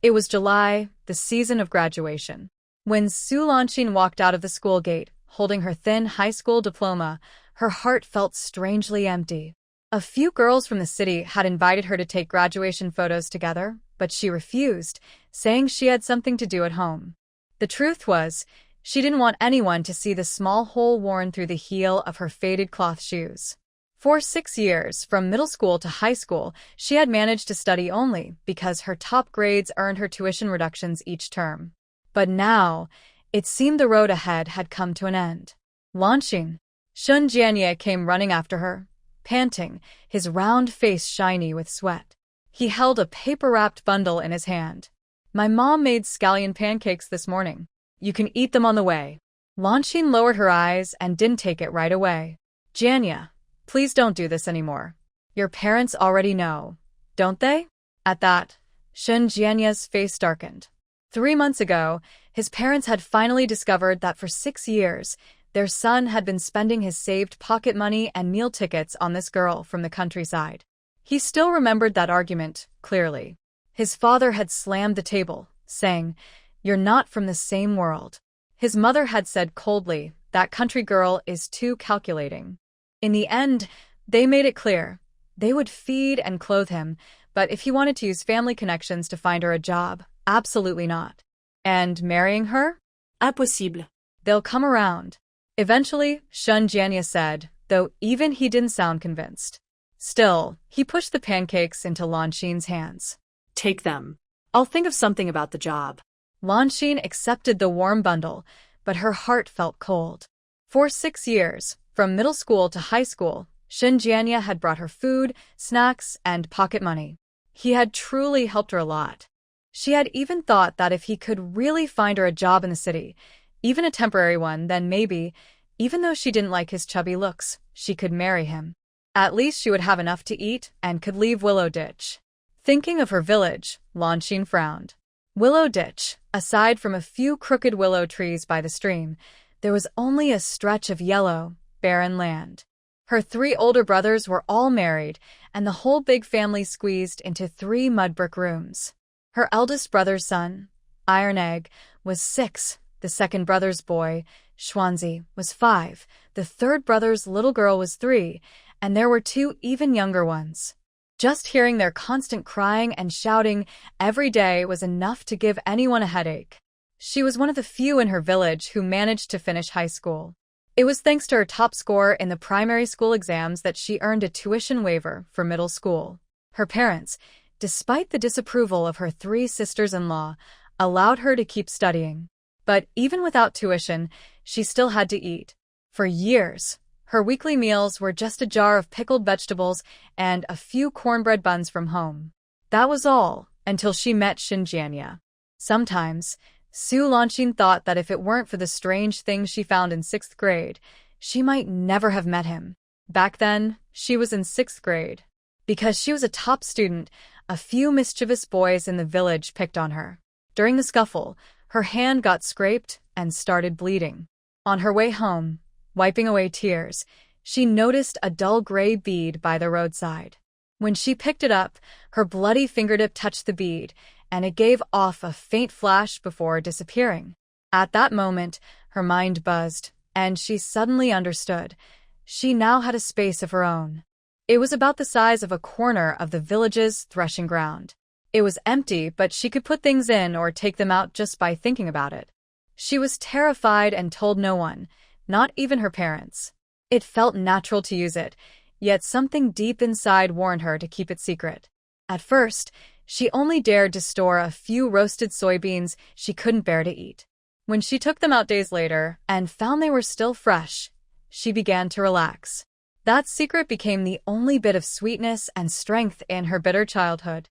It was July, the season of graduation. When Su Lanqin walked out of the school gate, holding her thin high school diploma, her heart felt strangely empty. A few girls from the city had invited her to take graduation photos together, but she refused, saying she had something to do at home. The truth was, she didn't want anyone to see the small hole worn through the heel of her faded cloth shoes. For 6 years, from middle school to high school, she had managed to study only because her top grades earned her tuition reductions each term. But now, it seemed the road ahead had come to an end. Lanqin. Shun Jianye came running after her, panting, his round face shiny with sweat. He held a paper-wrapped bundle in his hand. "My mom made scallion pancakes this morning. You can eat them on the way." Lanqin lowered her eyes and didn't take it right away. "Jianye, please don't do this anymore. Your parents already know, don't they?" At that, Shun Jianye's face darkened. 3 months ago, his parents had finally discovered that for 6 years, their son had been spending his saved pocket money and meal tickets on this girl from the countryside. He still remembered that argument, clearly. His father had slammed the table, saying, "You're not from the same world." His mother had said coldly, "That country girl is too calculating." In the end, they made it clear. They would feed and clothe him, but if he wanted to use family connections to find her a job, absolutely not. And marrying her? Impossible. They'll come around. Eventually, Shun Jianye said, though even he didn't sound convinced. Still, he pushed the pancakes into Lanqin's hands. "Take them. I'll think of something about the job." Lanqin accepted the warm bundle, but her heart felt cold. For 6 years, from middle school to high school, Shun Jianye had brought her food, snacks, and pocket money. He had truly helped her a lot. She had even thought that if he could really find her a job in the city, even a temporary one, then maybe, even though she didn't like his chubby looks, she could marry him. At least she would have enough to eat and could leave Willow Ditch. Thinking of her village, Lanqin frowned. Willow Ditch, aside from a few crooked willow trees by the stream, there was only a stretch of yellow, barren land. Her 3 older brothers were all married, and the whole big family squeezed into 3 mud-brick rooms. Her eldest brother's son, Iron Egg, was 6, the second brother's boy, Xuanzi, was 5, the third brother's little girl was 3, and there were 2 even younger ones. Just hearing their constant crying and shouting every day was enough to give anyone a headache. She was one of the few in her village who managed to finish high school. It was thanks to her top score in the primary school exams that she earned a tuition waiver for middle school. Her parents, despite the disapproval of her 3 sisters-in-law, allowed her to keep studying. But even without tuition, she still had to eat. For years, her weekly meals were just a jar of pickled vegetables and a few cornbread buns from home. That was all, until she met Shun Jianye. Sometimes, Su Lanqin thought that if it weren't for the strange things she found in 6th grade, she might never have met him. Back then, she was in 6th grade. Because she was a top student, a few mischievous boys in the village picked on her. During the scuffle, her hand got scraped and started bleeding. On her way home, wiping away tears, she noticed a dull gray bead by the roadside. When she picked it up, her bloody fingertip touched the bead, and it gave off a faint flash before disappearing. At that moment, her mind buzzed, and she suddenly understood. She now had a space of her own. It was about the size of a corner of the village's threshing ground. It was empty, but she could put things in or take them out just by thinking about it. She was terrified and told no one, not even her parents. It felt natural to use it, yet something deep inside warned her to keep it secret. At first, she only dared to store a few roasted soybeans she couldn't bear to eat. When she took them out days later and found they were still fresh, she began to relax. That secret became the only bit of sweetness and strength in her bitter childhood.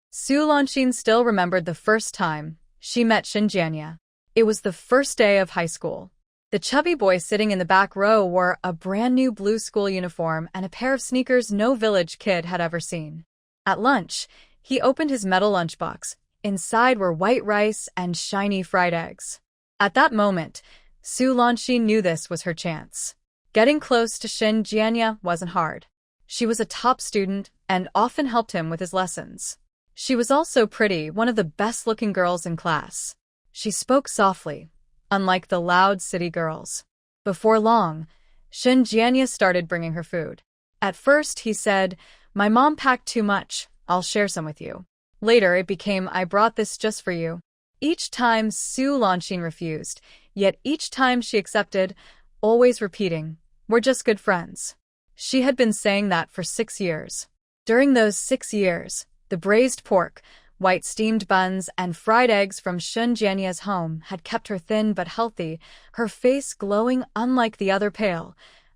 Su Lanqin still remembered the first time she met Shun Jianye. It was the first day of high school. The chubby boy sitting in the back row wore a brand new blue school uniform and a pair of sneakers no village kid had ever seen. At lunch, he opened his metal lunchbox. Inside were white rice and shiny fried eggs. At that moment, Su Lanqin knew this was her chance. Getting close to Shun Jianye wasn't hard. She was a top student and often helped him with his lessons. She was also pretty, one of the best-looking girls in class. She spoke softly, unlike the loud city girls. Before long, Jianya started bringing her food. At first, he said, "My mom packed too much. I'll share some with you." Later, it became, "I brought this just for you." Each time, Su Lanxin refused, yet each time she accepted, always repeating, "We're just good friends." She had been saying that for 6 years. During those 6 years, the braised pork, white steamed buns, and fried eggs from Jianya's home had kept her thin but healthy, her face glowing unlike the other pale,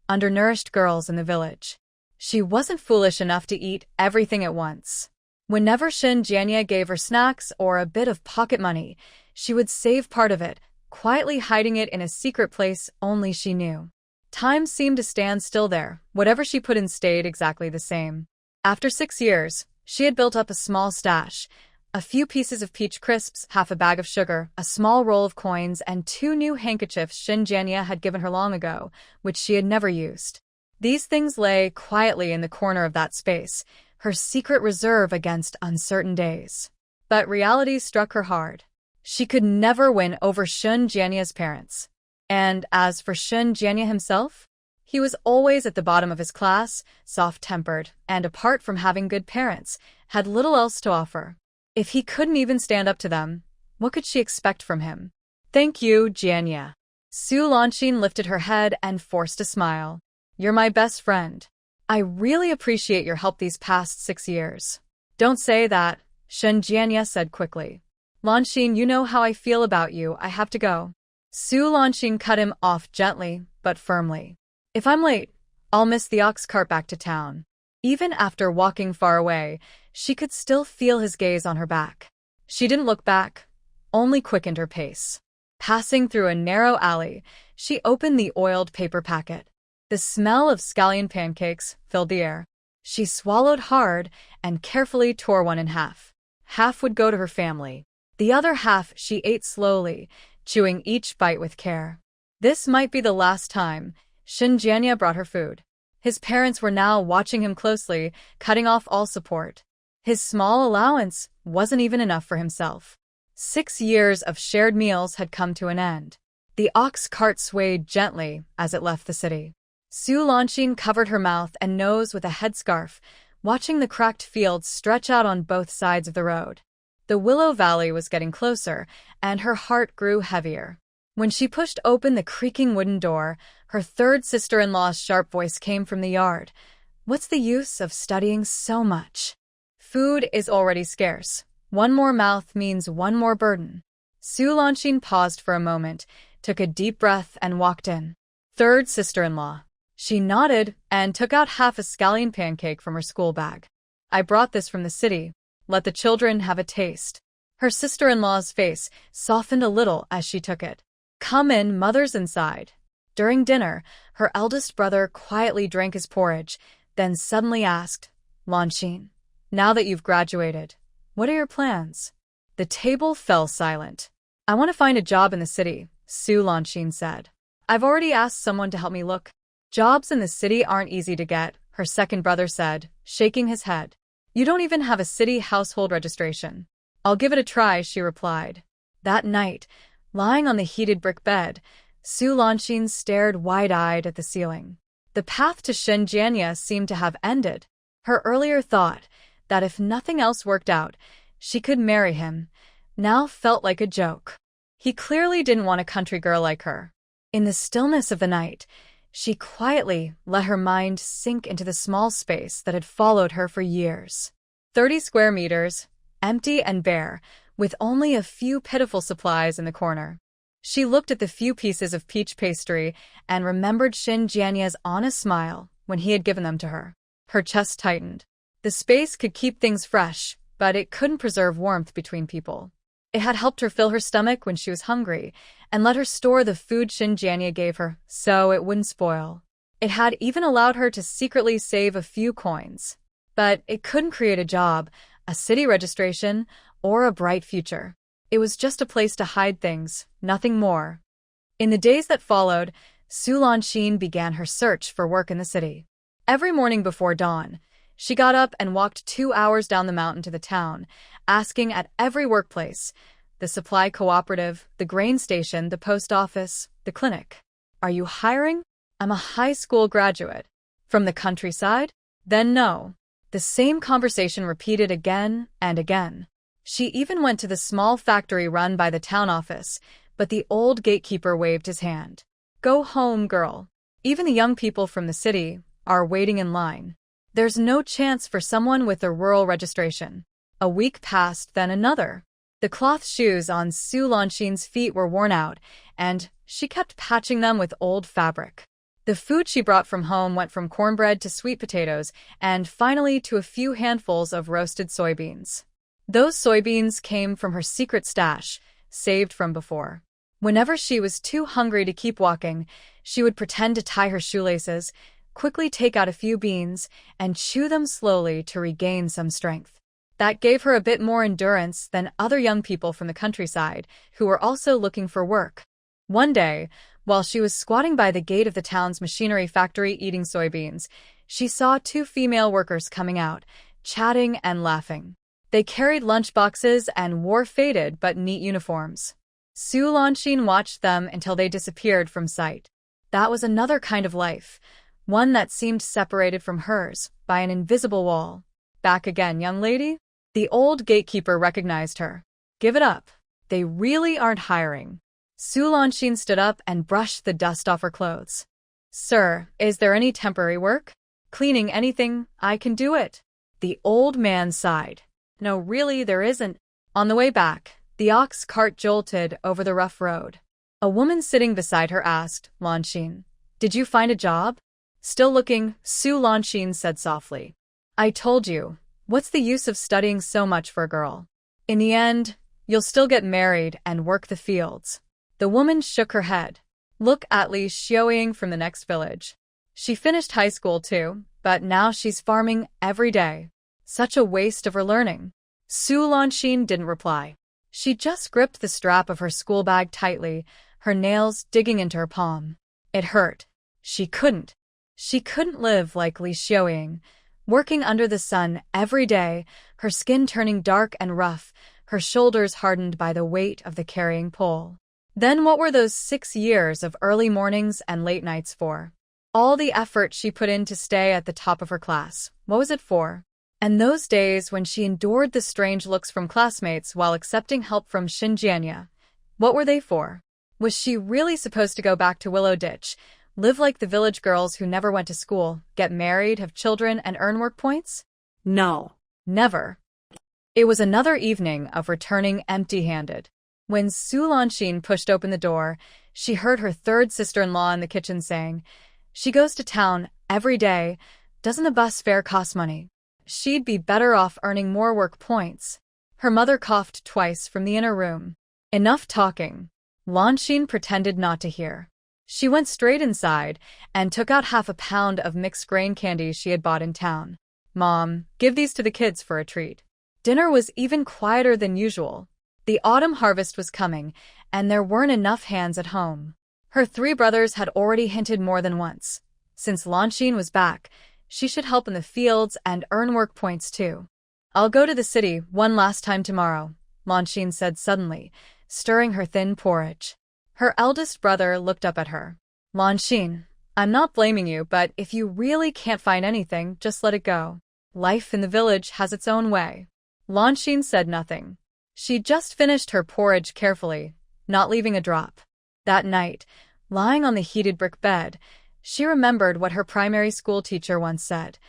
undernourished girls in the village. She wasn't foolish enough to eat everything at once. Whenever Jianya gave her snacks or a bit of pocket money, she would save part of it, quietly hiding it in a secret place only she knew. Time seemed to stand still there. Whatever she put in stayed exactly the same. After 6 years, she had built up a small stash, a few pieces of peach crisps, half a bag of sugar, a small roll of coins, and 2 new handkerchiefs Jianya had given her long ago, which she had never used. These things lay quietly in the corner of that space, her secret reserve against uncertain days. But reality struck her hard. She could never win over Jianya's parents. And as for Jianya himself, he was always at the bottom of his class, soft-tempered, and apart from having good parents, had little else to offer. If he couldn't even stand up to them, what could she expect from him? "Thank you, Jianya." Su Lanxin lifted her head and forced a smile. "You're my best friend. I really appreciate your help these past 6 years." "Don't say that," Jianya said quickly. "Lanxin, you know how I feel about you. I have to go." Su Lanxin cut him off gently but firmly. "If I'm late, I'll miss the ox cart back to town." Even after walking far away, she could still feel his gaze on her back. She didn't look back, only quickened her pace. Passing through a narrow alley, she opened the oiled paper packet. The smell of scallion pancakes filled the air. She swallowed hard and carefully tore one in half. Half would go to her family. The other half she ate slowly, chewing each bite with care. This might be the last time Jianya brought her food. His parents were now watching him closely, cutting off all support. His small allowance wasn't even enough for himself. 6 years of shared meals had come to an end. The ox cart swayed gently as it left the city. Su Lanxin covered her mouth and nose with a headscarf, watching the cracked fields stretch out on both sides of the road. The Willow Valley was getting closer, and her heart grew heavier. When she pushed open the creaking wooden door, her third sister-in-law's sharp voice came from the yard. "What's the use of studying so much? Food is already scarce. One more mouth means one more burden." Su Lanxin paused for a moment, took a deep breath, and walked in. "Third sister-in-law." She nodded and took out half a scallion pancake from her school bag. "I brought this from the city. Let the children have a taste." Her sister-in-law's face softened a little as she took it. "Come in, mother's inside." During dinner, her eldest brother quietly drank his porridge, then suddenly asked, "Lanxin, now that you've graduated, what are your plans?" The table fell silent. "I want to find a job in the city," Su Lanxin said. "I've already asked someone to help me look." "Jobs in the city aren't easy to get," her second brother said, shaking his head. "You don't even have a city household registration." "I'll give it a try," she replied. That night, lying on the heated brick bed, Su Lanxin stared wide-eyed at the ceiling. The path to Jianya seemed to have ended. Her earlier thought, that if nothing else worked out, she could marry him, now felt like a joke. He clearly didn't want a country girl like her. In the stillness of the night, she quietly let her mind sink into the small space that had followed her for years. 30 square meters, empty and bare, with only a few pitiful supplies in the corner. She looked at the few pieces of peach pastry and remembered Jianya's honest smile when he had given them to her. Her chest tightened. The space could keep things fresh, but it couldn't preserve warmth between people. It had helped her fill her stomach when she was hungry and let her store the food Jianya gave her so it wouldn't spoil. It had even allowed her to secretly save a few coins. But it couldn't create a job, a city registration, or a bright future. It was just a place to hide things, nothing more. In the days that followed, Su Lanxin began her search for work in the city. Every morning before dawn, She got up and walked 2 hours down the mountain to the town, asking at every workplace, the supply cooperative, the grain station, the post office, the clinic. Are you hiring? I'm a high school graduate. From the countryside? Then no. The same conversation repeated again and again. She even went to the small factory run by the town office, but the old gatekeeper waved his hand. Go home, girl. Even the young people from the city are waiting in line. There's no chance for someone with a rural registration. A week passed, then another. The cloth shoes on Su Lanxin's feet were worn out, and she kept patching them with old fabric. The food she brought from home went from cornbread to sweet potatoes, and finally to a few handfuls of roasted soybeans. Those soybeans came from her secret stash, saved from before. Whenever she was too hungry to keep walking, she would pretend to tie her shoelaces, quickly take out a few beans, and chew them slowly to regain some strength. That gave her a bit more endurance than other young people from the countryside, who were also looking for work. One day, while she was squatting by the gate of the town's machinery factory eating soybeans, she saw 2 female workers coming out, chatting and laughing. They carried lunchboxes and wore faded but neat uniforms. Su Lanxin watched them until they disappeared from sight. That was another kind of life, one that seemed separated from hers by an invisible wall. Back again, young lady? The old gatekeeper recognized her. Give it up. They really aren't hiring. Su Lanxin stood up and brushed the dust off her clothes. Sir, is there any temporary work? Cleaning, anything? I can do it. The old man sighed. No, really, there isn't. On the way back, the ox cart jolted over the rough road. A woman sitting beside her asked, Lanxin, did you find a job? Still looking, Su Lanxin said softly. I told you, what's the use of studying so much for a girl? In the end, you'll still get married and work the fields. The woman shook her head. Look at Li Xiaoying from the next village. She finished high school too, but now she's farming every day. Such a waste of her learning. Su Lanxin didn't reply. She just gripped the strap of her school bag tightly, her nails digging into her palm. It hurt. She couldn't live like Li Xiaoying, working under the sun every day, her skin turning dark and rough, her shoulders hardened by the weight of the carrying pole. Then what were those 6 years of early mornings and late nights for? All the effort she put in to stay at the top of her class, what was it for? And those days when she endured the strange looks from classmates while accepting help from Xinjiania, what were they for? Was she really supposed to go back to Willow Ditch, live like the village girls who never went to school, get married, have children, and earn work points? No. Never. It was another evening of returning empty-handed. When Su Lanxin pushed open the door, she heard her third sister-in-law in the kitchen saying, She goes to town every day. Doesn't a bus fare cost money? She'd be better off earning more work points. Her mother coughed twice from the inner room. Enough talking. Lanxin pretended not to hear. She went straight inside and took out half a pound of mixed grain candies she had bought in town. Mom, give these to the kids for a treat. Dinner was even quieter than usual. The autumn harvest was coming, and there weren't enough hands at home. Her 3 brothers had already hinted more than once. Since Lanxin was back, she should help in the fields and earn work points too. I'll go to the city one last time tomorrow, Lanxin said suddenly, stirring her thin porridge. Her eldest brother looked up at her. Lanxin, I'm not blaming you, but if you really can't find anything, just let it go. Life in the village has its own way. Lanxin said nothing. She just finished her porridge carefully, not leaving a drop. That night, lying on the heated brick bed, she remembered what her primary school teacher once said,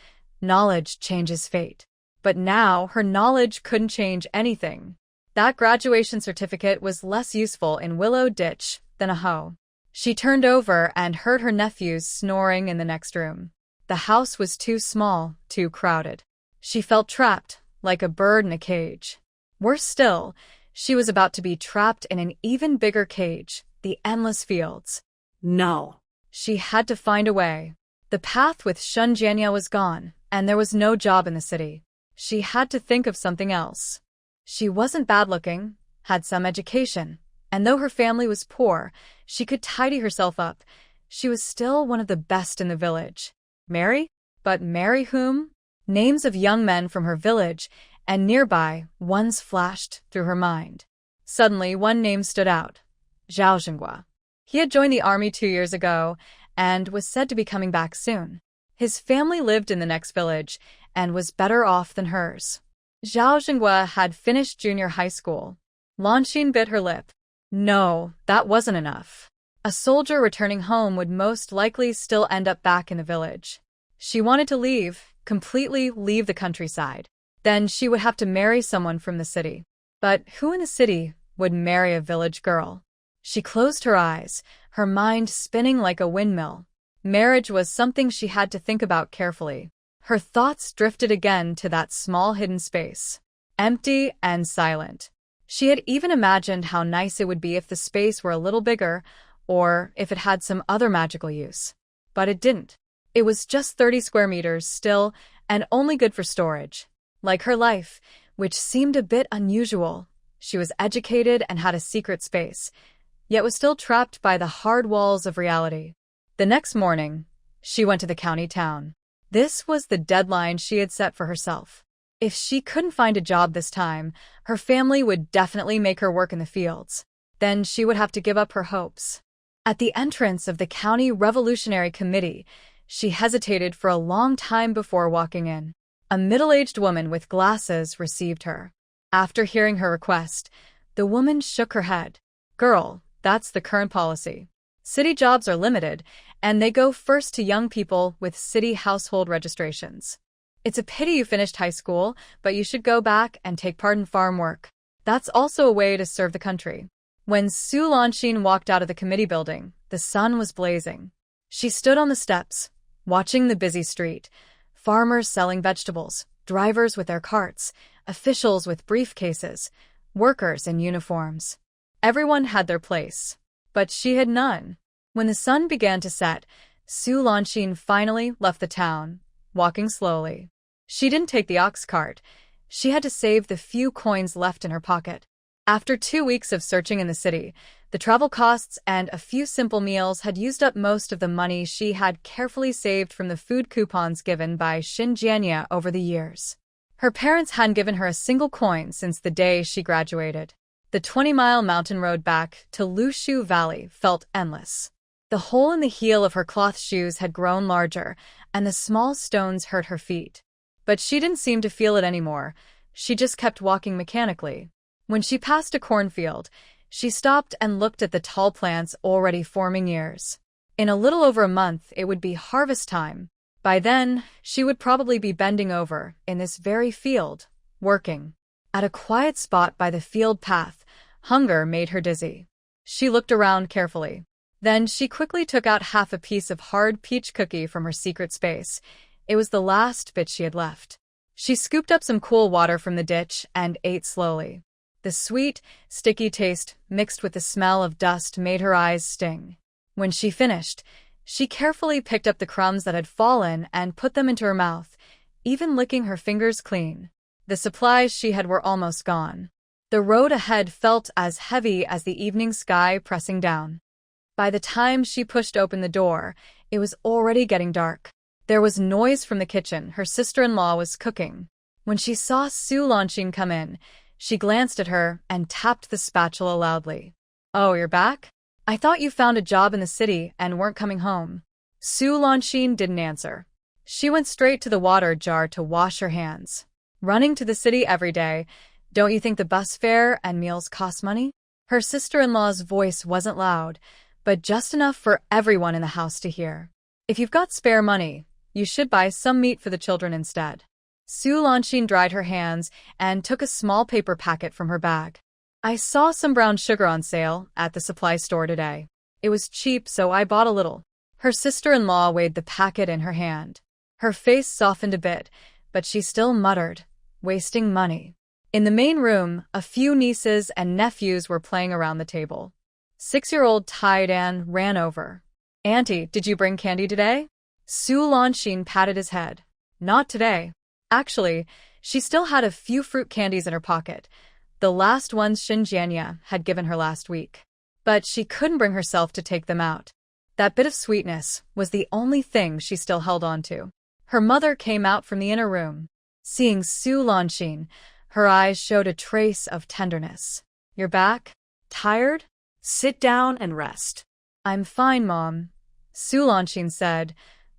knowledge changes fate. But now her knowledge couldn't change anything. That graduation certificate was less useful in Willow Ditch than a hoe. She turned over and heard her nephews snoring in the next room. The house was too small, too crowded. She felt trapped, like a bird in a cage. Worse still, she was about to be trapped in an even bigger cage, the endless fields. No. She had to find a way. The path with Xinjiania was gone, and there was no job in the city. She had to think of something else. She wasn't bad-looking, had some education, and though her family was poor, she could tidy herself up. She was still one of the best in the village. Marry? But marry whom? Names of young men from her village and nearby ones flashed through her mind. Suddenly, one name stood out: Zhao Zhenghua. He had joined the army 2 years ago and was said to be coming back soon. His family lived in the next village and was better off than hers. Zhao Zhenghua had finished junior high school. Lanxin bit her lip. No, that wasn't enough. A soldier returning home would most likely still end up back in the village. She wanted to leave, completely leave the countryside. Then she would have to marry someone from the city. But who in the city would marry a village girl? She closed her eyes, her mind spinning like a windmill. Marriage was something she had to think about carefully. Her thoughts drifted again to that small hidden space, empty and silent. She had even imagined how nice it would be if the space were a little bigger, or if it had some other magical use. But it didn't. It was just 30 square meters still, and only good for storage. Like her life, which seemed a bit unusual. She was educated and had a secret space, yet was still trapped by the hard walls of reality. The next morning, she went to the county town. This was the deadline she had set for herself. If she couldn't find a job this time, her family would definitely make her work in the fields. Then she would have to give up her hopes. At the entrance of the County Revolutionary Committee, she hesitated for a long time before walking in. A middle-aged woman with glasses received her. After hearing her request, the woman shook her head. Girl, that's the current policy. City jobs are limited, and they go first to young people with city household registrations. It's a pity you finished high school, but you should go back and take part in farm work. That's also a way to serve the country. When Su Lanxin walked out of the committee building, the sun was blazing. She stood on the steps, watching the busy street. Farmers selling vegetables, drivers with their carts, officials with briefcases, workers in uniforms. Everyone had their place, but she had none. When the sun began to set, Su Lanxin finally left the town, walking slowly. She didn't take the ox cart. She had to save the few coins left in her pocket. After 2 weeks of searching in the city, the travel costs and a few simple meals had used up most of the money she had carefully saved from the food coupons given by Xinjiania over the years. Her parents hadn't given her a single coin since the day she graduated. The 20-mile mountain road back to Lushu Valley felt endless. The hole in the heel of her cloth shoes had grown larger, and the small stones hurt her feet. But she didn't seem to feel it anymore. She just kept walking mechanically. When she passed a cornfield, she stopped and looked at the tall plants already forming ears. In a little over a month, it would be harvest time. By then, she would probably be bending over, in this very field, working. At a quiet spot by the field path, hunger made her dizzy. She looked around carefully. Then she quickly took out half a piece of hard peach cookie from her secret space. It was the last bit she had left. She scooped up some cool water from the ditch and ate slowly. The sweet, sticky taste mixed with the smell of dust made her eyes sting. When she finished, she carefully picked up the crumbs that had fallen and put them into her mouth, even licking her fingers clean. The supplies she had were almost gone. The road ahead felt as heavy as the evening sky pressing down. By the time she pushed open the door, it was already getting dark. There was noise from the kitchen. Her sister-in-law was cooking. When she saw Su Lanxin come in, she glanced at her and tapped the spatula loudly. "Oh, you're back? I thought you found a job in the city and weren't coming home." Su Lanxin didn't answer. She went straight to the water jar to wash her hands. Running to the city every day, don't you think the bus fare and meals cost money? Her sister-in-law's voice wasn't loud, but just enough for everyone in the house to hear. If you've got spare money, you should buy some meat for the children instead. Su Lanxin dried her hands and took a small paper packet from her bag. "I saw some brown sugar on sale at the supply store today. It was cheap, so I bought a little." Her sister-in-law weighed the packet in her hand. Her face softened a bit, but she still muttered, "Wasting money." In the main room, a few nieces and nephews were playing around the table. 6-year-old Tai Dan ran over. "Auntie, did you bring candy today?" Su Lanxin patted his head. "Not today." Actually, she still had a few fruit candies in her pocket, the last ones Xinjiania had given her last week. But she couldn't bring herself to take them out. That bit of sweetness was the only thing she still held on to. Her mother came out from the inner room. Seeing Su Lanxin, her eyes showed a trace of tenderness. "You're back? Tired?" Sit down and rest. "I'm fine, Mom," Su Lanxin said,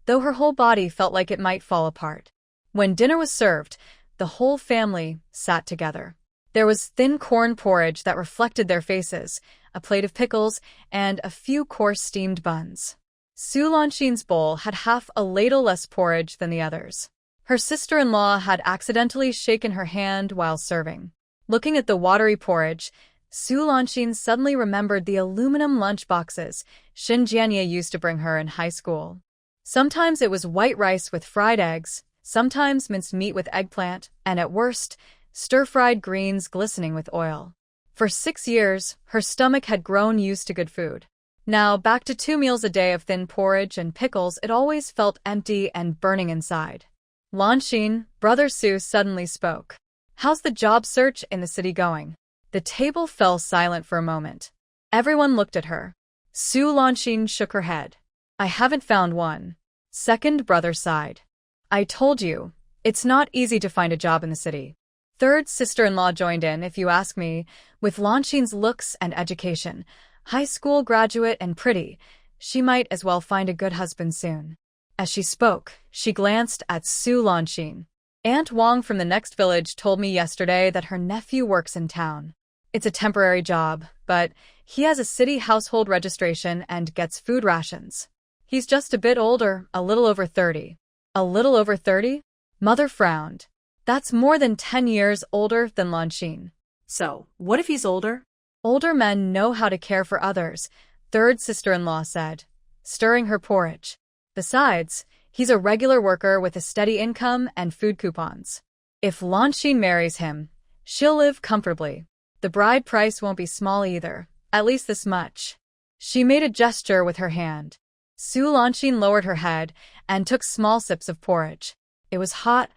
though her whole body felt like it might fall apart. When dinner was served, the whole family sat together. There was thin corn porridge that reflected their faces, a plate of pickles, and a few coarse steamed buns. Su Lanxin's bowl had half a ladle less porridge than the others. Her sister-in-law had accidentally shaken her hand while serving. Looking at the watery porridge, Su Lanxin suddenly remembered the aluminum lunch boxes Jianya used to bring her in high school. Sometimes it was white rice with fried eggs, sometimes minced meat with eggplant, and at worst, stir-fried greens glistening with oil. For 6 years, her stomach had grown used to good food. Now, back to 2 meals a day of thin porridge and pickles, it always felt empty and burning inside. Lanxin, Brother Su suddenly spoke. "How's the job search in the city going?" The table fell silent for a moment. Everyone looked at her. Su Lanxin shook her head. "I haven't found one." Second brother sighed. "I told you, it's not easy to find a job in the city." Third sister-in-law joined in, "If you ask me, with Lanxin's looks and education, high school graduate and pretty, she might as well find a good husband soon." As she spoke, she glanced at Su Lanxin. "Aunt Wang from the next village told me yesterday that her nephew works in town. It's a temporary job, but he has a city household registration and gets food rations. He's just a bit older, a little over 30. "A little over 30? Mother frowned. "That's more than 10 years older than Lanxin." So, what if he's older? "Older men know how to care for others," third sister-in-law said, stirring her porridge. "Besides, he's a regular worker with a steady income and food coupons. If Lanxin marries him, she'll live comfortably. The bride price won't be small either, at least this much." She made a gesture with her hand. Su Lanxin lowered her head and took small sips of porridge. It was hot,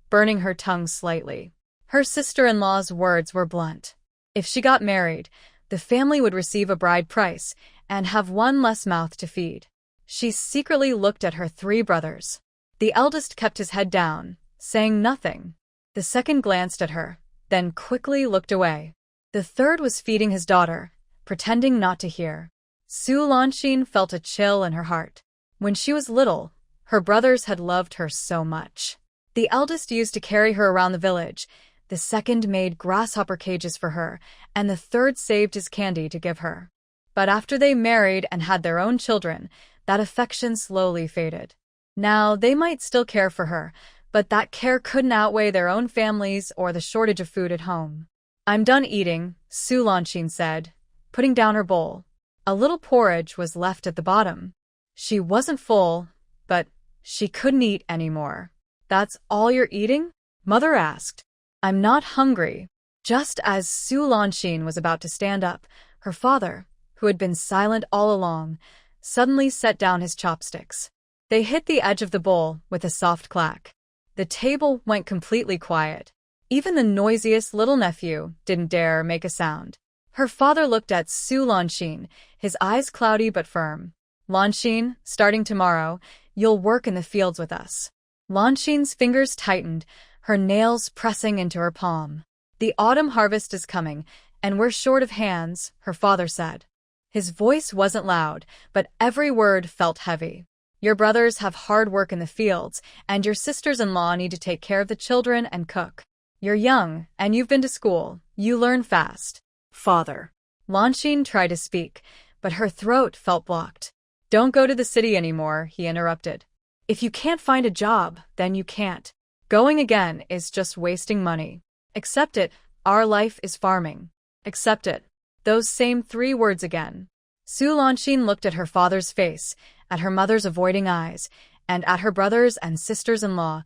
burning her tongue slightly. Her sister-in-law's words were blunt. If she got married, the family would receive a bride price and have one less mouth to feed. She secretly looked at her 3 brothers. The eldest kept his head down, saying nothing. The second glanced at her, then quickly looked away. The third was feeding his daughter, pretending not to hear. Su Lanxin felt a chill in her heart. When she was little, her brothers had loved her so much. The eldest used to carry her around the village, the second made grasshopper cages for her, and the third saved his candy to give her. But after they married and had their own children, that affection slowly faded. Now, they might still care for her, but that care couldn't outweigh their own families or the shortage of food at home. "I'm done eating," Su Lanxin said, putting down her bowl. A little porridge was left at the bottom. She wasn't full, but she couldn't eat anymore. "That's all you're eating?" Mother asked. "I'm not hungry." Just as Su Lanxin was about to stand up, her father, who had been silent all along, suddenly set down his chopsticks. They hit the edge of the bowl with a soft clack. The table went completely quiet. Even the noisiest little nephew didn't dare make a sound. Her father looked at Su Lanxin, his eyes cloudy but firm. "Lanxin, starting tomorrow, you'll work in the fields with us." Lanxin's fingers tightened, her nails pressing into her palm. "The autumn harvest is coming, and we're short of hands," her father said. His voice wasn't loud, but every word felt heavy. "Your brothers have hard work in the fields, and your sisters-in-law need to take care of the children and cook. You're young, and you've been to school. You learn fast." "Father." Lanxin tried to speak, but her throat felt blocked. "Don't go to the city anymore," he interrupted. "If you can't find a job, then you can't. Going again is just wasting money. Accept it, our life is farming. Accept it." Those same 3 words again. Su Lanxin looked at her father's face, at her mother's avoiding eyes, and at her brothers and sisters-in-law,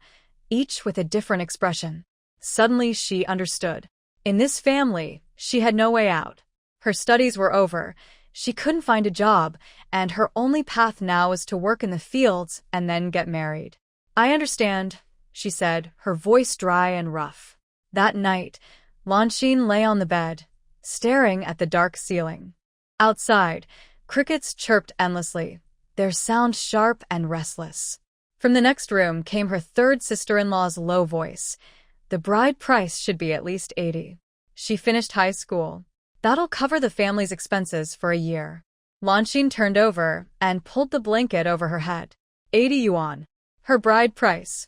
each with a different expression. Suddenly she understood. In this family, she had no way out. Her studies were over, she couldn't find a job, and her only path now was to work in the fields and then get married. "I understand," she said, her voice dry and rough. That night, Lanxin lay on the bed, staring at the dark ceiling. Outside, crickets chirped endlessly, their sound sharp and restless. From the next room came her third sister-in-law's low voice. The bride price should be at least 80. She finished high school. That'll cover the family's expenses for a year. Lanshin turned over and pulled the blanket over her head. 80 yuan. Her bride price.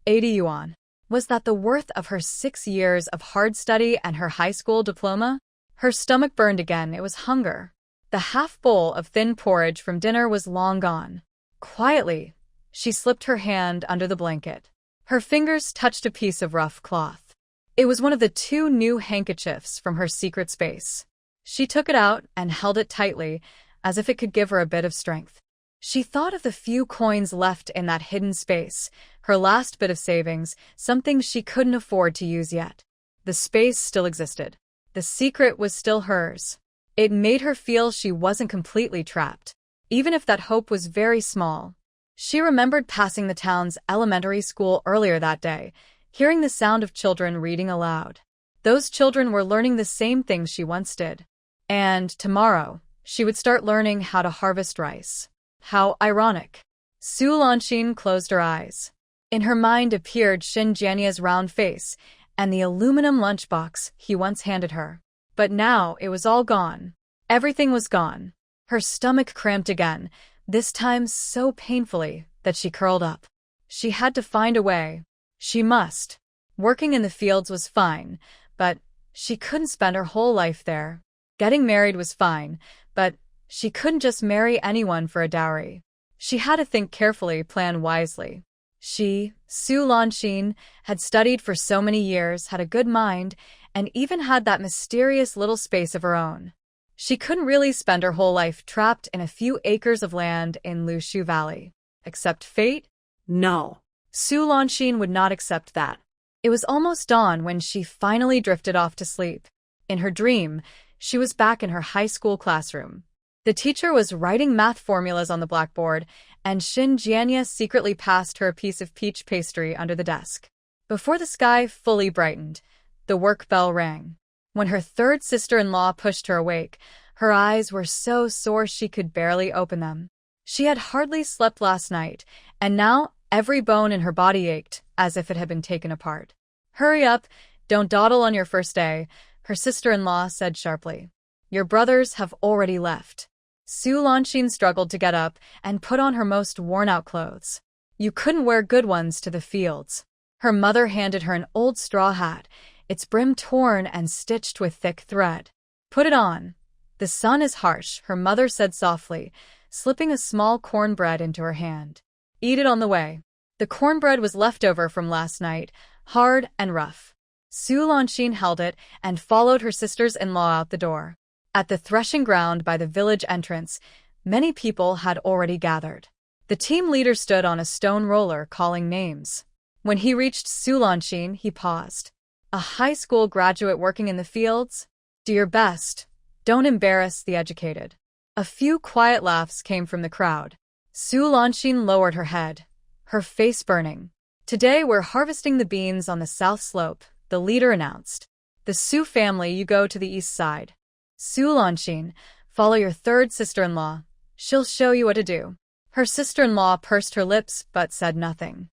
80 yuan. Was that the worth of her 6 years of hard study and her high school diploma? Her stomach burned again. It was hunger. The half bowl of thin porridge from dinner was long gone. Quietly, she slipped her hand under the blanket. Her fingers touched a piece of rough cloth. It was one of the 2 new handkerchiefs from her secret space. She took it out and held it tightly, as if it could give her a bit of strength. She thought of the few coins left in that hidden space, her last bit of savings, something she couldn't afford to use yet. The space still existed. The secret was still hers. It made her feel she wasn't completely trapped, even if that hope was very small. She remembered passing the town's elementary school earlier that day, hearing the sound of children reading aloud. Those children were learning the same things she once did. And tomorrow, she would start learning how to harvest rice. How ironic. Su Lanshin closed her eyes. In her mind appeared Shin Jianya's round face and the aluminum lunchbox he once handed her. But now it was all gone. Everything was gone. Her stomach cramped again, this time so painfully that she curled up. She had to find a way. She must. Working in the fields was fine, but she couldn't spend her whole life there. Getting married was fine, but she couldn't just marry anyone for a dowry. She had to think carefully, plan wisely. She, Su Lanshin, had studied for so many years, had a good mind, and even had that mysterious little space of her own. She couldn't really spend her whole life trapped in a few acres of land in Lushu Valley. Accept fate? No. Su Lanshin would not accept that. It was almost dawn when she finally drifted off to sleep. In her dream, she was back in her high school classroom. The teacher was writing math formulas on the blackboard, and Shin Jianya secretly passed her a piece of peach pastry under the desk. Before the sky fully brightened, the work bell rang. When her third sister-in-law pushed her awake, her eyes were so sore she could barely open them. She had hardly slept last night, and now every bone in her body ached, as if it had been taken apart. "Hurry up, don't dawdle on your first day," her sister-in-law said sharply. "Your brothers have already left." Su Lanshin struggled to get up and put on her most worn-out clothes. You couldn't wear good ones to the fields. Her mother handed her an old straw hat, its brim torn and stitched with thick thread. "Put it on. The sun is harsh," her mother said softly, slipping a small cornbread into her hand. "Eat it on the way." The cornbread was leftover from last night, hard and rough. Su Lanshin held it and followed her sisters-in-law out the door. At the threshing ground by the village entrance, many people had already gathered. The team leader stood on a stone roller calling names. When he reached Su Lanshin, he paused. "A high school graduate working in the fields? Do your best. Don't embarrass the educated." A few quiet laughs came from the crowd. Su Lanshin lowered her head, her face burning. "Today we're harvesting the beans on the south slope," the leader announced. "The Su family, you go to the east side. Su Lanshin, follow your third sister-in-law. She'll show you what to do." Her sister-in-law pursed her lips but said nothing.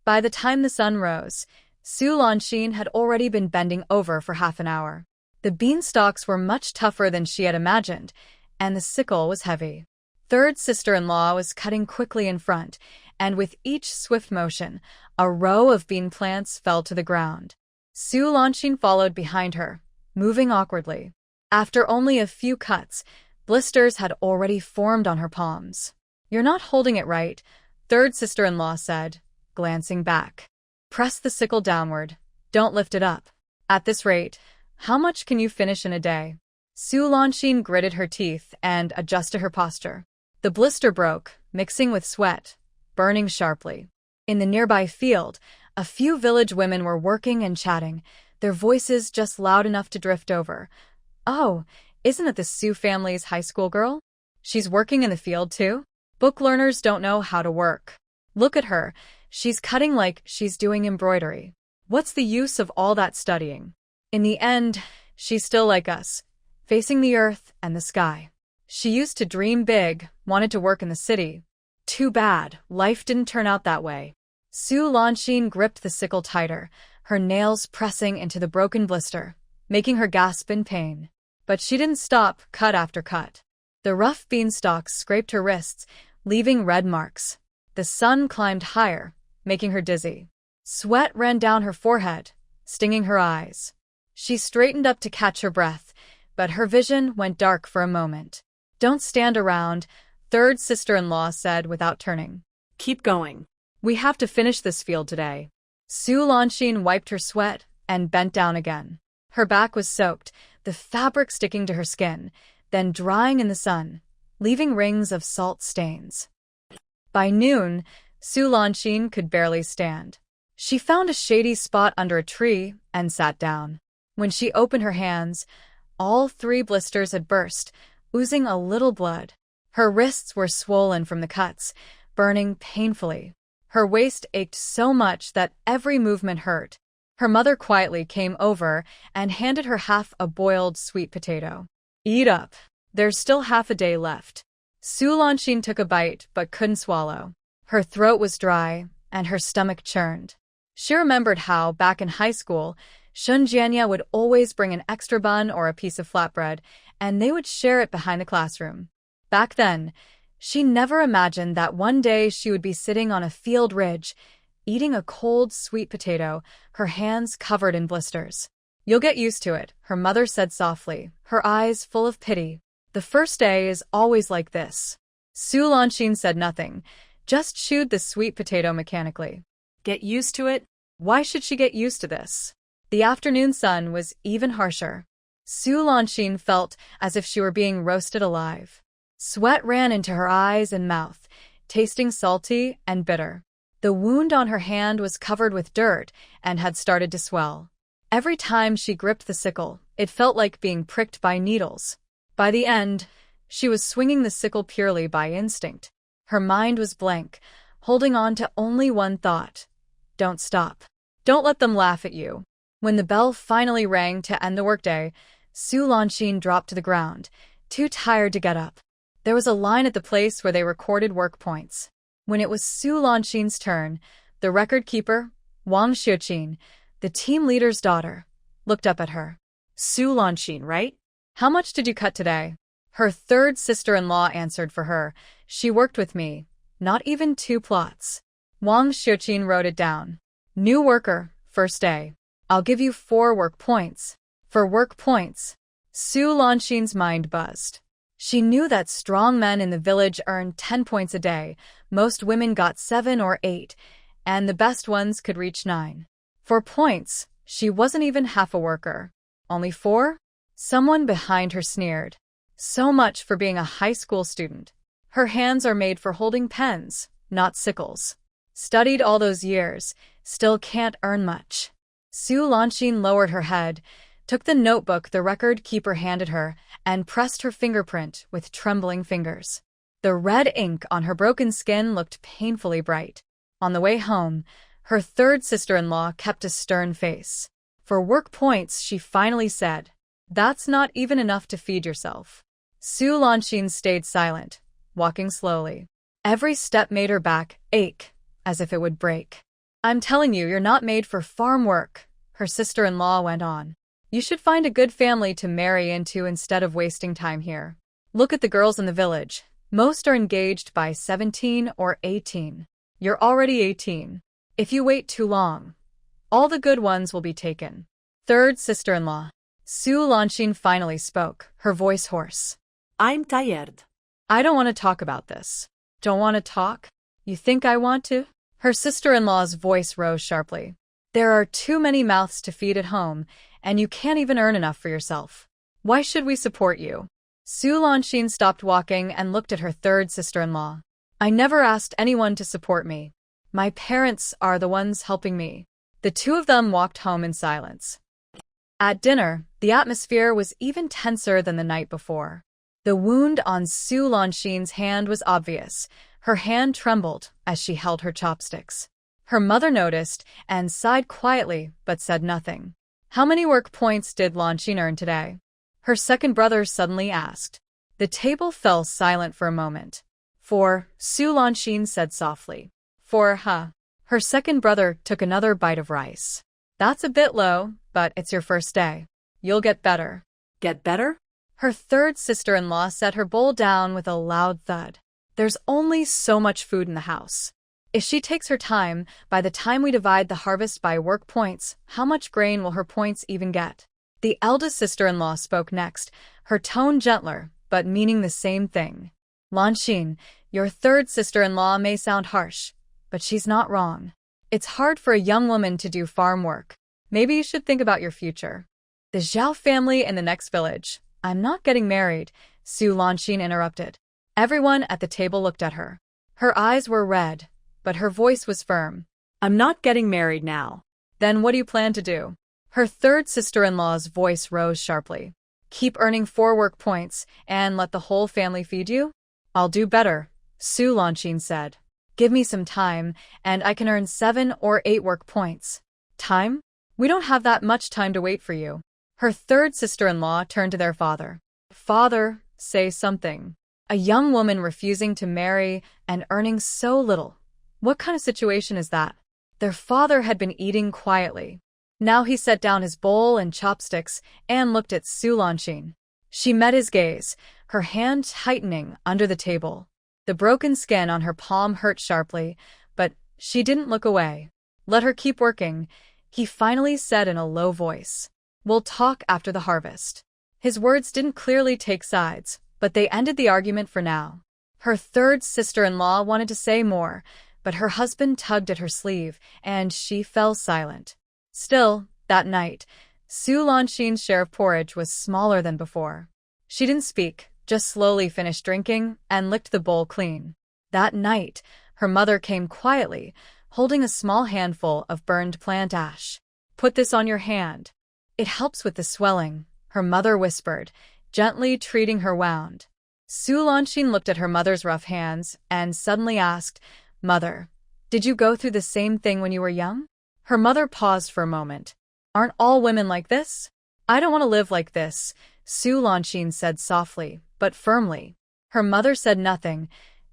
By the time the sun rose, Su Lanshin had already been bending over for half an hour. The beanstalks were much tougher than she had imagined, and the sickle was heavy. Third sister-in-law was cutting quickly in front, and with each swift motion, a row of bean plants fell to the ground. Su Lanshin followed behind her, moving awkwardly. After only a few cuts, blisters had already formed on her palms. "You're not holding it right," third sister-in-law said, glancing back. "Press the sickle downward. Don't lift it up. At this rate, how much can you finish in a day?" Su Lanshin gritted her teeth and adjusted her posture. The blister broke, mixing with sweat, burning sharply. In the nearby field, a few village women were working and chatting, their voices just loud enough to drift over. "Oh, isn't it the Su family's high school girl? She's working in the field too? Book learners don't know how to work. Look at her, she's cutting like she's doing embroidery. What's the use of all that studying? In the end, she's still like us, facing the earth and the sky. She used to dream big, wanted to work in the city. Too bad, life didn't turn out that way. Su Lanxin gripped the sickle tighter, her nails pressing into the broken blister, making her gasp in pain. But she didn't stop, cut after cut. The rough beanstalks scraped her wrists, leaving red marks. The sun climbed higher, making her dizzy. Sweat ran down her forehead, stinging her eyes. She straightened up to catch her breath, but her vision went dark for a moment. "Don't stand around," third sister-in-law said without turning. Keep going. "We have to finish this field today." Su Lanxin wiped her sweat and bent down again. Her back was soaked, the fabric sticking to her skin, then drying in the sun, leaving rings of salt stains. By noon, Su Lanxin could barely stand. She found a shady spot under a tree and sat down. When she opened her hands, all 3 blisters had burst, oozing a little blood. Her wrists were swollen from the cuts, burning painfully. Her waist ached so much that every movement hurt. Her mother quietly came over and handed her half a boiled sweet potato. "Eat up. There's still half a day left." Su Lanxin took a bite but couldn't swallow. Her throat was dry and her stomach churned. She remembered how, back in high school, Shun Jianya would always bring an extra bun or a piece of flatbread, and they would share it behind the classroom. Back then, she never imagined that one day she would be sitting on a field ridge, eating a cold sweet potato, her hands covered in blisters. "You'll get used to it," her mother said softly, her eyes full of pity. "The first day is always like this." Su Lanxin said nothing, just chewed the sweet potato mechanically. Get used to it? Why should she get used to this? The afternoon sun was even harsher. Su Lanxin felt as if she were being roasted alive. Sweat ran into her eyes and mouth, tasting salty and bitter. The wound on her hand was covered with dirt and had started to swell. Every time she gripped the sickle, it felt like being pricked by needles. By the end, she was swinging the sickle purely by instinct. Her mind was blank, holding on to only one thought: don't stop. Don't let them laugh at you. When the bell finally rang to end the workday, Su Lanxin dropped to the ground, too tired to get up. There was a line at the place where they recorded work points. When it was Su Lanxin's turn, the record keeper, Wang Xiuqin, the team leader's daughter, looked up at her. Su Lanxin, right? "How much did you cut today?" Her third sister-in-law answered for her. "She worked with me. Not even 2 plots." Wang Xiuqin wrote it down. "New worker, first day. I'll give you 4 work points." For work points, Su Lanxin's mind buzzed. She knew that strong men in the village earned 10 points a day, most women got 7 or 8, and the best ones could reach 9. For points, she wasn't even half a worker. Only 4? Someone behind her sneered. So much for being a high school student. Her hands are made for holding pens, not sickles. Studied all those years, still can't earn much. Su Lanxin lowered her head, took the notebook the record keeper handed her, and pressed her fingerprint with trembling fingers. The red ink on her broken skin looked painfully bright. On the way home, her third sister-in-law kept a stern face. For work points, she finally said, "That's not even enough to feed yourself." Su Lanxin stayed silent, walking slowly. Every step made her back ache, as if it would break. "I'm telling you, you're not made for farm work," her sister-in-law went on. "You should find a good family to marry into instead of wasting time here. Look at the girls in the village. Most are engaged by 17 or 18. You're already 18. If you wait too long, all the good ones will be taken." Third sister-in-law. Su Lanxin finally spoke, her voice hoarse. I'm tired. "I don't want to talk about this." "Don't want to talk? You think I want to?" Her sister-in-law's voice rose sharply. "There are too many mouths to feed at home, and you can't even earn enough for yourself. Why should we support you?" Su Lanxin stopped walking and looked at her third sister-in-law. "I never asked anyone to support me. My parents are the ones helping me." The two of them walked home in silence. At dinner, the atmosphere was even tenser than the night before. The wound on Su Lanxin's hand was obvious. Her hand trembled as she held her chopsticks. Her mother noticed and sighed quietly but said nothing. "How many work points did Lanxin earn today?" her second brother suddenly asked. The table fell silent for a moment. 4, Su Lanxin said softly. 4, huh? Her second brother took another bite of rice. That's a bit low, but it's your first day. You'll get better. Get better? Her third sister-in-law set her bowl down with a loud thud. There's only so much food in the house. If she takes her time, by the time we divide the harvest by work points, how much grain will her points even get? The eldest sister-in-law spoke next, her tone gentler, but meaning the same thing. Lanxin, your third sister-in-law may sound harsh, but she's not wrong. It's hard for a young woman to do farm work. Maybe you should think about your future. The Zhao family in the next village. I'm not getting married, Su Lanxin interrupted. Everyone at the table looked at her. Her eyes were red, but her voice was firm. I'm not getting married now. Then what do you plan to do? Her third sister-in-law's voice rose sharply. Keep earning 4 work points and let the whole family feed you? I'll do better, Su Lanxin said. Give me some time, and I can earn 7 or 8 work points. Time? We don't have that much time to wait for you. Her third sister-in-law turned to their father. Father, say something. A young woman refusing to marry and earning so little. What kind of situation is that? Their father had been eating quietly. Now he set down his bowl and chopsticks and looked at Su Lanxin. She met his gaze, her hand tightening under the table. The broken skin on her palm hurt sharply, but she didn't look away. Let her keep working, he finally said in a low voice. We'll talk after the harvest. His words didn't clearly take sides, but they ended the argument for now. Her third sister-in-law wanted to say more, but her husband tugged at her sleeve, and she fell silent. Still, that night, Su Lanxin's share of porridge was smaller than before. She didn't speak, just slowly finished drinking and licked the bowl clean. That night, her mother came quietly, holding a small handful of burned plant ash. Put this on your hand. It helps with the swelling, her mother whispered, gently treating her wound. Su Lanxin looked at her mother's rough hands and suddenly asked, Mother, did you go through the same thing when you were young? Her mother paused for a moment. Aren't all women like this? I don't want to live like this, Su Lanxin said softly, but firmly. Her mother said nothing,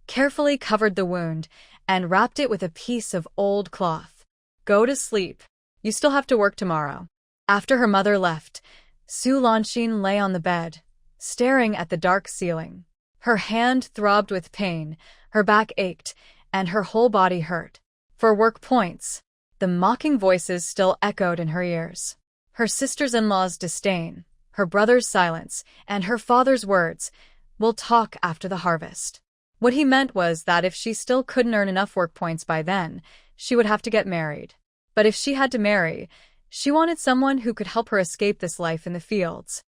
carefully covered the wound, and wrapped it with a piece of old cloth. Go to sleep. You still have to work tomorrow. After her mother left, Su Lanxin lay on the bed, staring at the dark ceiling. Her hand throbbed with pain, her back ached, and her whole body hurt. For work points, the mocking voices still echoed in her ears. Her sisters-in-law's disdain, her brother's silence, and her father's words, we'll talk after the harvest. What he meant was that if she still couldn't earn enough work points by then, she would have to get married. But if she had to marry, she wanted someone who could help her escape this life in the fields.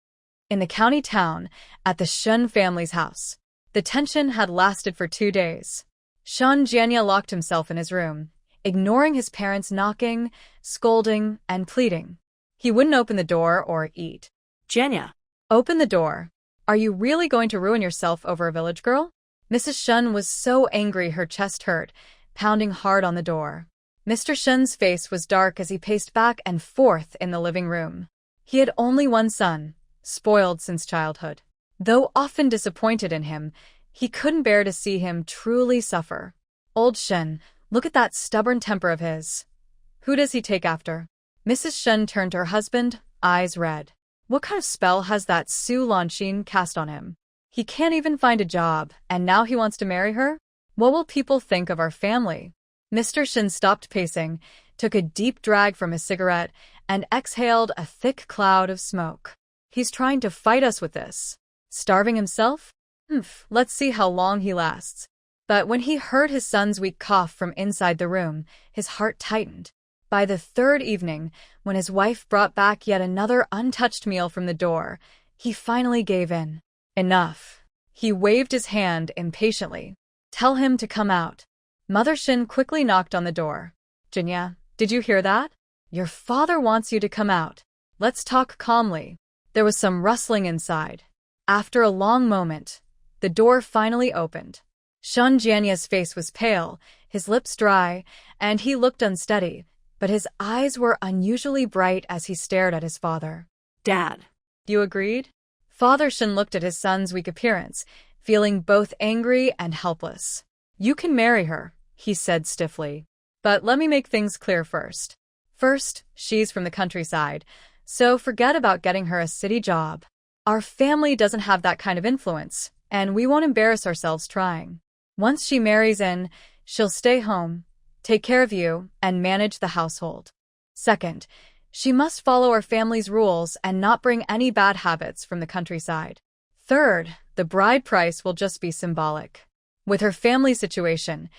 In the county town, at the Shen family's house, the tension had lasted for 2 days. Shen Jianya locked himself in his room, ignoring his parents' knocking, scolding, and pleading. He wouldn't open the door or eat. Jianya. Open the door. Are you really going to ruin yourself over a village girl? Mrs. Shen was so angry her chest hurt, pounding hard on the door. Mr. Shen's face was dark as he paced back and forth in the living room. He had only one son, spoiled since childhood. Though often disappointed in him, he couldn't bear to see him truly suffer. Old Shen, look at that stubborn temper of his. Who does he take after? Mrs. Shen turned to her husband, eyes red. What kind of spell has that Su Lanxin cast on him? He can't even find a job, and now he wants to marry her? What will people think of our family? Mr. Shen stopped pacing, took a deep drag from his cigarette, and exhaled a thick cloud of smoke. He's trying to fight us with this. Starving himself? Let's see how long he lasts. But when he heard his son's weak cough from inside the room, his heart tightened. By the 3rd evening, when his wife brought back yet another untouched meal from the door, he finally gave in. Enough. He waved his hand impatiently. Tell him to come out. Mother Shin quickly knocked on the door. Jinya, did you hear that? Your father wants you to come out. Let's talk calmly. There was some rustling inside. After a long moment, the door finally opened. Shen Jianya's face was pale, his lips dry, and he looked unsteady, but his eyes were unusually bright as he stared at his father. Dad. You agreed? Father Shen looked at his son's weak appearance, feeling both angry and helpless. "You can marry her," he said stiffly. "But let me make things clear first. First, she's from the countryside, so forget about getting her a city job. Our family doesn't have that kind of influence, and we won't embarrass ourselves trying. Once she marries in, she'll stay home, take care of you, and manage the household. Second, she must follow our family's rules and not bring any bad habits from the countryside. Third, the bride price will just be symbolic. With her family situation,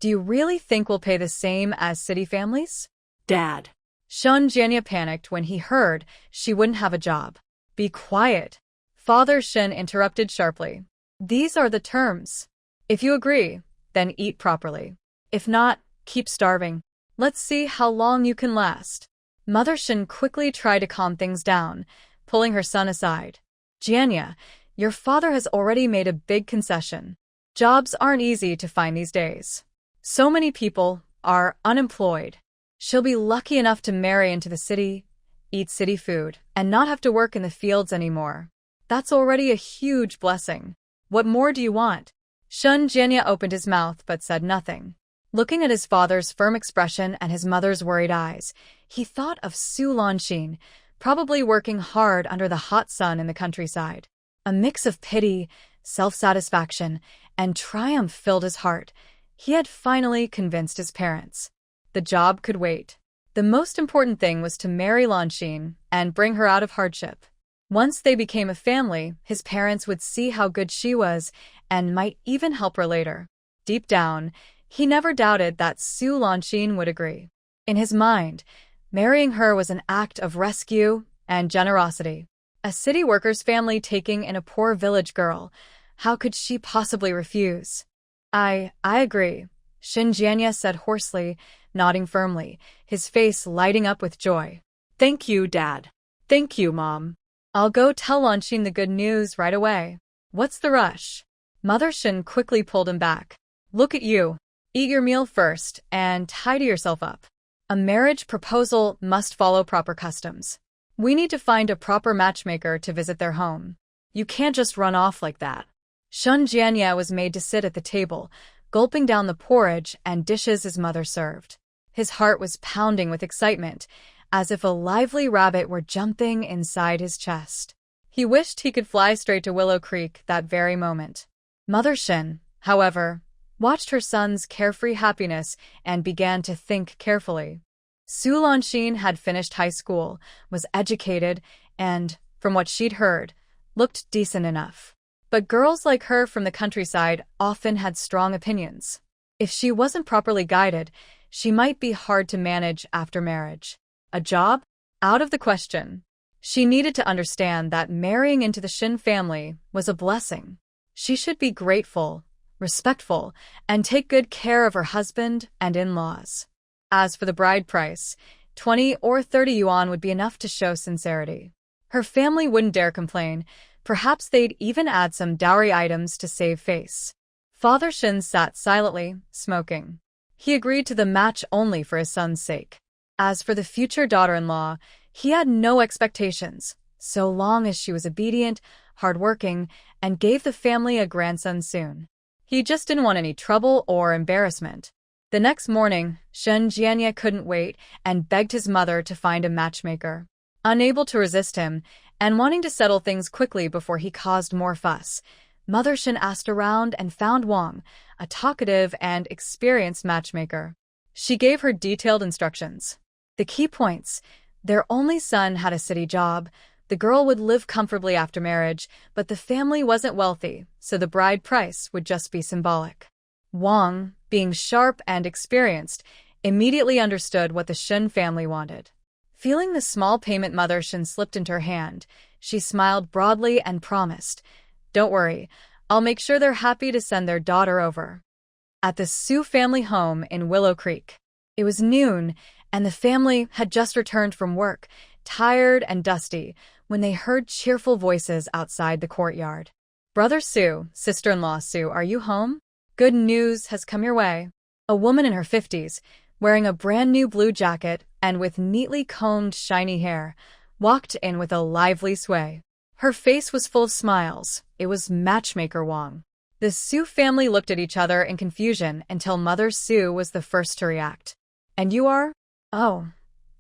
do you really think we'll pay the same as city families?" Dad. Shun Jianya panicked when he heard she wouldn't have a job. "Be quiet," Father Shin interrupted sharply. "These are the terms. If you agree, then eat properly. If not, keep starving. Let's see how long you can last." Mother Shin quickly tried to calm things down, pulling her son aside. "Jianya, your father has already made a big concession. Jobs aren't easy to find these days. So many people are unemployed. She'll be lucky enough to marry into the city, eat city food, and not have to work in the fields anymore. That's already a huge blessing. What more do you want?" Shun Jianya opened his mouth but said nothing. Looking at his father's firm expression and his mother's worried eyes, he thought of Su Lanxin, probably working hard under the hot sun in the countryside. A mix of pity, self-satisfaction, and triumph filled his heart. He had finally convinced his parents. The job could wait. The most important thing was to marry Lanxin and bring her out of hardship. Once they became a family, his parents would see how good she was and might even help her later. Deep down, he never doubted that Su Lanxin would agree. In his mind, marrying her was an act of rescue and generosity. A city worker's family taking in a poor village girl. How could she possibly refuse? I agree," Shin Jianya said hoarsely, nodding firmly, his face lighting up with joy. "Thank you, Dad." "Thank you, Mom. I'll go tell Lanxin the good news right away. What's the rush?" Mother Shin quickly pulled him back. "Look at you. Eat your meal first and tidy yourself up. A marriage proposal must follow proper customs. We need to find a proper matchmaker to visit their home. You can't just run off like that." Shun Jianya was made to sit at the table, gulping down the porridge and dishes his mother served. His heart was pounding with excitement, as if a lively rabbit were jumping inside his chest. He wished he could fly straight to Willow Creek that very moment. Mother Shin, however, watched her son's carefree happiness and began to think carefully. Su Lanxin had finished high school, was educated, and, from what she'd heard, looked decent enough. But girls like her from the countryside often had strong opinions. If she wasn't properly guided, she might be hard to manage after marriage. A job? Out of the question. She needed to understand that marrying into the Shin family was a blessing. She should be grateful, respectful, and take good care of her husband and in-laws. As for the bride price, 20 or 30 yuan would be enough to show sincerity. Her family wouldn't dare complain. Perhaps they'd even add some dowry items to save face. Father Shin sat silently, smoking. He agreed to the match only for his son's sake. As for the future daughter-in-law, he had no expectations, so long as she was obedient, hardworking, and gave the family a grandson soon. He just didn't want any trouble or embarrassment. The next morning, Shen Jianya couldn't wait and begged his mother to find a matchmaker. Unable to resist him, and wanting to settle things quickly before he caused more fuss, Mother Shin asked around and found Wang, a talkative and experienced matchmaker. She gave her detailed instructions. The key points: their only son had a city job, the girl would live comfortably after marriage, but the family wasn't wealthy, so the bride price would just be symbolic. Wang, being sharp and experienced, immediately understood what the Shin family wanted. Feeling the small payment Mother Shin slipped into her hand, she smiled broadly and promised, "Don't worry, I'll make sure they're happy to send their daughter over." At the Su family home in Willow Creek, it was noon, and the family had just returned from work, tired and dusty, when they heard cheerful voices outside the courtyard. "Brother Su, sister-in-law Su, are you home? Good news has come your way." A woman in her 50s, wearing a brand-new blue jacket and with neatly combed shiny hair, walked in with a lively sway. Her face was full of smiles. It was matchmaker Wang. The Su family looked at each other in confusion until Mother Su was the first to react. "And you are?" "Oh,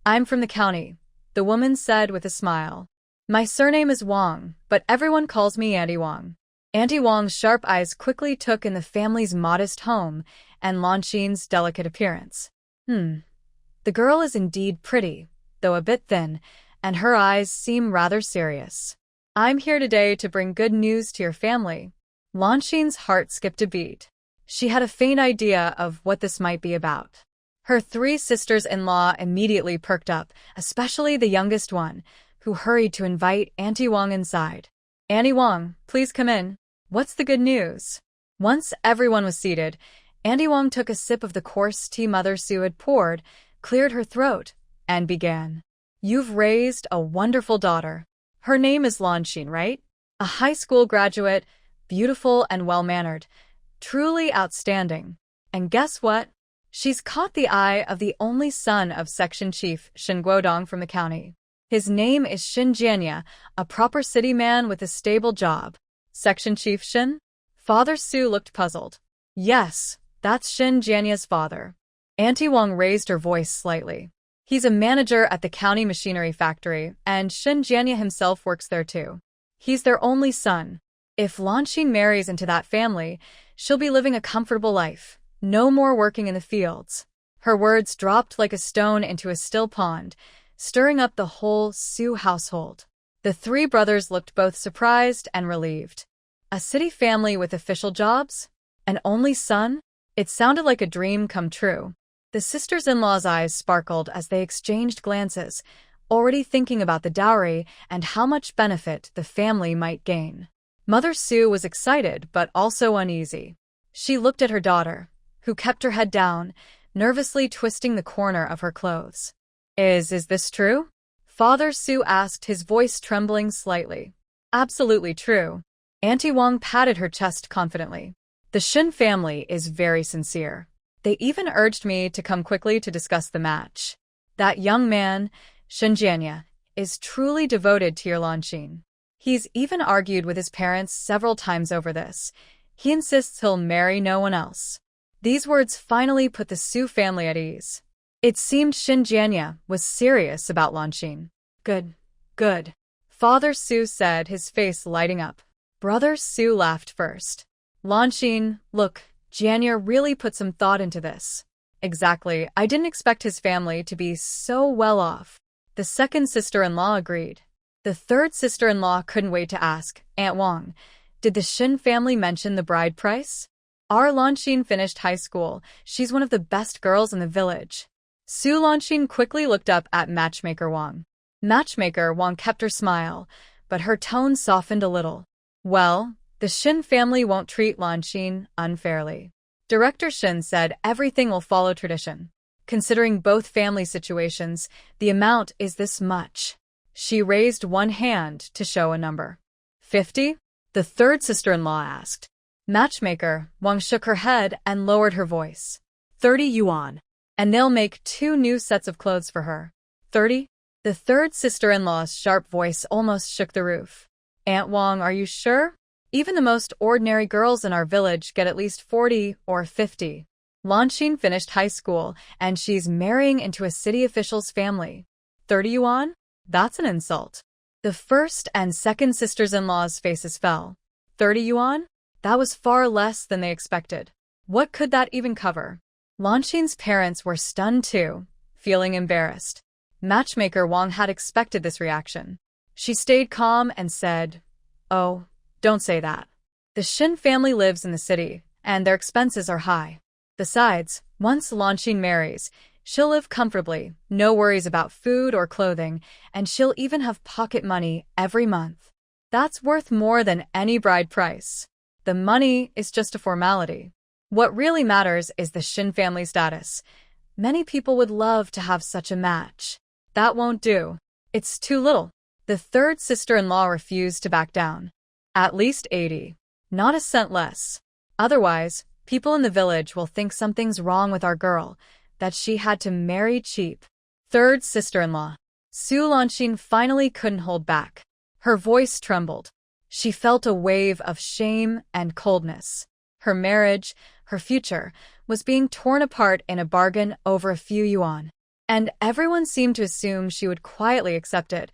I'm from the county," the woman said with a smile. "My surname is Wang, but everyone calls me Auntie Wang." Auntie Wang's sharp eyes quickly took in the family's modest home and Lanxin's delicate appearance. The girl is indeed pretty, though a bit thin, and her eyes seem rather serious. "I'm here today to bring good news to your family." Lanxin's heart skipped a beat. She had a faint idea of what this might be about. Her 3 sisters-in-law immediately perked up, especially the youngest one, who hurried to invite Auntie Wang inside. "Auntie Wang, please come in. What's the good news?" Once everyone was seated, Auntie Wang took a sip of the coarse tea Mother Su had poured, cleared her throat, and began. "You've raised a wonderful daughter. Her name is Lanxin, right? A high school graduate, beautiful and well-mannered. Truly outstanding. And guess what? She's caught the eye of the only son of Section Chief Shin Guodong from the county. His name is Shin Jianya, a proper city man with a stable job." "Section Chief Shin?" Father Su looked puzzled. "Yes, that's Shin Jianya's father." Auntie Wang raised her voice slightly. "He's a manager at the county machinery factory, and Shin Jianya himself works there too. He's their only son. If Lanxin marries into that family, she'll be living a comfortable life. No more working in the fields." Her words dropped like a stone into a still pond, stirring up the whole Su household. The 3 brothers looked both surprised and relieved. A city family with official jobs? An only son? It sounded like a dream come true. The sisters-in-law's eyes sparkled as they exchanged glances, already thinking about the dowry and how much benefit the family might gain. Mother Su was excited but also uneasy. She looked at her daughter, who kept her head down, nervously twisting the corner of her clothes. Is this true?" Father Su asked, his voice trembling slightly. "Absolutely true." Auntie Wang patted her chest confidently. "The Shin family is very sincere. They even urged me to come quickly to discuss the match. That young man, Shin Jianya, is truly devoted to your Lanxin. He's even argued with his parents several times over this. He insists he'll marry no one else." These words finally put the Su family at ease. It seemed Shin Jianya was serious about Lanxin. Good. Father Su said, his face lighting up. Brother Su laughed first. "Lanxin, look, Jianya really put some thought into this." "Exactly, I didn't expect his family to be so well off." The second sister-in-law agreed. The third sister-in-law couldn't wait to ask, "Aunt Wang, did the Shin family mention the bride price?" "Our Lanxin finished high school. She's one of the best girls in the village." Su Lanxin quickly looked up at Matchmaker Wang. Matchmaker Wang kept her smile, but her tone softened a little. "Well, the Shin family won't treat Lanxin unfairly. Director Shin said everything will follow tradition. Considering both family situations, the amount is this much." She raised one hand to show a number. 50? The third sister-in-law asked. Matchmaker Wang shook her head and lowered her voice. 30 yuan. And they'll make 2 new sets of clothes for her. 30? The third sister-in-law's sharp voice almost shook the roof. "Aunt Wang, are you sure? Even the most ordinary girls in our village get at least 40 or 50. Lanxin finished high school, and she's marrying into a city official's family. 30 yuan? That's an insult." The first and second sisters-in-law's faces fell. 30 yuan? That was far less than they expected. What could that even cover? Lanxin's parents were stunned too, feeling embarrassed. Matchmaker Wang had expected this reaction. She stayed calm and said, "Oh, don't say that. The Shin family lives in the city, and their expenses are high. Besides, once Lanxin marries, she'll live comfortably, no worries about food or clothing, and she'll even have pocket money every month. That's worth more than any bride price. The money is just a formality. What really matters is the Shin family status. Many people would love to have such a match. That won't do. It's too little." The third sister-in-law refused to back down. "At least 80. Not a cent less. Otherwise, people in the village will think something's wrong with our girl, that she had to marry cheap." Third sister-in-law. Su Lanxin finally couldn't hold back. Her voice trembled. She felt a wave of shame and coldness. Her marriage, her future, was being torn apart in a bargain over a few yuan. And everyone seemed to assume she would quietly accept it,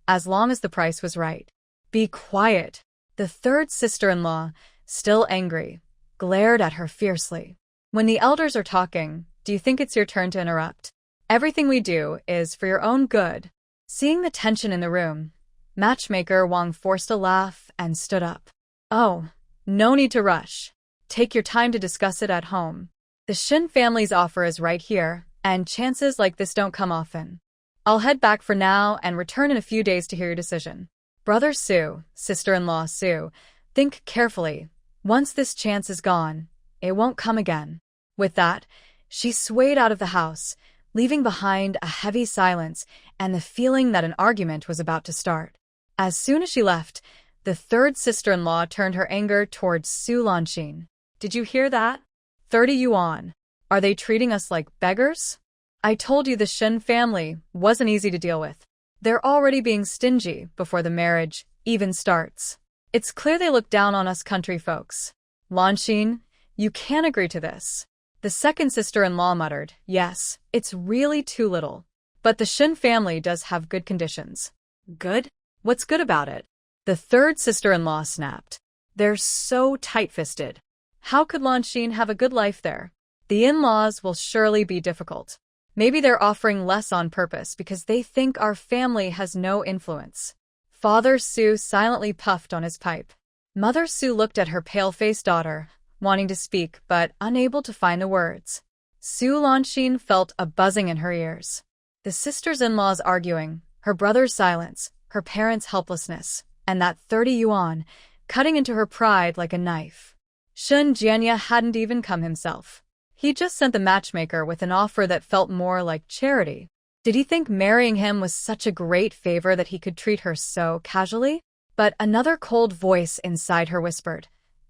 as long as the price was right. Be quiet. The third sister-in-law, still angry, glared at her fiercely. When the elders are talking, do you think it's your turn to interrupt? Everything we do is for your own good. Seeing the tension in the room, matchmaker Wang forced a laugh and stood up. Oh, no need to rush. Take your time to discuss it at home. The Shin family's offer is right here, and chances like this don't come often. I'll head back for now and return in a few days to hear your decision. Brother Su, sister-in-law Su, think carefully. Once this chance is gone, it won't come again. With that, she swayed out of the house, leaving behind a heavy silence and the feeling that an argument was about to start. As soon as she left, the third sister-in-law turned her anger towards Su Lanxin. Did you hear that? 30 yuan. Are they treating us like beggars? I told you the Shin family wasn't easy to deal with. They're already being stingy before the marriage even starts. It's clear they look down on us country folks. Lanxin, you can't agree to this. The second sister-in-law muttered, yes, it's really too little. But the Shin family does have good conditions. Good? What's good about it? The third sister-in-law snapped. They're so tight-fisted. How could Lanxin have a good life there? The in-laws will surely be difficult. Maybe they're offering less on purpose because they think our family has no influence. Father Su silently puffed on his pipe. Mother Su looked at her pale-faced daughter, wanting to speak but unable to find the words. Su Lanxin felt a buzzing in her ears. The sisters-in-laws arguing, her brother's silence, her parents' helplessness, and that 30 yuan, cutting into her pride like a knife. Shen Jianya hadn't even come himself. He just sent the matchmaker with an offer that felt more like charity. Did he think marrying him was such a great favor that he could treat her so casually? But another cold voice inside her whispered,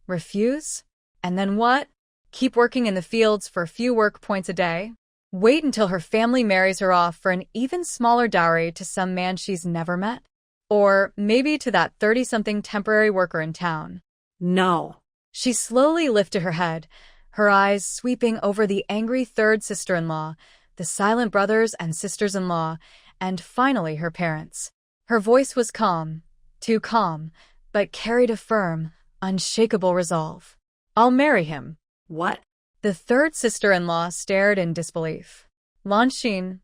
refuse? And then what? Keep working in the fields for a few work points a day? Wait until her family marries her off for an even smaller dowry to some man she's never met? Or maybe to that 30-something temporary worker in town? No. She slowly lifted her head, her eyes sweeping over the angry third sister-in-law, the silent brothers and sisters-in-law, and finally her parents. Her voice was calm, too calm, but carried a firm, unshakable resolve. I'll marry him. What? The third sister-in-law stared in disbelief. Lanxin,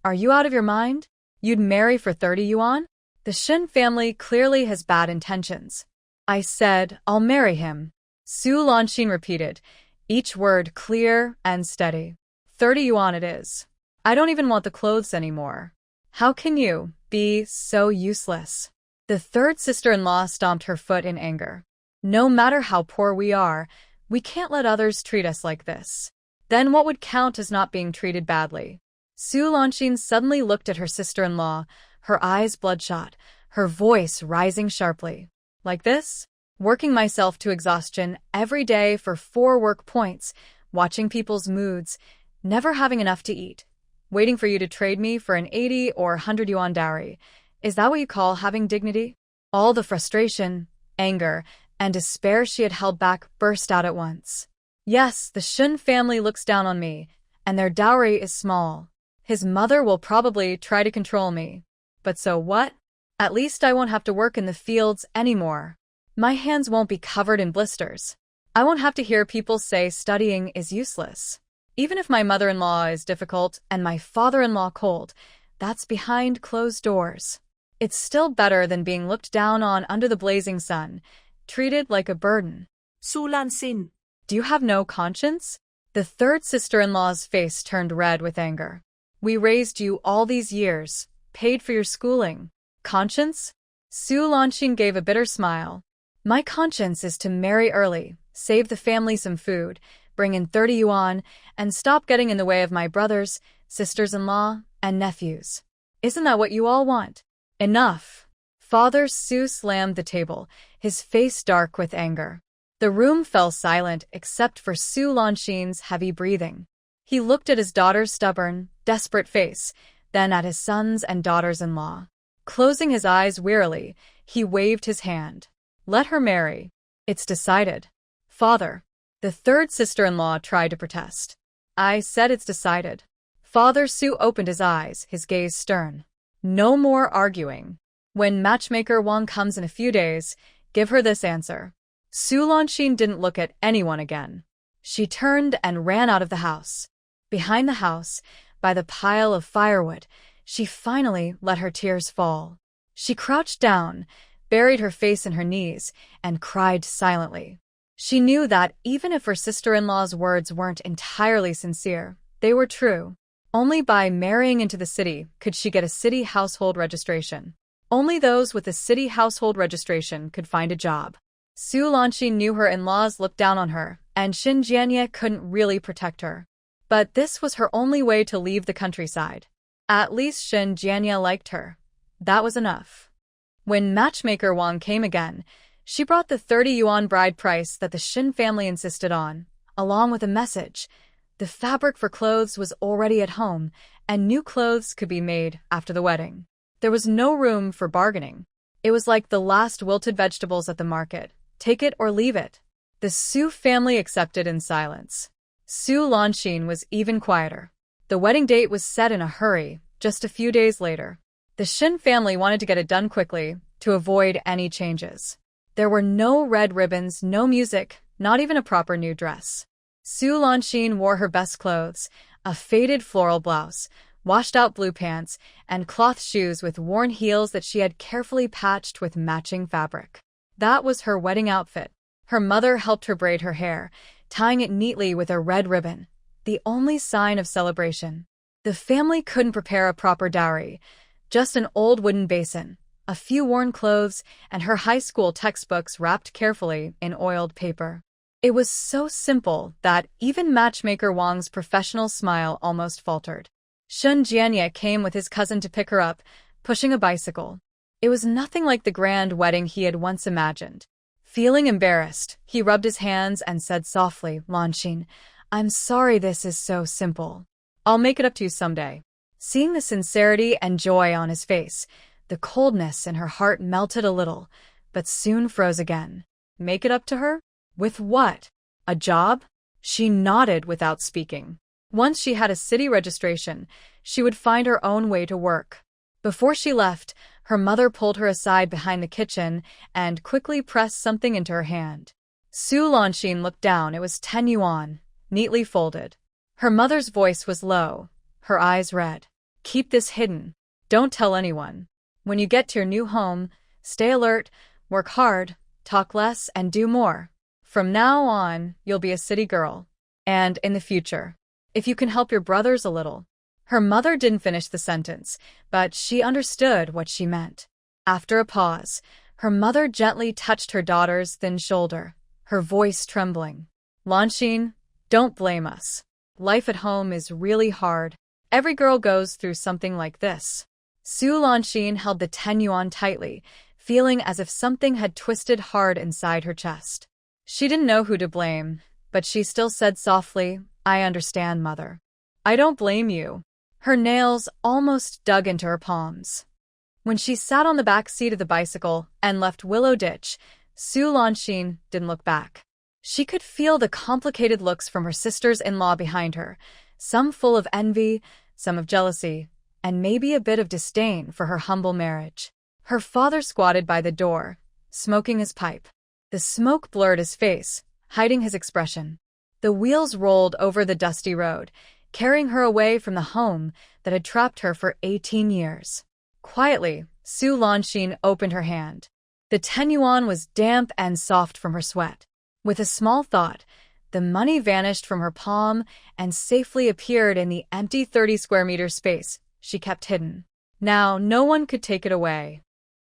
are you out of your mind? You'd marry for 30 yuan? The Shin family clearly has bad intentions. I said, I'll marry him. Su Lanxin repeated, each word clear and steady. 30 yuan it is. I don't even want the clothes anymore. How can you be so useless? The third sister-in-law stomped her foot in anger. No matter how poor we are, we can't let others treat us like this. Then what would count as not being treated badly? Su Lanxin suddenly looked at her sister-in-law, her eyes bloodshot, her voice rising sharply. Like this? Working myself to exhaustion every day for 4 work points, watching people's moods, never having enough to eat, waiting for you to trade me for an 80 or 100 yuan dowry. Is that what you call having dignity? All the frustration, anger, and despair she had held back burst out at once. Yes, the Shun family looks down on me, and their dowry is small. His mother will probably try to control me. But so what? At least I won't have to work in the fields anymore. My hands won't be covered in blisters. I won't have to hear people say studying is useless. Even if my mother-in-law is difficult and my father-in-law cold, that's behind closed doors. It's still better than being looked down on under the blazing sun, treated like a burden. Su Lanxin. Do you have no conscience? The third sister-in-law's face turned red with anger. We raised you all these years, paid for your schooling. Conscience? Su Lanxin gave a bitter smile. My conscience is to marry early, save the family some food, bring in 30 yuan, and stop getting in the way of my brothers, sisters-in-law, and nephews. Isn't that what you all want? Enough. Father Su slammed the table, his face dark with anger. The room fell silent except for Su Lanxin's heavy breathing. He looked at his daughter's stubborn, desperate face, then at his sons and daughters-in-law. Closing his eyes wearily, he waved his hand. Let her marry. It's decided. Father. The third sister-in-law tried to protest. I said it's decided. Father Su opened his eyes, his gaze stern. No more arguing. When matchmaker Wang comes in a few days, give her this answer. Su Lanxin didn't look at anyone again. She turned and ran out of the house. Behind the house, by the pile of firewood, she finally let her tears fall. She crouched down, buried her face in her knees, and cried silently. She knew that even if her sister-in-law's words weren't entirely sincere, they were true. Only by marrying into the city could she get a city household registration. Only those with a city household registration could find a job. Su Lanxin knew her in-laws looked down on her, and Xin Jianye couldn't really protect her. But this was her only way to leave the countryside. At least Xin Jianye liked her. That was enough. When matchmaker Wang came again, she brought the 30 yuan bride price that the Xin family insisted on, along with a message. The fabric for clothes was already at home, and new clothes could be made after the wedding. There was no room for bargaining. It was like the last wilted vegetables at the market. Take it or leave it. The Su family accepted in silence. Su Lanxin was even quieter. The wedding date was set in a hurry, just a few days later. The Xin family wanted to get it done quickly, to avoid any changes. There were no red ribbons, no music, not even a proper new dress. Su Lanxin wore her best clothes, a faded floral blouse, washed-out blue pants, and cloth shoes with worn heels that she had carefully patched with matching fabric. That was her wedding outfit. Her mother helped her braid her hair, tying it neatly with a red ribbon, the only sign of celebration. The family couldn't prepare a proper dowry, just an old wooden basin, a few worn clothes, and her high school textbooks wrapped carefully in oiled paper. It was so simple that even matchmaker Wang's professional smile almost faltered. Xin Jianye came with his cousin to pick her up, pushing a bicycle. It was nothing like the grand wedding he had once imagined. Feeling embarrassed, he rubbed his hands and said softly, Lanxin, I'm sorry this is so simple. I'll make it up to you someday. Seeing the sincerity and joy on his face, the coldness in her heart melted a little, but soon froze again. Make it up to her? With what? A job? She nodded without speaking. Once she had a city registration, she would find her own way to work. Before she left, her mother pulled her aside behind the kitchen and quickly pressed something into her hand. Su Lanxin looked down. It was 10 yuan, neatly folded. Her mother's voice was low, her eyes red. Keep this hidden. Don't tell anyone. When you get to your new home, stay alert, work hard, talk less, and do more. From now on, you'll be a city girl. And in the future, if you can help your brothers a little. Her mother didn't finish the sentence, but she understood what she meant. After a pause, her mother gently touched her daughter's thin shoulder, her voice trembling. Lanxin, don't blame us. Life at home is really hard. Every girl goes through something like this. Su Lanxin held the 10 yuan tightly, feeling as if something had twisted hard inside her chest. She didn't know who to blame, but she still said softly, I understand, Mother. I don't blame you. Her nails almost dug into her palms. When she sat on the back seat of the bicycle and left Willow Ditch, Su Lanxin didn't look back. She could feel the complicated looks from her sisters-in-law behind her, some full of envy, some of jealousy, and maybe a bit of disdain for her humble marriage. Her father squatted by the door, smoking his pipe. The smoke blurred his face, hiding his expression. The wheels rolled over the dusty road, carrying her away from the home that had trapped her for 18 years. Quietly, Su Lanxin opened her hand. The 10 yuan was damp and soft from her sweat. With a small thought, the money vanished from her palm and safely appeared in the empty 30-square-meter space she kept hidden. Now no one could take it away.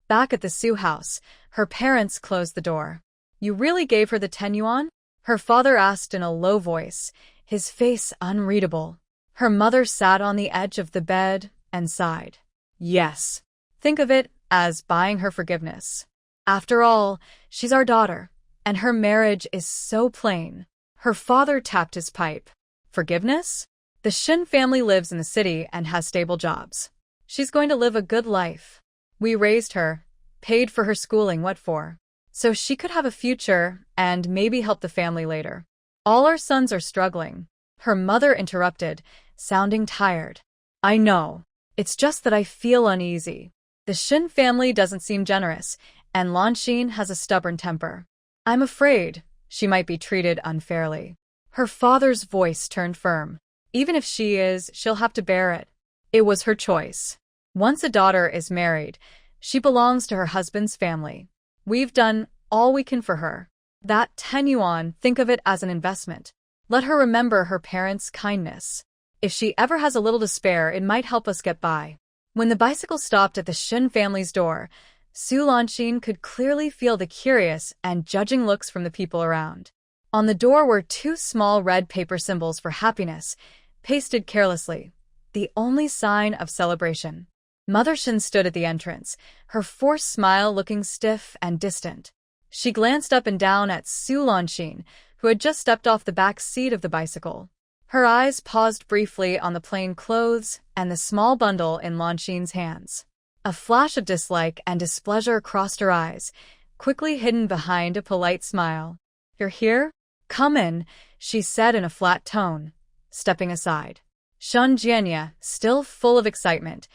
Back at the Su house, her parents closed the door. You really gave her the 10 yuan? Her father asked in a low voice, his face unreadable. Her mother sat on the edge of the bed and sighed. Yes. Think of it as buying her forgiveness. After all, she's our daughter, and her marriage is so plain. Her father tapped his pipe. Forgiveness? The Xin family lives in the city and has stable jobs. She's going to live a good life. We raised her, paid for her schooling, what for? So she could have a future and maybe help the family later. All our sons are struggling. Her mother interrupted, sounding tired. I know. It's just that I feel uneasy. The Shin family doesn't seem generous, and Lanshin has a stubborn temper. I'm afraid she might be treated unfairly. Her father's voice turned firm. Even if she is, she'll have to bear it. It was her choice. Once a daughter is married, she belongs to her husband's family. We've done all we can for her. That 10 yuan, think of it as an investment. Let her remember her parents' kindness. If she ever has a little to spare, it might help us get by. When the bicycle stopped at the Shin family's door, Su Lanshin could clearly feel the curious and judging looks from the people around. On the door were 2 small red paper symbols for happiness, pasted carelessly, the only sign of celebration. Mother Shin stood at the entrance, her forced smile looking stiff and distant. She glanced up and down at Su Lanshin, who had just stepped off the back seat of the bicycle. Her eyes paused briefly on the plain clothes and the small bundle in Lanshin's hands. A flash of dislike and displeasure crossed her eyes, quickly hidden behind a polite smile. You're here? Come in, she said in a flat tone, stepping aside. Shun Jianya, still full of excitement,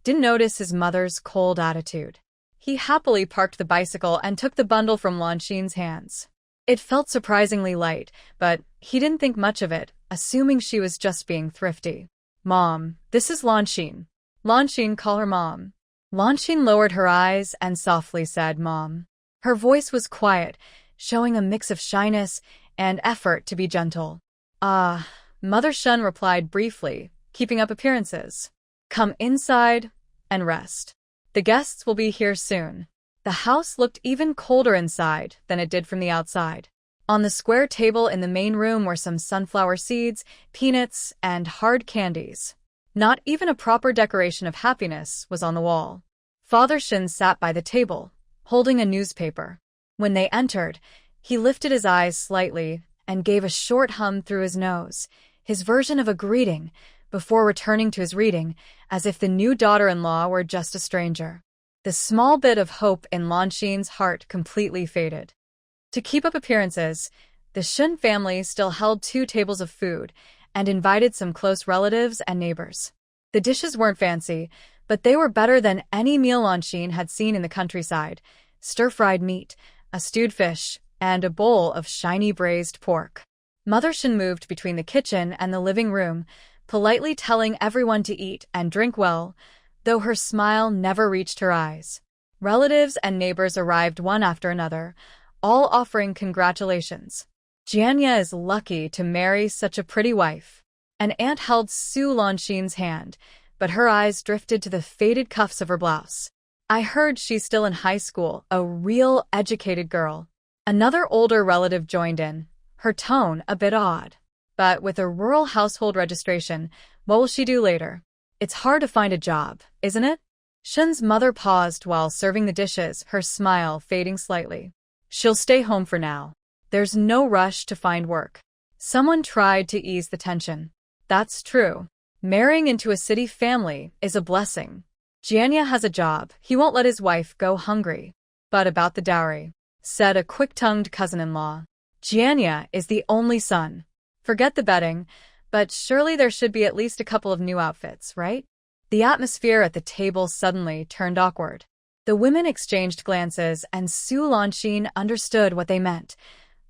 didn't notice his mother's cold attitude. He happily parked the bicycle and took the bundle from Lanshin's hands. It felt surprisingly light, but he didn't think much of it, assuming she was just being thrifty. Mom, this is Lanshin. Lanshin, call her Mom. Lanshin lowered her eyes and softly said, Mom. Her voice was quiet, showing a mix of shyness and effort to be gentle. Mother Shun replied briefly, keeping up appearances. Come inside and rest. The guests will be here soon. The house looked even colder inside than it did from the outside. On the square table in the main room were some sunflower seeds, peanuts, and hard candies. Not even a proper decoration of happiness was on the wall. Father Shin sat by the table, holding a newspaper. When they entered, he lifted his eyes slightly and gave a short hum through his nose, his version of a greeting, before returning to his reading, as if the new daughter-in-law were just a stranger. The small bit of hope in Lanshin's heart completely faded. To keep up appearances, the Shun family still held 2 tables of food and invited some close relatives and neighbors. The dishes weren't fancy, but they were better than any meal Lanshin had seen in the countryside: stir-fried meat, a stewed fish, and a bowl of shiny braised pork. Mother Shin moved between the kitchen and the living room, politely telling everyone to eat and drink well, though her smile never reached her eyes. Relatives and neighbors arrived one after another, all offering congratulations. Jianya is lucky to marry such a pretty wife. An aunt held Su Lanshin's hand, but her eyes drifted to the faded cuffs of her blouse. I heard she's still in high school, a real educated girl. Another older relative joined in, her tone a bit odd. But with a rural household registration, what will she do later? It's hard to find a job, isn't it? Shun's mother paused while serving the dishes, her smile fading slightly. She'll stay home for now. There's no rush to find work. Someone tried to ease the tension. That's true. Marrying into a city family is a blessing. Jianya has a job. He won't let his wife go hungry. But about the dowry, said a quick-tongued cousin-in-law. Jianya is the only son. Forget the betting, but surely there should be at least a couple of new outfits, right? The atmosphere at the table suddenly turned awkward. The women exchanged glances, and Su Lanshin understood what they meant.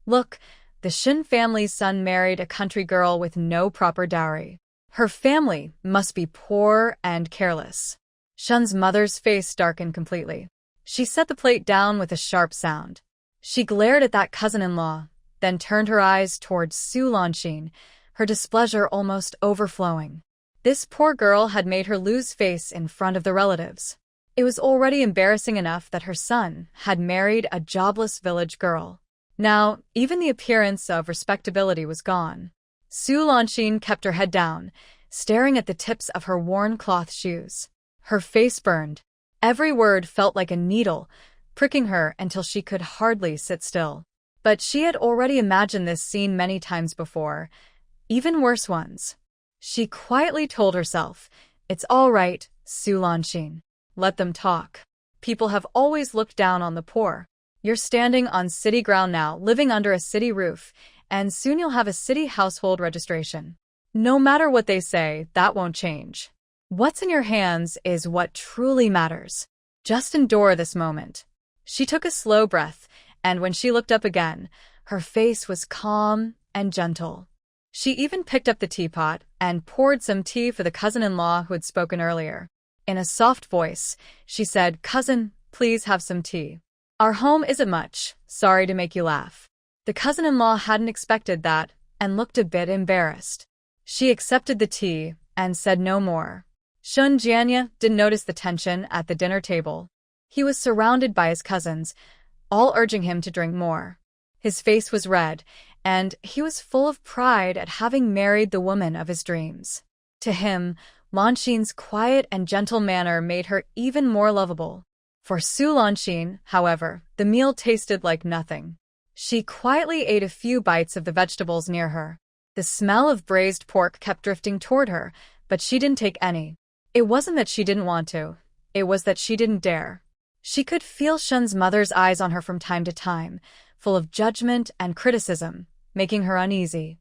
Look, the Shin family's son married a country girl with no proper dowry. Her family must be poor and careless. Shun's mother's face darkened completely. She set the plate down with a sharp sound. She glared at that cousin-in-law, then turned her eyes towards Su Lanshin, her displeasure almost overflowing. This poor girl had made her lose face in front of the relatives. It was already embarrassing enough that her son had married a jobless village girl. Now, even the appearance of respectability was gone. Su Lanshin kept her head down, staring at the tips of her worn cloth shoes. Her face burned. Every word felt like a needle, pricking her until she could hardly sit still. But she had already imagined this scene many times before, even worse ones. She quietly told herself, "It's all right, Su Lanshin. Let them talk. People have always looked down on the poor. You're standing on city ground now, living under a city roof, and soon you'll have a city household registration. No matter what they say, that won't change. What's in your hands is what truly matters. Just endure this moment. She took a slow breath, and when she looked up again, her face was calm and gentle. She even picked up the teapot and poured some tea for the cousin-in-law who had spoken earlier. In a soft voice, she said, "Cousin, please have some tea. Our home isn't much, sorry to make you laugh." The cousin-in-law hadn't expected that and looked a bit embarrassed. She accepted the tea and said no more. Shun Jianya didn't notice the tension at the dinner table. He was surrounded by his cousins, all urging him to drink more. His face was red, and he was full of pride at having married the woman of his dreams. To him, Lanxin's quiet and gentle manner made her even more lovable. For Su Lanxin, however, the meal tasted like nothing. She quietly ate a few bites of the vegetables near her. The smell of braised pork kept drifting toward her, but she didn't take any. It wasn't that she didn't want to. It was that she didn't dare. She could feel Shun's mother's eyes on her from time to time, full of judgment and criticism, making her uneasy.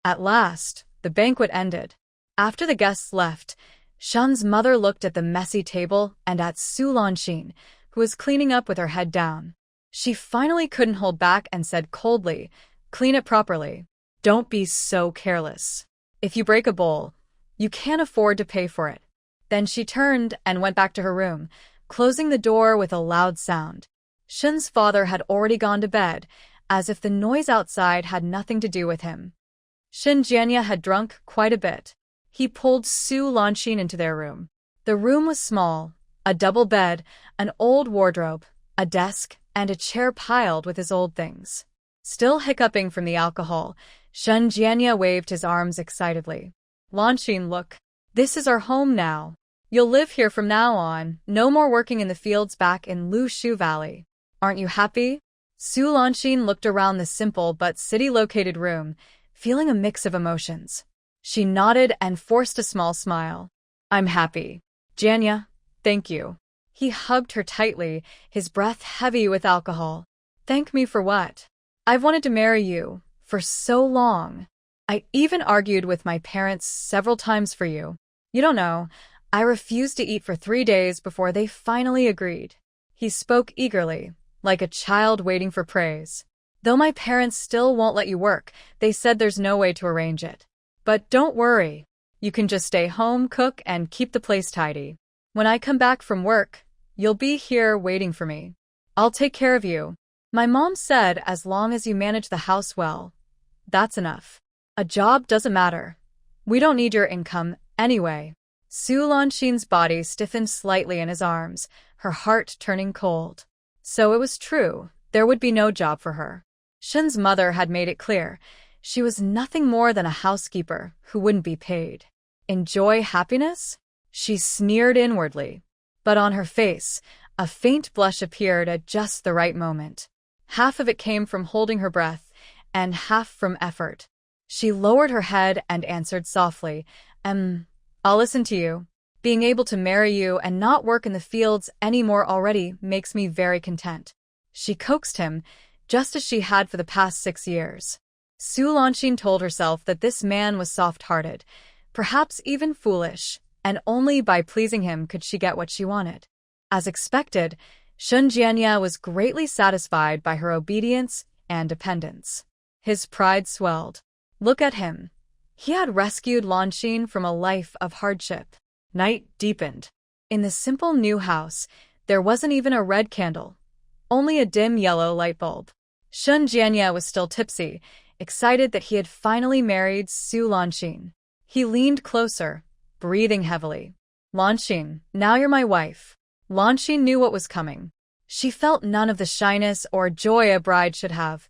At last, the banquet ended. After the guests left, Shun's mother looked at the messy table and at Su Lanxin, who was cleaning up with her head down. She finally couldn't hold back and said coldly, "Clean it properly. Don't be so careless. If you break a bowl, you can't afford to pay for it." Then she turned and went back to her room, closing the door with a loud sound. Shun's father had already gone to bed, as if the noise outside had nothing to do with him. Shin Jianya had drunk quite a bit. He pulled Su Lanxin into their room. The room was small, a double bed, an old wardrobe, a desk, and a chair piled with his old things. Still hiccuping from the alcohol, Shun Jianya waved his arms excitedly. "Lanxin, look. This is our home now. You'll live here from now on, no more working in the fields back in Lu Shu Valley. Aren't you happy?" Su Lanxin looked around the simple but city-located room, feeling a mix of emotions. She nodded and forced a small smile. "I'm happy. Jianya, thank you." He hugged her tightly, his breath heavy with alcohol. "Thank me for what? I've wanted to marry you for so long. I even argued with my parents several times for you. You don't know, I refused to eat for 3 days before they finally agreed." He spoke eagerly, like a child waiting for praise. "Though my parents still won't let you work, they said there's no way to arrange it. But don't worry. You can just stay home, cook, and keep the place tidy. When I come back from work, you'll be here waiting for me. I'll take care of you. My mom said as long as you manage the house well, that's enough. A job doesn't matter. We don't need your income anyway." Su Lanxin's body stiffened slightly in his arms, her heart turning cold. So it was true, there would be no job for her. Shun's mother had made it clear, she was nothing more than a housekeeper who wouldn't be paid. Enjoy happiness? She sneered inwardly. But on her face, a faint blush appeared at just the right moment. Half of it came from holding her breath, and half from effort. She lowered her head and answered softly, I'll listen to you. Being able to marry you and not work in the fields anymore already makes me very content." She coaxed him, just as she had for the past 6 years. Su Lanxin told herself that this man was soft-hearted, perhaps even foolish, and only by pleasing him could she get what she wanted. As expected, Shun Jianya was greatly satisfied by her obedience and dependence. His pride swelled. Look at him. He had rescued Lanxin from a life of hardship. Night deepened. In the simple new house, there wasn't even a red candle, only a dim yellow light bulb. Shun Jianya was still tipsy, excited that he had finally married Su Lanxin. He leaned closer, breathing heavily. "Lanxin, now you're my wife." Lanxin knew what was coming. She felt none of the shyness or joy a bride should have,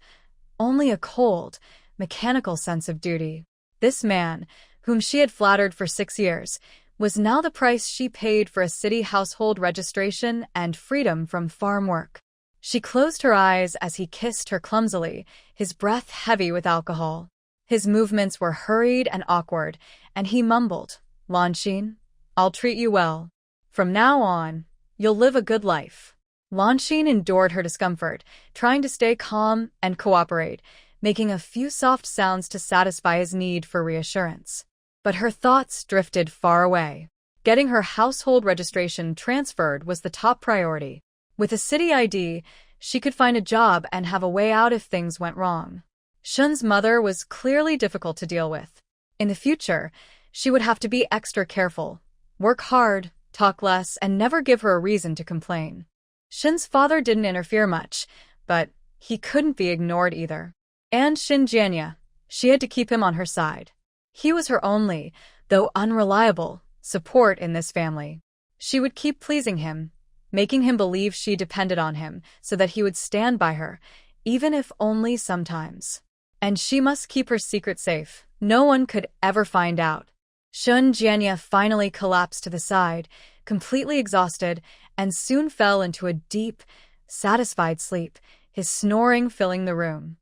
only a cold, mechanical sense of duty. This man, whom she had flattered for 6 years, was now the price she paid for a city household registration and freedom from farm work. She closed her eyes as he kissed her clumsily, his breath heavy with alcohol. His movements were hurried and awkward, and he mumbled, "Lanxin, I'll treat you well. From now on, you'll live a good life." Lanxin endured her discomfort, trying to stay calm and cooperate, making a few soft sounds to satisfy his need for reassurance. But her thoughts drifted far away. Getting her household registration transferred was the top priority. With a city ID, she could find a job and have a way out if things went wrong. Shun's mother was clearly difficult to deal with. In the future, she would have to be extra careful, work hard, talk less, and never give her a reason to complain. Shin's father didn't interfere much, but he couldn't be ignored either. And Shin Jianya, she had to keep him on her side. He was her only, though unreliable, support in this family. She would keep pleasing him, making him believe she depended on him so that he would stand by her, even if only sometimes. And she must keep her secret safe. No one could ever find out. Shun Jianya finally collapsed to the side, completely exhausted, and soon fell into a deep, satisfied sleep, his snoring filling the room.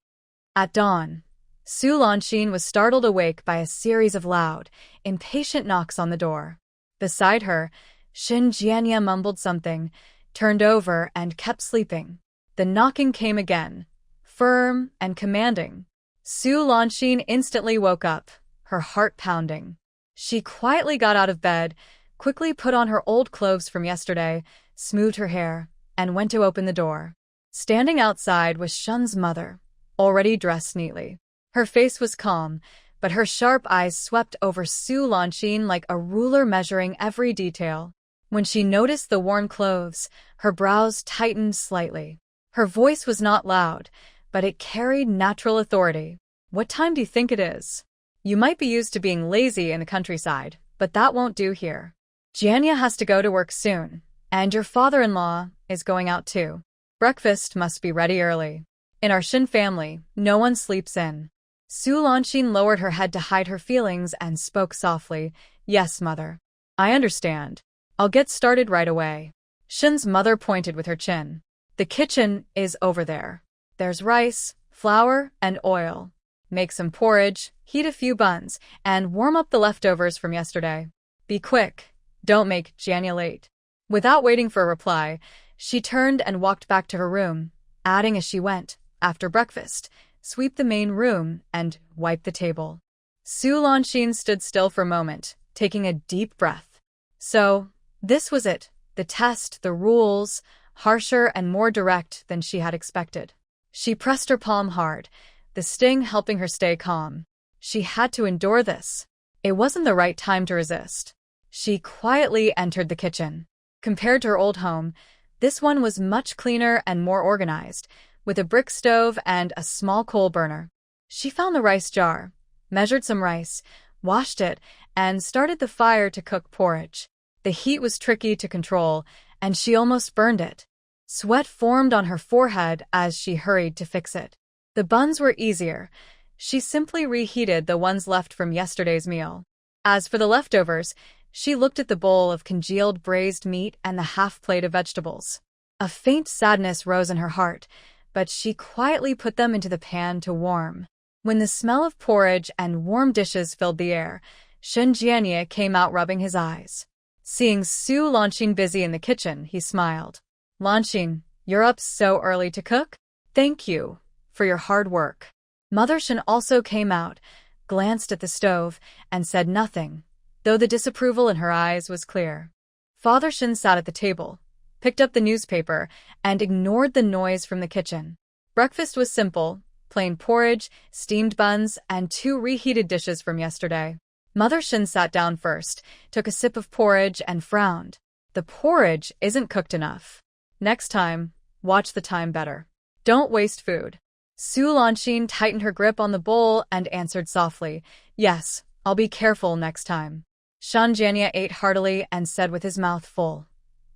At dawn, Su Lanshin was startled awake by a series of loud, impatient knocks on the door. Beside her, Shin Jianya mumbled something, turned over, and kept sleeping. The knocking came again, firm and commanding. Su Lanshin instantly woke up, her heart pounding. She quietly got out of bed, quickly put on her old clothes from yesterday, smoothed her hair, and went to open the door. Standing outside was Shun's mother, already dressed neatly. Her face was calm, but her sharp eyes swept over Su Lanshin like a ruler measuring every detail. When she noticed the worn clothes, her brows tightened slightly. Her voice was not loud, but it carried natural authority. "What time do you think it is? You might be used to being lazy in the countryside, but that won't do here. Jianya has to go to work soon, and your father-in-law is going out too. Breakfast must be ready early. In our Shin family, no one sleeps in." Su Lanshin lowered her head to hide her feelings and spoke softly. "Yes, mother. I understand. I'll get started right away." Shin's mother pointed with her chin. "The kitchen is over there. There's rice, flour, and oil. Make some porridge, heat a few buns, and warm up the leftovers from yesterday. Be quick. Don't make Jianya late." Without waiting for a reply, she turned and walked back to her room, adding as she went, "After breakfast, sweep the main room and wipe the table." Su Lanshin stood still for a moment, taking a deep breath. So, this was it, the test, the rules, harsher and more direct than she had expected. She pressed her palm hard, the sting helping her stay calm. She had to endure this. It wasn't the right time to resist. She quietly entered the kitchen. Compared to her old home, this one was much cleaner and more organized, with a brick stove and a small coal burner. She found the rice jar, measured some rice, washed it, and started the fire to cook porridge. The heat was tricky to control, and she almost burned it. Sweat formed on her forehead as she hurried to fix it. The buns were easier. She simply reheated the ones left from yesterday's meal. As for the leftovers, she looked at the bowl of congealed braised meat and the half plate of vegetables. A faint sadness rose in her heart, but she quietly put them into the pan to warm. When the smell of porridge and warm dishes filled the air, Shin Jianya came out rubbing his eyes. Seeing Su Lanshin busy in the kitchen, he smiled. "Lanshin, you're up so early to cook? Thank you for your hard work." Mother Shin also came out, glanced at the stove, and said nothing, though the disapproval in her eyes was clear. Father Shin sat at the table, picked up the newspaper, and ignored the noise from the kitchen. Breakfast was simple, plain porridge, steamed buns, and 2 reheated dishes from yesterday. Mother Shin sat down first, took a sip of porridge, and frowned. "The porridge isn't cooked enough. Next time, watch the time better. Don't waste food." Su Lanshin tightened her grip on the bowl and answered softly, "Yes, I'll be careful next time." Shin Jianya ate heartily and said with his mouth full,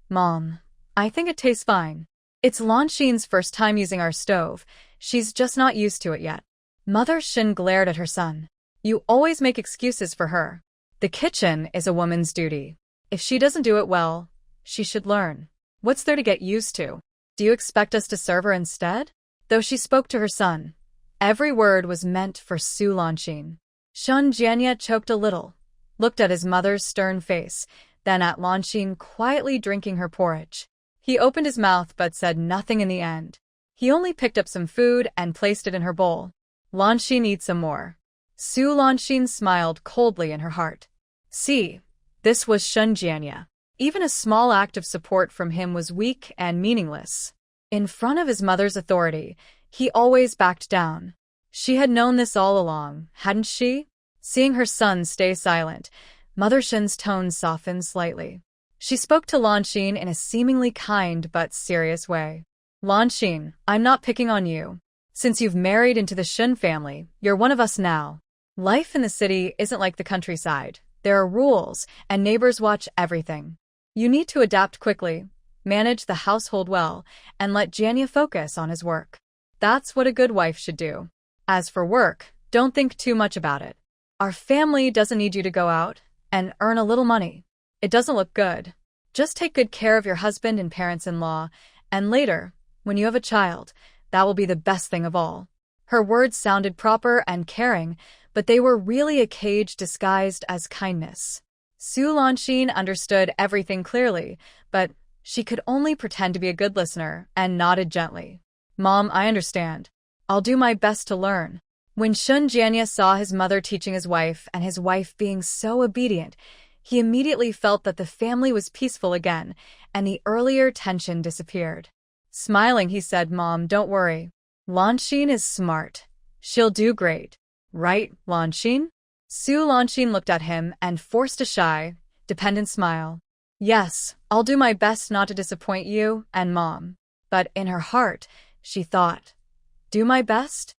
"Mom, I think it tastes fine. It's Lanshin's first time using our stove. She's just not used to it yet." Mother Shin glared at her son. "You always make excuses for her. The kitchen is a woman's duty. If she doesn't do it well, she should learn. What's there to get used to? Do you expect us to serve her instead?" Though she spoke to her son, every word was meant for Su Lanshin. Shin Jianya choked a little, looked at his mother's stern face, then at Lanshin quietly drinking her porridge. He opened his mouth but said nothing in the end. He only picked up some food and placed it in her bowl. Lanxin, eat some more. Su Lanxin smiled coldly in her heart. See, this was Shun Jianya. Even a small act of support from him was weak and meaningless. In front of his mother's authority, he always backed down. She had known this all along, hadn't she? Seeing her son stay silent, Mother Shin's tone softened slightly. She spoke to Lanxin in a seemingly kind but serious way. Lanxin, I'm not picking on you. Since you've married into the Shin family, you're one of us now. Life in the city isn't like the countryside. There are rules, and neighbors watch everything. You need to adapt quickly, manage the household well, and let Jianya focus on his work. That's what a good wife should do. As for work, don't think too much about it. Our family doesn't need you to go out and earn a little money. It doesn't look good. Just take good care of your husband and parents-in-law, and later, when you have a child, that will be the best thing of all. Her words sounded proper and caring, but they were really a cage disguised as kindness. Su Lanxin understood everything clearly, but she could only pretend to be a good listener and nodded gently. Mom, I understand. I'll do my best to learn. When Shun Jianya saw his mother teaching his wife and his wife being so obedient, he immediately felt that the family was peaceful again, and the earlier tension disappeared. Smiling, he said, Mom, don't worry. Lanxin is smart. She'll do great. Right, Lanxin? Su Lanxin looked at him and forced a shy, dependent smile. Yes, I'll do my best not to disappoint you and Mom. But in her heart, she thought, do my best?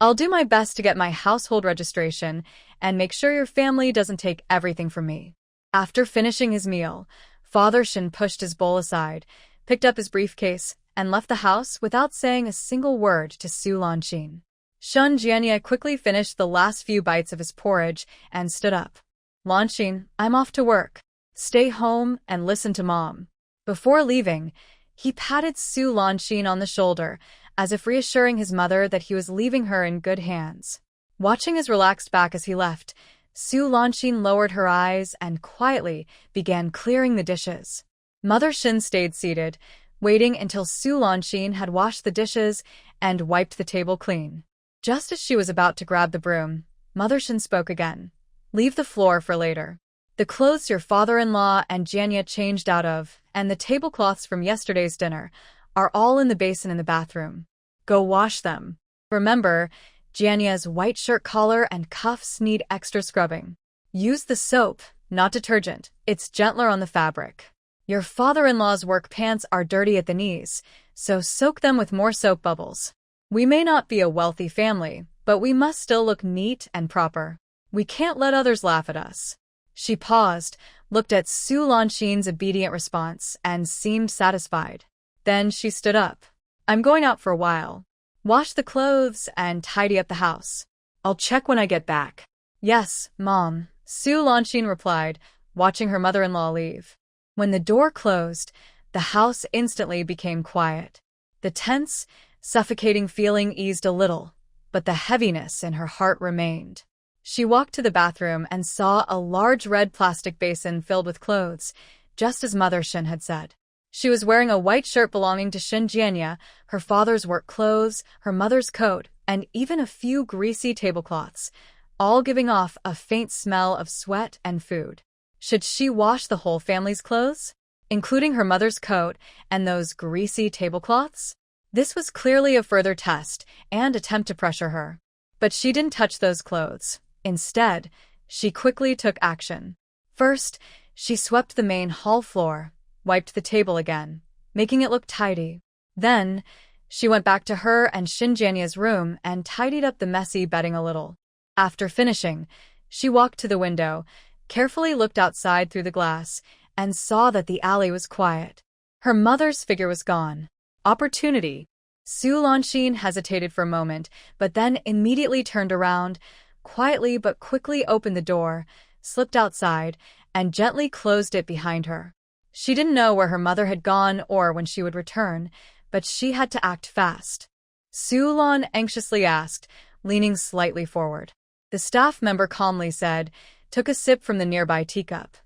I'll do my best to get my household registration and make sure your family doesn't take everything from me. After finishing his meal, Father Shin pushed his bowl aside, picked up his briefcase, and left the house without saying a single word to Su Lanxin. Shun Jianya quickly finished the last few bites of his porridge and stood up. Lanxin, I'm off to work. Stay home and listen to Mom. Before leaving, he patted Su Lanxin on the shoulder, as if reassuring his mother that he was leaving her in good hands. Watching his relaxed back as he left, Su Lanxin lowered her eyes and quietly began clearing the dishes. Mother Shin stayed seated, waiting until Su Lanxin had washed the dishes and wiped the table clean. Just as she was about to grab the broom, Mother Shin spoke again. Leave the floor for later. The clothes your father-in-law and Jianya changed out of, and the tablecloths from yesterday's dinner, are all in the basin in the bathroom. Go wash them. Remember, Jianya's white shirt collar and cuffs need extra scrubbing. Use the soap, not detergent. It's gentler on the fabric. Your father-in-law's work pants are dirty at the knees, so soak them with more soap bubbles. We may not be a wealthy family, but we must still look neat and proper. We can't let others laugh at us. She paused, looked at Su Lanxin's obedient response, and seemed satisfied. Then she stood up. I'm going out for a while. Wash the clothes and tidy up the house. I'll check when I get back. Yes, Mom, Su Lanxin replied, watching her mother-in-law leave. When the door closed, the house instantly became quiet. The tense, suffocating feeling eased a little, but the heaviness in her heart remained. She walked to the bathroom and saw a large red plastic basin filled with clothes, just as Mother Shin had said. She was wearing a white shirt belonging to Shin Jianya, her father's work clothes, her mother's coat, and even a few greasy tablecloths, all giving off a faint smell of sweat and food. Should she wash the whole family's clothes, including her mother's coat and those greasy tablecloths? This was clearly a further test and attempt to pressure her. But she didn't touch those clothes. Instead, she quickly took action. First, she swept the main hall floor, wiped the table again, making it look tidy. Then, she went back to her and Shin Jianya's room and tidied up the messy bedding a little. After finishing, she walked to the window, carefully looked outside through the glass, and saw that the alley was quiet. Her mother's figure was gone. Opportunity. Su Lanxin hesitated for a moment, but then immediately turned around, quietly but quickly opened the door, slipped outside, and gently closed it behind her. She didn't know where her mother had gone or when she would return, but she had to act fast. Su Lan anxiously asked, leaning slightly forward. The staff member calmly said, took a sip from the nearby teacup.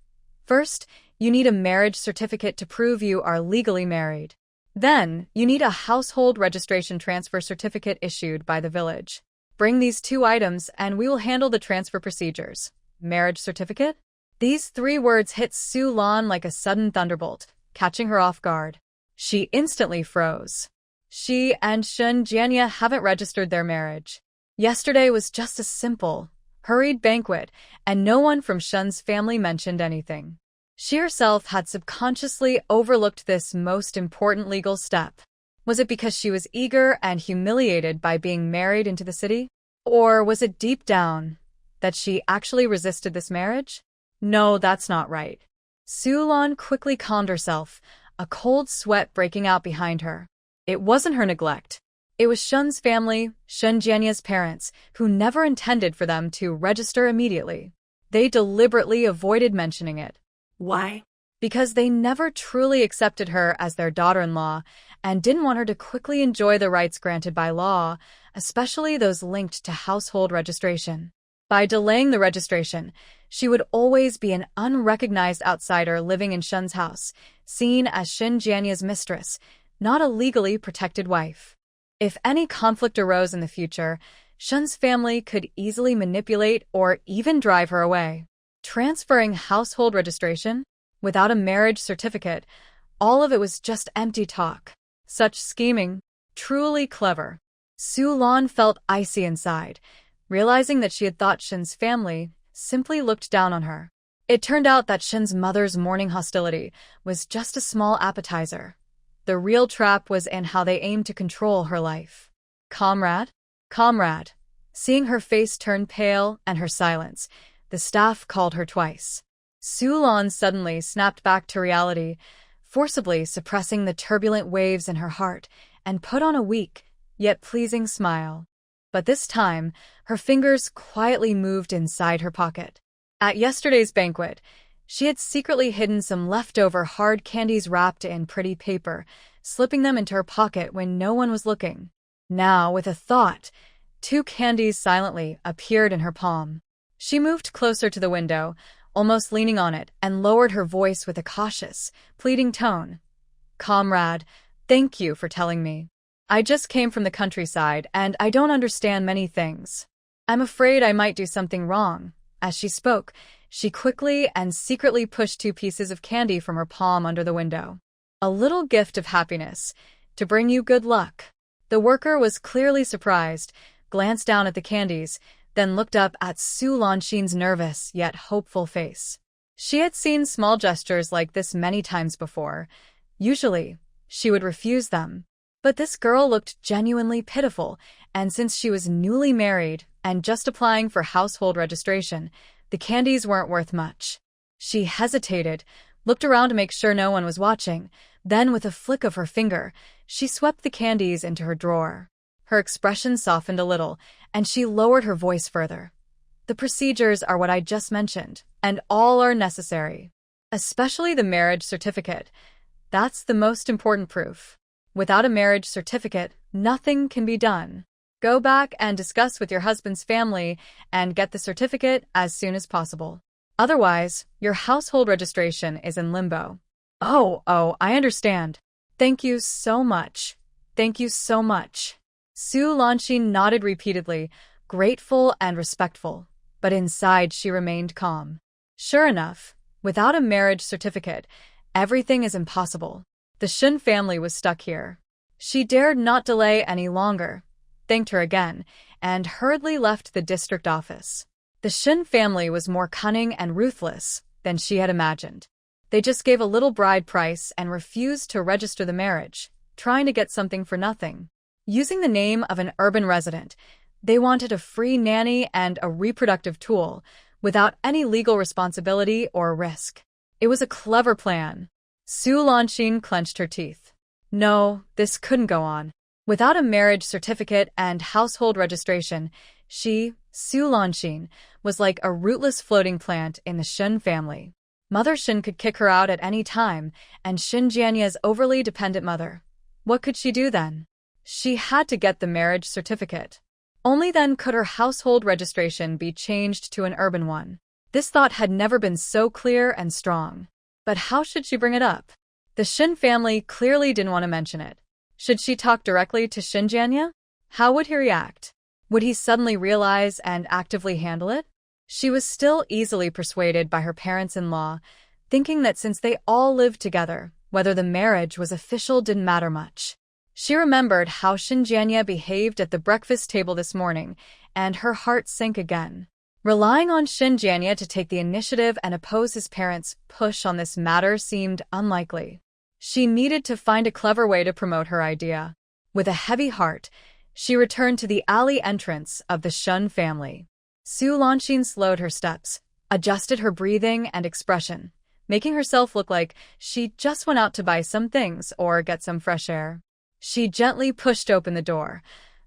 First, you need a marriage certificate to prove you are legally married. Then, you need a household registration transfer certificate issued by the village. Bring these 2 items and we will handle the transfer procedures. Marriage certificate? These 3 words hit Su Lan like a sudden thunderbolt, catching her off guard. She instantly froze. She and Shen Jianya haven't registered their marriage. Yesterday was just a simple, hurried banquet, and no one from Shen's family mentioned anything. She herself had subconsciously overlooked this most important legal step. Was it because she was eager and humiliated by being married into the city? Or was it deep down that she actually resisted this marriage? No, that's not right. Su Lan quickly calmed herself, a cold sweat breaking out behind her. It wasn't her neglect. It was Shen's family, Shen Jianya's parents, who never intended for them to register immediately. They deliberately avoided mentioning it. Why? Because they never truly accepted her as their daughter-in-law and didn't want her to quickly enjoy the rights granted by law, especially those linked to household registration. By delaying the registration, she would always be an unrecognized outsider living in Shen's house, seen as Shen Jianya's mistress, not a legally protected wife. If any conflict arose in the future, Shen's family could easily manipulate or even drive her away. Transferring household registration without a marriage certificate, all of it was just empty talk. Such scheming, truly clever. Su Lan felt icy inside, realizing that she had thought Shen's family simply looked down on her. It turned out that Shen's mother's morning hostility was just a small appetizer. The real trap was in how they aimed to control her life. Comrade? Comrade. Seeing her face turn pale and her silence, the staff called her twice. Su Lan suddenly snapped back to reality, forcibly suppressing the turbulent waves in her heart, and put on a weak, yet pleasing smile. But this time, her fingers quietly moved inside her pocket. At yesterday's banquet, she had secretly hidden some leftover hard candies wrapped in pretty paper, slipping them into her pocket when no one was looking. Now, with a thought, 2 candies silently appeared in her palm. She moved closer to the window, almost leaning on it, and lowered her voice with a cautious, pleading tone. Comrade, thank you for telling me. I just came from the countryside, and I don't understand many things. I'm afraid I might do something wrong. As she spoke, she quickly and secretly pushed 2 pieces of candy from her palm under the window. A little gift of happiness, to bring you good luck. The worker was clearly surprised, glanced down at the candies, then looked up at Su Lanxin's nervous yet hopeful face. She had seen small gestures like this many times before. Usually, she would refuse them. But this girl looked genuinely pitiful, and since she was newly married and just applying for household registration, the candies weren't worth much. She hesitated, looked around to make sure no one was watching, then with a flick of her finger, she swept the candies into her drawer. Her expression softened a little, and she lowered her voice further. The procedures are what I just mentioned, and all are necessary. Especially the marriage certificate. That's the most important proof. Without a marriage certificate, nothing can be done. Go back and discuss with your husband's family and get the certificate as soon as possible. Otherwise, your household registration is in limbo. Oh, I understand. Thank you so much. Thank you so much. Su Lanxin nodded repeatedly, grateful and respectful, but inside she remained calm. Sure enough, without a marriage certificate, everything is impossible. The Shen family was stuck here. She dared not delay any longer, thanked her again, and hurriedly left the district office. The Shen family was more cunning and ruthless than she had imagined. They just gave a little bride price and refused to register the marriage, trying to get something for nothing. Using the name of an urban resident, they wanted a free nanny and a reproductive tool, without any legal responsibility or risk. It was a clever plan. Su Lanxin clenched her teeth. No, this couldn't go on. Without a marriage certificate and household registration, she, Su Lanxin, was like a rootless floating plant in the Shen family. Mother Shen could kick her out at any time, and Shen Jianya's overly dependent mother. What could she do then? She had to get the marriage certificate. Only then could her household registration be changed to an urban one. This thought had never been so clear and strong. But how should she bring it up? The Shen family clearly didn't want to mention it. Should she talk directly to Shen Jianya? How would he react? Would he suddenly realize and actively handle it? She was still easily persuaded by her parents-in-law, thinking that since they all lived together, whether the marriage was official didn't matter much. She remembered how Shinjianya behaved at the breakfast table this morning, and her heart sank again. Relying on Shinjianya to take the initiative and oppose his parents' push on this matter seemed unlikely. She needed to find a clever way to promote her idea. With a heavy heart, she returned to the alley entrance of the Shun family. Su Lanxin slowed her steps, adjusted her breathing and expression, making herself look like she just went out to buy some things or get some fresh air. She gently pushed open the door.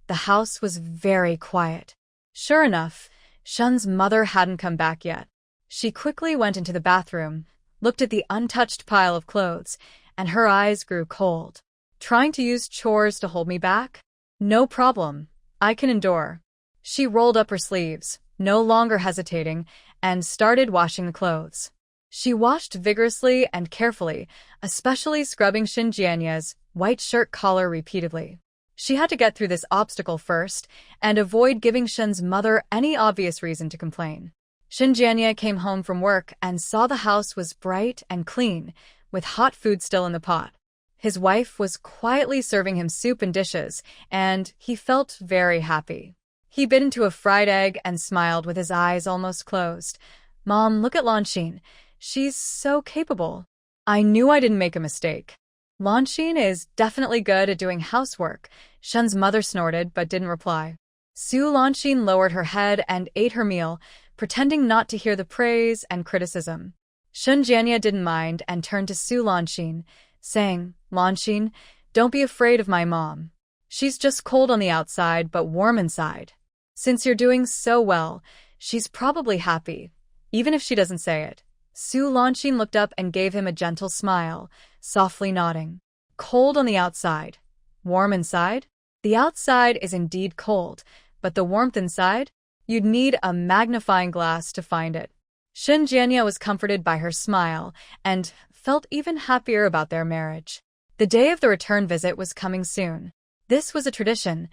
The house was very quiet. Sure enough, Shun's mother hadn't come back yet. She quickly went into the bathroom, looked at the untouched pile of clothes, and her eyes grew cold. Trying to use chores to hold me back? No problem. I can endure. She rolled up her sleeves, no longer hesitating, and started washing the clothes. She washed vigorously and carefully, especially scrubbing Shinjianya's white shirt collar repeatedly. She had to get through this obstacle first and avoid giving Shen's mother any obvious reason to complain. Shinjianya came home from work and saw the house was bright and clean, with hot food still in the pot. His wife was quietly serving him soup and dishes, and he felt very happy. He bit into a fried egg and smiled with his eyes almost closed. "Mom, look at Lanxin. She's so capable. I knew I didn't make a mistake." "Lanxin is definitely good at doing housework," Shun's mother snorted but didn't reply. Su Lanxin lowered her head and ate her meal, pretending not to hear the praise and criticism. Shun Jianya didn't mind and turned to Su Lanxin, saying, "Lanxin, don't be afraid of my mom. She's just cold on the outside but warm inside. Since you're doing so well, she's probably happy, even if she doesn't say it." Su Lanxin looked up and gave him a gentle smile, softly nodding. "Cold on the outside, warm inside? The outside is indeed cold, but the warmth inside? You'd need a magnifying glass to find it." Shin Jianya was comforted by her smile and felt even happier about their marriage. The day of the return visit was coming soon. This was a tradition.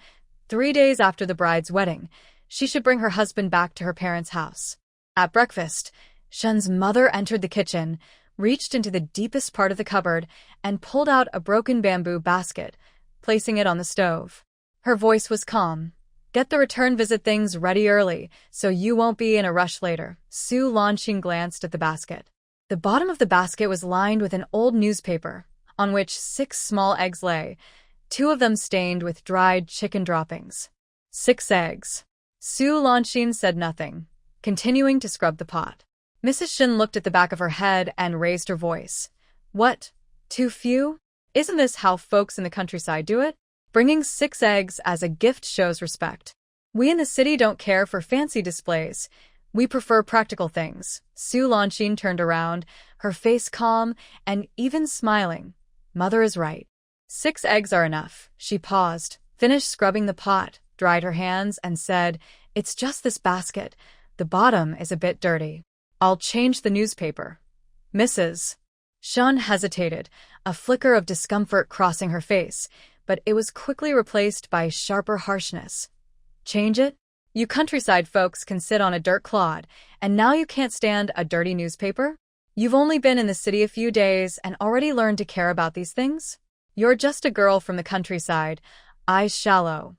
3 days after the bride's wedding, she should bring her husband back to her parents' house. At breakfast, Shun's mother entered the kitchen, reached into the deepest part of the cupboard, and pulled out a broken bamboo basket, placing it on the stove. Her voice was calm. "Get the return visit things ready early, so you won't be in a rush later." Su Lanxin glanced at the basket. The bottom of the basket was lined with an old newspaper, on which 6 small eggs lay, 2 of them stained with dried chicken droppings. 6 eggs. Su Lanxin said nothing, continuing to scrub the pot. Mrs. Shin looked at the back of her head and raised her voice. "What? Too few? Isn't this how folks in the countryside do it? Bringing 6 eggs as a gift shows respect. We in the city don't care for fancy displays. We prefer practical things." Su Lanxin turned around, her face calm and even smiling. "Mother is right. 6 eggs are enough." She paused, finished scrubbing the pot, dried her hands, and said, "It's just this basket. The bottom is a bit dirty. I'll change the newspaper." "Mrs." Shun hesitated, a flicker of discomfort crossing her face, but it was quickly replaced by sharper harshness. "Change it? You countryside folks can sit on a dirt clod, and now you can't stand a dirty newspaper? You've only been in the city a few days and already learned to care about these things? You're just a girl from the countryside, eyes shallow,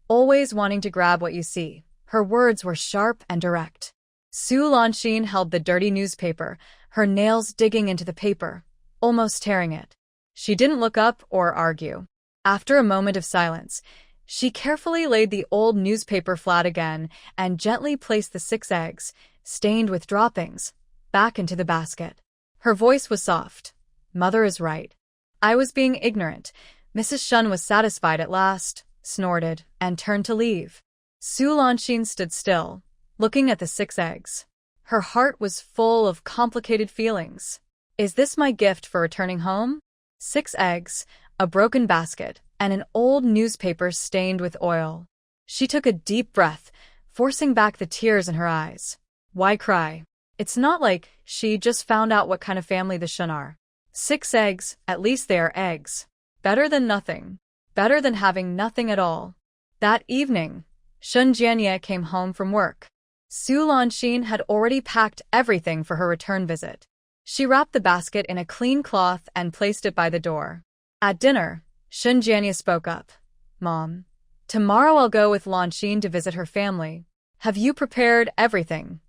always wanting to grab what you see." Her words were sharp and direct. Su Lanxin held the dirty newspaper, her nails digging into the paper, almost tearing it. She didn't look up or argue. After a moment of silence, she carefully laid the old newspaper flat again and gently placed the 6 eggs, stained with droppings, back into the basket. Her voice was soft. "Mother is right. I was being ignorant." Mrs. Shun was satisfied at last, snorted, and turned to leave. Su Lanxin stood still, looking at the 6 eggs. Her heart was full of complicated feelings. Is this my gift for returning home? 6 eggs, a broken basket, and an old newspaper stained with oil. She took a deep breath, forcing back the tears in her eyes. Why cry? It's not like she just found out what kind of family the Shun are. 6 eggs, at least they are eggs. Better than nothing. Better than having nothing at all. That evening, Shun Jianye came home from work. Su Lanxin had already packed everything for her return visit. She wrapped the basket in a clean cloth and placed it by the door. At dinner, Shun Jianye spoke up. Mom, tomorrow I'll go with Lanxin to visit her family. Have you prepared everything?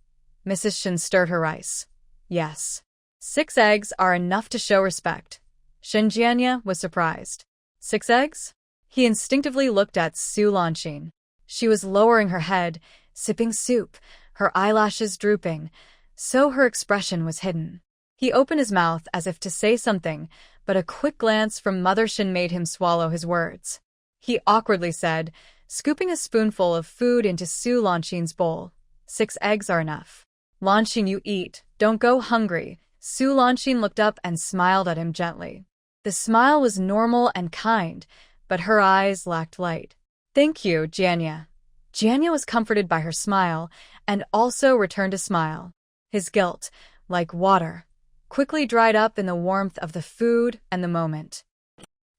Mrs. Shin stirred her rice. Yes. 6 eggs are enough to show respect. Shun Jianye was surprised. 6 eggs? He instinctively looked at Su Lanxin. She was lowering her head, sipping soup, her eyelashes drooping, so her expression was hidden. He opened his mouth as if to say something, but a quick glance from Mother Shin made him swallow his words. He awkwardly said, scooping a spoonful of food into Su Lanxin's bowl. 6 eggs are enough. Lanxin, you eat, don't go hungry. Su Lanxin looked up and smiled at him gently. The smile was normal and kind, but her eyes lacked light. Thank you, Jianye. Jianye was comforted by her smile, and also returned a smile. His guilt, like water, quickly dried up in the warmth of the food and the moment.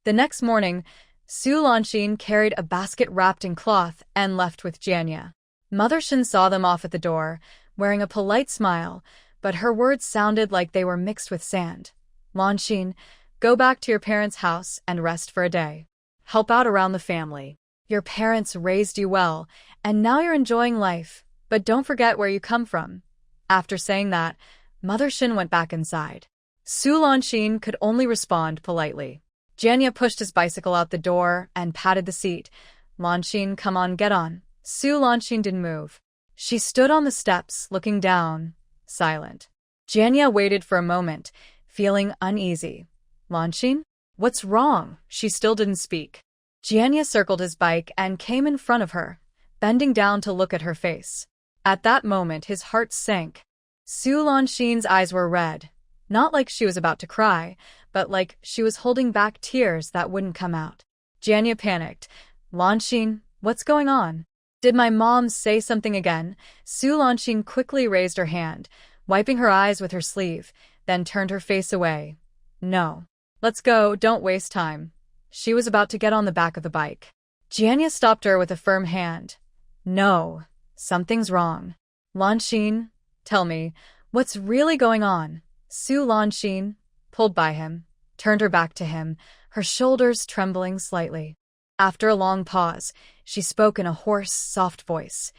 The next morning, Su Lanxin carried a basket wrapped in cloth and left with Jianye. Mother Shin saw them off at the door, wearing a polite smile, but her words sounded like they were mixed with sand. Lanxin, go back to your parents' house and rest for a day. Help out around the family. Your parents raised you well, and now you're enjoying life, but don't forget where you come from. After saying that, Mother Shin went back inside. Su Lanxin could only respond politely. Jianye pushed his bicycle out the door and patted the seat. Lanxin, come on, get on. Su Lanxin didn't move. She stood on the steps, looking down, silent. Jianye waited for a moment, feeling uneasy. Lanxin? What's wrong? She still didn't speak. Jianye circled his bike and came in front of her, bending down to look at her face. At that moment, his heart sank. Su Lanxin's eyes were red, not like she was about to cry, but like she was holding back tears that wouldn't come out. Jianye panicked. Lanxin, what's going on? Did my mom say something again? Su Lanxin quickly raised her hand, wiping her eyes with her sleeve, then turned her face away. No. Let's go, don't waste time. She was about to get on the back of the bike. Jianye stopped her with a firm hand. No, something's wrong. Lanxin, tell me, what's really going on? Su Lanxin, pulled by him, turned her back to him, her shoulders trembling slightly. After a long pause, she spoke in a hoarse, soft voice.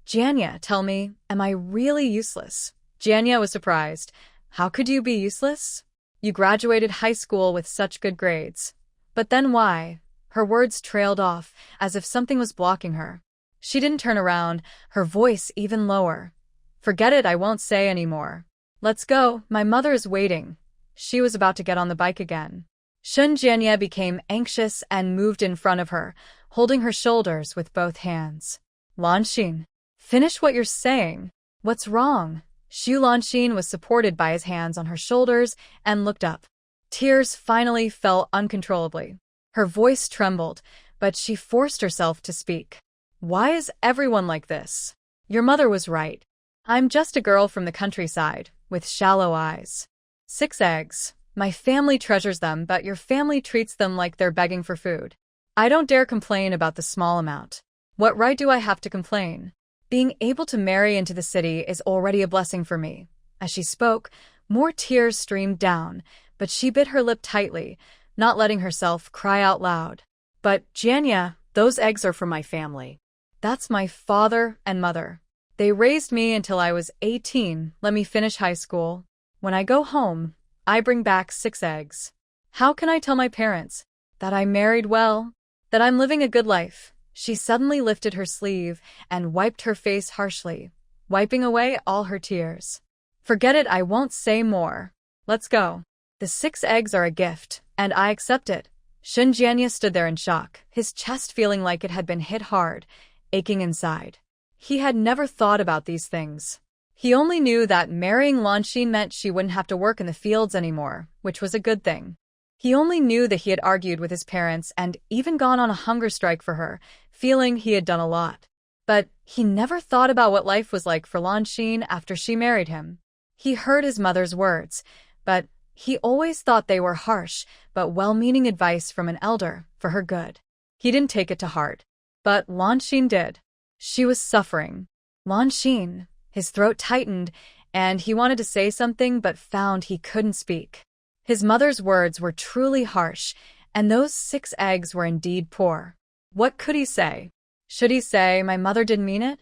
Jianye, tell me, am I really useless? Jianye was surprised. How could you be useless? You graduated high school with such good grades. But then why? Her words trailed off, as if something was blocking her. She didn't turn around, her voice even lower. Forget it, I won't say any more. Let's go, my mother is waiting. She was about to get on the bike again. Shun Jianye became anxious and moved in front of her, holding her shoulders with both hands. Lanxin, finish what you're saying. What's wrong? Su Lanxin was supported by his hands on her shoulders and looked up. Tears finally fell uncontrollably. Her voice trembled, but she forced herself to speak. Why is everyone like this? Your mother was right. I'm just a girl from the countryside, with shallow eyes. 6 eggs. My family treasures them, but your family treats them like they're begging for food. I don't dare complain about the small amount. What right do I have to complain? Being able to marry into the city is already a blessing for me. As she spoke, more tears streamed down, but she bit her lip tightly, not letting herself cry out loud. But, Jianye, those eggs are for my family. That's my father and mother. They raised me until I was 18, let me finish high school. When I go home, I bring back 6 eggs. How can I tell my parents? That I married well? That I'm living a good life? She suddenly lifted her sleeve and wiped her face harshly, wiping away all her tears. Forget it, I won't say more. Let's go. The 6 eggs are a gift, and I accept it. Shun Jianye stood there in shock, his chest feeling like it had been hit hard, aching inside. He had never thought about these things. He only knew that marrying Lanxin meant she wouldn't have to work in the fields anymore, which was a good thing. He only knew that he had argued with his parents and even gone on a hunger strike for her, feeling he had done a lot. But he never thought about what life was like for Lanxin after she married him. He heard his mother's words, but he always thought they were harsh but well-meaning advice from an elder for her good. He didn't take it to heart. But Lanxin did. She was suffering. Lanxin, his throat tightened, and he wanted to say something but found he couldn't speak. His mother's words were truly harsh, and those 6 eggs were indeed poor. What could he say? Should he say, "My mother didn't mean it"?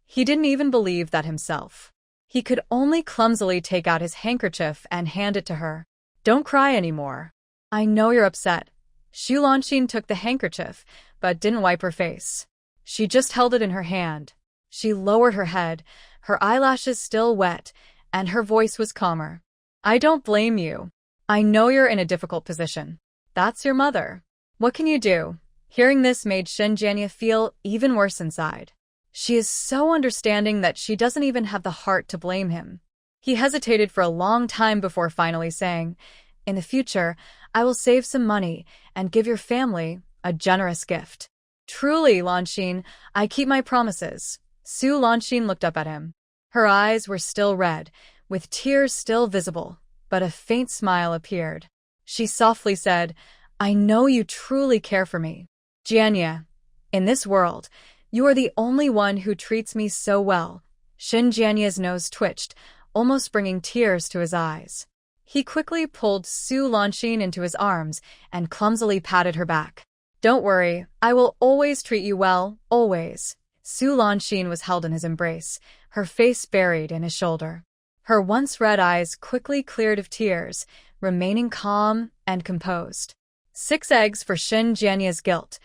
He didn't even believe that himself. He could only clumsily take out his handkerchief and hand it to her. "Don't cry anymore. I know you're upset." Xu Lanxin took the handkerchief, but didn't wipe her face. She just held it in her hand. She lowered her head, her eyelashes still wet, and her voice was calmer. "I don't blame you. I know you're in a difficult position. That's your mother. What can you do?" Hearing this made Xinjiania feel even worse inside. She is so understanding that she doesn't even have the heart to blame him. He hesitated for a long time before finally saying, "In the future, I will save some money and give your family a generous gift." "Truly, Lanxin, I keep my promises." Su Lanxin looked up at him. Her eyes were still red, with tears still visible, but a faint smile appeared. She softly said, "I know you truly care for me. Jianya, in this world, you are the only one who treats me so well." Xinjiania's nose twitched, almost bringing tears to his eyes. He quickly pulled Su Lanxin into his arms and clumsily patted her back. "Don't worry, I will always treat you well, always." Su Lanxin was held in his embrace, her face buried in his shoulder. Her once red eyes quickly cleared of tears, remaining calm and composed. 6 eggs for Xinjiania's guilt.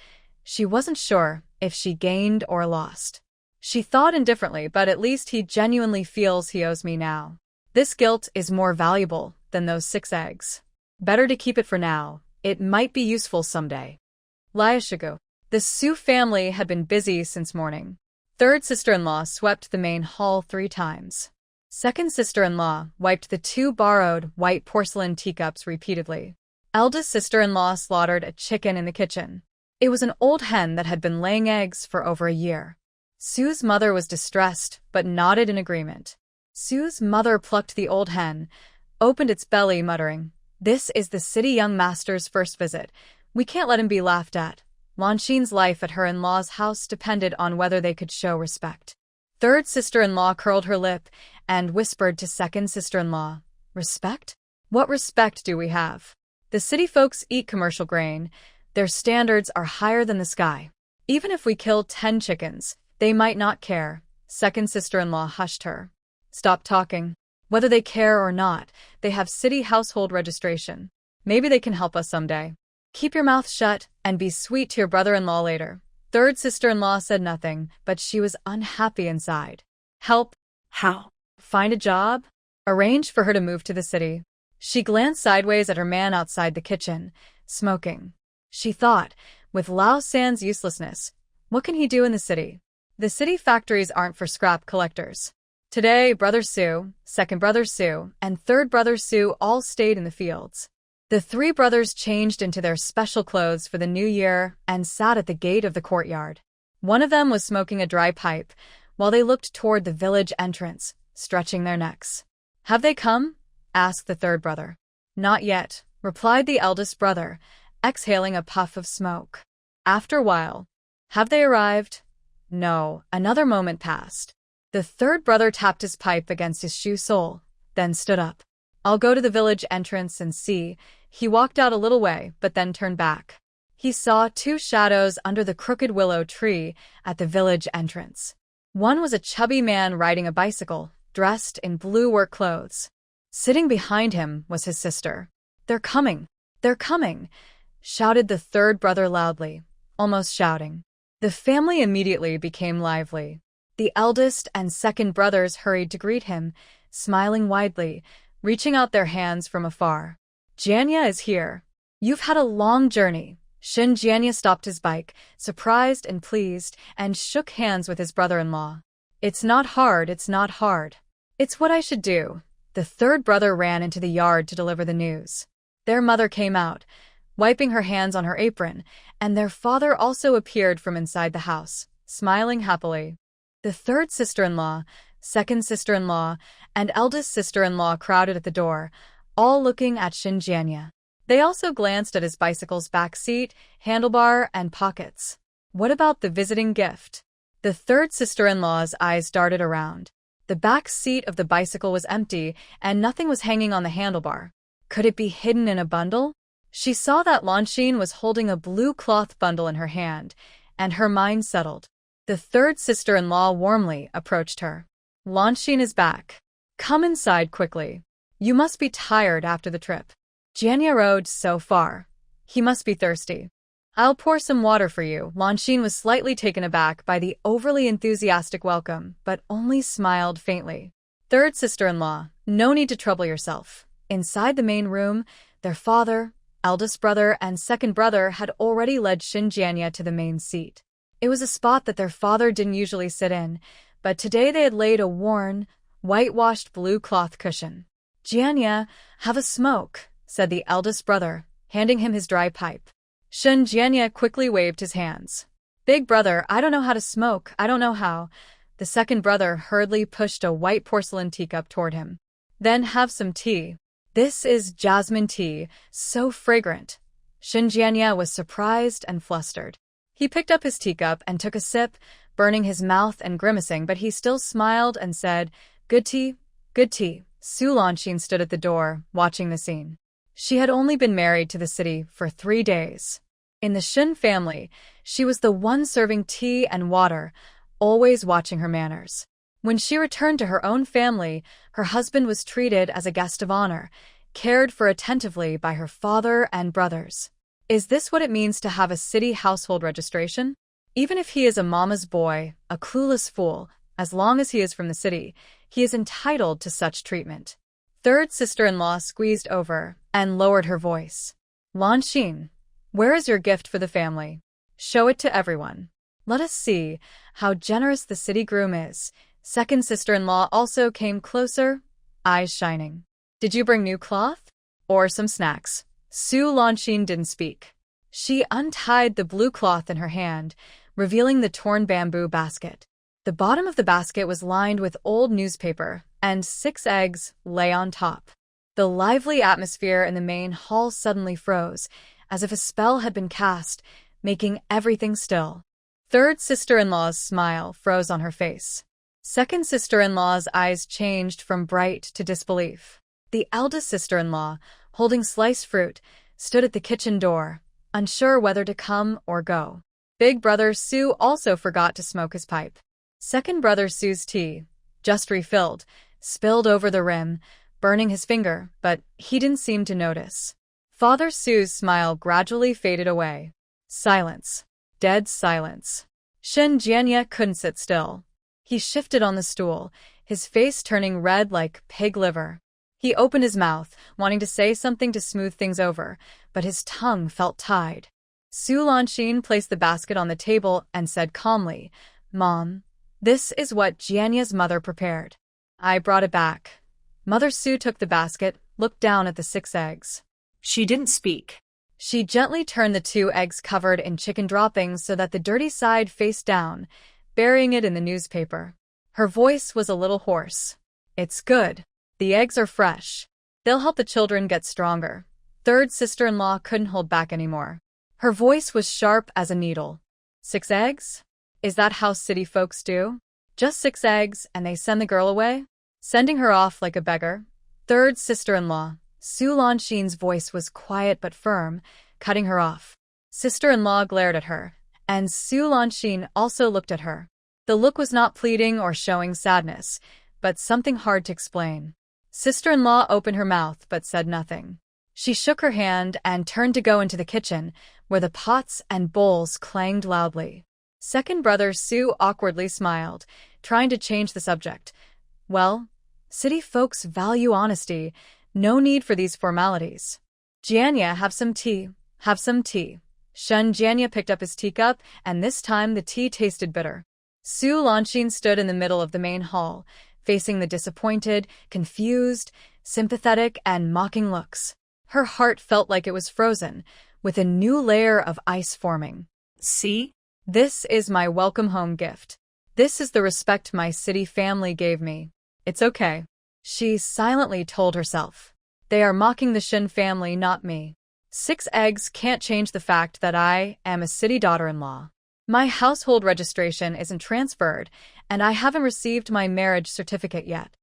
She wasn't sure if she gained or lost. She thought indifferently, but at least he genuinely feels he owes me now. This guilt is more valuable than those 6 eggs. Better to keep it for now. It might be useful someday. Liashigu. The Su family had been busy since morning. 3rd sister-in-law swept the main hall 3 times. 2nd sister-in-law wiped the 2 borrowed white porcelain teacups repeatedly. Eldest sister-in-law slaughtered a chicken in the kitchen. It was an old hen that had been laying eggs for over a year. Su's mother was distressed, but nodded in agreement. Su's mother plucked the old hen, opened its belly, muttering, "This is the city young master's first visit. We can't let him be laughed at." Lanxin's life at her in-law's house depended on whether they could show respect. 3rd sister-in-law curled her lip and whispered to 2nd sister-in-law, "Respect? What respect do we have? The city folks eat commercial grain. Their standards are higher than the sky. Even if we kill 10 chickens, they might not care." 2nd sister-in-law hushed her. "Stop talking. Whether they care or not, they have city household registration. Maybe they can help us someday. Keep your mouth shut and be sweet to your brother-in-law later." 3rd sister-in-law said nothing, but she was unhappy inside. "Help? How? Find a job? Arrange for her to move to the city." She glanced sideways at her man outside the kitchen, smoking. She thought, with Lao San's uselessness, what can he do in the city? The city factories aren't for scrap collectors. Today, Brother Su, 2nd Brother Su, and 3rd Brother Su all stayed in the fields. The 3 brothers changed into their special clothes for the new year and sat at the gate of the courtyard. One of them was smoking a dry pipe, while they looked toward the village entrance, stretching their necks. "Have they come?" asked the 3rd brother. "Not yet," replied the eldest brother, exhaling a puff of smoke. After a while, "Have they arrived?" No. Another moment passed. The 3rd brother tapped his pipe against his shoe sole, then stood up. "I'll go to the village entrance and see." He walked out a little way, but then turned back. He saw 2 shadows under the crooked willow tree at the village entrance. One was a chubby man riding a bicycle, dressed in blue work clothes. Sitting behind him was his sister. "They're coming! They're coming!" shouted the 3rd brother loudly, almost shouting. The family immediately became lively. The eldest and 2nd brothers hurried to greet him, smiling widely, reaching out their hands from afar. "Jianya is here. You've had a long journey." Xinjiania stopped his bike, surprised and pleased, and shook hands with his brother-in-law. "It's not hard, it's not hard. It's what I should do." The 3rd brother ran into the yard to deliver the news. Their mother came out, wiping her hands on her apron, and their father also appeared from inside the house, smiling happily. The 3rd sister-in-law, 2nd sister-in-law, and eldest sister-in-law crowded at the door, all looking at Xinjiania. They also glanced at his bicycle's back seat, handlebar, and pockets. What about the visiting gift? The third sister-in-law's eyes darted around. The back seat of the bicycle was empty, and nothing was hanging on the handlebar. Could it be hidden in a bundle? She saw that Lanxin was holding a blue cloth bundle in her hand, and her mind settled. The third sister-in-law warmly approached her. Lanxin is back. Come inside quickly. You must be tired after the trip. Jianya rode so far. He must be thirsty. I'll pour some water for you. Lanxin was slightly taken aback by the overly enthusiastic welcome, but only smiled faintly. Third sister-in-law, no need to trouble yourself. Inside the main room, their father, eldest brother, and second brother had already led Jianya to the main seat. It was a spot that their father didn't usually sit in, but today they had laid a worn, whitewashed blue cloth cushion. Jianya, have a smoke, said the eldest brother, handing him his dry pipe. Jianya quickly waved his hands. Big brother, I don't know how to smoke, I don't know how. The second brother hurriedly pushed a white porcelain teacup toward him. Then have some tea. This is jasmine tea, so fragrant. Jianya was surprised and flustered. He picked up his teacup and took a sip, burning his mouth and grimacing, but he still smiled and said, Good tea, good tea. Lanxin stood at the door, watching the scene. She had only been married to the city for 3 days. In the Shen family, she was the one serving tea and water, always watching her manners. When she returned to her own family, her husband was treated as a guest of honor, cared for attentively by her father and brothers. Is this what it means to have a city household registration? Even if he is a mama's boy, a clueless fool, as long as he is from the city, he is entitled to such treatment. Third sister-in-law squeezed over and lowered her voice. Lanxin, where is your gift for the family? Show it to everyone. Let us see how generous the city groom is. Second sister-in-law also came closer, eyes shining. Did you bring new cloth? Or some snacks? Lanxin didn't speak. She untied the blue cloth in her hand, revealing the torn bamboo basket. The bottom of the basket was lined with old newspaper, and 6 eggs lay on top. The lively atmosphere in the main hall suddenly froze, as if a spell had been cast, making everything still. Third sister-in-law's smile froze on her face. Second sister-in-law's eyes changed from bright to disbelief. The eldest sister-in-law, holding sliced fruit, stood at the kitchen door, unsure whether to come or go. Big brother Su also forgot to smoke his pipe. Second brother Su's tea, just refilled, spilled over the rim, burning his finger, but he didn't seem to notice. Father Su's smile gradually faded away. Silence. Dead silence. Jianya couldn't sit still. He shifted on the stool, his face turning red like pig liver. He opened his mouth, wanting to say something to smooth things over, but his tongue felt tied. Lanxin placed the basket on the table and said calmly, Mom, this is what Jianya's mother prepared. I brought it back. Mother Su took the basket, looked down at the 6 eggs. She didn't speak. She gently turned the 2 eggs covered in chicken droppings so that the dirty side faced down, burying it in the newspaper. Her voice was a little hoarse. It's good. The eggs are fresh. They'll help the children get stronger. Third sister-in-law couldn't hold back anymore. Her voice was sharp as a needle. 6 eggs? Is that how city folks do? Just 6 eggs and they send the girl away? Sending her off like a beggar? Third sister-in-law. Lanxin's voice was quiet but firm, cutting her off. Sister-in-law glared at her, and Lanxin also looked at her. The look was not pleading or showing sadness, but something hard to explain. Sister-in-law opened her mouth but said nothing. She shook her hand and turned to go into the kitchen, where the pots and bowls clanged loudly. Second brother Su awkwardly smiled, trying to change the subject. Well, city folks value honesty. No need for these formalities. Jianya, have some tea. Have some tea. Jianya picked up his teacup, and this time the tea tasted bitter. Lanxin stood in the middle of the main hall, facing the disappointed, confused, sympathetic, and mocking looks. Her heart felt like it was frozen, with a new layer of ice forming. See? This is my welcome home gift. This is the respect my city family gave me. It's okay. She silently told herself. They are mocking the Shen family, not me. 6 eggs can't change the fact that I am a city daughter-in-law. My household registration isn't transferred, and I haven't received my marriage certificate yet.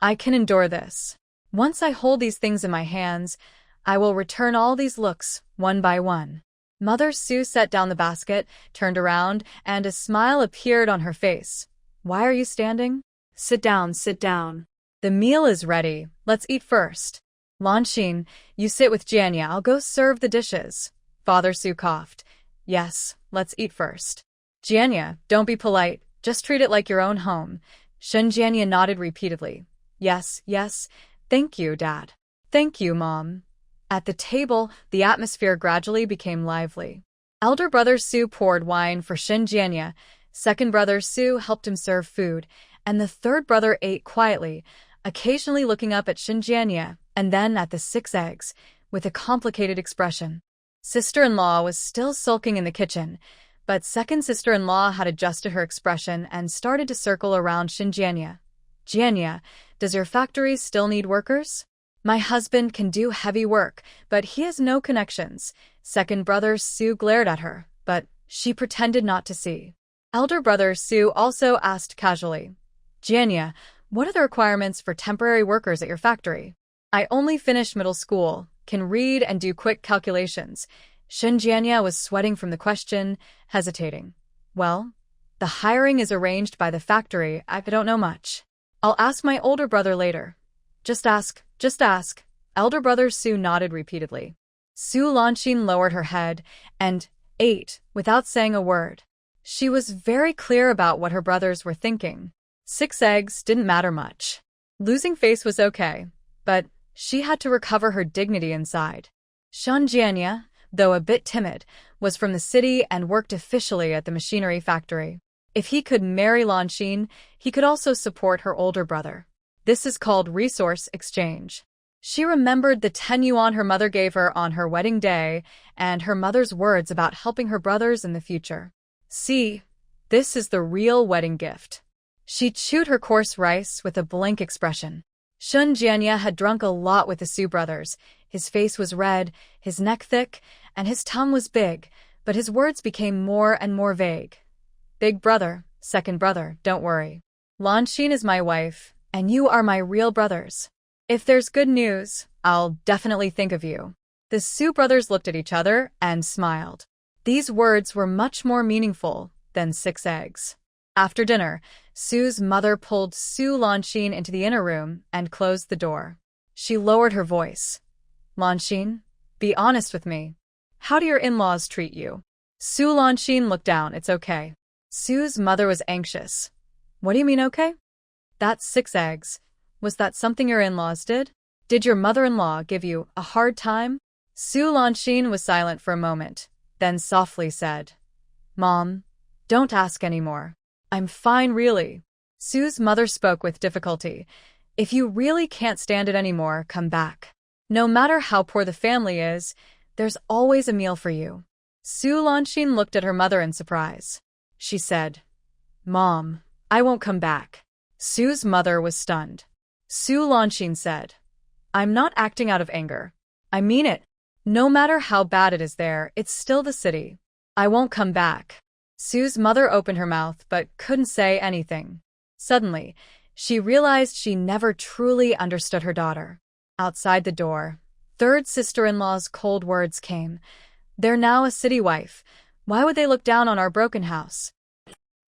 I can endure this. Once I hold these things in my hands, I will return all these looks, one by one. Mother Sue set down the basket, turned around, and a smile appeared on her face. Why are you standing? Sit down, sit down. The meal is ready. Let's eat first. Lanshin, you sit with Janya. I'll go serve the dishes. Father Sue coughed. Yes, let's eat first. Janya, don't be polite. Just treat it like your own home. Janya nodded repeatedly. Yes, yes. Thank you, Dad. Thank you, Mom. At the table, the atmosphere gradually became lively. Elder brother Sue poured wine for Janya. Second brother Sue helped him serve food, and the third brother ate quietly, occasionally looking up at Janya and then at the 6 eggs, with a complicated expression. Sister-in-law was still sulking in the kitchen, but second sister-in-law had adjusted her expression and started to circle around Janya. Janya, does your factory still need workers? My husband can do heavy work, but he has no connections. Second brother Sue glared at her, but she pretended not to see. Elder brother Sue also asked casually, Janya, what are the requirements for temporary workers at your factory? I only finished middle school, can read and do quick calculations. Janya was sweating from the question, hesitating. Well, the hiring is arranged by the factory. I don't know much. I'll ask my older brother later. Just ask, just ask. Elder brother Sue nodded repeatedly. Sue Lanshin lowered her head and ate without saying a word. She was very clear about what her brothers were thinking. 6 eggs didn't matter much. Losing face was okay, but she had to recover her dignity inside. Janya, though a bit timid, was from the city and worked officially at the machinery factory. If he could marry Lanshin, he could also support her older brother. This is called resource exchange. She remembered the 10 yuan her mother gave her on her wedding day and her mother's words about helping her brothers in the future. See, this is the real wedding gift. She chewed her coarse rice with a blank expression. Janya had drunk a lot with the Sue brothers. His face was red, his neck thick, and his tongue was big, but his words became more and more vague. Big brother, second brother, don't worry. Lanshin is my wife, and you are my real brothers. If there's good news, I'll definitely think of you. The Sue brothers looked at each other and smiled. These words were much more meaningful than 6 eggs. After dinner, Sue's mother pulled Sue Lanshin into the inner room and closed the door. She lowered her voice. Lanshin, be honest with me. How do your in-laws treat you? Sue Lanshin looked down. It's okay. Sue's mother was anxious. What do you mean okay? That's 6 eggs. Was that something your in-laws did? Did your mother-in-law give you a hard time? Sue Lanshin was silent for a moment, then softly said, Mom, don't ask anymore. I'm fine, really. Sue's mother spoke with difficulty. If you really can't stand it anymore, come back. No matter how poor the family is, there's always a meal for you. Sue Lanshin looked at her mother in surprise. She said, Mom, I won't come back. Sue's mother was stunned. Sue Lanshin said, I'm not acting out of anger. I mean it. No matter how bad it is there, it's still the city. I won't come back. Sue's mother opened her mouth but couldn't say anything. Suddenly, she realized she never truly understood her daughter. Outside the door, third sister-in-law's cold words came. They're now a city wife. Why would they look down on our broken house?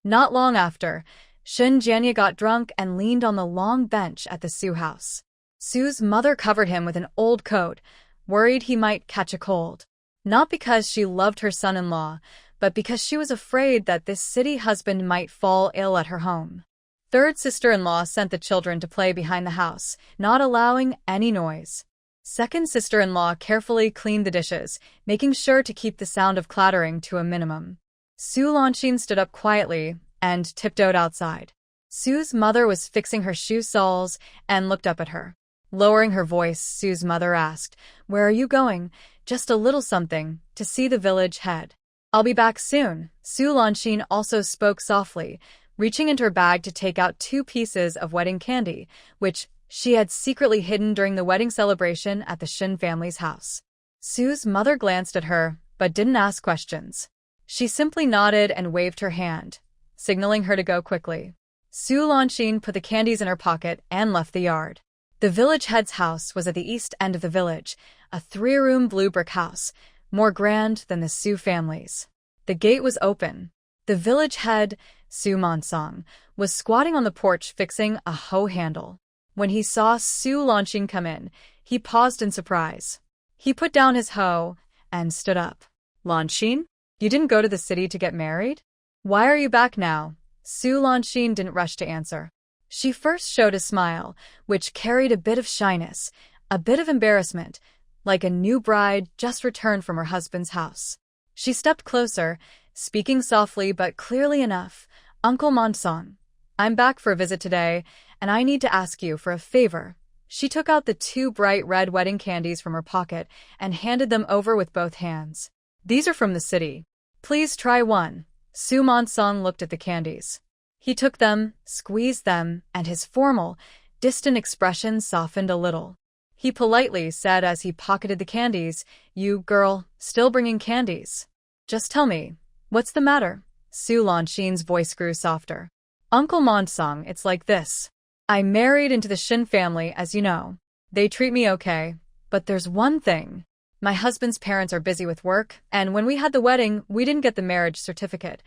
Not long after, Janya got drunk and leaned on the long bench at the Sue house. Sue's mother covered him with an old coat, worried he might catch a cold. Not because she loved her son-in-law, but because she was afraid that this city husband might fall ill at her home. Third sister-in-law sent the children to play behind the house, not allowing any noise. Second sister-in-law carefully cleaned the dishes, making sure to keep the sound of clattering to a minimum. Sue Lanshin stood up quietly and tiptoed outside. Sue's mother was fixing her shoe soles and looked up at her. Lowering her voice, Sue's mother asked, Where are you going? Just a little something, to see the village head. I'll be back soon. Sue Lanshin also spoke softly, reaching into her bag to take out 2 pieces of wedding candy, which she had secretly hidden during the wedding celebration at the Shin family's house. Sue's mother glanced at her, but didn't ask questions. She simply nodded and waved her hand, signaling her to go quickly. Su Lanxin put the candies in her pocket and left the yard. The village head's house was at the east end of the village, a 3-room blue brick house, more grand than the Su family's. The gate was open. The village head, Su Mansong, was squatting on the porch fixing a hoe handle. When he saw Su Lanxin come in, he paused in surprise. He put down his hoe and stood up. Lanxin? You didn't go to the city to get married? Why are you back now? Su Lanxin didn't rush to answer. She first showed a smile, which carried a bit of shyness, a bit of embarrassment, like a new bride just returned from her husband's house. She stepped closer, speaking softly but clearly enough. Uncle Mansong, I'm back for a visit today, and I need to ask you for a favor. She took out the 2 bright red wedding candies from her pocket and handed them over with both hands. These are from the city. Please try one. Su Mansong looked at the candies. He took them, squeezed them, and his formal, distant expression softened a little. He politely said as he pocketed the candies, "You, girl, still bringing candies? Just tell me, what's the matter?" Su Lanxin's voice grew softer. "Uncle Mansong, it's like this. I married into the Shin family, as you know. They treat me okay, but there's one thing. My husband's parents are busy with work, and when we had the wedding, we didn't get the marriage certificate.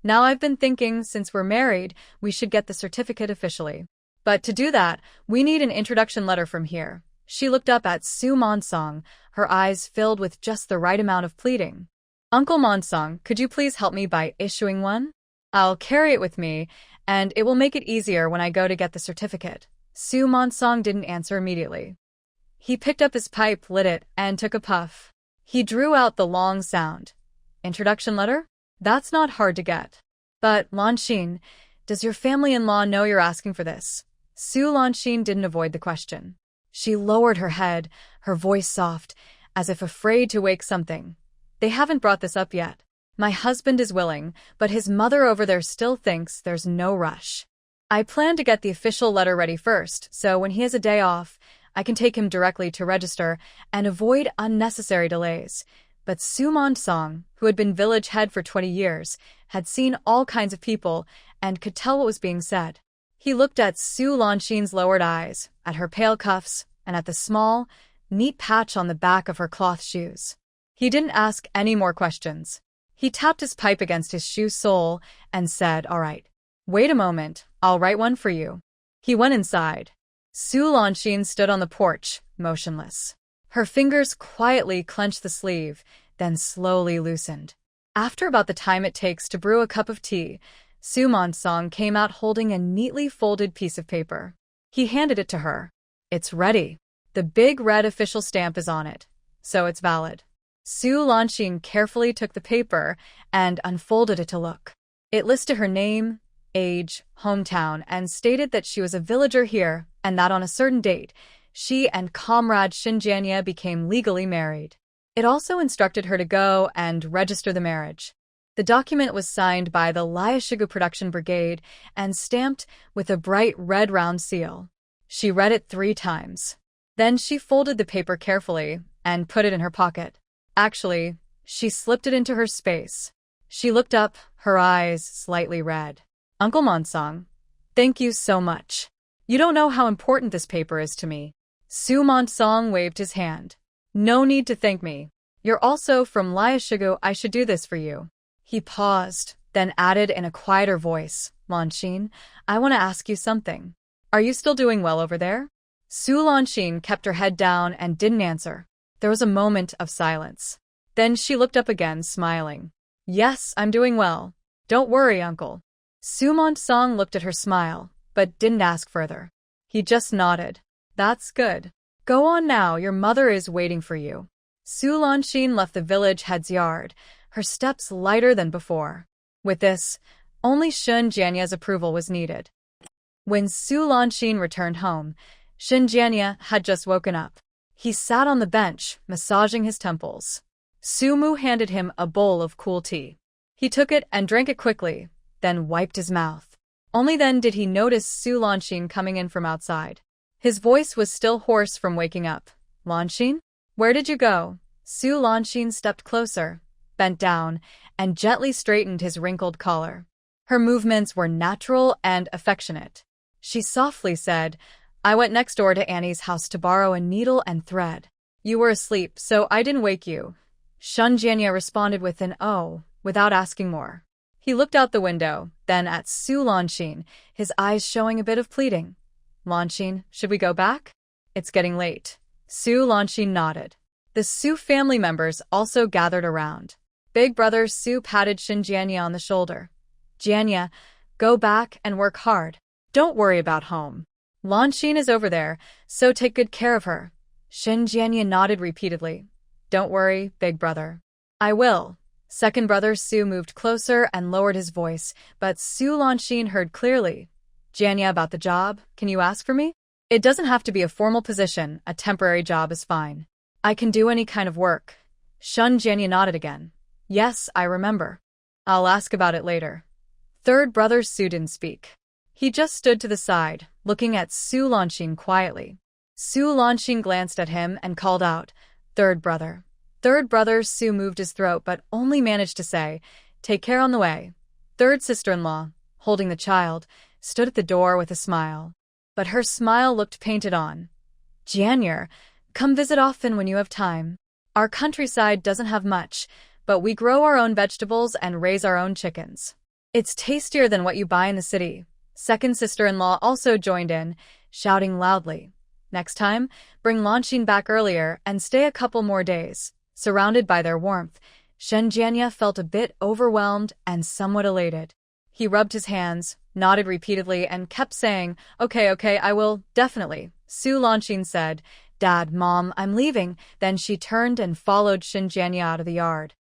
Now I've been thinking, since we're married, we should get the certificate officially. But to do that, we need an introduction letter from here." She looked up at Su Mansong, her eyes filled with just the right amount of pleading. "Uncle Mansong, could you please help me by issuing one? I'll carry it with me, and it will make it easier when I go to get the certificate." Su Mansong didn't answer immediately. He picked up his pipe, lit it, and took a puff. He drew out the long sound. "Introduction letter? That's not hard to get. But, Lanxin, does your family-in-law know you're asking for this?" Su Lanxin didn't avoid the question. She lowered her head, her voice soft, as if afraid to wake something. "They haven't brought this up yet. My husband is willing, but his mother over there still thinks there's no rush. I plan to get the official letter ready first, so when he has a day off, I can take him directly to register and avoid unnecessary delays." But Su Mansong, who had been village head for 20 years, had seen all kinds of people and could tell what was being said. He looked at Su Lanxin's lowered eyes, at her pale cuffs, and at the small, neat patch on the back of her cloth shoes. He didn't ask any more questions. He tapped his pipe against his shoe sole and said, "All right. Wait a moment, I'll write one for you." He went inside. Su Lanxin stood on the porch, motionless. Her fingers quietly clenched the sleeve, then slowly loosened. After about the time it takes to brew a cup of tea, Su Mansong came out holding a neatly folded piece of paper. He handed it to her. "It's ready. The big red official stamp is on it, so it's valid." Su Lanxin carefully took the paper and unfolded it to look. It listed her name, age, hometown, and stated that she was a villager here and that on a certain date, she and comrade Xinjiania became legally married. It also instructed her to go and register the marriage. The document was signed by the Liashigu Production Brigade and stamped with a bright red round seal. She read it 3 times. Then she folded the paper carefully and put it in her pocket. Actually, she slipped it into her space. She looked up, her eyes slightly red. "Uncle Mansong, thank you so much. You don't know how important this paper is to me." Su Mansong waved his hand. "No need to thank me. You're also from Liashigu. I should do this for you." He paused, then added in a quieter voice, "Lanxin, I want to ask you something. Are you still doing well over there?" Su Lanxin kept her head down and didn't answer. There was a moment of silence. Then she looked up again, smiling. "Yes, I'm doing well. Don't worry, uncle." Su Mansong looked at her smile, but didn't ask further. He just nodded. "That's good. Go on now, your mother is waiting for you." Su Lanxin left the village head's yard, her steps lighter than before. With this, only Xinjiania's approval was needed. When Su Lanxin returned home, Xinjiania had just woken up. He sat on the bench, massaging his temples. Su Mu handed him a bowl of cool tea. He took it and drank it quickly, then wiped his mouth. Only then did he notice Su Lanxin coming in from outside. His voice was still hoarse from waking up. "Lanxin? Where did you go?" Su Lanxin stepped closer, bent down, and gently straightened his wrinkled collar. Her movements were natural and affectionate. She softly said, "I went next door to Annie's house to borrow a needle and thread. You were asleep, so I didn't wake you." Shun Jianya responded with an "oh," without asking more. He looked out the window, then at Su Lanxin, his eyes showing a bit of pleading. "Lanxin, should we go back? It's getting late." Su Lanxin nodded. The Su family members also gathered around. Big brother Su patted Shin Jianya on the shoulder. "Jianya, go back and work hard. Don't worry about home. Lanxin is over there, so take good care of her." Shin Jianya nodded repeatedly. "Don't worry, big brother." "I will." Second brother Su moved closer and lowered his voice, but Su Lanxin heard clearly. "Jianya, about the job, can you ask for me? It doesn't have to be a formal position, a temporary job is fine. I can do any kind of work." Shun Jianya nodded again. "Yes, I remember. I'll ask about it later." Third brother Su didn't speak. He just stood to the side, looking at Su Lanxin quietly. Su Lanxin glanced at him and called out, "Third brother." Third brother Su moved his throat but only managed to say, "Take care on the way." Third sister-in-law, holding the child, stood at the door with a smile. But her smile looked painted on. "Jianya, come visit often when you have time. Our countryside doesn't have much, but we grow our own vegetables and raise our own chickens. It's tastier than what you buy in the city." Second sister-in-law also joined in, shouting loudly. "Next time, bring Lanxin back earlier and stay a couple more days." Surrounded by their warmth, Shen Jianya felt a bit overwhelmed and somewhat elated. He rubbed his hands, nodded repeatedly, and kept saying, Okay, I will, definitely." Su Lanxin said, "Dad, Mom, I'm leaving." Then she turned and followed Shin Jianya out of the yard.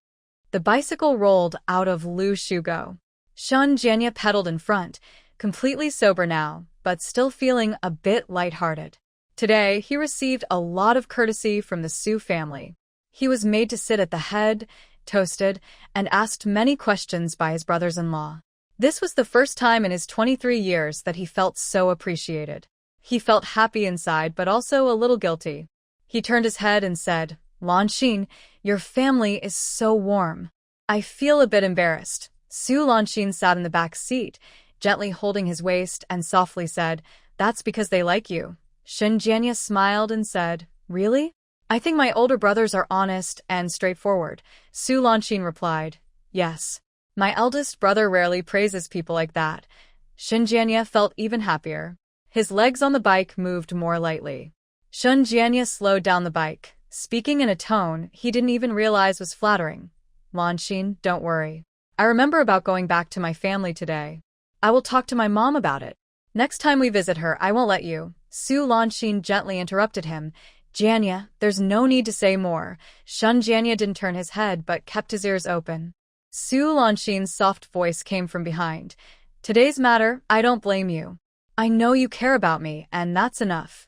The bicycle rolled out of Lu Shugo. Shin Jianya pedaled in front, completely sober now, but still feeling a bit lighthearted. Today, he received a lot of courtesy from the Su family. He was made to sit at the head, toasted, and asked many questions by his brothers-in-law. This was the first time in his 23 years that he felt so appreciated. He felt happy inside, but also a little guilty. He turned his head and said, "Lanxin, your family is so warm. I feel a bit embarrassed." Su Lanxin sat in the back seat, gently holding his waist, and softly said, "That's because they like you." Shin Jianya smiled and said, "Really? I think my older brothers are honest and straightforward." Su Lanxin replied, "Yes. My eldest brother rarely praises people like that." Shin Jianya felt even happier. His legs on the bike moved more lightly. Shin Jianya slowed down the bike, speaking in a tone he didn't even realize was flattering. "Lanxin, don't worry. I remember about going back to my family today. I will talk to my mom about it. Next time we visit her, I won't let you." Su Lanxin gently interrupted him. "Jianya, there's no need to say more." Shun Jianya didn't turn his head but kept his ears open. Su Lanxin's soft voice came from behind. "Today's matter, I don't blame you. I know you care about me, and that's enough."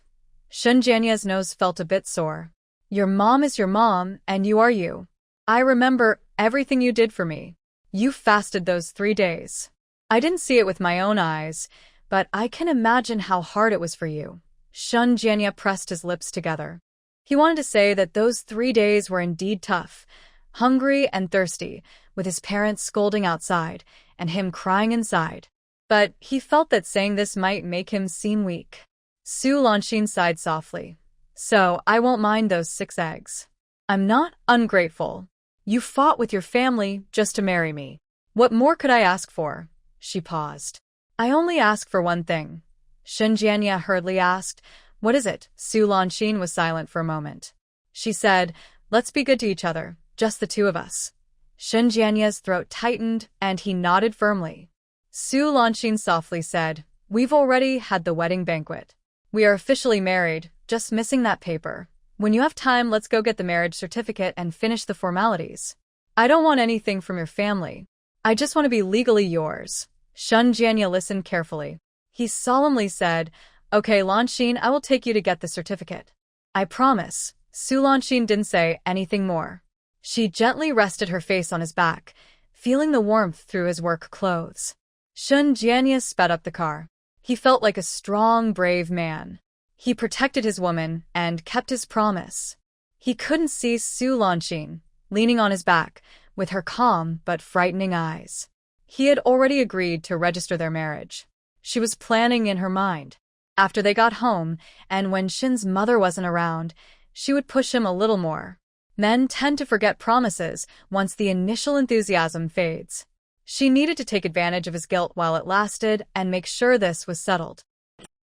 Shun Jianya's nose felt a bit sore. "Your mom is your mom, and you are you. I remember everything you did for me. You fasted those 3 days. I didn't see it with my own eyes, but I can imagine how hard it was for you." Shun Jianya pressed his lips together. He wanted to say that those 3 days were indeed tough, hungry and thirsty, with his parents scolding outside, and him crying inside. But he felt that saying this might make him seem weak. Su Lanxin sighed softly. "So, I won't mind those 6 eggs. I'm not ungrateful. You fought with your family just to marry me. What more could I ask for?" She paused. "I only ask for one thing." Shin Jianya hurriedly asked, "What is it?" Su Lanxin was silent for a moment. She said, "Let's be good to each other, just the 2 of us." Shin Jianya's throat tightened, and he nodded firmly. Su Lanxin softly said, "We've already had the wedding banquet. We are officially married, just missing that paper. When you have time, let's go get the marriage certificate and finish the formalities. I don't want anything from your family. I just want to be legally yours." Shun Jianya listened carefully. He solemnly said, "Okay, Lanxin, I will take you to get the certificate. I promise." Su Lanxin didn't say anything more. She gently rested her face on his back, feeling the warmth through his work clothes. Shun Jianya sped up the car. He felt like a strong, brave man. He protected his woman and kept his promise. He couldn't see Su Lanxin, leaning on his back, with her calm but frightening eyes. He had already agreed to register their marriage. She was planning in her mind. After they got home, and when Shin's mother wasn't around, she would push him a little more. Men tend to forget promises once the initial enthusiasm fades. She needed to take advantage of his guilt while it lasted and make sure this was settled.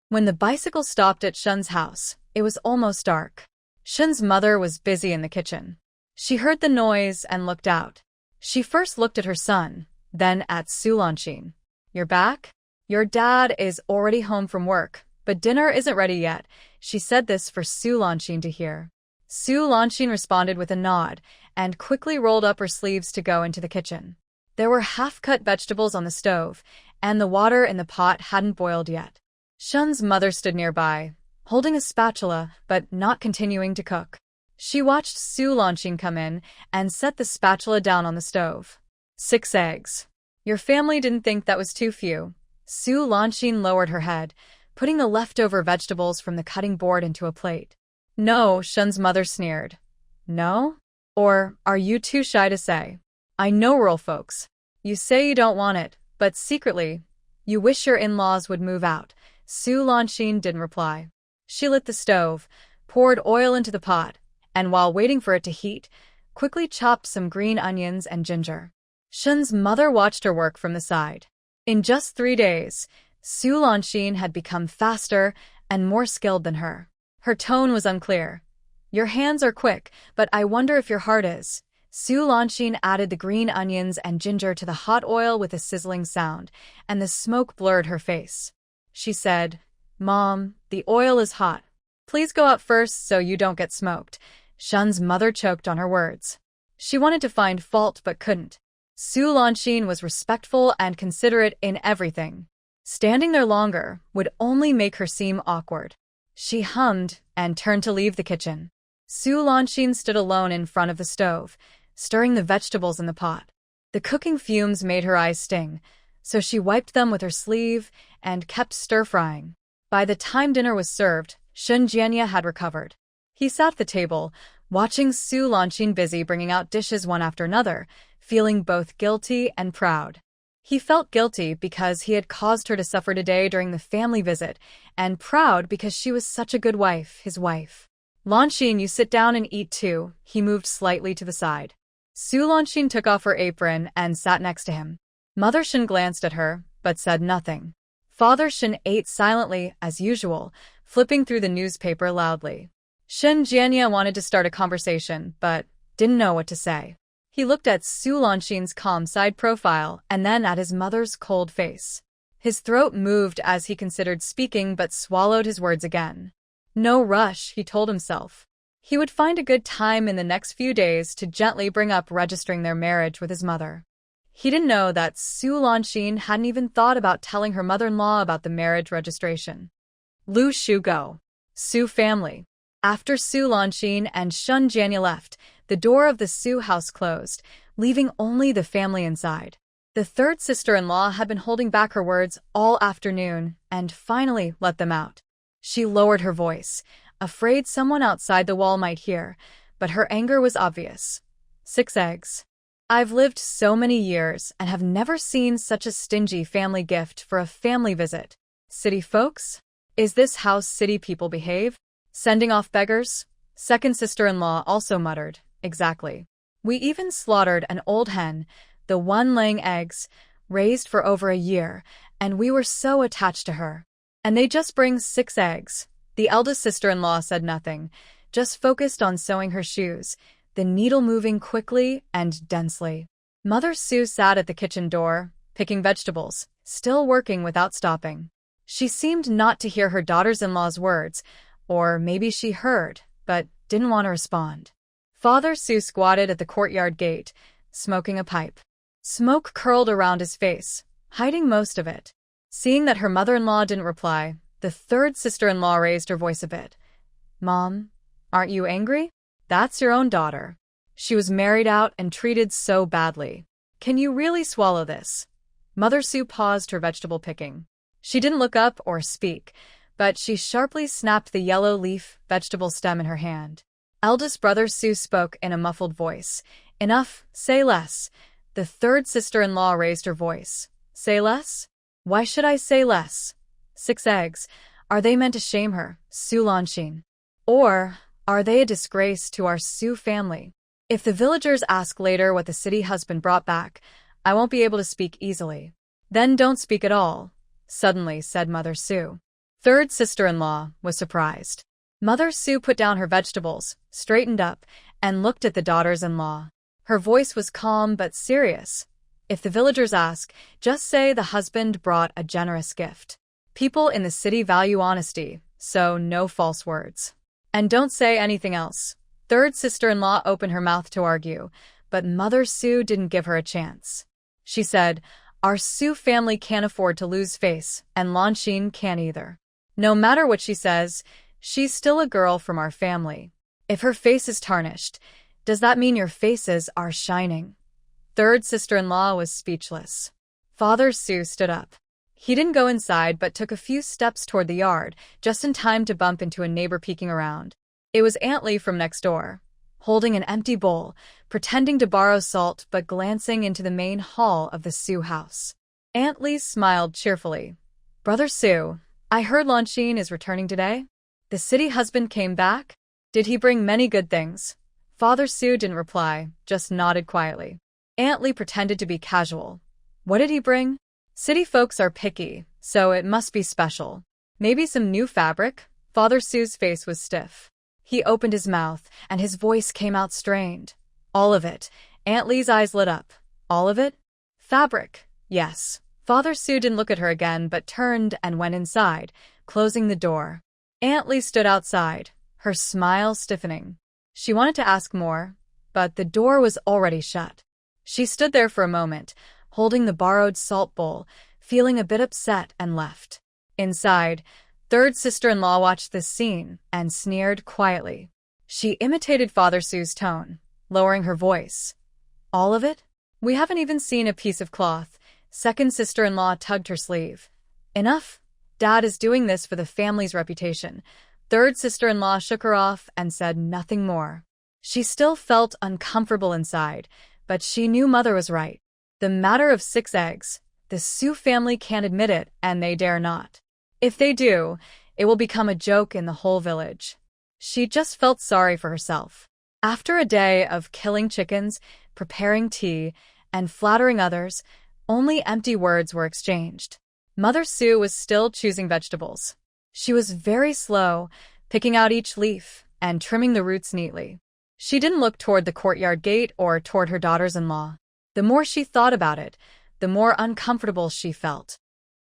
When the bicycle stopped at Shun's house, it was almost dark. Shun's mother was busy in the kitchen. She heard the noise and looked out. She first looked at her son, then at Su Lanshin. "You're back? Your dad is already home from work, but dinner isn't ready yet." She said this for Su Lanshin to hear. Su Lanshin responded with a nod and quickly rolled up her sleeves to go into the kitchen. There were half-cut vegetables on the stove, and the water in the pot hadn't boiled yet. Shun's mother stood nearby, holding a spatula but not continuing to cook. She watched Su Lanshin come in and set the spatula down on the stove. 6 eggs. Your family didn't think that was too few. Su Lanshin lowered her head, putting the leftover vegetables from the cutting board into a plate. "No," Shun's mother sneered. "No? Or are you too shy to say? I know rural folks. You say you don't want it, but secretly, you wish your in-laws would move out." Su Lanshin didn't reply. She lit the stove, poured oil into the pot, and while waiting for it to heat, quickly chopped some green onions and ginger. Shun's mother watched her work from the side. In just 3 days, Su Lanshin had become faster and more skilled than her. Her tone was unclear. "Your hands are quick, but I wonder if your heart is." Su Lanshin added the green onions and ginger to the hot oil with a sizzling sound, and the smoke blurred her face. She said, "Mom, the oil is hot. Please go out first so you don't get smoked." Shun's mother choked on her words. She wanted to find fault but couldn't. Su Lanshin was respectful and considerate in everything. Standing there longer would only make her seem awkward. She hummed and turned to leave the kitchen. Su Lanshin stood alone in front of the stove, stirring the vegetables in the pot. The cooking fumes made her eyes sting, so she wiped them with her sleeve and kept stir-frying. By the time dinner was served, Shun Jianya had recovered. He sat at the table, watching Su Lanshin busy bringing out dishes one after another, feeling both guilty and proud. He felt guilty because he had caused her to suffer today during the family visit, and proud because she was such a good wife, his wife. "Lanshin, you sit down and eat too." He moved slightly to the side. Su Lanshin took off her apron and sat next to him. Mother Shin glanced at her, but said nothing. Father Shin ate silently, as usual, flipping through the newspaper loudly. Shin Jianya wanted to start a conversation, but didn't know what to say. He looked at Su Lanshin's calm side profile and then at his mother's cold face. His throat moved as he considered speaking but swallowed his words again. No rush, he told himself. He would find a good time in the next few days to gently bring up registering their marriage with his mother. He didn't know that Su Lanshin hadn't even thought about telling her mother-in-law about the marriage registration. Lu Shugo. Su family. After Su Lanshin and Shun Jianya left, the door of the Su house closed, leaving only the family inside. The third sister-in-law had been holding back her words all afternoon and finally let them out. She lowered her voice, afraid someone outside the wall might hear, but her anger was obvious. 6 eggs. I've lived so many years and have never seen such a stingy family gift for a family visit. City folks? Is this how city people behave? Sending off beggars? Second sister-in-law also muttered, exactly. We even slaughtered an old hen, the one laying eggs, raised for over a year, and we were so attached to her. And they just bring 6 eggs. The eldest sister-in-law said nothing, just focused on sewing her shoes, the needle moving quickly and densely. Mother Su sat at the kitchen door, picking vegetables, still working without stopping. She seemed not to hear her daughter's-in-law's words, or maybe she heard, but didn't want to respond. Father Su squatted at the courtyard gate, smoking a pipe. Smoke curled around his face, hiding most of it. Seeing that her mother-in-law didn't reply, the third sister-in-law raised her voice a bit. Mom, aren't you angry? That's your own daughter. She was married out and treated so badly. Can you really swallow this? Mother Su paused her vegetable picking. She didn't look up or speak, but she sharply snapped the yellow leaf vegetable stem in her hand. Eldest brother Su spoke in a muffled voice, Enough, say less. The third sister-in-law raised her voice. Say less? Why should I say less? 6 eggs. Are they meant to shame her, Su Lanshin? Or are they a disgrace to our Su family? If the villagers ask later what the city husband brought back, I won't be able to speak easily. Then don't speak at all, suddenly said Mother Su. Third sister-in-law was surprised. Mother Su put down her vegetables, straightened up, and looked at the daughters-in-law. Her voice was calm but serious. If the villagers ask, just say the husband brought a generous gift. People in the city value honesty, so no false words. And don't say anything else. Third sister-in-law opened her mouth to argue, but Mother Su didn't give her a chance. She said, our Su family can't afford to lose face, and Lanshin can't either. No matter what she says, she's still a girl from our family. If her face is tarnished, does that mean your faces are shining? Third sister-in-law was speechless. Father Su stood up. He didn't go inside but took a few steps toward the yard, just in time to bump into a neighbor peeking around. It was Aunt Lee from next door, holding an empty bowl, pretending to borrow salt but glancing into the main hall of the Su house. Aunt Lee smiled cheerfully. Brother Su, I heard Lanshin is returning today? The city husband came back? Did he bring many good things? Father Su didn't reply, just nodded quietly. Aunt Lee pretended to be casual. What did he bring? City folks are picky, so it must be special. Maybe some new fabric? Father Su's face was stiff. He opened his mouth, and his voice came out strained. All of it. Aunt Lee's eyes lit up. All of it? Fabric. Yes. Father Su didn't look at her again but turned and went inside, closing the door. Aunt Lee stood outside, her smile stiffening. She wanted to ask more, but the door was already shut. She stood there for a moment, holding the borrowed salt bowl, feeling a bit upset, and left. Inside, third sister-in-law watched this scene and sneered quietly. She imitated Father Su's tone, lowering her voice. All of it? We haven't even seen a piece of cloth. Second sister-in-law tugged her sleeve. Enough. Dad is doing this for the family's reputation. Third sister-in-law shook her off and said nothing more. She still felt uncomfortable inside, but she knew Mother was right. The matter of 6 eggs. The Su family can't admit it, and they dare not. If they do, it will become a joke in the whole village. She just felt sorry for herself. After a day of killing chickens, preparing tea, and flattering others, only empty words were exchanged. Mother Su was still choosing vegetables. She was very slow, picking out each leaf and trimming the roots neatly. She didn't look toward the courtyard gate or toward her daughters-in-law. The more she thought about it, the more uncomfortable she felt.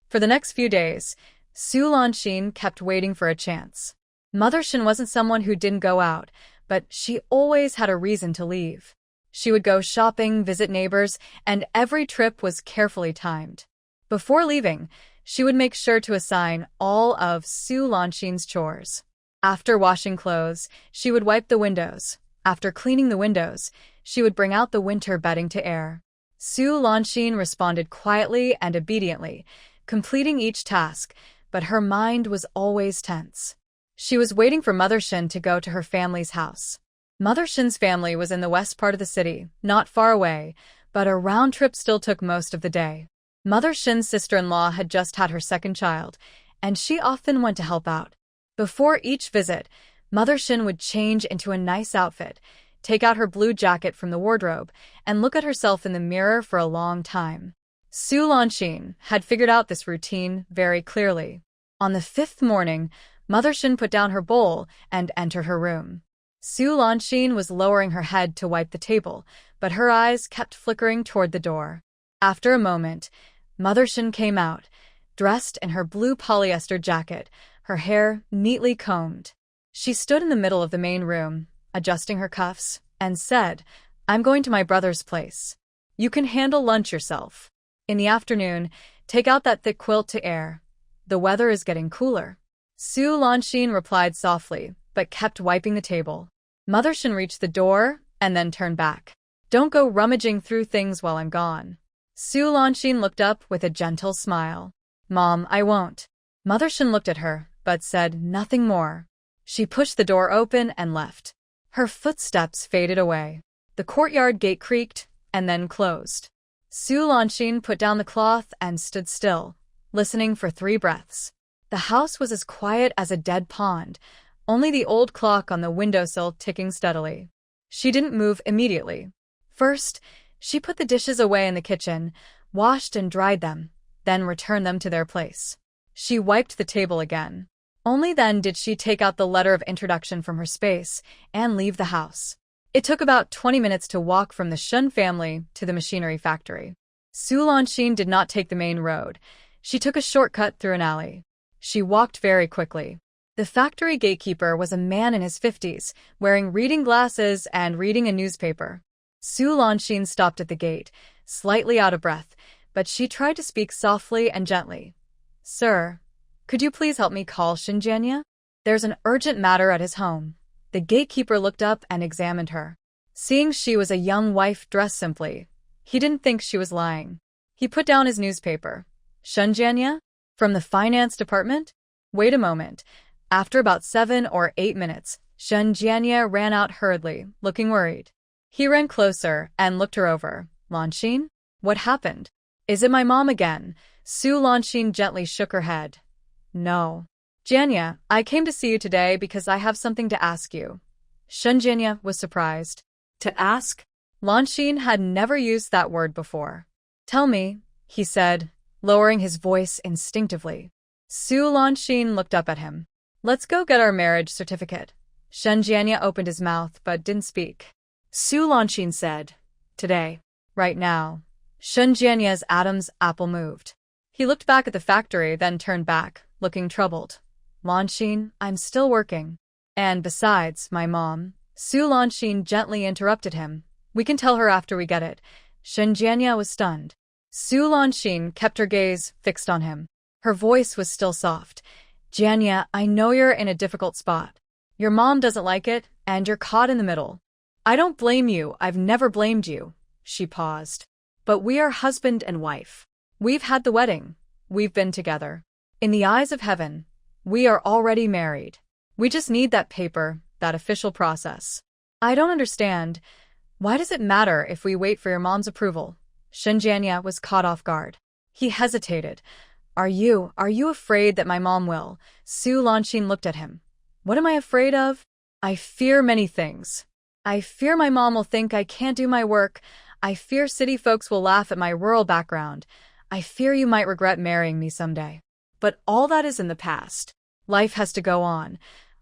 For the next few days, Su Lanshin kept waiting for a chance. Mother Shin wasn't someone who didn't go out, but she always had a reason to leave. She would go shopping, visit neighbors, and every trip was carefully timed. Before leaving, she would make sure to assign all of Su Lanshin's chores. After washing clothes, she would wipe the windows. After cleaning the windows, she would bring out the winter bedding to air. Su Lanshin responded quietly and obediently, completing each task, but her mind was always tense. She was waiting for Mother Shin to go to her family's house. Mother Shin's family was in the west part of the city, not far away, but a round trip still took most of the day. Mother Shin's sister-in-law had just had her second child, and she often went to help out. Before each visit, Mother Shin would change into a nice outfit, take out her blue jacket from the wardrobe, and look at herself in the mirror for a long time. Su Lanshin had figured out this routine very clearly. On the 5th morning, Mother Shin put down her bowl and entered her room. Su Lanshin was lowering her head to wipe the table, but her eyes kept flickering toward the door. After a moment, Mother Shin came out, dressed in her blue polyester jacket, her hair neatly combed. She stood in the middle of the main room, adjusting her cuffs, and said, I'm going to my brother's place. You can handle lunch yourself. In the afternoon, take out that thick quilt to air. The weather is getting cooler. Su Lanshin replied softly, but kept wiping the table. Mother Shin reached the door and then turned back. Don't go rummaging through things while I'm gone. Su Lanshin looked up with a gentle smile. Mom, I won't. Mother Shin looked at her, but said nothing more. She pushed the door open and left. Her footsteps faded away. The courtyard gate creaked and then closed. Su Lanxin put down the cloth and stood still, listening for 3 breaths. The house was as quiet as a dead pond, only the old clock on the windowsill ticking steadily. She didn't move immediately. First, she put the dishes away in the kitchen, washed and dried them, then returned them to their place. She wiped the table again. Only then did she take out the letter of introduction from her space and leave the house. It took about 20 minutes to walk from the Shun family to the machinery factory. Su Lanxin did not take the main road. She took a shortcut through an alley. She walked very quickly. The factory gatekeeper was a man in his 50s, wearing reading glasses and reading a newspaper. Su Lanxin stopped at the gate, slightly out of breath, but she tried to speak softly and gently. "Sir, could you please help me call Xinjiania? There's an urgent matter at his home." The gatekeeper looked up and examined her. Seeing she was a young wife dressed simply, he didn't think she was lying. He put down his newspaper. "Xinjiania? From the finance department?" "Wait a moment." After about 7 or 8 minutes, Xinjiania ran out hurriedly, looking worried. He ran closer and looked her over. "Lanxin? What happened? Is it my mom again?" Su Lanxin gently shook her head. "No. Jianya, I came to see you today because I have something to ask you." Xinjiania was surprised. To ask? Lanxin had never used that word before. "Tell me," he said, lowering his voice instinctively. Su Lanxin looked up at him. "Let's go get our marriage certificate." Xinjiania opened his mouth but didn't speak. Su Lanxin said, "Today." "Right now." Xinjiania's Adam's apple moved. He looked back at the factory, then turned back, looking troubled. "Lanxin, I'm still working. And besides, my mom." Su Lanxin gently interrupted him. "We can tell her after we get it." Xinjiania was stunned. Su Lanxin kept her gaze fixed on him. Her voice was still soft. "Jianya, I know you're in a difficult spot. Your mom doesn't like it, and you're caught in the middle. I don't blame you, I've never blamed you." She paused. "But we are husband and wife. We've had the wedding. We've been together. In the eyes of heaven, we are already married. We just need that paper, that official process. I don't understand. Why does it matter if we wait for your mom's approval?" Xinjiania was caught off guard. He hesitated. Are you afraid that my mom will?" Su Lanxin looked at him. "What am I afraid of? I fear many things. I fear my mom will think I can't do my work. I fear city folks will laugh at my rural background. I fear you might regret marrying me someday. But all that is in the past. Life has to go on.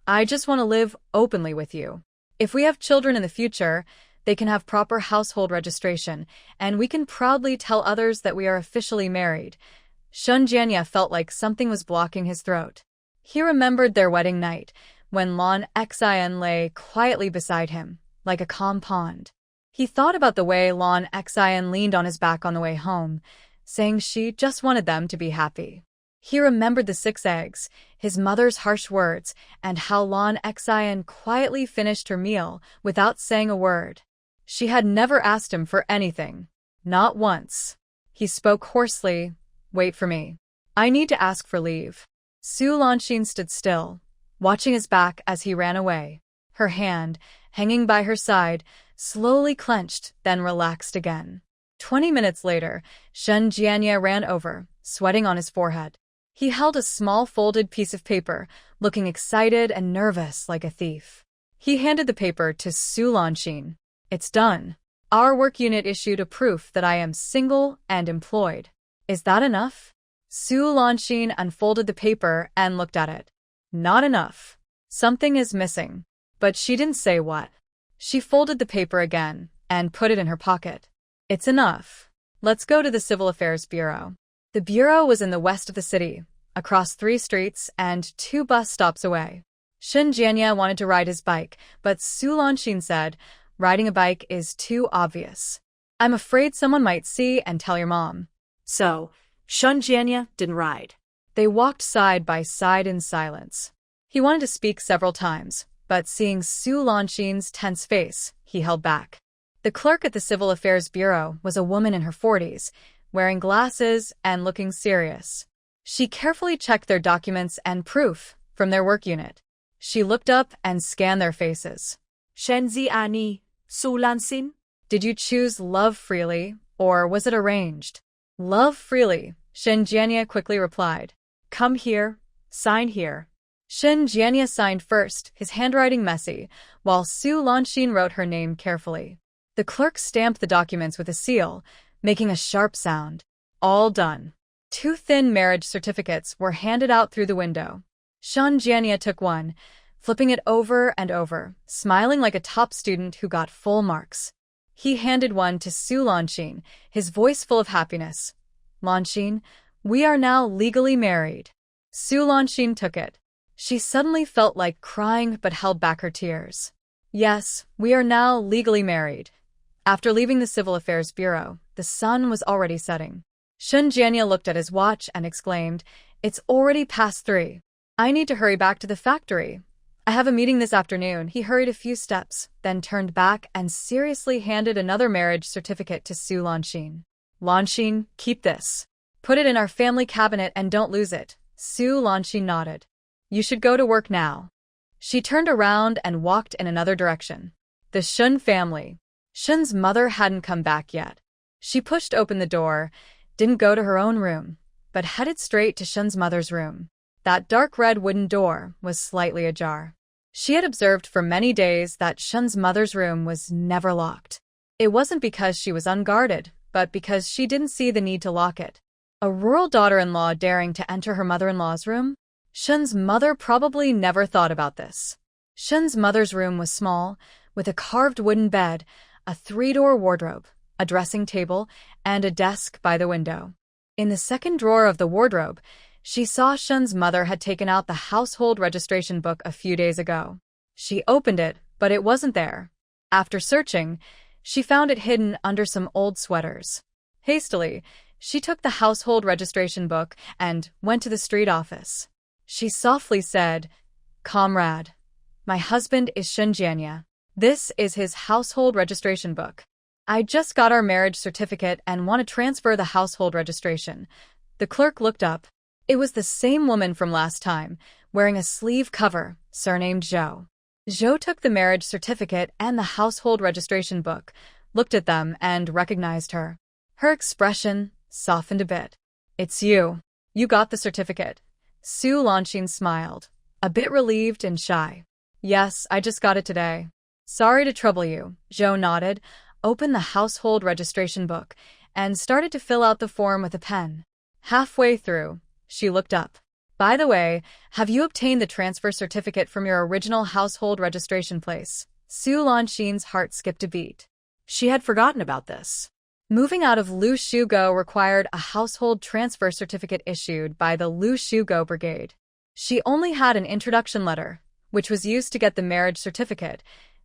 I just want to live openly with you. If we have children in the future, they can have proper household registration, and we can proudly tell others that we are officially married." Xinjiania felt like something was blocking his throat. He remembered their wedding night, when Lan Xian lay quietly beside him, like a calm pond. He thought about the way Lan Xian leaned on his back on the way home, saying she just wanted them to be happy. He remembered the 6 eggs, his mother's harsh words, and how Lan Xian quietly finished her meal without saying a word. She had never asked him for anything. Not once. He spoke hoarsely. "Wait for me. I need to ask for leave." Su Lanxin stood still, watching his back as he ran away. Her hand, hanging by her side, slowly clenched, then relaxed again. 20 minutes later, Xinjiania ran over, sweating on his forehead. He held a small folded piece of paper, looking excited and nervous like a thief. He handed the paper to Su Lanxin. "It's done. Our work unit issued a proof that I am single and employed. Is that enough?" Su Lanxin unfolded the paper and looked at it. "Not enough. Something is missing." But she didn't say what. She folded the paper again and put it in her pocket. "It's enough. Let's go to the Civil Affairs Bureau." The bureau was in the west of the city, across 3 streets and 2 bus stops away. Xinjiania wanted to ride his bike, but Su Lanxin said, "Riding a bike is too obvious. I'm afraid someone might see and tell your mom." So, Xinjiania didn't ride. They walked side by side in silence. He wanted to speak several times, but seeing Su Lanxin's tense face, he held back. The clerk at the Civil Affairs Bureau was a woman in her 40s, wearing glasses and looking serious. She carefully checked their documents and proof from their work unit. She looked up and scanned their faces. "Xinjiania, Su Lanxin?" Did you choose love freely, or was it arranged? Love freely, Shin Jianya quickly replied. Come here, sign here. Shin Jianya signed first, his handwriting messy, while Su Lanxin wrote her name carefully. The clerk stamped the documents with a seal, making a sharp sound. All done. 2 thin marriage certificates were handed out through the window. Shin Jianya took one, flipping it over and over, smiling like a top student who got full marks. He handed one to Su Lanxin, his voice full of happiness. Lanxin, we are now legally married. Su Lanxin took it. She suddenly felt like crying but held back her tears. Yes, we are now legally married. After leaving the Civil Affairs Bureau, the sun was already setting. Shin Jianya looked at his watch and exclaimed, It's already past 3. I need to hurry back to the factory. I have a meeting this afternoon. He hurried a few steps, then turned back and seriously handed another marriage certificate to Su Lanxin. Lanxin, keep this. Put it in our family cabinet and don't lose it. Su Lanxin nodded. You should go to work now. She turned around and walked in another direction. The Shun family. Shun's mother hadn't come back yet. She pushed open the door, didn't go to her own room, but headed straight to Shun's mother's room. That dark red wooden door was slightly ajar. She had observed for many days that Shun's mother's room was never locked. It wasn't because she was unguarded, but because she didn't see the need to lock it. A rural daughter-in-law daring to enter her mother-in-law's room? Shun's mother probably never thought about this. Shun's mother's room was small, with a carved wooden bed, a 3-door wardrobe, a dressing table, and a desk by the window. In the second drawer of the wardrobe, she saw Shun's mother had taken out the household registration book a few days ago. She opened it, but it wasn't there. After searching, she found it hidden under some old sweaters. Hastily, she took the household registration book and went to the street office. She softly said, Comrade, my husband is Shin Jianya. This is his household registration book. I just got our marriage certificate and want to transfer the household registration. The clerk looked up. It was the same woman from last time, wearing a sleeve cover, surnamed Zhou. Zhou took the marriage certificate and the household registration book, looked at them, and recognized her. Her expression softened a bit. It's you. You got the certificate. Su Lanxin smiled, a bit relieved and shy. Yes, I just got it today. Sorry to trouble you. Zhou nodded, opened the household registration book, and started to fill out the form with a pen. Halfway through, she looked up. By the way, have you obtained the transfer certificate from your original household registration place? Su Lanxin's heart skipped a beat. She had forgotten about this. Moving out of Lu Shugo required a household transfer certificate issued by the Lu Shugo Brigade. She only had an introduction letter, which was used to get the marriage certificate,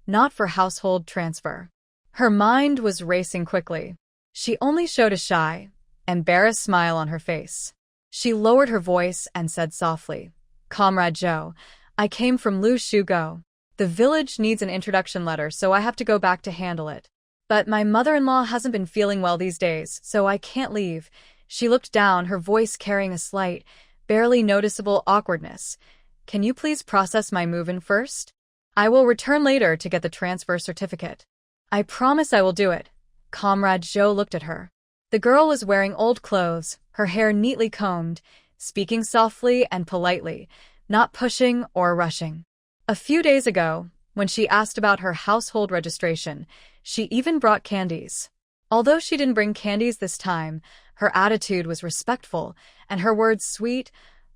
not for household transfer. Her mind was racing quickly. She only showed a shy, embarrassed smile on her face. She lowered her voice and said softly, Comrade Zhou, I came from Lu Shugo. The village needs an introduction letter, so I have to go back to handle it. But my mother-in-law hasn't been feeling well these days, so I can't leave. She looked down, her voice carrying a slight, barely noticeable awkwardness. Can you please process my move-in first? I will return later to get the transfer certificate. I promise I will do it. Comrade Zhou looked at her. The girl was wearing old clothes, her hair neatly combed, speaking softly and politely, not pushing or rushing. A few days ago, when she asked about her household registration, she even brought candies. Although she didn't bring candies this time, her attitude was respectful, and her words sweet,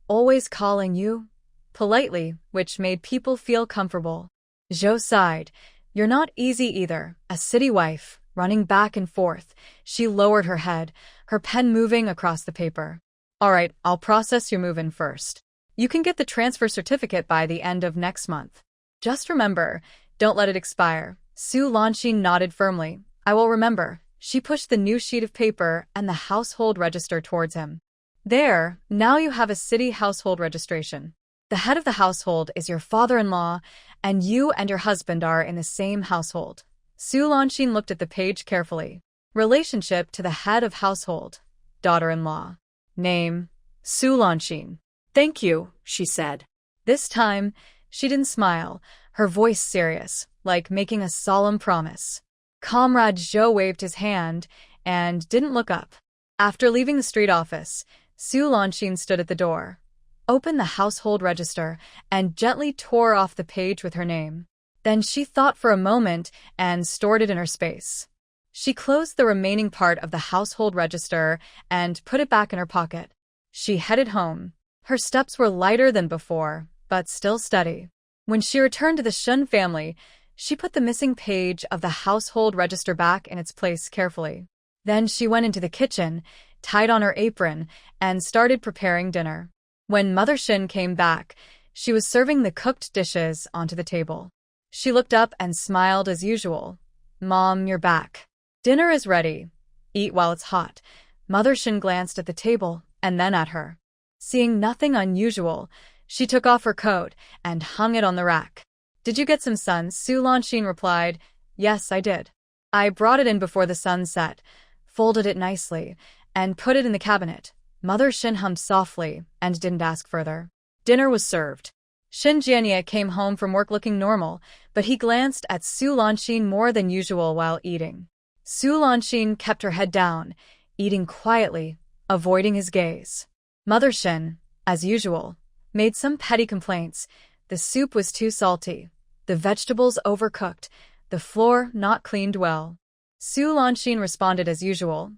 always calling you, politely, which made people feel comfortable. Zhou sighed. You're not easy either, a city wife, running back and forth. She lowered her head, her pen moving across the paper. All right, I'll process your move-in first. You can get the transfer certificate by the end of next month. Just remember, don't let it expire. Su Lanxin nodded firmly. I will remember. She pushed the new sheet of paper and the household register towards him. There, now you have a city household registration. The head of the household is your father-in-law, and you and your husband are in the same household. Su Lanxin looked at the page carefully. Relationship to the head of household. Daughter-in-law. Name, Su Lanxin. Thank you, she said. This time, she didn't smile, her voice serious, like making a solemn promise. Comrade Zhou waved his hand and didn't look up. After leaving the street office, Su Lanxin stood at the door, opened the household register, and gently tore off the page with her name. Then she thought for a moment and stored it in her space. She closed the remaining part of the household register and put it back in her pocket. She headed home. Her steps were lighter than before, but still steady. When she returned to the Shun family, she put the missing page of the household register back in its place carefully. Then she went into the kitchen, tied on her apron, and started preparing dinner. When Mother Shin came back, she was serving the cooked dishes onto the table. She looked up and smiled as usual. "Mom, you're back. Dinner is ready. Eat while it's hot." Mother Shin glanced at the table and then at her. Seeing nothing unusual, she took off her coat and hung it on the rack. "Did you get some sun?" Su Lanxin replied. "Yes, I did. I brought it in before the sun set, folded it nicely, and put it in the cabinet." Mother Shin hummed softly and didn't ask further. Dinner was served. Shin Jianye came home from work looking normal, but he glanced at Su Lanxin more than usual while eating. Su Lanxin kept her head down, eating quietly, avoiding his gaze. Mother Shin, as usual, made some petty complaints. The soup was too salty, the vegetables overcooked, the floor not cleaned well. Su Lanxin responded as usual.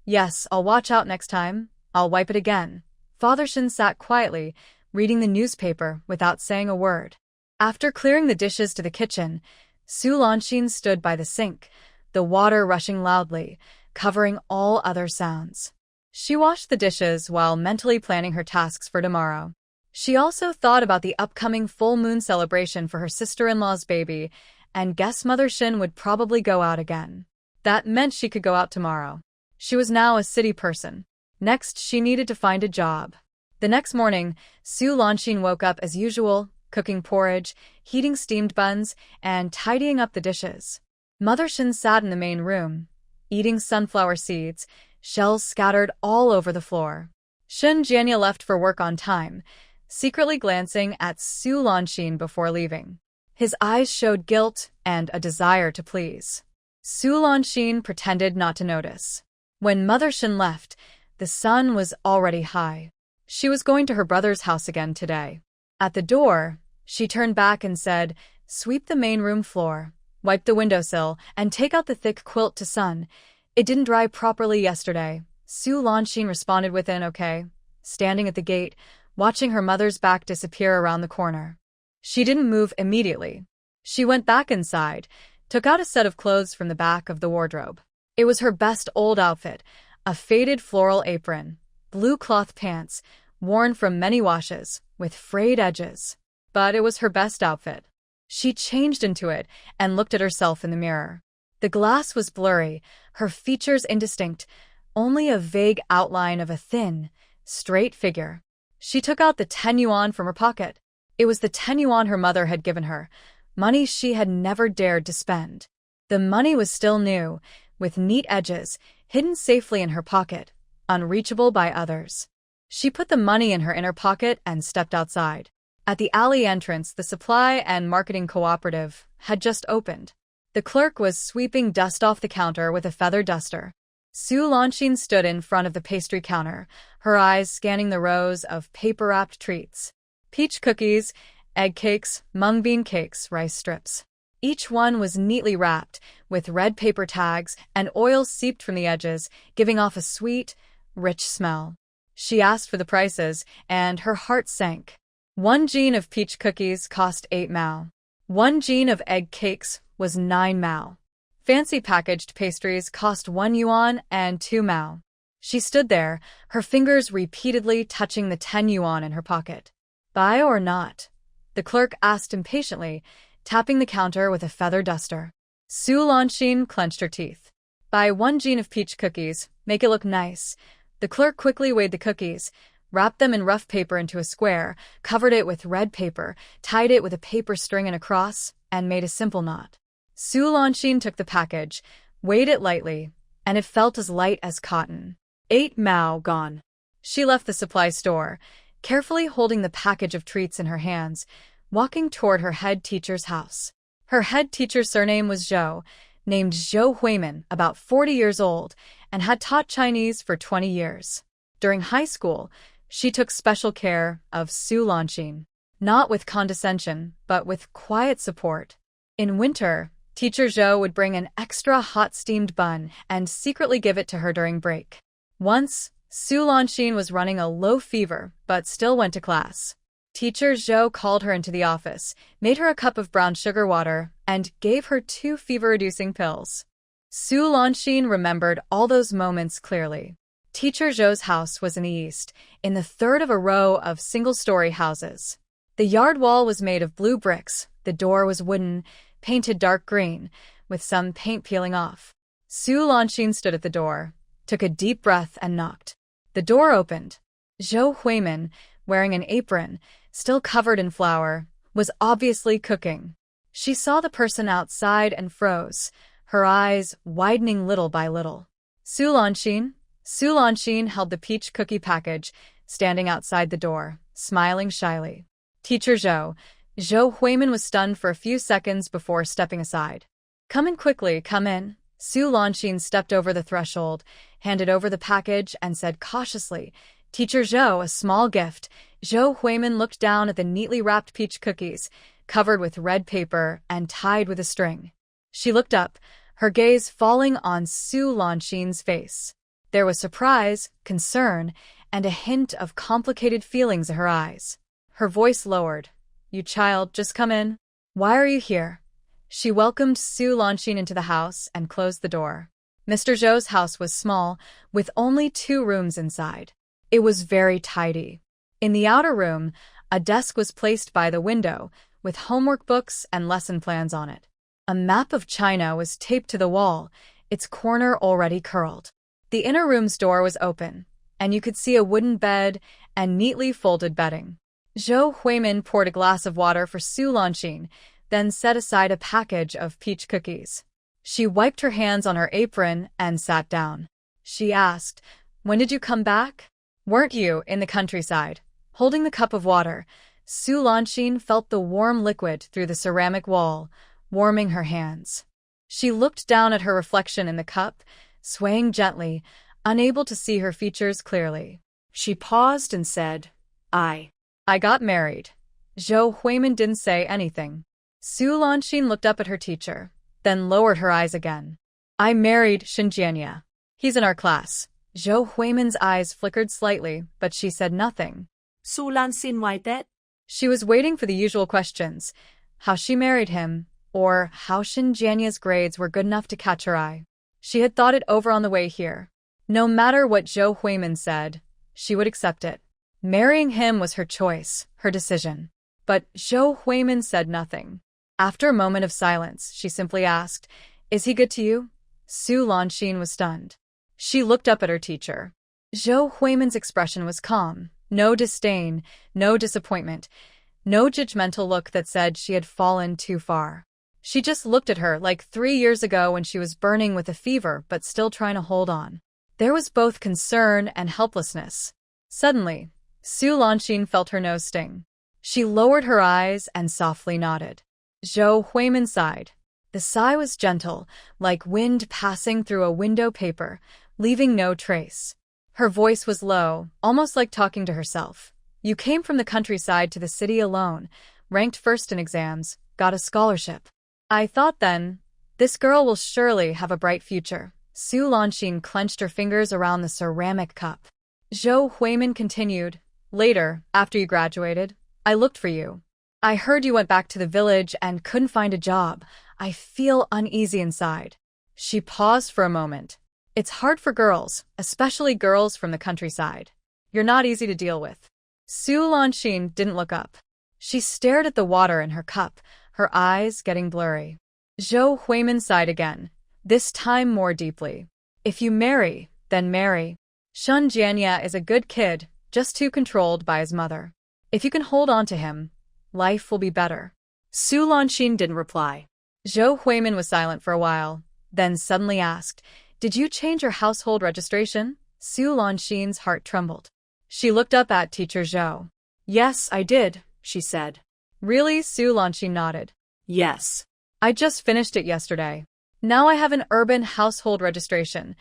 "Yes, I'll watch out next time. I'll wipe it again." Father Shin sat quietly, reading the newspaper without saying a word. After clearing the dishes to the kitchen, Su Lanxin stood by the sink, the water rushing loudly, covering all other sounds. She washed the dishes while mentally planning her tasks for tomorrow. She also thought about the upcoming full moon celebration for her sister-in-law's baby, and guessed Mother Shin would probably go out again. That meant she could go out tomorrow. She was now a city person. Next, she needed to find a job. The next morning, Su Lanxin woke up as usual, cooking porridge, heating steamed buns, and tidying up the dishes. Mother Shin sat in the main room, eating sunflower seeds, shells scattered all over the floor. Shin Jianye left for work on time, secretly glancing at Su Lanxin before leaving. His eyes showed guilt and a desire to please. Su Lanxin pretended not to notice. When Mother Shin left, the sun was already high. She was going to her brother's house again today. At the door, she turned back and said, "Sweep the main room floor, wipe the windowsill, and take out the thick quilt to sun. It didn't dry properly yesterday." Su Lanxin responded with an okay, standing at the gate, watching her mother's back disappear around the corner. She didn't move immediately. She went back inside, took out a set of clothes from the back of the wardrobe. It was her best old outfit, a faded floral apron, blue cloth pants, worn from many washes, with frayed edges. But it was her best outfit. She changed into it and looked at herself in the mirror. The glass was blurry, her features indistinct, only a vague outline of a thin, straight figure. She took out the 10 yuan from her pocket. It was the 10 yuan her mother had given her, money she had never dared to spend. The money was still new, with neat edges, hidden safely in her pocket, unreachable by others. She put the money in her inner pocket and stepped outside. At the alley entrance, the supply and marketing cooperative had just opened. The clerk was sweeping dust off the counter with a feather duster. Su Lanxin stood in front of the pastry counter, her eyes scanning the rows of paper-wrapped treats. Peach cookies, egg cakes, mung bean cakes, rice strips. Each one was neatly wrapped, with red paper tags, and oil seeped from the edges, giving off a sweet, rich smell. She asked for the prices, and her heart sank. 1 jean of peach cookies cost 8 mao. 1 jean of egg cakes was 9 mao. Fancy packaged pastries cost 1 yuan and 2 mao. She stood there, her fingers repeatedly touching the 10 yuan in her pocket. "Buy or not?" the clerk asked impatiently, tapping the counter with a feather duster. Su Lanxin clenched her teeth. "Buy 1 jean of peach cookies, make it look nice." The clerk quickly weighed the cookies, wrapped them in rough paper into a square, covered it with red paper, tied it with a paper string and a cross, and made a simple knot. Su Lanxin took the package, weighed it lightly, and it felt as light as cotton. 8 mao gone. She left the supply store, carefully holding the package of treats in her hands, walking toward her head teacher's house. Her head teacher's surname was Zhou, named Zhou Huimin, about 40 years old, and had taught Chinese for 20 years. During high school, she took special care of Su Lanxin, not with condescension, but with quiet support. In winter, Teacher Zhou would bring an extra hot steamed bun and secretly give it to her during break. Once, Su Lanxin was running a low fever, but still went to class. Teacher Zhou called her into the office, made her a cup of brown sugar water, and gave her 2 fever-reducing pills. Su Lanxin remembered all those moments clearly. Teacher Zhou's house was in the east, in the third of a row of single-story houses. The yard wall was made of blue bricks, the door was wooden, painted dark green, with some paint peeling off. Su Lanxin stood at the door, took a deep breath and knocked. The door opened. Zhou Huimin, wearing an apron, still covered in flour, was obviously cooking. She saw the person outside and froze, her eyes widening little by little. Su Lanxin held the peach cookie package, standing outside the door, smiling shyly. Teacher Zhou Huimin was stunned for a few seconds before stepping aside. Come in quickly, come in. Su Lanxin stepped over the threshold, handed over the package, and said cautiously, Teacher Zhou, a small gift. Zhou Huimin looked down at the neatly wrapped peach cookies, covered with red paper and tied with a string. She looked up, her gaze falling on Su Lanxin's face. There was surprise, concern, and a hint of complicated feelings in her eyes. Her voice lowered. You child, just come in. Why are you here? She welcomed Su Lanxin into the house and closed the door. Mr. Zhou's house was small, with only 2 rooms inside. It was very tidy. In the outer room, a desk was placed by the window, with homework books and lesson plans on it. A map of China was taped to the wall, its corner already curled. The inner room's door was open, and you could see a wooden bed and neatly folded bedding. Zhou Huimin poured a glass of water for Su Lanxin, then set aside a package of peach cookies. She wiped her hands on her apron and sat down. She asked, When did you come back? Weren't you in the countryside? Holding the cup of water, Su Lanxin felt the warm liquid through the ceramic wall, warming her hands. She looked down at her reflection in the cup, swaying gently, unable to see her features clearly. She paused and said, I got married. Zhou Huimin didn't say anything. Su Lanxin looked up at her teacher, then lowered her eyes again. I married Xinjiania. He's in our class. Zhou Huimin's eyes flickered slightly, but she said nothing. Su Lanxin, why that? She was waiting for the usual questions, how she married him, or how Xinjiania's grades were good enough to catch her eye. She had thought it over on the way here. No matter what Zhou Huimin said, she would accept it. Marrying him was her choice, her decision. But Zhou Huimin said nothing. After a moment of silence, she simply asked, Is he good to you? Su Lanxin was stunned. She looked up at her teacher. Zhou Huimin's expression was calm, no disdain, no disappointment, no judgmental look that said she had fallen too far. She just looked at her like 3 years ago when she was burning with a fever but still trying to hold on. There was both concern and helplessness. Suddenly, Su Lanxin felt her nose sting. She lowered her eyes and softly nodded. Zhou Huimin sighed. The sigh was gentle, like wind passing through a window paper, leaving no trace. Her voice was low, almost like talking to herself. You came from the countryside to the city alone, ranked first in exams, got a scholarship. I thought then, this girl will surely have a bright future. Su Lanxin clenched her fingers around the ceramic cup. Zhou Huimin continued, Later, after you graduated, I looked for you. I heard you went back to the village and couldn't find a job. I feel uneasy inside. She paused for a moment. It's hard for girls, especially girls from the countryside. You're not easy to deal with. Su Lanxin didn't look up. She stared at the water in her cup, her eyes getting blurry. Zhou Huimin sighed again, this time more deeply. If you marry, then marry. Xinjiania is a good kid, just too controlled by his mother. If you can hold on to him, life will be better. Su Lanxin didn't reply. Zhou Huimin was silent for a while, then suddenly asked, Did you change your household registration? Su Lanxin's heart trembled. She looked up at Teacher Zhou. Yes, I did, she said. Really? Su Lanxin nodded. Yes. I just finished it yesterday. Now I have an urban household registration.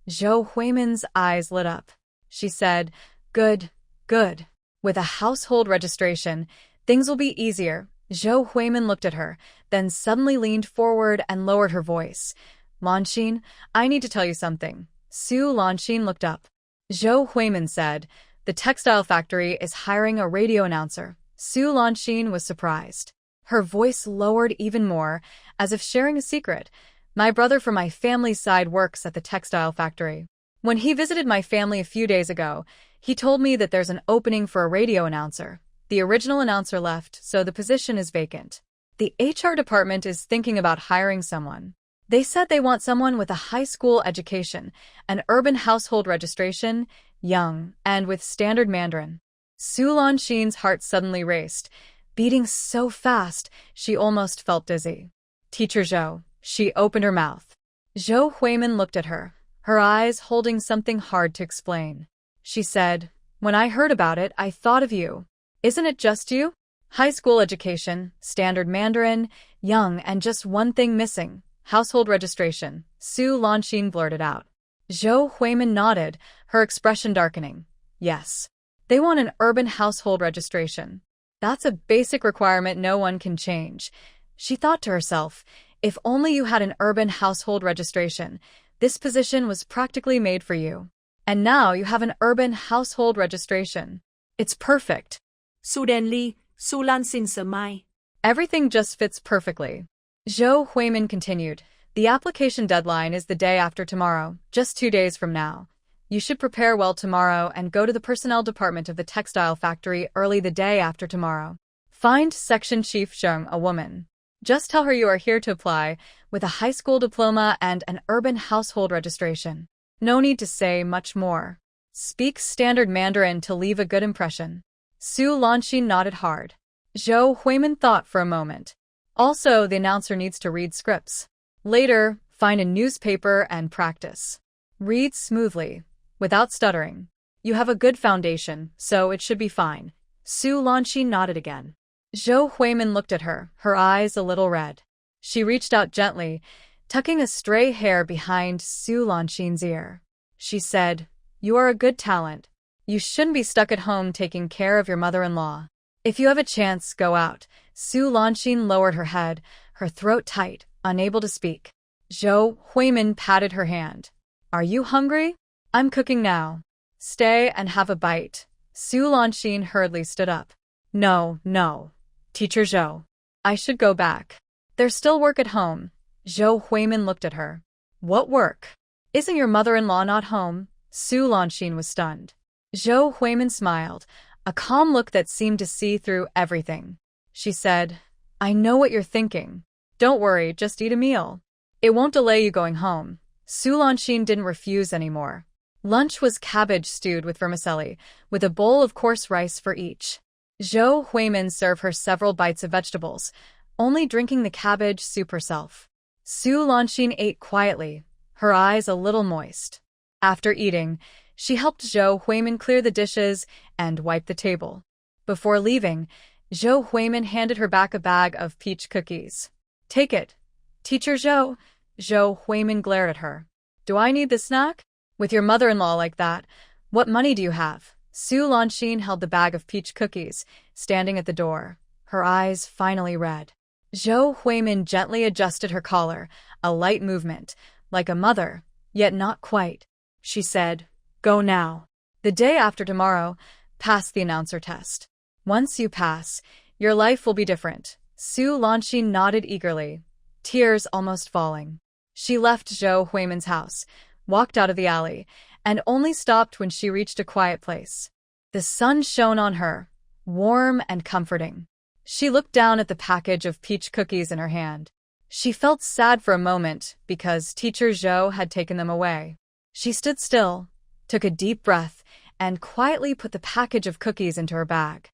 Zhou Huimin's eyes lit up. She said, good, good. With a household registration, things will be easier. Zhou Huimin looked at her, then suddenly leaned forward and lowered her voice. Lanxin, I need to tell you something. Su Lanxin looked up. Zhou Huimin said, the textile factory is hiring a radio announcer. Su Lanxin was surprised. Her voice lowered even more, as if sharing a secret. My brother from my family's side works at the textile factory. When he visited my family a few days ago, he told me that there's an opening for a radio announcer. The original announcer left, so the position is vacant. The HR department is thinking about hiring someone. They said they want someone with a high school education, an urban household registration, young, and with standard Mandarin. Su Lanxin's heart suddenly raced, beating so fast she almost felt dizzy. Teacher Zhou, she opened her mouth. Zhou Huimin looked at her, her eyes holding something hard to explain. She said, when I heard about it, I thought of you. Isn't it just you? High school education, standard Mandarin, young, and just one thing missing, household registration, Su Lanxin blurted out. Zhou Huimin nodded, her expression darkening. Yes. They want an urban household registration. That's a basic requirement no one can change. She thought to herself, if only you had an urban household registration, this position was practically made for you. And now you have an urban household registration. It's perfect. Suddenly, Su Lanxin smiled. Everything just fits perfectly. Zhou Huimin continued, the application deadline is the day after tomorrow, just 2 days from now. You should prepare well tomorrow and go to the personnel department of the textile factory early the day after tomorrow. Find section chief Zheng, a woman. Just tell her you are here to apply, with a high school diploma and an urban household registration. No need to say much more. Speak standard Mandarin to leave a good impression. Su Lanxin nodded hard. Zhou Huimin thought for a moment. Also, the announcer needs to read scripts. Later, find a newspaper and practice. Read smoothly, without stuttering. You have a good foundation, so it should be fine. Su Lanxin nodded again. Zhou Huimin looked at her, her eyes a little red. She reached out gently, tucking a stray hair behind Su Lanxin's ear. She said, you are a good talent. You shouldn't be stuck at home taking care of your mother-in-law. If you have a chance, go out. Su Lanxin lowered her head, her throat tight, unable to speak. Zhou Huimin patted her hand. Are you hungry? I'm cooking now. Stay and have a bite. Su Lanxin hurriedly stood up. No, no. Teacher Zhou. I should go back. There's still work at home. Zhou Huimin looked at her. What work? Isn't your mother-in-law not home? Su Lanxin was stunned. Zhou Huimin smiled, a calm look that seemed to see through everything. She said, I know what you're thinking. Don't worry, just eat a meal. It won't delay you going home. Su Lanxin didn't refuse anymore. Lunch was cabbage stewed with vermicelli, with a bowl of coarse rice for each. Zhou Huimin served her several bites of vegetables, only drinking the cabbage soup herself. Su Lanxin ate quietly, her eyes a little moist. After eating, she helped Zhou Huimin clear the dishes and wipe the table. Before leaving, Zhou Huimin handed her back a bag of peach cookies. Take it. Teacher Zhou. Zhou Huimin glared at her. Do I need the snack? With your mother-in-law like that, what money do you have? Su Lanxin held the bag of peach cookies, standing at the door, her eyes finally red. Zhou Huimin gently adjusted her collar, a light movement, like a mother, yet not quite. She said, Go now. The day after tomorrow, pass the announcer test. Once you pass, your life will be different. Su Lanxin nodded eagerly, tears almost falling. She left Zhou Huimin's house, walked out of the alley, and only stopped when she reached a quiet place. The sun shone on her, warm and comforting. She looked down at the package of peach cookies in her hand. She felt sad for a moment because Teacher Zhou had taken them away. She stood still, took a deep breath, and quietly put the package of cookies into her bag.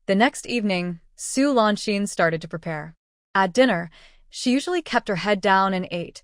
The next evening, Su Lanxin started to prepare. At dinner, she usually kept her head down and ate,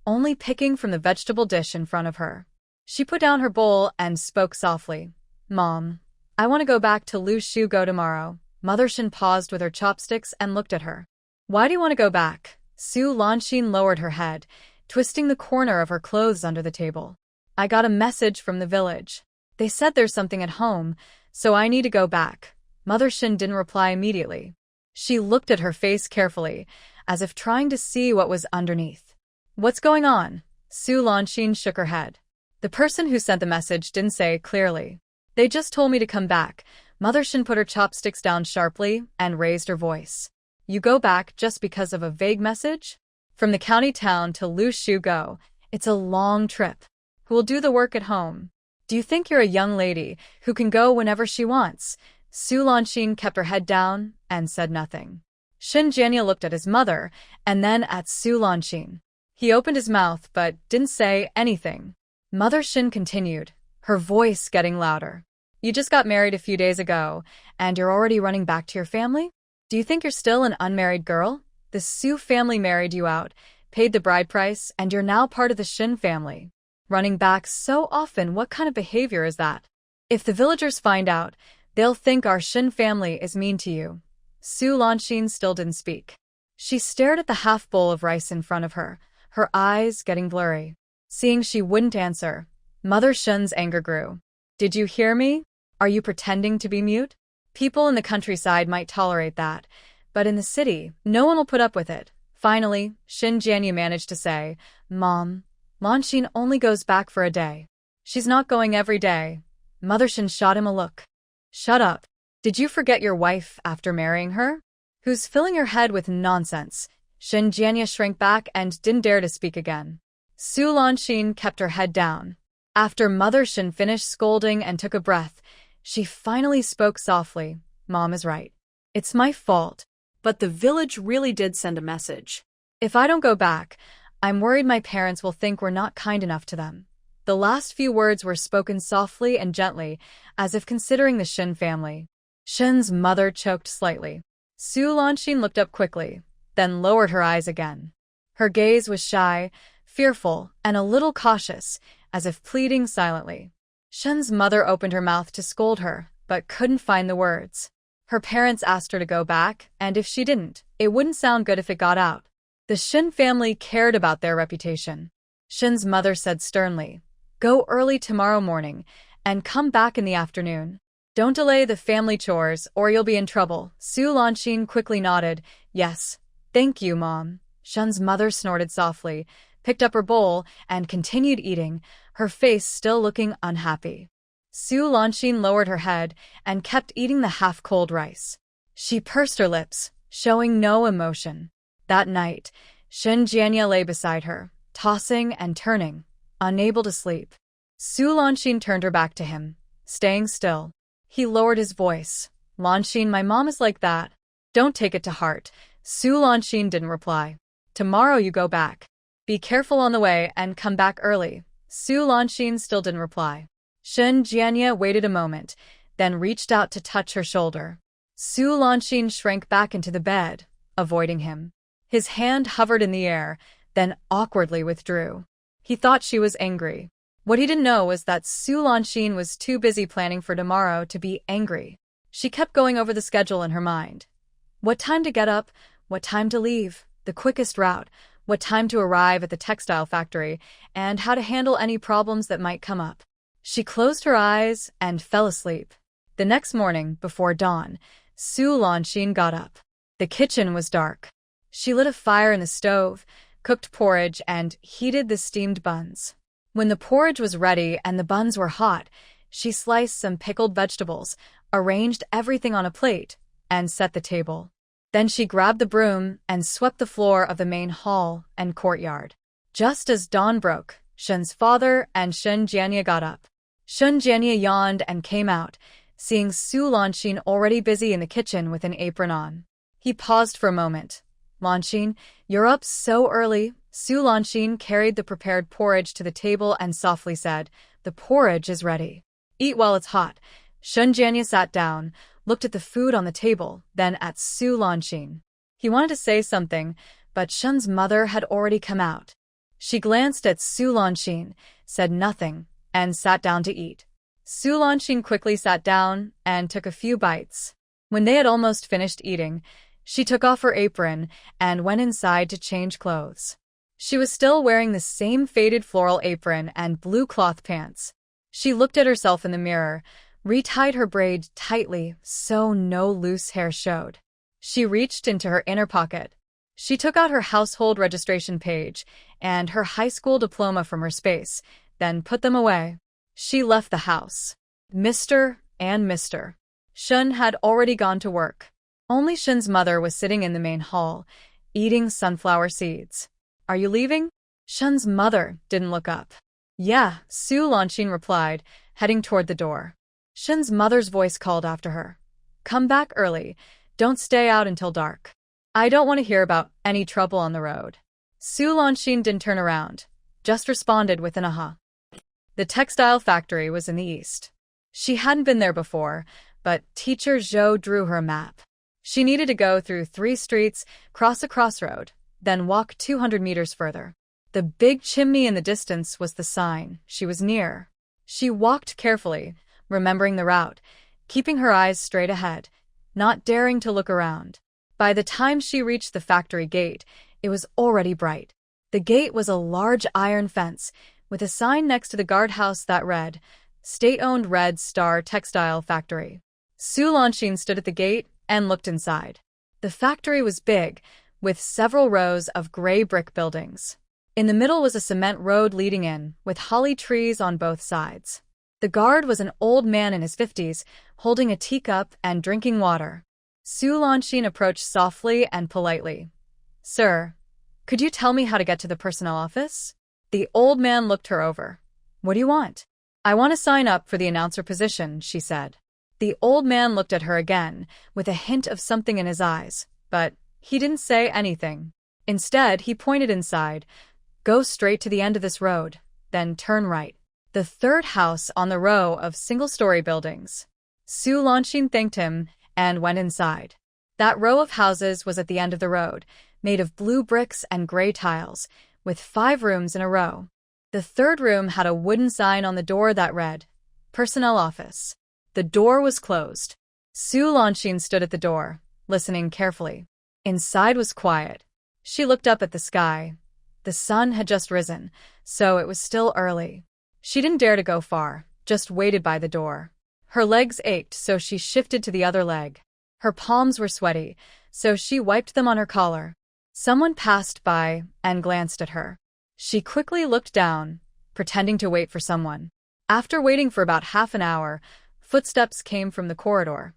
only picking from the vegetable dish in front of her. She put down her bowl and spoke softly. Mom, I want to go back to Lu Shugo tomorrow. Mother Shin paused with her chopsticks and looked at her. Why do you want to go back? Su Lanxin lowered her head, twisting the corner of her clothes under the table. I got a message from the village. They said there's something at home, so I need to go back. Mother Shin didn't reply immediately. She looked at her face carefully, as if trying to see what was underneath. What's going on? Su Lanshin shook her head. The person who sent the message didn't say clearly. They just told me to come back. Mother Shin put her chopsticks down sharply and raised her voice. You go back just because of a vague message? From the county town to Lu Shu go. It's a long trip. Who will do the work at home? Do you think you're a young lady who can go whenever she wants? Su Lanshin kept her head down and said nothing. Shin Jianya looked at his mother and then at Su Lanshin. He opened his mouth but didn't say anything. Mother Shin continued, her voice getting louder. You just got married a few days ago, and you're already running back to your family? Do you think you're still an unmarried girl? The Su family married you out, paid the bride price, and you're now part of the Shin family. Running back so often, what kind of behavior is that? If the villagers find out, they'll think our Shin family is mean to you. Su Lanshin still didn't speak. She stared at the half bowl of rice in front of her, her eyes getting blurry. Seeing she wouldn't answer, Mother Shin's anger grew. Did you hear me? Are you pretending to be mute? People in the countryside might tolerate that, but in the city, no one will put up with it. Finally, Shin Jianya managed to say, Mom, Lanshin only goes back for a day. She's not going every day. Mother Shin shot him a look. Shut up. Did you forget your wife after marrying her? Who's filling your head with nonsense? Shin Jianya shrank back and didn't dare to speak again. Su Lanshin kept her head down. After Mother Shin finished scolding and took a breath, she finally spoke softly. Mom is right. It's my fault. But the village really did send a message. If I don't go back, I'm worried my parents will think we're not kind enough to them. The last few words were spoken softly and gently, as if considering the Shin family. Shin's mother choked slightly. Su Lanshin looked up quickly, then lowered her eyes again. Her gaze was shy, fearful, and a little cautious, as if pleading silently. Shin's mother opened her mouth to scold her, but couldn't find the words. Her parents asked her to go back, and if she didn't, it wouldn't sound good if it got out. The Shin family cared about their reputation. Shin's mother said sternly, Go early tomorrow morning, and come back in the afternoon. Don't delay the family chores, or you'll be in trouble. Su Lanshin quickly nodded, Yes, thank you, Mom. Shin's mother snorted softly, picked up her bowl, and continued eating, her face still looking unhappy. Su Lanshin lowered her head and kept eating the half-cold rice. She pursed her lips, showing no emotion. That night, Shin Jianya lay beside her, tossing and turning, unable to sleep. Su Lanshin turned her back to him, staying still. He lowered his voice. Lanshin, my mom is like that. Don't take it to heart. Su Lanshin didn't reply. Tomorrow you go back. Be careful on the way and come back early. Su Lanshin still didn't reply. Shin Jianya waited a moment, then reached out to touch her shoulder. Su Lanshin shrank back into the bed, avoiding him. His hand hovered in the air, then awkwardly withdrew. He thought she was angry. What he didn't know was that Su Lanshin was too busy planning for tomorrow to be angry. She kept going over the schedule in her mind. What time to get up, what time to leave, the quickest route, what time to arrive at the textile factory, and how to handle any problems that might come up. She closed her eyes and fell asleep. The next morning, before dawn, Su Lanshin got up. The kitchen was dark. She lit a fire in the stove, cooked porridge, and heated the steamed buns. When the porridge was ready and the buns were hot, she sliced some pickled vegetables, arranged everything on a plate, and set the table. Then she grabbed the broom and swept the floor of the main hall and courtyard. Just as dawn broke, Shin's father and Shin Jianya got up. Shin Jianya yawned and came out, seeing Su Lanshin already busy in the kitchen with an apron on. He paused for a moment. Lanshin, you're up so early. Su Lanshin carried the prepared porridge to the table and softly said, The porridge is ready. Eat while it's hot. Shin Jianya sat down, looked at the food on the table, then at Su Lanshin. He wanted to say something, but Shin's mother had already come out. She glanced at Su Lanshin, said nothing, and sat down to eat. Su Lanshin quickly sat down and took a few bites. When they had almost finished eating, she took off her apron and went inside to change clothes. She was still wearing the same faded floral apron and blue cloth pants. She looked at herself in the mirror, retied her braid tightly so no loose hair showed. She reached into her inner pocket. She took out her household registration page and her high school diploma from her space, then put them away. She left the house. Mr. and Mr. Shun had already gone to work. Only Shun's mother was sitting in the main hall, eating sunflower seeds. "Are you leaving?" Shun's mother didn't look up. "Yeah," Su Lanxin replied, heading toward the door. Shun's mother's voice called after her. "Come back early. Don't stay out until dark. I don't want to hear about any trouble on the road." Su Lanxin didn't turn around, just responded with an aha. The textile factory was in the east. She hadn't been there before, but teacher Zhou drew her a map. She needed to go through 3 streets, cross a crossroad, then walk 200 meters further. The big chimney in the distance was the sign she was near. She walked carefully, remembering the route, keeping her eyes straight ahead, not daring to look around. By the time she reached the factory gate, it was already bright. The gate was a large iron fence, with a sign next to the guardhouse that read, "State-owned Red Star Textile Factory." Su Lanxin stood at the gate and looked inside. The factory was big, with several rows of gray brick buildings. In the middle was a cement road leading in, with holly trees on both sides. The guard was an old man in his 50s, holding a teacup and drinking water. Su Lanxin approached softly and politely. "Sir, could you tell me how to get to the personnel office?" The old man looked her over. "What do you want?" "I want to sign up for the announcer position," she said. The old man looked at her again, with a hint of something in his eyes, but he didn't say anything. Instead, he pointed inside. "Go straight to the end of this road, then turn right." The third house on the row of single-story buildings. Su Lanxin thanked him and went inside. That row of houses was at the end of the road, made of blue bricks and gray tiles, with 5 rooms in a row. The third room had a wooden sign on the door that read, "Personnel Office." The door was closed. Su Lanxin stood at the door, listening carefully. Inside was quiet. She looked up at the sky. The sun had just risen, so it was still early. She didn't dare to go far, just waited by the door. Her legs ached, so she shifted to the other leg. Her palms were sweaty, so she wiped them on her collar. Someone passed by and glanced at her. She quickly looked down, pretending to wait for someone. After waiting for about half an hour, footsteps came from the corridor.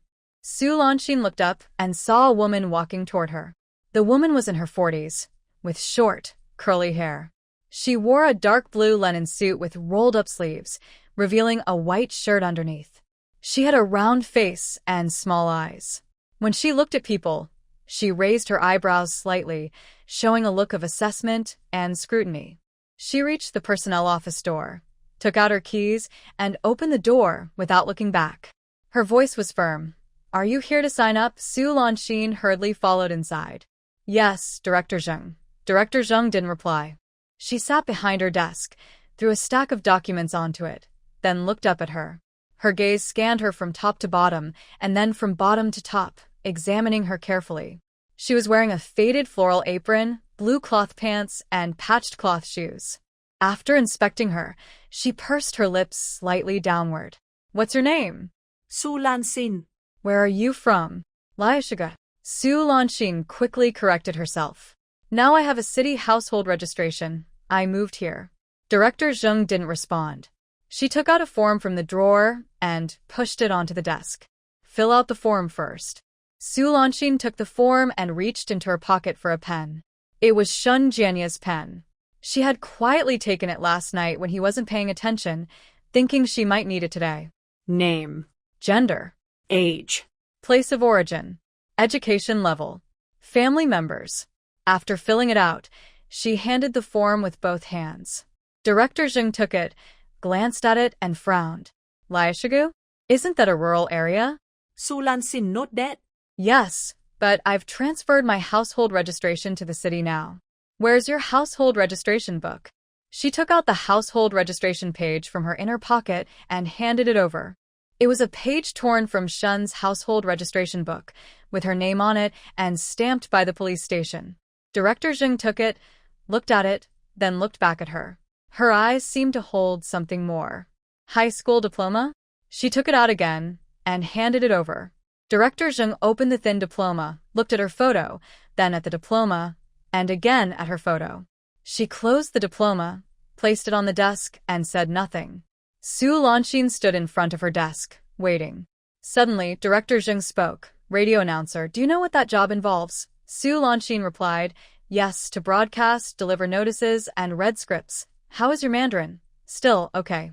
Su Lanxin looked up and saw a woman walking toward her. The woman was in her 40s, with short, curly hair. She wore a dark blue linen suit with rolled-up sleeves, revealing a white shirt underneath. She had a round face and small eyes. When she looked at people, she raised her eyebrows slightly, showing a look of assessment and scrutiny. She reached the personnel office door, took out her keys, and opened the door without looking back. Her voice was firm. "Are you here to sign up?" Su Lanxin hurriedly followed inside. "Yes, Director Zheng." Director Zheng didn't reply. She sat behind her desk, threw a stack of documents onto it, then looked up at her. Her gaze scanned her from top to bottom, and then from bottom to top, examining her carefully. She was wearing a faded floral apron, blue cloth pants, and patched cloth shoes. After inspecting her, she pursed her lips slightly downward. "What's your name?" Su Lanxin. "Where are you from?" "Laishiga." Su Lanxin quickly corrected herself. "Now I have a city household registration. I moved here." Director Zheng didn't respond. She took out a form from the drawer and pushed it onto the desk. "Fill out the form first." Su Lanxin took the form and reached into her pocket for a pen. It was Shun Jianya's pen. She had quietly taken it last night when he wasn't paying attention, thinking she might need it today. Name. Gender. Age. Place of origin. Education level. Family members. After filling it out, she handed the form with both hands. Director Zheng took it, glanced at it, and frowned. "Laishigu? Isn't that a rural area?" Su Lanxin note that. "Yes, but I've transferred my household registration to the city now." "Where's your household registration book?" She took out the household registration page from her inner pocket and handed it over. It was a page torn from Shun's household registration book, with her name on it and stamped by the police station. Director Zheng took it, looked at it, then looked back at her. Her eyes seemed to hold something more. High school diploma? She took it out again and handed it over. Director Zheng opened the thin diploma, looked at her photo, then at the diploma, and again at her photo. She closed the diploma, placed it on the desk, and said nothing. Su Lanxin stood in front of her desk, waiting. Suddenly, Director Zheng spoke. Radio announcer, do you know what that job involves? Su Lanxin replied, yes, to broadcast, deliver notices, and read scripts. How is your Mandarin? Still okay.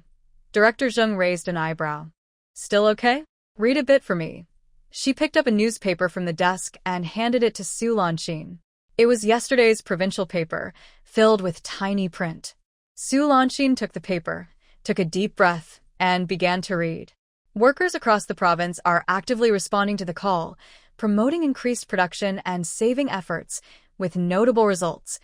Director Zheng raised an eyebrow. Still okay? Read a bit for me. She picked up a newspaper from the desk and handed it to Su Lanxin. It was yesterday's provincial paper, filled with tiny print. Su Lanxin took the paper, took a deep breath, and began to read. Workers across the province are actively responding to the call, promoting increased production and saving efforts, with notable results.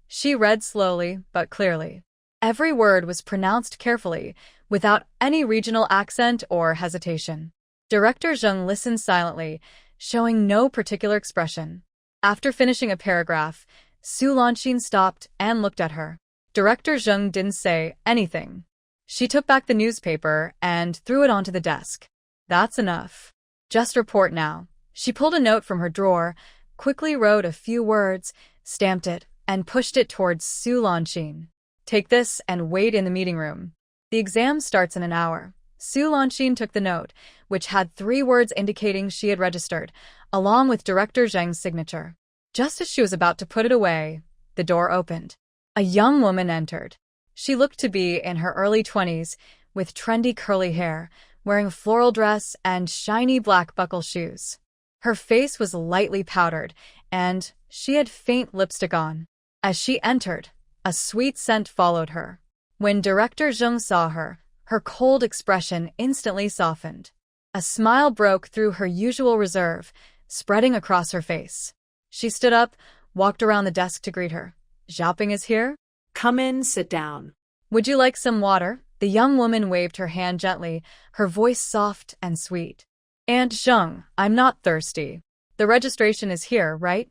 She read slowly but clearly. Every word was pronounced carefully, without any regional accent or hesitation. Director Zheng listened silently, showing no particular expression. After finishing a paragraph, Su Lanxin stopped and looked at her. Director Zheng didn't say anything. She took back the newspaper and threw it onto the desk. That's enough. Just report now. She pulled a note from her drawer, quickly wrote a few words, stamped it, and pushed it towards Su Lanxin. Take this and wait in the meeting room. The exam starts in an hour. Su Lanxin took the note, which had 3 words indicating she had registered, along with Director Zheng's signature. Just as she was about to put it away, the door opened. A young woman entered. She looked to be in her early 20s, with trendy curly hair, wearing a floral dress and shiny black buckle shoes. Her face was lightly powdered, and she had faint lipstick on. As she entered, a sweet scent followed her. When Director Zheng saw her, her cold expression instantly softened. A smile broke through her usual reserve, spreading across her face. She stood up, walked around the desk to greet her. Xiaoping is here? Come in, sit down. Would you like some water? The young woman waved her hand gently, her voice soft and sweet. Aunt Zheng, I'm not thirsty. The registration is here, right?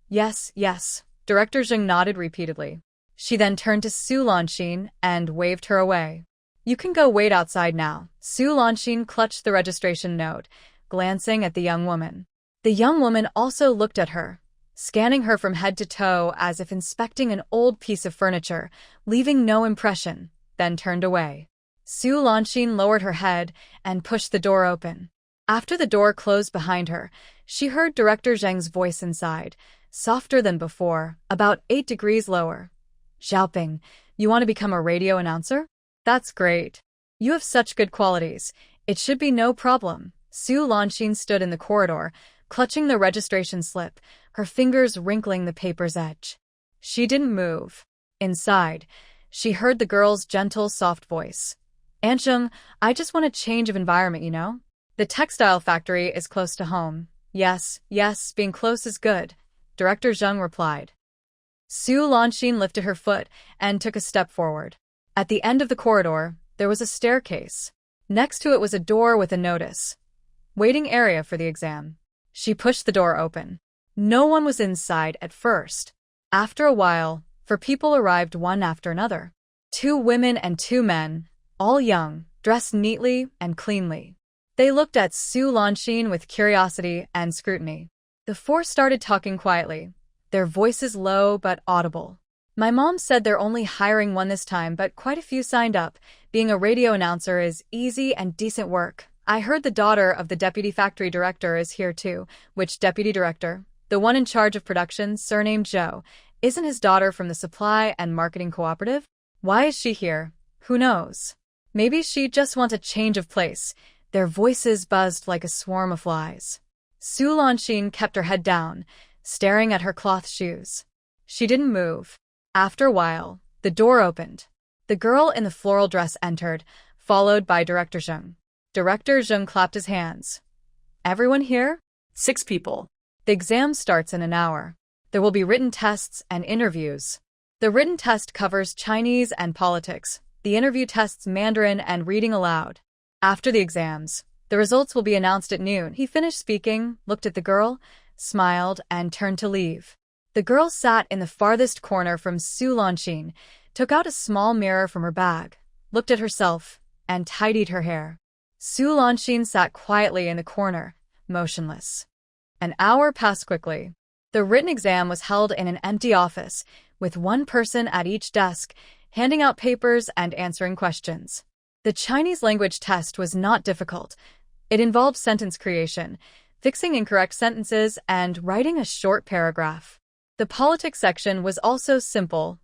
Yes, yes. Director Zheng nodded repeatedly. She then turned to Su Lanxin and waved her away. You can go wait outside now. Su Lanxin clutched the registration note, glancing at the young woman. The young woman also looked at her, scanning her from head to toe as if inspecting an old piece of furniture, leaving no impression, then turned away. Su Lanxin lowered her head and pushed the door open. After the door closed behind her, she heard Director Zheng's voice inside, softer than before, about 8 degrees lower. Xiaoping, you want to become a radio announcer? That's great. You have such good qualities. It should be no problem. Su Lanxin stood in the corridor, clutching the registration slip, her fingers wrinkling the paper's edge. She didn't move. Inside, she heard the girl's gentle, soft voice. Aunt Zheng, I just want a change of environment, you know? The textile factory is close to home. Yes, yes, being close is good, Director Zheng replied. Su Lanxin lifted her foot and took a step forward. At the end of the corridor, there was a staircase. Next to it was a door with a notice. Waiting area for the exam. She pushed the door open. No one was inside at first. After a while, people arrived one after another. 2 women and 2 men, all young, dressed neatly and cleanly. They looked at Su Lanxin with curiosity and scrutiny. The 4 started talking quietly, their voices low but audible. My mom said they're only hiring 1 this time, but quite a few signed up. Being a radio announcer is easy and decent work. I heard the daughter of the deputy factory director is here too. Which deputy director? The one in charge of production, surnamed Zhou. Isn't his daughter from the supply and marketing cooperative? Why is she here? Who knows? Maybe she just wants a change of place. Their voices buzzed like a swarm of flies. Su Lanxin kept her head down, staring at her cloth shoes. She didn't move. After a while, the door opened. The girl in the floral dress entered, followed by Director Zheng. Director Zheng clapped his hands. Everyone here? 6 people. The exam starts in an hour. There will be written tests and interviews. The written test covers Chinese and politics. The interview tests Mandarin and reading aloud. After the exams, the results will be announced at noon. He finished speaking, looked at the girl, smiled, and turned to leave. The girl sat in the farthest corner from Su Lanxin, took out a small mirror from her bag, looked at herself, and tidied her hair. Su Lanxin sat quietly in the corner, motionless. An hour passed quickly. The written exam was held in an empty office, with one person at each desk, handing out papers and answering questions. The Chinese language test was not difficult. It involved sentence creation, fixing incorrect sentences, and writing a short paragraph. The politics section was also simple,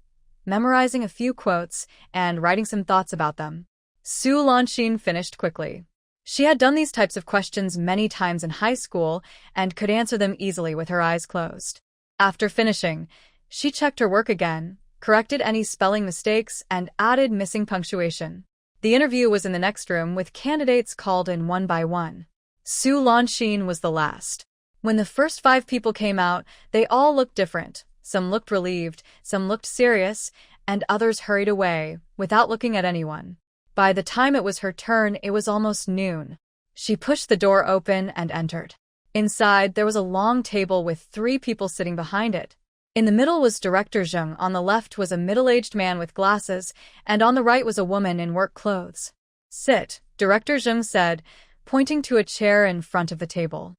memorizing a few quotes and writing some thoughts about them. Su Lanxin finished quickly. She had done these types of questions many times in high school and could answer them easily with her eyes closed. After finishing, she checked her work again, corrected any spelling mistakes, and added missing punctuation. The interview was in the next room with candidates called in one by one. Su Lanxin was the last. When the first 5 people came out, they all looked different. Some looked relieved, some looked serious, and others hurried away, without looking at anyone. By the time it was her turn, it was almost noon. She pushed the door open and entered. Inside, there was a long table with 3 people sitting behind it. In the middle was Director Zheng, on the left was a middle-aged man with glasses, and on the right was a woman in work clothes. "Sit," Director Zheng said, pointing to a chair in front of the table.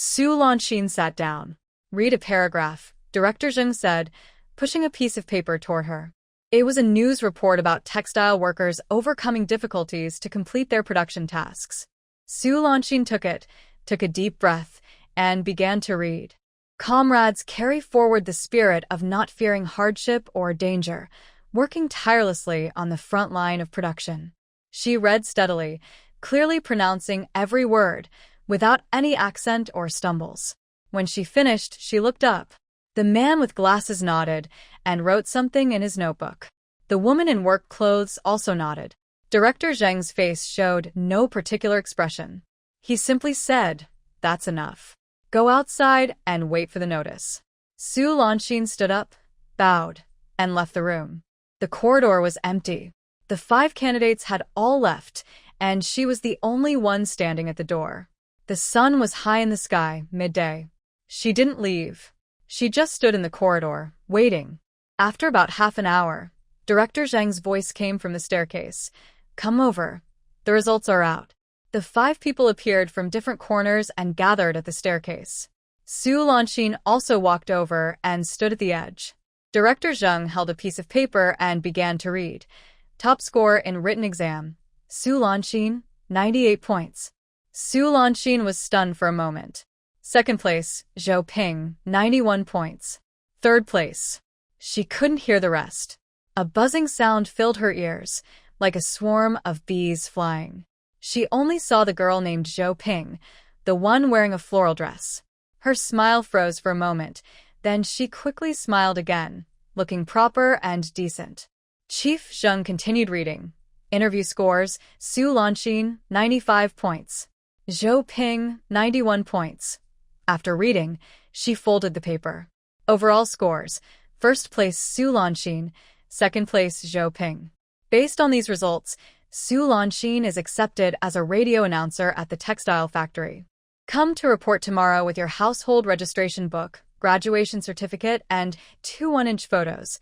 Su Lanxin sat down. "Read a paragraph," Director Zheng said, pushing a piece of paper toward her. It was a news report about textile workers overcoming difficulties to complete their production tasks. Su Lanxin took a deep breath, and began to read. Comrades carry forward the spirit of not fearing hardship or danger, working tirelessly on the front line of production. She read steadily, clearly pronouncing every word, without any accent or stumbles. When she finished, she looked up. The man with glasses nodded and wrote something in his notebook. The woman in work clothes also nodded. Director Zheng's face showed no particular expression. He simply said, "That's enough. Go outside and wait for the notice." Su Lanxin stood up, bowed, and left the room. The corridor was empty. The 5 candidates had all left, and she was the only one standing at the door. The sun was high in the sky, midday. She didn't leave. She just stood in the corridor, waiting. After about half an hour, Director Zheng's voice came from the staircase. "Come over. The results are out." The 5 people appeared from different corners and gathered at the staircase. Su Lanxin also walked over and stood at the edge. Director Zheng held a piece of paper and began to read. Top score in written exam. Su Lanxin, 98 points. Su Lanxin was stunned for a moment. Second place, Zhou Ping, 91 points. Third place. She couldn't hear the rest. A buzzing sound filled her ears, like a swarm of bees flying. She only saw the girl named Zhou Ping, the one wearing a floral dress. Her smile froze for a moment, then she quickly smiled again, looking proper and decent. Chief Zheng continued reading. Interview scores, Su Lanxin, 95 points. Zhou Ping, 91 points. After reading, she folded the paper. Overall scores, first place Su Lanxin, second place Zhou Ping. Based on these results, Su Lanxin is accepted as a radio announcer at the textile factory. Come to report tomorrow with your household registration book, graduation certificate, and 2 1-inch photos.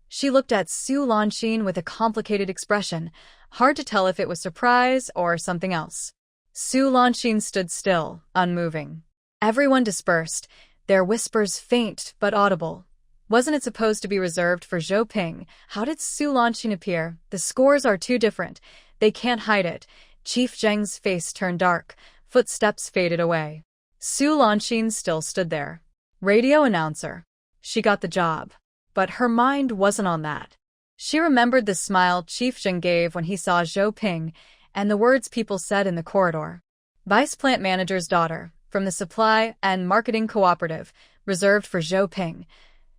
She looked at Su Lanxin with a complicated expression, hard to tell if it was surprise or something else. Su Lanxin stood still, unmoving. Everyone dispersed, their whispers faint but audible. Wasn't it supposed to be reserved for Zhou Ping? How did Su Lanxin appear? The scores are too different. They can't hide it. Chief Zheng's face turned dark. Footsteps faded away. Su Lanxin still stood there. Radio announcer. She got the job. But her mind wasn't on that. She remembered the smile Chief Zheng gave when he saw Zhou Ping and the words people said in the corridor. Vice plant manager's daughter, from the supply and marketing cooperative, reserved for Zhou Ping.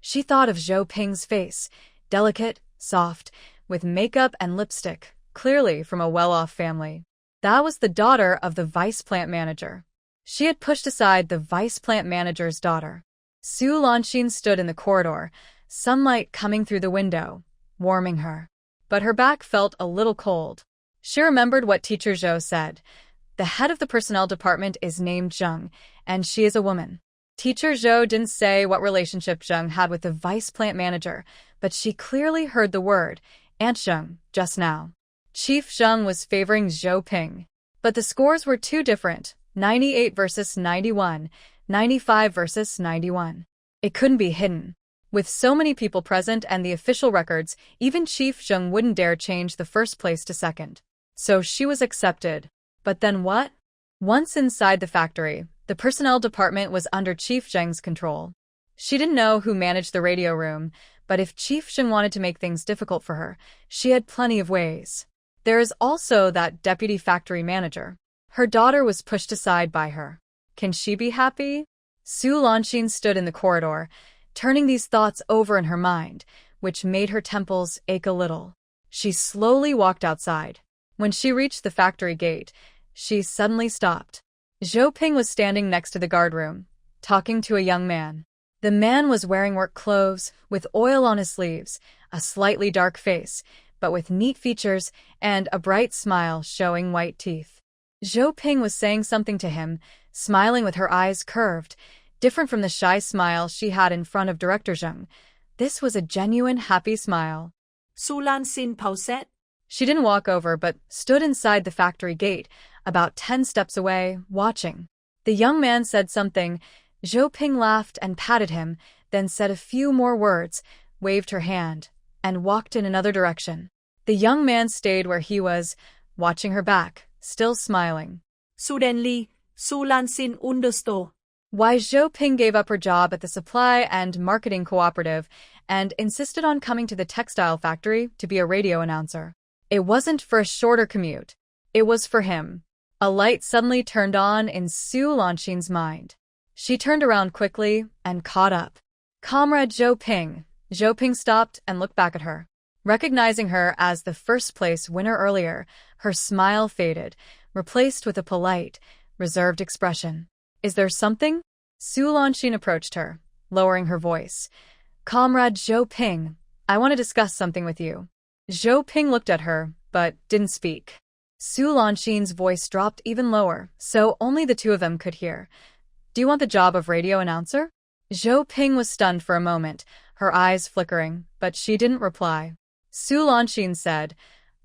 She thought of Zhou Ping's face, delicate, soft, with makeup and lipstick, clearly from a well-off family. That was the daughter of the vice plant manager. She had pushed aside the vice plant manager's daughter. Su Lanxin stood in the corridor, sunlight coming through the window, warming her. But her back felt a little cold. She remembered what Teacher Zhou said. The head of the personnel department is named Zheng, and she is a woman. Teacher Zhou didn't say what relationship Zheng had with the vice plant manager, but she clearly heard the word, Aunt Zheng, just now. Chief Zheng was favoring Zhou Ping. But the scores were too different, 98 versus 91, 95 versus 91. It couldn't be hidden. With so many people present and the official records, even Chief Zheng wouldn't dare change the first place to second. So she was accepted. But then what? Once inside the factory, the personnel department was under Chief Zheng's control. She didn't know who managed the radio room, but if Chief Zheng wanted to make things difficult for her, she had plenty of ways. There is also that deputy factory manager. Her daughter was pushed aside by her. Can she be happy? Su Lanxin stood in the corridor, turning these thoughts over in her mind, which made her temples ache a little. She slowly walked outside. When she reached the factory gate, she suddenly stopped. Zhou Ping was standing next to the guardroom, talking to a young man. The man was wearing work clothes, with oil on his sleeves, a slightly dark face, but with neat features and a bright smile showing white teeth. Zhou Ping was saying something to him, smiling with her eyes curved, different from the shy smile she had in front of Director Zheng. This was a genuine, happy smile. Su Lanxin pauset. She didn't walk over but stood inside the factory gate, about 10 steps away, watching. The young man said something. Zhou Ping laughed and patted him, then said a few more words, waved her hand, and walked in another direction. The young man stayed where he was, watching her back, still smiling. Suddenly, Su Lanxin understood why Zhou Ping gave up her job at the supply and marketing cooperative and insisted on coming to the textile factory to be a radio announcer. It wasn't for a shorter commute. It was for him. A light suddenly turned on in Su Lanxin's mind. She turned around quickly and caught up. Comrade Zhou Ping. Zhou Ping stopped and looked back at her. Recognizing her as the first-place winner earlier, her smile faded, replaced with a polite, reserved expression. Is there something? Su Lanxin approached her, lowering her voice. Comrade Zhou Ping, I want to discuss something with you. Zhou Ping looked at her, but didn't speak. Su Lanxin's voice dropped even lower, so only the two of them could hear. Do you want the job of radio announcer? Zhou Ping was stunned for a moment, her eyes flickering, but she didn't reply. Su Lanxin said,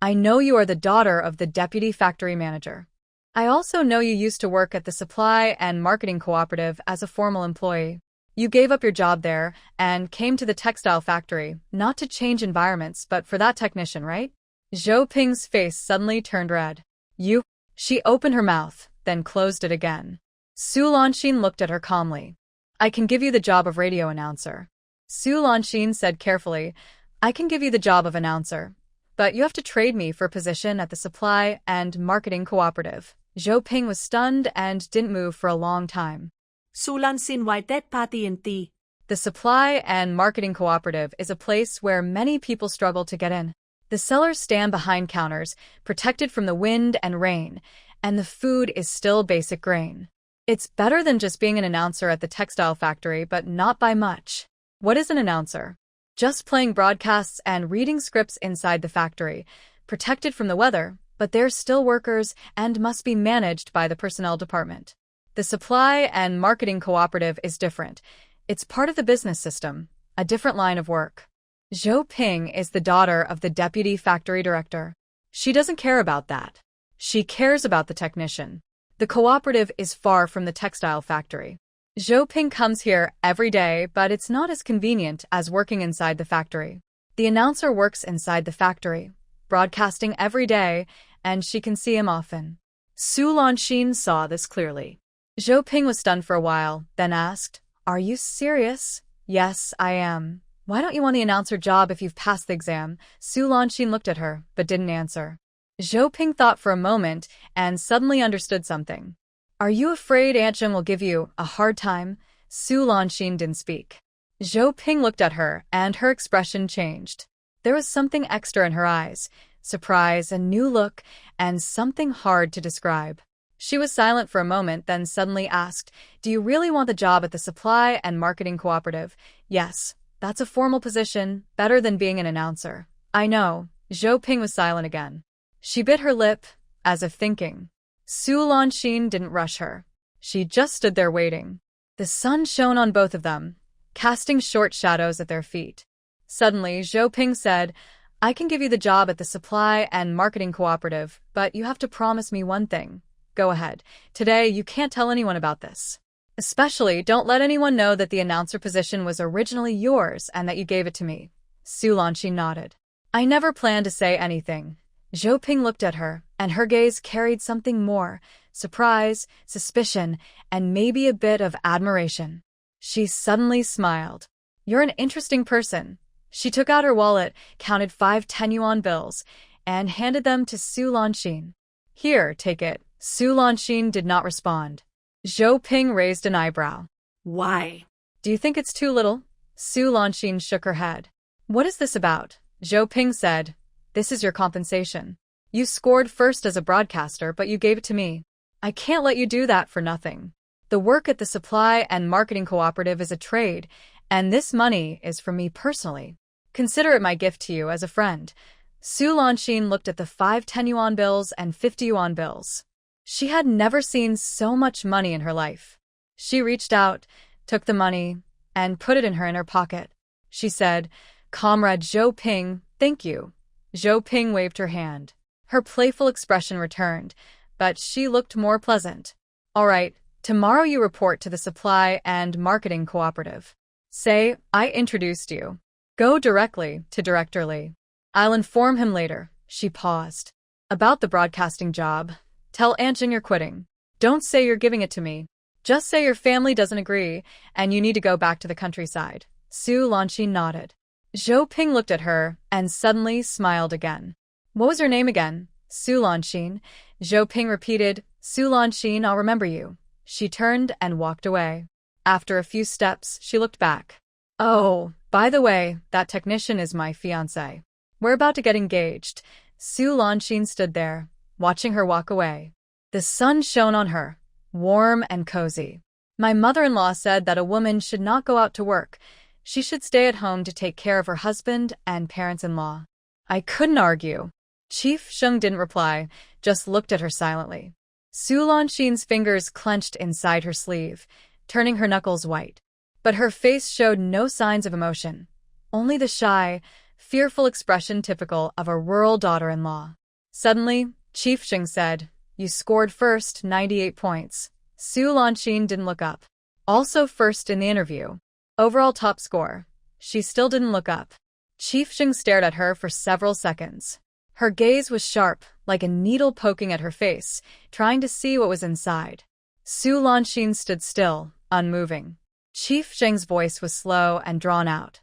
I know you are the daughter of the deputy factory manager. I also know you used to work at the supply and marketing cooperative as a formal employee. You gave up your job there and came to the textile factory, not to change environments, but for that technician, right? Zhou Ping's face suddenly turned red. You? She opened her mouth, then closed it again. Su Lanxin looked at her calmly. I can give you the job of radio announcer. Su Lanxin said carefully, I can give you the job of announcer, but you have to trade me for a position at the supply and marketing cooperative. Zhou Ping was stunned and didn't move for a long time. Su Lanxin why that party and tea. The supply and marketing cooperative is a place where many people struggle to get in. The sellers stand behind counters, protected from the wind and rain, and the food is still basic grain. It's better than just being an announcer at the textile factory, but not by much. What is an announcer? Just playing broadcasts and reading scripts inside the factory, protected from the weather, but they're still workers and must be managed by the personnel department. The supply and marketing cooperative is different. It's part of the business system, a different line of work. Zhou Ping is the daughter of the deputy factory director. She doesn't care about that. She cares about the technician. The cooperative is far from the textile factory. Zhou Ping comes here every day, but it's not as convenient as working inside the factory. The announcer works inside the factory, broadcasting every day, and she can see him often. Su Lanxin saw this clearly. Zhou Ping was stunned for a while, then asked, Are you serious? Yes, I am. Why don't you want the announcer job if you've passed the exam? Su Lanxin looked at her, but didn't answer. Zhou Ping thought for a moment and suddenly understood something. Are you afraid Aunt Zheng will give you a hard time? Su Lanxin didn't speak. Zhou Ping looked at her, and her expression changed. There was something extra in her eyes, surprise, a new look, and something hard to describe. She was silent for a moment, then suddenly asked, Do you really want the job at the supply and marketing cooperative? Yes, that's a formal position, better than being an announcer. I know. Zhou Ping was silent again. She bit her lip, as if thinking. Su Lanxin didn't rush her. She just stood there waiting. The sun shone on both of them, casting short shadows at their feet. Suddenly, Zhou Ping said, I can give you the job at the supply and marketing cooperative, but you have to promise me one thing. Go ahead. Today, you can't tell anyone about this. Especially, don't let anyone know that the announcer position was originally yours and that you gave it to me. Su Lanxi nodded. I never planned to say anything. Zhou Ping looked at her, and her gaze carried something more, surprise, suspicion, and maybe a bit of admiration. She suddenly smiled. You're an interesting person. She took out her wallet, counted 5 10-yuan bills, and handed them to Su Lanxin. Here, take it. Su Lanxin did not respond. Zhou Ping raised an eyebrow. Why? Do you think it's too little? Su Lanxin shook her head. What is this about? Zhou Ping said. This is your compensation. You scored first as a broadcaster, but you gave it to me. I can't let you do that for nothing. The work at the supply and marketing cooperative is a trade, and this money is from me personally. Consider it my gift to you as a friend. Su Lanxin looked at the 5 10-yuan bills and 50-yuan bills. She had never seen so much money in her life. She reached out, took the money, and put it in her inner pocket. She said, Comrade Zhou Ping, thank you. Zhou Ping waved her hand. Her playful expression returned, but she looked more pleasant. All right, tomorrow you report to the supply and marketing cooperative. Say, I introduced you. Go directly to Director Li. I'll inform him later. She paused. About the broadcasting job, tell Anjing you're quitting. Don't say you're giving it to me. Just say your family doesn't agree, and you need to go back to the countryside. Su Lanxin nodded. Zhou Ping looked at her and suddenly smiled again. What was your name again? Su Lanxin. Zhou Ping repeated, Su Lanxin, I'll remember you. She turned and walked away. After a few steps, she looked back. Oh, by the way, that technician is my fiancé. We're about to get engaged. Su Lanxin stood there, watching her walk away. The sun shone on her, warm and cozy. My mother-in-law said that a woman should not go out to work. She should stay at home to take care of her husband and parents-in-law. I couldn't argue. Chief Sheng didn't reply, just looked at her silently. Su Lanxin's fingers clenched inside her sleeve, turning her knuckles white. But her face showed no signs of emotion, only the shy, fearful expression typical of a rural daughter-in-law. Suddenly, Chief Sheng said, You scored first, 98 points. Su Lanxin didn't look up. Also first in the interview. Overall top score. She still didn't look up. Chief Sheng stared at her for several seconds. Her gaze was sharp, like a needle poking at her face, trying to see what was inside. Su Lanxin stood still, unmoving. Chief Sheng's voice was slow and drawn out.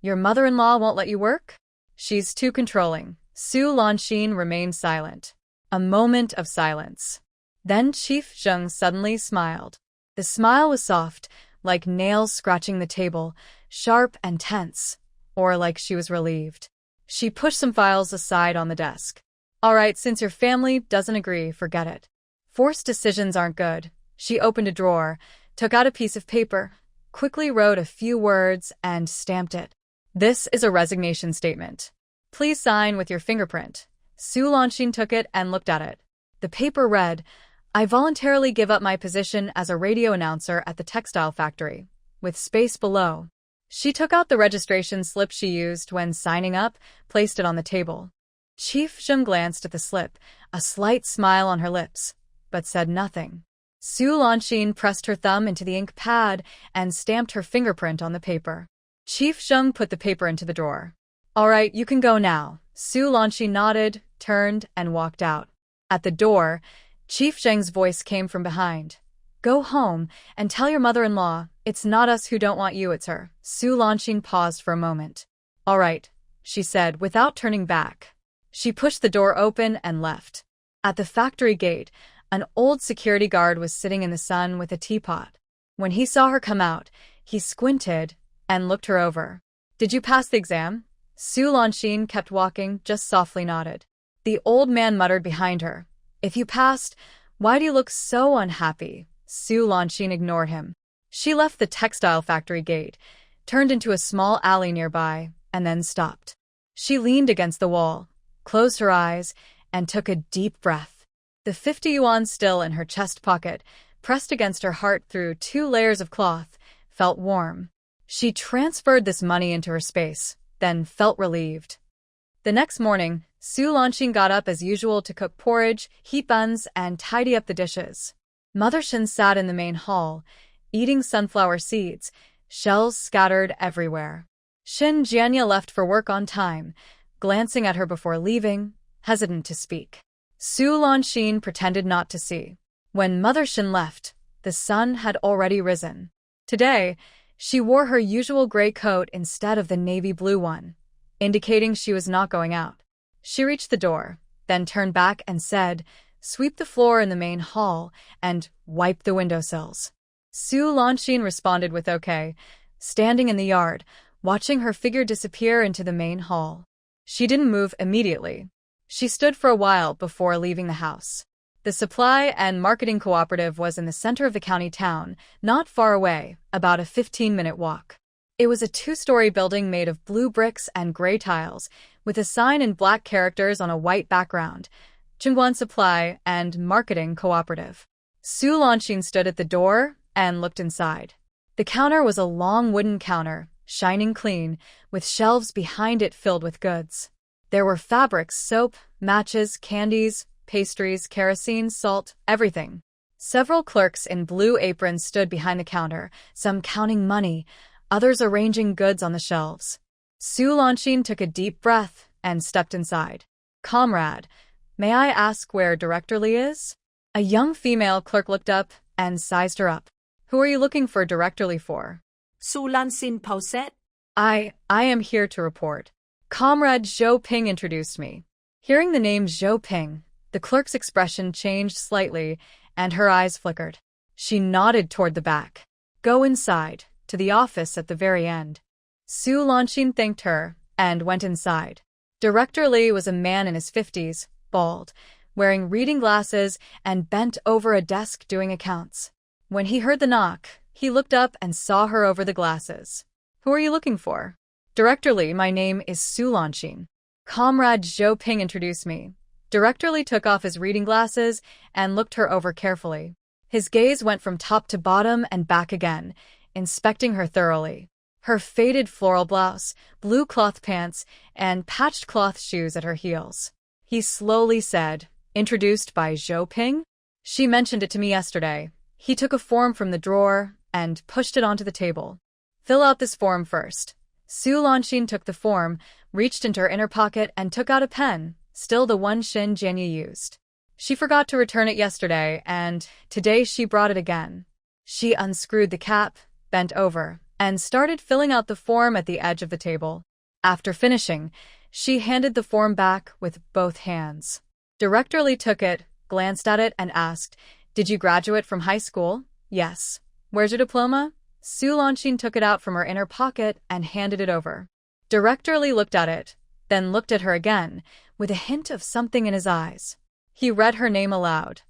Your mother-in-law won't let you work? She's too controlling. Su Lanxin remained silent. A moment of silence. Then Chief Sheng suddenly smiled. The smile was soft, like nails scratching the table, sharp and tense, or like she was relieved. She pushed some files aside on the desk. All right, since your family doesn't agree, forget it. Forced decisions aren't good. She opened a drawer, took out a piece of paper, quickly wrote a few words, and stamped it. This is a resignation statement. Please sign with your fingerprint. Su Lanxin took it and looked at it. The paper read, I voluntarily give up my position as a radio announcer at the textile factory, with space below. She took out the registration slip she used when signing up, placed it on the table. Chief Sheng glanced at the slip, a slight smile on her lips, but said nothing. Su Lanxin pressed her thumb into the ink pad and stamped her fingerprint on the paper. Chief Sheng put the paper into the drawer. All right, you can go now. Su Lanxin nodded, turned, and walked out. At the door, Chief Sheng's voice came from behind. Go home and tell your mother-in-law, it's not us who don't want you, it's her. Su Lanxin paused for a moment. All right, she said, without turning back. She pushed the door open and left. At the factory gate, an old security guard was sitting in the sun with a teapot. When he saw her come out, he squinted and looked her over. Did you pass the exam? Su Lanxin kept walking, just softly nodded. The old man muttered behind her. If you passed, why do you look so unhappy? Su Lanxin ignored him. She left the textile factory gate, turned into a small alley nearby, and then stopped. She leaned against the wall, closed her eyes, and took a deep breath. The 50 yuan still in her chest pocket pressed against her heart through 2 layers of cloth, felt warm. She transferred this money into her space, then felt relieved. The next morning, Su Lanxin got up as usual to cook porridge, heat buns, and tidy up the dishes. Mother Shin sat in the main hall, eating sunflower seeds, shells scattered everywhere. Shin Jianya left for work on time, glancing at her before leaving, hesitant to speak. Su Lanxin pretended not to see. When Mother Shin left, the sun had already risen. Today, she wore her usual gray coat instead of the navy blue one, indicating she was not going out. She reached the door, then turned back and said, "Sweep the floor in the main hall and wipe the windowsills." Su Lanxin responded with okay, standing in the yard, watching her figure disappear into the main hall. She didn't move immediately. She stood for a while before leaving the house. The supply and marketing cooperative was in the center of the county town, not far away, about a 15-minute walk. It was a 2-story building made of blue bricks and gray tiles, with a sign in black characters on a white background, Chungguan Supply and Marketing Cooperative. Su Lanxin stood at the door and looked inside. The counter was a long wooden counter, shining clean, with shelves behind it filled with goods. There were fabrics, soap, matches, candies, pastries, kerosene, salt, everything. Several clerks in blue aprons stood behind the counter, some counting money, others arranging goods on the shelves. Su Lanxin took a deep breath and stepped inside. "Comrade, may I ask where Director Li is?" A young female clerk looked up and sized her up. "Who are you looking for Director Li for?" Su Lanxin pauset. I am here to report. Comrade Zhou Ping introduced me." Hearing the name Zhou Ping, the clerk's expression changed slightly, and her eyes flickered. She nodded toward the back. "Go inside, to the office at the very end." Su Lanxin thanked her and went inside. Director Li was a man in his 50s, bald, wearing reading glasses and bent over a desk doing accounts. When he heard the knock, he looked up and saw her over the glasses. "Who are you looking for?" "Director Li, my name is Su Lanxin. Comrade Zhou Ping introduced me." Director Li took off his reading glasses and looked her over carefully. His gaze went from top to bottom and back again, inspecting her thoroughly. Her faded floral blouse, blue cloth pants, and patched cloth shoes at her heels. He slowly said, "Introduced by Zhou Ping? She mentioned it to me yesterday." He took a form from the drawer and pushed it onto the table. "Fill out this form first." Su Lanxin took the form, reached into her inner pocket and took out a pen, still the one Shin Jianya used. She forgot to return it yesterday, and today she brought it again. She unscrewed the cap, bent over, and started filling out the form at the edge of the table. After finishing, she handed the form back with both hands. Director Li took it, glanced at it, and asked, "Did you graduate from high school?" "Yes." "Where's your diploma?" Su Lanxin took it out from her inner pocket and handed it over. Director Li looked at it, then looked at her again, with a hint of something in his eyes. He read her name aloud.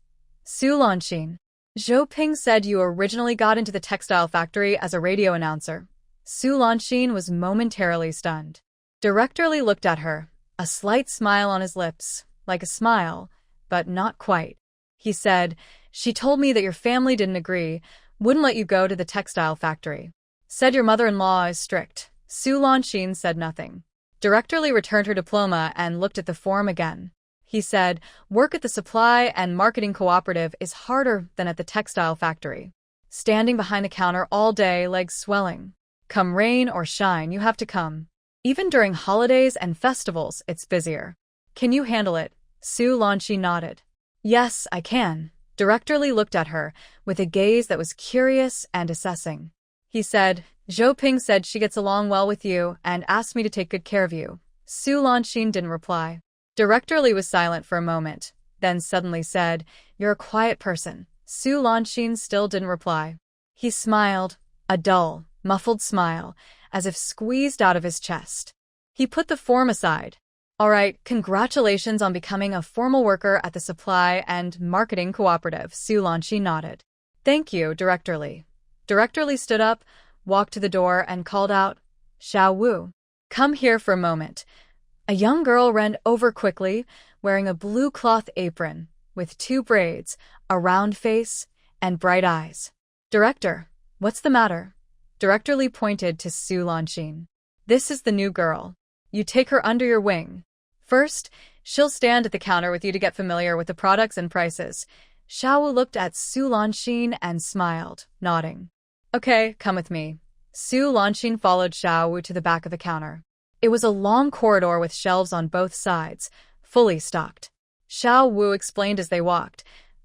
"Su Lanxin. Zhou Ping said you originally got into the textile factory as a radio announcer." Su Lanxin was momentarily stunned. Director Li looked at her, a slight smile on his lips, like a smile, but not quite. He said, "She told me that your family didn't agree, wouldn't let you go to the textile factory. Said your mother-in-law is strict." Su Lanxin said nothing. Director Li returned her diploma and looked at the form again. He said, "Work at the supply and marketing cooperative is harder than at the textile factory. Standing behind the counter all day, legs swelling. Come rain or shine, you have to come. Even during holidays and festivals, it's busier. Can you handle it?" Su Lanxin nodded. "Yes, I can." Director Li looked at her, with a gaze that was curious and assessing. He said, "Zhou Ping said she gets along well with you and asked me to take good care of you." Su Lanxin didn't reply. Director Li was silent for a moment, then suddenly said, "You're a quiet person." Su Lanxin still didn't reply. He smiled, a dull, muffled smile, as if squeezed out of his chest. He put the form aside. "All right, congratulations on becoming a formal worker at the Supply and Marketing Cooperative." Su Lanxin nodded. "Thank you, Director Li." Director Li stood up, walked to the door, and called out, "Xiao Wu, come here for a moment." A young girl ran over quickly, wearing a blue cloth apron, with 2 braids, a round face, and bright eyes. "Director, what's the matter?" Director Lee pointed to Su Lanxin. "This is the new girl. You take her under your wing. First, she'll stand at the counter with you to get familiar with the products and prices." Xiao Wu looked at Su Lanxin and smiled, nodding. "Okay, come with me." Su Lanxin followed Xiao Wu to the back of the counter. It was a long corridor with shelves on both sides, fully stocked. Xiao Wu explained as they walked.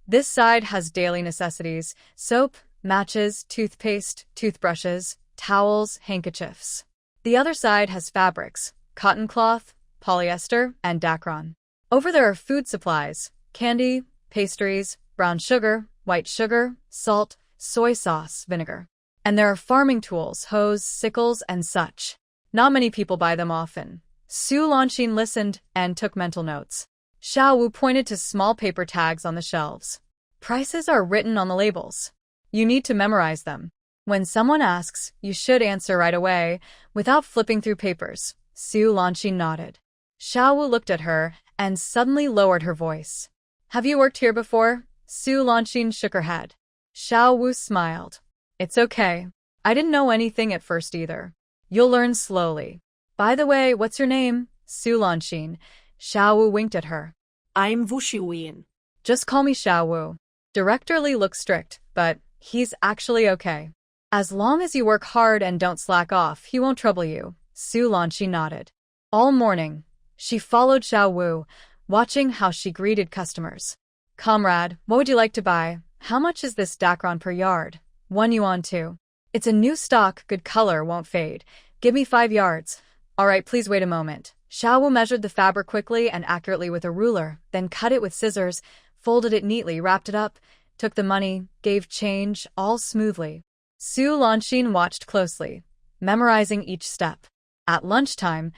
"This side has daily necessities: soap, matches, toothpaste, toothbrushes, towels, handkerchiefs. The other side has fabrics: cotton cloth, polyester, and dacron. Over there are food supplies: candy, pastries, brown sugar, white sugar, salt, soy sauce, vinegar. And there are farming tools: hoes, sickles, and such. Not many people buy them often." Su Lanxin listened and took mental notes. Xiao Wu pointed to small paper tags on the shelves. "Prices are written on the labels. You need to memorize them. When someone asks, you should answer right away, without flipping through papers." Su Lanxin nodded. Xiao Wu looked at her and suddenly lowered her voice. "Have you worked here before?" Su Lanxin shook her head. Xiao Wu smiled. "It's okay. I didn't know anything at first either. You'll learn slowly. By the way, what's your name?" Su Lanxin. Xiao Wu winked at her. I'm Wu Shuyin. "Just call me Xiao Wu." Director Lee looked strict, but he's actually okay. "As long as you work hard and don't slack off, he won't trouble you." Su Lanxin nodded. All morning, she followed Xiao Wu, watching how she greeted customers. "Comrade, what would you like to buy? How much is this dacron per yard?" "1 yuan too. It's a new stock, good color, won't fade. Give me 5 yards. All right, please wait a moment." Xiao Wu measured the fabric quickly and accurately with a ruler, then cut it with scissors, folded it neatly, wrapped it up, took the money, gave change, all smoothly. Su Lanxin watched closely, memorizing each step. At lunchtime,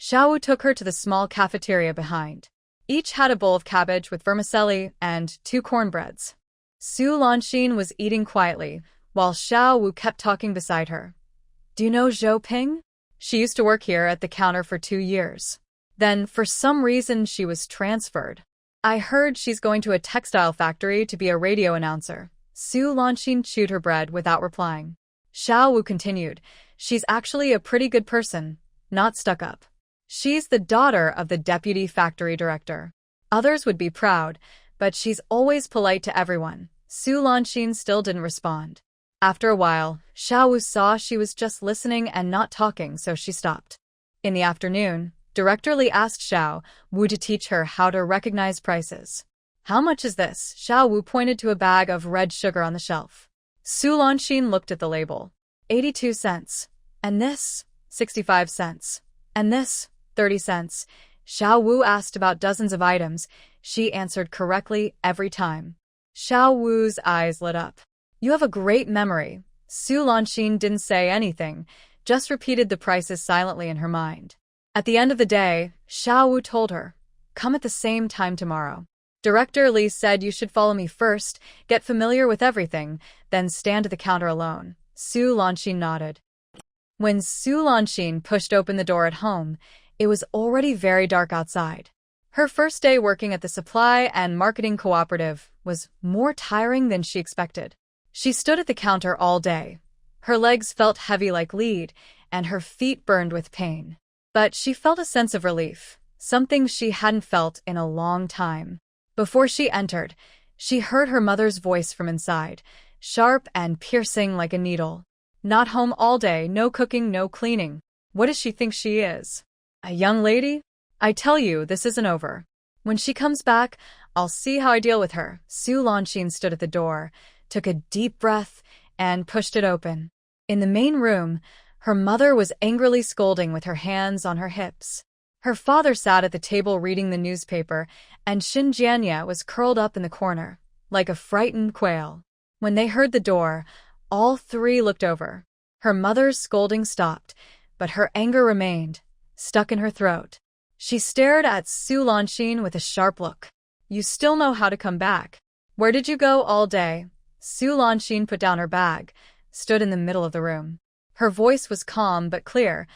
Xiao Wu took her to the small cafeteria behind. Each had a bowl of cabbage with vermicelli and 2 cornbreads. Su Lanxin was eating quietly, while Xiao Wu kept talking beside her. "Do you know Zhou Ping? She used to work here at the counter for 2 years. Then, for some reason, she was transferred. I heard she's going to a textile factory to be a radio announcer." Su Lanxin chewed her bread without replying. Xiao Wu continued. "She's actually a pretty good person, not stuck up. She's the daughter of the deputy factory director. Others would be proud, but she's always polite to everyone." Su Lanxin still didn't respond. After a while, Xiao Wu saw she was just listening and not talking, so she stopped. In the afternoon, Director Lee asked Xiao Wu to teach her how to recognize prices. "How much is this?" Xiao Wu pointed to a bag of red sugar on the shelf. Su Lanxin looked at the label. 82 cents. "And this?" 65 cents. "And this?" 30 cents. Xiao Wu asked about dozens of items. She answered correctly every time. Xiao Wu's eyes lit up. "You have a great memory." Su Lanxin didn't say anything, just repeated the prices silently in her mind. At the end of the day, Xiao Wu told her, "Come at the same time tomorrow. Director Lee said you should follow me first, get familiar with everything, then stand at the counter alone." Su Lanxin nodded. When Su Lanxin pushed open the door at home, it was already very dark outside. Her first day working at the supply and marketing cooperative was more tiring than she expected. She stood at the counter all day. Her legs felt heavy like lead, and her feet burned with pain. But she felt a sense of relief, something she hadn't felt in a long time. Before she entered, she heard her mother's voice from inside, sharp and piercing like a needle. "Not home all day, no cooking, no cleaning. What does she think she is? A young lady? I tell you, this isn't over. When she comes back, I'll see how I deal with her." Su Lanxin stood at the door, took a deep breath, and pushed it open. In the main room, her mother was angrily scolding with her hands on her hips. Her father sat at the table reading the newspaper, and Xinjiania was curled up in the corner, like a frightened quail. When they heard the door, all 3 looked over. Her mother's scolding stopped, but her anger remained, stuck in her throat. She stared at Su Lanxin with a sharp look. "You still know how to come back. Where did you go all day?" Su Lanxin put down her bag, stood in the middle of the room. Her voice was calm but clear.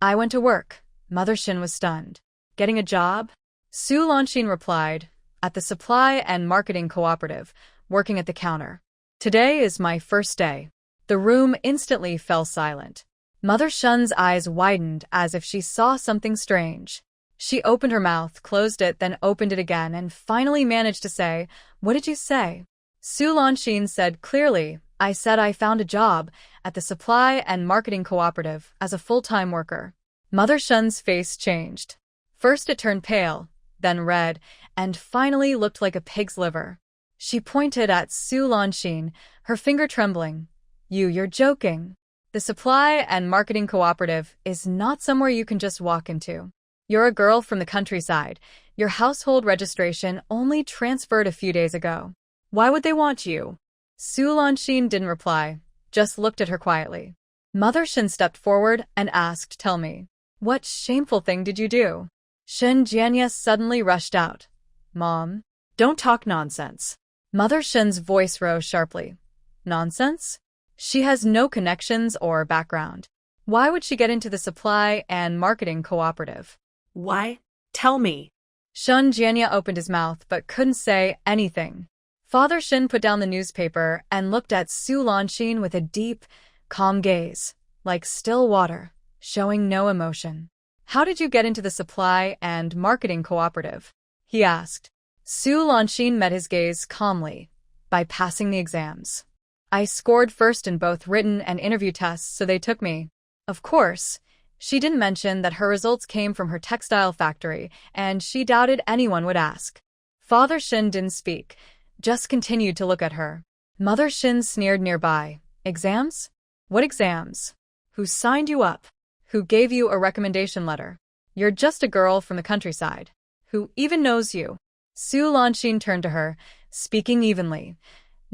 "I went to work." Mother Xin was stunned. "Getting a job?" Su Lanxin replied, "At the supply and marketing cooperative, working at the counter." Today is my first day. The room instantly fell silent. Mother Shun's eyes widened as if she saw something strange. She opened her mouth, closed it, then opened it again, and finally managed to say, "What did you say?" Su Lanxin said clearly, "I said I found a job at the Supply and Marketing Cooperative as a full-time worker." Mother Shun's face changed. First it turned pale, then red, and finally looked like a pig's liver. She pointed at Su Lanxin, her finger trembling. You're joking. The Supply and Marketing Cooperative is not somewhere you can just walk into. You're a girl from the countryside. Your household registration only transferred a few days ago. Why would they want you? Su Lanxin didn't reply, just looked at her quietly. Mother Shen stepped forward and asked, "Tell me, what shameful thing did you do?" Shen Jianya suddenly rushed out. "Mom, don't talk nonsense." Mother Shen's voice rose sharply. Nonsense? She has no connections or background. Why would she get into the Supply and Marketing Cooperative? Why? Tell me. Shen Jianya opened his mouth but couldn't say anything. Father Shen put down the newspaper and looked at Su Lanxin with a deep, calm gaze, like still water, showing no emotion. "How did you get into the Supply and Marketing Cooperative?" he asked. Su Lanxin met his gaze calmly. "By passing the exams. I scored first in both written and interview tests, so they took me." Of course, she didn't mention that her results came from her textile factory, and she doubted anyone would ask. Father Shen didn't speak, just continued to look at her. Mother Shen sneered nearby. "Exams? What exams? Who signed you up? Who gave you a recommendation letter? You're just a girl from the countryside. Who even knows you?" Su Lanxin turned to her, speaking evenly.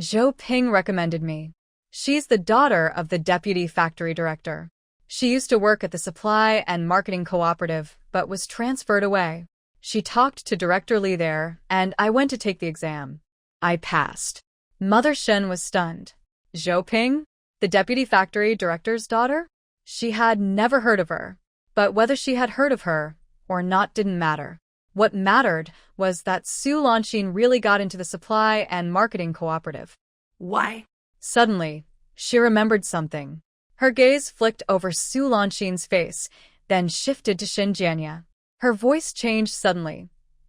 "Zhou Ping recommended me. She's the daughter of the deputy factory director. She used to work at the Supply and Marketing Cooperative, but was transferred away. She talked to Director Li there, and I went to take the exam. I passed." Mother Shen was stunned. Zhou Ping? The deputy factory director's daughter? She had never heard of her. But whether she had heard of her or not didn't matter. What mattered was that Su Lanxin really got into the Supply and Marketing Cooperative. Why? Suddenly, she remembered something. Her gaze flicked over Su Lanxin's face, then shifted to Shen Jianya. Her voice changed suddenly.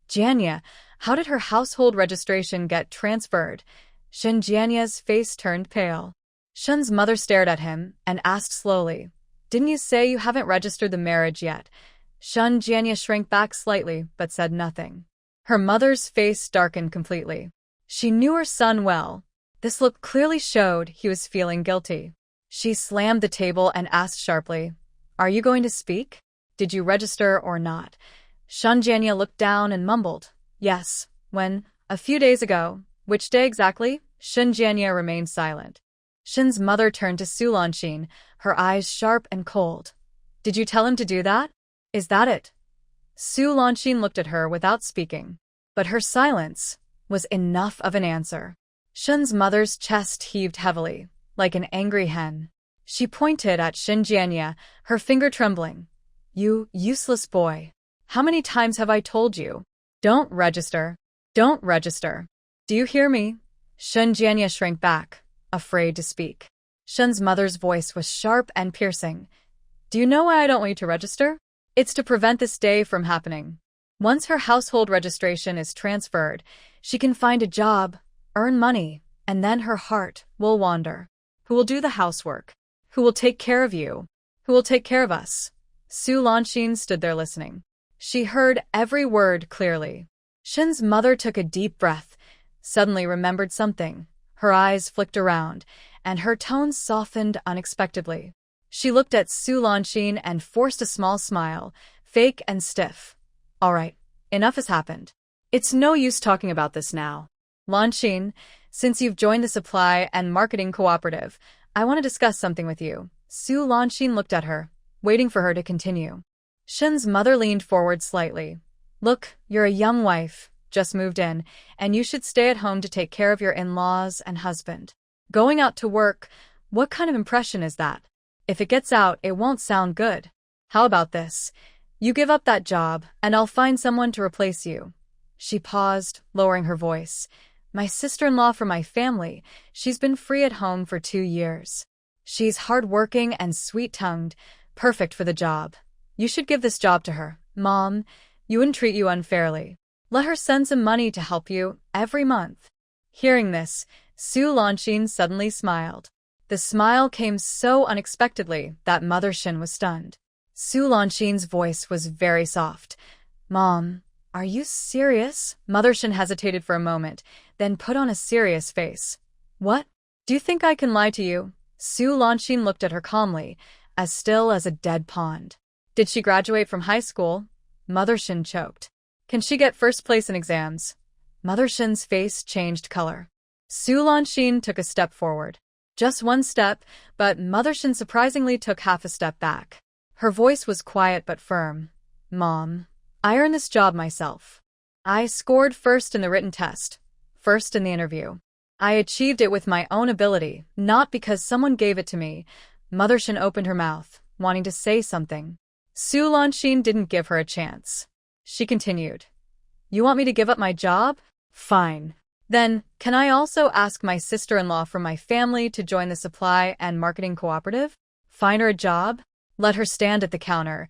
"Jianya, how did her household registration get transferred?" Shen Jianya's face turned pale. Shen's mother stared at him and asked slowly, "Didn't you say you haven't registered the marriage yet?" Shen Jianya shrank back slightly but said nothing. Her mother's face darkened completely. She knew her son well. This look clearly showed he was feeling guilty. She slammed the table and asked sharply, "Are you going to speak? Did you register or not?" Shen Jianya looked down and mumbled, "Yes, when, a few days ago." "Which day exactly?" Shen Jianya remained silent. Shen's mother turned to Su Lanxin, her eyes sharp and cold. "Did you tell him to do that? Is that it?" Su Lanxin looked at her without speaking. But her silence was enough of an answer. Shen's mother's chest heaved heavily, like an angry hen. She pointed at Shen Jianya, her finger trembling. "You useless boy. How many times have I told you? Don't register. Don't register. Do you hear me?" Shen Jianya shrank back, afraid to speak. Shen's mother's voice was sharp and piercing. "Do you know why I don't want you to register? It's to prevent this day from happening. Once her household registration is transferred, she can find a job, earn money, and then her heart will wander. Who will do the housework? Who will take care of you? Who will take care of us?" Su Lanxin stood there listening. She heard every word clearly. Shen's mother took a deep breath, suddenly remembered something. Her eyes flicked around, and her tone softened unexpectedly. She looked at Su Lanxin and forced a small smile, fake and stiff. "All right, enough has happened. It's no use talking about this now. Lanxin, since you've joined the Supply and Marketing Cooperative, I want to discuss something with you." Su Lanxin looked at her, waiting for her to continue. Shen's mother leaned forward slightly. "Look, you're a young wife, just moved in, and you should stay at home to take care of your in-laws and husband. Going out to work, what kind of impression is that? If it gets out, it won't sound good. How about this? You give up that job, and I'll find someone to replace you." She paused, lowering her voice. My sister-in-law from my family. She's been free at home for 2 years. She's hardworking and sweet-tongued, perfect for the job. You should give this job to her. Mom, you wouldn't treat you unfairly. Let her send some money to help you every month. Hearing this, Su Lanshin suddenly smiled. The smile came so unexpectedly that Mother Shin was stunned. Su Lanshin's voice was very soft. Mom, are you serious? Mother Shin hesitated for a moment, then put on a serious face. What? Do you think I can lie to you? Su Lanshin looked at her calmly, as still as a dead pond. Did she graduate from high school? Mother Shin choked. Can she get first place in exams? Mother Shin's face changed color. Su Lanshin took a step forward. Just one step, but Mother Shin surprisingly took half a step back. Her voice was quiet but firm. Mom, I earned this job myself. I scored first in the written test, first in the interview. I achieved it with my own ability, not because someone gave it to me. Mother Shin opened her mouth, wanting to say something. Su Lanshin didn't give her a chance. She continued. You want me to give up my job? Fine. Then, can I also ask my sister-in-law from my family to join the supply and marketing cooperative? Find her a job? Let her stand at the counter,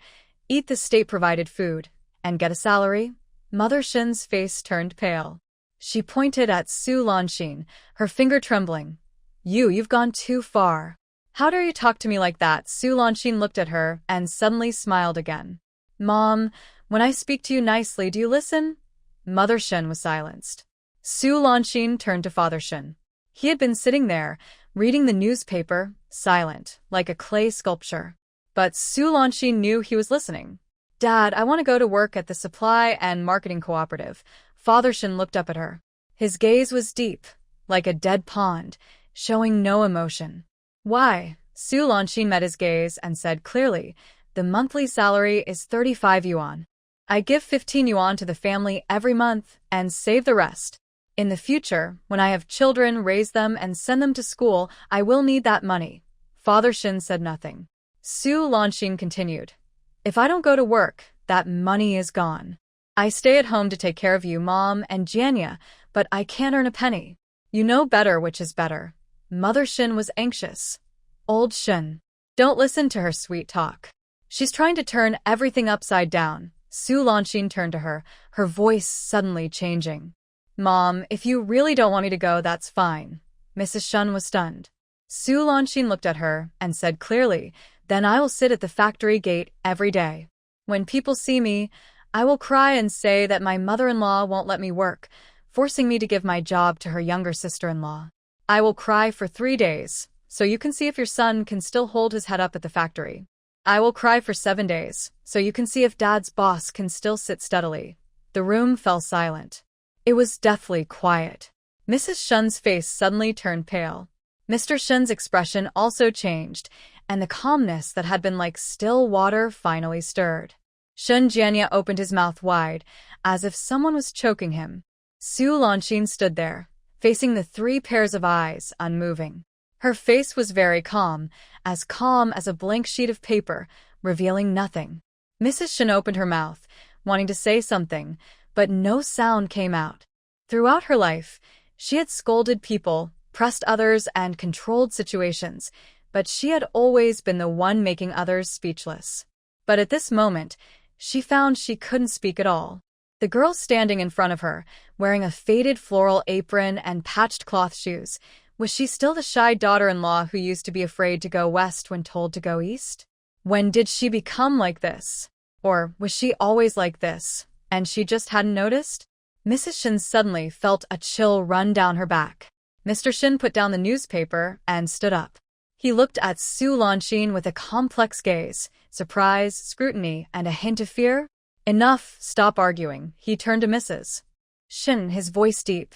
eat the state-provided food, and get a salary? Mother Shin's face turned pale. She pointed at Su Lanshin, her finger trembling. You've gone too far. How dare you talk to me like that? Su Lanshin looked at her and suddenly smiled again. Mom, when I speak to you nicely, do you listen? Mother Shin was silenced. Su Lanshin turned to Father Shin. He had been sitting there, reading the newspaper, silent, like a clay sculpture. But Su Lanshin knew he was listening. Dad, I want to go to work at the supply and marketing cooperative. Father Shin looked up at her. His gaze was deep, like a dead pond, showing no emotion. Why? Su Lanshin met his gaze and said clearly, the monthly salary is 35 yuan. I give 15 yuan to the family every month and save the rest. In the future, when I have children, raise them and send them to school, I will need that money. Father Shin said nothing. Su Lanshin continued. If I don't go to work, that money is gone. I stay at home to take care of you, Mom, and Janya, but I can't earn a penny. You know better which is better. Mother Shin was anxious. Old Shin. Don't listen to her sweet talk. She's trying to turn everything upside down. Su Lanshin turned to her, her voice suddenly changing. Mom, if you really don't want me to go, that's fine. Mrs. Shun was stunned. Su Lanshin looked at her and said clearly, then I will sit at the factory gate every day. When people see me, I will cry and say that my mother-in-law won't let me work, forcing me to give my job to her younger sister-in-law. I will cry for 3 days, so you can see if your son can still hold his head up at the factory. I will cry for 7 days, so you can see if Dad's boss can still sit steadily. The room fell silent. It was deathly quiet. Mrs. Shun's face suddenly turned pale. Mr. Shun's expression also changed, and the calmness that had been like still water finally stirred. Shun Jianya opened his mouth wide, as if someone was choking him. Su Lanshin stood there, facing the 3 pairs of eyes, unmoving. Her face was very calm as a blank sheet of paper, revealing nothing. Mrs. Shun opened her mouth, wanting to say something, but no sound came out. Throughout her life, she had scolded people, pressed others, and controlled situations, but she had always been the one making others speechless. But at this moment, she found she couldn't speak at all. The girl standing in front of her, wearing a faded floral apron and patched cloth shoes, was she still the shy daughter-in-law who used to be afraid to go west when told to go east? When did she become like this? Or was she always like this, and she just hadn't noticed? Mrs. Shin suddenly felt a chill run down her back. Mr. Shin put down the newspaper and stood up. He looked at Su Lanshin with a complex gaze, surprise, scrutiny, and a hint of fear. Enough, stop arguing. He turned to Mrs. Shin, his voice deep.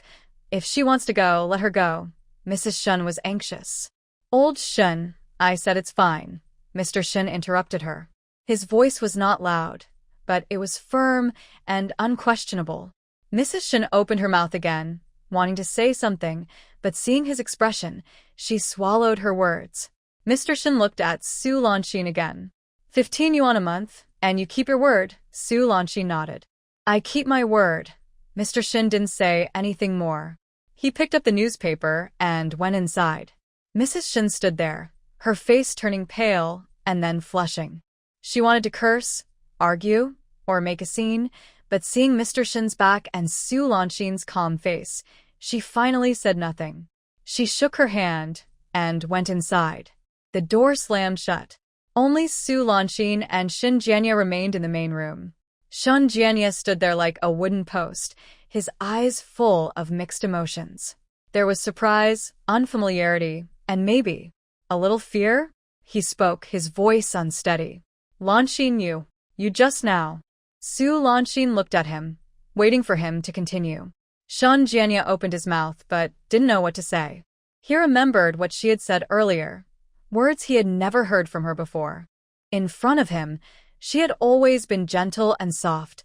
If she wants to go, let her go. Mrs. Shun was anxious. Old Shun, I said it's fine. Mr. Shin interrupted her. His voice was not loud, but it was firm and unquestionable. Mrs. Shin opened her mouth again, wanting to say something, but seeing his expression, she swallowed her words. Mr. Shin looked at Su Lanshin again. 15 yuan a month, and you keep your word, Su Lanshin nodded. I keep my word. Mr. Shin didn't say anything more. He picked up the newspaper and went inside. Mrs. Shin stood there, her face turning pale and then flushing. She wanted to curse, argue, or make a scene, but seeing Mr. Shin's back and Su Lanshin's calm face, she finally said nothing. She shook her hand and went inside. The door slammed shut. Only Su Lanshin and Shin Jianya remained in the main room. Shin Jianya stood there like a wooden post, his eyes full of mixed emotions. There was surprise, unfamiliarity, and maybe a little fear. He spoke, his voice unsteady. Lanshin, you just now. Su Lanshin looked at him, waiting for him to continue. Shin Jianya opened his mouth but didn't know what to say. He remembered what she had said earlier, words he had never heard from her before. In front of him, she had always been gentle and soft,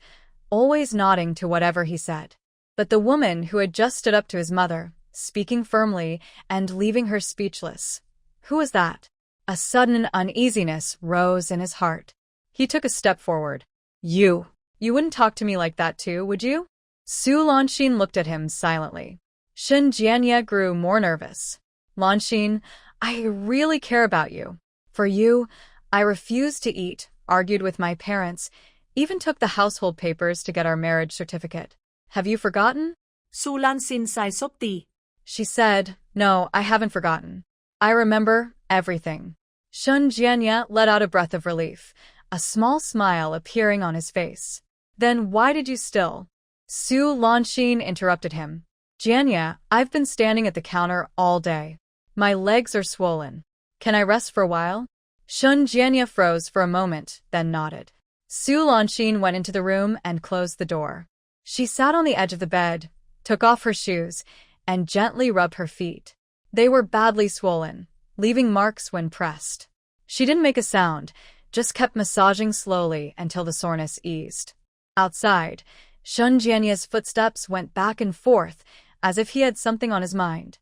always nodding to whatever he said. But the woman who had just stood up to his mother, speaking firmly and leaving her speechless. Who was that? A sudden uneasiness rose in his heart. He took a step forward. You wouldn't talk to me like that too, would you? Su Lanshin looked at him silently. Shin Jianya grew more nervous. Lanshin, I really care about you. For you, I refused to eat, argued with my parents, even took the household papers to get our marriage certificate. Have you forgotten? Su Lanshin sai sopti. She said, No, I haven't forgotten. I remember everything. Shin Jianya let out a breath of relief, a small smile appearing on his face. Then why did you still? Su Lanshin interrupted him. Jianya, I've been standing at the counter all day. My legs are swollen. Can I rest for a while? Shin Jianya froze for a moment, then nodded. Su Lanshin went into the room and closed the door. She sat on the edge of the bed, took off her shoes, and gently rubbed her feet. They were badly swollen, leaving marks when pressed. She didn't make a sound, just kept massaging slowly until the soreness eased. Outside, Shin Jianya's footsteps went back and forth as if he had something on his mind.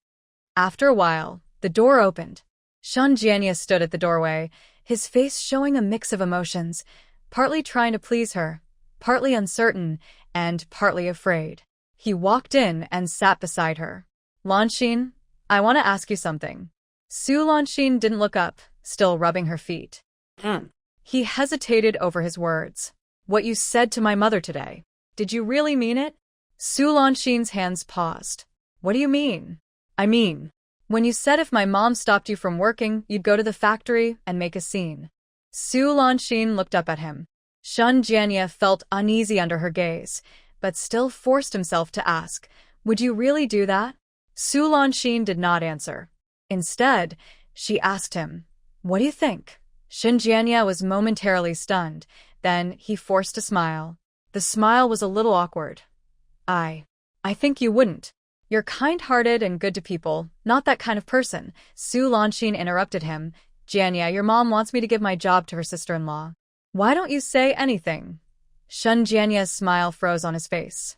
After a while, the door opened. Shin Jianya stood at the doorway, his face showing a mix of emotions, partly trying to please her, partly uncertain, and partly afraid. He walked in and sat beside her. Lanshin, I want to ask you something. Su Lanshin didn't look up, still rubbing her feet. He hesitated over his words. What you said to my mother today. Did you really mean it? Su Lanshin's hands paused. What do you mean? I mean, when you said if my mom stopped you from working, you'd go to the factory and make a scene. Su Lanshin looked up at him. Shin Jianya felt uneasy under her gaze, but still forced himself to ask, would you really do that? Su Lanshin did not answer. Instead, she asked him, what do you think? Shin Jianya was momentarily stunned, then he forced a smile. The smile was a little awkward. I think you wouldn't. You're kind-hearted and good to people, not that kind of person. Su Lanshin interrupted him. Jianya, your mom wants me to give my job to her sister-in-law. Why don't you say anything? Shin Jianya's smile froze on his face.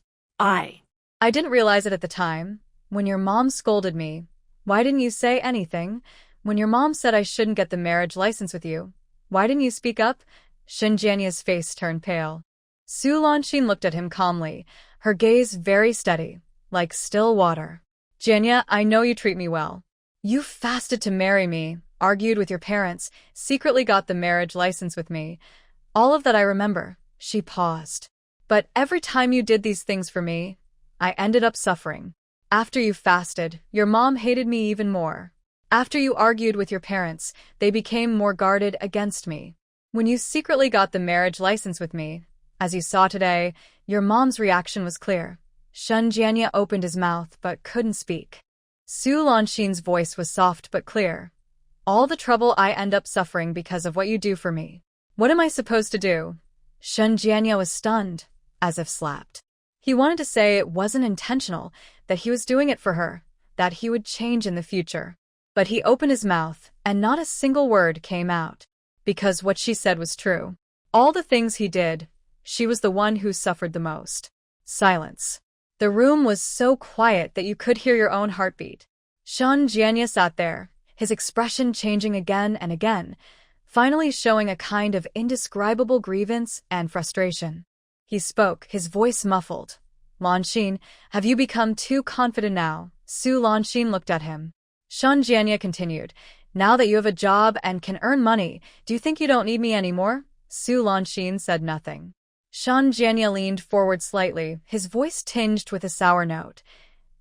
I didn't realize it at the time. When your mom scolded me, why didn't you say anything? When your mom said I shouldn't get the marriage license with you, why didn't you speak up? Shin Jianya's face turned pale. Su Lanshin looked at him calmly, her gaze very steady, like still water. Jianya, I know you treat me well. You fasted to marry me, argued with your parents, secretly got the marriage license with me. All of that I remember. She paused. But every time you did these things for me, I ended up suffering. After you fasted, your mom hated me even more. After you argued with your parents, they became more guarded against me. When you secretly got the marriage license with me, as you saw today, your mom's reaction was clear. Shin Jianya opened his mouth but couldn't speak. Su Lanshin's voice was soft but clear. All the trouble I end up suffering because of what you do for me. What am I supposed to do? Shin Jianya was stunned, as if slapped. He wanted to say it wasn't intentional, that he was doing it for her, that he would change in the future. But he opened his mouth, and not a single word came out. Because what she said was true. All the things he did, she was the one who suffered the most. Silence. The room was so quiet that you could hear your own heartbeat. Shin Jianya sat there, his expression changing again and again, finally showing a kind of indescribable grievance and frustration. He spoke, his voice muffled. Lanshin, have you become too confident now, Su Lanxin looked at him. Shen Jianya continued, now that you have a job and can earn money, do you think you don't need me anymore? Su Lanxin said nothing. Shen Jianya leaned forward slightly, his voice tinged with a sour note.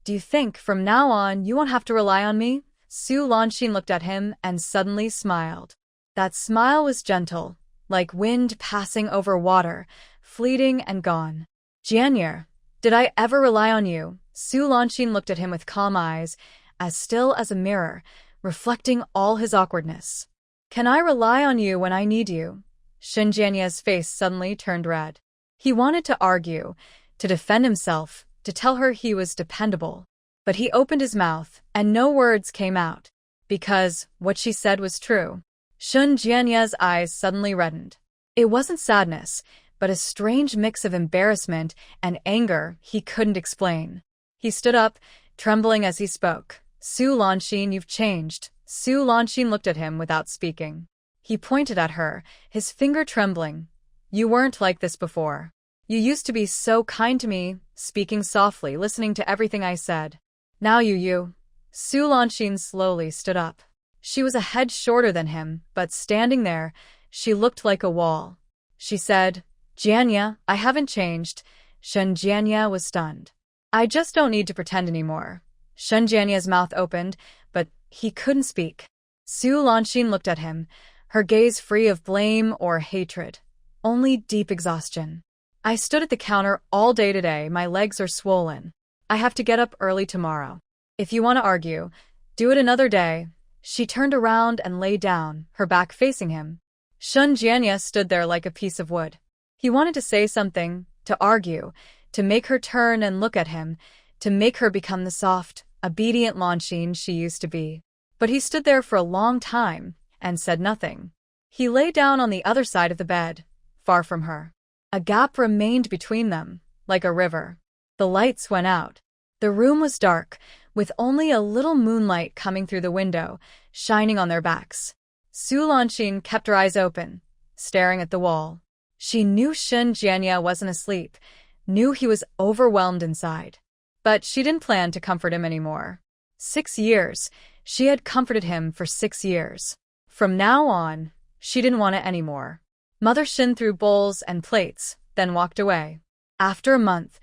Do you think, from now on, you won't have to rely on me? Su Lanxin looked at him and suddenly smiled. That smile was gentle, like wind passing over water, fleeting and gone. Jianya, did I ever rely on you? Su Lanxin looked at him with calm eyes, as still as a mirror, reflecting all his awkwardness. Can I rely on you when I need you? Shen Jianya's face suddenly turned red. He wanted to argue, to defend himself, to tell her he was dependable. But he opened his mouth, and no words came out. Because what she said was true. Shen Jianya's eyes suddenly reddened. It wasn't sadness, but a strange mix of embarrassment and anger he couldn't explain. He stood up, trembling as he spoke. Su Lanxin, you've changed. Su Lanxin looked at him without speaking. He pointed at her, his finger trembling. You weren't like this before. You used to be so kind to me, speaking softly, listening to everything I said. Now you. Su Lanxin slowly stood up. She was a head shorter than him, but standing there, she looked like a wall. She said, Jianya, I haven't changed. Shen Jianya was stunned. I just don't need to pretend anymore. Shen Jianya's mouth opened, but he couldn't speak. Su Lanxin looked at him, her gaze free of blame or hatred. Only deep exhaustion. I stood at the counter all day today, my legs are swollen. I have to get up early tomorrow. If you want to argue, do it another day. She turned around and lay down, her back facing him. Shen Jianya stood there like a piece of wood. He wanted to say something, to argue, to make her turn and look at him, to make her become the soft, obedient Lanxin she used to be. But he stood there for a long time and said nothing. He lay down on the other side of the bed, far from her. A gap remained between them, like a river. The lights went out. The room was dark, with only a little moonlight coming through the window, shining on their backs. Su Lanxin kept her eyes open, staring at the wall. She knew Shen Jianya wasn't asleep, knew he was overwhelmed inside. But she didn't plan to comfort him anymore. 6 years. She had comforted him for 6 years. From now on, she didn't want it anymore. Mother Shin threw bowls and plates, then walked away. After a month,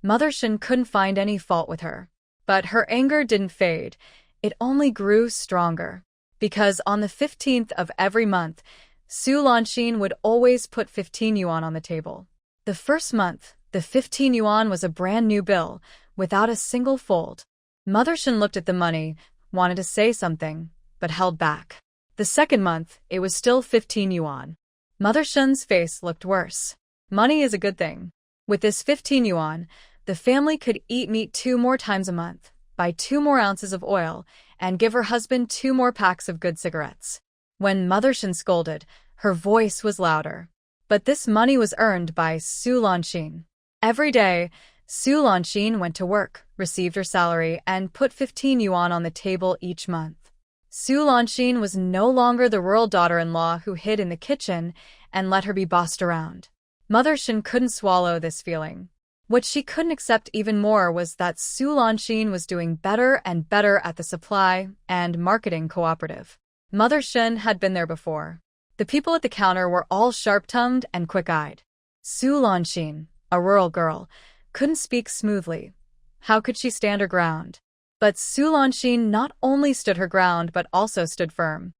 Mother Shin couldn't find any fault with her. But her anger didn't fade. It only grew stronger. Because on the 15th of every month, Su Lanxin would always put 15 yuan on the table. The first month, the 15 yuan was a brand new bill, without a single fold. Mother Shin looked at the money, wanted to say something, but held back. The second month, it was still 15 yuan. Mother Shin's face looked worse. Money is a good thing. With this 15 yuan, the family could eat meat 2 more times a month, buy 2 more ounces of oil, and give her husband 2 more packs of good cigarettes. When Mother Shin scolded, her voice was louder. But this money was earned by Su Lanxin. Every day, Su Lanxin went to work, received her salary, and put 15 yuan on the table each month. Su Lanxin was no longer the rural daughter-in-law who hid in the kitchen and let her be bossed around. Mother Shin couldn't swallow this feeling. What she couldn't accept even more was that Su Lanxin was doing better and better at the supply and marketing cooperative. Mother Shin had been there before. The people at the counter were all sharp-tongued and quick-eyed. Su Lanxin, a rural girl, couldn't speak smoothly. How could she stand her ground? But Su Lanxin not only stood her ground but also stood firm.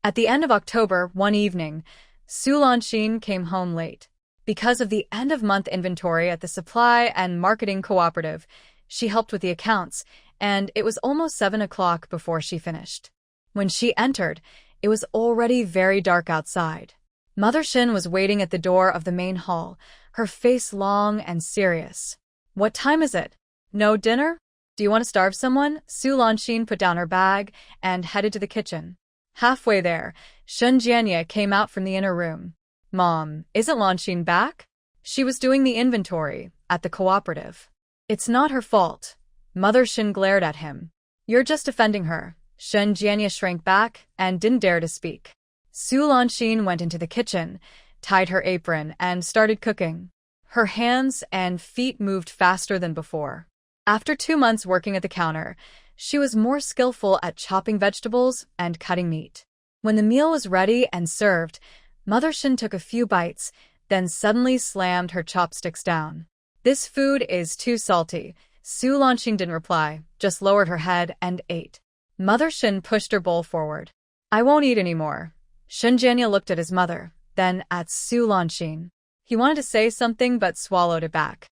At the end of October, one evening, Su Lanxin came home late. Because of the end-of-month inventory at the supply and marketing cooperative, she helped with the accounts, and it was almost 7 o'clock before she finished. When she entered, it was already very dark outside. Mother Shin was waiting at the door of the main hall, her face long and serious. What time is it? No dinner? Do you want to starve someone? Su Lanxin put down her bag and headed to the kitchen. Halfway there, Shen Jianya came out from the inner room. Mom, isn't Lanxin back? She was doing the inventory at the cooperative. It's not her fault. Mother Shin glared at him. You're just defending her. Shen Jianya shrank back and didn't dare to speak. Su Lanxin went into the kitchen, tied her apron, and started cooking. Her hands and feet moved faster than before. After 2 months working at the counter, she was more skillful at chopping vegetables and cutting meat. When the meal was ready and served, Mother Shin took a few bites, then suddenly slammed her chopsticks down. "This food is too salty." Su Lanshin didn't reply, just lowered her head and ate. Mother Shin pushed her bowl forward. "I won't eat anymore." Shin Jianya looked at his mother, then at Su Lanshin. He wanted to say something but swallowed it back.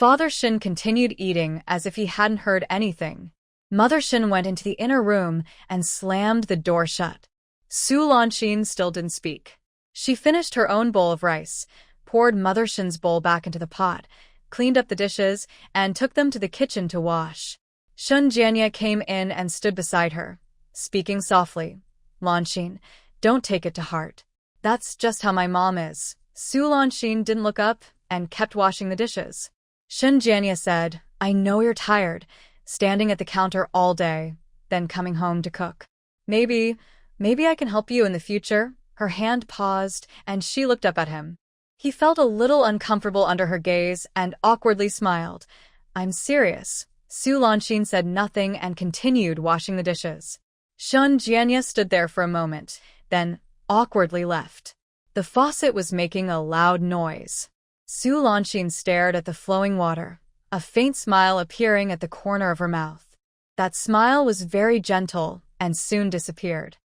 Father Shin continued eating as if he hadn't heard anything. Mother Shin went into the inner room and slammed the door shut. Su Lanshin still didn't speak. She finished her own bowl of rice, poured Mother Shin's bowl back into the pot, cleaned up the dishes, and took them to the kitchen to wash. Shun Jianya came in and stood beside her, speaking softly. "Lanshin, don't take it to heart. That's just how my mom is." Su Lanshin didn't look up and kept washing the dishes. Shun Jianya said, "I know you're tired, standing at the counter all day, then coming home to cook. Maybe I can help you in the future." Her hand paused, and she looked up at him. He felt a little uncomfortable under her gaze and awkwardly smiled. "I'm serious." Su Lanshin said nothing and continued washing the dishes. Shun Jianya stood there for a moment, then awkwardly left. The faucet was making a loud noise. Su Lanshin stared at the flowing water, a faint smile appearing at the corner of her mouth. That smile was very gentle and soon disappeared.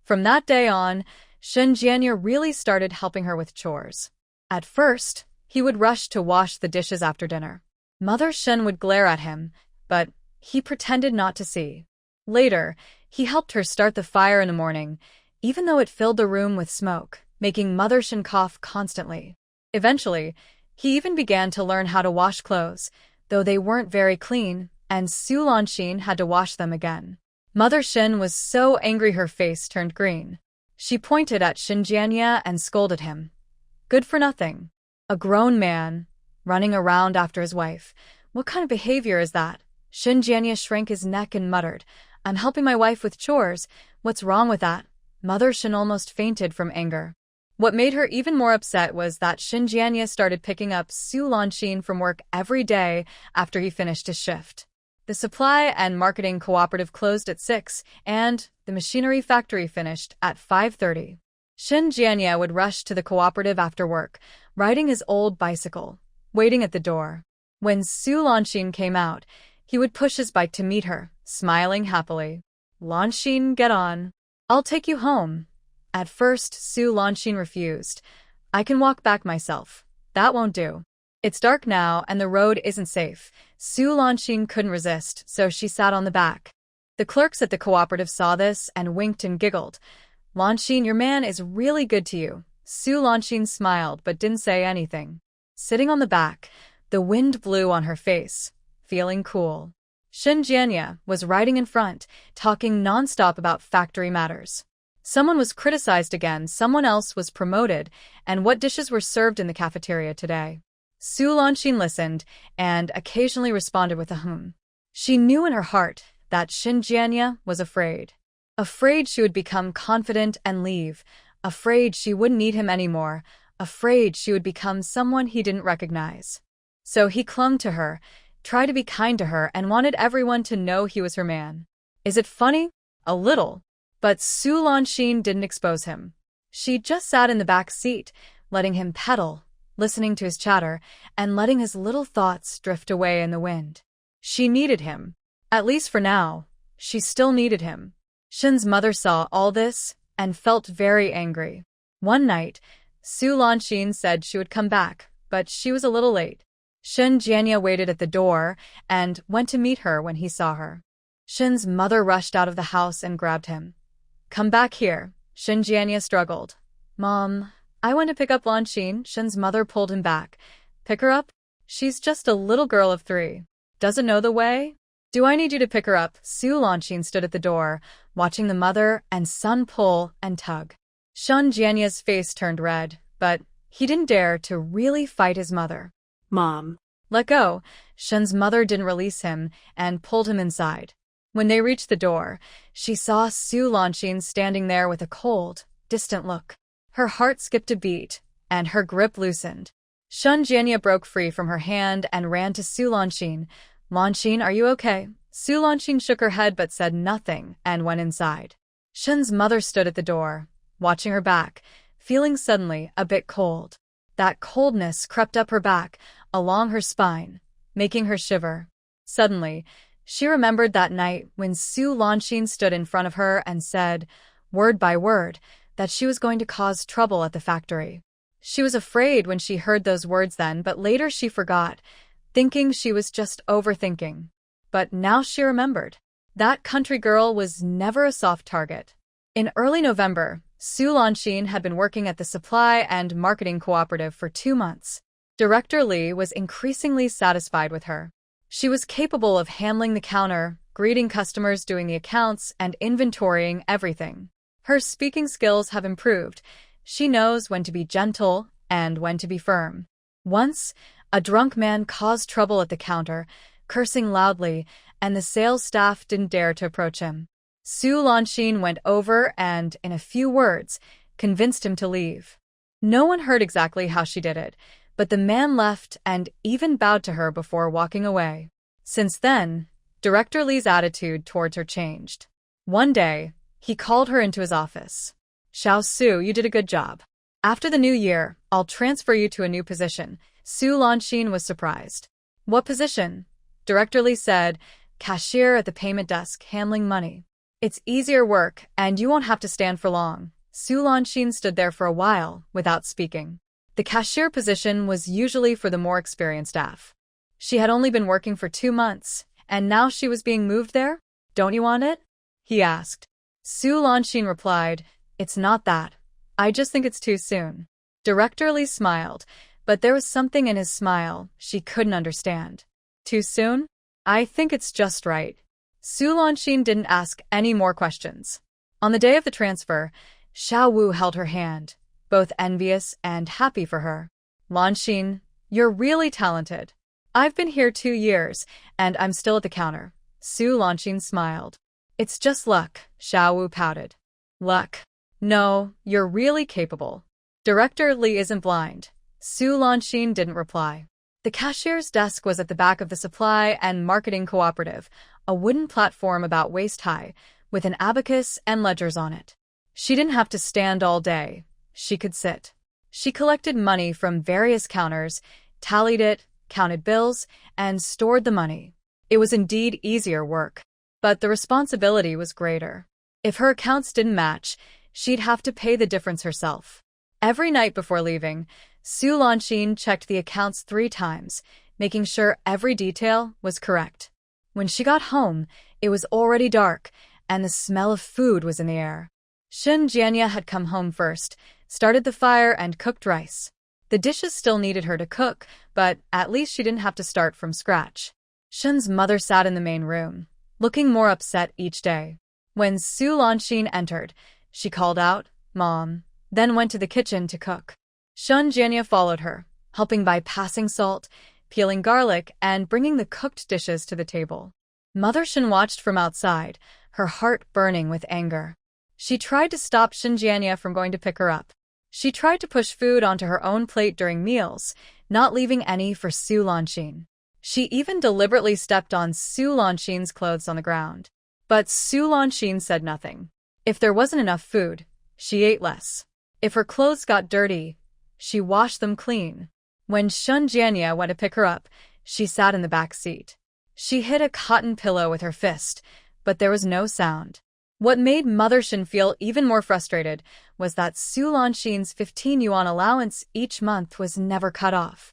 From that day on, Shun Jianya really started helping her with chores. At first, he would rush to wash the dishes after dinner. Mother Shun would glare at him, but he pretended not to see. Later, he helped her start the fire in the morning, even though it filled the room with smoke, making Mother Shun cough constantly. Eventually, he even began to learn how to wash clothes, though they weren't very clean, and Su Lanshin had to wash them again. Mother Shin was so angry her face turned green. She pointed at Shin Jianya and scolded him. Good for nothing. A grown man, running around after his wife. What kind of behavior is that? Shin Jianya shrank his neck and muttered, "I'm helping my wife with chores. What's wrong with that?" Mother Shin almost fainted from anger. What made her even more upset was that Shin Jianya started picking up Su Lanshin from work every day after he finished his shift. The supply and marketing cooperative closed at 6, and the machinery factory finished at 5:30. Shin Jianya would rush to the cooperative after work, riding his old bicycle, waiting at the door. When Su Lanshin came out, he would push his bike to meet her, smiling happily. "Lanshin, get on. I'll take you home." At first, Su Lanshin refused. "I can walk back myself." "That won't do. It's dark now and the road isn't safe." Su Lanshin couldn't resist, so she sat on the back. The clerks at the cooperative saw this and winked and giggled. "Lanshin, your man is really good to you." Su Lanshin smiled but didn't say anything. Sitting on the back, the wind blew on her face, feeling cool. Shin Jianya was riding in front, talking nonstop about factory matters. Someone was criticized again, someone else was promoted, and what dishes were served in the cafeteria today. Su Lanshin listened and occasionally responded with a hum. She knew in her heart that Shin Jianya was afraid. Afraid she would become confident and leave. Afraid she wouldn't need him anymore. Afraid she would become someone he didn't recognize. So he clung to her, tried to be kind to her, and wanted everyone to know he was her man. Is it funny? A little. But Su Lanshin didn't expose him. She just sat in the back seat, letting him pedal, listening to his chatter, and letting his little thoughts drift away in the wind. She needed him. At least for now, she still needed him. Shin's mother saw all this and felt very angry. One night, Su Lanshin said she would come back, but she was a little late. Shin Jianya waited at the door and went to meet her when he saw her. Shin's mother rushed out of the house and grabbed him. "Come back here." Shin Jianya struggled. "Mom, I want to pick up Lanshin." Shin's mother pulled him back. "Pick her up? She's just a little girl of 3. Doesn't know the way? Do I need you to pick her up?" Su Lanshin stood at the door, watching the mother and son pull and tug. Shin Jianya's face turned red, but he didn't dare to really fight his mother. Mom. "Let go." Shin's mother didn't release him and pulled him inside. When they reached the door, she saw Su Lanshin standing there with a cold, distant look. Her heart skipped a beat, and her grip loosened. Shin Jianya broke free from her hand and ran to Su Lanshin. Lanshin, are you okay? Su Lanshin shook her head but said nothing and went inside. Shen's mother stood at the door, watching her back, feeling suddenly a bit cold. That coldness crept up her back, along her spine, making her shiver. Suddenly, she remembered that night when Su Lanshin stood in front of her and said, word by word, that she was going to cause trouble at the factory. She was afraid when she heard those words then, but later she forgot, thinking she was just overthinking. But now she remembered. That country girl was never a soft target. In early November, Su Lanshin had been working at the supply and marketing cooperative for 2 months. Director Lee was increasingly satisfied with her. She was capable of handling the counter, greeting customers, doing the accounts, and inventorying everything. Her speaking skills have improved. She knows when to be gentle and when to be firm. Once, a drunk man caused trouble at the counter, cursing loudly, and the sales staff didn't dare to approach him. Su Lanshin went over and, in a few words, convinced him to leave. No one heard exactly how she did it, but the man left and even bowed to her before walking away. Since then, Director Lee's attitude towards her changed. One day, he called her into his office. Xiao Su, you did a good job. After the new year, I'll transfer you to a new position. Su Lanshin was surprised. What position? Director Lee said, cashier at the payment desk, handling money. It's easier work, and you won't have to stand for long. Su Lanshin stood there for a while, without speaking. The cashier position was usually for the more experienced staff. She had only been working for 2 months, and now she was being moved there? Don't you want it? He asked. Su Lanshin replied, it's not that. I just think it's too soon. Director Lee smiled, but there was something in his smile she couldn't understand. Too soon? I think it's just right. Su Lanshin didn't ask any more questions. On the day of the transfer, Xiao Wu held her hand, both envious and happy for her. Lanshin, you're really talented. I've been here 2 years, and I'm still at the counter. Su Lanshin smiled. It's just luck, Xiao Wu pouted. Luck? No, you're really capable. Director Lee isn't blind. Su Lanshin didn't reply. The cashier's desk was at the back of the supply and marketing cooperative, a wooden platform about waist-high, with an abacus and ledgers on it. She didn't have to stand all day. She could sit. She collected money from various counters, tallied it, counted bills, and stored the money. It was indeed easier work, but the responsibility was greater. If her accounts didn't match, she'd have to pay the difference herself. Every night before leaving, Su Lanshin checked the accounts 3 times, making sure every detail was correct. When she got home, it was already dark, and the smell of food was in the air. Shin Jianya had come home first, started the fire, and cooked rice. The dishes still needed her to cook, but at least she didn't have to start from scratch. Shin's mother sat in the main room, looking more upset each day. When Su Lanshin entered, she called out, Mom, then went to the kitchen to cook. Shin Jianya followed her, helping by passing salt, peeling garlic, and bringing the cooked dishes to the table. Mother Shin watched from outside, her heart burning with anger. She tried to stop Shin Jianya from going to pick her up. She tried to push food onto her own plate during meals, not leaving any for Su Lanshin. She even deliberately stepped on Su Lanshin's clothes on the ground. But Su Lanshin said nothing. If there wasn't enough food, she ate less. If her clothes got dirty, she washed them clean. When Shin Jianya went to pick her up, she sat in the back seat. She hit a cotton pillow with her fist, but there was no sound. What made Mother Shin feel even more frustrated was that Su Lanshin's 15 yuan allowance each month was never cut off.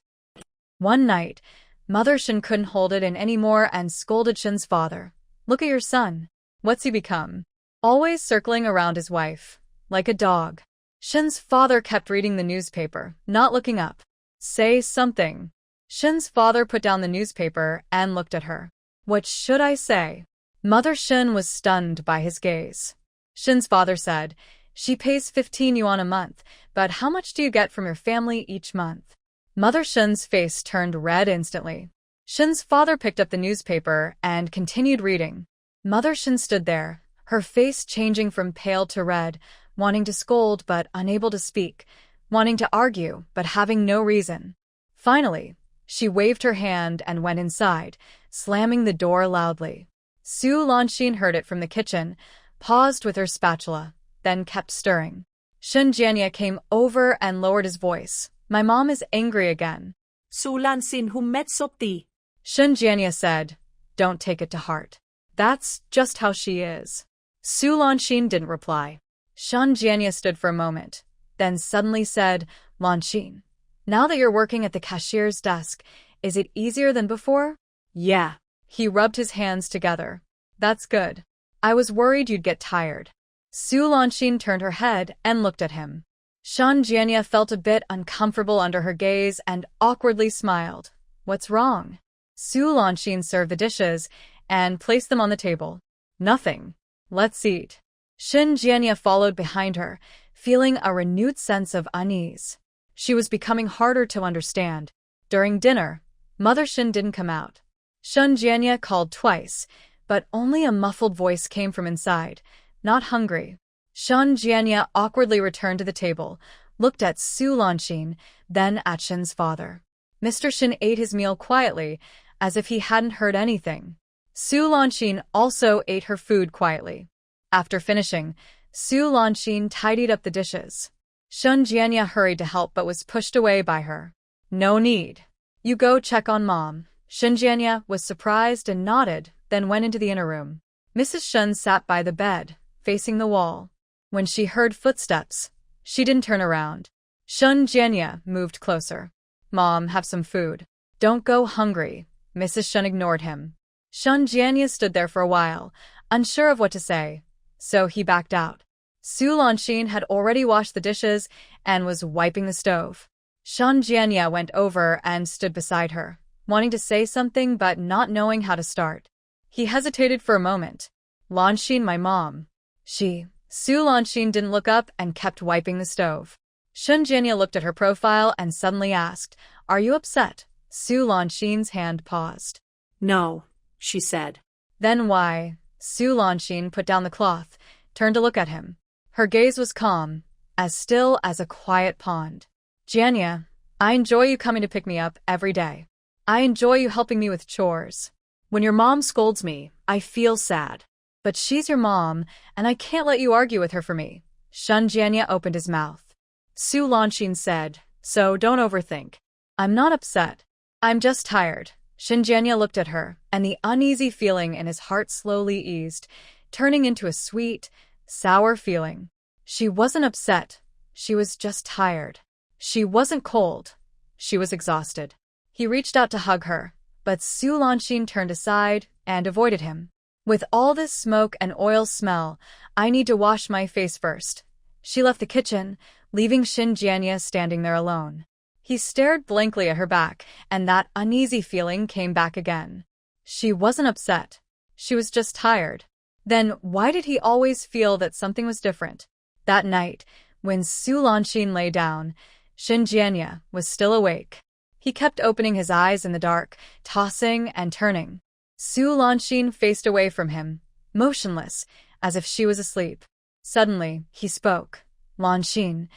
One night, Mother Shin couldn't hold it in anymore and scolded Shin's father. Look at your son. What's he become? Always circling around his wife, like a dog. Shin's father kept reading the newspaper, not looking up. Say something. Shin's father put down the newspaper and looked at her. What should I say? Mother Shin was stunned by his gaze. Shin's father said, she pays 15 yuan a month, but how much do you get from your family each month? Mother Shin's face turned red instantly. Shin's father picked up the newspaper and continued reading. Mother Shin stood there, her face changing from pale to red, wanting to scold but unable to speak, wanting to argue but having no reason. Finally, She waved her hand and went inside, slamming the door loudly. Su Lanxin heard it from the kitchen, paused with her spatula, then kept stirring. Shen Jianya came over and lowered his voice. My mom is angry again. Su Lanxin hummet sopti. Shen Jianya said, don't take it to heart. That's just how she is. Su Lanxin didn't reply. Shen Jianya stood for a moment, then suddenly said, Lanxin, now that you're working at the cashier's desk, is it easier than before? Yeah. He rubbed his hands together. That's good. I was worried you'd get tired. Su Lanxin turned her head and looked at him. Shen Jianya felt a bit uncomfortable under her gaze and awkwardly smiled. What's wrong? Su Lanxin served the dishes and placed them on the table. Nothing. Let's eat. Shen Jianya followed behind her, feeling a renewed sense of unease. She was becoming harder to understand. During dinner, Mother Shen didn't come out. Shen Jianya called twice, but only a muffled voice came from inside. Not hungry. Shen Jianya awkwardly returned to the table, looked at Su Lanxin, then at Shen's father. Mr. Shen ate his meal quietly, as if he hadn't heard anything. Su Lanxin also ate her food quietly. After finishing, Su Lanxin tidied up the dishes. Shen Jianya hurried to help but was pushed away by her. No need. You go check on Mom. Shen Jianya was surprised and nodded, then went into the inner room. Mrs. Shen sat by the bed, facing the wall. When she heard footsteps, she didn't turn around. Shen Jianya moved closer. Mom, have some food. Don't go hungry. Mrs. Shen ignored him. Shen Jianya stood there for a while, unsure of what to say, so he backed out. Su Lanxin had already washed the dishes and was wiping the stove. Shen Jianya went over and stood beside her, wanting to say something but not knowing how to start. He hesitated for a moment. Lanxin, my mom. Su Lanxin didn't look up and kept wiping the stove. Shen Jianya looked at her profile and suddenly asked, Are you upset? Su Lanxin's hand paused. No, she said. Then why? Su Lanxin put down the cloth, turned to look at him. Her gaze was calm, as still as a quiet pond. Jianya, I enjoy you coming to pick me up every day. I enjoy you helping me with chores. When your mom scolds me, I feel sad. But she's your mom, and I can't let you argue with her for me. Shen Jianya opened his mouth. Su Lanxin said, So don't overthink. I'm not upset. I'm just tired. Shen Jianya looked at her, and the uneasy feeling in his heart slowly eased, turning into a sweet, sour feeling. She wasn't upset. She was just tired. She wasn't cold. She was exhausted. He reached out to hug her, but Su Lanxin turned aside and avoided him. With all this smoke and oil smell, I need to wash my face first. She left the kitchen, leaving Shen Jianya standing there alone. He stared blankly at her back, and that uneasy feeling came back again. She wasn't upset. She was just tired. Then why did he always feel that something was different? That night, when Su Lanxin lay down, Shen Jianya was still awake. He kept opening his eyes in the dark, tossing and turning. Su Lanxin faced away from him, motionless, as if she was asleep. Suddenly, he spoke. Lanxin,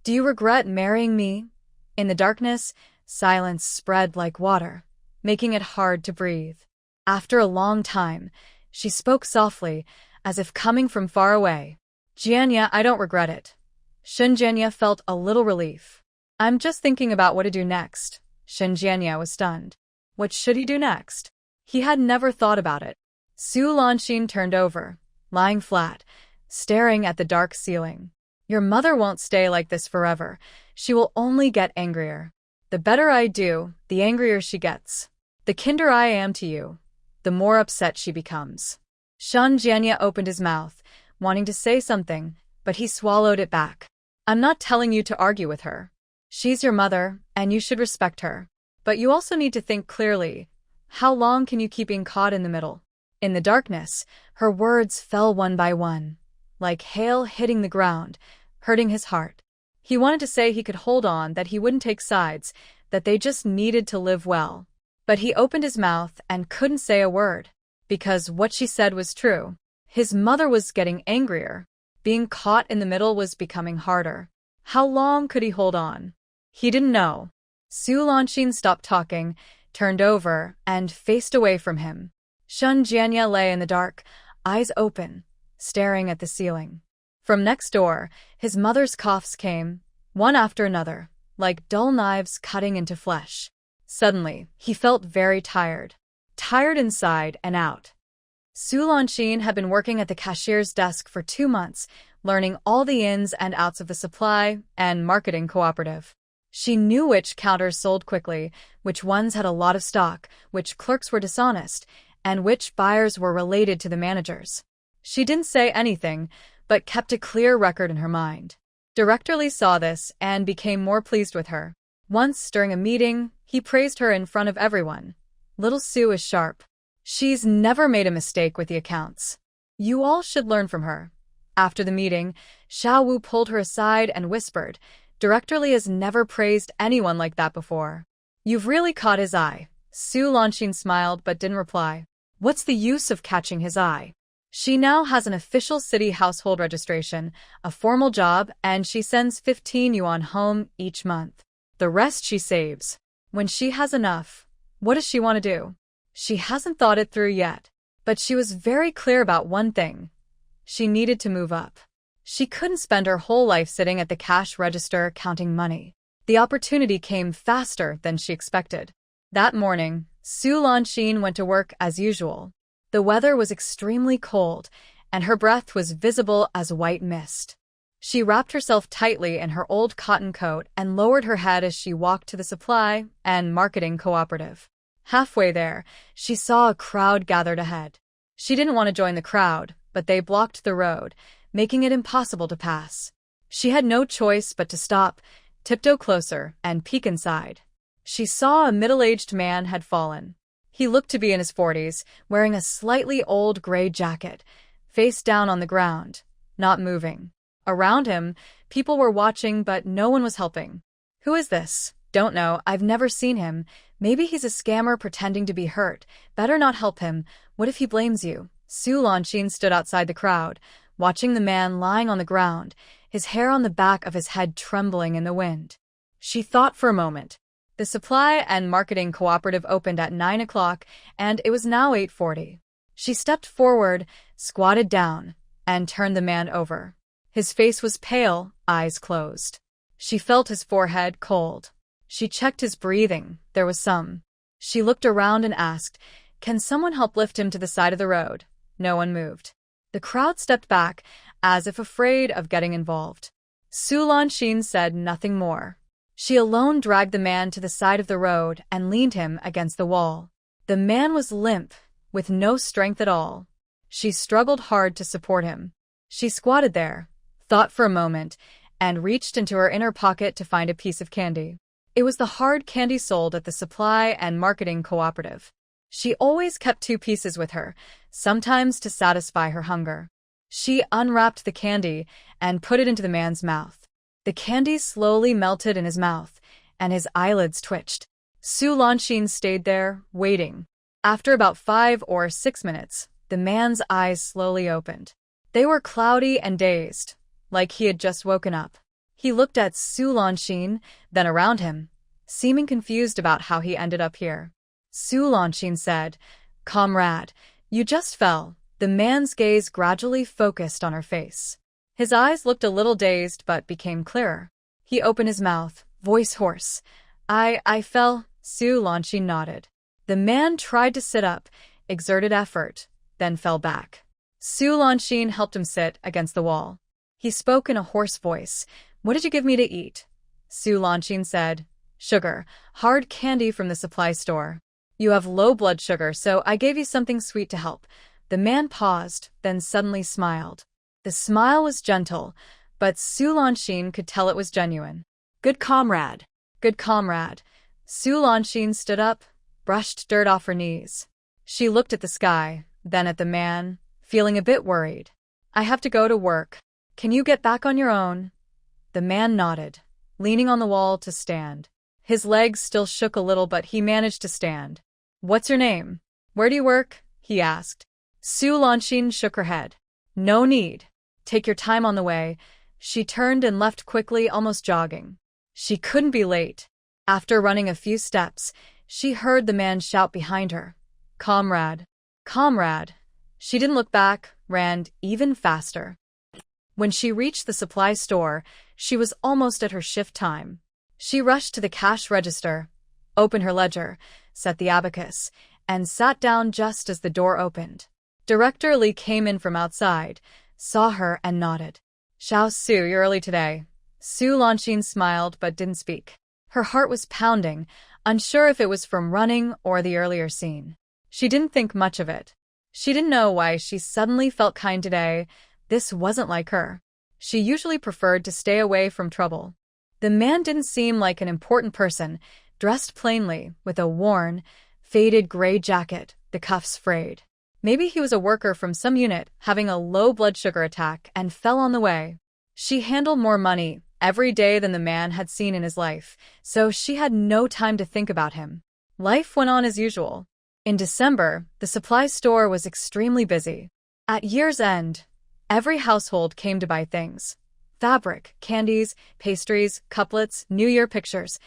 do you regret marrying me? In the darkness, silence spread like water, making it hard to breathe. After a long time, she spoke softly, as if coming from far away. Jianya, I don't regret it. Shen Jianya felt a little relief. I'm just thinking about what to do next. Shen Jianya was stunned. What should he do next? He had never thought about it. Su Lanxin turned over, lying flat, staring at the dark ceiling. Your mother won't stay like this forever. She will only get angrier. The better I do, the angrier she gets. The kinder I am to you, the more upset she becomes. Shen Jianya opened his mouth, wanting to say something, but he swallowed it back. I'm not telling you to argue with her. She's your mother, and you should respect her. But you also need to think clearly. How long can you keep being caught in the middle? In the darkness, her words fell one by one, like hail hitting the ground, hurting his heart. He wanted to say he could hold on, that he wouldn't take sides, that they just needed to live well. But he opened his mouth and couldn't say a word, because what she said was true. His mother was getting angrier. Being caught in the middle was becoming harder. How long could he hold on? He didn't know. Su Lanxin stopped talking, turned over, and faced away from him. Shun Jianya lay in the dark, eyes open, staring at the ceiling. From next door, his mother's coughs came, one after another, like dull knives cutting into flesh. Suddenly, he felt very tired. Tired inside and out. Su Lanxin had been working at the cashier's desk for 2 months, learning all the ins and outs of the supply and marketing cooperative. She knew which counters sold quickly, which ones had a lot of stock, which clerks were dishonest, and which buyers were related to the managers. She didn't say anything, but kept a clear record in her mind. Director Lee saw this and became more pleased with her. Once, during a meeting, he praised her in front of everyone. Little Sue is sharp. She's never made a mistake with the accounts. You all should learn from her. After the meeting, Xiao Wu pulled her aside and whispered, Director Lee has never praised anyone like that before. You've really caught his eye. Su Lanxin smiled but didn't reply. What's the use of catching his eye? She now has an official city household registration, a formal job, and she sends 15 yuan home each month. The rest she saves. When she has enough, what does she want to do? She hasn't thought it through yet, but she was very clear about one thing. She needed to move up. She couldn't spend her whole life sitting at the cash register counting money. The opportunity came faster than she expected. That morning, Su Lanxin went to work as usual. The weather was extremely cold, and her breath was visible as white mist. She wrapped herself tightly in her old cotton coat and lowered her head as she walked to the supply and marketing cooperative. Halfway there, she saw a crowd gathered ahead. She didn't want to join the crowd, but they blocked the road, making it impossible to pass. She had no choice but to stop, tiptoe closer, and peek inside. She saw a middle-aged man had fallen. He looked to be in his 40s, wearing a slightly old gray jacket, face down on the ground, not moving. Around him, people were watching, but no one was helping. Who is this? Don't know, I've never seen him. Maybe he's a scammer pretending to be hurt. Better not help him. What if he blames you? Su Lanxin stood outside the crowd, watching the man lying on the ground, his hair on the back of his head trembling in the wind. She thought for a moment. The supply and marketing cooperative opened at 9 o'clock, and it was now 8:40. She stepped forward, squatted down, and turned the man over. His face was pale, eyes closed. She felt his forehead cold. She checked his breathing. There was some. She looked around and asked, Can someone help lift him to the side of the road? No one moved. The crowd stepped back, as if afraid of getting involved. Su Lanxin said nothing more. She alone dragged the man to the side of the road and leaned him against the wall. The man was limp, with no strength at all. She struggled hard to support him. She squatted there, thought for a moment, and reached into her inner pocket to find a piece of candy. It was the hard candy sold at the supply and marketing cooperative. She always kept 2 pieces with her, sometimes to satisfy her hunger. She unwrapped the candy and put it into the man's mouth. The candy slowly melted in his mouth, and his eyelids twitched. Su Lanxin stayed there, waiting. After about 5 or 6 minutes, the man's eyes slowly opened. They were cloudy and dazed, like he had just woken up. He looked at Su Lanxin, then around him, seeming confused about how he ended up here. Su Lanxin said, Comrade, you just fell. The man's gaze gradually focused on her face. His eyes looked a little dazed but became clearer. He opened his mouth, voice hoarse. I fell. Su Lanxin nodded. The man tried to sit up, exerted effort, then fell back. Su Lanxin helped him sit against the wall. He spoke in a hoarse voice. What did you give me to eat? Su Lanxin said, Sugar, hard candy from the supply store. You have low blood sugar, so I gave you something sweet to help. The man paused, then suddenly smiled. The smile was gentle, but Su Lanxin could tell it was genuine. Good comrade. Good comrade. Su Lanxin stood up, brushed dirt off her knees. She looked at the sky, then at the man, feeling a bit worried. I have to go to work. Can you get back on your own? The man nodded, leaning on the wall to stand. His legs still shook a little, but he managed to stand. What's your name? Where do you work? He asked. Su Lanxin shook her head. No need. Take your time on the way. She turned and left quickly, almost jogging. She couldn't be late. After running a few steps, she heard the man shout behind her, "Comrade! Comrade!" She didn't look back, ran even faster. When she reached the supply store, she was almost at her shift time. She rushed to the cash register, opened her ledger, set the abacus, and sat down just as the door opened. Director Lee came in from outside, saw her and nodded. "Xiao Su, you're early today." Su Lanxin smiled but didn't speak. Her heart was pounding, unsure if it was from running or the earlier scene. She didn't think much of it. She didn't know why she suddenly felt kind today. This wasn't like her. She usually preferred to stay away from trouble. The man didn't seem like an important person, dressed plainly, with a worn, faded gray jacket, the cuffs frayed. Maybe he was a worker from some unit having a low blood sugar attack and fell on the way. She handled more money every day than the man had seen in his life, so she had no time to think about him. Life went on as usual. In December, the supply store was extremely busy. At year's end, every household came to buy things. Fabric, candies, pastries, couplets, New Year pictures.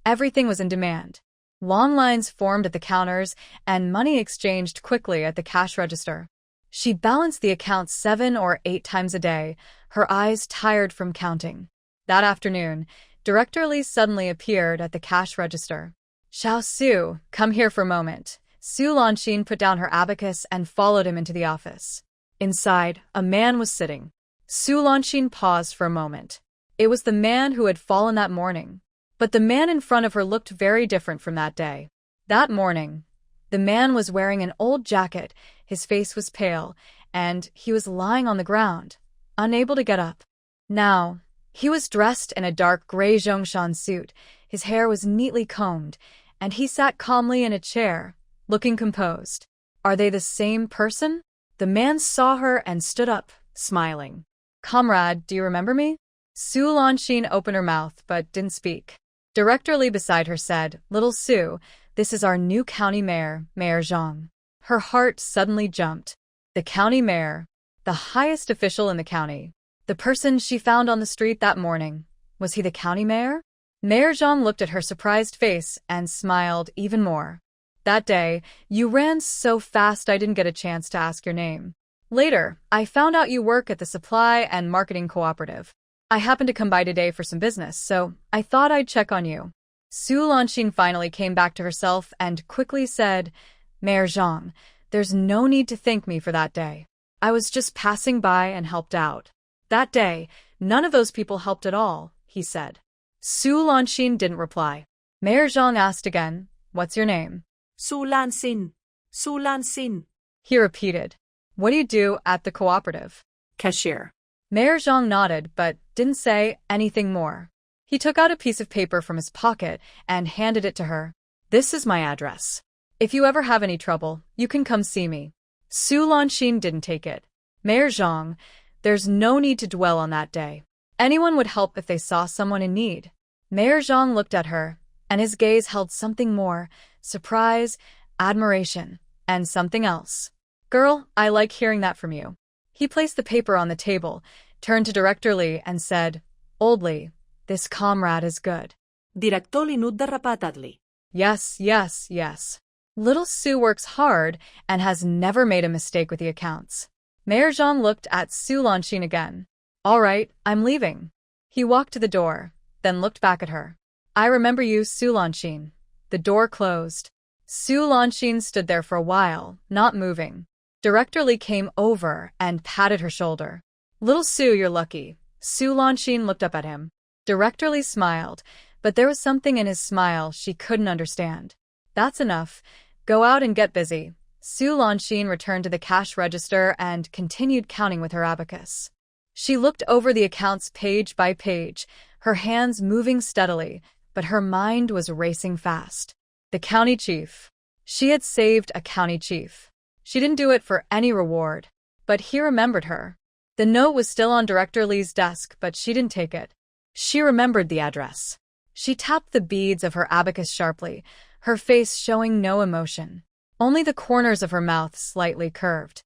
Everything was in demand. Long lines formed at the counters, and money exchanged quickly at the cash register. She balanced the accounts 7 or 8 times a day, her eyes tired from counting. That afternoon, Director Lee suddenly appeared at the cash register. "Xiao Su, come here for a moment." Su Lanxin put down her abacus and followed him into the office. Inside, a man was sitting. Su Lanxin paused for a moment. It was the man who had fallen that morning. But the man in front of her looked very different from that day. That morning, the man was wearing an old jacket, his face was pale, and he was lying on the ground, unable to get up. Now, he was dressed in a dark gray Zhongshan suit, his hair was neatly combed, and he sat calmly in a chair, looking composed. Are they the same person? The man saw her and stood up, smiling. "Comrade, do you remember me?" Su Lanxin opened her mouth but didn't speak. Director Lee beside her said, "Little Su, this is our new county mayor, Mayor Zhang." Her heart suddenly jumped. The county mayor, the highest official in the county, the person she found on the street that morning. Was he the county mayor? Mayor Zhang looked at her surprised face and smiled even more. "That day, you ran so fast I didn't get a chance to ask your name. Later, I found out you work at the Supply and Marketing Cooperative. I happened to come by today for some business, so I thought I'd check on you." Su Lanxin finally came back to herself and quickly said, "Mayor Zhang, there's no need to thank me for that day. I was just passing by and helped out." "That day, none of those people helped at all," he said. Su Lanxin didn't reply. Mayor Zhang asked again, "What's your name?" Su Lanxin. Su Lanxin. He repeated. "What do you do at the cooperative?" Cashier. Mayor Zhang nodded but didn't say anything more. He took out a piece of paper from his pocket and handed it to her. "This is my address. If you ever have any trouble, you can come see me." Su Lanxin didn't take it. "Mayor Zhang, there's no need to dwell on that day. Anyone would help if they saw someone in need." Mayor Zhang looked at her, and his gaze held something more, surprise, admiration, and something else. "Girl, I like hearing that from you." He placed the paper on the table, turned to Director Lee and said, "Old Lee, this comrade is good." Director Lee rapatadli. Yes, yes, yes. Little Su works hard and has never made a mistake with the accounts." Mayor Zhang looked at Su Lanxin again. "All right, I'm leaving." He walked to the door, then looked back at her. "I remember you, Su Lanxin." The door closed. Su Lanxin stood there for a while, not moving. Director Lee came over and patted her shoulder. "Little Su, you're lucky." Su Lanxin looked up at him. Director Lee smiled, but there was something in his smile she couldn't understand. "That's enough. Go out and get busy." Su Lanxin returned to the cash register and continued counting with her abacus. She looked over the accounts page by page, her hands moving steadily, but her mind was racing fast. The county chief. She had saved a county chief. She didn't do it for any reward, but he remembered her. The note was still on Director Lee's desk, but she didn't take it. She remembered the address. She tapped the beads of her abacus sharply, her face showing no emotion, only the corners of her mouth slightly curved.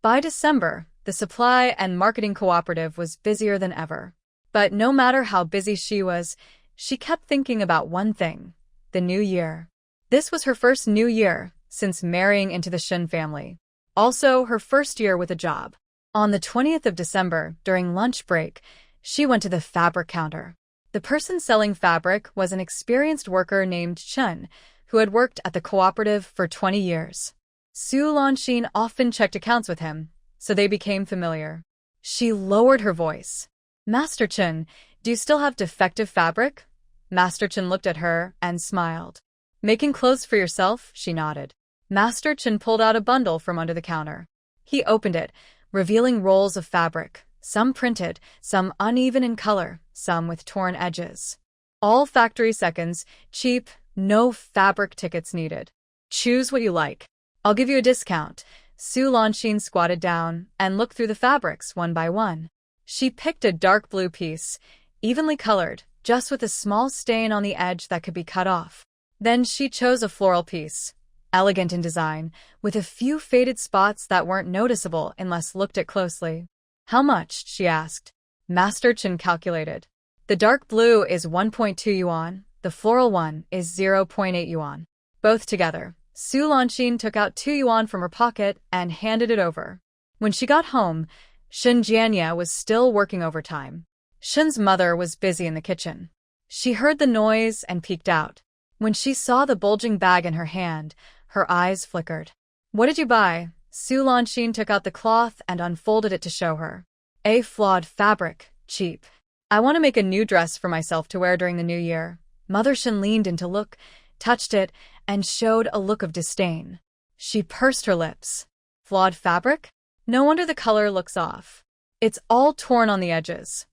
By December, the Supply and Marketing Cooperative was busier than ever. But no matter how busy she was She kept thinking about one thing: the new year. This was her first new year since marrying into the Shin family. Also, her first year with a job. On the 20th of December, during lunch break, she went to the fabric counter. The person selling fabric was an experienced worker named Chun, who had worked at the cooperative for 20 years. Su Lanxin often checked accounts with him, so they became familiar. She lowered her voice. "Master Chun, do you still have defective fabric?" Master Chun looked at her and smiled. "Making clothes for yourself?" She nodded. Master Chun pulled out a bundle from under the counter. He opened it, revealing rolls of fabric, some printed, some uneven in color, some with torn edges. All factory seconds, cheap, no fabric tickets needed. "Choose what you like. I'll give you a discount." Su Lanxin squatted down and looked through the fabrics one by one. She picked a dark blue piece, evenly colored, just with a small stain on the edge that could be cut off. Then she chose a floral piece, elegant in design, with a few faded spots that weren't noticeable unless looked at closely. "How much?" she asked. Master Chen calculated. "The dark blue is 1.2 yuan, the floral one is 0.8 yuan. Both together." Su Lanxin took out 2 yuan from her pocket and handed it over. When she got home, Shen Jianya was still working overtime. Shen's mother was busy in the kitchen. She heard the noise and peeked out. When she saw the bulging bag in her hand, her eyes flickered. "What did you buy?" Su Lanxin took out the cloth and unfolded it to show her. "A flawed fabric, cheap. I want to make a new dress for myself to wear during the new year." Mother Shen leaned in to look, touched it, and showed a look of disdain. She pursed her lips. "Flawed fabric? No wonder the color looks off. It's all torn on the edges.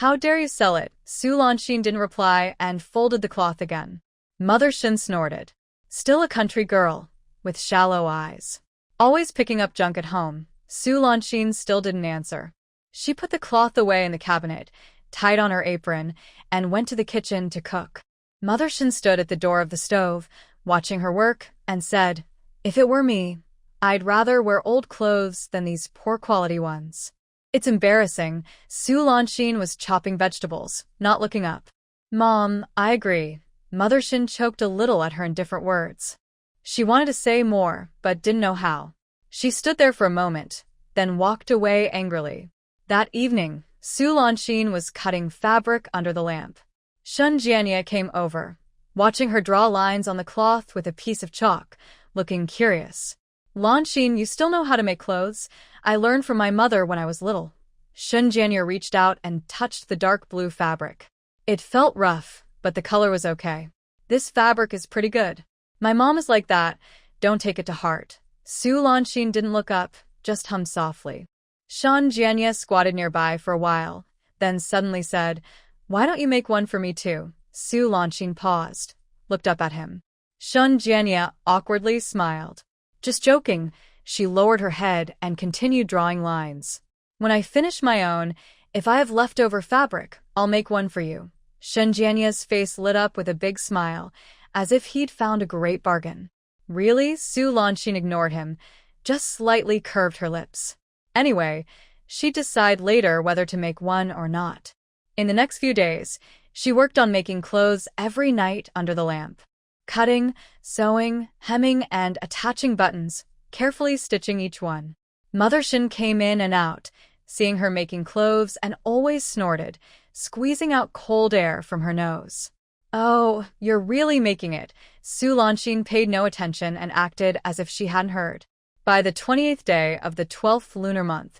How dare you sell it?" Su Lanxin didn't reply and folded the cloth again. Mother Shen snorted. Still a country girl, with shallow eyes. Always picking up junk at home, Su Lanxin still didn't answer. She put the cloth away in the cabinet, tied on her apron, and went to the kitchen to cook. Mother Shen stood at the door of the stove, watching her work, and said, "If it were me, I'd rather wear old clothes than these poor-quality ones." "It's embarrassing." Su Lanxin was chopping vegetables, not looking up. "Mom, I agree." Mother Shen choked a little at her indifferent words. She wanted to say more, but didn't know how. She stood there for a moment, then walked away angrily. That evening, Su Lanxin was cutting fabric under the lamp. Shen Jianya came over, watching her draw lines on the cloth with a piece of chalk, looking curious. "Lanxin, you still know how to make clothes? I learned from my mother when I was little." Shen Jianya reached out and touched the dark blue fabric. It felt rough, but the color was okay. "This fabric is pretty good. My mom is like that. Don't take it to heart." Su Lanxin didn't look up, just hummed softly. Shen Jianya squatted nearby for a while, then suddenly said, "Why don't you make one for me too?" Su Lanxin paused, looked up at him. Shen Jianya awkwardly smiled. "Just joking." She lowered her head and continued drawing lines. "When I finish my own, if I have leftover fabric, I'll make one for you." Shen Jianya's face lit up with a big smile, as if he'd found a great bargain. "Really?" Su Lanxin ignored him, just slightly curved her lips. Anyway, she'd decide later whether to make one or not. In the next few days, she worked on making clothes every night under the lamp. Cutting, sewing, hemming, and attaching buttons, carefully stitching each one. Mother Shen came in and out, seeing her making clothes, and always snorted, squeezing out cold air from her nose. "Oh, you're really making it." Su Lanxin paid no attention and acted as if she hadn't heard. By the 28th day of the 12th lunar month,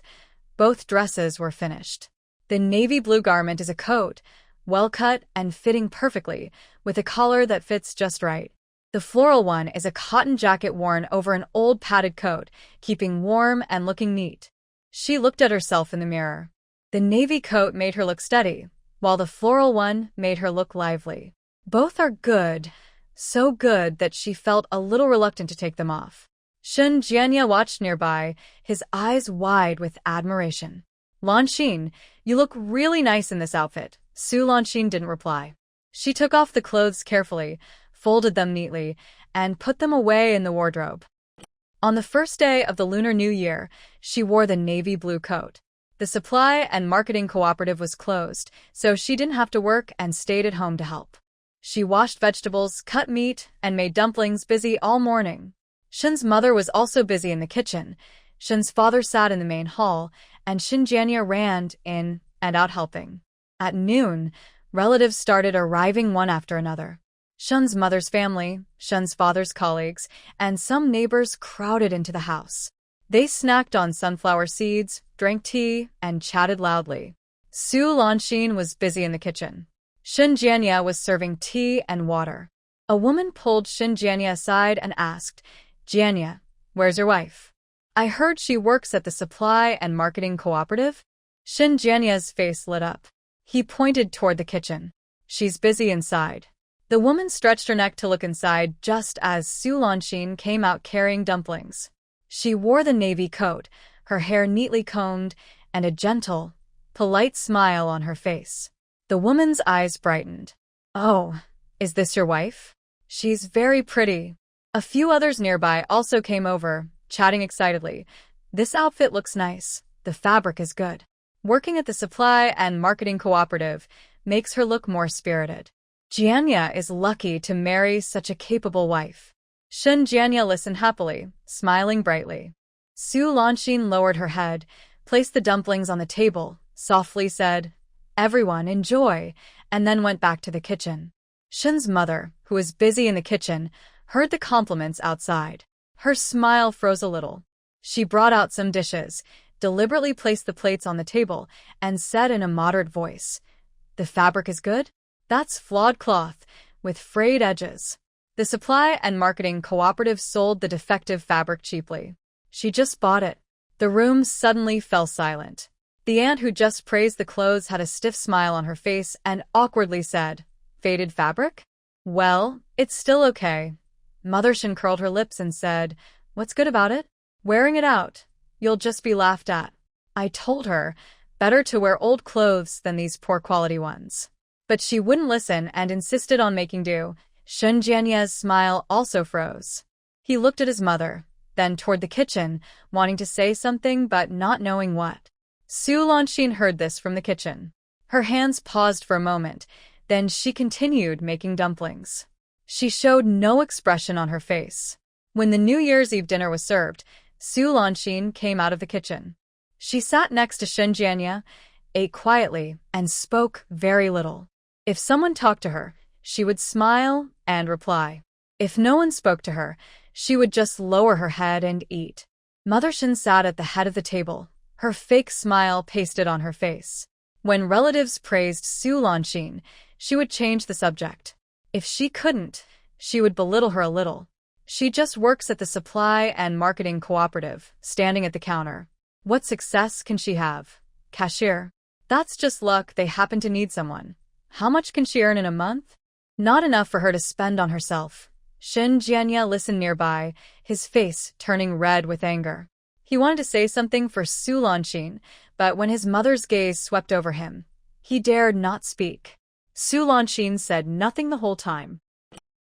both dresses were finished. The navy blue garment is a coat, well cut and fitting perfectly, with a collar that fits just right. The floral one is a cotton jacket worn over an old padded coat, keeping warm and looking neat. She looked at herself in the mirror. The navy coat made her look steady, while the floral one made her look lively. Both are good, so good that she felt a little reluctant to take them off. Shen Jianya watched nearby, his eyes wide with admiration. "Lanxin, you look really nice in this outfit." Su Lanxin didn't reply. She took off the clothes carefully, folded them neatly, and put them away in the wardrobe. On the first day of the Lunar New Year, she wore the navy blue coat. The supply and marketing cooperative was closed, so she didn't have to work and stayed at home to help. She washed vegetables, cut meat, and made dumplings, busy all morning. Shin's mother was also busy in the kitchen. Shin's father sat in the main hall, and Shin Jianya ran in and out helping. At noon, relatives started arriving one after another. Shin's mother's family, Shin's father's colleagues, and some neighbors crowded into the house. They snacked on sunflower seeds, drank tea, and chatted loudly. Su Lanshin was busy in the kitchen. Shin Jianya was serving tea and water. A woman pulled Shin Jianya aside and asked, "Jianya, where's your wife? I heard she works at the supply and marketing cooperative." Shin Jianya's face lit up. He pointed toward the kitchen. "She's busy inside." The woman stretched her neck to look inside just as Su Lanshin came out carrying dumplings. She wore the navy coat, her hair neatly combed, and a gentle, polite smile on her face. The woman's eyes brightened. "Oh, is this your wife? She's very pretty." A few others nearby also came over, chatting excitedly. "This outfit looks nice. The fabric is good." Working at the supply and marketing cooperative makes her look more spirited. Jianya is lucky to marry such a capable wife. Shin Jianya listened happily, smiling brightly. Su Lanshin lowered her head, placed the dumplings on the table, softly said, "Everyone enjoy," and then went back to the kitchen. Shin's mother, who was busy in the kitchen, heard the compliments outside. Her smile froze a little. She brought out some dishes, deliberately placed the plates on the table, and said in a moderate voice, "The fabric is good? That's flawed cloth, with frayed edges." The supply and marketing cooperative sold the defective fabric cheaply. She just bought it. The room suddenly fell silent. The aunt who just praised the clothes had a stiff smile on her face and awkwardly said, "Faded fabric? Well, it's still okay." Mother Shin curled her lips and said, "What's good about it? Wearing it out. You'll just be laughed at." I told her, better to wear old clothes than these poor quality ones. But she wouldn't listen and insisted on making do. Shin Jianya's smile also froze. He looked at his mother, then toward the kitchen, wanting to say something but not knowing what. Su Lanshin heard this from the kitchen. Her hands paused for a moment, then she continued making dumplings. She showed no expression on her face. When the New Year's Eve dinner was served, Su Lanshin came out of the kitchen. She sat next to Shin Jianya, ate quietly, and spoke very little. If someone talked to her, she would smile and reply. If no one spoke to her, she would just lower her head and eat. Mother Shin sat at the head of the table, her fake smile pasted on her face. When relatives praised Su Lanshin, she would change the subject. If she couldn't, she would belittle her a little. She just works at the supply and marketing cooperative, standing at the counter. What success can she have? Cashier. That's just luck, they happen to need someone. How much can she earn in a month? Not enough for her to spend on herself. Shin Jianya listened nearby, his face turning red with anger. He wanted to say something for Su Lanshin, but when his mother's gaze swept over him, he dared not speak. Su Lanshin said nothing the whole time.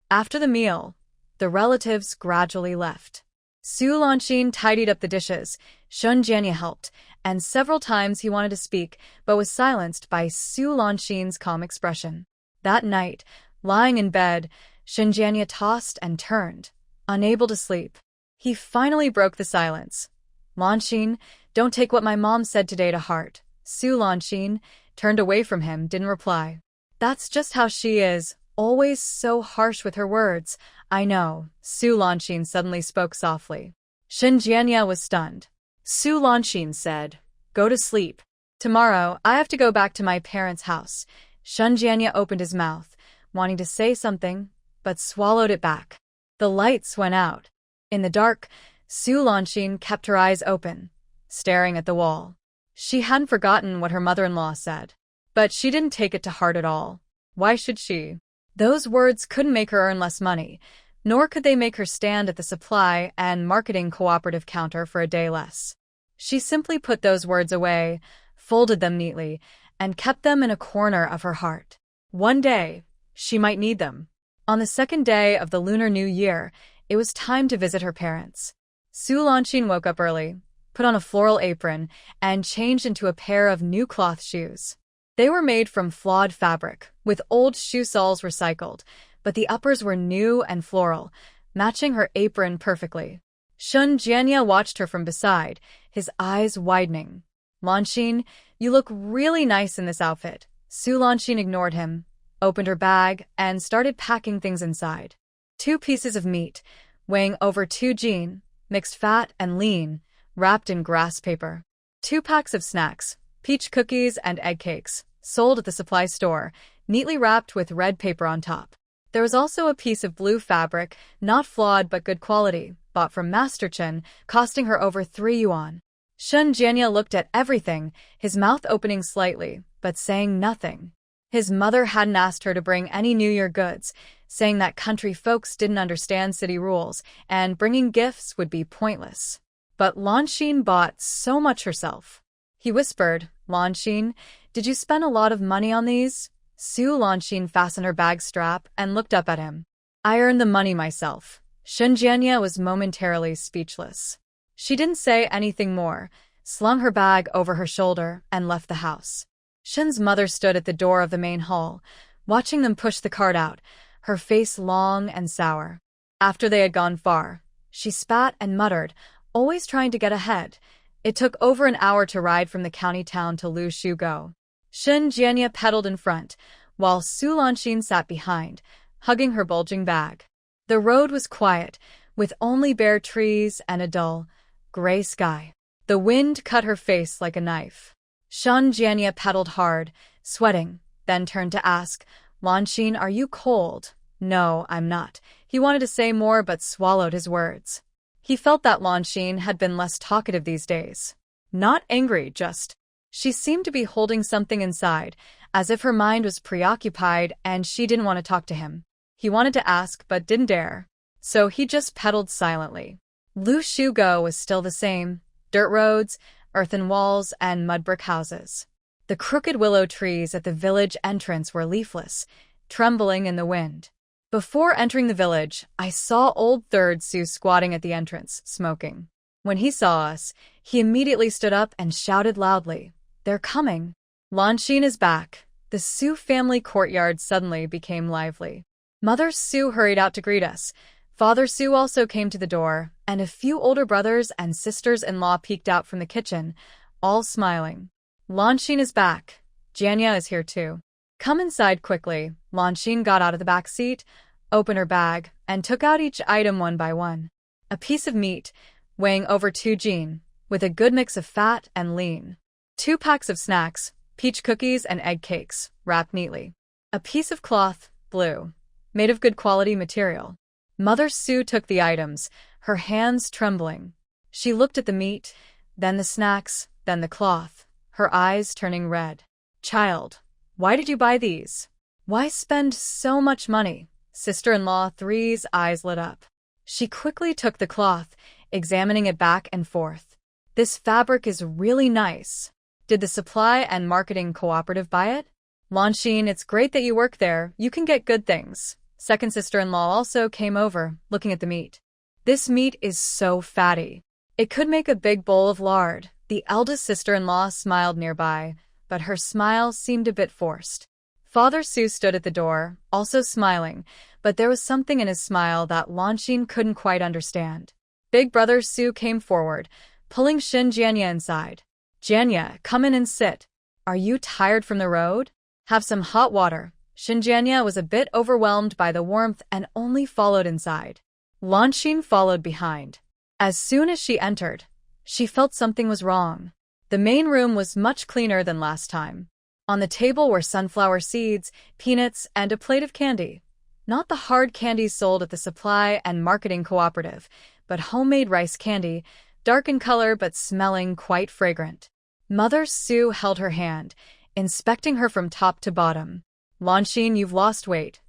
After the meal, the relatives gradually left. Su Lanshin tidied up the dishes, Shin Jianya helped, and several times he wanted to speak, but was silenced by Su Lanshin's calm expression. That night, lying in bed, Shin Jianya tossed and turned, unable to sleep. He finally broke the silence. "Lanshin, don't take what my mom said today to heart." Su Lanshin turned away from him, didn't reply. "That's just how she is, always so harsh with her words." "I know." Su Lanshin suddenly spoke softly. Shin Jianya was stunned. Su Lanshin said, "Go to sleep. Tomorrow, I have to go back to my parents' house." Shin Jianya opened his mouth, wanting to say something, but swallowed it back. The lights went out. In the dark, Su Lanshin kept her eyes open, staring at the wall. She hadn't forgotten what her mother-in-law said. But she didn't take it to heart at all. Why should she? Those words couldn't make her earn less money, nor could they make her stand at the supply and marketing cooperative counter for a day less. She simply put those words away, folded them neatly, and kept them in a corner of her heart. One day, she might need them. On the second day of the Lunar New Year, it was time to visit her parents. Su Lanshin woke up early, put on a floral apron, and changed into a pair of new cloth shoes. They were made from flawed fabric, with old shoe soles recycled, but the uppers were new and floral, matching her apron perfectly. Shun Jianya watched her from beside, his eyes widening. Lanxin, you look really nice in this outfit. Su Lanxin ignored him, opened her bag, and started packing things inside. 2 pieces of meat, weighing over 2 jin, mixed fat and lean, wrapped in grass paper. 2 packs of snacks, peach cookies and egg cakes, sold at the supply store, neatly wrapped with red paper on top. There was also a piece of blue fabric, not flawed but good quality, bought from Master Chen, costing her over 3 yuan. Shun Jianya looked at everything, his mouth opening slightly, but saying nothing. His mother hadn't asked her to bring any New Year goods, saying that country folks didn't understand city rules, and bringing gifts would be pointless. But Lanxin bought so much herself. He whispered, Lanxin, did you spend a lot of money on these? Su Lanxin fastened her bag strap and looked up at him. I earned the money myself. Shun Jianya was momentarily speechless. She didn't say anything more, slung her bag over her shoulder, and left the house. Shun's mother stood at the door of the main hall, watching them push the cart out, her face long and sour. After they had gone far, she spat and muttered, always trying to get ahead. It took over an hour to ride from the county town to Lu Shugo. Shun Jianya pedaled in front, while Su Lanxin sat behind, hugging her bulging bag. The road was quiet, with only bare trees and a dull, gray sky. The wind cut her face like a knife. Shun Jianya pedaled hard, sweating, then turned to ask, Lanxin, are you cold? No, I'm not. He wanted to say more but swallowed his words. He felt that Lanxin had been less talkative these days. Not angry, just. She seemed to be holding something inside, as if her mind was preoccupied and she didn't want to talk to him. He wanted to ask but didn't dare. So he just pedaled silently. Lu Shugo was still the same. Dirt roads, earthen walls, and mud brick houses. The crooked willow trees at the village entrance were leafless, trembling in the wind. Before entering the village, I saw old Third Su squatting at the entrance, smoking. When he saw us, he immediately stood up and shouted loudly, They're coming. Lanxin is back. The Su family courtyard suddenly became lively. Mother Su hurried out to greet us. Father Su also came to the door, and a few older brothers and sisters-in-law peeked out from the kitchen, all smiling. Lanxin is back. Jianya is here too. Come inside quickly. Lanxin got out of the back seat, opened her bag, and took out each item one by one. A piece of meat, weighing over 2 jin, with a good mix of fat and lean. 2 packs of snacks, peach cookies and egg cakes, wrapped neatly. A piece of cloth, blue, made of good quality material. Mother Su took the items, her hands trembling. She looked at the meat, then the snacks, then the cloth, her eyes turning red. Child, why did you buy these? Why spend so much money? Sister-in-law 3's eyes lit up. She quickly took the cloth, examining it back and forth. This fabric is really nice. Did the supply and marketing cooperative buy it? Lanxin, it's great that you work there. You can get good things. Second sister-in-law also came over, looking at the meat. This meat is so fatty. It could make a big bowl of lard. The eldest sister-in-law smiled nearby, but her smile seemed a bit forced. Father Su stood at the door, also smiling, but there was something in his smile that Lanxin couldn't quite understand. Big brother Su came forward, pulling Shun Jianya inside. Jianya, come in and sit. Are you tired from the road? Have some hot water. Shun Jianya was a bit overwhelmed by the warmth and only followed inside. Lanxin followed behind. As soon as she entered, she felt something was wrong. The main room was much cleaner than last time. On the table were sunflower seeds, peanuts, and a plate of candy. Not the hard candies sold at the supply and marketing cooperative, but homemade rice candy, dark in color but smelling quite fragrant. Mother Su held her hand, inspecting her from top to bottom. Lanxin, you've lost weight.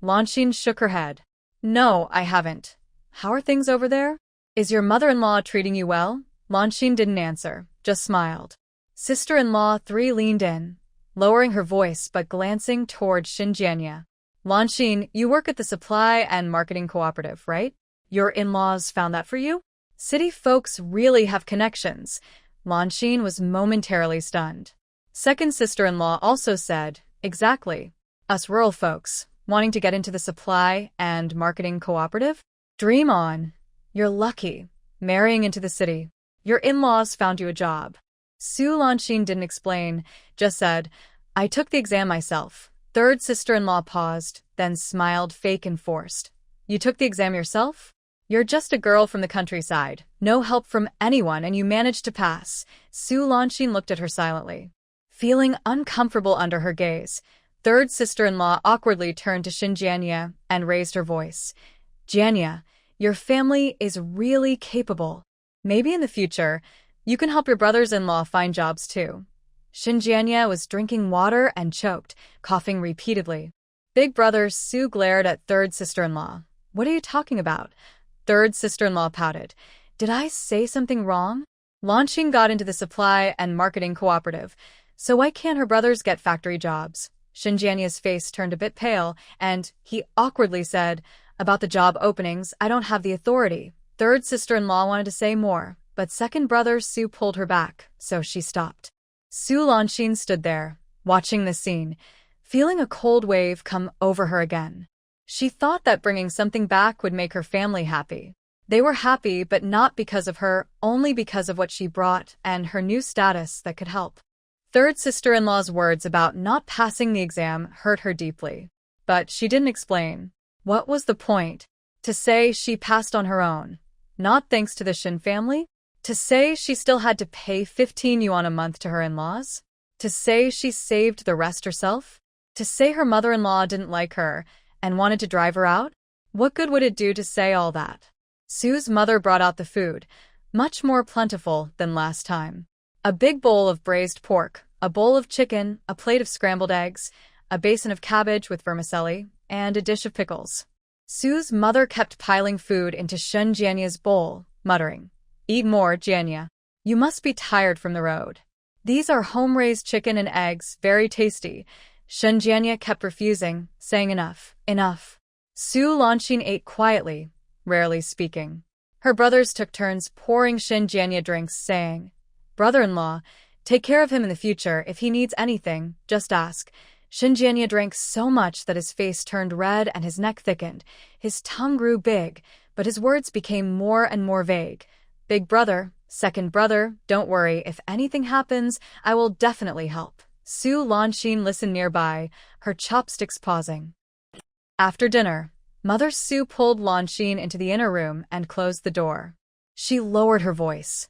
Lanxin shook her head. No, I haven't. How are things over there? Is your mother-in-law treating you well? Lanxin didn't answer, just smiled. Sister-in-law 3 leaned in, lowering her voice but glancing toward Shun Jianya. Lanxin, you work at the supply and marketing cooperative, right? Your in-laws found that for you? City folks really have connections. Lanshin was momentarily stunned. Second sister-in-law also said, exactly. Us rural folks, wanting to get into the supply and marketing cooperative? Dream on. You're lucky. Marrying into the city. Your in-laws found you a job. Lanshin didn't explain, just said, I took the exam myself. Third sister-in-law paused, then smiled fake and forced. You took the exam yourself? You're just a girl from the countryside, no help from anyone, and you managed to pass. Lanshin looked at her silently. Feeling uncomfortable under her gaze, third sister-in-law awkwardly turned to Jianya and raised her voice. Jianya, your family is really capable. Maybe in the future, you can help your brothers-in-law find jobs too. Jianya was drinking water and choked, coughing repeatedly. Big brother Su glared at third sister-in-law. What are you talking about? Third sister-in-law pouted. Did I say something wrong? Lanshin got into the supply and marketing cooperative, so why can't her brothers get factory jobs? Jianya's face turned a bit pale, and he awkwardly said, about the job openings, I don't have the authority. Third sister-in-law wanted to say more, but second brother Su pulled her back, so she stopped. Lanshin stood there, watching the scene, feeling a cold wave come over her again. She thought that bringing something back would make her family happy. They were happy, but not because of her, only because of what she brought and her new status that could help. Third sister-in-law's words about not passing the exam hurt her deeply. But she didn't explain. What was the point? To say she passed on her own. Not thanks to the Shin family? To say she still had to pay 15 yuan a month to her in-laws? To say she saved the rest herself? To say her mother-in-law didn't like her and wanted to drive her out? What good would it do to say all that? Su's mother brought out the food, much more plentiful than last time. A big bowl of braised pork, a bowl of chicken, a plate of scrambled eggs, a basin of cabbage with vermicelli, and a dish of pickles. Su's mother kept piling food into Jianya's bowl, muttering, Eat more, Jianya. You must be tired from the road. These are home-raised chicken and eggs, very tasty. Jianya kept refusing, saying enough, enough. Lanshin ate quietly, rarely speaking. Her brothers took turns pouring Jianya drinks, saying, Brother-in-law, take care of him in the future. If he needs anything, just ask. Jianya drank so much that his face turned red and his neck thickened. His tongue grew big, but his words became more and more vague. Big brother, second brother, don't worry. If anything happens, I will definitely help. Lanshin listened nearby, her chopsticks pausing. After dinner, Mother Su pulled Lanshin into the inner room and closed the door. She lowered her voice.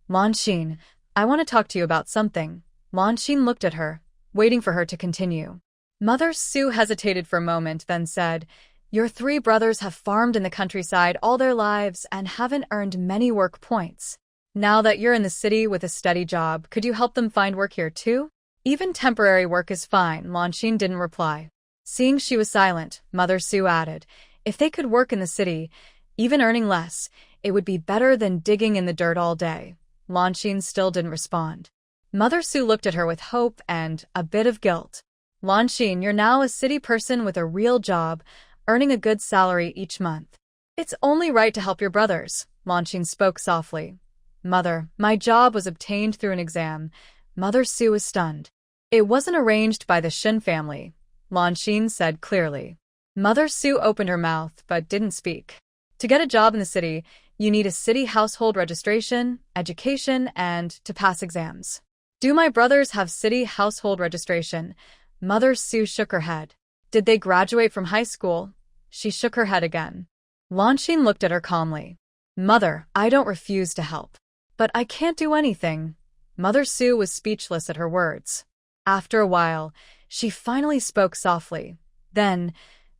Lanshin, I want to talk to you about something. Lanshin looked at her, waiting for her to continue. Mother Su hesitated for a moment, then said, Your three brothers have farmed in the countryside all their lives and haven't earned many work points. Now that you're in the city with a steady job, could you help them find work here too? Even temporary work is fine. Lanshin didn't reply. Seeing she was silent, Mother Su added, If they could work in the city, even earning less, it would be better than digging in the dirt all day. Lanshin still didn't respond. Mother Su looked at her with hope and a bit of guilt. Lanshin, you're now a city person with a real job, earning a good salary each month. It's only right to help your brothers. Lanshin spoke softly. Mother, my job was obtained through an exam. Mother Su was stunned. It wasn't arranged by the Shin family, Lanshin said clearly. Mother Su opened her mouth but didn't speak. To get a job in the city, you need a city household registration, education, and to pass exams. Do my brothers have city household registration? Mother Su shook her head. Did they graduate from high school? She shook her head again. Lanshin looked at her calmly. Mother, I don't refuse to help. But I can't do anything. Mother Su was speechless at her words. After a while, she finally spoke softly. Then,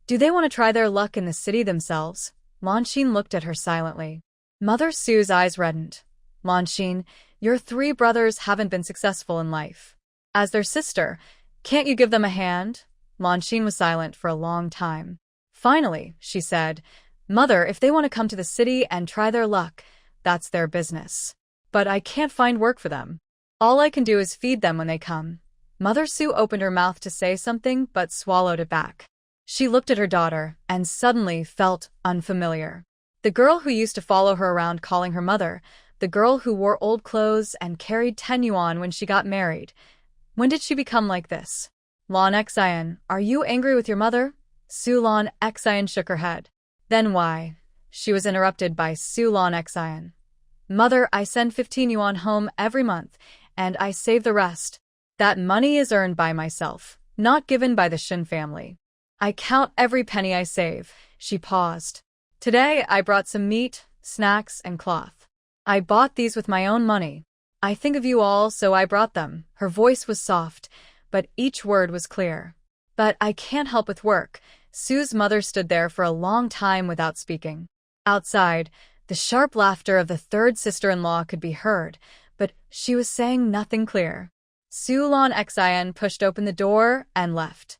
do they want to try their luck in the city themselves? Lanshin looked at her silently. Mother Su's eyes reddened. Lanshin, your three brothers haven't been successful in life. As their sister, can't you give them a hand? Lanshin was silent for a long time. Finally, she said, Mother, if they want to come to the city and try their luck, that's their business. But I can't find work for them. All I can do is feed them when they come. Mother Su opened her mouth to say something but swallowed it back. She looked at her daughter and suddenly felt unfamiliar. The girl who used to follow her around calling her mother, the girl who wore old clothes and carried 10 yuan when she got married. When did she become like this? Lon Xian, are you angry with your mother? Su Lon Xian shook her head. Then why? She was interrupted by Su Lon Xian. Mother, I send 15 yuan home every month, and I save the rest. That money is earned by myself, not given by the Shin family. I count every penny I save. She paused. Today, I brought some meat, snacks, and cloth. I bought these with my own money. I think of you all, so I brought them. Her voice was soft, but each word was clear. But I can't help with work. Sue's mother stood there for a long time without speaking. Outside, the sharp laughter of the third sister-in-law could be heard, but she was saying nothing clear. Su Lon Xian pushed open the door and left.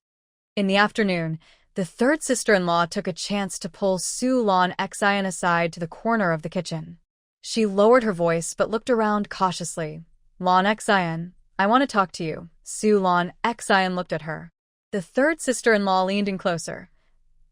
In the afternoon, the third sister-in-law took a chance to pull Su Lon Xian aside to the corner of the kitchen. She lowered her voice but looked around cautiously. Lon Xian, I want to talk to you. Su Lon Xian looked at her. The third sister-in-law leaned in closer.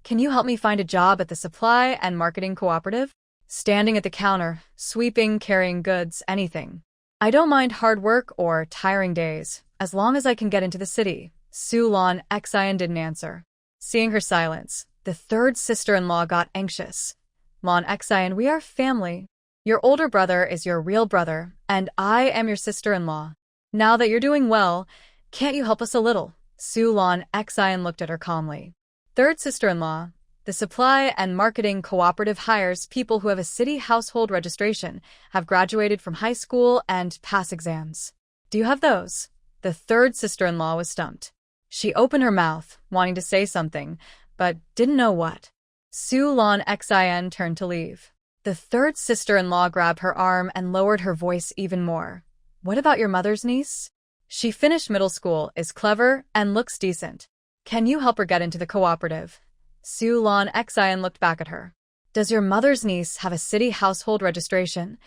Can you help me find a job at the supply and marketing cooperative? Standing at the counter, sweeping, carrying goods, anything. I don't mind hard work or tiring days, as long as I can get into the city. Su Lon Xian didn't answer. Seeing her silence, the third sister-in-law got anxious. Lon Xian, we are family. Your older brother is your real brother, and I am your sister-in-law. Now that you're doing well, can't you help us a little? Su Lon Xian looked at her calmly. Third sister-in-law, the supply and marketing cooperative hires people who have a city household registration, have graduated from high school, and pass exams. Do you have those? The third sister-in-law was stumped. She opened her mouth, wanting to say something, but didn't know what. Su Lon Xian turned to leave. The third sister-in-law grabbed her arm and lowered her voice even more. What about your mother's niece? She finished middle school, is clever, and looks decent. Can you help her get into the cooperative? Su Lon Xian looked back at her. Does your mother's niece have a city household registration?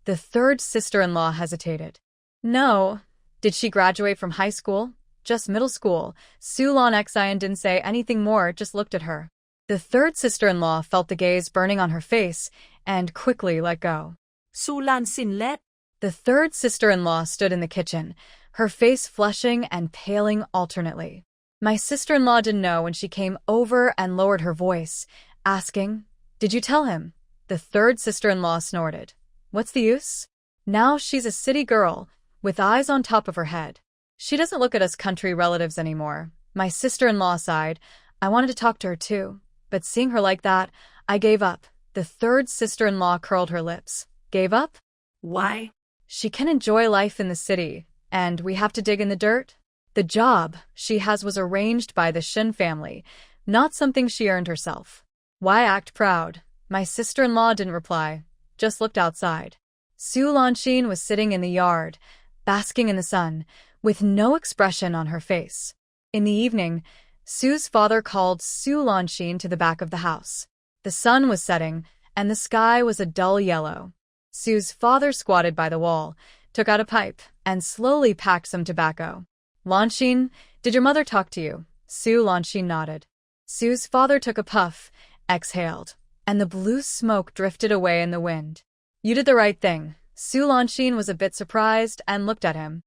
The third sister-in-law hesitated. No. Did she graduate from high school? Just middle school. Su Lon Xian didn't say anything more, just looked at her. The third sister-in-law felt the gaze burning on her face and quickly let go. Su Lan Xin let. The third sister-in-law stood in the kitchen, her face flushing and paling alternately. My sister-in-law didn't know when she came over and lowered her voice, asking, Did you tell him? The third sister-in-law snorted. What's the use? Now she's a city girl, with eyes on top of her head. She doesn't look at us country relatives anymore. My sister-in-law sighed. I wanted to talk to her too, but seeing her like that, I gave up. The third sister-in-law curled her lips. Gave up? Why? She can enjoy life in the city, and we have to dig in the dirt? The job she has was arranged by the Shin family, not something she earned herself. Why act proud? My sister-in-law didn't reply, just looked outside. Su Lanxin was sitting in the yard, basking in the sun, with no expression on her face. In the evening, Su's father called Su Lanxin to the back of the house. The sun was setting, and the sky was a dull yellow. Su's father squatted by the wall, took out a pipe, and slowly packed some tobacco. Lanxin, did your mother talk to you? Su Lanxin nodded. Su's father took a puff, exhaled, and the blue smoke drifted away in the wind. You did the right thing. Su Lanxin was a bit surprised and looked at him.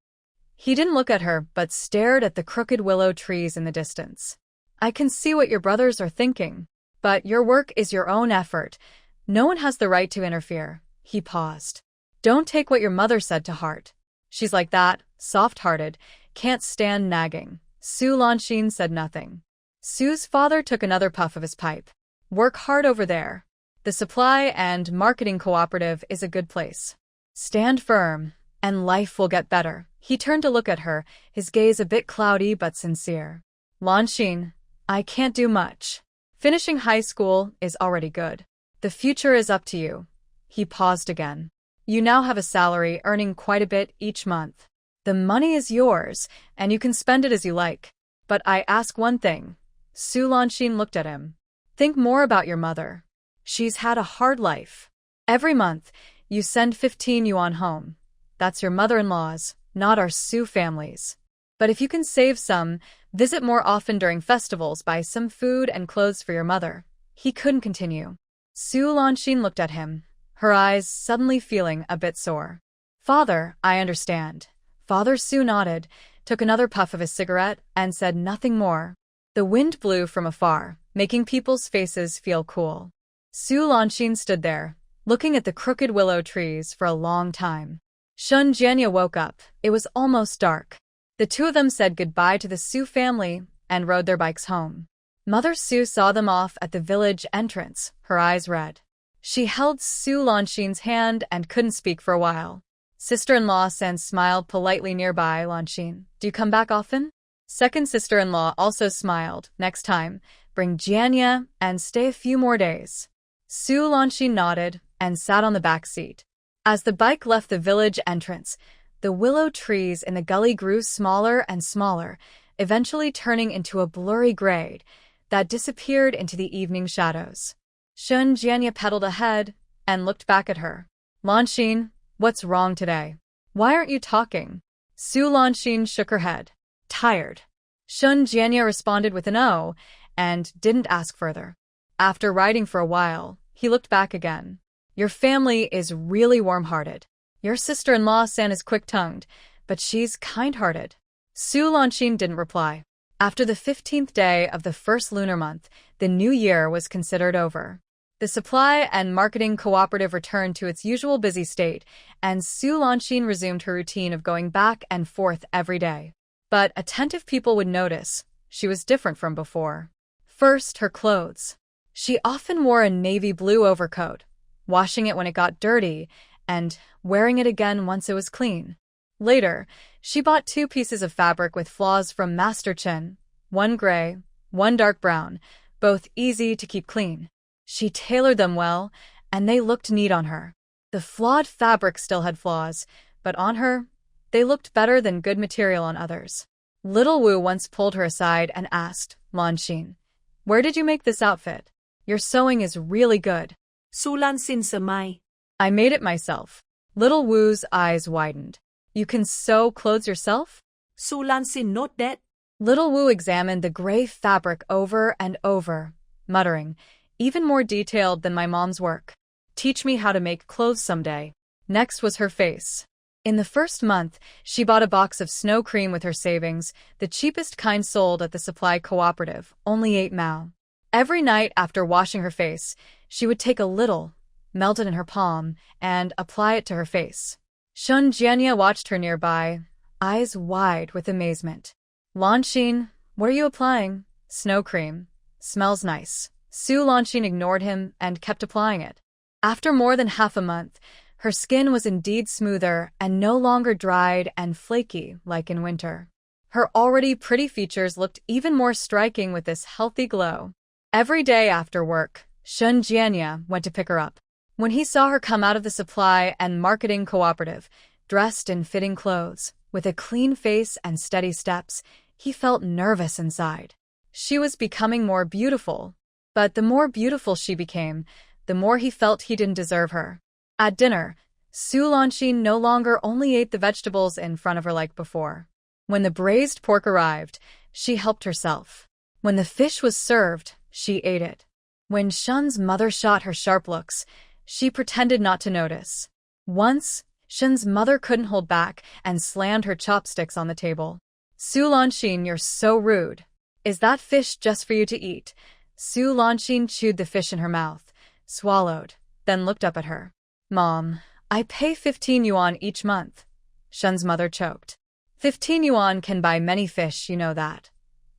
He didn't look at her, but stared at the crooked willow trees in the distance. I can see what your brothers are thinking, but your work is your own effort. No one has the right to interfere. He paused. Don't take what your mother said to heart. She's like that, soft-hearted, can't stand nagging. Su Lanxin said nothing. Su's father took another puff of his pipe. Work hard over there. The supply and marketing cooperative is a good place. Stand firm, and life will get better. He turned to look at her, his gaze a bit cloudy but sincere. Lanxin, I can't do much. Finishing high school is already good. The future is up to you. He paused again. You now have a salary earning quite a bit each month. The money is yours, and you can spend it as you like. But I ask one thing. Su Lanxin looked at him. Think more about your mother. She's had a hard life. Every month, you send 15 yuan home. That's your mother-in-law's, not our Su family's. But if you can save some, visit more often during festivals, buy some food and clothes for your mother. He couldn't continue. Su Lanxin looked at him, her eyes suddenly feeling a bit sore. Father, I understand. Father Su nodded, took another puff of his cigarette, and said nothing more. The wind blew from afar, making people's faces feel cool. Su Lanxin stood there, looking at the crooked willow trees for a long time. Shun Jianya woke up. It was almost dark. The two of them said goodbye to the Su family and rode their bikes home. Mother Su saw them off at the village entrance, her eyes red. She held Su Lanxin's hand and couldn't speak for a while. Sister-in-law San smiled politely nearby. Lanxin, do you come back often? Second sister-in-law also smiled. Next time, bring Jianya and stay a few more days. Su Lanxin nodded and sat on the back seat. As the bike left the village entrance, the willow trees in the gully grew smaller and smaller, eventually turning into a blurry gray that disappeared into the evening shadows. Shun Jianya pedaled ahead and looked back at her. Lanxin, what's wrong today? Why aren't you talking? Su Lanxin shook her head. Tired. Shun Jianya responded with an "oh" and didn't ask further. After riding for a while, he looked back again. Your family is really warm-hearted. Your sister-in-law San is quick-tongued, but she's kind-hearted. Su Lanxin didn't reply. After the 15th day of the first lunar month, the new year was considered over. The supply and marketing cooperative returned to its usual busy state, and Su Lanxin resumed her routine of going back and forth every day. But attentive people would notice she was different from before. First, her clothes. She often wore a navy blue overcoat, washing it when it got dirty, and wearing it again once it was clean. Later, she bought 2 pieces of fabric with flaws from Master Chen, one gray, one dark brown, both easy to keep clean. She tailored them well, and they looked neat on her. The flawed fabric still had flaws, but on her, they looked better than good material on others. Little Wu once pulled her aside and asked, Lanxin, where did you make this outfit? Your sewing is really good. Su Lanxin samai. I made it myself. Little Wu's eyes widened. You can sew clothes yourself? Su Lanxin not that. Little Wu examined the gray fabric over and over, muttering, even more detailed than my mom's work. Teach me how to make clothes someday. Next was her face. In the first month, she bought a box of snow cream with her savings, the cheapest kind sold at the supply cooperative, only 8 mao. Every night after washing her face, she would take a little, melt it in her palm, and apply it to her face. Shun Jianya watched her nearby, eyes wide with amazement. Lanxin, what are you applying? Snow cream. Smells nice. Su Lanxin ignored him and kept applying it. After more than half a month, her skin was indeed smoother and no longer dried and flaky like in winter. Her already pretty features looked even more striking with this healthy glow. Every day after work, Shun Jianya went to pick her up. When he saw her come out of the supply and marketing cooperative, dressed in fitting clothes, with a clean face and steady steps, he felt nervous inside. She was becoming more beautiful. But the more beautiful she became, the more he felt he didn't deserve her. At dinner, Su Lanxin no longer only ate the vegetables in front of her like before. When the braised pork arrived, she helped herself. When the fish was served, she ate it. When Shun's mother shot her sharp looks, she pretended not to notice. Once, Shun's mother couldn't hold back and slammed her chopsticks on the table. Su Lanxin, you're so rude. Is that fish just for you to eat? Su Lanxin chewed the fish in her mouth, swallowed, then looked up at her. Mom, I pay 15 yuan each month. Shun's mother choked. 15 yuan can buy many fish, you know that.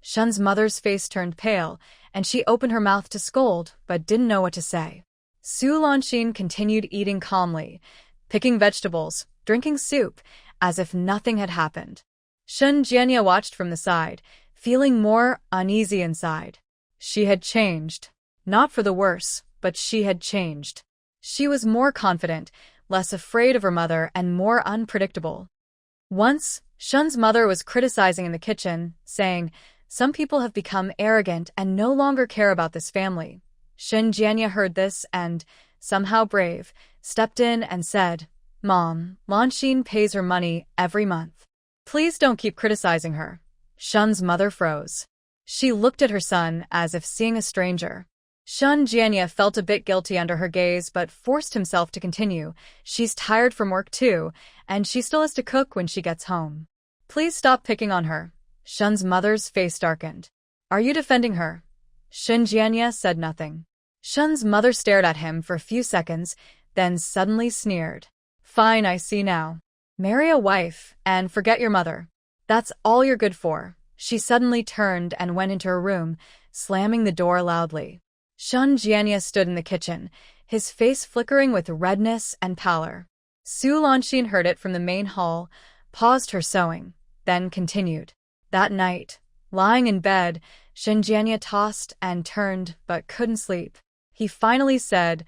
Shun's mother's face turned pale, and she opened her mouth to scold, but didn't know what to say. Su Lanxin continued eating calmly, picking vegetables, drinking soup, as if nothing had happened. Shun Jianya watched from the side, feeling more uneasy inside. She had changed. Not for the worse, but she had changed. She was more confident, less afraid of her mother, and more unpredictable. Once, Shun's mother was criticizing in the kitchen, saying, some people have become arrogant and no longer care about this family. Shun Jianya heard this and, somehow brave, stepped in and said, Mom, Lanxin pays her money every month. Please don't keep criticizing her. Shun's mother froze. She looked at her son as if seeing a stranger. Shun Jianya felt a bit guilty under her gaze but forced himself to continue. She's tired from work too, and she still has to cook when she gets home. Please stop picking on her. Shun's mother's face darkened. Are you defending her? Shun Jianya said nothing. Shun's mother stared at him for a few seconds, then suddenly sneered. Fine, I see now. Marry a wife, and forget your mother. That's all you're good for. She suddenly turned and went into her room, slamming the door loudly. Shun Jianya stood in the kitchen, his face flickering with redness and pallor. Su Lanxin heard it from the main hall, paused her sewing, then continued. That night, lying in bed, Shun Jianya tossed and turned but couldn't sleep. He finally said,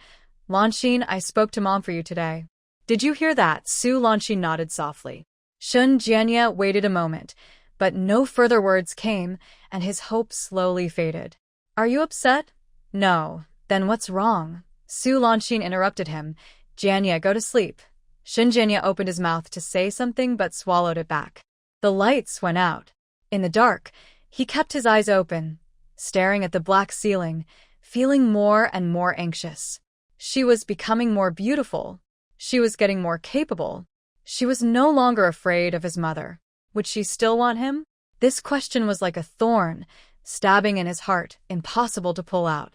Lanxin, I spoke to Mom for you today. Did you hear that? Su Lanxin nodded softly. Shun Jianya waited a moment, but no further words came, and his hope slowly faded. Are you upset? No. Then what's wrong? Su Lanxin interrupted him. Jianya, go to sleep. Shun Jianya opened his mouth to say something but swallowed it back. The lights went out. In the dark, he kept his eyes open, staring at the black ceiling, feeling more and more anxious. She was becoming more beautiful. She was getting more capable. She was no longer afraid of his mother. Would she still want him? This question was like a thorn, stabbing in his heart, impossible to pull out.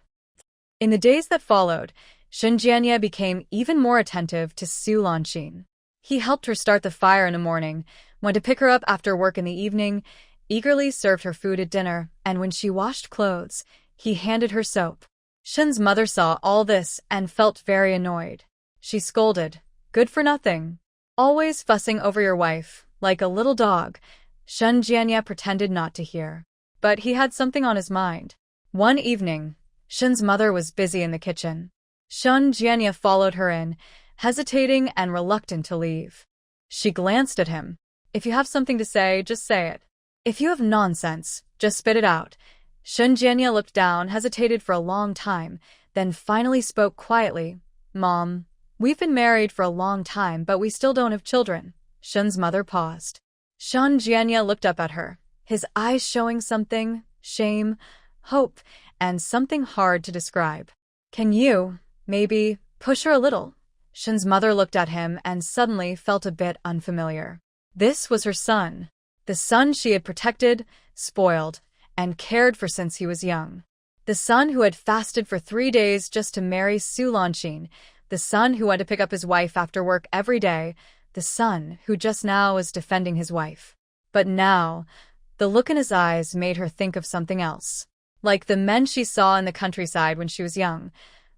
In the days that followed, Shun Jianya became even more attentive to Su Lanxin. He helped her start the fire in the morning, went to pick her up after work in the evening, eagerly served her food at dinner, and when she washed clothes, he handed her soap. Shun's mother saw all this and felt very annoyed. She scolded, good for nothing. Always fussing over your wife, like a little dog. Shun Jianya pretended not to hear. But he had something on his mind. One evening, Shun's mother was busy in the kitchen. Shun Jianya followed her in, hesitating and reluctant to leave. She glanced at him. If you have something to say, just say it. If you have nonsense, just spit it out. Shun Jianya looked down, hesitated for a long time, then finally spoke quietly. Mom, we've been married for a long time, but we still don't have children. Shun's mother paused. Shun Jianya looked up at her, his eyes showing something, shame, hope, and something hard to describe. Can you, maybe, push her a little? Shun's mother looked at him and suddenly felt a bit unfamiliar. This was her son. The son she had protected, spoiled, and cared for since he was young. The son who had fasted for 3 days just to marry Su Lanxin. The son who had to pick up his wife after work every day. The son who just now was defending his wife. But now, the look in his eyes made her think of something else. Like the men she saw in the countryside when she was young.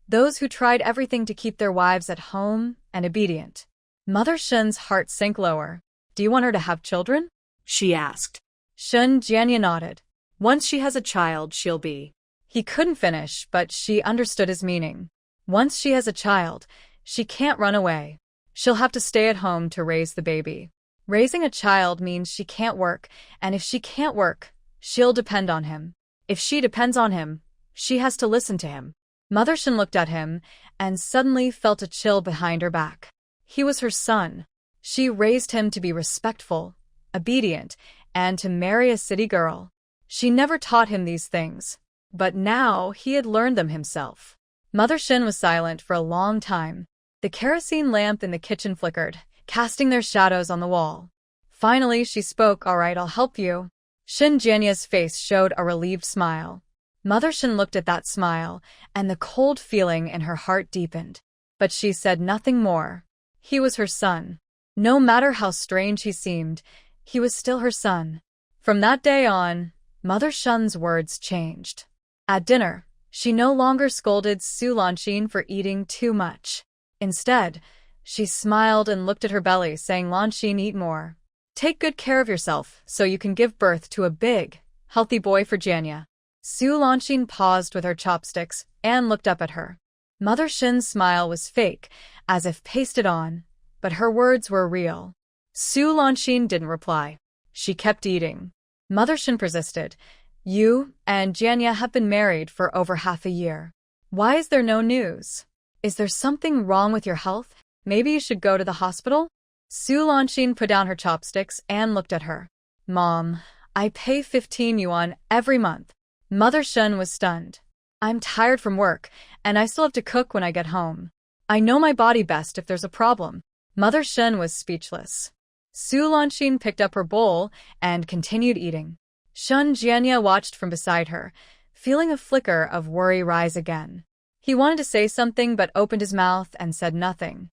Those who tried everything to keep their wives at home and obedient. Mother Shun's heart sank lower. Do you want her to have children? She asked. Shun Jianya nodded. Once she has a child, she'll be. He couldn't finish, but she understood his meaning. Once she has a child, she can't run away. She'll have to stay at home to raise the baby. Raising a child means she can't work, and if she can't work, she'll depend on him. If she depends on him, she has to listen to him. Mother Shun looked at him and suddenly felt a chill behind her back. He was her son. She raised him to be respectful, obedient, and to marry a city girl. She never taught him these things, but now he had learned them himself. Mother Shun was silent for a long time. The kerosene lamp in the kitchen flickered, casting their shadows on the wall. Finally, she spoke. All right, I'll help you. Shun Jianya's face showed a relieved smile. Mother Shun looked at that smile, and the cold feeling in her heart deepened. But she said nothing more. He was her son. No matter how strange he seemed, he was still her son. From that day on, Mother Shun's words changed. At dinner, she no longer scolded Su Lanxin for eating too much. Instead, she smiled and looked at her belly, saying, Lanxin, eat more. Take good care of yourself so you can give birth to a big, healthy boy for Jianya. Su Lanxin paused with her chopsticks and looked up at her. Mother Shun's smile was fake, as if pasted on, but her words were real. Su Lanxin didn't reply. She kept eating. Mother Shun persisted. You and Jianya have been married for over half a year. Why is there no news? Is there something wrong with your health? Maybe you should go to the hospital? Su Lanxin put down her chopsticks and looked at her. Mom, I pay 15 yuan every month. Mother Shun was stunned. I'm tired from work, and I still have to cook when I get home. I know my body best if there's a problem. Mother Shun was speechless. Su Lanxin picked up her bowl and continued eating. Shun Jianya watched from beside her, feeling a flicker of worry rise again. He wanted to say something but opened his mouth and said nothing.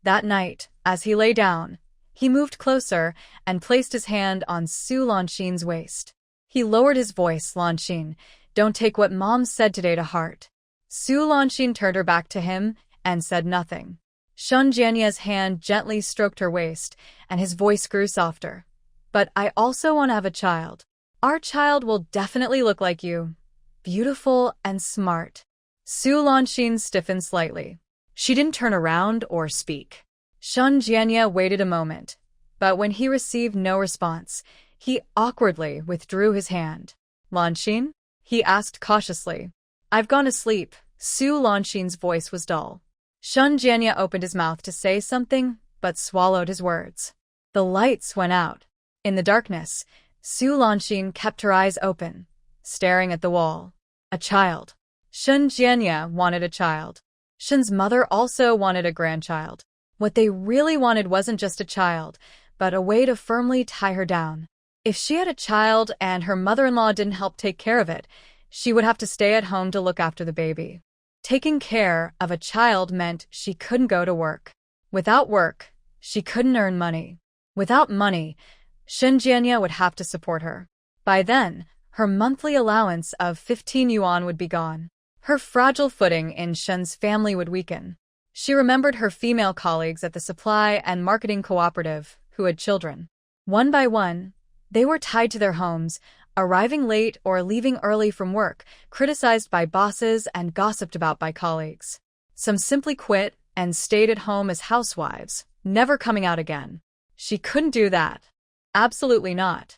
That night, as he lay down, he moved closer and placed his hand on Su Lanxin's waist. He lowered his voice, "Lanxin, don't take what Mom said today to heart." Su Lanxin turned her back to him and said nothing. Shun Jianya's hand gently stroked her waist, and his voice grew softer. "But I also want to have a child. Our child will definitely look like you. Beautiful and smart." Su Lanxin stiffened slightly. She didn't turn around or speak. Shun Jianya waited a moment, but when he received no response, he awkwardly withdrew his hand. "Lanxin?" he asked cautiously. "I've gone to sleep." Su Lanxin's voice was dull. Shun Jianya opened his mouth to say something, but swallowed his words. The lights went out. In the darkness, Su Lanxin kept her eyes open, staring at the wall. A child. Shun Jianya wanted a child. Shun's mother also wanted a grandchild. What they really wanted wasn't just a child, but a way to firmly tie her down. If she had a child and her mother-in-law didn't help take care of it, she would have to stay at home to look after the baby. Taking care of a child meant she couldn't go to work. Without work, she couldn't earn money. Without money, Shun Jianya would have to support her. By then, her monthly allowance of 15 yuan would be gone. Her fragile footing in Shun's family would weaken. She remembered her female colleagues at the supply and marketing cooperative who had children. One by one, they were tied to their homes, arriving late or leaving early from work, criticized by bosses and gossiped about by colleagues. Some simply quit and stayed at home as housewives, never coming out again. She couldn't do that. Absolutely not.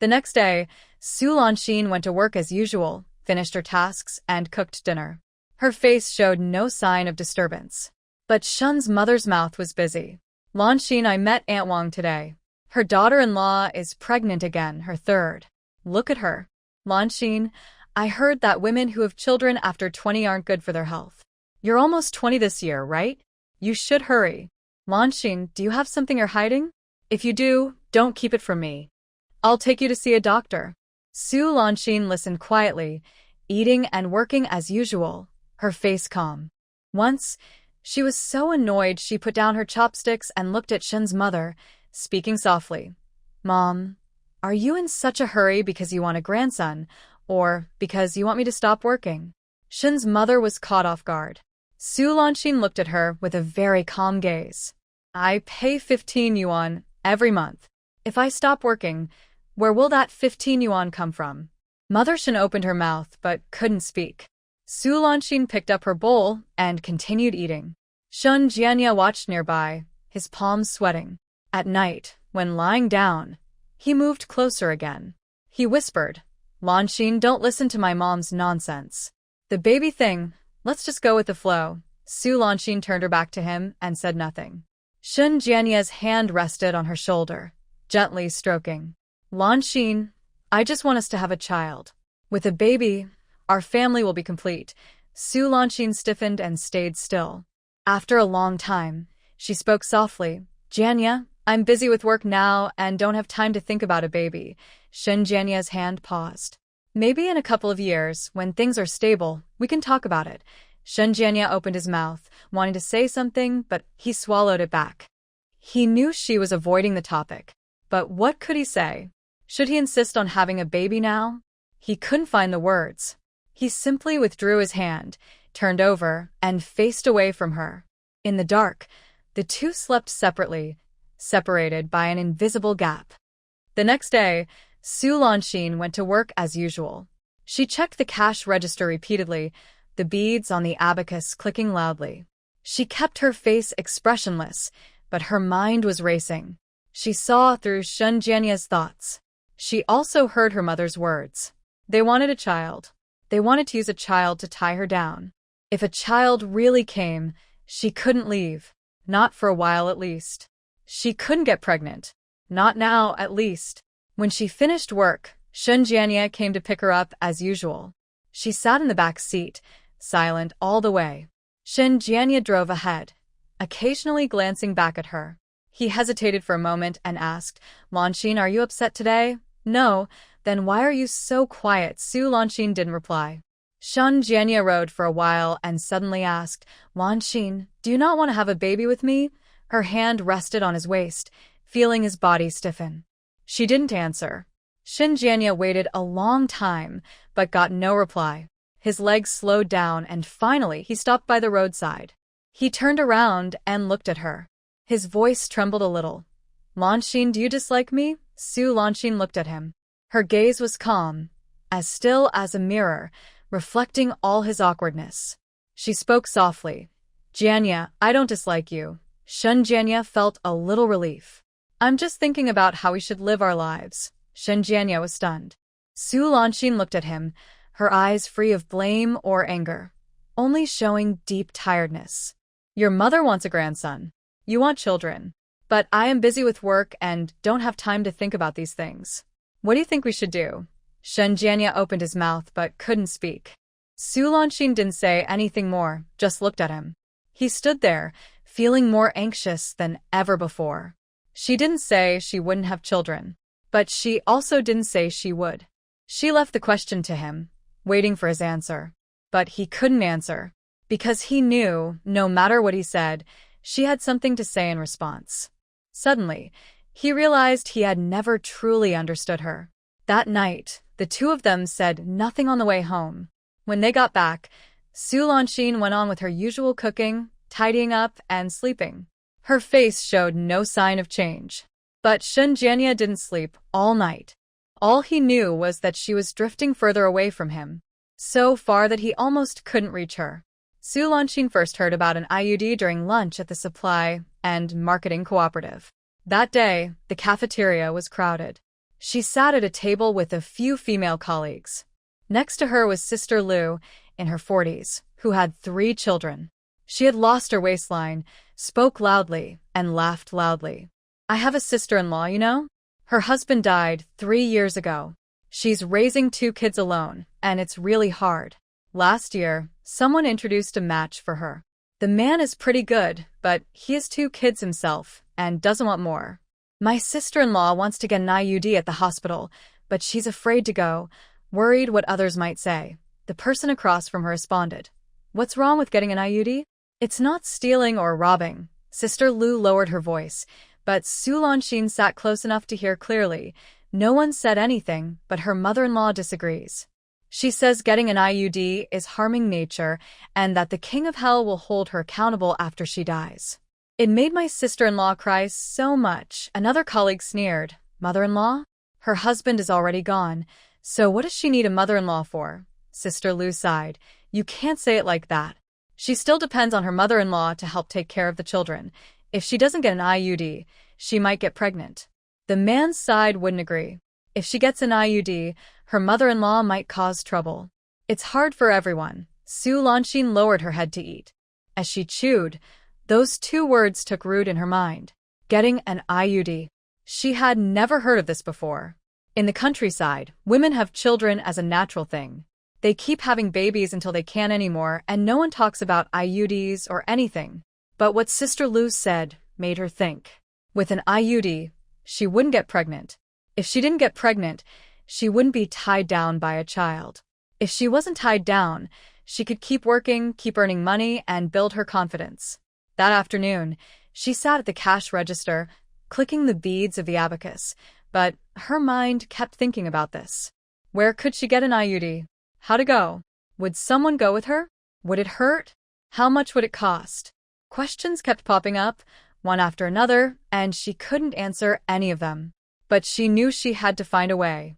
The next day, Su Lanxin went to work as usual, finished her tasks, and cooked dinner. Her face showed no sign of disturbance. But Shun's mother's mouth was busy. "Lanxin, I met Aunt Wang today. Her daughter-in-law is pregnant again, her third. Look at her. Lanxin, I heard that women who have children after 20 aren't good for their health. You're almost 20 this year, right? You should hurry. Lanxin, do you have something you're hiding? If you do, don't keep it from me. I'll take you to see a doctor." Su Lanxin listened quietly, eating and working as usual, her face calm. Once, she was so annoyed she put down her chopsticks and looked at Shun's mother, speaking softly. "Mom, are you in such a hurry because you want a grandson, or because you want me to stop working?" Shun's mother was caught off guard. Su Lanxin looked at her with a very calm gaze. "I pay 15 yuan every month. If I stop working, where will that 15 yuan come from?" Mother Shun opened her mouth but couldn't speak. Su Lanxin picked up her bowl and continued eating. Shun Jianya watched nearby, his palms sweating. At night, when lying down, he moved closer again. He whispered, "Lanxin, don't listen to my mom's nonsense. The baby thing, let's just go with the flow." Su Lanxin turned her back to him and said nothing. Shun Jianya's hand rested on her shoulder, gently stroking. "Lanxin, I just want us to have a child. With a baby, our family will be complete." Su Lanxin stiffened and stayed still. After a long time, she spoke softly. "Jianya, I'm busy with work now and don't have time to think about a baby." Shun Jianya's hand paused. "Maybe in a couple of years, when things are stable, we can talk about it." Shun Jianya opened his mouth, wanting to say something, but he swallowed it back. He knew she was avoiding the topic, but what could he say? Should he insist on having a baby now? He couldn't find the words. He simply withdrew his hand, turned over, and faced away from her. In the dark, the two slept separately, separated by an invisible gap. The next day, Su Lanxin went to work as usual. She checked the cash register repeatedly, the beads on the abacus clicking loudly. She kept her face expressionless, but her mind was racing. She saw through Shun Jianya's thoughts. She also heard her mother's words. They wanted a child. They wanted to use a child to tie her down. If a child really came, she couldn't leave. Not for a while at least. She couldn't get pregnant. Not now, at least. When she finished work, Shun Jianya came to pick her up as usual. She sat in the back seat, silent all the way. Shin Jianya drove ahead, occasionally glancing back at her. He hesitated for a moment and asked, Lanshin, are you upset today? No. Then why are you so quiet? Su Lanshin didn't reply. Shin Jianya rode for a while and suddenly asked, Lanshin, do you not want to have a baby with me? Her hand rested on his waist, feeling his body stiffen. She didn't answer. Shin Jianya waited a long time, but got no reply. His legs slowed down and finally he stopped by the roadside. He turned around and looked at her. His voice trembled a little. Lanshin, do you dislike me? Su Lanshin looked at him. Her gaze was calm, as still as a mirror, reflecting all his awkwardness. She spoke softly. Jianya, I don't dislike you. Shin Jianya felt a little relief. I'm just thinking about how we should live our lives. Shin Jianya was stunned. Su Lanshin looked at him, her eyes free of blame or anger, only showing deep tiredness. Your mother wants a grandson. You want children. But I am busy with work and don't have time to think about these things. What do you think we should do? Shin Jianya opened his mouth but couldn't speak. Su Lanshin didn't say anything more, just looked at him. He stood there, feeling more anxious than ever before. She didn't say she wouldn't have children, but she also didn't say she would. She left the question to him, waiting for his answer. But he couldn't answer, because he knew, no matter what he said, she had something to say in response. Suddenly, he realized he had never truly understood her. That night, the two of them said nothing on the way home. When they got back, Su Lanshin went on with her usual cooking, tidying up, and sleeping. Her face showed no sign of change. But Shin Jianya didn't sleep all night. All he knew was that she was drifting further away from him, so far that he almost couldn't reach her. Su Lanshin first heard about an IUD during lunch at the Supply and Marketing Cooperative. That day, the cafeteria was crowded. She sat at a table with a few female colleagues. Next to her was Sister Lu, in her 40s, who had 3 children. She had lost her waistline, spoke loudly, and laughed loudly. I have a sister-in-law, you know? Her husband died 3 years ago. She's raising 2 kids alone, and it's really hard. Last year, someone introduced a match for her. The man is pretty good, but he has 2 kids himself, and doesn't want more. My sister-in-law wants to get an IUD at the hospital, but she's afraid to go, worried what others might say. The person across from her responded. What's wrong with getting an IUD? It's not stealing or robbing. Sister Lu lowered her voice, but Su Lanshin sat close enough to hear clearly. No one said anything, but her mother-in-law disagrees. She says getting an IUD is harming nature and that the king of hell will hold her accountable after she dies. It made my sister-in-law cry so much. Another colleague sneered. Mother-in-law? Her husband is already gone, so what does she need a mother-in-law for? Sister Lu sighed. You can't say it like that. She still depends on her mother-in-law to help take care of the children. If she doesn't get an IUD, she might get pregnant. The man's side wouldn't agree. If she gets an IUD, her mother-in-law might cause trouble. It's hard for everyone. Su Lanshin lowered her head to eat. As she chewed, those 2 words took root in her mind. Getting an IUD. She had never heard of this before. In the countryside, women have children as a natural thing. They keep having babies until they can't anymore, and no one talks about IUDs or anything. But what Sister Lu said made her think. With an IUD, she wouldn't get pregnant. If she didn't get pregnant, she wouldn't be tied down by a child. If she wasn't tied down, she could keep working, keep earning money, and build her confidence. That afternoon, she sat at the cash register, clicking the beads of the abacus, but her mind kept thinking about this. Where could she get an IUD? How to go? Would someone go with her? Would it hurt? How much would it cost? Questions kept popping up, one after another, and she couldn't answer any of them. But she knew she had to find a way.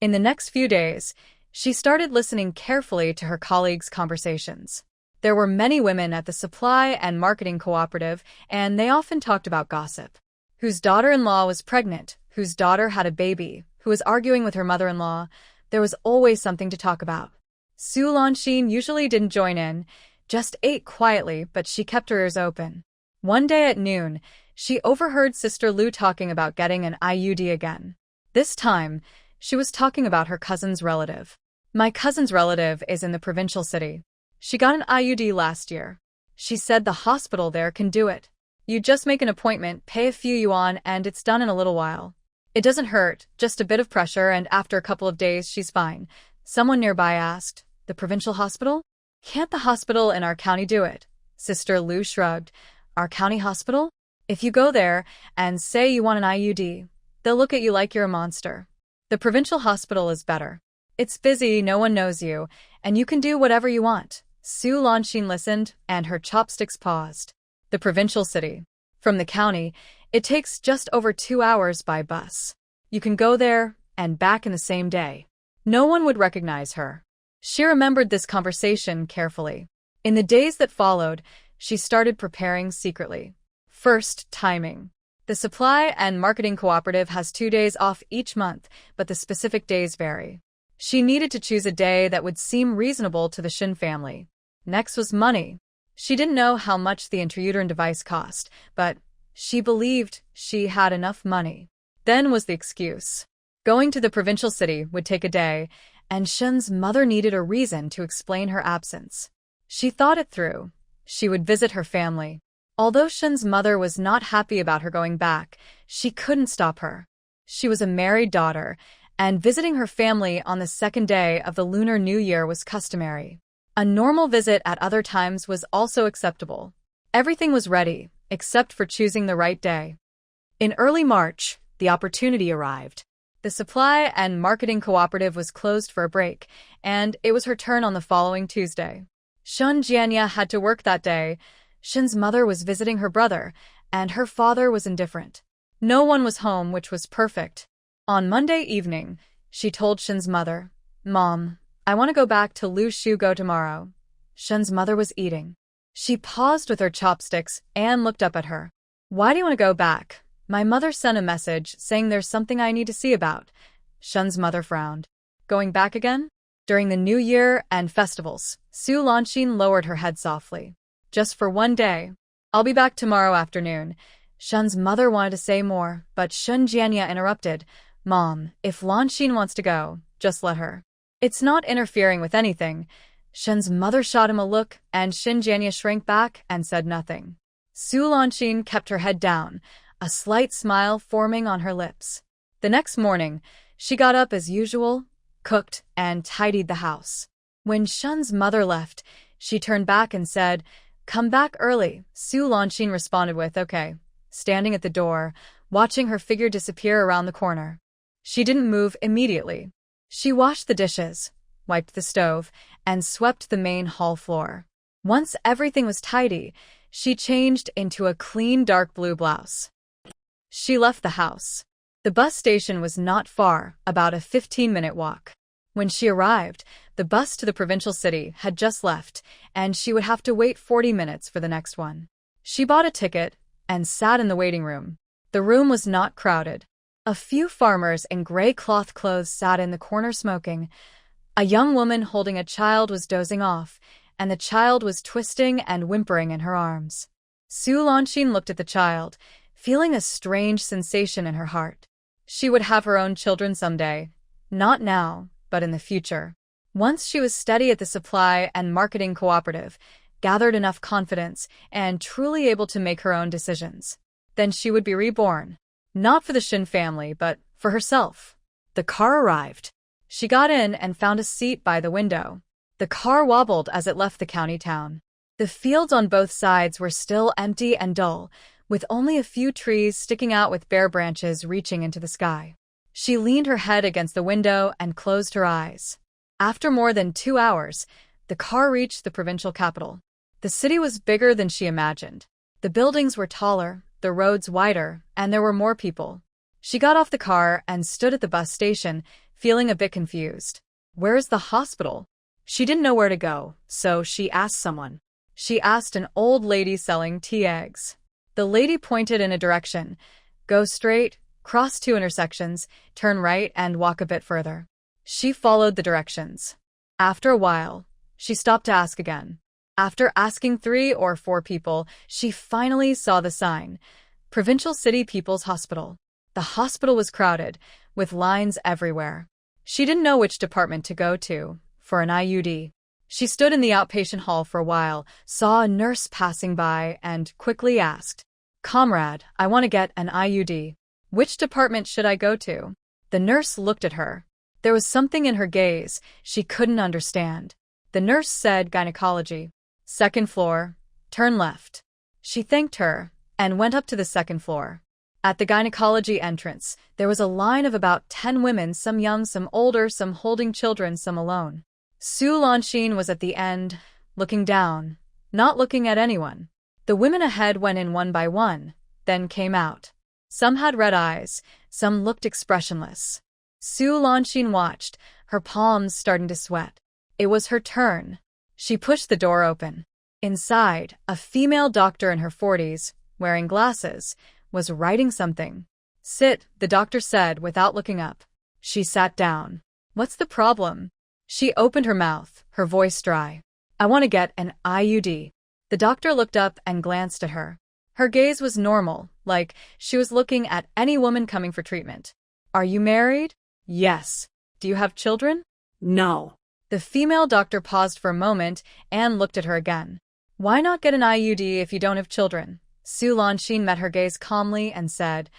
In the next few days, she started listening carefully to her colleagues' conversations. There were many women at the Supply and Marketing Cooperative, and they often talked about gossip. Whose daughter-in-law was pregnant, whose daughter had a baby, who was arguing with her mother-in-law. There was always something to talk about. Su Lanshin usually didn't join in, just ate quietly, but she kept her ears open. One day at noon, she overheard Sister Lu talking about getting an IUD again. This time, she was talking about her cousin's relative. My cousin's relative is in the provincial city. She got an IUD last year. She said the hospital there can do it. You just make an appointment, pay a few yuan, and it's done in a little while. It doesn't hurt, just a bit of pressure, and after a couple of days she's fine. Someone nearby asked, the provincial hospital? Can't the hospital in our county do it? Sister Lu shrugged. Our county hospital? If you go there and say you want an IUD, they'll look at you like you're a monster. The provincial hospital is better. It's busy, no one knows you, and you can do whatever you want. Su Lanxin listened, and her chopsticks paused. The provincial city. From the county, it takes just over 2 hours by bus. You can go there and back in the same day. No one would recognize her. She remembered this conversation carefully. In the days that followed, she started preparing secretly. First, timing. The Supply and Marketing Cooperative has 2 days off each month, but the specific days vary. She needed to choose a day that would seem reasonable to the Shin family. Next was money. She didn't know how much the intrauterine device cost, but she believed she had enough money. Then was the excuse. Going to the provincial city would take a day, and Shin's mother needed a reason to explain her absence. She thought it through. She would visit her family. Although Shin's mother was not happy about her going back, she couldn't stop her. She was a married daughter, and visiting her family on the second day of the Lunar New Year was customary. A normal visit at other times was also acceptable. Everything was ready, except for choosing the right day. In early March, the opportunity arrived. The Supply and Marketing Cooperative was closed for a break, and it was her turn on the following Tuesday. Shun Jianya had to work that day. Shin's mother was visiting her brother, and her father was indifferent. No one was home, which was perfect. On Monday evening, she told Shin's mother, "Mom, I want to go back to Lu Shugo tomorrow." Shin's mother was eating. She paused with her chopsticks and looked up at her. "Why do you want to go back? My mother sent a message saying there's something I need to see about." Shun's mother frowned. "Going back again?" During the New Year and festivals, Su Lanxin lowered her head softly. "Just for one day. I'll be back tomorrow afternoon." Shun's mother wanted to say more, but Shun Jianya interrupted. "Mom, if Lanxin wants to go, just let her. It's not interfering with anything." Shun's mother shot him a look, and Shin Jianya shrank back and said nothing. Su Lanxin kept her head down, a slight smile forming on her lips. The next morning, she got up as usual, cooked, and tidied the house. When Shun's mother left, she turned back and said, "Come back early." Su Lanxin responded with, "Okay," standing at the door, watching her figure disappear around the corner. She didn't move immediately. She washed the dishes, wiped the stove, and swept the main hall floor. Once everything was tidy, she changed into a clean dark blue blouse. She left the house. The bus station was not far, about a 15-minute walk. When she arrived, the bus to the provincial city had just left, and she would have to wait 40 minutes for the next one. She bought a ticket and sat in the waiting room. The room was not crowded. A few farmers in gray cloth clothes sat in the corner smoking. A young woman holding a child was dozing off, and the child was twisting and whimpering in her arms. Su Lanxin looked at the child, feeling a strange sensation in her heart. She would have her own children someday. Not now, but in the future. Once she was steady at the Supply and Marketing Cooperative, gathered enough confidence, and truly able to make her own decisions, then she would be reborn. Not for the Shin family, but for herself. The car arrived. She got in and found a seat by the window. The car wobbled as it left the county town. The fields on both sides were still empty and dull, with only a few trees sticking out with bare branches reaching into the sky. She leaned her head against the window and closed her eyes. After more than 2 hours, the car reached the provincial capital. The city was bigger than she imagined. The buildings were taller, the roads wider, and there were more people. She got off the car and stood at the bus station, feeling a bit confused. Where's the hospital? She didn't know where to go, so she asked someone. She asked an old lady selling tea eggs. The lady pointed in a direction. Go straight, cross 2 intersections, turn right, and walk a bit further. She followed the directions. After a while, she stopped to ask again. After asking 3 or 4 people, she finally saw the sign. Provincial City People's Hospital. The hospital was crowded, with lines everywhere. She didn't know which department to go to for an IUD. She stood in the outpatient hall for a while, saw a nurse passing by, and quickly asked, "Comrade, I want to get an IUD. Which department should I go to?" The nurse looked at her. There was something in her gaze she couldn't understand. The nurse said gynecology. "Second floor, turn left." She thanked her and went up to the second floor. At the gynecology entrance, there was a line of about 10 women, some young, some older, some holding children, some alone. Su Lanxin was at the end, looking down, not looking at anyone. The women ahead went in one by one, then came out. Some had red eyes, some looked expressionless. Su Lanxin watched, her palms starting to sweat. It was her turn. She pushed the door open. Inside, a female doctor in her 40s, wearing glasses, was writing something. "Sit," the doctor said without looking up. She sat down. "What's the problem?" She opened her mouth, her voice dry. "I want to get an IUD." The doctor looked up and glanced at her. Her gaze was normal, like she was looking at any woman coming for treatment. "Are you married?" "Yes." "Do you have children?" No. The female doctor paused for a moment and looked at her again. "Why not get an IUD if you don't have children?" Su Lanxin met her gaze calmly and said,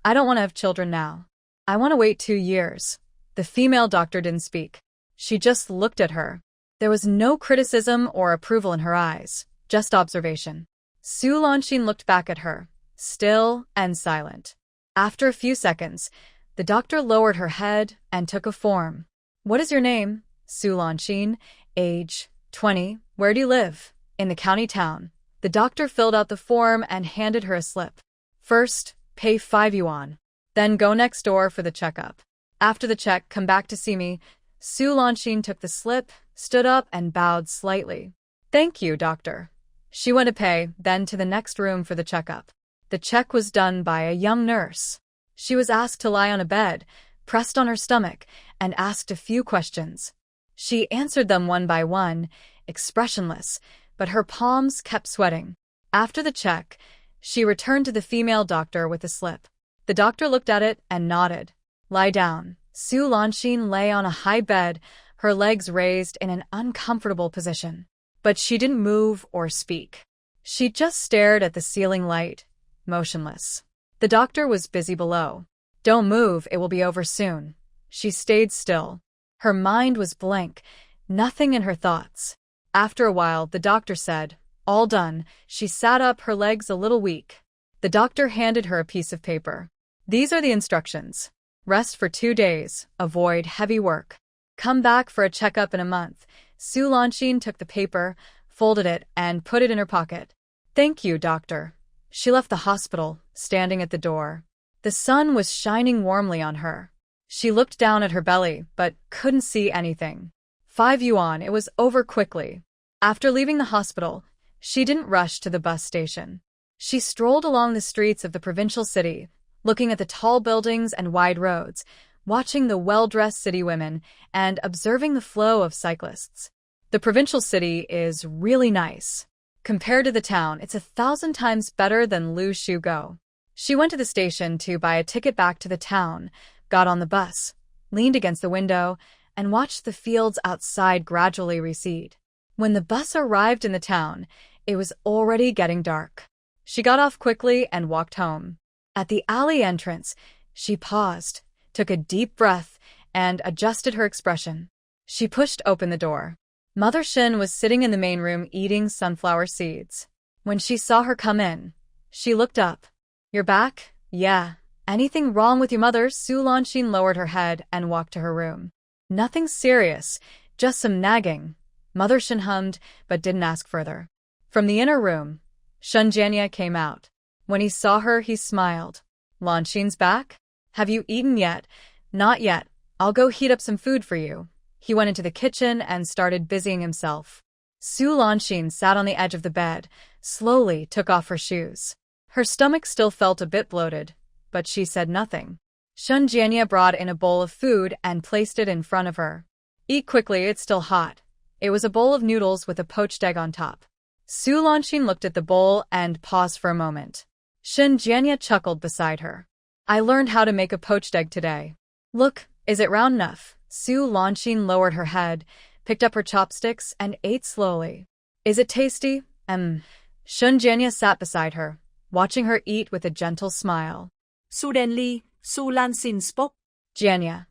"I don't want to have children now. I want to wait 2 years." The female doctor didn't speak. She just looked at her. There was no criticism or approval in her eyes, just observation. Su Lanxin looked back at her, still and silent. After a few seconds, the doctor lowered her head and took a form. "What is your name?" "Su Lanxin." "Age?" 20. "Where do you live?" "In the county town." The doctor filled out the form and handed her a slip. "First, pay 5 yuan. Then go next door for the checkup. After the check, come back to see me." Su Lanxin took the slip, stood up, and bowed slightly. "Thank you, doctor." She went to pay, then to the next room for the checkup. The check was done by a young nurse. She was asked to lie on a bed, pressed on her stomach, and asked a few questions. She answered them one by one, expressionless, but her palms kept sweating. After the check, she returned to the female doctor with the slip. The doctor looked at it and nodded. "Lie down." Su Lanxin lay on a high bed, her legs raised in an uncomfortable position. But she didn't move or speak. She just stared at the ceiling light, motionless. The doctor was busy below. "Don't move, it will be over soon." She stayed still. Her mind was blank, nothing in her thoughts. After a while, the doctor said, "All done." She sat up, her legs a little weak. The doctor handed her a piece of paper. "These are the instructions. Rest for 2 days, avoid heavy work. Come back for a checkup in a month." Su Lanxin took the paper, folded it, and put it in her pocket. "Thank you, doctor." She left the hospital, standing at the door. The sun was shining warmly on her. She looked down at her belly, but couldn't see anything. 5 yuan, it was over quickly. After leaving the hospital, she didn't rush to the bus station. She strolled along the streets of the provincial city, looking at the tall buildings and wide roads, watching the well-dressed city women, and observing the flow of cyclists. The provincial city is really nice. Compared to the town, it's 1,000 times better than Lu Shugo. She went to the station to buy a ticket back to the town, got on the bus, leaned against the window, and watched the fields outside gradually recede. When the bus arrived in the town, it was already getting dark. She got off quickly and walked home. At the alley entrance, she paused, took a deep breath, and adjusted her expression. She pushed open the door. Mother Shin was sitting in the main room eating sunflower seeds. When she saw her come in, she looked up. "You're back?" "Yeah." "Anything wrong with your mother?" Su Lanxin lowered her head and walked to her room. "Nothing serious, just some nagging." Mother Shin hummed, but didn't ask further. From the inner room, Shun Jianya came out. When he saw her, he smiled. "Lanxin's back? Have you eaten yet?" "Not yet. I'll go heat up some food for you." He went into the kitchen and started busying himself. Su Lanxin sat on the edge of the bed, slowly took off her shoes. Her stomach still felt a bit bloated, but she said nothing. Shun Jianya brought in a bowl of food and placed it in front of her. "Eat quickly, it's still hot." It was a bowl of noodles with a poached egg on top. Su Lanxin looked at the bowl and paused for a moment. Shun Jianya chuckled beside her. "I learned how to make a poached egg today." "Look, is it round enough?" Su Lanxin lowered her head, picked up her chopsticks, and ate slowly. Is it tasty? Shun Jianya sat beside her, watching her eat with a gentle smile. Suddenly, Su Lanxin spoke. Jianya.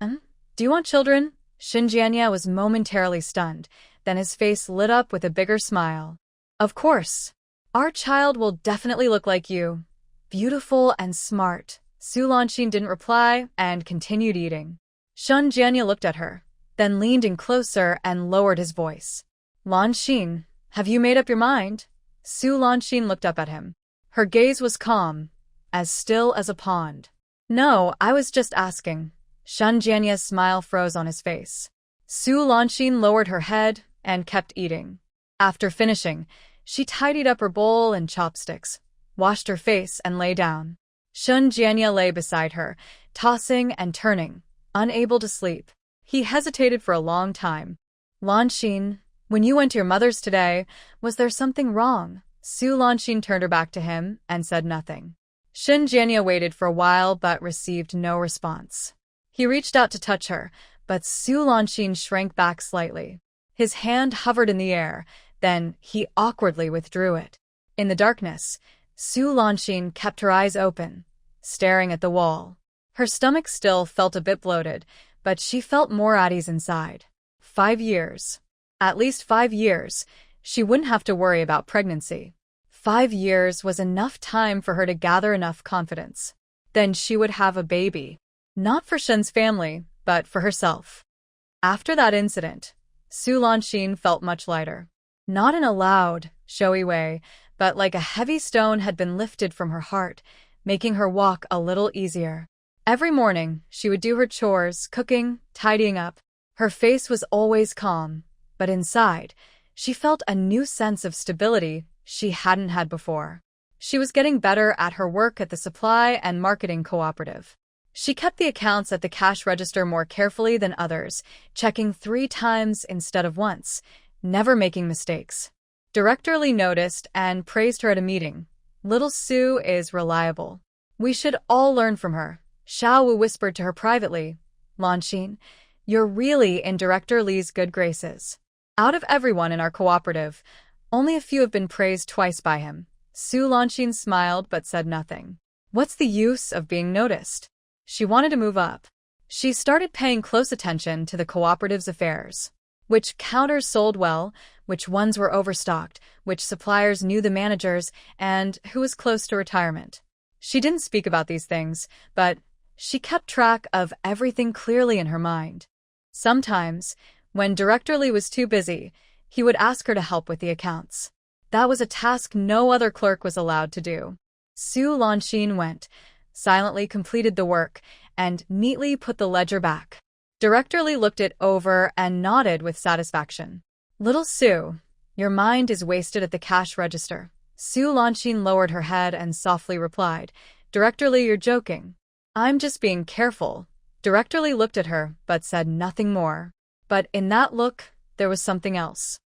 Do you want children? Shun Jianya was momentarily stunned, then his face lit up with a bigger smile. Of course. Our child will definitely look like you. Beautiful and smart. Su Lanxin didn't reply and continued eating. Shun Jianya looked at her, then leaned in closer and lowered his voice. Lanxin, have you made up your mind? Su Lanxin looked up at him. Her gaze was calm, as still as a pond. No, I was just asking. Shun Jianya's smile froze on his face. Su Lanxin lowered her head and kept eating. After finishing, she tidied up her bowl and chopsticks, washed her face, and lay down. Shun Jianya lay beside her, tossing and turning, unable to sleep. He hesitated for a long time. Lanxin, when you went to your mother's today, was there something wrong? Su Lanxin turned her back to him and said nothing. Shun Jianya waited for a while but received no response. He reached out to touch her, but Su Lanxin shrank back slightly. His hand hovered in the air, then he awkwardly withdrew it. In the darkness, Su Lanxin kept her eyes open, staring at the wall. Her stomach still felt a bit bloated, but she felt more at ease inside. 5 years. At least 5 years, she wouldn't have to worry about pregnancy. 5 years was enough time for her to gather enough confidence. Then she would have a baby. Not for Shun's family, but for herself. After that incident, Su Lanxin felt much lighter. Not in a loud, showy way, but like a heavy stone had been lifted from her heart, making her walk a little easier. Every morning, she would do her chores, cooking, tidying up. Her face was always calm, but inside, she felt a new sense of stability she hadn't had before. She was getting better at her work at the supply and marketing cooperative. She kept the accounts at the cash register more carefully than others, checking 3 times instead of once, never making mistakes. Director Lee noticed and praised her at a meeting. Little Sue is reliable. We should all learn from her. Xiao Wu whispered to her privately. Lanxin, you're really in Director Lee's good graces. Out of everyone in our cooperative, only a few have been praised twice by him. Su Lanxin smiled but said nothing. What's the use of being noticed? She wanted to move up. She started paying close attention to the cooperative's affairs. Which counters sold well, which ones were overstocked, which suppliers knew the managers, and who was close to retirement. She didn't speak about these things, but she kept track of everything clearly in her mind. Sometimes, when Director Lee was too busy, he would ask her to help with the accounts. That was a task no other clerk was allowed to do. Su Lanxin went, silently completed the work, and neatly put the ledger back. Director Lee looked it over and nodded with satisfaction. Little Sue, your mind is wasted at the cash register. Su Lanxin lowered her head and softly replied, Director Lee, you're joking. I'm just being careful. Director Lee looked at her, but said nothing more. But in that look, there was something else.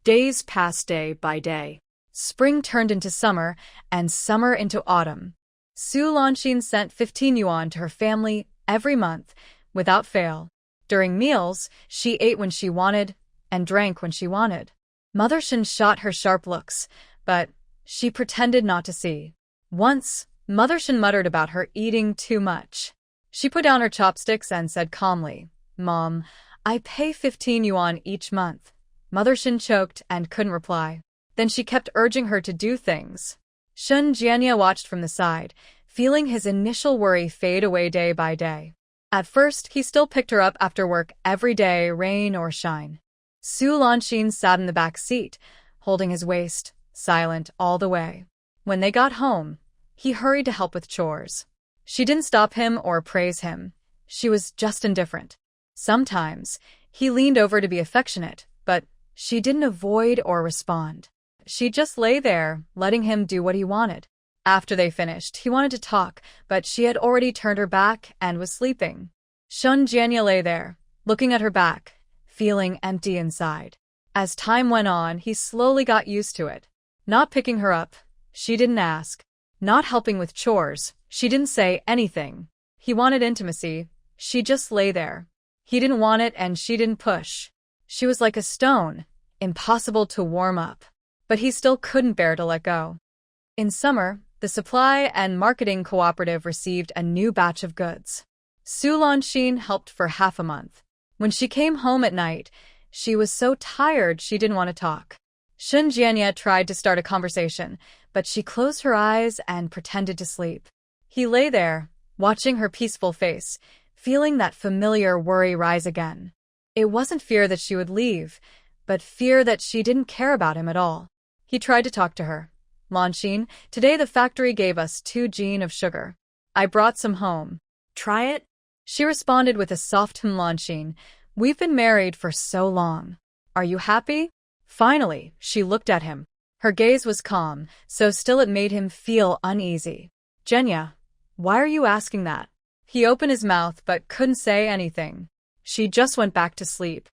Days passed day by day. Spring turned into summer, and summer into autumn. Su Lanxin sent 15 yuan to her family every month, without fail. During meals, she ate when she wanted and drank when she wanted. Mother Shin shot her sharp looks, but she pretended not to see. Once, Mother Shin muttered about her eating too much. She put down her chopsticks and said calmly, Mom, I pay 15 yuan each month. Mother Shin choked and couldn't reply. Then she kept urging her to do things. Shun Jianya watched from the side, feeling his initial worry fade away day by day. At first, he still picked her up after work every day, rain or shine. Su Lanxin sat in the back seat, holding his waist, silent all the way. When they got home, he hurried to help with chores. She didn't stop him or praise him. She was just indifferent. Sometimes, he leaned over to be affectionate, but she didn't avoid or respond. She just lay there, letting him do what he wanted. After they finished, he wanted to talk, but she had already turned her back and was sleeping. Shun Jianya lay there, looking at her back, feeling empty inside. As time went on, he slowly got used to it. Not picking her up, she didn't ask. Not helping with chores, she didn't say anything. He wanted intimacy, she just lay there. He didn't want it and she didn't push. She was like a stone, impossible to warm up. But he still couldn't bear to let go. In summer, the supply and marketing cooperative received a new batch of goods. Su Lanshin helped for half a month. When she came home at night, she was so tired she didn't want to talk. Shen Jianya tried to start a conversation, but she closed her eyes and pretended to sleep. He lay there, watching her peaceful face, feeling that familiar worry rise again. It wasn't fear that she would leave, but fear that she didn't care about him at all. He tried to talk to her. Lanshin, today the factory gave us 2 jean of sugar. I brought some home. Try it? She responded with a soft Lanshin. We've been married for so long. Are you happy? Finally, she looked at him. Her gaze was calm, so still it made him feel uneasy. Jianya, why are you asking that? He opened his mouth but couldn't say anything. She just went back to sleep.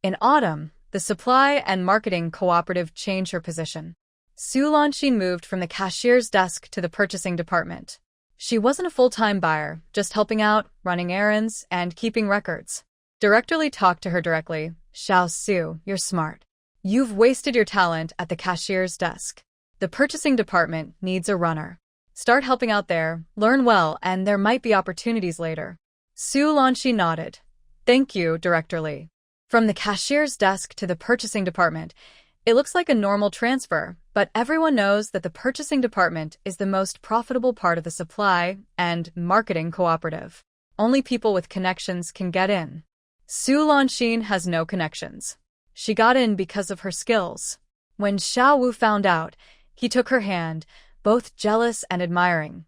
In autumn, the supply and marketing cooperative changed her position. Su Lanshin moved from the cashier's desk to the purchasing department. She wasn't a full-time buyer, just helping out, running errands, and keeping records. Director Lee talked to her directly. Xiao Su, you're smart. You've wasted your talent at the cashier's desk. The purchasing department needs a runner. Start helping out there, learn well, and there might be opportunities later. Su Lanshin nodded. Thank you, Director Lee. From the cashier's desk to the purchasing department, it looks like a normal transfer, but everyone knows that the purchasing department is the most profitable part of the supply and marketing cooperative. Only people with connections can get in. Su Lanshin has no connections. She got in because of her skills. When Xiao Wu found out, he took her hand, both jealous and admiring.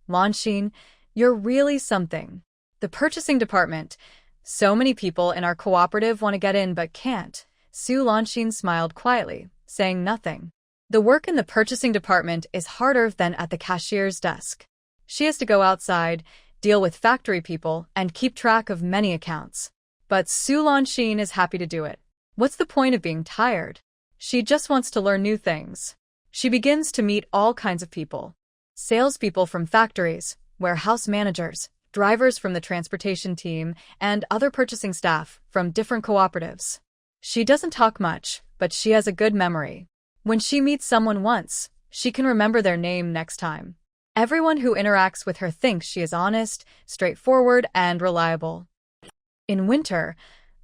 Lanshin, you're really something. The purchasing department. So many people in our cooperative want to get in but can't. Su Lanshin smiled quietly, saying nothing. The work in the purchasing department is harder than at the cashier's desk. She has to go outside, deal with factory people, and keep track of many accounts. But Su Lanshin is happy to do it. What's the point of being tired? She just wants to learn new things. She begins to meet all kinds of people. Salespeople from factories, warehouse managers, drivers from the transportation team, and other purchasing staff from different cooperatives. She doesn't talk much, but she has a good memory. When she meets someone once, she can remember their name next time. Everyone who interacts with her thinks she is honest, straightforward, and reliable. In winter,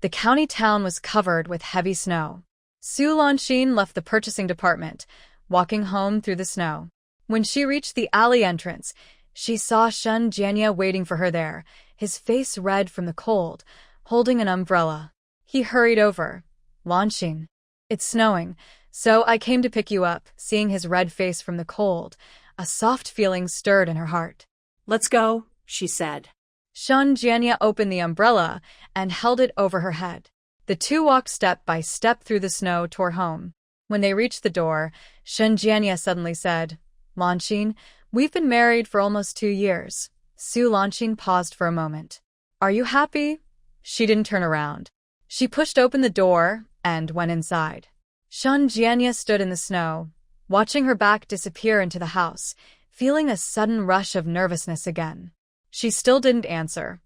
the county town was covered with heavy snow. Su Lanshin left the purchasing department, walking home through the snow. When she reached the alley entrance, she saw Shen Jianya waiting for her there, his face red from the cold, holding an umbrella. He hurried over. Lanshin. It's snowing, so I came to pick you up. Seeing his red face from the cold, a soft feeling stirred in her heart. Let's go, she said. Shen Jianya opened the umbrella and held it over her head. The two walked step by step through the snow toward home. When they reached the door, Shen Jianya suddenly said, Lanshin, we've been married for almost 2 years. Su Lanshin paused for a moment. Are you happy? She didn't turn around. She pushed open the door and went inside. Shen Jianya stood in the snow, watching her back disappear into the house, feeling a sudden rush of nervousness again. She still didn't answer.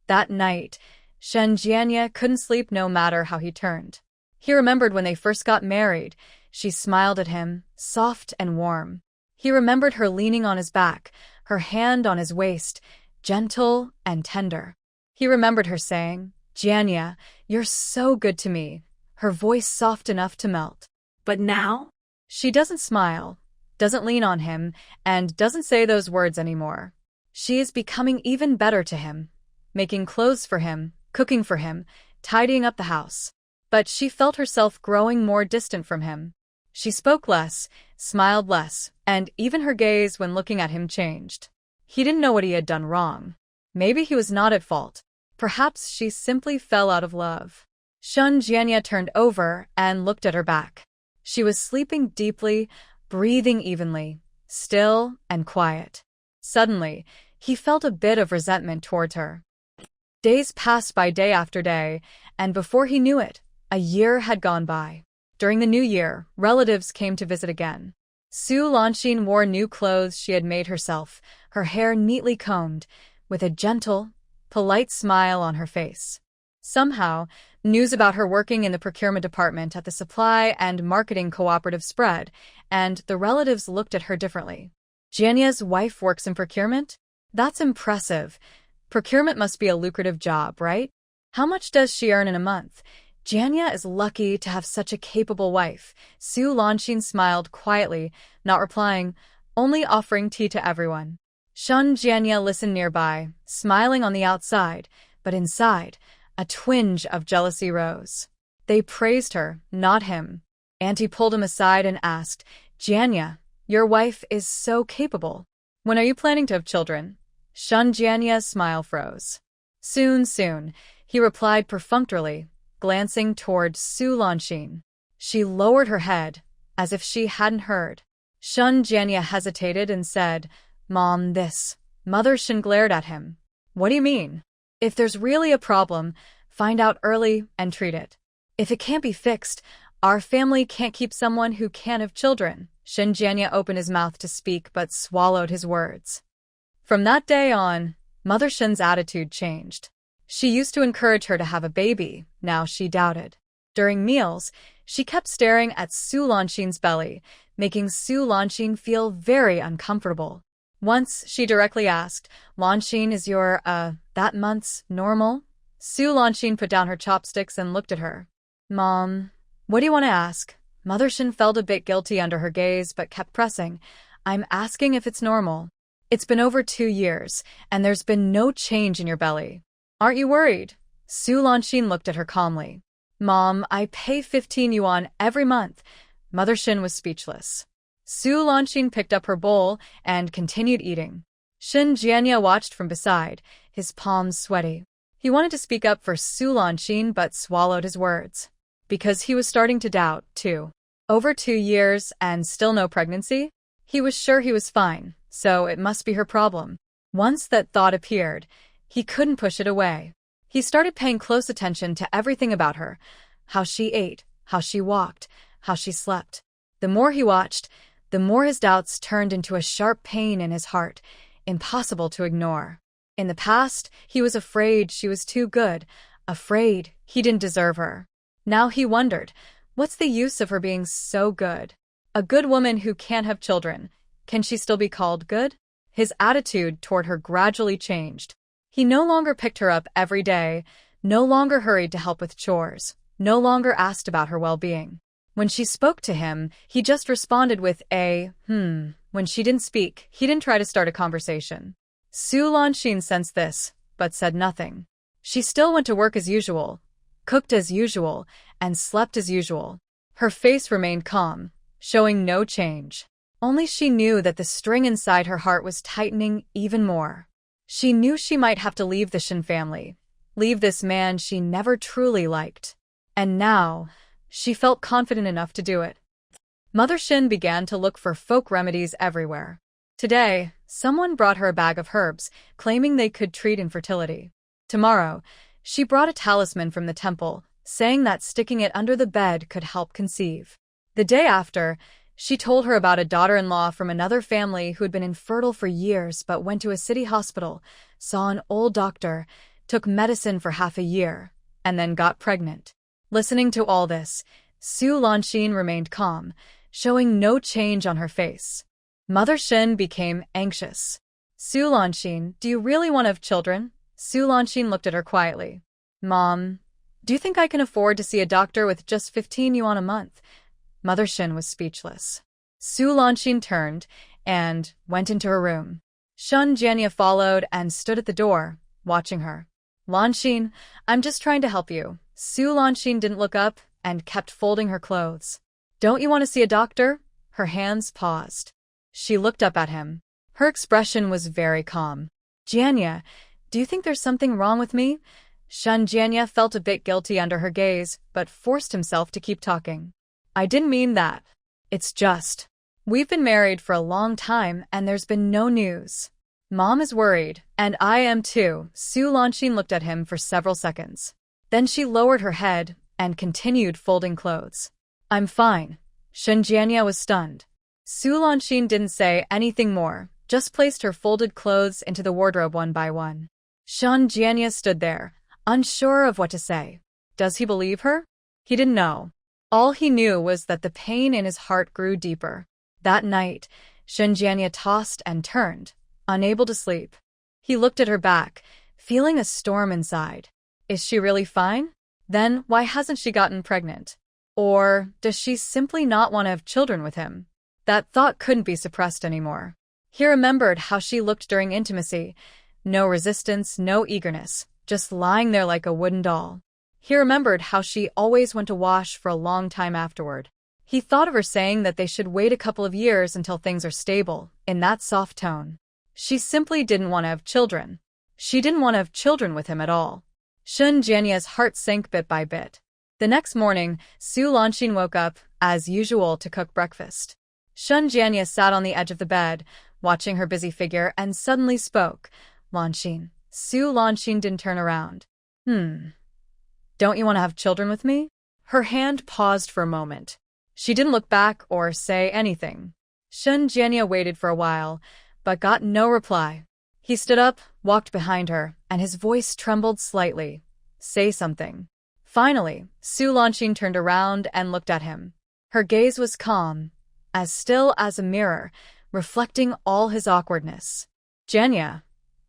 That night, Shen Jianya couldn't sleep no matter how he turned. He remembered when they first got married. She smiled at him, soft and warm. He remembered her leaning on his back, her hand on his waist, gentle and tender. He remembered her saying, Jianya, you're so good to me, her voice soft enough to melt. But now? She doesn't smile, doesn't lean on him, and doesn't say those words anymore. She is becoming even better to him, making clothes for him, cooking for him, tidying up the house. But she felt herself growing more distant from him. She spoke less, smiled less, and even her gaze when looking at him changed. He didn't know what he had done wrong. Maybe he was not at fault. Perhaps she simply fell out of love. Shen Jianya turned over and looked at her back. She was sleeping deeply, breathing evenly, still and quiet. Suddenly, he felt a bit of resentment towards her. Days passed by day after day, and before he knew it, a year had gone by. During the new year, relatives came to visit again. Su Lanshin wore new clothes she had made herself, her hair neatly combed, with a gentle, polite smile on her face. Somehow, news about her working in the procurement department at the supply and marketing cooperative spread, and the relatives looked at her differently. Jianya's wife works in procurement? That's impressive. Procurement must be a lucrative job, right? How much does she earn in a month? Jianya is lucky to have such a capable wife. Su Lanxin smiled quietly, not replying, only offering tea to everyone. Shun Jianya listened nearby, smiling on the outside, but inside, a twinge of jealousy rose. They praised her, not him. Auntie pulled him aside and asked, Jianya, your wife is so capable. When are you planning to have children? Shun Jianya's smile froze. Soon, he replied perfunctorily, glancing toward Su Lanxin. She lowered her head, as if she hadn't heard. Shun Jianya hesitated and said, Mom, this. Mother Shin glared at him. What do you mean? If there's really a problem, find out early and treat it. If it can't be fixed, our family can't keep someone who can't have children. Shin Jianya opened his mouth to speak but swallowed his words. From that day on, Mother Shin's attitude changed. She used to encourage her to have a baby, now she doubted. During meals, she kept staring at Su Lanxin's belly, making Su Lanxin feel very uncomfortable. Once, she directly asked, Lanxin, is your, that month's normal? Su Lanxin put down her chopsticks and looked at her. Mom, what do you want to ask? Mother Shin felt a bit guilty under her gaze but kept pressing. I'm asking if it's normal. It's been over 2 years, and there's been no change in your belly. Aren't you worried? Su Lanxin looked at her calmly. Mom, I pay 15 yuan every month. Mother Shin was speechless. Su Lanxin picked up her bowl and continued eating. Shin Jianya watched from beside, his palms sweaty. He wanted to speak up for Su Lanxin but swallowed his words. Because he was starting to doubt, too. Over 2 years and still no pregnancy? He was sure he was fine, so it must be her problem. Once that thought appeared, he couldn't push it away. He started paying close attention to everything about her, how she ate, how she walked, how she slept. The more he watched, the more his doubts turned into a sharp pain in his heart, impossible to ignore. In the past, he was afraid she was too good, afraid he didn't deserve her. Now he wondered, what's the use of her being so good? A good woman who can't have children, can she still be called good? His attitude toward her gradually changed. He no longer picked her up every day, no longer hurried to help with chores, no longer asked about her well-being. When she spoke to him, he just responded with a, When she didn't speak, he didn't try to start a conversation. Su Lanxin sensed this, but said nothing. She still went to work as usual, cooked as usual, and slept as usual. Her face remained calm, showing no change. Only she knew that the string inside her heart was tightening even more. She knew she might have to leave the Shin family, leave this man she never truly liked. And now, she felt confident enough to do it. Mother Shin began to look for folk remedies everywhere. Today, someone brought her a bag of herbs, claiming they could treat infertility. Tomorrow, she brought a talisman from the temple, saying that sticking it under the bed could help conceive. The day after, she told her about a daughter-in-law from another family who had been infertile for years but went to a city hospital, saw an old doctor, took medicine for half a year, and then got pregnant. Listening to all this, Su Lanxin remained calm, showing no change on her face. Mother Shin became anxious. Su Lanxin, do you really want to have children? Su Lanxin looked at her quietly. Mom, do you think I can afford to see a doctor with just 15 yuan a month? Mother Shin was speechless. Su Lanxin turned and went into her room. Shun Jianya followed and stood at the door, watching her. Lanxin, I'm just trying to help you. Su Lanxin didn't look up and kept folding her clothes. Don't you want to see a doctor? Her hands paused. She looked up at him. Her expression was very calm. Jianya, do you think there's something wrong with me? Shun Jianya felt a bit guilty under her gaze, but forced himself to keep talking. I didn't mean that. It's just, we've been married for a long time and there's been no news. Mom is worried, and I am too. Su Lanxin looked at him for several seconds. Then she lowered her head and continued folding clothes. I'm fine. Shun Jianya was stunned. Su Lanxin didn't say anything more, just placed her folded clothes into the wardrobe one by one. Shun Jianya stood there, unsure of what to say. Does he believe her? He didn't know. All he knew was that the pain in his heart grew deeper. That night, Shinjianya tossed and turned, unable to sleep. He looked at her back, feeling a storm inside. Is she really fine? Then why hasn't she gotten pregnant? Or does she simply not want to have children with him? That thought couldn't be suppressed anymore. He remembered how she looked during intimacy. No resistance, no eagerness, just lying there like a wooden doll. He remembered how she always went to wash for a long time afterward. He thought of her saying that they should wait a couple of years until things are stable, in that soft tone. She simply didn't want to have children. She didn't want to have children with him at all. Shinjianya's heart sank bit by bit. The next morning, Su Lanxin woke up, as usual, to cook breakfast. Shinjianya sat on the edge of the bed, watching her busy figure, and suddenly spoke. Lanxin. Su Lanxin didn't turn around. Don't you want to have children with me? Her hand paused for a moment. She didn't look back or say anything. Shinjianya waited for a while, but got no reply. He stood up, walked behind her, and his voice trembled slightly. Say something. Finally, Su Lanxin turned around and looked at him. Her gaze was calm, as still as a mirror, reflecting all his awkwardness. Jianya,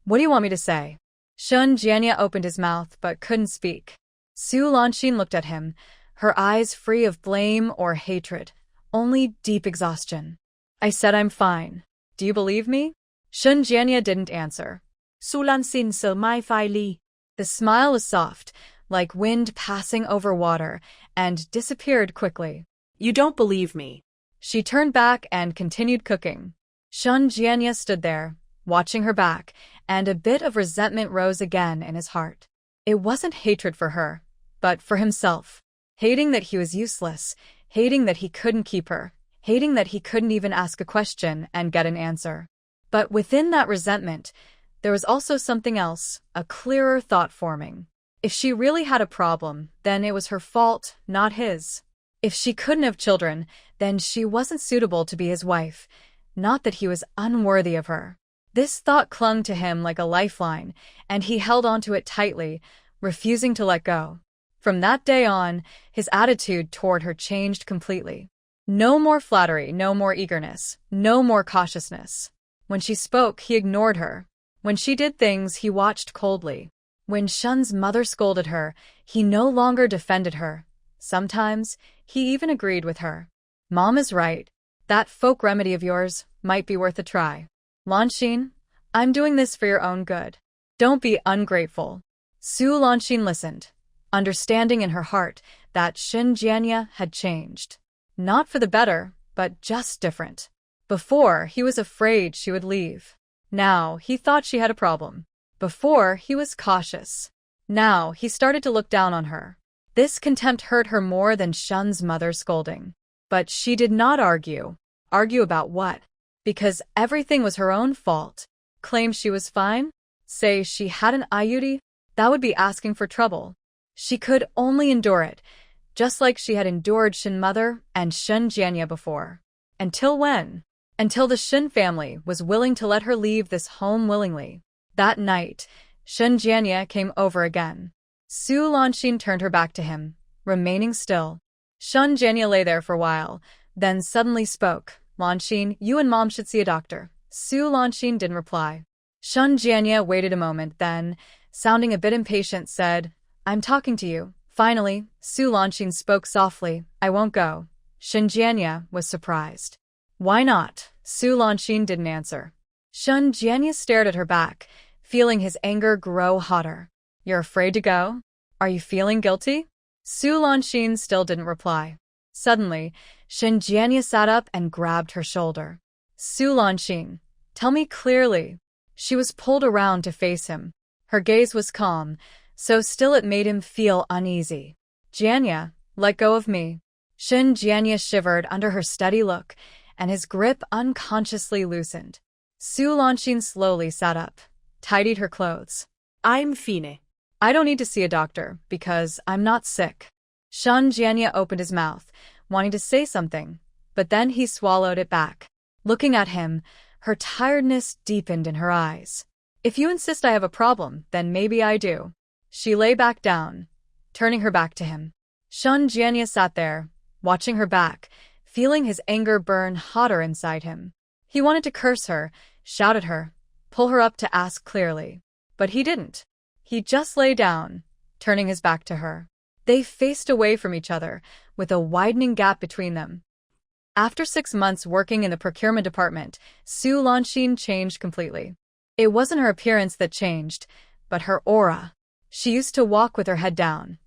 what do you want me to say? Shinjianya opened his mouth but couldn't speak. Su Lanxin looked at him, her eyes free of blame or hatred, only deep exhaustion. I said I'm fine. Do you believe me? Shinjianya didn't answer. Su Lanxin sờ mai phai ly. The smile was soft, like wind passing over water, and disappeared quickly. You don't believe me. She turned back and continued cooking. Shinjianya stood there, watching her back, and a bit of resentment rose again in his heart. It wasn't hatred for her, but for himself. Hating that he was useless, hating that he couldn't keep her, hating that he couldn't even ask a question and get an answer. But within that resentment, there was also something else, a clearer thought forming. If she really had a problem, then it was her fault, not his. If she couldn't have children, then she wasn't suitable to be his wife, not that he was unworthy of her. This thought clung to him like a lifeline, and he held onto it tightly, refusing to let go. From that day on, his attitude toward her changed completely. No more flattery, no more eagerness, no more cautiousness. When she spoke, he ignored her. When she did things, he watched coldly. When Shun's mother scolded her, he no longer defended her. Sometimes, he even agreed with her. Mom is right. That folk remedy of yours might be worth a try. Lanxin, I'm doing this for your own good. Don't be ungrateful. Su Lanxin listened, understanding in her heart that Shinjianya had changed. Not for the better, but just different. Before, he was afraid she would leave. Now, he thought she had a problem. Before, he was cautious. Now, he started to look down on her. This contempt hurt her more than Shun's mother scolding. But she did not argue. Argue about what? Because everything was her own fault. Claim she was fine? Say she had an IUD? That would be asking for trouble. She could only endure it, just like she had endured Shin mother and Shinjianya before. Until when? Until the Shin family was willing to let her leave this home willingly. That night, Shinjianya came over again. Su Lanxin turned her back to him, remaining still. Shinjianya lay there for a while, then suddenly spoke. Lanxin, you and Mom should see a doctor. Su Lanxin didn't reply. Shinjianya waited a moment, then, sounding a bit impatient, said, I'm talking to you. Finally, Su Lanxin spoke softly, I won't go. Shinjianya was surprised. Why not? Su Lanxin didn't answer. Shinjianya stared at her back, feeling his anger grow hotter. You're afraid to go? Are you feeling guilty? Su Lanxin still didn't reply. Suddenly, Shinjianya sat up and grabbed her shoulder. Su Lanxin, tell me clearly. She was pulled around to face him. Her gaze was calm, so still it made him feel uneasy. Jianya, let go of me. Shinjianya shivered under her steady look, and his grip unconsciously loosened. Su Lanxin slowly sat up, tidied her clothes. I'm fine. I don't need to see a doctor, because I'm not sick. Shinjianya opened his mouth, wanting to say something, but then he swallowed it back. Looking at him, her tiredness deepened in her eyes. If you insist I have a problem, then maybe I do. She lay back down, turning her back to him. Shen Jianya sat there, watching her back, feeling his anger burn hotter inside him. He wanted to curse her, shout at her, pull her up to ask clearly. But he didn't. He just lay down, turning his back to her. They faced away from each other, with a widening gap between them. After 6 months working in the procurement department, Su Lanxin changed completely. It wasn't her appearance that changed, but her aura. She used to walk with her head down.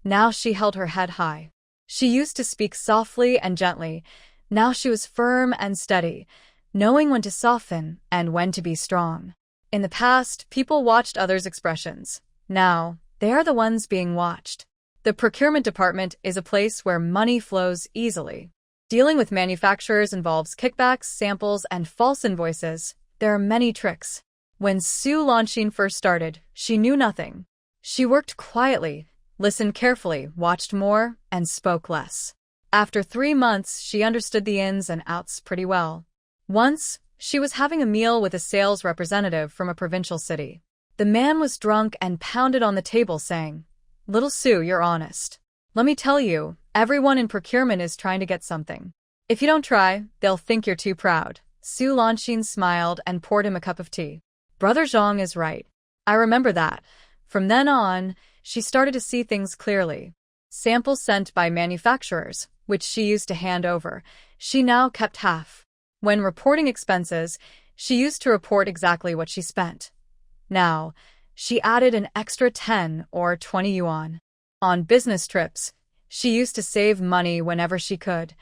Now she held her head high. She used to speak softly and gently. Now she was firm and steady, knowing when to soften and when to be strong. In the past, people watched others' expressions. Now, they are the ones being watched. The procurement department is a place where money flows easily. Dealing with manufacturers involves kickbacks, samples, and false invoices. There are many tricks. When Su Lanxin first started, she knew nothing. She worked quietly, listened carefully, watched more, and spoke less. After 3 months, she understood the ins and outs pretty well. Once, she was having a meal with a sales representative from a provincial city. The man was drunk and pounded on the table saying, "Little Su, you're honest. Let me tell you, everyone in procurement is trying to get something. If you don't try, they'll think you're too proud." Su Lanxin smiled and poured him a cup of tea. Brother Zhang is right. I remember that. From then on, she started to see things clearly. Samples sent by manufacturers, which she used to hand over, she now kept half. When reporting expenses, she used to report exactly what she spent. Now, she added an extra 10 or 20 yuan. On business trips, she used to save money whenever she could.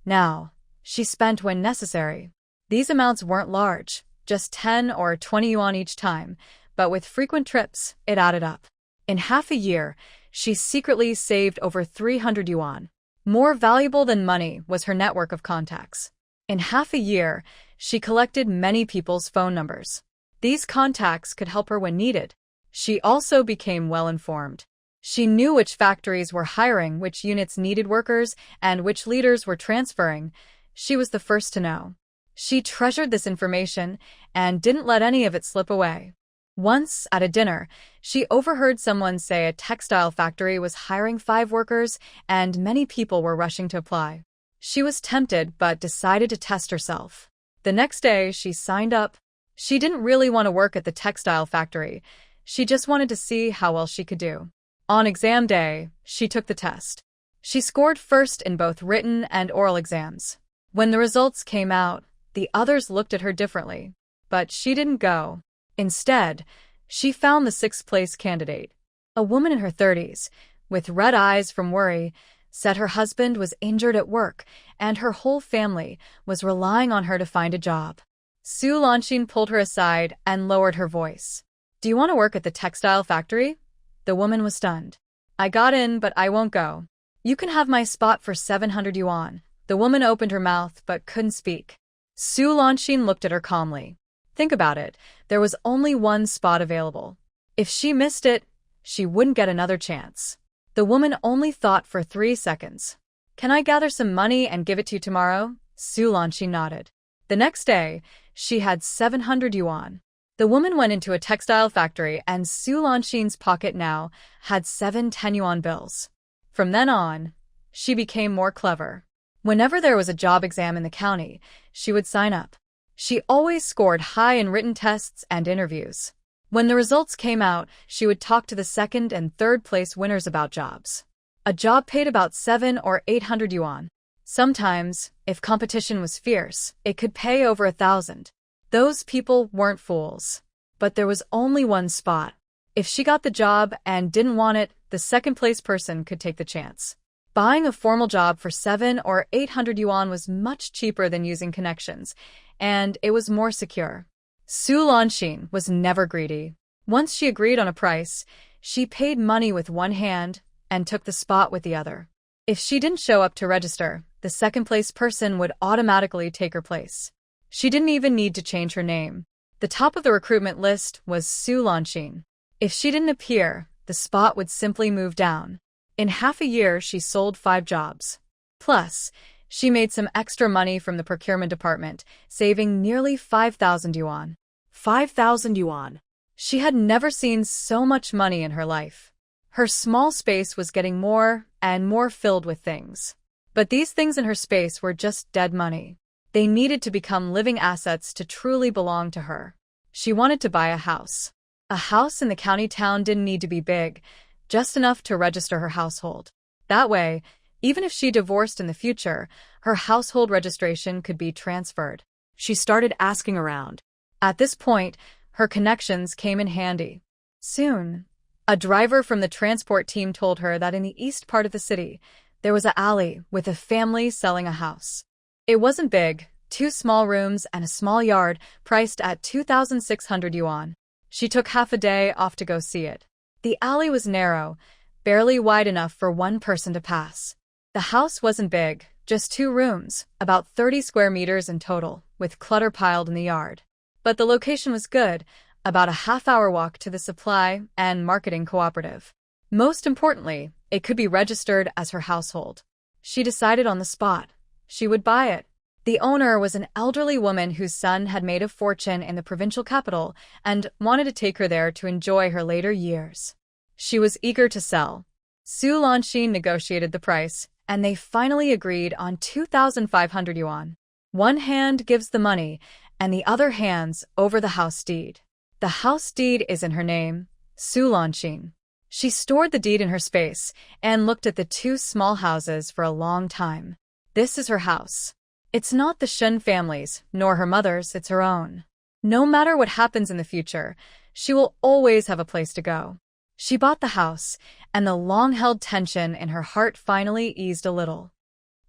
Now, she spent when necessary. These amounts weren't large, just 10 or 20 yuan each time, but with frequent trips, it added up. In half a year, she secretly saved over 300 yuan. More valuable than money was her network of contacts. In half a year, she collected many people's phone numbers. These contacts could help her when needed. She also became well-informed. She knew which factories were hiring, which units needed workers, and which leaders were transferring. She was the first to know. She treasured this information and didn't let any of it slip away. Once, at a dinner, she overheard someone say a textile factory was hiring 5 workers and many people were rushing to apply. She was tempted but decided to test herself. The next day, she signed up. She didn't really want to work at the textile factory. She just wanted to see how well she could do. On exam day, she took the test. She scored first in both written and oral exams. When the results came out, the others looked at her differently. But she didn't go. Instead, she found the 6th-place candidate. A woman in her 30s, with red eyes from worry, said her husband was injured at work and her whole family was relying on her to find a job. Su Lanxin pulled her aside and lowered her voice. "Do you want to work at the textile factory?" The woman was stunned. "I got in, but I won't go." "You can have my spot for 700 yuan." The woman opened her mouth but couldn't speak. Su Lanxin looked at her calmly. Think about it, there was only one spot available. If she missed it, she wouldn't get another chance. The woman only thought for 3 seconds. "Can I gather some money and give it to you tomorrow?" Su Lanxin nodded. The next day, she had 700 yuan. The woman went into a textile factory and Su Lanxin's pocket now had 7 10-yuan bills. From then on, she became more clever. Whenever there was a job exam in the county, she would sign up. She always scored high in written tests and interviews. When the results came out, she would talk to the 2nd and 3rd place winners about jobs. A job paid about 7 or 800 yuan. Sometimes, if competition was fierce, it could pay over 1,000. Those people weren't fools. But there was only one spot. If she got the job and didn't want it, the 2nd-place person could take the chance. Buying a formal job for 7 or 800 yuan was much cheaper than using connections, and it was more secure. Su Lanxin was never greedy. Once she agreed on a price, she paid money with one hand and took the spot with the other. If she didn't show up to register, the 2nd-place person would automatically take her place. She didn't even need to change her name. The top of the recruitment list was Su Lanxin. If she didn't appear, the spot would simply move down. In half a year, she sold 5 jobs. Plus, she made some extra money from the procurement department, saving nearly 5,000 yuan. 5,000 yuan. She had never seen so much money in her life. Her small space was getting more and more filled with things. But these things in her space were just dead money. They needed to become living assets to truly belong to her. She wanted to buy a house. A house in the county town didn't need to be big, just enough to register her household. That way, even if she divorced in the future, her household registration could be transferred. She started asking around. At this point, her connections came in handy. Soon, a driver from the transport team told her that in the east part of the city, there was an alley with a family selling a house. It wasn't big, 2 small rooms and a small yard priced at 2,600 yuan. She took half a day off to go see it. The alley was narrow, barely wide enough for one person to pass. The house wasn't big, just 2 rooms, about 30 square meters in total, with clutter piled in the yard. But the location was good, about a half-hour walk to the supply and marketing cooperative. Most importantly, it could be registered as her household. She decided on the spot. She would buy it. The owner was an elderly woman whose son had made a fortune in the provincial capital and wanted to take her there to enjoy her later years. She was eager to sell. Su Lanxin negotiated the price, and they finally agreed on 2,500 yuan. One hand gives the money, and the other hands over the house deed. The house deed is in her name, Su Lanxin. She stored the deed in her space and looked at the 2 small houses for a long time. This is her house. It's not the Shen family's, nor her mother's, it's her own. No matter what happens in the future, she will always have a place to go. She bought the house, and the long-held tension in her heart finally eased a little.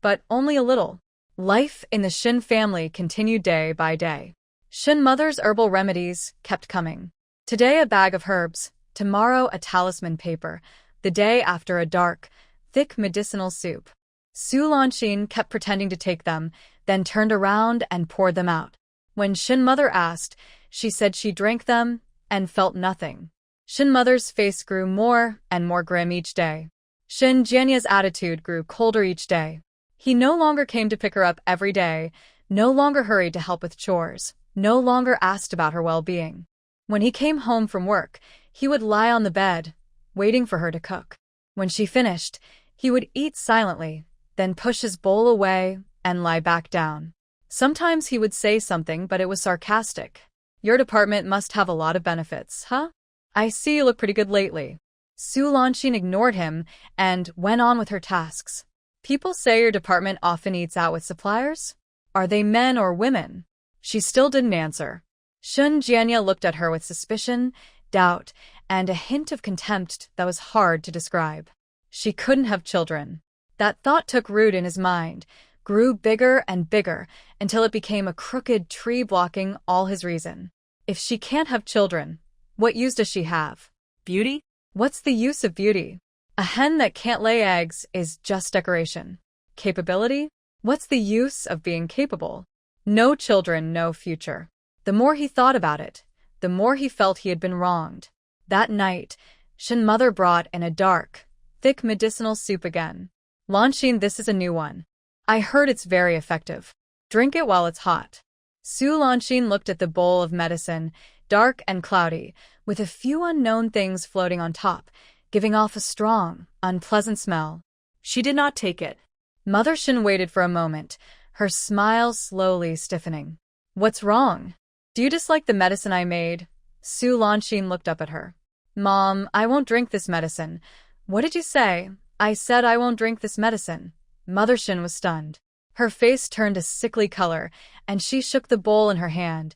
But only a little. Life in the Shen family continued day by day. Shen mother's herbal remedies kept coming. Today a bag of herbs, tomorrow a talisman paper, the day after a dark, thick medicinal soup. Su Lanxin kept pretending to take them, then turned around and poured them out. When Shen mother asked, she said she drank them and felt nothing. Shen mother's face grew more and more grim each day. Shen Jianya's attitude grew colder each day. He no longer came to pick her up every day, no longer hurried to help with chores, no longer asked about her well-being. When he came home from work, he would lie on the bed, waiting for her to cook. When she finished, he would eat silently, then push his bowl away and lie back down. Sometimes he would say something, but it was sarcastic. "Your department must have a lot of benefits, huh? I see you look pretty good lately." Su Lanxin ignored him and went on with her tasks. "People say your department often eats out with suppliers? Are they men or women?" She still didn't answer. Shen Jianya looked at her with suspicion, doubt, and a hint of contempt that was hard to describe. She couldn't have children. That thought took root in his mind, grew bigger and bigger, until it became a crooked tree blocking all his reason. If she can't have children, what use does she have? Beauty? What's the use of beauty? A hen that can't lay eggs is just decoration. Capability? What's the use of being capable? No children, no future. The more he thought about it, the more he felt he had been wronged. That night, Shen mother brought in a dark, thick medicinal soup again. "Lanxin, this is a new one. I heard it's very effective. Drink it while it's hot." Su Lanxin looked at the bowl of medicine, dark and cloudy, with a few unknown things floating on top, giving off a strong, unpleasant smell. She did not take it. Mother Shen waited for a moment, her smile slowly stiffening. "What's wrong? Do you dislike the medicine I made?" Su Lanxin looked up at her. "Mom, I won't drink this medicine." "What did you say?" "I said I won't drink this medicine." Mother Shen was stunned. Her face turned a sickly color, and she shook the bowl in her hand,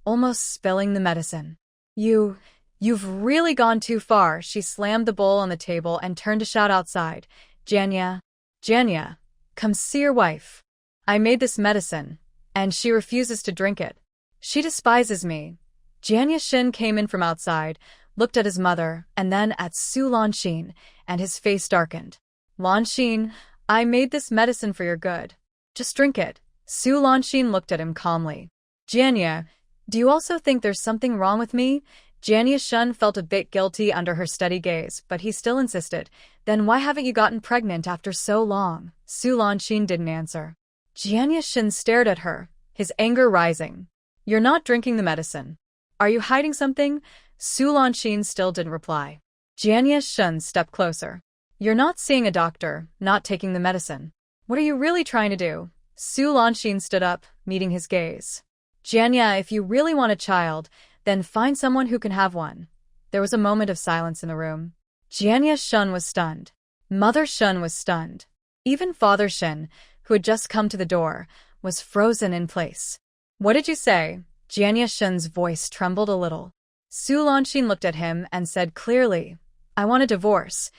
almost spilling the medicine. You've really gone too far." She slammed the bowl on the table and turned to shout outside. Jianya, come see your wife. I made this medicine, and she refuses to drink it. She despises me." Jianya Shen came in from outside, looked at his mother, and then at Su Lanxin, and his face darkened. "Lanxin, I made this medicine for your good. Just drink it." Su Lanxin looked at him calmly. "Jianya, do you also think there's something wrong with me?" Jianya Shen felt a bit guilty under her steady gaze, but he still insisted. "Then why haven't you gotten pregnant after so long?" Su Lanxin didn't answer. Jianya Shen stared at her, his anger rising. "You're not drinking the medicine. Are you hiding something?" Su Lanxin still didn't reply. Jianya Shun stepped closer. You're not seeing a doctor, not taking the medicine. What are you really trying to do? Su Lanxin stood up, meeting his gaze. Jianya, if you really want a child, then find someone who can have one. There was a moment of silence in the room. Jianya Shun was stunned. Mother Shun was stunned. Even Father Shin, who had just come to the door, was frozen in place. What did you say? Jianya Shun's voice trembled a little. Su Lanxin looked at him and said clearly, I want a divorce.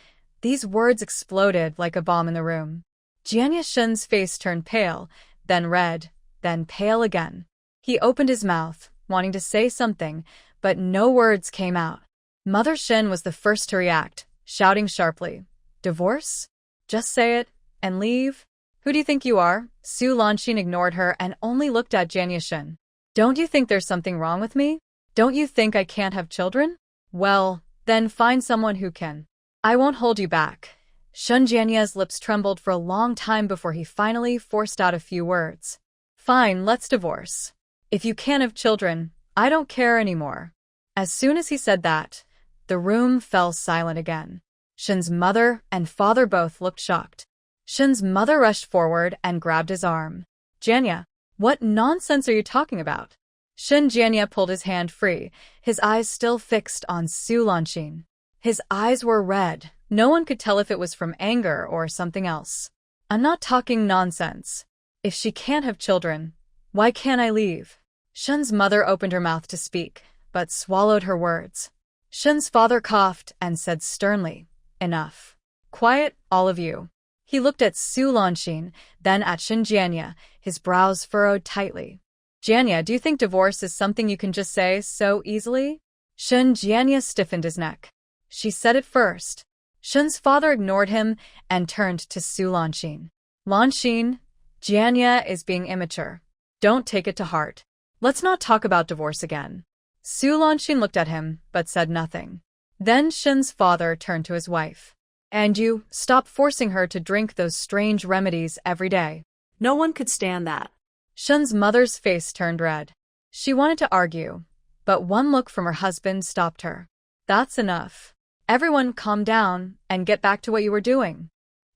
These words exploded like a bomb in the room. Jianya Shun's face turned pale, then red, then pale again. He opened his mouth, wanting to say something, but no words came out. Mother Shin was the first to react, shouting sharply, Divorce? Just say it, and leave? Who do you think you are? Su Lanxin ignored her and only looked at Jianya Shun. Don't you think there's something wrong with me? Don't you think I can't have children? Well, then find someone who can. I won't hold you back. Shun Jianya's lips trembled for a long time before he finally forced out a few words. Fine, let's divorce. If you can't have children, I don't care anymore. As soon as he said that, the room fell silent again. Shun's mother and father both looked shocked. Shun's mother rushed forward and grabbed his arm. Jianya, what nonsense are you talking about? Shun Jianya pulled his hand free, his eyes still fixed on Su Lanxin. His eyes were red. No one could tell if it was from anger or something else. I'm not talking nonsense. If she can't have children, why can't I leave? Shun's mother opened her mouth to speak, but swallowed her words. Shun's father coughed and said sternly, Enough. Quiet, all of you. He looked at Su Lanxin, then at Shun Jianya, his brows furrowed tightly. Jianya, do you think divorce is something you can just say so easily? Shun Jianya stiffened his neck. She said it first. Shun's father ignored him and turned to Su Lanxin. Lanxin, Jianya is being immature. Don't take it to heart. Let's not talk about divorce again. Su Lanxin looked at him, but said nothing. Then Shun's father turned to his wife. And you, stop forcing her to drink those strange remedies every day. No one could stand that. Shun's mother's face turned red. She wanted to argue, but one look from her husband stopped her. That's enough. Everyone calm down and get back to what you were doing.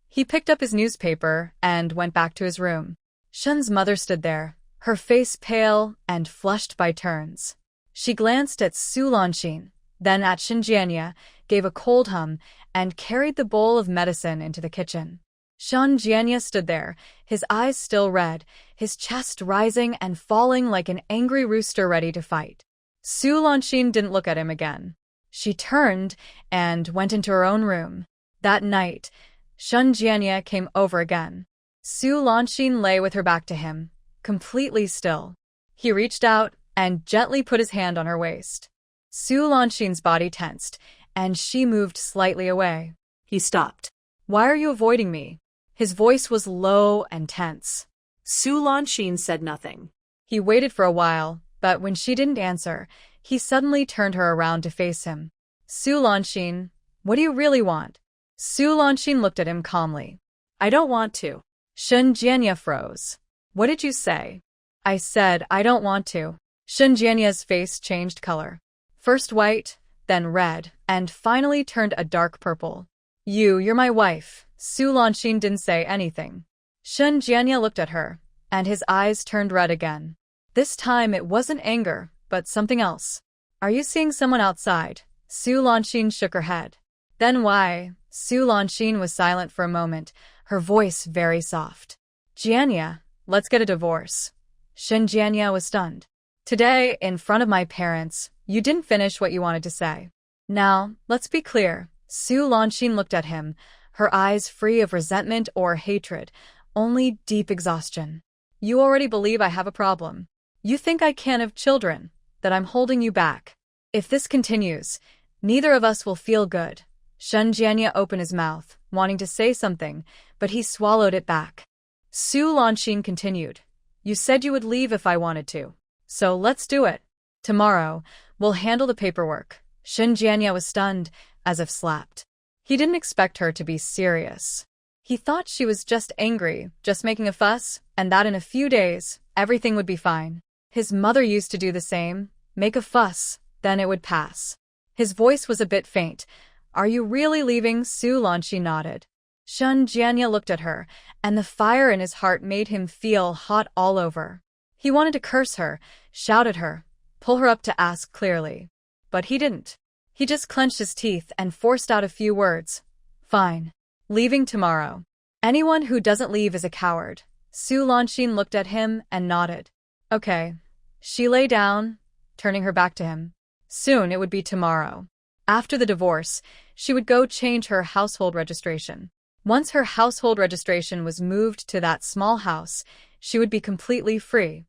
He picked up his newspaper and went back to his room. Shun's mother stood there, her face pale and flushed by turns. She glanced at Su Lanxin, then at Shun Jianya, gave a cold hum, and carried the bowl of medicine into the kitchen. Shun Jianya stood there, his eyes still red, his chest rising and falling like an angry rooster ready to fight. Su Lanxin didn't look at him again. She turned and went into her own room. That night, Shun Jianya came over again. Su Lanxin lay with her back to him, completely still. He reached out and gently put his hand on her waist. Su Lanxin's body tensed, and she moved slightly away. He stopped. Why are you avoiding me? His voice was low and tense. Su Lanxin said nothing. He waited for a while, but when she didn't answer, he suddenly turned her around to face him. Su Lanxin, what do you really want? Su Lanxin looked at him calmly. I don't want to. Shun Jianya froze. What did you say? I said I don't want to. Shun Jianya's face changed color. First white, then red, and finally turned a dark purple. You're my wife. Su Lanxin didn't say anything. Shun Jianya looked at her, and his eyes turned red again. This time it wasn't anger, but something else. Are you seeing someone outside? Su Lanxin shook her head. Then why? Su Lanxin was silent for a moment, her voice very soft. Jianya, let's get a divorce. Shun Jianya was stunned. Today, in front of my parents, you didn't finish what you wanted to say. Now, let's be clear. Su Lanxin looked at him, her eyes free of resentment or hatred, only deep exhaustion. You already believe I have a problem. You think I can't have children, that I'm holding you back. If this continues, neither of us will feel good. Shun Jianya opened his mouth, wanting to say something, but he swallowed it back. Su Lanxin continued. You said you would leave if I wanted to. So let's do it. Tomorrow, we'll handle the paperwork. Shun Jianya was stunned, as if slapped. He didn't expect her to be serious. He thought she was just angry, just making a fuss, and that in a few days, everything would be fine. His mother used to do the same, make a fuss, then it would pass. His voice was a bit faint. Are you really leaving? Su Lanxi nodded. Shun Jianya looked at her, and the fire in his heart made him feel hot all over. He wanted to curse her, shout at her, pull her up to ask clearly. But he didn't. He just clenched his teeth and forced out a few words. Fine. Leaving tomorrow. Anyone who doesn't leave is a coward. Su Lanxin looked at him and nodded. Okay. She lay down, turning her back to him. Soon it would be tomorrow. After the divorce, she would go change her household registration. Once her household registration was moved to that small house, she would be completely free.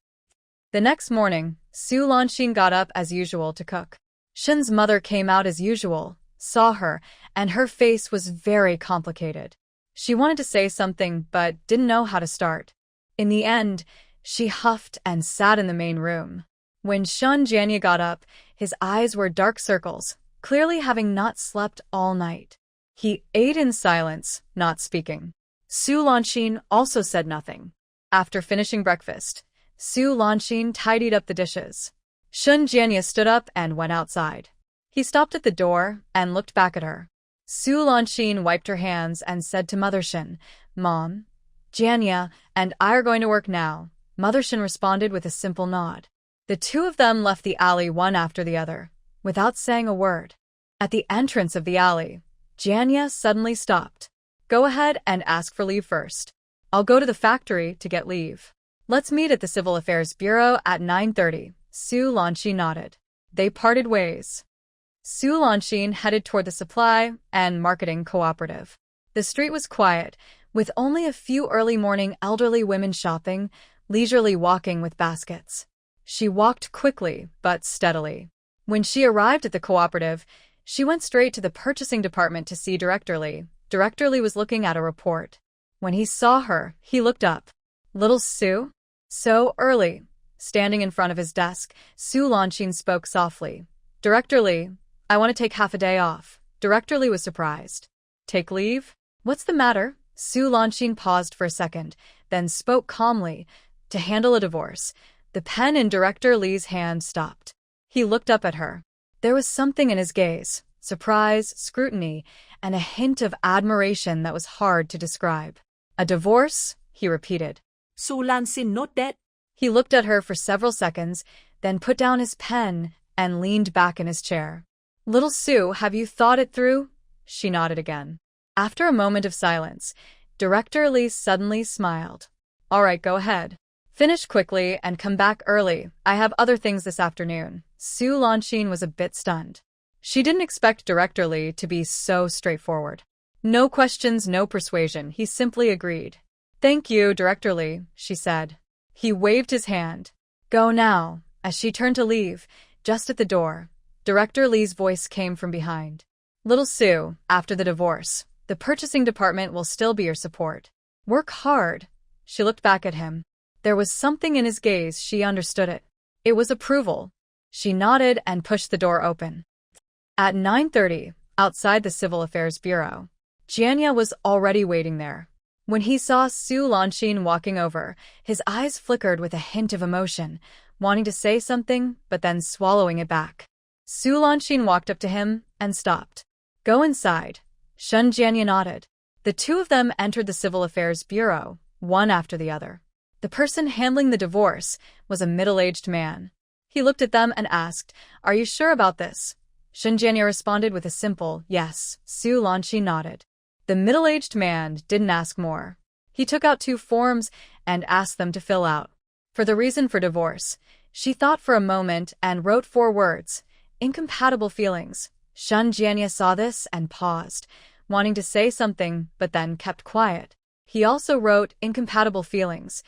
The next morning, Su Lanxin got up as usual to cook. Shen's mother came out as usual, saw her, and her face was very complicated. She wanted to say something but didn't know how to start. In the end, she huffed and sat in the main room. When Shun Jianya got up, his eyes were dark circles, clearly having not slept all night. He ate in silence, not speaking. Su Lanxin also said nothing. After finishing breakfast, Su Lanxin tidied up the dishes. Shun Jianya stood up and went outside. He stopped at the door and looked back at her. Su Lanxin wiped her hands and said to Mother Shin, Mom, Jianya and I are going to work now. Mother Shin responded with a simple nod. The two of them left the alley one after the other, without saying a word. At the entrance of the alley, Jianya suddenly stopped. Go ahead and ask for leave first. I'll go to the factory to get leave. Let's meet at the Civil Affairs Bureau at 9:30. Su Lanxin nodded. They parted ways. Su Lanxin headed toward the supply and marketing cooperative. The street was quiet, with only a few early morning elderly women shopping, leisurely walking with baskets. She walked quickly but steadily. When she arrived at the cooperative, she went straight to the purchasing department to see Director Lee. Director Lee was looking at a report. When he saw her, he looked up. Little Su? So early. Standing in front of his desk, Su Lanxin spoke softly. Director Lee, I want to take half a day off. Director Lee was surprised. Take leave? What's the matter? Su Lanxin paused for a second, then spoke calmly. To handle a divorce. The pen in Director Lee's hand stopped. He looked up at her. There was something in his gaze, surprise, scrutiny, and a hint of admiration that was hard to describe. A divorce? He repeated. Su Lanxin not dead. He looked at her for several seconds, then put down his pen and leaned back in his chair. Little Su, have you thought it through? She nodded again. After a moment of silence, Director Lee suddenly smiled. All right, go ahead. Finish quickly and come back early. I have other things this afternoon. Su Lanxin was a bit stunned. She didn't expect Director Lee to be so straightforward. No questions, no persuasion. He simply agreed. Thank you, Director Lee, she said. He waved his hand. Go now. As she turned to leave, just at the door, Director Lee's voice came from behind. Little Su, after the divorce, the purchasing department will still be your support. Work hard. She looked back at him. There was something in his gaze, she understood it. It was approval. She nodded and pushed the door open. At 9:30, outside the Civil Affairs Bureau, Jianya was already waiting there. When he saw Su Lanxin walking over, his eyes flickered with a hint of emotion, wanting to say something but then swallowing it back. Su Lanxin walked up to him and stopped. Go inside. Shun Jianya nodded. The two of them entered the Civil Affairs Bureau, one after the other. The person handling the divorce was a middle-aged man. He looked at them and asked, Are you sure about this? Shun Jianya responded with a simple yes. Su Lanxin nodded. The middle-aged man didn't ask more. He took out 2 forms and asked them to fill out. For the reason for divorce, she thought for a moment and wrote 4 words. Incompatible feelings. Shun Jianya saw this and paused, wanting to say something but then kept quiet. He also wrote incompatible feelings.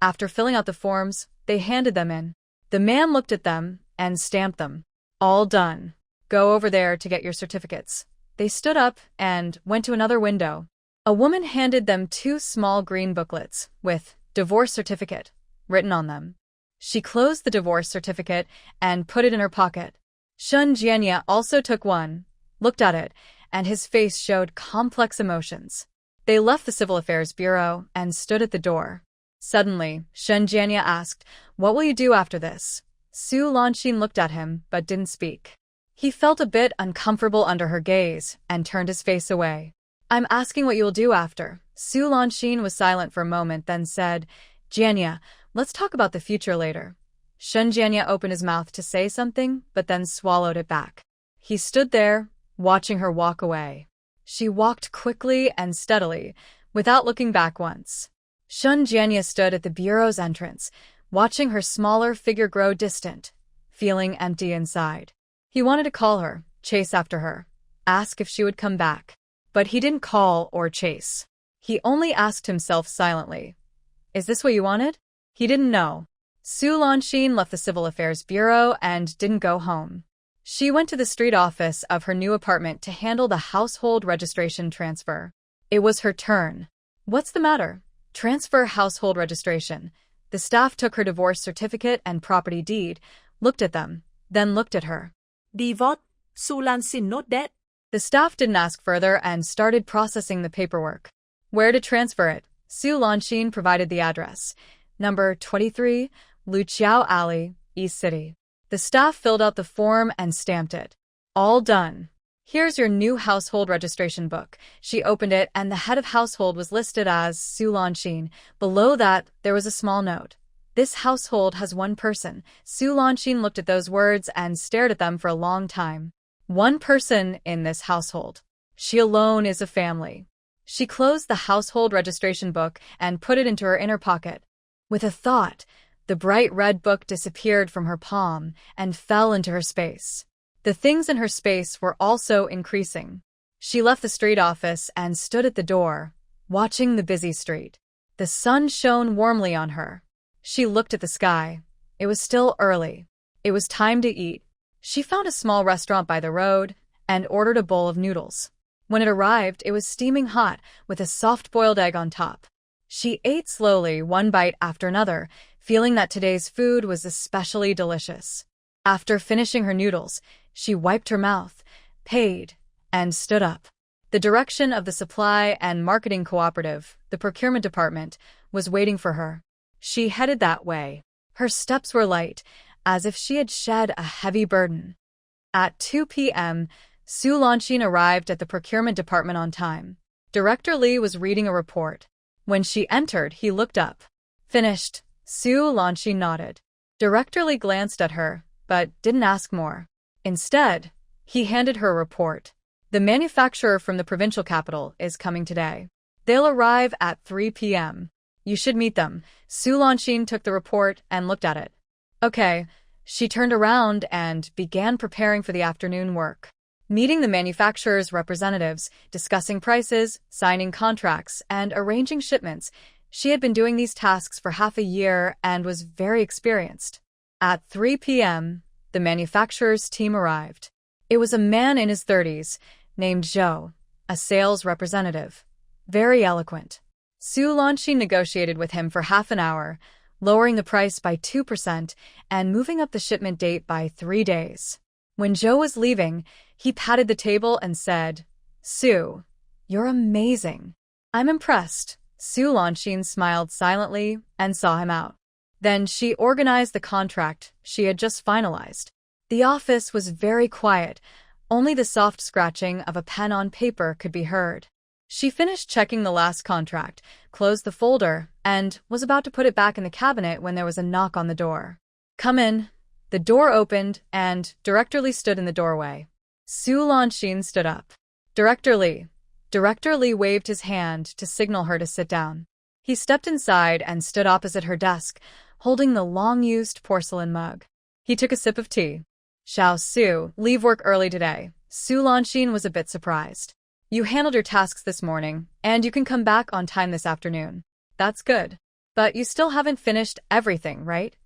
After filling out the forms, they handed them in. The man looked at them and stamped them. All done. Go over there to get your certificates. They stood up and went to another window. A woman handed them 2 small green booklets with divorce certificate written on them. She closed the divorce certificate and put it in her pocket. Shun Jianya also took one, looked at it, and his face showed complex emotions. They left the Civil Affairs Bureau and stood at the door. Suddenly, Shun Jianya asked, What will you do after this? Su Lanxin looked at him but didn't speak. He felt a bit uncomfortable under her gaze and turned his face away. I'm asking what you will do after. Su Lanxin was silent for a moment, then said, Jianya, let's talk about the future later. Shun Jianya opened his mouth to say something, but then swallowed it back. He stood there, watching her walk away. She walked quickly and steadily, without looking back once. Shun Jianya stood at the bureau's entrance, watching her smaller figure grow distant, feeling empty inside. He wanted to call her, chase after her, ask if she would come back. But he didn't call or chase. He only asked himself silently, is this what you wanted? He didn't know. Su Lanxin left the Civil Affairs Bureau and didn't go home. She went to the street office of her new apartment to handle the household registration transfer. It was her turn. What's the matter? Transfer household registration. The staff took her divorce certificate and property deed, looked at them, then looked at her. Divorce, Su Lanxin not dead. The staff didn't ask further and started processing the paperwork. Where to transfer it? Su Lanxin provided the address. Number 23, Luqiao Alley, East City. The staff filled out the form and stamped it. All done. Here's your new household registration book. She opened it and the head of household was listed as Su Lanxin. Below that, there was a small note. This household has one person. Su Lanxin looked at those words and stared at them for a long time. One person in this household. She alone is a family. She closed the household registration book and put it into her inner pocket. With a thought, the bright red book disappeared from her palm and fell into her space. The things in her space were also increasing. She left the street office and stood at the door, watching the busy street. The sun shone warmly on her. She looked at the sky. It was still early. It was time to eat. She found a small restaurant by the road and ordered a bowl of noodles. When it arrived, it was steaming hot with a soft-boiled egg on top. She ate slowly, one bite after another, feeling that today's food was especially delicious. After finishing her noodles, she wiped her mouth, paid, and stood up. The direction of the Supply and Marketing Cooperative, the procurement department, was waiting for her. She headed that way. Her steps were light, as if she had shed a heavy burden. At 2 p.m., Su Lanxin arrived at the procurement department on time. Director Li was reading a report. When she entered, he looked up. Finished. Su Lanxin nodded. Director Li glanced at her, but didn't ask more. Instead, he handed her a report. The manufacturer from the provincial capital is coming today. They'll arrive at 3 p.m. You should meet them. Su Lanxin took the report and looked at it. Okay. She turned around and began preparing for the afternoon work. Meeting the manufacturer's representatives, discussing prices, signing contracts, and arranging shipments, she had been doing these tasks for half a year and was very experienced. At 3 p.m., the manufacturer's team arrived. It was a man in his 30s, named Zhou, a sales representative. Very eloquent. Su Lanxin negotiated with him for half an hour, lowering the price by 2% and moving up the shipment date by 3 days. When Zhou was leaving, he patted the table and said, Su, you're amazing. I'm impressed. Su Lanxin smiled silently and saw him out. Then she organized the contract she had just finalized. The office was very quiet. Only the soft scratching of a pen on paper could be heard. She finished checking the last contract, closed the folder, and was about to put it back in the cabinet when there was a knock on the door. Come in. The door opened, and Director Li stood in the doorway. Su Lanxin stood up. Director Li. Director Li waved his hand to signal her to sit down. He stepped inside and stood opposite her desk, holding the long-used porcelain mug. He took a sip of tea. Xiao Su, leave work early today. Su Lanxin was a bit surprised. You handled your tasks this morning, and you can come back on time this afternoon. That's good. But you still haven't finished everything, right?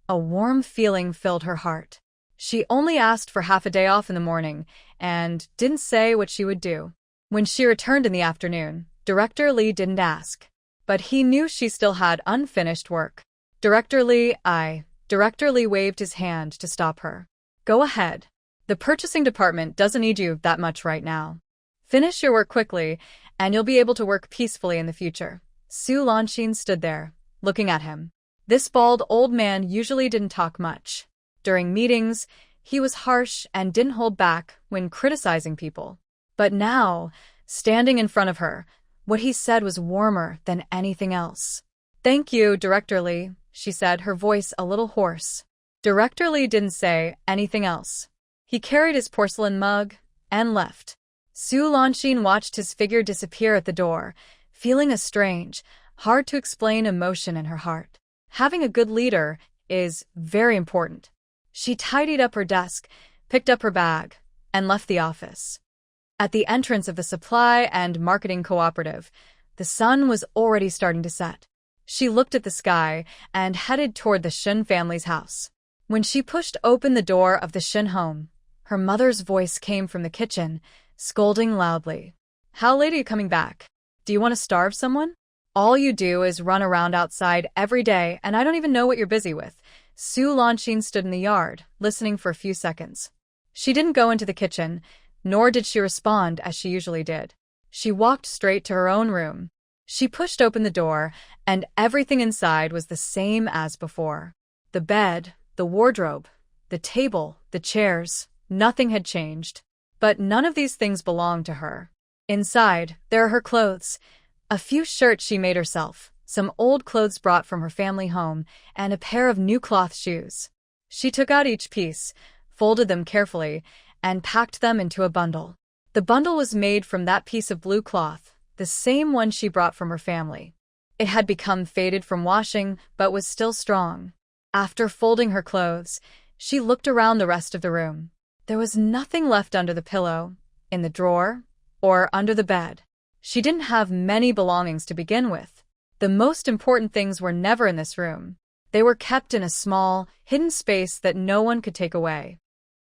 A warm feeling filled her heart. She only asked for half a day off in the morning, and didn't say what she would do. When she returned in the afternoon, Director Li didn't ask. But he knew she still had unfinished work. Director Li waved his hand to stop her. Go ahead. The purchasing department doesn't need you that much right now. Finish your work quickly, and you'll be able to work peacefully in the future. Su Lanxin stood there, looking at him. This bald old man usually didn't talk much. During meetings, He was harsh and didn't hold back when criticizing people. But now, standing in front of her, what he said was warmer than anything else. "Thank you, Director Lee," she said, her voice a little hoarse. Director Lee didn't say anything else. He carried his porcelain mug and left. Su Lanxin watched his figure disappear at the door, feeling a strange, hard-to-explain emotion in her heart. Having a good leader is very important. She tidied up her desk, picked up her bag, and left the office. At the entrance of the supply and marketing cooperative, the sun was already starting to set. She looked at the sky and headed toward the Shin family's house. When she pushed open the door of the Shin home, her mother's voice came from the kitchen, scolding loudly. "How late are you coming back? Do you want to starve someone? All you do is run around outside every day, and I don't even know what you're busy with." Su Lanxin stood in the yard, listening for a few seconds. She didn't go into the kitchen, nor did she respond as she usually did. She walked straight to her own room. She pushed open the door, and everything inside was the same as before. The bed, the wardrobe, the table, the chairs, nothing had changed. But none of these things belonged to her. Inside, there are her clothes. A few shirts she made herself, some old clothes brought from her family home, and a pair of new cloth shoes. She took out each piece, folded them carefully, and packed them into a bundle. The bundle was made from that piece of blue cloth, the same one she brought from her family. It had become faded from washing, but was still strong. After folding her clothes, she looked around the rest of the room. There was nothing left under the pillow, in the drawer, or under the bed. She didn't have many belongings to begin with. The most important things were never in this room. They were kept in a small, hidden space that no one could take away.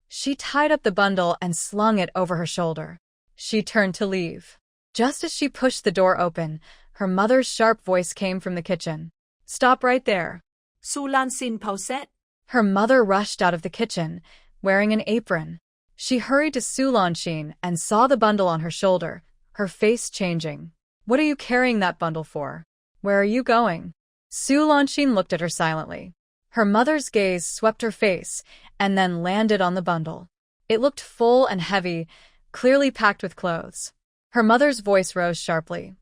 She tied up the bundle and slung it over her shoulder. She turned to leave. Just as she pushed the door open, her mother's sharp voice came from the kitchen. "Stop right there." Su Lanxin paused. Her mother rushed out of the kitchen, wearing an apron. She hurried to Su Lanxin and saw the bundle on her shoulder, her face changing. "What are you carrying that bundle for? Where are you going?" Su Lanxin looked at her silently. Her mother's gaze swept her face and then landed on the bundle. It looked full and heavy, clearly packed with clothes. Her mother's voice rose sharply.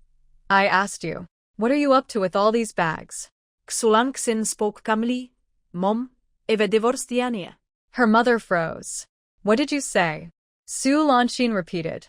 "I asked you, what are you up to with all these bags?" Su Lanxin spoke calmly. "Mom, I've divorced Diania." Her mother froze. "What did you say?" Su Lanxin repeated.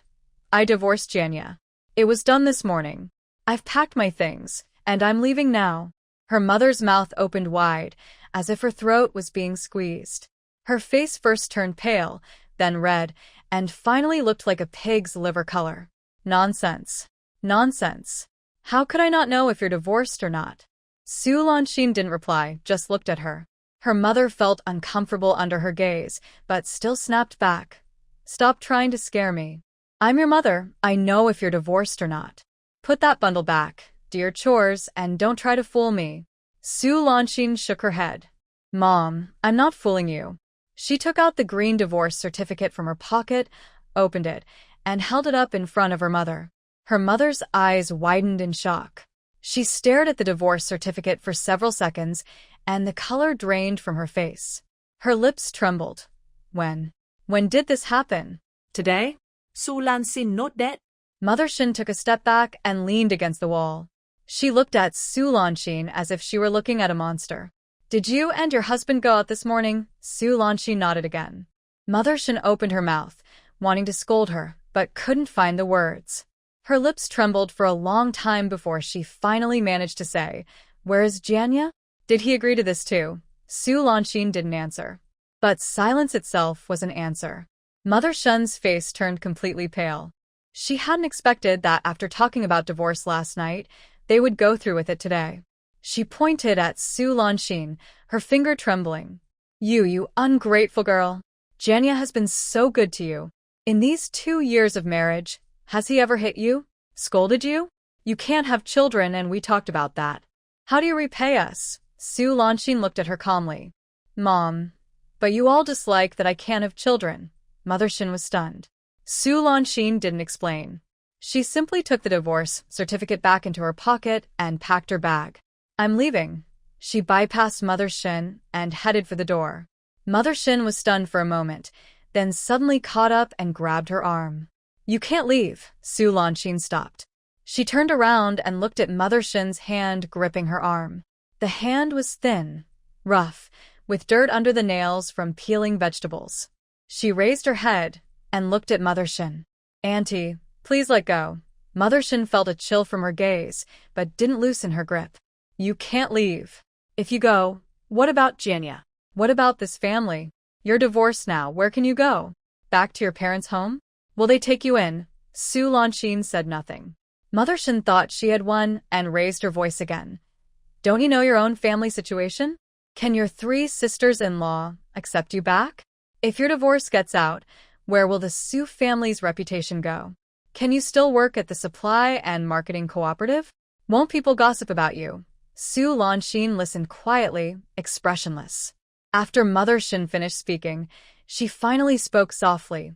"I divorced Janya. It was done this morning. I've packed my things, and I'm leaving now." Her mother's mouth opened wide, as if her throat was being squeezed. Her face first turned pale, then red, and finally looked like a pig's liver color. "Nonsense. Nonsense. How could I not know if you're divorced or not?" Su Lanxin didn't reply, just looked at her. Her mother felt uncomfortable under her gaze, but still snapped back. "Stop trying to scare me. I'm your mother. I know if you're divorced or not. Put that bundle back, do your chores, and don't try to fool me." Su Lanxin shook her head. "Mom, I'm not fooling you." She took out the green divorce certificate from her pocket, opened it, and held it up in front of her mother. Her mother's eyes widened in shock. She stared at the divorce certificate for several seconds, and the color drained from her face. Her lips trembled. When did this happen? Today? Su Lanxin nodded that. Mother Shin took a step back and leaned against the wall. She looked at Su Lanxin as if she were looking at a monster. "Did you and your husband go out this morning?" Su Lanxin nodded again. Mother Shin opened her mouth, wanting to scold her, but couldn't find the words. Her lips trembled for a long time before she finally managed to say, "Where is Janya? Did he agree to this too?" Su Lanxin didn't answer. But silence itself was an answer. Mother Shun's face turned completely pale. She hadn't expected that after talking about divorce last night, they would go through with it today. She pointed at Su Lanxin, her finger trembling. You ungrateful girl. Janya has been so good to you. In these 2 years of marriage, has he ever hit you? Scolded you? You can't have children, and we talked about that. How do you repay us?" Su Lanxin looked at her calmly. "Mom, but you all dislike that I can't have children." Mother Shin was stunned. Su Lanxin didn't explain. She simply took the divorce certificate back into her pocket and packed her bag. "I'm leaving." She bypassed Mother Shin and headed for the door. Mother Shin was stunned for a moment, then suddenly caught up and grabbed her arm. You can't leave. Su Lanshin stopped. She turned around and looked at Mother Shin's hand gripping her arm. The hand was thin, rough, with dirt under the nails from peeling vegetables. She raised her head and looked at Mother Shin. Auntie, please let go. Mother Shin felt a chill from her gaze, but didn't loosen her grip. You can't leave. If you go, what about Jianya? What about this family? You're divorced now, where can you go? Back to your parents' home? Will they take you in? Su Lanshin said nothing. Mother Shin thought she had won and raised her voice again. Don't you know your own family situation? Can your 3 sisters-in-law accept you back? If your divorce gets out, where will the Su family's reputation go? Can you still work at the supply and marketing cooperative? Won't people gossip about you? Su Lanshin listened quietly, expressionless. After Mother Shin finished speaking, she finally spoke softly.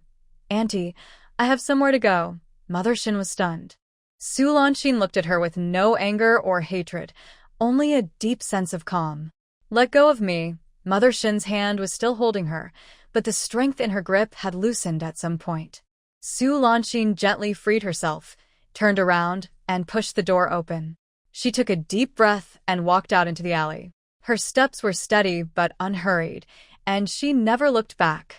Auntie, I have somewhere to go. Mother Shin was stunned. Su Lanshin looked at her with no anger or hatred, only a deep sense of calm. Let go of me. Mother Shin's hand was still holding her, but the strength in her grip had loosened at some point. Su Lanshin gently freed herself, turned around, and pushed the door open. She took a deep breath and walked out into the alley. Her steps were steady but unhurried, and she never looked back.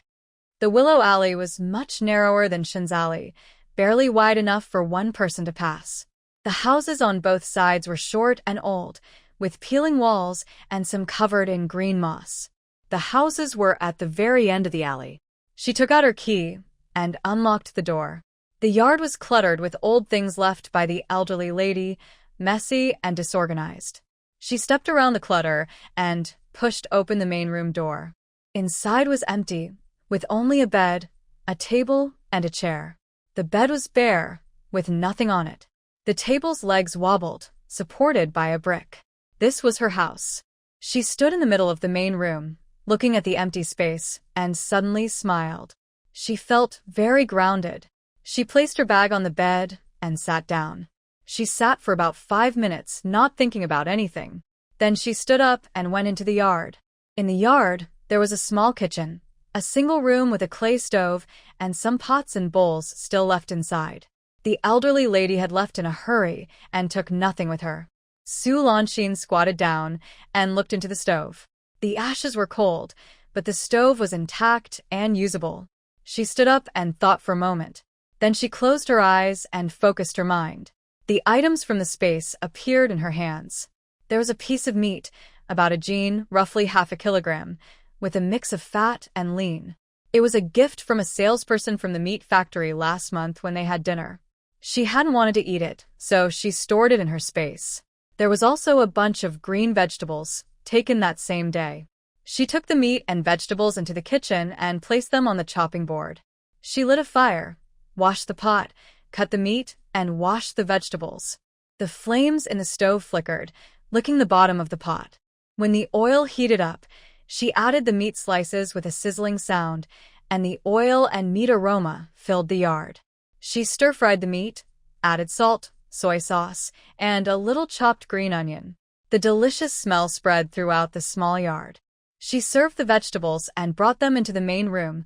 The Willow Alley was much narrower than Shin's alley, barely wide enough for one person to pass. The houses on both sides were short and old, with peeling walls and some covered in green moss. The houses were at the very end of the alley. She took out her key and unlocked the door. The yard was cluttered with old things left by the elderly lady, messy and disorganized. She stepped around the clutter and pushed open the main room door. Inside was empty, with only a bed, a table, and a chair. The bed was bare, with nothing on it. The table's legs wobbled, supported by a brick. This was her house. She stood in the middle of the main room, looking at the empty space, and suddenly smiled. She felt very grounded. She placed her bag on the bed and sat down. She sat for about 5 minutes, not thinking about anything. Then she stood up and went into the yard. In the yard, there was a small kitchen, a single room with a clay stove, and some pots and bowls still left inside. The elderly lady had left in a hurry and took nothing with her. Su Lanshin squatted down and looked into the stove. The ashes were cold, but the stove was intact and usable. She stood up and thought for a moment. Then she closed her eyes and focused her mind. The items from the space appeared in her hands. There was a piece of meat, about a jean, roughly half a kilogram, with a mix of fat and lean. It was a gift from a salesperson from the meat factory last month when they had dinner. She hadn't wanted to eat it, so she stored it in her space. There was also a bunch of green vegetables, taken that same day. She took the meat and vegetables into the kitchen and placed them on the chopping board. She lit a fire, washed the pot, cut the meat, and washed the vegetables. The flames in the stove flickered, licking the bottom of the pot. When the oil heated up, she added the meat slices with a sizzling sound, and the oil and meat aroma filled the yard. She stir-fried the meat, added salt, soy sauce, and a little chopped green onion. The delicious smell spread throughout the small yard. She served the vegetables and brought them into the main room,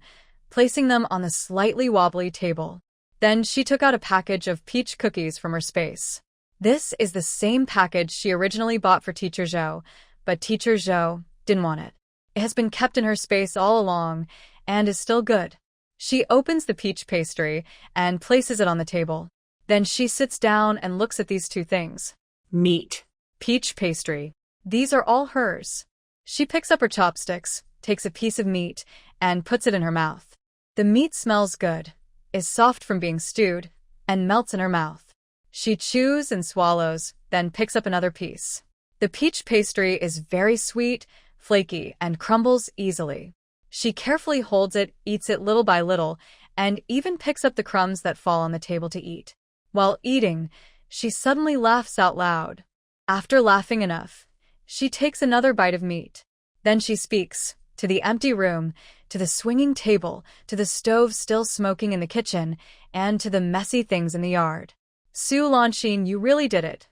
placing them on the slightly wobbly table. Then she took out a package of peach cookies from her space. This is the same package she originally bought for Teacher Zhou, but Teacher Zhou didn't want it. It has been kept in her space all along and is still good. She opens the peach pastry and places it on the table. Then she sits down and looks at these 2 things. Meat. Peach pastry. These are all hers. She picks up her chopsticks, takes a piece of meat, and puts it in her mouth. The meat smells good, is soft from being stewed, and melts in her mouth. She chews and swallows, then picks up another piece. The peach pastry is very sweet, flaky, and crumbles easily. She carefully holds it, eats it little by little, and even picks up the crumbs that fall on the table to eat. While eating, she suddenly laughs out loud. After laughing enough, she takes another bite of meat. Then she speaks, to the empty room, to the swinging table, to the stove still smoking in the kitchen, and to the messy things in the yard. Su Lanshin, you really did it.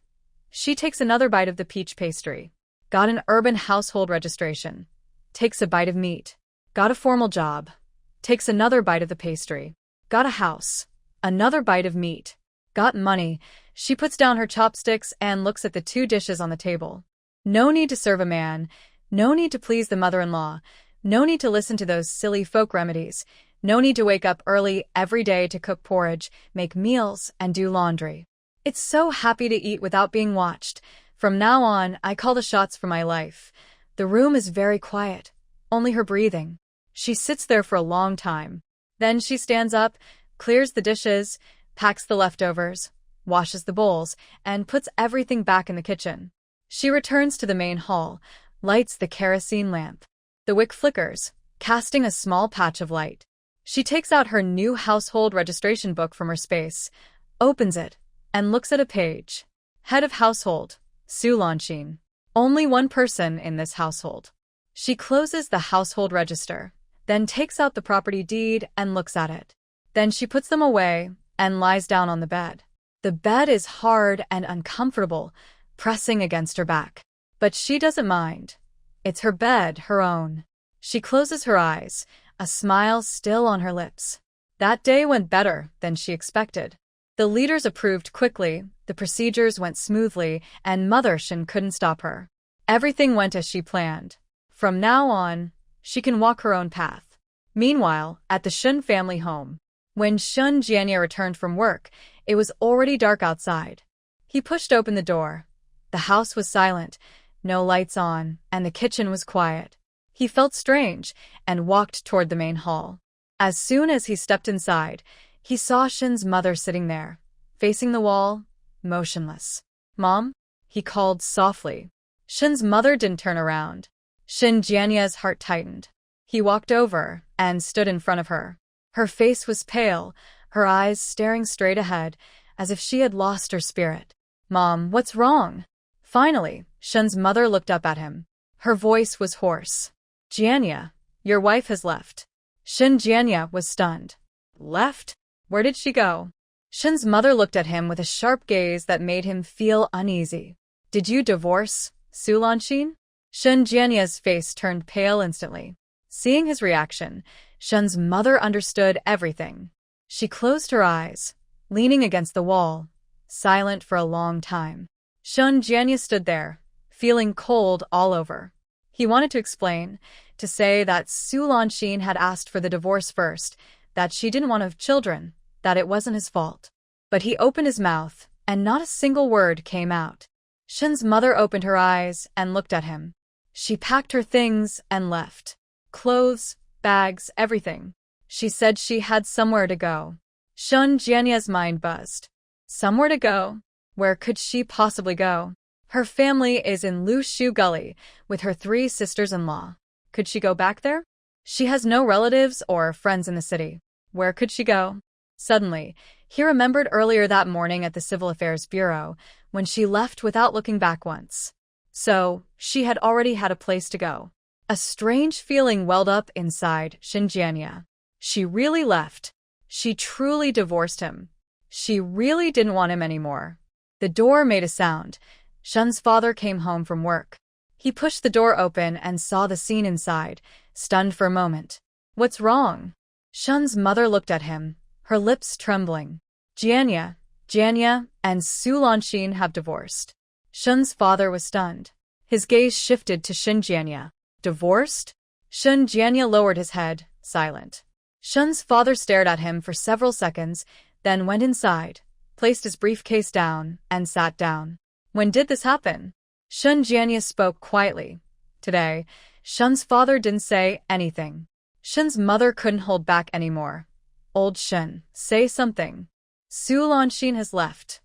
She takes another bite of the peach pastry. Got an urban household registration. Takes a bite of meat. Got a formal job. Takes another bite of the pastry. Got a house. Another bite of meat. Got money. She puts down her chopsticks and looks at the 2 dishes on the table. No need to serve a man. No need to please the mother-in-law. No need to listen to those silly folk remedies. No need to wake up early every day to cook porridge, make meals, and do laundry. It's so happy to eat without being watched. From now on, I call the shots for my life. The room is very quiet. Only her breathing. She sits there for a long time. Then she stands up, clears the dishes, packs the leftovers, washes the bowls, and puts everything back in the kitchen. She returns to the main hall, lights the kerosene lamp. The wick flickers, casting a small patch of light. She takes out her new household registration book from her space, opens it, and looks at a page. Head of household, Subservient. Only one person in this household. She closes the household register, then takes out the property deed and looks at it. Then she puts them away and lies down on the bed. The bed is hard and uncomfortable, pressing against her back. But she doesn't mind. It's her bed, her own. She closes her eyes, a smile still on her lips. That day went better than she expected. The leaders approved quickly, the procedures went smoothly, and Mother Shin couldn't stop her. Everything went as she planned. From now on, she can walk her own path. Meanwhile, at the Shun family home, when Shun Jianya returned from work, it was already dark outside. He pushed open the door. The house was silent, no lights on, and the kitchen was quiet. He felt strange and walked toward the main hall. As soon as he stepped inside, he saw Shin's mother sitting there, facing the wall, motionless. "Mom?" he called softly. Shin's mother didn't turn around. Shin Jianya's heart tightened. He walked over and stood in front of her. Her face was pale, her eyes staring straight ahead, as if she had lost her spirit. "Mom, what's wrong?" Finally, Shin's mother looked up at him. Her voice was hoarse. "Jianya, your wife has left." Shin Jianya was stunned. "Left? Where did she go?" Shin's mother looked at him with a sharp gaze that made him feel uneasy. "Did you divorce, Subservient?" Shin Jianya's face turned pale instantly. Seeing his reaction, Shin's mother understood everything. She closed her eyes, leaning against the wall, silent for a long time. Shin Jianya stood there, feeling cold all over. He wanted to explain, to say that Subservient had asked for the divorce first, that she didn't want to have children, that it wasn't his fault. But he opened his mouth, and not a single word came out. Shin's mother opened her eyes and looked at him. She packed her things and left. Clothes, bags, everything. She said she had somewhere to go. Shin Jianya's mind buzzed. Somewhere to go? Where could she possibly go? Her family is in Lu Shu Gully with her 3 sisters-in-law. Could she go back there? She has no relatives or friends in the city. Where could she go? Suddenly, he remembered earlier that morning at the Civil Affairs Bureau, when she left without looking back once. So, she had already had a place to go. A strange feeling welled up inside Shin Jianya. She really left. She truly divorced him. She really didn't want him anymore. The door made a sound. Shin's father came home from work. He pushed the door open and saw the scene inside, stunned for a moment. "What's wrong?" Shin's mother looked at him, her lips trembling. Jianya and Subservient have divorced." Shin's father was stunned. His gaze shifted to Shin Jianya. "Divorced?" Shin Jianya lowered his head, silent. Shin's father stared at him for several seconds, then went inside, placed his briefcase down, and sat down. "When did this happen?" Shin Jianya spoke quietly. Today, Shin's father didn't say anything. Shin's mother couldn't hold back anymore. "Old Shin, say something." "Subservient has left.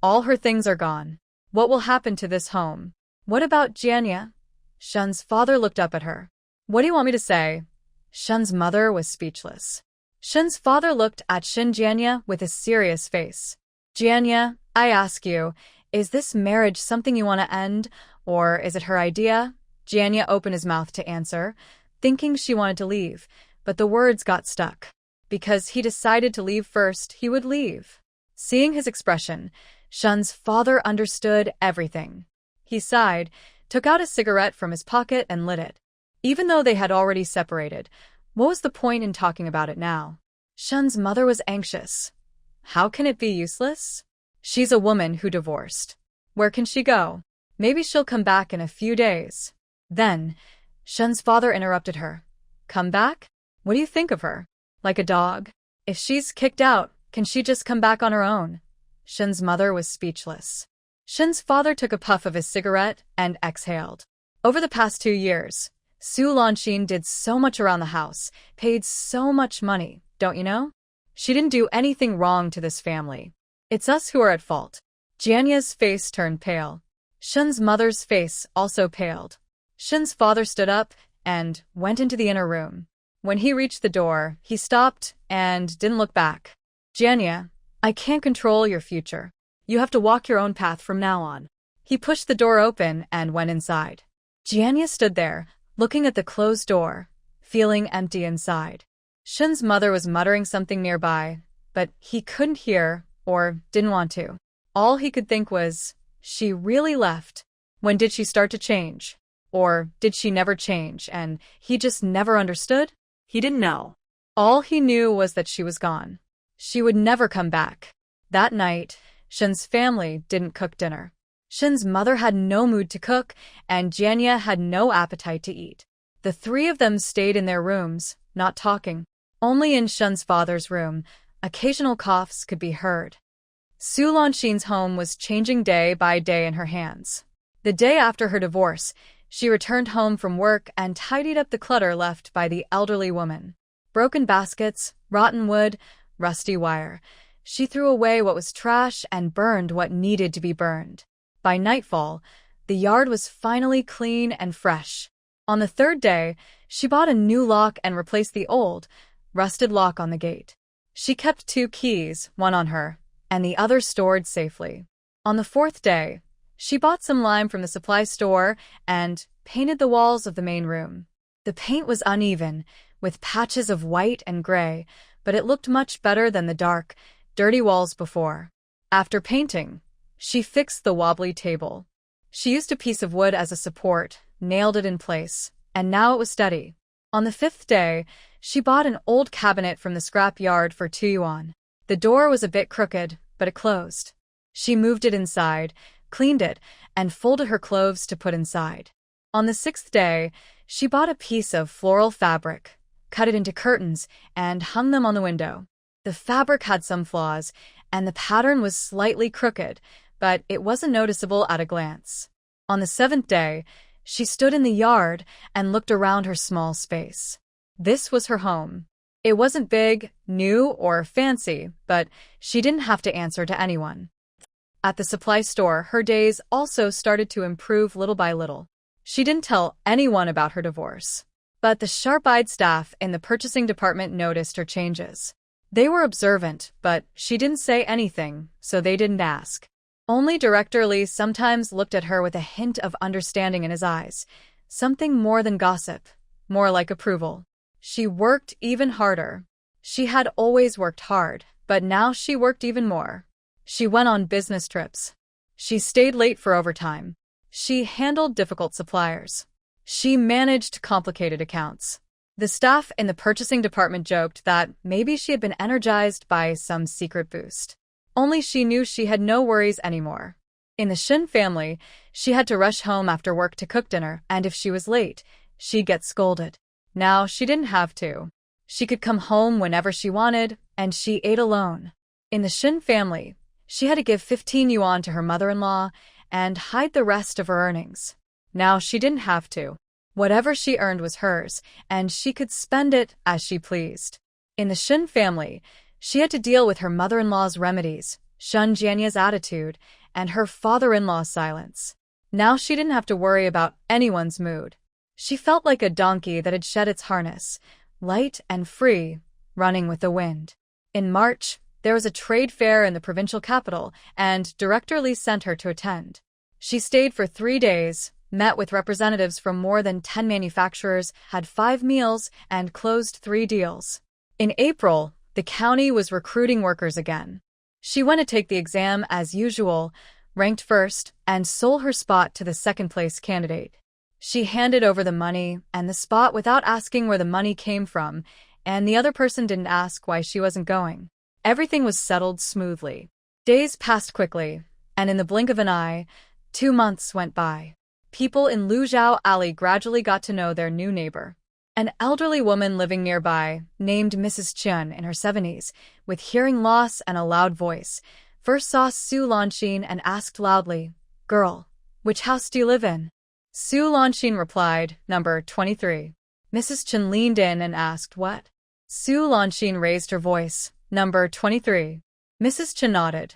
All her things are gone. What will happen to this home?" "What about Jianya?" Shin's father looked up at her. "What do you want me to say?" Shin's mother was speechless. Shin's father looked at Shin Jianya with a serious face. "Jianya, I ask you, is this marriage something you want to end, or is it her idea?" Jianya opened his mouth to answer, thinking she wanted to leave, but the words got stuck. Because he decided to leave first, he would leave. Seeing his expression, Shin's father understood everything. He sighed, took out a cigarette from his pocket and lit it. Even though they had already separated, what was the point in talking about it now? Shun's mother was anxious. How can it be useless? She's a woman who divorced. Where can she go? Maybe she'll come back in a few days. Then, Shun's father interrupted her. Come back? What do you think of her? Like a dog? If she's kicked out, can she just come back on her own? Shun's mother was speechless. Shun's father took a puff of his cigarette and exhaled. Over the past 2 years, Su Lanxin did so much around the house, paid so much money, don't you know? She didn't do anything wrong to this family. It's us who are at fault. Jianya's face turned pale. Shun's mother's face also paled. Shun's father stood up and went into the inner room. When he reached the door, he stopped and didn't look back. Jianya, I can't control your future. You have to walk your own path from now on. He pushed the door open and went inside. Jianya stood there, looking at the closed door, feeling empty inside. Shun's mother was muttering something nearby, but he couldn't hear or didn't want to. All he could think was, she really left. When did she start to change? Or did she never change and he just never understood? He didn't know. All he knew was that she was gone. She would never come back. That night, Shun's family didn't cook dinner. Shun's mother had no mood to cook, and Jianya had no appetite to eat. The three of them stayed in their rooms, not talking. Only in Shun's father's room, occasional coughs could be heard. Su Lanxin's home was changing day by day in her hands. The day after her divorce, she returned home from work and tidied up the clutter left by the elderly woman. Broken baskets, rotten wood, rusty wire. She threw away what was trash and burned what needed to be burned. By nightfall, the yard was finally clean and fresh. On the third day, she bought a new lock and replaced the old, rusted lock on the gate. She kept 2 keys, one on her, and the other stored safely. On the 4th day, she bought some lime from the supply store and painted the walls of the main room. The paint was uneven, with patches of white and gray, but it looked much better than the dark, dirty walls before. After painting, she fixed the wobbly table. She used a piece of wood as a support, nailed it in place, and now it was steady. On the 5th day, she bought an old cabinet from the scrap yard for 2 yuan. The door was a bit crooked, but it closed. She moved it inside, cleaned it, and folded her clothes to put inside. On the 6th day, she bought a piece of floral fabric, cut it into curtains, and hung them on the window. The fabric had some flaws, and the pattern was slightly crooked, but it wasn't noticeable at a glance. On the 7th day, she stood in the yard and looked around her small space. This was her home. It wasn't big, new, or fancy, but she didn't have to answer to anyone. At the supply store, her days also started to improve little by little. She didn't tell anyone about her divorce. But the sharp-eyed staff in the purchasing department noticed her changes. They were observant, but she didn't say anything, so they didn't ask. Only Director Lee sometimes looked at her with a hint of understanding in his eyes, something more than gossip, more like approval. She worked even harder. She had always worked hard, but now she worked even more. She went on business trips. She stayed late for overtime. She handled difficult suppliers. She managed complicated accounts. The staff in the purchasing department joked that maybe she had been energized by some secret boost. Only she knew she had no worries anymore. In the Shin family, she had to rush home after work to cook dinner, and if she was late, she'd get scolded. Now she didn't have to. She could come home whenever she wanted, and she ate alone. In the Shin family, she had to give 15 yuan to her mother-in-law and hide the rest of her earnings. Now she didn't have to. Whatever she earned was hers, and she could spend it as she pleased. In the Shin family, she had to deal with her mother-in-law's remedies, Shun Jianya's attitude, and her father-in-law's silence. Now she didn't have to worry about anyone's mood. She felt like a donkey that had shed its harness, light and free, running with the wind. In March, there was a trade fair in the provincial capital, and Director Lee sent her to attend. She stayed for 3 days, met with representatives from more than 10 manufacturers, had 5 meals, and closed 3 deals. In April, the county was recruiting workers again. She went to take the exam as usual, ranked first, and sold her spot to the second-place candidate. She handed over the money and the spot without asking where the money came from, and the other person didn't ask why she wasn't going. Everything was settled smoothly. Days passed quickly, and in the blink of an eye, 2 months went by. People in Luzhou Alley gradually got to know their new neighbor. An elderly woman living nearby, named Mrs. Chun in her 70s, with hearing loss and a loud voice, first saw Su Lanxin and asked loudly, "Girl, which house do you live in?" Su Lanxin replied, "Number 23. Mrs. Chun leaned in and asked, "What?" Su Lanxin raised her voice, "Number 23. Mrs. Chun nodded.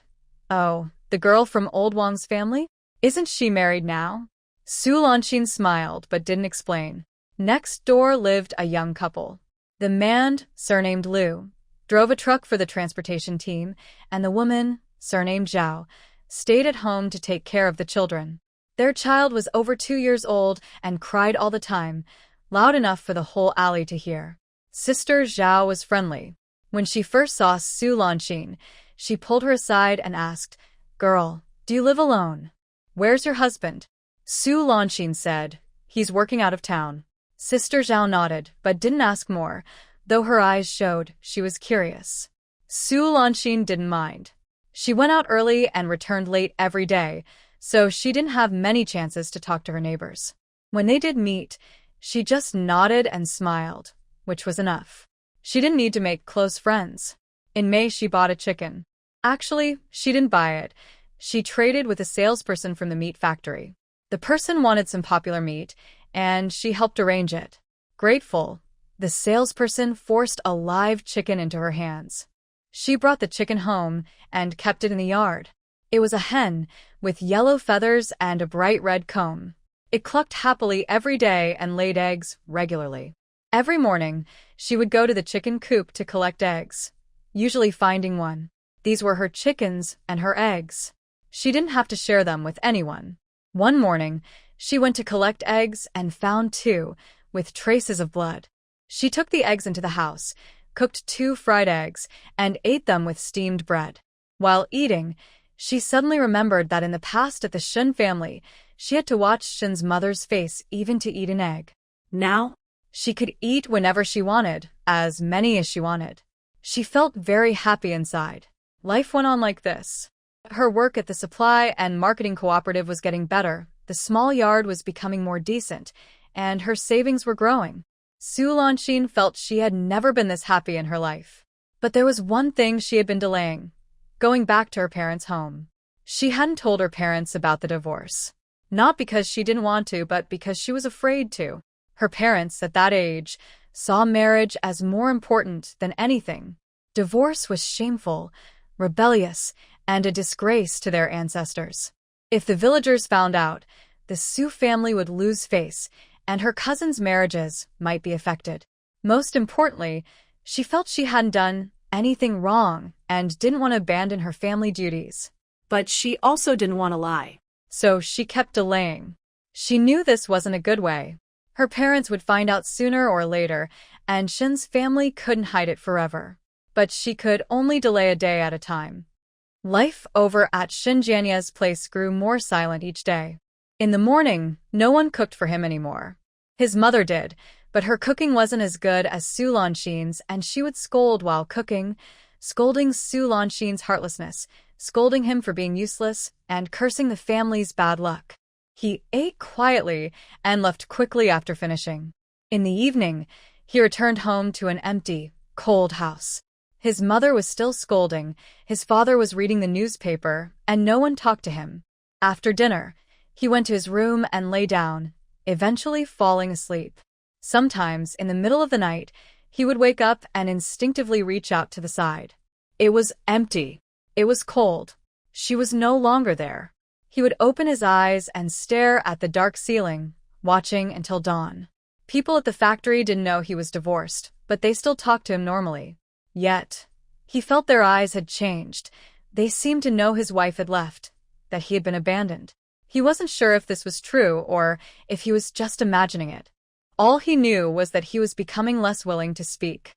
"Oh, the girl from old Wang's family? Isn't she married now?" Su Lanxin smiled but didn't explain. Next door lived a young couple. The man, surnamed Liu, drove a truck for the transportation team, and the woman, surnamed Zhao, stayed at home to take care of the children. Their child was over 2 years old and cried all the time, loud enough for the whole alley to hear. Sister Zhao was friendly. When she first saw Su Lanxin, she pulled her aside and asked, "Girl, do you live alone? Where's your husband?" Su Lanxin said, "He's working out of town." Sister Zhao nodded, but didn't ask more, though her eyes showed she was curious. Su Lanxin didn't mind. She went out early and returned late every day, so she didn't have many chances to talk to her neighbors. When they did meet, she just nodded and smiled, which was enough. She didn't need to make close friends. In May, she bought a chicken. Actually, she didn't buy it. She traded with a salesperson from the meat factory. The person wanted some popular meat, and she helped arrange it. Grateful, the salesperson forced a live chicken into her hands. She brought the chicken home and kept it in the yard. It was a hen with yellow feathers and a bright red comb. It clucked happily every day and laid eggs regularly. Every morning, she would go to the chicken coop to collect eggs, usually finding one. These were her chickens and her eggs. She didn't have to share them with anyone. One morning, she went to collect eggs and found 2, with traces of blood. She took the eggs into the house, cooked 2 fried eggs, and ate them with steamed bread. While eating, she suddenly remembered that in the past at the Shun family, she had to watch Shun's mother's face even to eat an egg. Now, she could eat whenever she wanted, as many as she wanted. She felt very happy inside. Life went on like this. Her work at the supply and marketing cooperative was getting better, the small yard was becoming more decent, and her savings were growing. Su Lanxin felt she had never been this happy in her life. But there was one thing she had been delaying: going back to her parents' home. She hadn't told her parents about the divorce. Not because she didn't want to, but because she was afraid to. Her parents, at that age, saw marriage as more important than anything. Divorce was shameful, rebellious, and a disgrace to their ancestors. If the villagers found out, the Su family would lose face, and her cousins' marriages might be affected. Most importantly, she felt she hadn't done anything wrong and didn't want to abandon her family duties. But she also didn't want to lie. So she kept delaying. She knew this wasn't a good way. Her parents would find out sooner or later, and Shin's family couldn't hide it forever. But she could only delay a day at a time. Life over at Xinjianya's place grew more silent each day. In the morning, no one cooked for him anymore. His mother did, but her cooking wasn't as good as Su Lanxin's, and she would scold while cooking, scolding Su Lanxin's heartlessness, scolding him for being useless, and cursing the family's bad luck. He ate quietly and left quickly after finishing. In the evening, he returned home to an empty, cold house. His mother was still scolding, his father was reading the newspaper, and no one talked to him. After dinner, he went to his room and lay down, eventually falling asleep. Sometimes, in the middle of the night, he would wake up and instinctively reach out to the side. It was empty. It was cold. She was no longer there. He would open his eyes and stare at the dark ceiling, watching until dawn. People at the factory didn't know he was divorced, but they still talked to him normally. Yet, he felt their eyes had changed. They seemed to know his wife had left, that he had been abandoned. He wasn't sure if this was true or if he was just imagining it. All he knew was that he was becoming less willing to speak.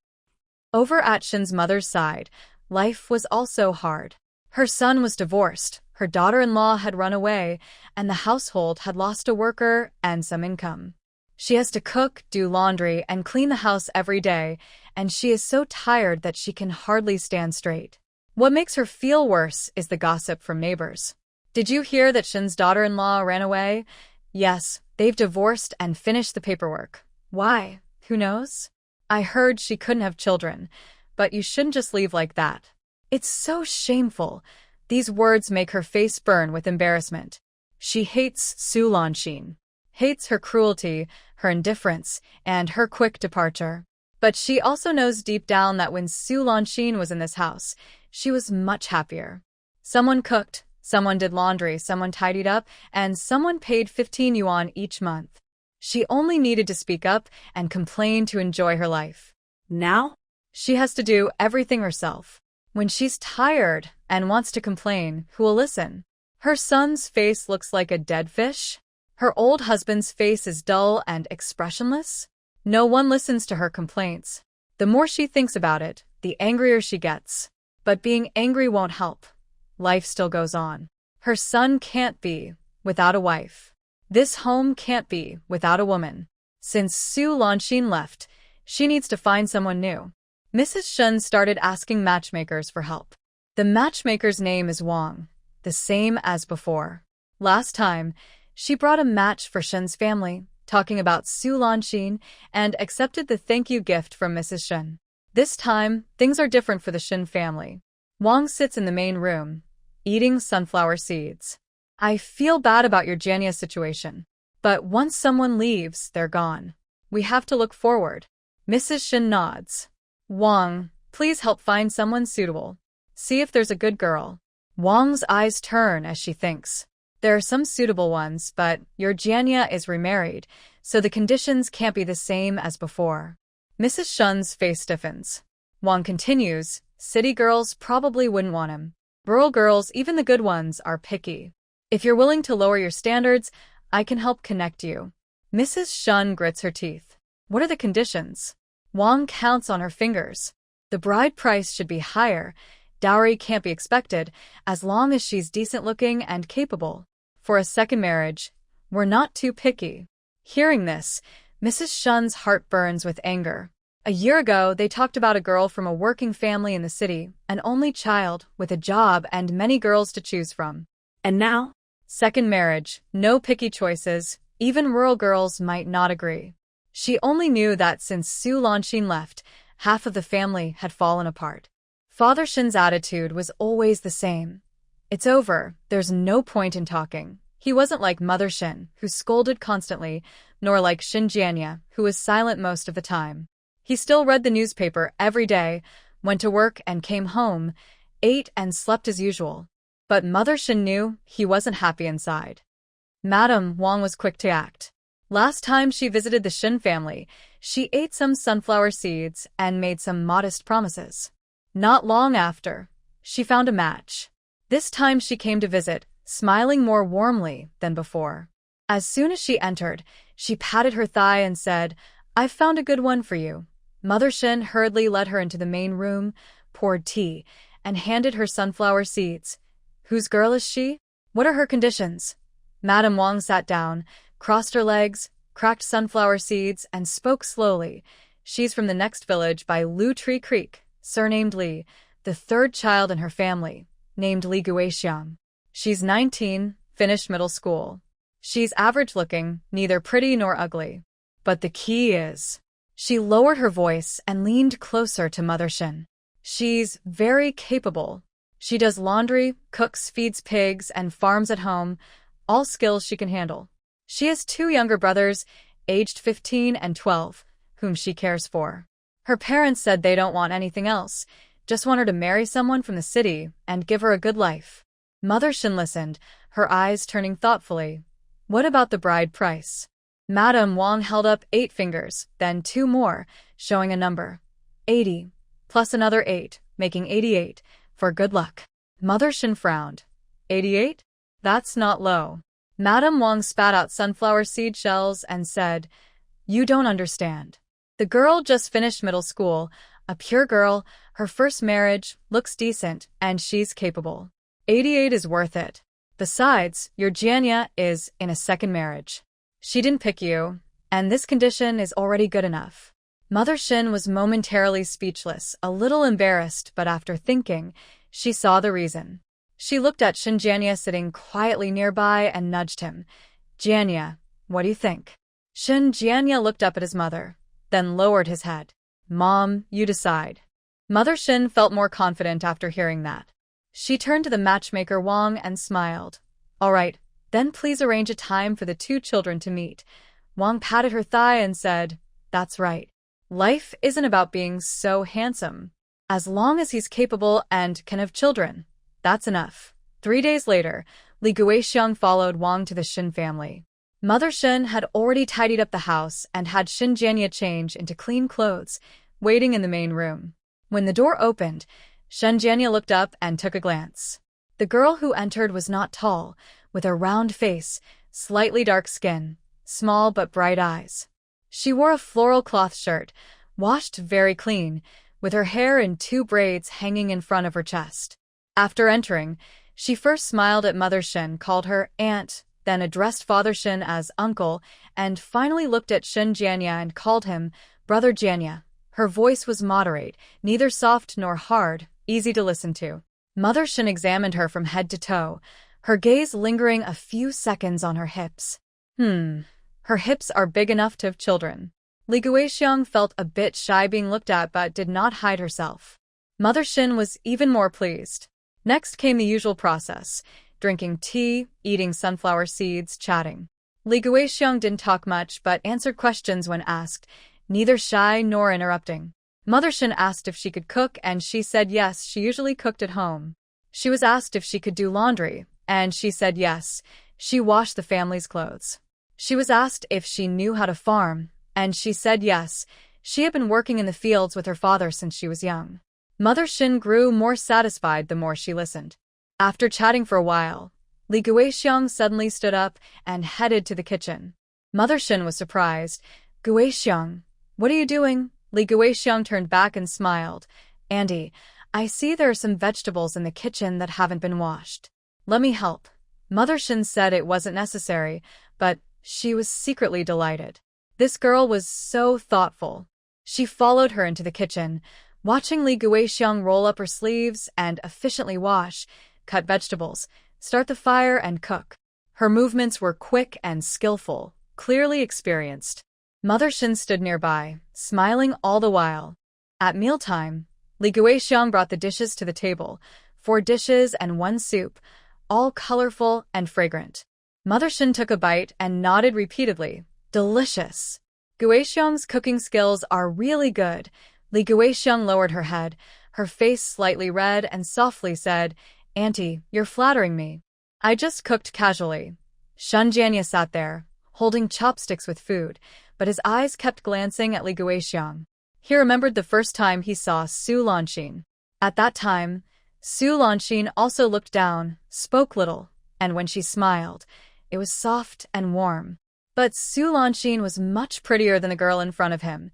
Over at Shin's mother's side, life was also hard. Her son was divorced, Her daughter-in-law had run away, and the household had lost a worker and some income. She has to cook, do laundry, and clean the house every day, and she is so tired that she can hardly stand straight. What makes her feel worse is the gossip from neighbors. Did you hear that Shin's daughter-in-law ran away? Yes, they've divorced and finished the paperwork. Why? Who knows? I heard she couldn't have children, but you shouldn't just leave like that. It's so shameful. These words make her face burn with embarrassment. She hates Su Lanshin. Hates her cruelty, her indifference, and her quick departure. But she also knows deep down that when Su Lanshin was in this house, she was much happier. Someone cooked, someone did laundry, someone tidied up, and someone paid 15 yuan each month. She only needed to speak up and complain to enjoy her life. Now? She has to do everything herself. When she's tired and wants to complain, who will listen? Her son's face looks like a dead fish. Her old husband's face is dull and expressionless. No one listens to her complaints. The more she thinks about it, the angrier she gets. But being angry won't help. Life still goes on. Her son can't be without a wife. This home can't be without a woman. Since Su Lanshin left, she needs to find someone new. Mrs. Shen started asking matchmakers for help. The matchmaker's name is Wang, the same as before. Last time, she brought a match for Shen's family, talking about Su Lanshin, and accepted the thank you gift from Mrs. Shen. This time, things are different for the Shen family. Wang sits in the main room, eating sunflower seeds. I feel bad about your Jania situation. But once someone leaves, they're gone. We have to look forward. Mrs. Shen nods. Wang, please help find someone suitable. See if there's a good girl. Wang's eyes turn as she thinks. There are some suitable ones, but your Jianya is remarried, so the conditions can't be the same as before. Mrs. Shen's face stiffens. Wang continues, city girls probably wouldn't want him. Rural girls, even the good ones, are picky. If you're willing to lower your standards, I can help connect you. Mrs. Shen grits her teeth. What are the conditions? Wang counts on her fingers. The bride price should be higher. Dowry can't be expected, as long as she's decent-looking and capable. For a second marriage, we're not too picky. Hearing this, Mrs. Shen's heart burns with anger. A year ago, they talked about a girl from a working family in the city, an only child, with a job and many girls to choose from. And now? Second marriage, no picky choices, even rural girls might not agree. She only knew that since Su Lanshin left, half of the family had fallen apart. Father Shin's attitude was always the same. It's over, there's no point in talking. He wasn't like Mother Shin, who scolded constantly, nor like Shin Jianya, who was silent most of the time. He still read the newspaper every day, went to work and came home, ate and slept as usual. But Mother Shin knew he wasn't happy inside. Madam Wang was quick to act. Last time she visited the Shin family, she ate some sunflower seeds and made some modest promises. Not long after, she found a match. This time she came to visit, smiling more warmly than before. As soon as she entered, she patted her thigh and said, "I've found a good one for you." Mother Shin hurriedly led her into the main room, poured tea, and handed her sunflower seeds. Whose girl is she? What are her conditions? Madam Wang sat down, crossed her legs, cracked sunflower seeds, and spoke slowly. She's from the next village by Lu Tree Creek, surnamed Li, the third child in her family, named Li Guixiang. She's 19, finished middle school. She's average-looking, neither pretty nor ugly. But the key is... She lowered her voice and leaned closer to Mother Shin. She's very capable. She does laundry, cooks, feeds pigs, and farms at home, all skills she can handle. She has 2 younger brothers, aged 15 and 12, whom she cares for. Her parents said they don't want anything else, just want her to marry someone from the city and give her a good life. Mother Shin listened, her eyes turning thoughtfully. What about the bride price? Madam Wang held up 8 fingers, then 2 more, showing a number. 80, plus another 8, making 88, for good luck. Mother Shin frowned. 88? That's not low. Madam Wang spat out sunflower seed shells and said, "You don't understand. The girl just finished middle school, a pure girl, her first marriage, looks decent, and she's capable. 88 is worth it. Besides, your Jianya is in a second marriage. She didn't pick you, and this condition is already good enough. Mother Shin was momentarily speechless, a little embarrassed, but after thinking, she saw the reason. She looked at Shin Jianya sitting quietly nearby and nudged him. Jianya, what do you think? Shin Jianya looked up at his mother, then lowered his head. Mom, you decide. Mother Shin felt more confident after hearing that. She turned to the matchmaker Wang and smiled. All right, then please arrange a time for the two children to meet. Wang patted her thigh and said, That's right. Life isn't about being so handsome. As long as he's capable and can have children, that's enough. 3 days later, Li Guixiang followed Wang to the Shin family. Mother Shin had already tidied up the house and had Shin Jianya change into clean clothes, waiting in the main room. When the door opened, Shin Jianya looked up and took a glance. The girl who entered was not tall, with a round face, slightly dark skin, small but bright eyes. She wore a floral cloth shirt, washed very clean, with her hair in 2 braids hanging in front of her chest. After entering, she first smiled at Mother Shin, called her aunt, then addressed Father Shin as uncle, and finally looked at Shin Jianya and called him Brother Jianya. Her voice was moderate, neither soft nor hard, easy to listen to. Mother Shin examined her from head to toe, her gaze lingering a few seconds on her hips. Her hips are big enough to have children. Li Guixiang felt a bit shy being looked at but did not hide herself. Mother Shin was even more pleased. Next came the usual process, drinking tea, eating sunflower seeds, chatting. Li Guixiang didn't talk much but answered questions when asked, neither shy nor interrupting. Mother Shin asked if she could cook and she said yes, she usually cooked at home. She was asked if she could do laundry, and she said yes, she washed the family's clothes. She was asked if she knew how to farm, and she said yes, she had been working in the fields with her father since she was young. Mother Shin grew more satisfied the more she listened. After chatting for a while, Li Guixiang suddenly stood up and headed to the kitchen. Mother Shin was surprised. Guixiang, what are you doing? Li Guixiang turned back and smiled. Andy, I see there are some vegetables in the kitchen that haven't been washed. Let me help. Mother Shin said it wasn't necessary, but she was secretly delighted. This girl was so thoughtful. She followed her into the kitchen, watching Li Guixiang roll up her sleeves and efficiently wash, cut vegetables, start the fire, and cook. Her movements were quick and skillful, clearly experienced. Mother Shin stood nearby, smiling all the while. At mealtime, Li Guixiang brought the dishes to the table, 4 dishes and 1 soup, all colorful and fragrant. Mother Shin took a bite and nodded repeatedly. Delicious. Guixiang's cooking skills are really good. Li Guixiang lowered her head, her face slightly red, and softly said, Auntie, you're flattering me. I just cooked casually. Shin Jianya sat there, holding chopsticks with food, but his eyes kept glancing at Li Guixiang. He remembered the first time he saw Su Lanxin. At that time, Su Lanxin also looked down, spoke little, and when she smiled, it was soft and warm. But Su Lanxin was much prettier than the girl in front of him.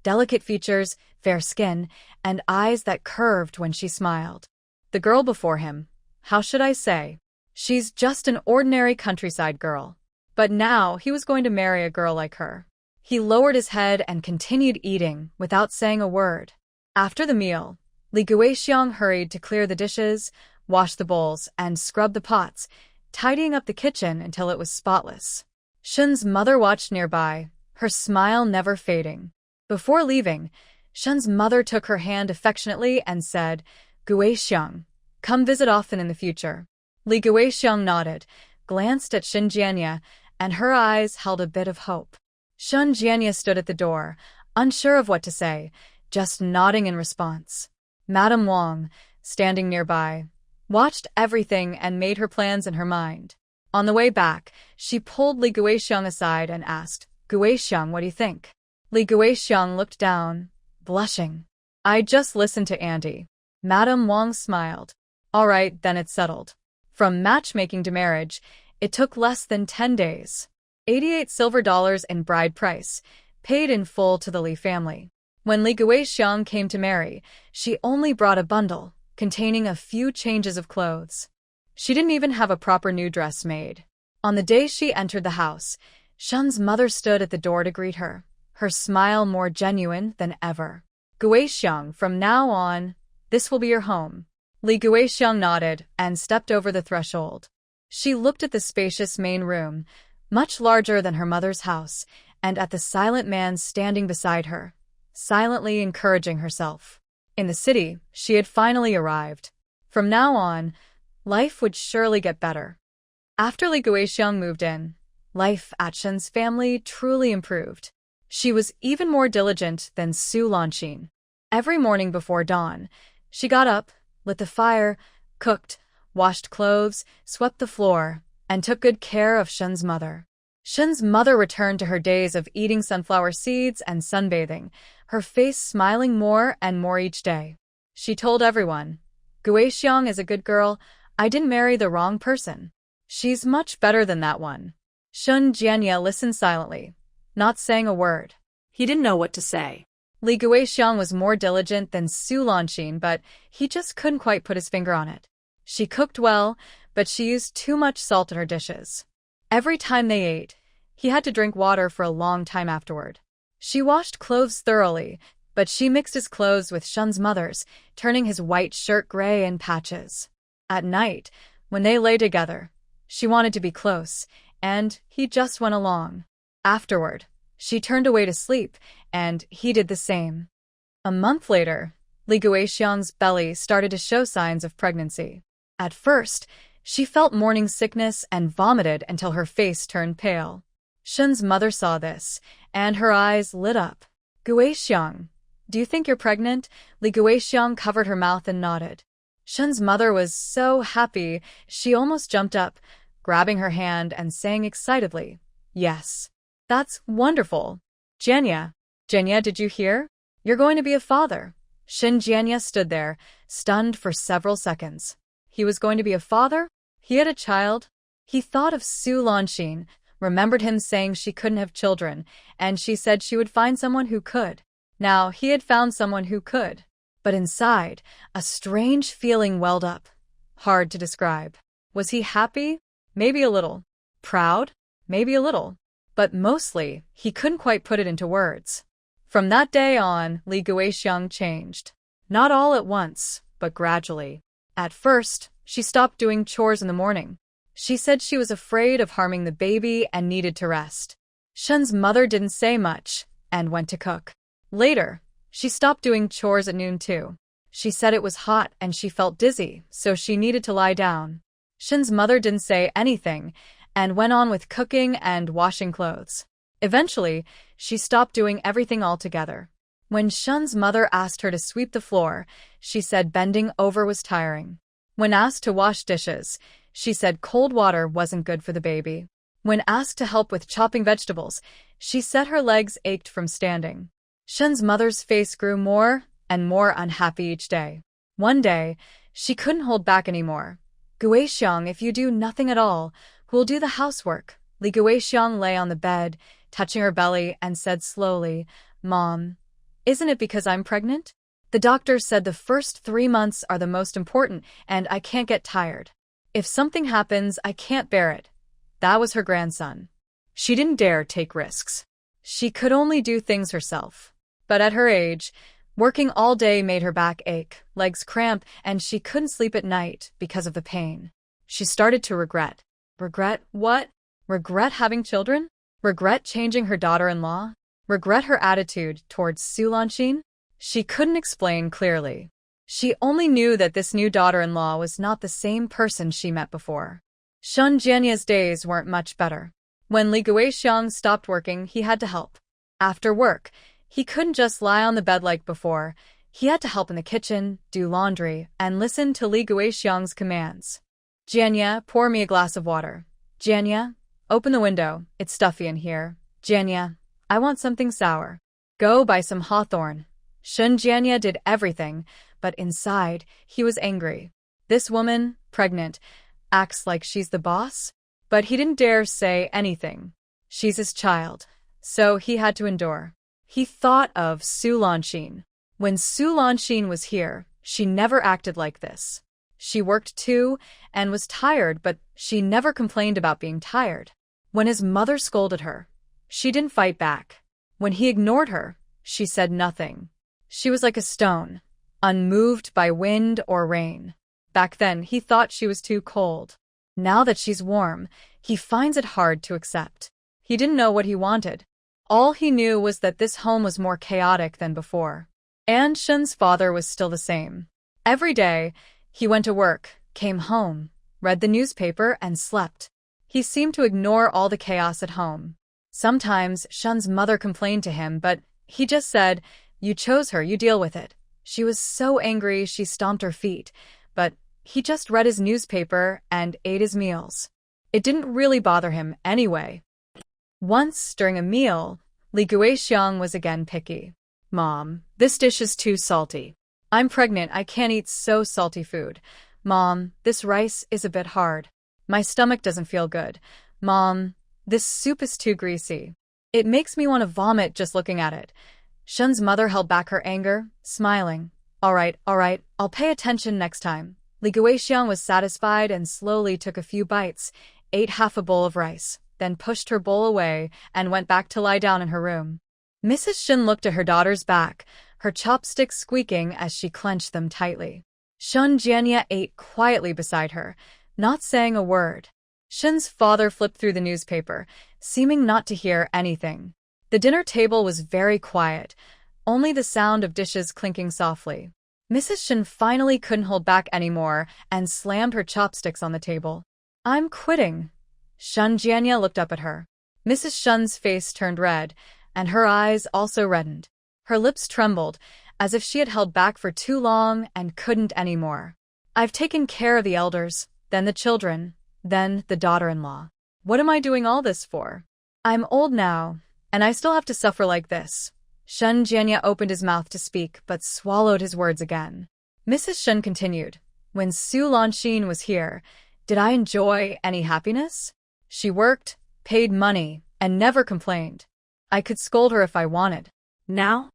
Delicate features, fair skin, and eyes that curved when she smiled. The girl before him, how should I say? She's just an ordinary countryside girl. But now he was going to marry a girl like her. He lowered his head and continued eating without saying a word. After the meal, Li Guixiang hurried to clear the dishes, wash the bowls, and scrub the pots, tidying up the kitchen until it was spotless. Shin's mother watched nearby, her smile never fading. Before leaving, Shin's mother took her hand affectionately and said, Guixiang, come visit often in the future. Li Guixiang nodded, glanced at Shin Jianya, and her eyes held a bit of hope. Shin Jianya stood at the door, unsure of what to say, just nodding in response. Madame Wang, standing nearby, watched everything and made her plans in her mind. On the way back, she pulled Li Guixiang aside and asked, Guixiang, what do you think? Li Guixiang looked down, blushing. I just listened to Andy. Madame Wang smiled. All right, then it's settled. From matchmaking to marriage, it took less than 10 days. 88 silver dollars in bride price, paid in full to the Li family. When Li Guixiang came to marry, she only brought a bundle, containing a few changes of clothes. She didn't even have a proper new dress made. On the day she entered the house, Shun's mother stood at the door to greet her, her smile more genuine than ever. Guixiang, from now on, this will be your home. Li Guixiang nodded and stepped over the threshold. She looked at the spacious main room, much larger than her mother's house, and at the silent man standing beside her, silently encouraging herself. In the city, she had finally arrived. From now on, life would surely get better. After Li Guixiang moved in, life at Shen's family truly improved. She was even more diligent than Su Lanxin. Every morning before dawn, she got up, lit the fire, cooked, washed clothes, swept the floor, and took good care of Shen's mother. Shen's mother returned to her days of eating sunflower seeds and sunbathing, her face smiling more and more each day. She told everyone, Guixiang is a good girl. I didn't marry the wrong person. She's much better than that one. Shun Jianya listened silently, not saying a word. He didn't know what to say. Li Guixiang was more diligent than Su Lanxin, but he just couldn't quite put his finger on it. She cooked well, but she used too much salt in her dishes. Every time they ate, he had to drink water for a long time afterward. She washed clothes thoroughly, but she mixed his clothes with Shun's mother's, turning his white shirt gray in patches. At night, when they lay together, she wanted to be close, and he just went along. Afterward, she turned away to sleep, and he did the same. A month later, Li Guixiang's belly started to show signs of pregnancy. At first, she felt morning sickness and vomited until her face turned pale. Shun's mother saw this, and her eyes lit up. Guixiang, do you think you're pregnant? Li Guixiang covered her mouth and nodded. Shun's mother was so happy, she almost jumped up, grabbing her hand and saying excitedly, Yes. That's wonderful. Jianya, did you hear? You're going to be a father. Shin Jianya stood there, stunned for several seconds. He was going to be a father? He had a child? He thought of Su Lanxin, remembered him saying she couldn't have children, and she said she would find someone who could. Now he had found someone who could. But inside, a strange feeling welled up. Hard to describe. Was he happy? Maybe a little. Proud? Maybe a little. But mostly, he couldn't quite put it into words. From that day on, Li Guixiang changed. Not all at once, but gradually. At first, she stopped doing chores in the morning. She said she was afraid of harming the baby and needed to rest. Shun's mother didn't say much, and went to cook. Later, she stopped doing chores at noon too. She said it was hot and she felt dizzy, so she needed to lie down. Shin's mother didn't say anything, and went on with cooking and washing clothes. Eventually, she stopped doing everything altogether. When Shun's mother asked her to sweep the floor, she said bending over was tiring. When asked to wash dishes, she said cold water wasn't good for the baby. When asked to help with chopping vegetables, she said her legs ached from standing. Shun's mother's face grew more and more unhappy each day. One day, she couldn't hold back anymore. Guixiang, if you do nothing at all, who'll do the housework? Li Guixiang lay on the bed, touching her belly, and said slowly, Mom, isn't it because I'm pregnant? The doctor said the first 3 months are the most important, and I can't get tired. If something happens, I can't bear it. That was her grandson. She didn't dare take risks. She could only do things herself. But at her age, working all day made her back ache, legs cramp, and she couldn't sleep at night because of the pain. She started to regret. Regret what? Regret having children? Regret changing her daughter-in-law? Regret her attitude towards Su Lanxin? She couldn't explain clearly. She only knew that this new daughter-in-law was not the same person she met before. Shun Jianya's days weren't much better. When Li Guixiang stopped working, he had to help. After work, he couldn't just lie on the bed like before. He had to help in the kitchen, do laundry, and listen to Li Guixiang's commands. Jianya, pour me a glass of water. Jianya, open the window. It's stuffy in here. Jianya, I want something sour. Go buy some hawthorn. Shun Jianya did everything, but inside, he was angry. This woman, pregnant, acts like she's the boss? But he didn't dare say anything. She's his child, so he had to endure. He thought of Su Lanxin. When Su Lanxin was here, she never acted like this. She worked too and was tired, but she never complained about being tired. When his mother scolded her, she didn't fight back. When he ignored her, she said nothing. She was like a stone, unmoved by wind or rain. Back then, he thought she was too cold. Now that she's warm, he finds it hard to accept. He didn't know what he wanted. All he knew was that this home was more chaotic than before. And Shun's father was still the same. Every day, he went to work, came home, read the newspaper, and slept. He seemed to ignore all the chaos at home. Sometimes Shun's mother complained to him, but he just said, "You chose her, you deal with it." She was so angry she stomped her feet, but he just read his newspaper and ate his meals. It didn't really bother him anyway. Once, during a meal, Li Guixiang was again picky. "Mom, this dish is too salty. I'm pregnant, I can't eat so salty food. Mom, this rice is a bit hard. My stomach doesn't feel good. Mom, this soup is too greasy. It makes me want to vomit just looking at it." Shun's mother held back her anger, smiling. All right, I'll pay attention next time." Li Guixiang was satisfied and slowly took a few bites, ate half a bowl of rice, then pushed her bowl away and went back to lie down in her room. Mrs. Shun looked at her daughter's back, her chopsticks squeaking as she clenched them tightly. Shun Jianya ate quietly beside her, not saying a word. Shun's father flipped through the newspaper, seeming not to hear anything. The dinner table was very quiet, only the sound of dishes clinking softly. Mrs. Shun finally couldn't hold back anymore and slammed her chopsticks on the table. "I'm quitting." Shun Jianya looked up at her. Mrs. Shun's face turned red, and her eyes also reddened. Her lips trembled, as if she had held back for too long and couldn't anymore. "I've taken care of the elders, then the children, then the daughter-in-law. What am I doing all this for? I'm old now, and I still have to suffer like this." Shun Jianya opened his mouth to speak, but swallowed his words again. Mrs. Shun continued, "When Su Lanxin was here, did I enjoy any happiness? She worked, paid money, and never complained. I could scold her if I wanted. Now?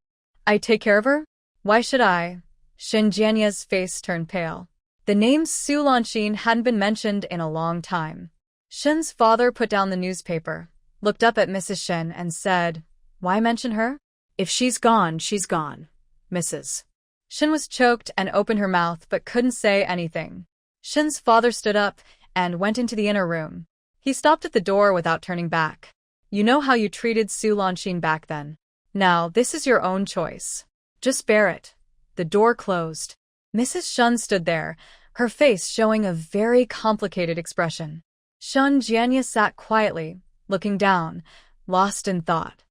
I take care of her? Why should I?" Shun Jianya's face turned pale. The name Su Lanxin hadn't been mentioned in a long time. Shun's father put down the newspaper, looked up at Mrs. Shun, and said, "Why mention her? If she's gone, Mrs." Shun was choked and opened her mouth but couldn't say anything. Shun's father stood up and went into the inner room. He stopped at the door without turning back. "You know how you treated Su Lanxin back then. Now, this is your own choice. Just bear it." The door closed. Mrs. Shun stood there, her face showing a very complicated expression. Shun Jianya sat quietly, looking down, lost in thought.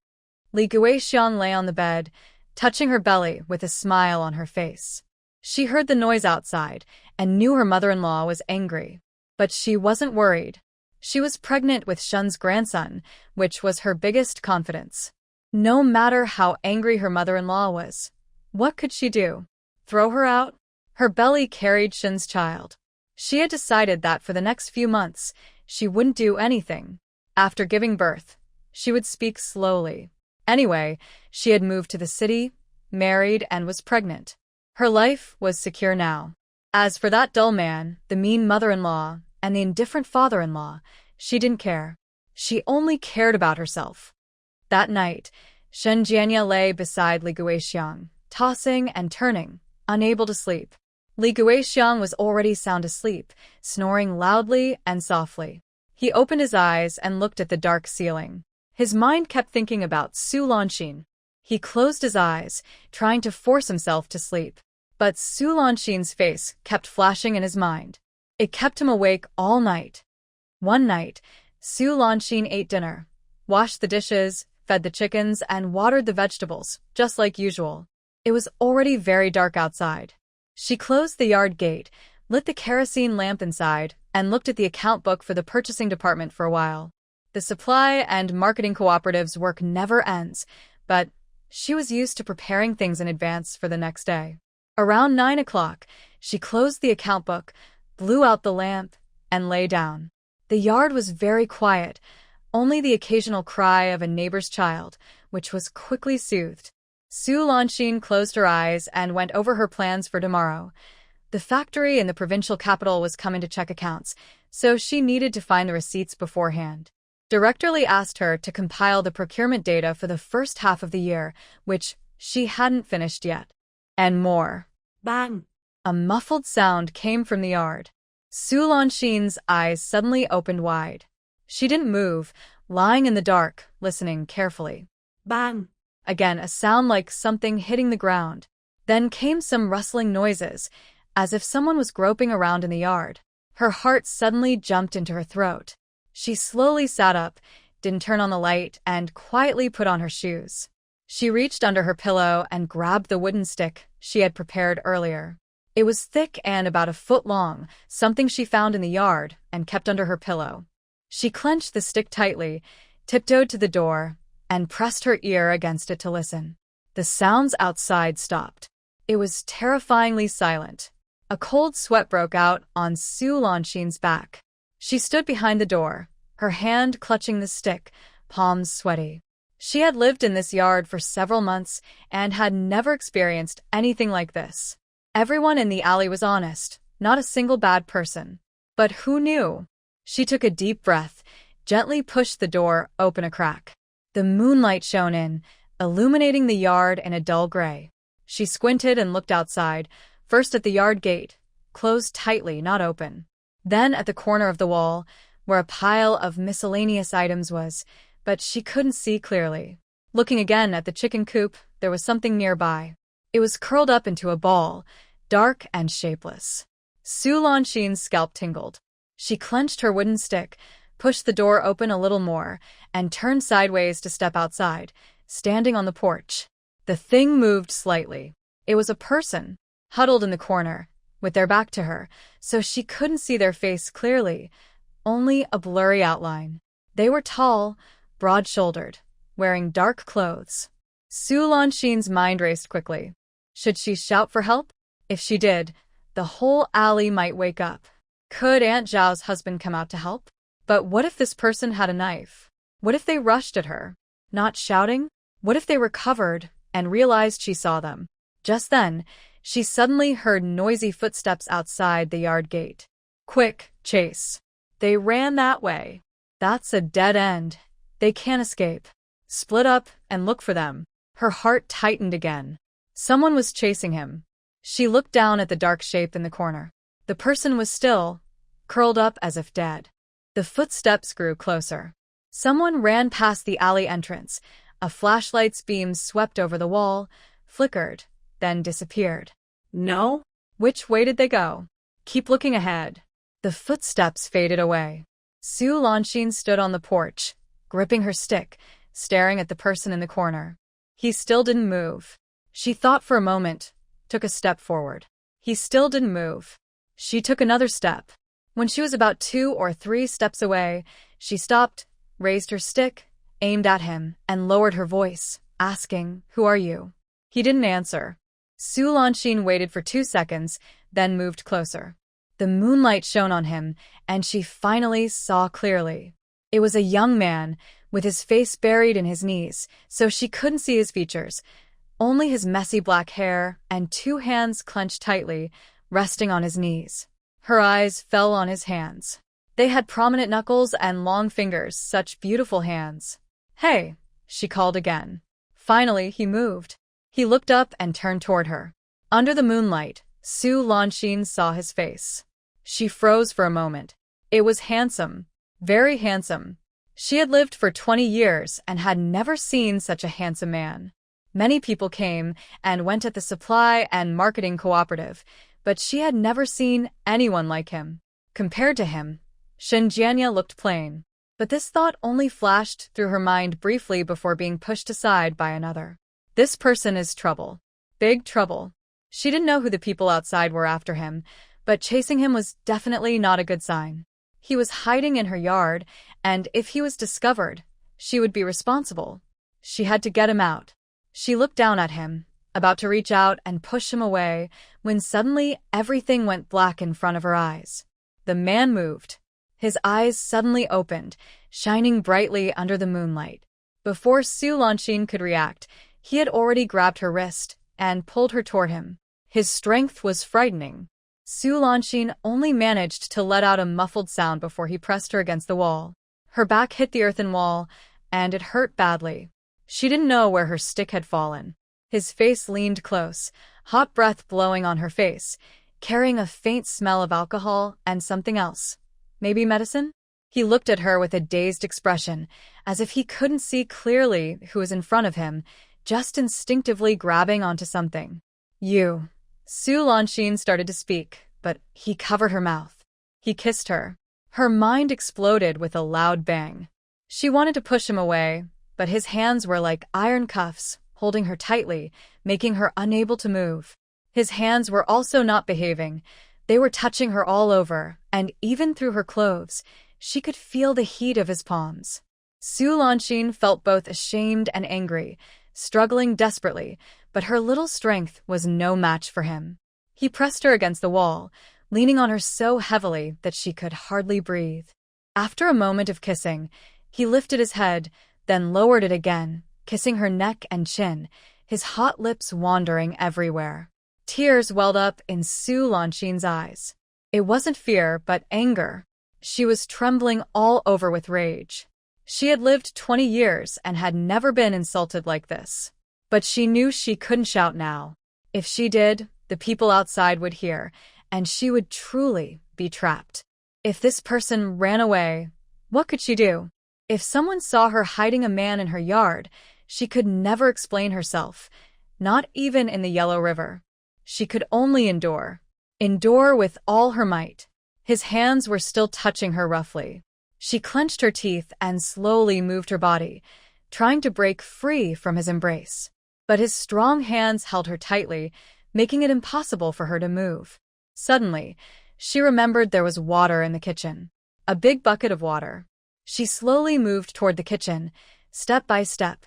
Li Guixiang lay on the bed, touching her belly with a smile on her face. She heard the noise outside and knew her mother-in-law was angry. But she wasn't worried. She was pregnant with Shun's grandson, which was her biggest confidence. No matter how angry her mother-in-law was, what could she do? Throw her out? Her belly carried Shun's child. She had decided that for the next few months, she wouldn't do anything. After giving birth, she would speak slowly. Anyway, she had moved to the city, married, and was pregnant. Her life was secure now. As for that dull man, the mean mother-in-law, and the indifferent father-in-law, she didn't care. She only cared about herself. That night, Shun Jianya lay beside Li Guixiang, tossing and turning, unable to sleep. Li Guixiang was already sound asleep, snoring loudly and softly. He opened his eyes and looked at the dark ceiling. His mind kept thinking about Su Lanxin. He closed his eyes, trying to force himself to sleep. But Su Lanxin's face kept flashing in his mind. It kept him awake all night. One night, Su Lanxin ate dinner, washed the dishes, fed the chickens, and watered the vegetables, just like usual. It was already very dark outside. She closed the yard gate, lit the kerosene lamp inside, and looked at the account book for the purchasing department for a while. The supply and marketing cooperative's work never ends, but she was used to preparing things in advance for the next day. Around 9 o'clock, she closed the account book, blew out the lamp, and lay down. The yard was very quiet, only the occasional cry of a neighbor's child, which was quickly soothed. Su Lanxin closed her eyes and went over her plans for tomorrow. The factory in the provincial capital was coming to check accounts, so she needed to find the receipts beforehand. Director Lee asked her to compile the procurement data for the first half of the year, which she hadn't finished yet. And more. Bang! A muffled sound came from the yard. Su Lanxin's eyes suddenly opened wide. She didn't move, lying in the dark, listening carefully. Bang! Again, a sound like something hitting the ground. Then came some rustling noises, as if someone was groping around in the yard. Her heart suddenly jumped into her throat. She slowly sat up, didn't turn on the light, and quietly put on her shoes. She reached under her pillow and grabbed the wooden stick she had prepared earlier. It was thick and about a foot long, something she found in the yard and kept under her pillow. She clenched the stick tightly, tiptoed to the door, and pressed her ear against it to listen. The sounds outside stopped. It was terrifyingly silent. A cold sweat broke out on Su Lanxin's back. She stood behind the door, her hand clutching the stick, palms sweaty. She had lived in this yard for several months and had never experienced anything like this. Everyone in the alley was honest, not a single bad person. But who knew? She took a deep breath, gently pushed the door open a crack. The moonlight shone in, illuminating the yard in a dull gray. She squinted and looked outside, first at the yard gate, closed tightly, not open. Then at the corner of the wall, where a pile of miscellaneous items was, but she couldn't see clearly. Looking again at the chicken coop, there was something nearby. It was curled up into a ball, dark and shapeless. Su Lanxin's scalp tingled. She clenched her wooden stick, pushed the door open a little more, and turned sideways to step outside, standing on the porch. The thing moved slightly. It was a person, huddled in the corner, with their back to her, so she couldn't see their face clearly, only a blurry outline. They were tall, broad-shouldered, wearing dark clothes. Su Lanxin's mind raced quickly. Should she shout for help? If she did, the whole alley might wake up. Could Aunt Zhao's husband come out to help? But what if this person had a knife? What if they rushed at her, not shouting? What if they recovered and realized she saw them? Just then, she suddenly heard noisy footsteps outside the yard gate. Quick, chase. They ran that way. That's a dead end. They can't escape. Split up and look for them. Her heart tightened again. Someone was chasing him. She looked down at the dark shape in the corner. The person was still, curled up as if dead. The footsteps grew closer. Someone ran past the alley entrance. A flashlight's beam swept over the wall, flickered, then disappeared. No? Which way did they go? Keep looking ahead. The footsteps faded away. Su Lanxin stood on the porch, gripping her stick, staring at the person in the corner. He still didn't move. She thought for a moment, took a step forward. He still didn't move. She took another step. When she was about 2 or 3 steps away, she stopped, raised her stick, aimed at him, and lowered her voice, asking, "Who are you?" He didn't answer. Su Lanxin waited for 2 seconds, then moved closer. The moonlight shone on him, and she finally saw clearly. It was a young man, with his face buried in his knees, so she couldn't see his features, only his messy black hair and 2 hands clenched tightly, resting on his knees. Her eyes fell on his hands. They had prominent knuckles and long fingers, such beautiful hands. "Hey," she called again. Finally, he moved. He looked up and turned toward her. Under the moonlight, Su Lanxin saw his face. She froze for a moment. It was handsome, very handsome. She had lived for 20 years and had never seen such a handsome man. Many people came and went at the supply and marketing cooperative, but she had never seen anyone like him. Compared to him, Xinjiania looked plain. But this thought only flashed through her mind briefly before being pushed aside by another. This person is trouble. Big trouble. She didn't know who the people outside were after him, but chasing him was definitely not a good sign. He was hiding in her yard, and if he was discovered, she would be responsible. She had to get him out. She looked down at him, about to reach out and push him away, when suddenly everything went black in front of her eyes. The man moved. His eyes suddenly opened, shining brightly under the moonlight. Before Su Lanxin could react, he had already grabbed her wrist and pulled her toward him. His strength was frightening. Su Lanxin only managed to let out a muffled sound before he pressed her against the wall. Her back hit the earthen wall, and it hurt badly. She didn't know where her stick had fallen. His face leaned close, hot breath blowing on her face, carrying a faint smell of alcohol and something else. Maybe medicine? He looked at her with a dazed expression, as if he couldn't see clearly who was in front of him, just instinctively grabbing onto something. You. Su Lanxin started to speak, but he covered her mouth. He kissed her. Her mind exploded with a loud bang. She wanted to push him away, but his hands were like iron cuffs, holding her tightly, making her unable to move. His hands were also not behaving. They were touching her all over, and even through her clothes, she could feel the heat of his palms. Su Lanxin felt both ashamed and angry, struggling desperately, but her little strength was no match for him. He pressed her against the wall, leaning on her so heavily that she could hardly breathe. After a moment of kissing, he lifted his head, then lowered it again, kissing her neck and chin, his hot lips wandering everywhere. Tears welled up in Su Lanxin's eyes. It wasn't fear, but anger. She was trembling all over with rage. She had lived 20 years and had never been insulted like this. But she knew she couldn't shout now. If she did, the people outside would hear, and she would truly be trapped. If this person ran away, what could she do? If someone saw her hiding a man in her yard, she could never explain herself, not even in the Yellow River. She could only endure. Endure with all her might. His hands were still touching her roughly. She clenched her teeth and slowly moved her body, trying to break free from his embrace. But his strong hands held her tightly, making it impossible for her to move. Suddenly, she remembered there was water in the kitchen. A big bucket of water. She slowly moved toward the kitchen, step by step,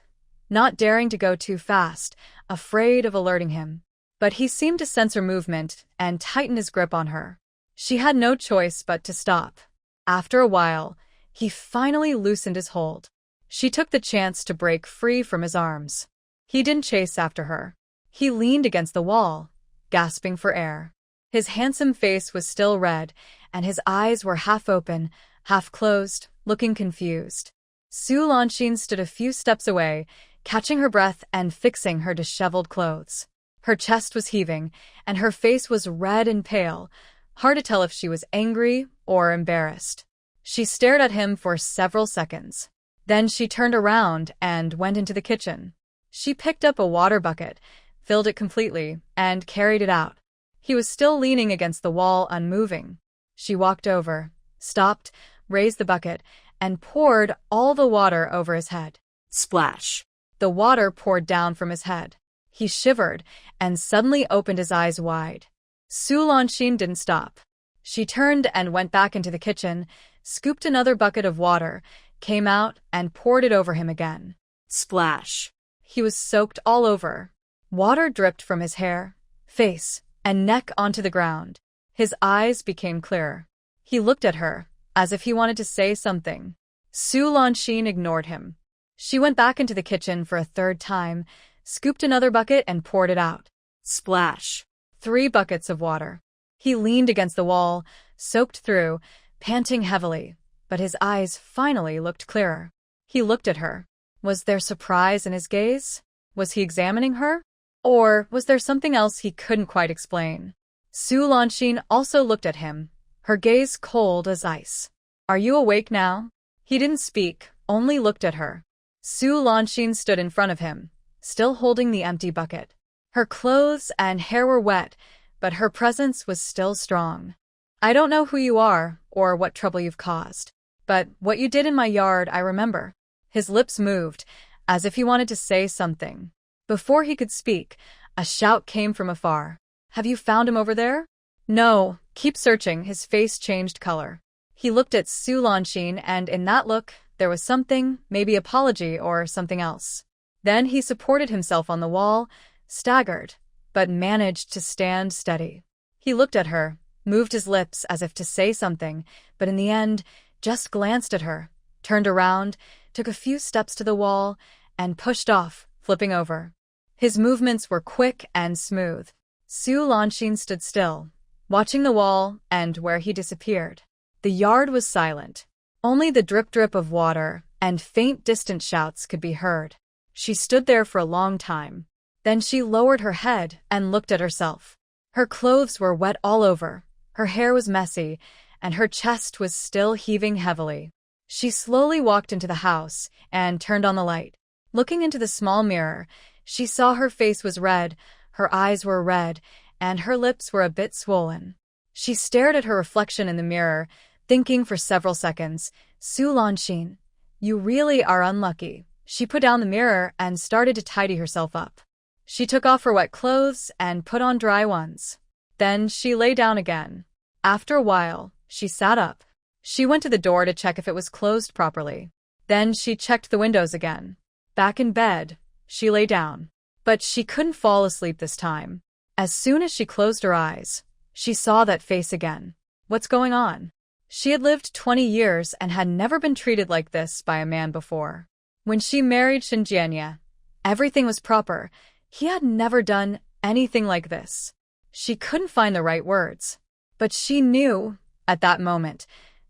not daring to go too fast, afraid of alerting him. But he seemed to sense her movement and tighten his grip on her. She had no choice but to stop. After a while, he finally loosened his hold. She took the chance to break free from his arms. He didn't chase after her. He leaned against the wall, gasping for air. His handsome face was still red, and his eyes were half open, half closed, looking confused. Su Lanxin stood a few steps away, catching her breath and fixing her disheveled clothes. Her chest was heaving, and her face was red and pale, hard to tell if she was angry or embarrassed. She stared at him for several seconds. Then she turned around and went into the kitchen. She picked up a water bucket, filled it completely, and carried it out. He was still leaning against the wall, unmoving. She walked over, stopped, raised the bucket, and poured all the water over his head. Splash. The water poured down from his head. He shivered and suddenly opened his eyes wide. Su Lanxin didn't stop. She turned and went back into the kitchen, scooped another bucket of water, came out, and poured it over him again. Splash. He was soaked all over. Water dripped from his hair, face, and neck onto the ground. His eyes became clearer. He looked at her, as if he wanted to say something. Su Lanxin ignored him. She went back into the kitchen for a third time, scooped another bucket and poured it out. Splash. 3 buckets of water. He leaned against the wall, soaked through, panting heavily, but his eyes finally looked clearer. He looked at her. Was there surprise in his gaze? Was he examining her? Or was there something else he couldn't quite explain? Su Lanxin also looked at him, her gaze cold as ice. Are you awake now? He didn't speak, only looked at her. Su Lanxin stood in front of him, still holding the empty bucket. Her clothes and hair were wet, but her presence was still strong. I don't know who you are or what trouble you've caused, but what you did in my yard I remember. His lips moved, as if he wanted to say something. Before he could speak, a shout came from afar. Have you found him over there? No, keep searching. His face changed color. He looked at Su Lanxin, and in that look, there was something, maybe apology or something else. Then he supported himself on the wall, staggered, but managed to stand steady. He looked at her, moved his lips as if to say something, but in the end, just glanced at her, turned around, took a few steps to the wall, and pushed off, flipping over. His movements were quick and smooth. Su Lanxin stood still, watching the wall and where he disappeared. The yard was silent. Only the drip-drip of water and faint distant shouts could be heard. She stood there for a long time. Then she lowered her head and looked at herself. Her clothes were wet all over, her hair was messy, and her chest was still heaving heavily. She slowly walked into the house and turned on the light. Looking into the small mirror, she saw her face was red, her eyes were red, and her lips were a bit swollen. She stared at her reflection in the mirror, thinking for several seconds, "Su Lanshin, you really are unlucky." She put down the mirror and started to tidy herself up. She took off her wet clothes and put on dry ones. Then she lay down again. After a while, she sat up. She went to the door to check if it was closed properly. Then she checked the windows again. Back in bed, she lay down. But she couldn't fall asleep this time. As soon as she closed her eyes, she saw that face again. What's going on? She had lived 20 years and had never been treated like this by a man before. When she married Shinjianya, everything was proper. He had never done anything like this. She couldn't find the right words. But she knew, at that moment,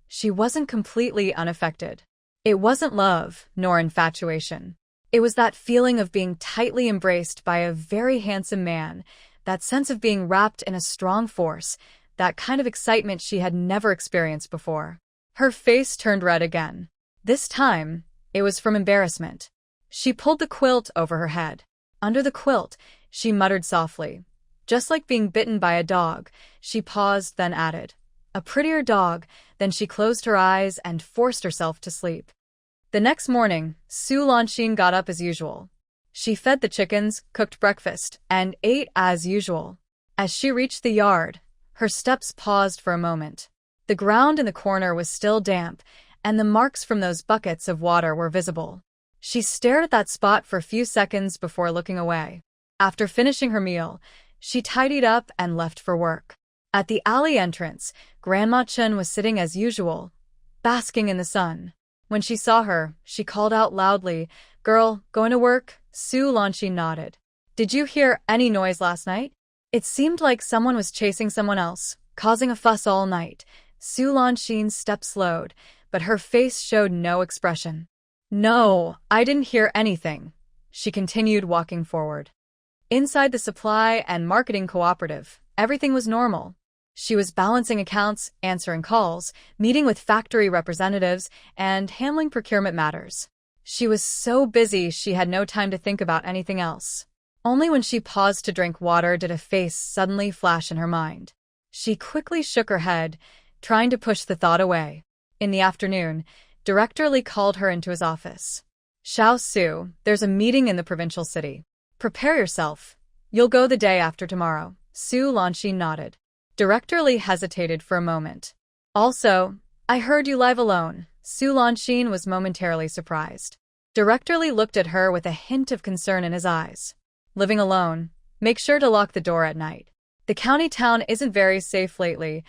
she wasn't completely unaffected. It wasn't love, nor infatuation. It was that feeling of being tightly embraced by a very handsome man, that sense of being wrapped in a strong force, that kind of excitement she had never experienced before. Her face turned red again. This time, it was from embarrassment. She pulled the quilt over her head. Under the quilt, she muttered softly. Just like being bitten by a dog, she paused, then added, "A prettier dog." Then she closed her eyes and forced herself to sleep. The next morning, Su Lanshin got up as usual. She fed the chickens, cooked breakfast, and ate as usual. As she reached the yard, her steps paused for a moment. The ground in the corner was still damp, and the marks from those buckets of water were visible. She stared at that spot for a few seconds before looking away. After finishing her meal, she tidied up and left for work. At the alley entrance, Grandma Chen was sitting as usual, basking in the sun. When she saw her, she called out loudly, "Girl, going to work?" Su Lanshin nodded. "Did you hear any noise last night? It seemed like someone was chasing someone else, causing a fuss all night." Su Lanshin's step slowed, but her face showed no expression. "No, I didn't hear anything." She continued walking forward. Inside the supply and marketing cooperative, everything was normal. She was balancing accounts, answering calls, meeting with factory representatives, and handling procurement matters. She was so busy she had no time to think about anything else. Only when she paused to drink water did a face suddenly flash in her mind. She quickly shook her head, trying to push the thought away. In the afternoon, Director Li called her into his office. "Xiao Su, there's a meeting in the provincial city. Prepare yourself. You'll go the day after tomorrow." Su Lanshin nodded. Director Li hesitated for a moment. "Also, I heard you live alone." Su Lanshin was momentarily surprised. Director Li looked at her with a hint of concern in his eyes. "Living alone. Make sure to lock the door at night. The county town isn't very safe lately.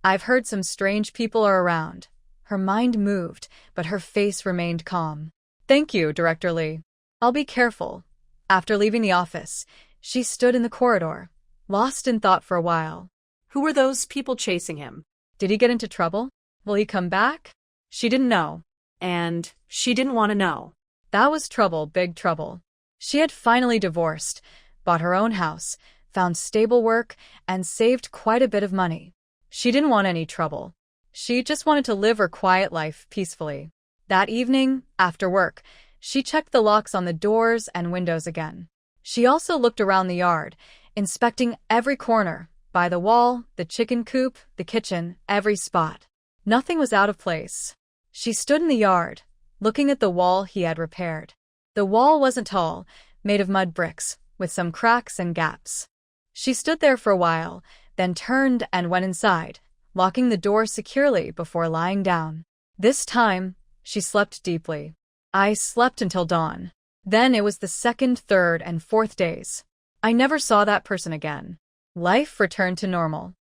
I've heard some strange people are around." Her mind moved, but her face remained calm. "Thank you, Director Li. I'll be careful." After leaving the office, she stood in the corridor, lost in thought for a while. Who were those people chasing him? Did he get into trouble? Will he come back? She didn't know. And she didn't want to know. That was trouble, big trouble. She had finally divorced, bought her own house, found stable work, and saved quite a bit of money. She didn't want any trouble. She just wanted to live her quiet life peacefully. That evening, after work, she checked the locks on the doors and windows again. She also looked around the yard, inspecting every corner, by the wall, the chicken coop, the kitchen, every spot. Nothing was out of place. She stood in the yard, looking at the wall he had repaired. The wall wasn't tall, made of mud bricks, with some cracks and gaps. She stood there for a while, then turned and went inside, locking the door securely before lying down. This time, she slept deeply. I slept until dawn. Then it was the second, third, and fourth days. I never saw that person again. Life returned to normal.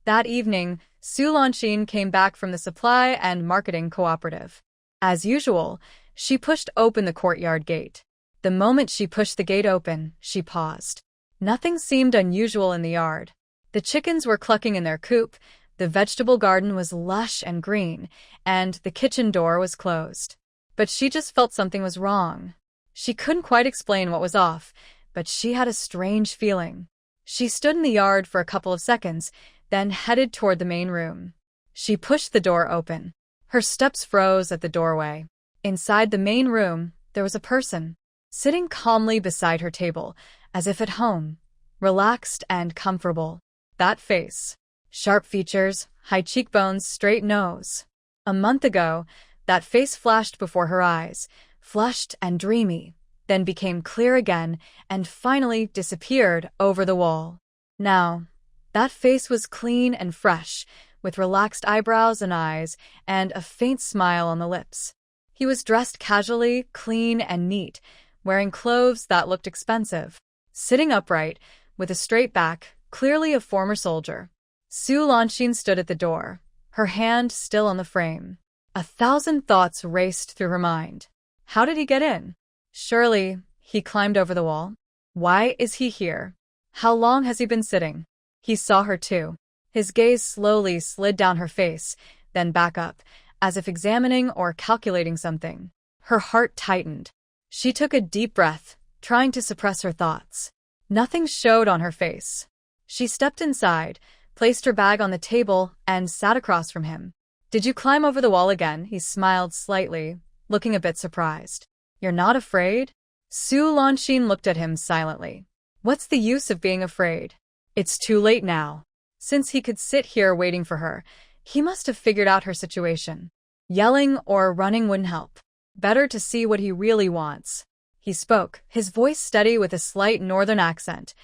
That evening, Su Lanshin came back from the supply and marketing cooperative. As usual, she pushed open the courtyard gate. The moment she pushed the gate open, she paused. Nothing seemed unusual in the yard. The chickens were clucking in their coop, the vegetable garden was lush and green, and the kitchen door was closed. But she just felt something was wrong. She couldn't quite explain what was off, but she had a strange feeling. She stood in the yard for a couple of seconds, then headed toward the main room. She pushed the door open. Her steps froze at the doorway. Inside the main room, there was a person, sitting calmly beside her table, as if at home, relaxed and comfortable. That face. Sharp features, high cheekbones, straight nose. A month ago, that face flashed before her eyes, flushed and dreamy, then became clear again and finally disappeared over the wall. Now, that face was clean and fresh, with relaxed eyebrows and eyes, and a faint smile on the lips. He was dressed casually, clean and neat, wearing clothes that looked expensive. Sitting upright, with a straight back, clearly a former soldier. Su Lanxin stood at the door, her hand still on the frame. 1,000 thoughts raced through her mind. How did he get in? Surely, he climbed over the wall. Why is he here? How long has he been sitting? He saw her too. His gaze slowly slid down her face, then back up, as if examining or calculating something. Her heart tightened. She took a deep breath, trying to suppress her thoughts. Nothing showed on her face. She stepped inside, placed her bag on the table, and sat across from him. Did you climb over the wall again? He smiled slightly, looking a bit surprised. You're not afraid? Su Lanxin looked at him silently. What's the use of being afraid? It's too late now. Since he could sit here waiting for her, he must have figured out her situation. Yelling or running wouldn't help. Better to see what he really wants. He spoke, his voice steady with a slight northern accent.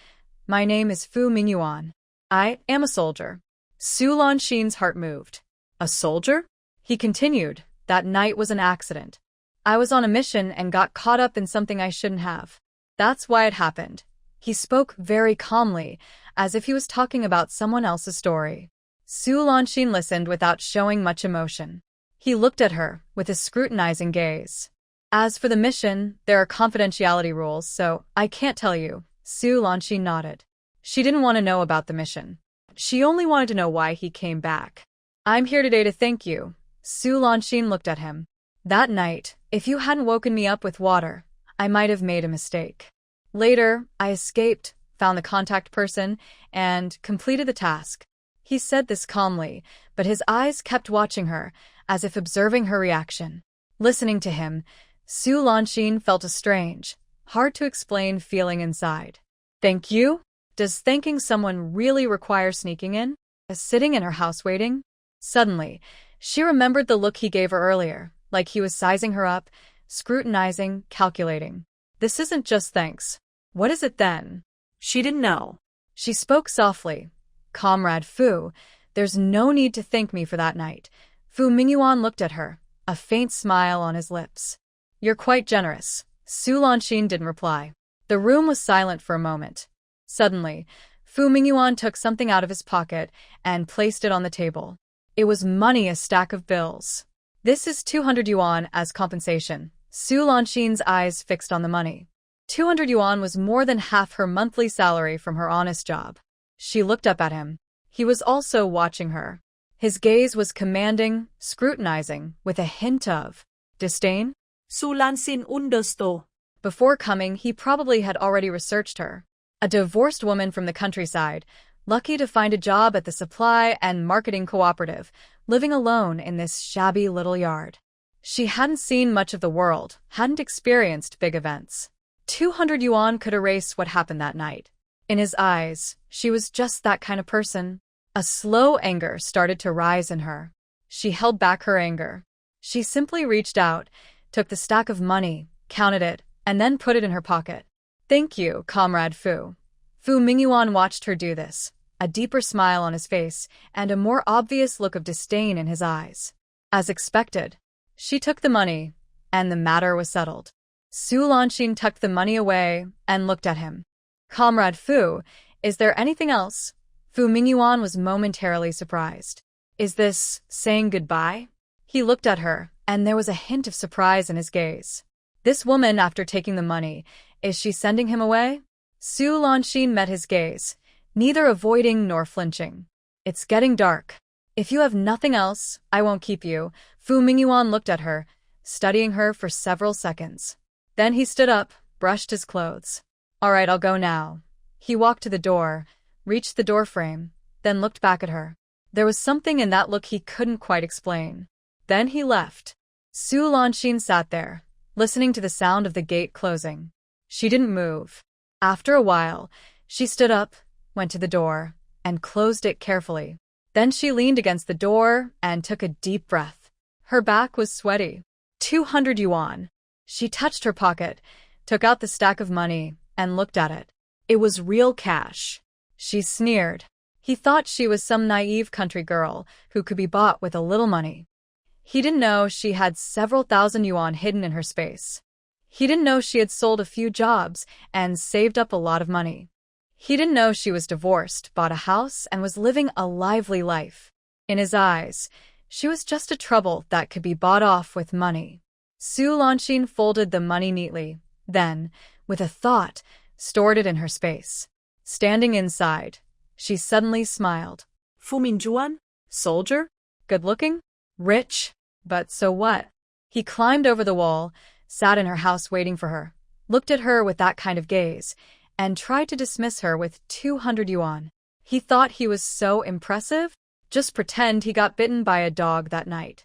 My name is Fu Mingyuan. I am a soldier. Su Lanxin's heart moved. A soldier? He continued, that night was an accident. I was on a mission and got caught up in something I shouldn't have. That's why it happened. He spoke very calmly, as if he was talking about someone else's story. Su Lanxin listened without showing much emotion. He looked at her with a scrutinizing gaze. As for the mission, there are confidentiality rules, so I can't tell you. Su Lanxin nodded. She didn't want to know about the mission. She only wanted to know why he came back. I'm here today to thank you. Su Lanxin looked at him. That night, if you hadn't woken me up with water, I might have made a mistake. Later, I escaped, found the contact person, and completed the task. He said this calmly, but his eyes kept watching her, as if observing her reaction. Listening to him, Su Lanxin felt a strange, hard-to-explain feeling inside. Thank you? Does thanking someone really require sneaking in? Sitting in her house waiting? Suddenly, she remembered the look he gave her earlier, like he was sizing her up, scrutinizing, calculating. This isn't just thanks. What is it then? She didn't know. She spoke softly. Comrade Fu, there's no need to thank me for that night. Fu Mingyuan looked at her, a faint smile on his lips. You're quite generous. Su Lanxin didn't reply. The room was silent for a moment. Suddenly, Fu Mingyuan took something out of his pocket and placed it on the table. It was money, a stack of bills. This is 200 yuan as compensation. Su Lanxin's eyes fixed on the money. 200 yuan was more than half her monthly salary from her honest job. She looked up at him. He was also watching her. His gaze was commanding, scrutinizing, with a hint of disdain. Su Lanxin understood. Before coming, he probably had already researched her. A divorced woman from the countryside, lucky to find a job at the supply and marketing cooperative, living alone in this shabby little yard. She hadn't seen much of the world, hadn't experienced big events. 200 yuan could erase what happened that night. In his eyes, she was just that kind of person. A slow anger started to rise in her. She held back her anger. She simply reached out, took the stack of money, counted it, and then put it in her pocket. Thank you, Comrade Fu. Fu Mingyuan watched her do this, a deeper smile on his face and a more obvious look of disdain in his eyes. As expected, she took the money, and the matter was settled. Su Lanxin tucked the money away and looked at him. Comrade Fu, is there anything else? Fu Mingyuan was momentarily surprised. Is this saying goodbye? He looked at her, and there was a hint of surprise in his gaze. This woman, after taking the money, is she sending him away? Su Lanxin met his gaze, neither avoiding nor flinching. It's getting dark. If you have nothing else, I won't keep you. Fu Mingyuan looked at her, studying her for several seconds. Then he stood up, brushed his clothes. All right, I'll go now. He walked to the door, reached the door frame, then looked back at her. There was something in that look he couldn't quite explain. Then he left. Su Lanxin sat there, listening to the sound of the gate closing. She didn't move. After a while, she stood up, went to the door, and closed it carefully. Then she leaned against the door and took a deep breath. Her back was sweaty. 200 yuan. She touched her pocket, took out the stack of money, and looked at it. It was real cash. She sneered. He thought she was some naive country girl who could be bought with a little money. He didn't know she had several thousand yuan hidden in her space. He didn't know she had sold a few jobs and saved up a lot of money. He didn't know she was divorced, bought a house, and was living a lively life. In his eyes, she was just a trouble that could be bought off with money. Su Lanxin folded the money neatly, then, with a thought, stored it in her space. Standing inside, she suddenly smiled. Fu Mingyuan? Soldier? Good-looking? Rich? But so what? He climbed over the wall, sat in her house waiting for her, looked at her with that kind of gaze, and tried to dismiss her with 200 yuan. He thought he was so impressive? Just pretend he got bitten by a dog that night.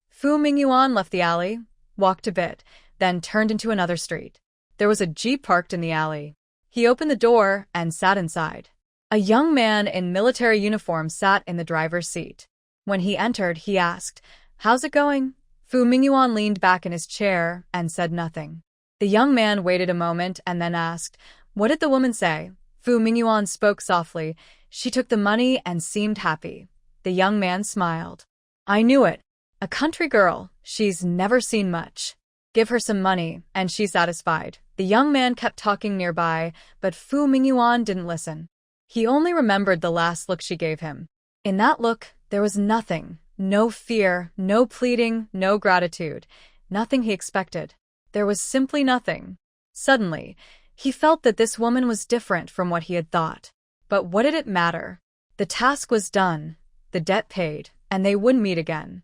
Fu Mingyuan left the alley, walked a bit, then turned into another street. There was a jeep parked in the alley. He opened the door and sat inside. A young man in military uniform sat in the driver's seat. When he entered, he asked, "How's it going?" Fu Mingyuan leaned back in his chair and said nothing. The young man waited a moment and then asked, "What did the woman say?" Fu Mingyuan spoke softly. She took the money and seemed happy. The young man smiled. "I knew it. A country girl. She's never seen much. Give her some money, and she's satisfied." The young man kept talking nearby, but Fu Mingyuan didn't listen. He only remembered the last look she gave him. In that look, there was nothing. No fear, no pleading, no gratitude. Nothing he expected. There was simply nothing. Suddenly, he felt that this woman was different from what he had thought. But what did it matter? The task was done, the debt paid, and they wouldn't meet again.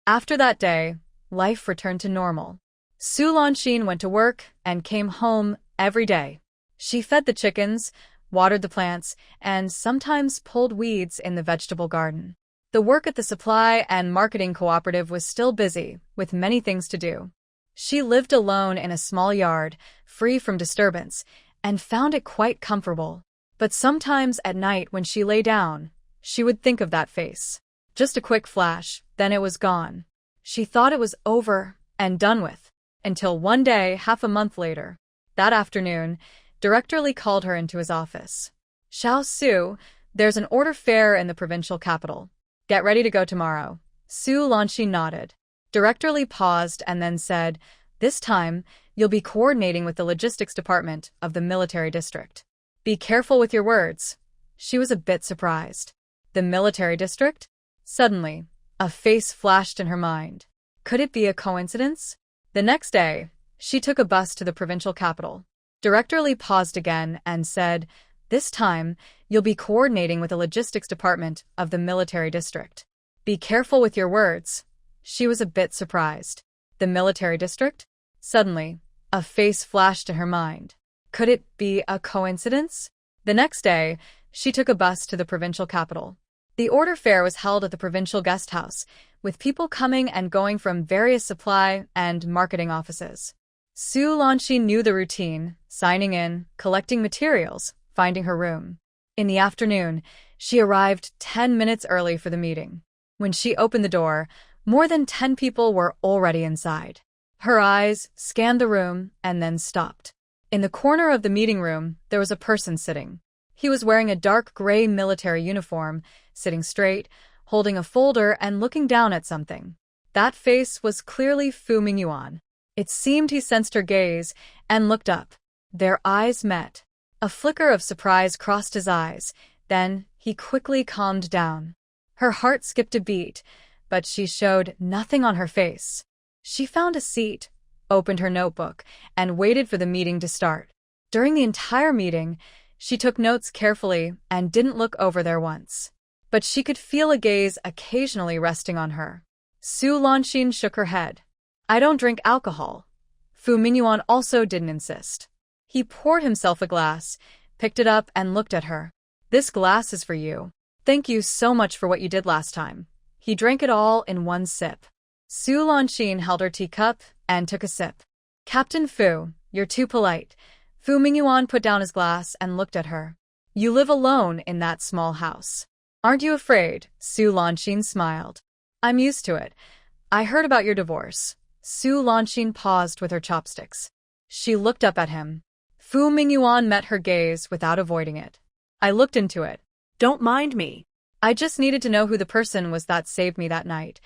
After that day, life returned to normal. Su Lanxin went to work and came home every day. She fed the chickens, watered the plants, and sometimes pulled weeds in the vegetable garden. The work at the supply and marketing cooperative was still busy, with many things to do. She lived alone in a small yard, free from disturbance, and found it quite comfortable. But sometimes at night when she lay down, she would think of that face. Just a quick flash, then it was gone. She thought it was over and done with, until one day, half a month later. That afternoon, Director Li called her into his office. "Xiao Su, there's an order fair in the provincial capital. Get ready to go tomorrow." Su Lanxin nodded. Director Li paused and then said, "This time, you'll be coordinating with the logistics department of the military district. Be careful with your words." She was a bit surprised. The military district? Suddenly, a face flashed in her mind. Could it be a coincidence? The next day, she took a bus to the provincial capital. Director Li paused again and said, "This time, you'll be coordinating with the logistics department of the military district. Be careful with your words." She was a bit surprised. The military district? Suddenly, a face flashed in her mind. Could it be a coincidence? The next day, she took a bus to the provincial capital. The order fair was held at the provincial guest house, with people coming and going from various supply and marketing offices. Su Lanxin knew the routine, signing in, collecting materials, finding her room. In the afternoon, she arrived 10 minutes early for the meeting. When she opened the door, more than 10 people were already inside. Her eyes scanned the room and then stopped. In the corner of the meeting room, there was a person sitting. He was wearing a dark gray military uniform, sitting straight, holding a folder and looking down at something. That face was clearly Fu Mingyuan. It seemed he sensed her gaze and looked up. Their eyes met. A flicker of surprise crossed his eyes, then he quickly calmed down. Her heart skipped a beat, but she showed nothing on her face. She found a seat, opened her notebook, and waited for the meeting to start. During the entire meeting, She took notes carefully and didn't look over there once. But she could feel a gaze occasionally resting on her. Su Lanxin shook her head. I don't drink alcohol. Fu Mingyuan also didn't insist. He poured himself a glass, picked it up and looked at her. This glass is for you. Thank you so much for what you did last time. He drank it all in one sip. Su Lanxin held her teacup and took a sip. Captain Fu, you're too polite. Fu Mingyuan put down his glass and looked at her. You live alone in that small house. Aren't you afraid? Su Lanxin smiled. I'm used to it. I heard about your divorce. Su Lanxin paused with her chopsticks. She looked up at him. Fu Mingyuan met her gaze without avoiding it. I looked into it. Don't mind me. I just needed to know who the person was that saved me that night.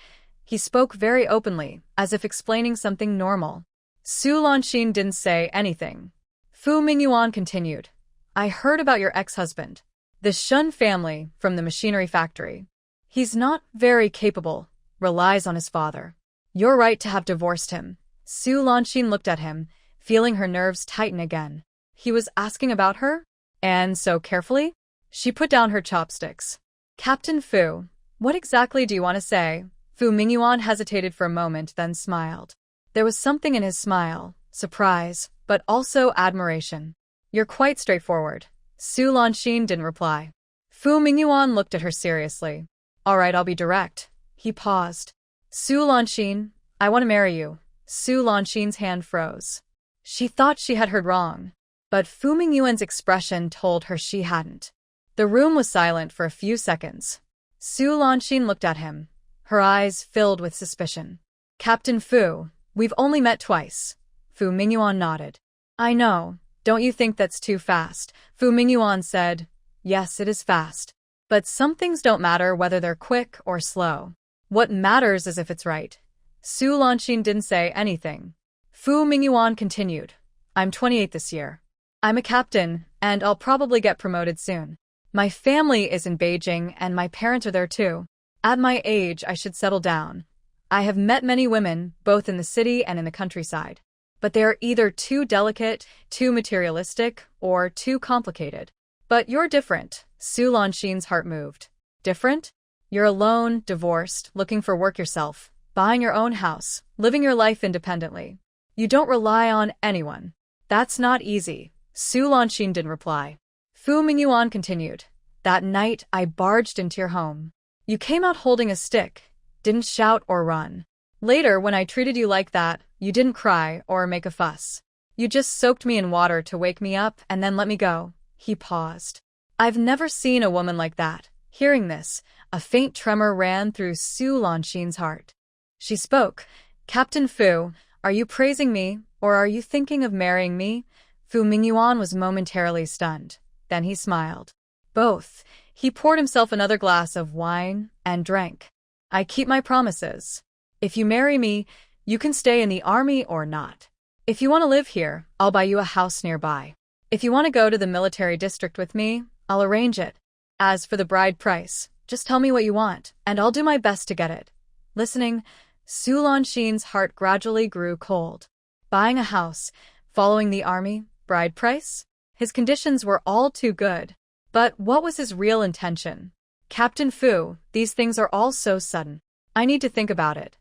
He spoke very openly, as if explaining something normal. Su Lanxin didn't say anything. Fu Mingyuan continued. I heard about your ex-husband. The Shun family from the machinery factory. He's not very capable, relies on his father. You're right to have divorced him. Su Lanxin looked at him, feeling her nerves tighten again. He was asking about her? And so carefully? She put down her chopsticks. Captain Fu, what exactly do you want to say? Fu Mingyuan hesitated for a moment, then smiled. There was something in his smile, surprise, but also admiration. You're quite straightforward. Su Lanxin didn't reply. Fu Mingyuan looked at her seriously. All right, I'll be direct. He paused. Su Lanxin, I want to marry you. Su Lanxin's hand froze. She thought she had heard wrong. But Fu Mingyuan's expression told her she hadn't. The room was silent for a few seconds. Su Lanxin looked at him, her eyes filled with suspicion. Captain Fu, we've only met twice. Fu Mingyuan nodded. I know. Don't you think that's too fast? Fu Mingyuan said. Yes, it is fast. But some things don't matter whether they're quick or slow. What matters is if it's right. Su Lanxin didn't say anything. Fu Mingyuan continued. I'm 28 this year. I'm a captain, and I'll probably get promoted soon. My family is in Beijing, and my parents are there too. At my age, I should settle down. I have met many women, both in the city and in the countryside. But they are either too delicate, too materialistic, or too complicated. But you're different. Su Lanxin's heart moved. Different? You're alone, divorced, looking for work yourself, buying your own house, living your life independently. You don't rely on anyone. That's not easy. Su Lanxin didn't reply. Fu Mingyuan continued. That night, I barged into your home. You came out holding a stick, didn't shout or run. Later, when I treated you like that, you didn't cry or make a fuss. You just soaked me in water to wake me up and then let me go. He paused. I've never seen a woman like that. Hearing this, a faint tremor ran through Su Lanxin's heart. She spoke. Captain Fu, are you praising me, or are you thinking of marrying me? Fu Mingyuan was momentarily stunned. Then he smiled. Both. He poured himself another glass of wine and drank. I keep my promises. If you marry me, you can stay in the army or not. If you want to live here, I'll buy you a house nearby. If you want to go to the military district with me, I'll arrange it. As for the bride price, just tell me what you want, and I'll do my best to get it. Listening, Su Lanxin's heart gradually grew cold. Buying a house, following the army, bride price? His conditions were all too good. But what was his real intention? Captain Fu, these things are all so sudden. I need to think about it.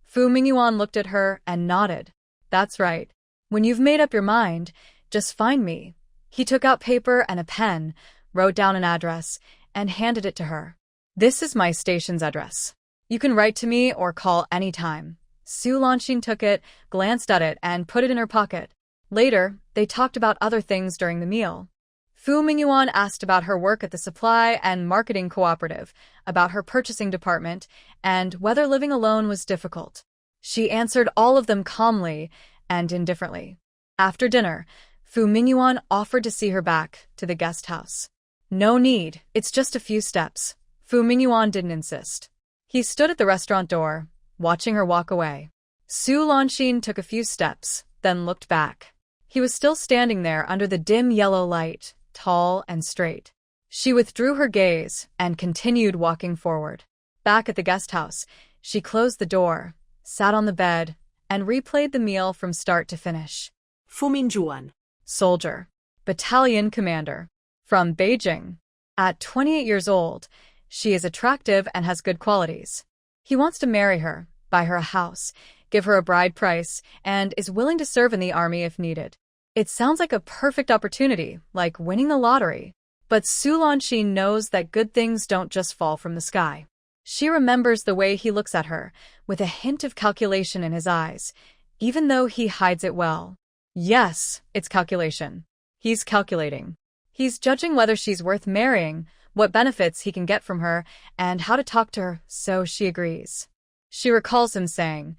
Fu Mingyuan looked at her and nodded. That's right. When you've made up your mind, just find me. He took out paper and a pen, wrote down an address, and handed it to her. This is my station's address. You can write to me or call any time. Su Lanxin took it, glanced at it, and put it in her pocket. Later, they talked about other things during the meal. Fu Mingyuan asked about her work at the supply and marketing cooperative, about her purchasing department, and whether living alone was difficult. She answered all of them calmly and indifferently. After dinner, Fu Mingyuan offered to see her back to the guest house. No need, it's just a few steps. Fu Mingyuan didn't insist. He stood at the restaurant door, watching her walk away. Su Lanxin took a few steps, then looked back. He was still standing there under the dim yellow light, tall and straight. She withdrew her gaze and continued walking forward. Back at the guest house, she closed the door, sat on the bed, and replayed the meal from start to finish. Fu Mingyuan. Soldier. Battalion commander. from Beijing. At 28 years old, she is attractive and has good qualities. He wants to marry her, buy her a house, give her a bride price, and is willing to serve in the army if needed. It sounds like a perfect opportunity, like winning the lottery. But Su Lanxin knows that good things don't just fall from the sky. She remembers the way he looks at her, with a hint of calculation in his eyes, even though he hides it well. Yes, it's calculation. He's calculating. He's judging whether she's worth marrying, what benefits he can get from her, and how to talk to her, so she agrees. She recalls him saying,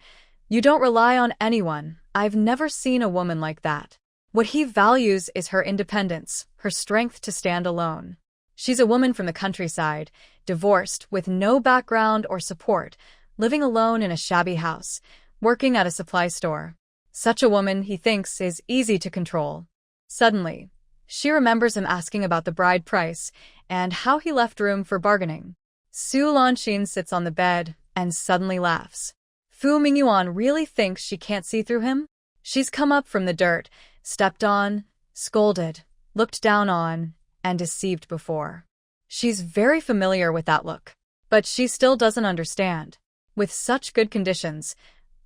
"You don't rely on anyone. I've never seen a woman like that." What he values is her independence, her strength to stand alone. She's a woman from the countryside, divorced, with no background or support, living alone in a shabby house, working at a supply store. Such a woman, he thinks, is easy to control. Suddenly, she remembers him asking about the bride price and how he left room for bargaining. Su Lanxin sits on the bed and suddenly laughs. Fu Mingyuan really thinks she can't see through him? She's come up from the dirt, stepped on, scolded, looked down on, and deceived before. She's very familiar with that look, but she still doesn't understand. With such good conditions,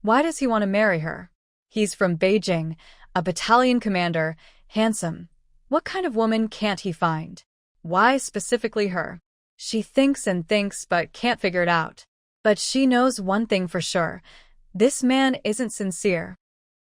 why does he want to marry her? He's from Beijing, a battalion commander, handsome. What kind of woman can't he find? Why specifically her? She thinks and thinks but can't figure it out. But she knows one thing for sure. This man isn't sincere.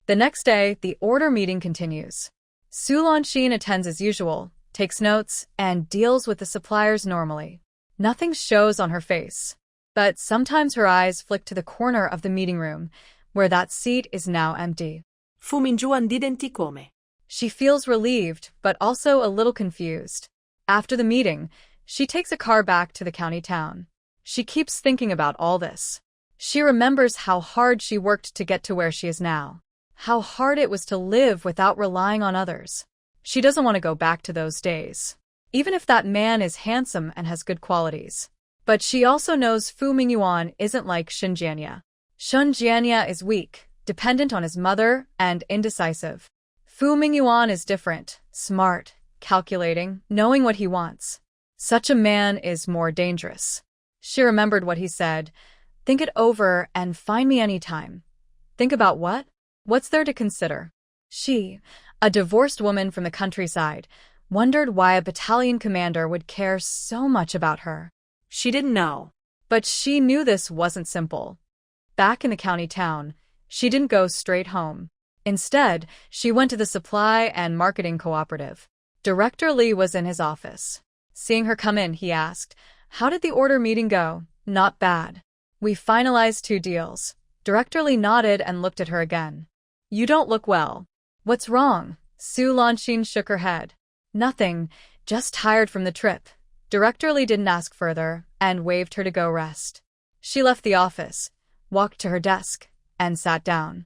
The next day, the order meeting continues. Su Lanxin attends as usual, takes notes, and deals with the suppliers normally. Nothing shows on her face. But sometimes her eyes flick to the corner of the meeting room, where that seat is now empty. Fu Mingyuan didn't come. She feels relieved, but also a little confused. After the meeting, she takes a car back to the county town. She keeps thinking about all this. She remembers how hard she worked to get to where she is now. How hard it was to live without relying on others. She doesn't want to go back to those days, even if that man is handsome and has good qualities. But she also knows Fu Mingyuan isn't like Xinjiania. Xinjiania is weak, dependent on his mother, and indecisive. Fu Mingyuan is different, smart, calculating, knowing what he wants. Such a man is more dangerous. She remembered what he said. Think it over and find me anytime. Think about what? What's there to consider? She, a divorced woman from the countryside, wondered why a battalion commander would care so much about her. She didn't know. But she knew this wasn't simple. Back in the county town, she didn't go straight home. Instead, she went to the supply and marketing cooperative. Director Li was in his office. Seeing her come in, he asked, "How did the order meeting go?" "Not bad. We finalized 2 deals." Director Li nodded and looked at her again. "You don't look well. What's wrong?" Su Lanxin shook her head. "Nothing, just tired from the trip." Director Li didn't ask further and waved her to go rest. She left the office, walked to her desk, and sat down.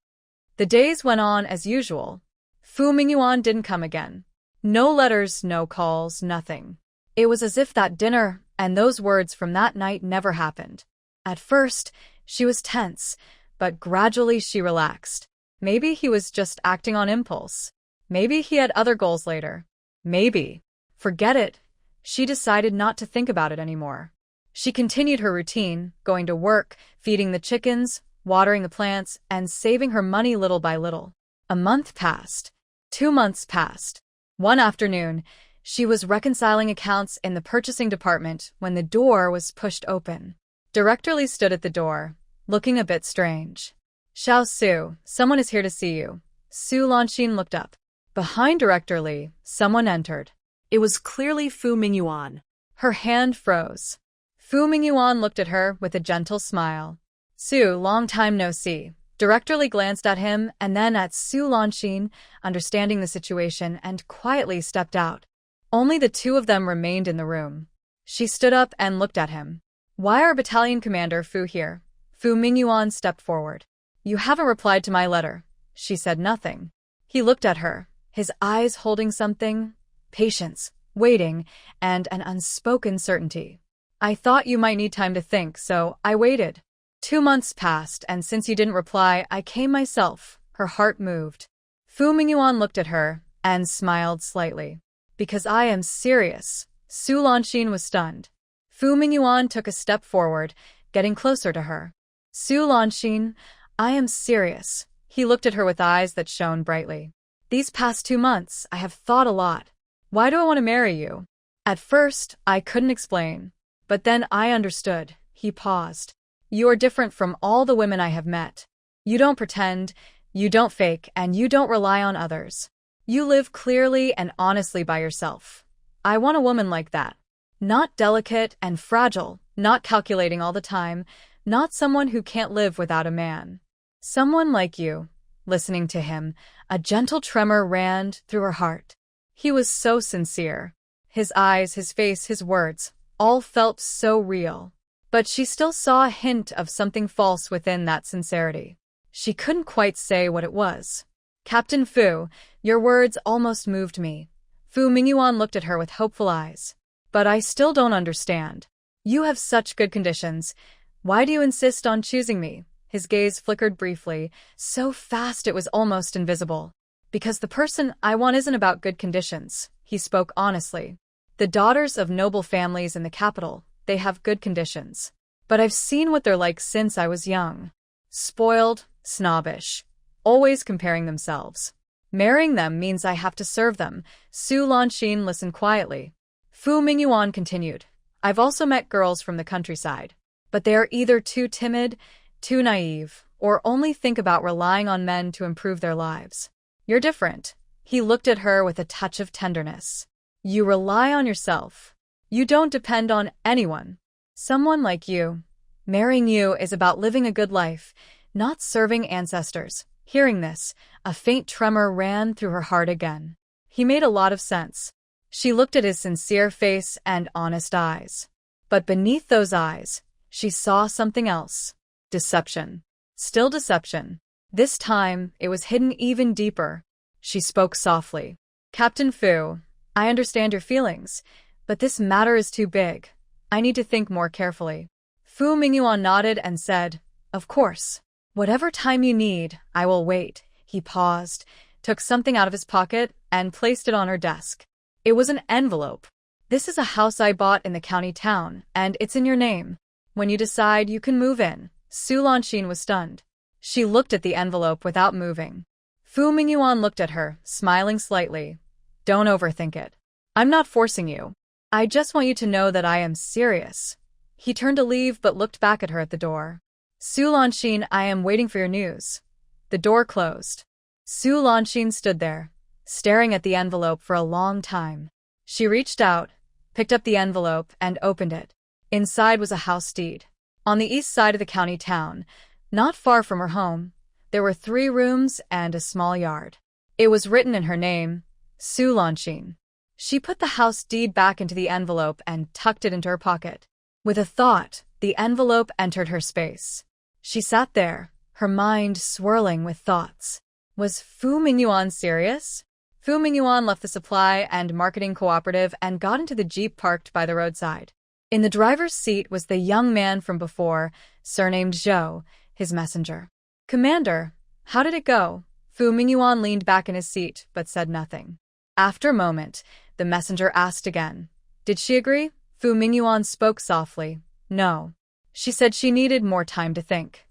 The days went on as usual. Fu Mingyuan didn't come again. No letters, no calls, nothing. It was as if that dinner and those words from that night never happened. At first, she was tense, but gradually she relaxed. Maybe he was just acting on impulse. Maybe he had other goals later. Maybe. Forget it. She decided not to think about it anymore. She continued her routine, going to work, feeding the chickens, watering the plants, and saving her money little by little. A month passed. 2 months passed. One afternoon, she was reconciling accounts in the purchasing department when the door was pushed open. Director Li stood at the door, looking a bit strange. "Xiao Su, someone is here to see you." Su Lanxin looked up. Behind Director Li, someone entered. It was clearly Fu Mingyuan. Her hand froze. Fu Mingyuan looked at her with a gentle smile. "Su, long time no see." Director Li glanced at him and then at Su Lanxin, understanding the situation, and quietly stepped out. Only the 2 of them remained in the room. She stood up and looked at him. "Why are Battalion Commander Fu here?" Fu Mingyuan stepped forward. "You haven't replied to my letter." She said nothing. He looked at her, his eyes holding something. Patience, waiting, and an unspoken certainty. "I thought you might need time to think, so I waited. 2 months passed, and since you didn't reply, I came myself." Her heart moved. Fu Mingyuan looked at her and smiled slightly. Because I am serious. Su Lanxin was stunned. Fu Mingyuan took a step forward, getting closer to her. Su Lanxin, I am serious. He looked at her with eyes that shone brightly. These past 2 months, I have thought a lot. Why do I want to marry you? At first, I couldn't explain. But then I understood. He paused. You are different from all the women I have met. You don't pretend, you don't fake, and you don't rely on others. You live clearly and honestly by yourself. I want a woman like that. Not delicate and fragile, not calculating all the time, not someone who can't live without a man. Someone like you. Listening to him, a gentle tremor ran through her heart. He was so sincere. His eyes, his face, his words, all felt so real. But she still saw a hint of something false within that sincerity. She couldn't quite say what it was. Captain Fu, your words almost moved me. Fu Mingyuan looked at her with hopeful eyes. But I still don't understand. You have such good conditions. Why do you insist on choosing me? His gaze flickered briefly, so fast it was almost invisible. Because the person I want isn't about good conditions, he spoke honestly. The daughters of noble families in the capital, they have good conditions. But I've seen what they're like since I was young. Spoiled, snobbish, always comparing themselves. Marrying them means I have to serve them. Su Lanxin listened quietly. Fu Mingyuan continued. I've also met girls from the countryside. But they are either too timid, too naive, or only think about relying on men to improve their lives. You're different. He looked at her with a touch of tenderness. You rely on yourself. You don't depend on anyone. Someone like you. Marrying you is about living a good life, not serving ancestors. Hearing this, a faint tremor ran through her heart again. He made a lot of sense. She looked at his sincere face and honest eyes. But beneath those eyes, she saw something else. Deception. Still deception. This time, it was hidden even deeper. She spoke softly. Captain Fu, I understand your feelings, but this matter is too big. I need to think more carefully. Fu Mingyuan nodded and said, Of course. Whatever time you need, I will wait. He paused, took something out of his pocket, and placed it on her desk. It was an envelope. This is a house I bought in the county town, and it's in your name. When you decide, you can move in. Su Lanxin was stunned. She looked at the envelope without moving. Fu Mingyuan looked at her, smiling slightly. Don't overthink it. I'm not forcing you. I just want you to know that I am serious. He turned to leave but looked back at her at the door. Su Lanxin, I am waiting for your news. The door closed. Su Lanxin stood there, staring at the envelope for a long time. She reached out, picked up the envelope, and opened it. Inside was a house deed. On the east side of the county town, not far from her home, there were 3 rooms and a small yard. It was written in her name, Su Lanxin. She put the house deed back into the envelope and tucked it into her pocket. With a thought, the envelope entered her space. She sat there, her mind swirling with thoughts. Was Fu Mingyuan serious? Fu Mingyuan left the supply and marketing cooperative and got into the jeep parked by the roadside. In the driver's seat was the young man from before, surnamed Zhou, his messenger. Commander, how did it go? Fu Mingyuan leaned back in his seat but said nothing. After a moment, the messenger asked again. Did she agree? Fu Mingyuan spoke softly. No. She said she needed more time to think.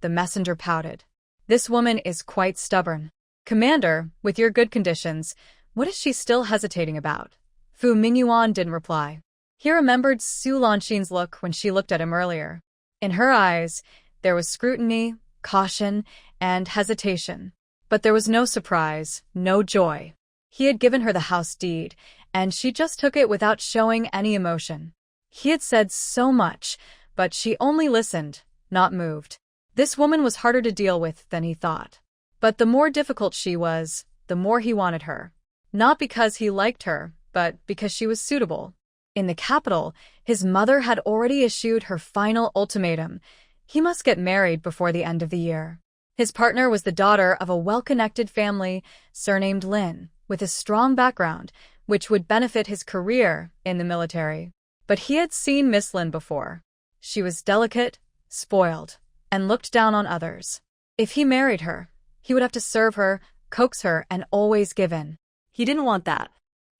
The messenger pouted. This woman is quite stubborn. Commander, with your good conditions, what is she still hesitating about? Fu Mingyuan didn't reply. He remembered Su Lanxin's look when she looked at him earlier. In her eyes, there was scrutiny, caution, and hesitation. But there was no surprise, no joy. He had given her the house deed, and she just took it without showing any emotion. He had said so much, but she only listened, not moved. This woman was harder to deal with than he thought. But the more difficult she was, the more he wanted her. Not because he liked her, but because she was suitable. In the capital, his mother had already issued her final ultimatum. He must get married before the end of the year. His partner was the daughter of a well-connected family, surnamed Lin, with a strong background, which would benefit his career in the military. But he had seen Miss Lin before. She was delicate, spoiled, and looked down on others. If he married her, he would have to serve her, coax her, and always give in. He didn't want that.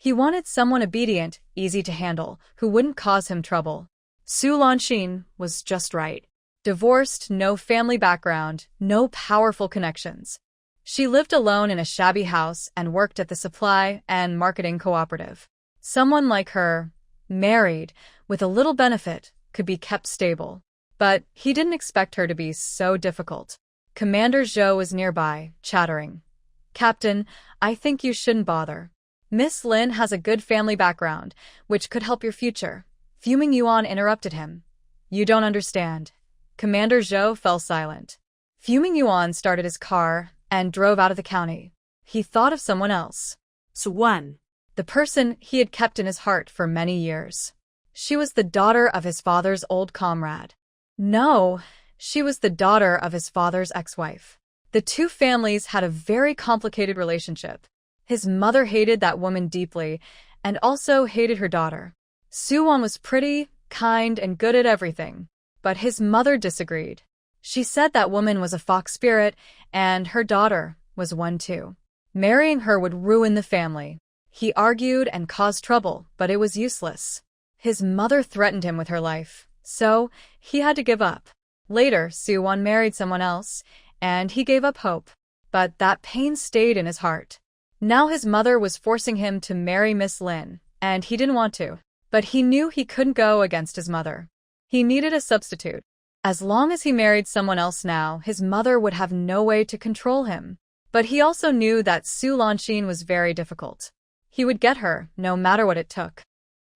He wanted someone obedient, easy to handle, who wouldn't cause him trouble. Su Lanxin was just right. Divorced, no family background, no powerful connections. She lived alone in a shabby house and worked at the supply and marketing cooperative. Someone like her, married, with a little benefit, could be kept stable. But he didn't expect her to be so difficult. Commander Zhou was nearby, chattering. "Captain, I think you shouldn't bother. Miss Lin has a good family background, which could help your future." Fuming Yuan interrupted him. "You don't understand." Commander Zhou fell silent. Fuming Yuan started his car and drove out of the county. He thought of someone else. Suwan. The person he had kept in his heart for many years. She was the daughter of his father's old comrade. No, she was the daughter of his father's ex-wife. The two families had a very complicated relationship. His mother hated that woman deeply and also hated her daughter. Suwan was pretty, kind, and good at everything, but his mother disagreed. She said that woman was a fox spirit and her daughter was one too. Marrying her would ruin the family. He argued and caused trouble, but it was useless. His mother threatened him with her life, so he had to give up. Later, Suwan married someone else, and he gave up hope. But that pain stayed in his heart. Now his mother was forcing him to marry Miss Lin, and he didn't want to. But he knew he couldn't go against his mother. He needed a substitute. As long as he married someone else now, his mother would have no way to control him. But he also knew that Su Lanxin was very difficult. He would get her, no matter what it took.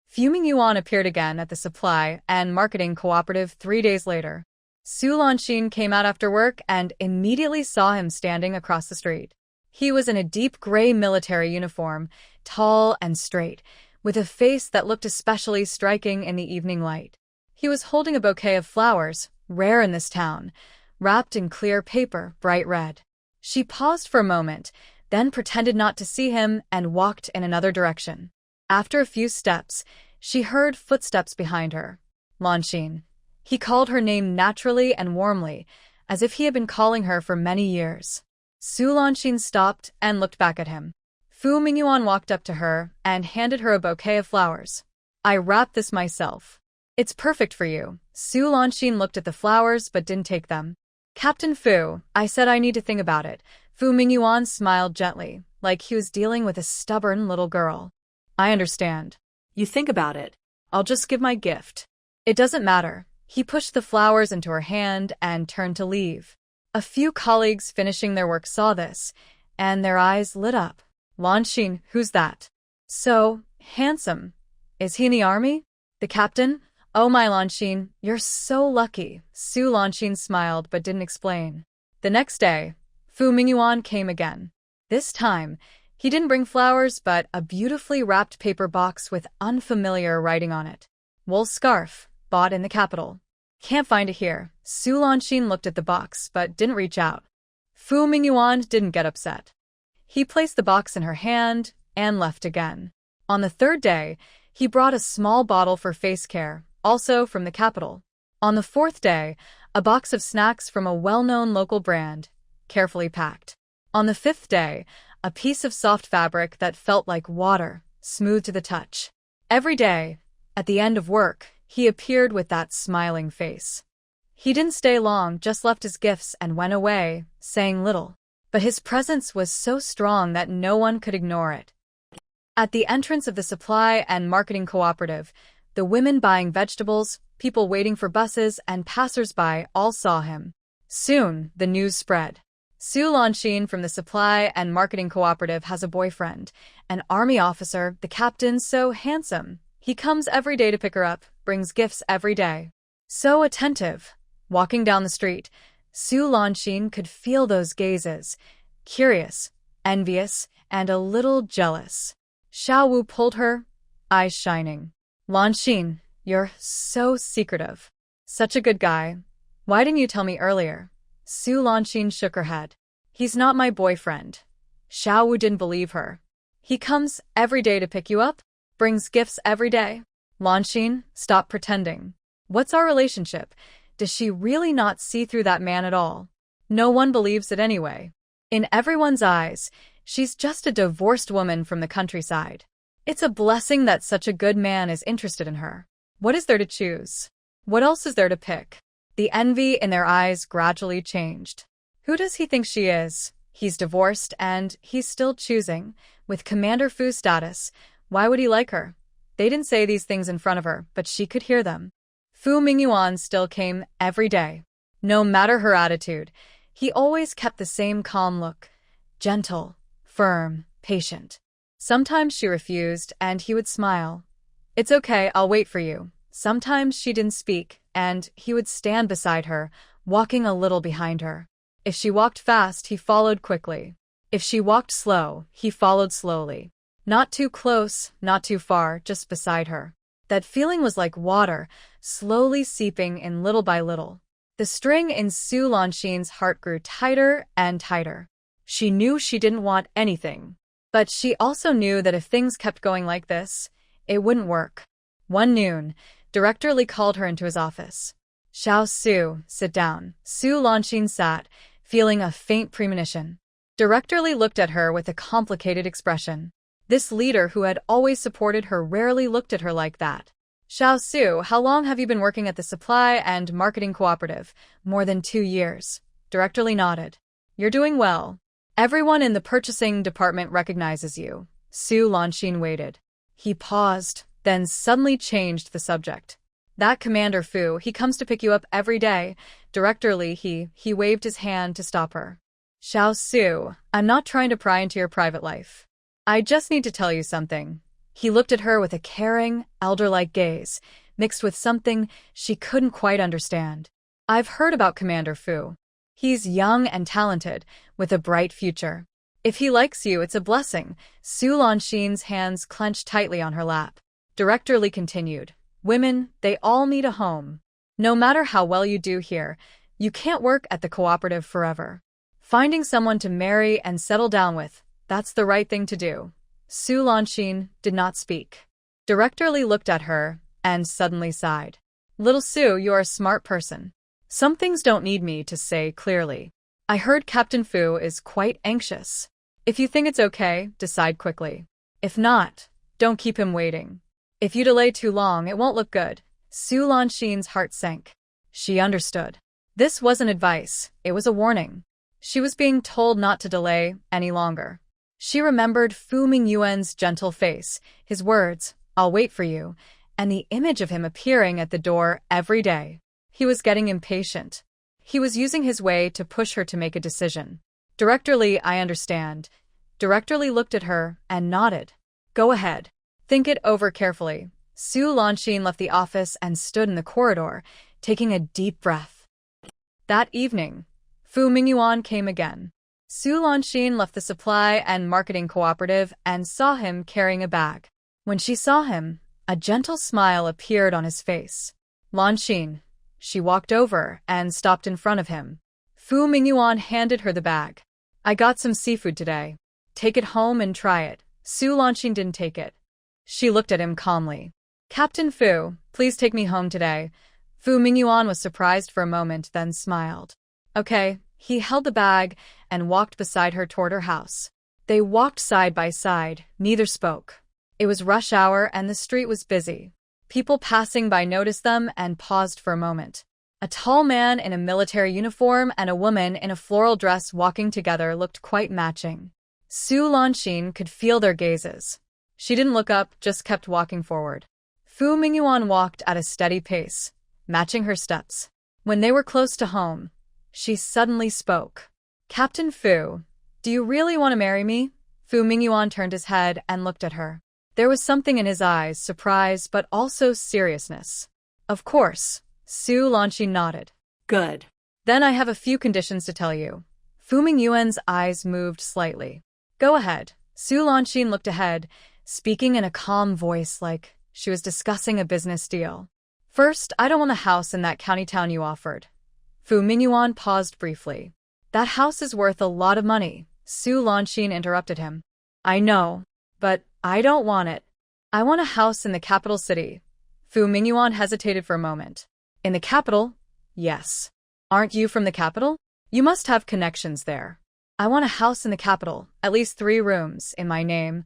Fuming Yuan appeared again at the supply and marketing cooperative 3 days later. Su Lanxin came out after work and immediately saw him standing across the street. He was in a deep gray military uniform, tall and straight, with a face that looked especially striking in the evening light. He was holding a bouquet of flowers, rare in this town, wrapped in clear paper, bright red. She paused for a moment, then pretended not to see him and walked in another direction. After a few steps, she heard footsteps behind her. Lanxin. He called her name naturally and warmly, as if he had been calling her for many years. Su Lanxin stopped and looked back at him. Fu Mingyuan walked up to her and handed her a bouquet of flowers. "I wrapped this myself. It's perfect for you." Su Lanxin looked at the flowers but didn't take them. "Captain Fu, I said I need to think about it." Fu Mingyuan smiled gently, like he was dealing with a stubborn little girl. "I understand." You think about it. "I'll just give my gift." "It doesn't matter." He pushed the flowers into her hand and turned to leave. A few colleagues finishing their work saw this, and their eyes lit up. "Lanxin, who's that? So handsome. Is he in the army?" "The captain?" "Oh my Lanxin, you're so lucky." Su Lanxin smiled but didn't explain. The next day, Fu Mingyuan came again. This time, he didn't bring flowers but a beautifully wrapped paper box with unfamiliar writing on it. "Wool scarf, bought in the capital." "Can't find it here." Su Lanxin looked at the box but didn't reach out. Fu Mingyuan didn't get upset. He placed the box in her hand and left again. On the third day, he brought a small bottle for face care, also from the capital. On the fourth day, a box of snacks from a well-known local brand, carefully packed. On the fifth day, a piece of soft fabric that felt like water, smooth to the touch. Every day, at the end of work, he appeared with that smiling face. He didn't stay long, just left his gifts and went away, saying little. But his presence was so strong that no one could ignore it. At the entrance of the supply and marketing cooperative, the women buying vegetables, people waiting for buses, and passers-by all saw him. Soon, the news spread. Su Lanxin from the supply and marketing cooperative has a boyfriend, an army officer, the captain, so handsome. He comes every day to pick her up, brings gifts every day. So attentive. Walking down the street, Su Lanxin could feel those gazes, curious, envious, and a little jealous. Xiao Wu pulled her, eyes shining. "Lanxin, you're so secretive. Such a good guy. Why didn't you tell me earlier?" Su Lanxin shook her head. "He's not my boyfriend." Xiao Wu didn't believe her. "He comes every day to pick you up? Brings gifts every day?" "Lanxin, stop pretending. What's our relationship? Does she really not see through that man at all? No one believes it anyway. In everyone's eyes, she's just a divorced woman from the countryside. It's a blessing that such a good man is interested in her. What is there to choose? What else is there to pick? The envy in their eyes gradually changed. Who does he think she is? He's divorced and he's still choosing. With Commander Fu's status, why would he like her? They didn't say these things in front of her, but she could hear them. Fu Mingyuan still came every day. No matter her attitude, he always kept the same calm look. Gentle, firm, patient. Sometimes she refused, and he would smile. It's okay, I'll wait for you. Sometimes she didn't speak, and he would stand beside her, walking a little behind her. If she walked fast, he followed quickly. If she walked slow, he followed slowly. Not too close, not too far, just beside her. That feeling was like water, slowly seeping in little by little. The string in Su Lanxin's heart grew tighter and tighter. She knew she didn't want anything. But she also knew that if things kept going like this, it wouldn't work. One noon, Director Li called her into his office. Xiao Su, sit down. Su Lanxin sat, feeling a faint premonition. Director Li looked at her with a complicated expression. This leader who had always supported her rarely looked at her like that. Xiao Su, how long have you been working at the supply and marketing cooperative? More than 2 years. Director Li nodded. You're doing well. Everyone in the purchasing department recognizes you. Su Lanxin waited. He paused, then suddenly changed the subject. That Commander Fu, he comes to pick you up every day. Director Li, he waved his hand to stop her. Xiao Su, I'm not trying to pry into your private life. I just need to tell you something. He looked at her with a caring, elder-like gaze, mixed with something she couldn't quite understand. I've heard about Commander Fu. He's young and talented, with a bright future. If he likes you, it's a blessing. Su Lanxin's hands clenched tightly on her lap. Director Li continued. Women, they all need a home. No matter how well you do here, you can't work at the cooperative forever. Finding someone to marry and settle down with, that's the right thing to do. Su Lanxin did not speak. Director Li looked at her and suddenly sighed. Little Su, you're a smart person. Some things don't need me to say clearly. I heard Captain Fu is quite anxious. If you think it's okay, decide quickly. If not, don't keep him waiting. If you delay too long, it won't look good. Su Lanxin's heart sank. She understood. This wasn't advice, it was a warning. She was being told not to delay any longer. She remembered Fu Mingyuan's gentle face, his words, I'll wait for you, and the image of him appearing at the door every day. He was getting impatient. He was using his way to push her to make a decision. Director Li, I understand. Director Li looked at her and nodded. Go ahead. Think it over carefully. Su Lanxin left the office and stood in the corridor, taking a deep breath. That evening, Fu Mingyuan came again. Su Lanxin left the supply and marketing cooperative and saw him carrying a bag. When she saw him, a gentle smile appeared on his face. Lanxin. She walked over and stopped in front of him. Fu Mingyuan handed her the bag. I got some seafood today. Take it home and try it. Su Lanxin didn't take it. She looked at him calmly. Captain Fu, please take me home today. Fu Mingyuan was surprised for a moment, then smiled. Okay. He held the bag and walked beside her toward her house. They walked side by side, neither spoke. It was rush hour and the street was busy. People passing by noticed them and paused for a moment. A tall man in a military uniform and a woman in a floral dress walking together looked quite matching. Su Lanxin could feel their gazes. She didn't look up, just kept walking forward. Fu Mingyuan walked at a steady pace, matching her steps. When they were close to home, she suddenly spoke. Captain Fu, do you really want to marry me? Fu Mingyuan turned his head and looked at her. There was something in his eyes, surprise but also seriousness. Of course. Su Lanxin nodded. Good. Then I have a few conditions to tell you. Fu Mingyuan's eyes moved slightly. Go ahead. Su Lanxin looked ahead, speaking in a calm voice like she was discussing a business deal. First, I don't want the house in that county town you offered. Fu Mingyuan paused briefly. That house is worth a lot of money. Su Lanxin interrupted him. I know, but I don't want it. I want a house in the capital city. Fu Mingyuan hesitated for a moment. In the capital? Yes. Aren't you from the capital? You must have connections there. I want a house in the capital, at least 3 rooms, in my name.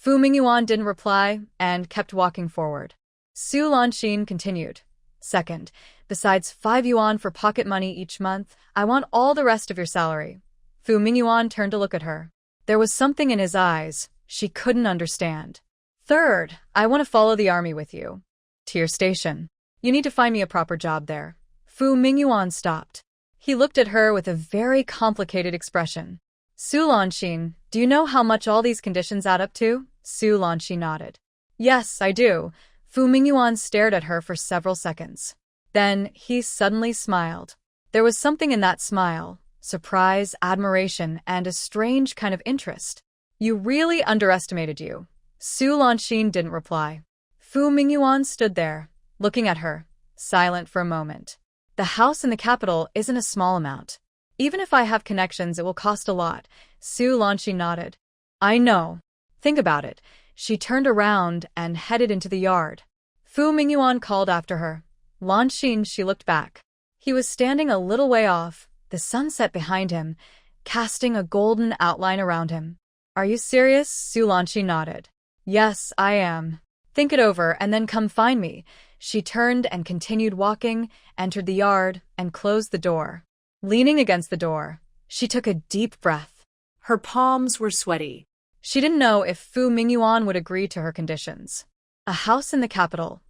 Fu Mingyuan didn't reply and kept walking forward. Su Lanxin continued. Second, besides 5 yuan for pocket money each month, I want all the rest of your salary. Fu Mingyuan turned to look at her. There was something in his eyes she couldn't understand. Third, I want to follow the army with you. To your station. You need to find me a proper job there. Fu Mingyuan stopped. He looked at her with a very complicated expression. Su Lanxin, do you know how much all these conditions add up to? Su Lanxin nodded. Yes, I do. Fu Mingyuan stared at her for several seconds. Then he suddenly smiled. There was something in that smile, surprise, admiration, and a strange kind of interest. You really underestimated you. Su Lanxin didn't reply. Fu Mingyuan stood there, looking at her, silent for a moment. The house in the capital isn't a small amount. Even if I have connections, it will cost a lot. Su Lanxin nodded. I know. Think about it. She turned around and headed into the yard. Fu Mingyuan called after her. Lanxin, she looked back. He was standing a little way off, the sunset behind him, casting a golden outline around him. Are you serious? Su Lanxin nodded. Yes, I am. Think it over and then come find me. She turned and continued walking, entered the yard, and closed the door. Leaning against the door, she took a deep breath. Her palms were sweaty. She didn't know if Fu Mingyuan would agree to her conditions. A house in the capital,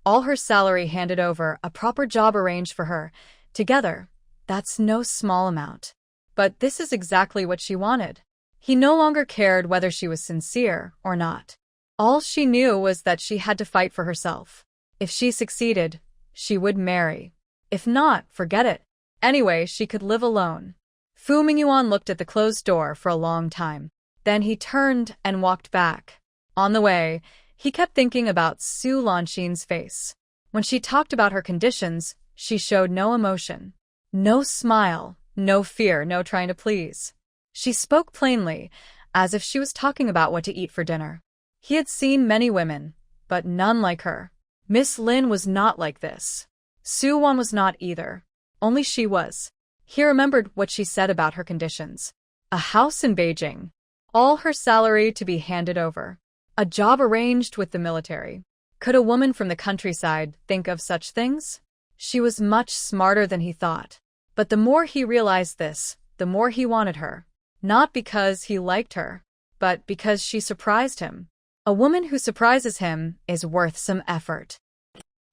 all her salary handed over, a proper job arranged for her. Together, that's no small amount. But this is exactly what she wanted. He no longer cared whether she was sincere or not. All she knew was that she had to fight for herself. If she succeeded, she would marry. If not, forget it. Anyway, she could live alone. Fu Mingyuan looked at the closed door for a long time. Then he turned and walked back. On the way, he kept thinking about Su Lanxin's face. When she talked about her conditions, she showed no emotion. No smile, no fear, no trying to please. She spoke plainly, as if she was talking about what to eat for dinner. He had seen many women, but none like her. Miss Lin was not like this. Su Wan was not either. Only she was. He remembered what she said about her conditions. A house in Beijing. All her salary to be handed over. A job arranged with the military. Could a woman from the countryside think of such things? She was much smarter than he thought. But the more he realized this, the more he wanted her. Not because he liked her, but because she surprised him. A woman who surprises him is worth some effort.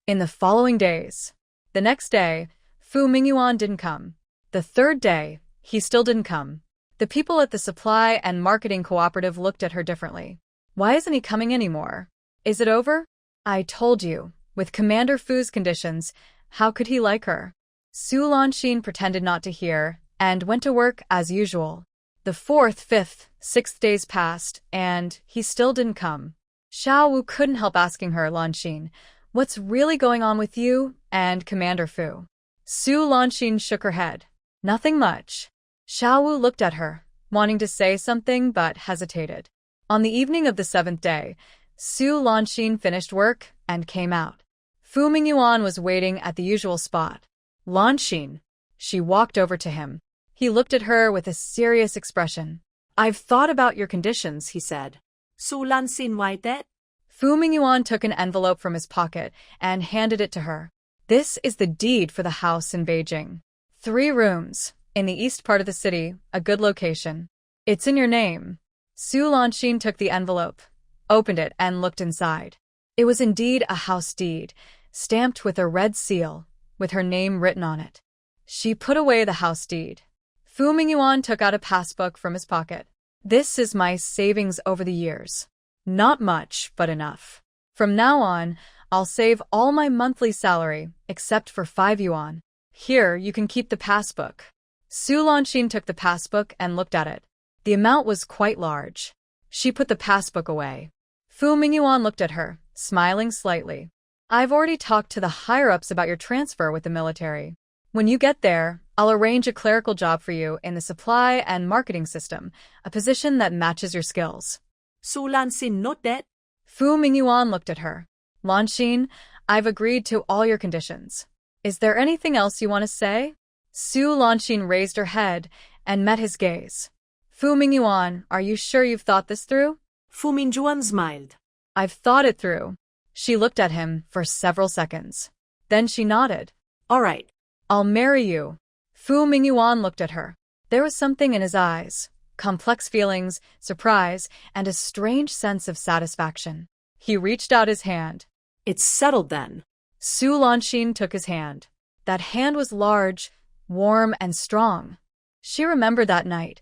In the following days. The next day, Fu Mingyuan didn't come. The third day, he still didn't come. The people at the supply and marketing cooperative looked at her differently. Why isn't he coming anymore? Is it over? I told you, with Commander Fu's conditions, how could he like her? Su Lanxin pretended not to hear and went to work as usual. The 4th, 5th, 6th days passed, and he still didn't come. Xiao Wu couldn't help asking her, Lanxin, what's really going on with you and Commander Fu? Su Lanxin shook her head. Nothing much. Xiao Wu looked at her, wanting to say something but hesitated. On the evening of the 7th day, Su Lanxin finished work and came out. Fu Mingyuan was waiting at the usual spot. Lanxin. She walked over to him. He looked at her with a serious expression. I've thought about your conditions, he said. Su Lanxin, why that? Fu Mingyuan took an envelope from his pocket and handed it to her. This is the deed for the house in Beijing. 3 rooms, in the east part of the city, a good location. It's in your name. Su Lanxin took the envelope, opened it, and looked inside. It was indeed a house deed, stamped with a red seal, with her name written on it. She put away the house deed. Fu Mingyuan took out a passbook from his pocket. This is my savings over the years. Not much, but enough. From now on, I'll save all my monthly salary, except for 5 yuan. Here, you can keep the passbook. Su Lanxin took the passbook and looked at it. The amount was quite large. She put the passbook away. Fu Mingyuan looked at her, smiling slightly. I've already talked to the higher-ups about your transfer with the military. When you get there, I'll arrange a clerical job for you in the supply and marketing system, a position that matches your skills. Su Lanxin, not that. Fu Mingyuan looked at her. Lanxin, I've agreed to all your conditions. Is there anything else you want to say? Su Lanxin raised her head and met his gaze. Fu Mingyuan, are you sure you've thought this through? Fu Mingyuan smiled. I've thought it through. She looked at him for several seconds. Then she nodded. All right. I'll marry you. Fu Mingyuan looked at her. There was something in his eyes, complex feelings, surprise, and a strange sense of satisfaction. He reached out his hand. It's settled then. Su Lanxin took his hand. That hand was large, warm, and strong. She remembered that night,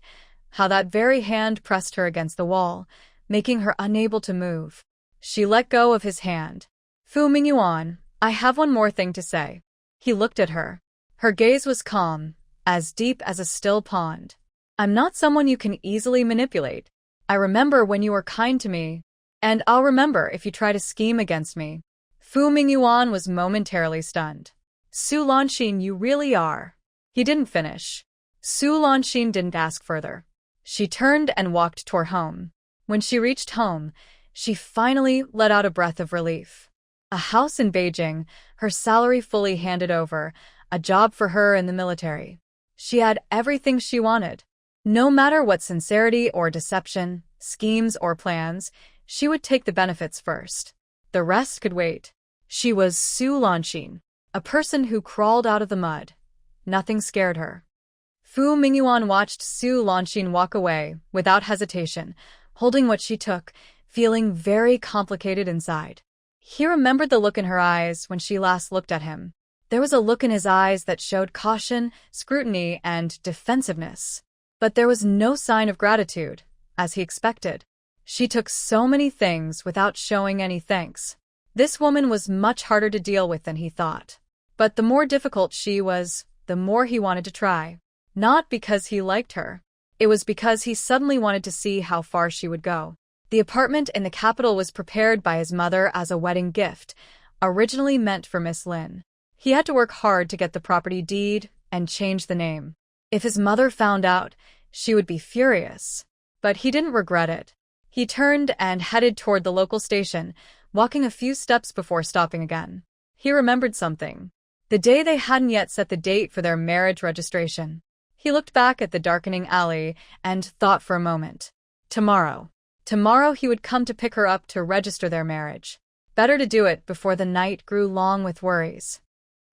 how that very hand pressed her against the wall, making her unable to move. She let go of his hand. Fu Mingyuan, I have one more thing to say. He looked at her. Her gaze was calm, as deep as a still pond. I'm not someone you can easily manipulate. I remember when you were kind to me, and I'll remember if you try to scheme against me. Fu Mingyuan was momentarily stunned. Su Lanxin, you really are. He didn't finish. Su Lanxin didn't ask further. She turned and walked toward home. When she reached home, she finally let out a breath of relief. A house in Beijing, her salary fully handed over, a job for her in the military. She had everything she wanted. No matter what sincerity or deception, schemes or plans, she would take the benefits first. The rest could wait. She was Su Lanxin, a person who crawled out of the mud. Nothing scared her. Fu Mingyuan watched Su Lanxin walk away, without hesitation, holding what she took, feeling very complicated inside. He remembered the look in her eyes when she last looked at him. There was a look in his eyes that showed caution, scrutiny, and defensiveness. But there was no sign of gratitude, as he expected. She took so many things without showing any thanks. This woman was much harder to deal with than he thought. But the more difficult she was, the more he wanted to try. Not because he liked her. It was because he suddenly wanted to see how far she would go. The apartment in the capital was prepared by his mother as a wedding gift, originally meant for Miss Lin. He had to work hard to get the property deed and change the name. If his mother found out, she would be furious. But he didn't regret it. He turned and headed toward the local station, walking a few steps before stopping again. He remembered something. The day they hadn't yet set the date for their marriage registration. He looked back at the darkening alley and thought for a moment. Tomorrow. Tomorrow he would come to pick her up to register their marriage. Better to do it before the night grew long with worries.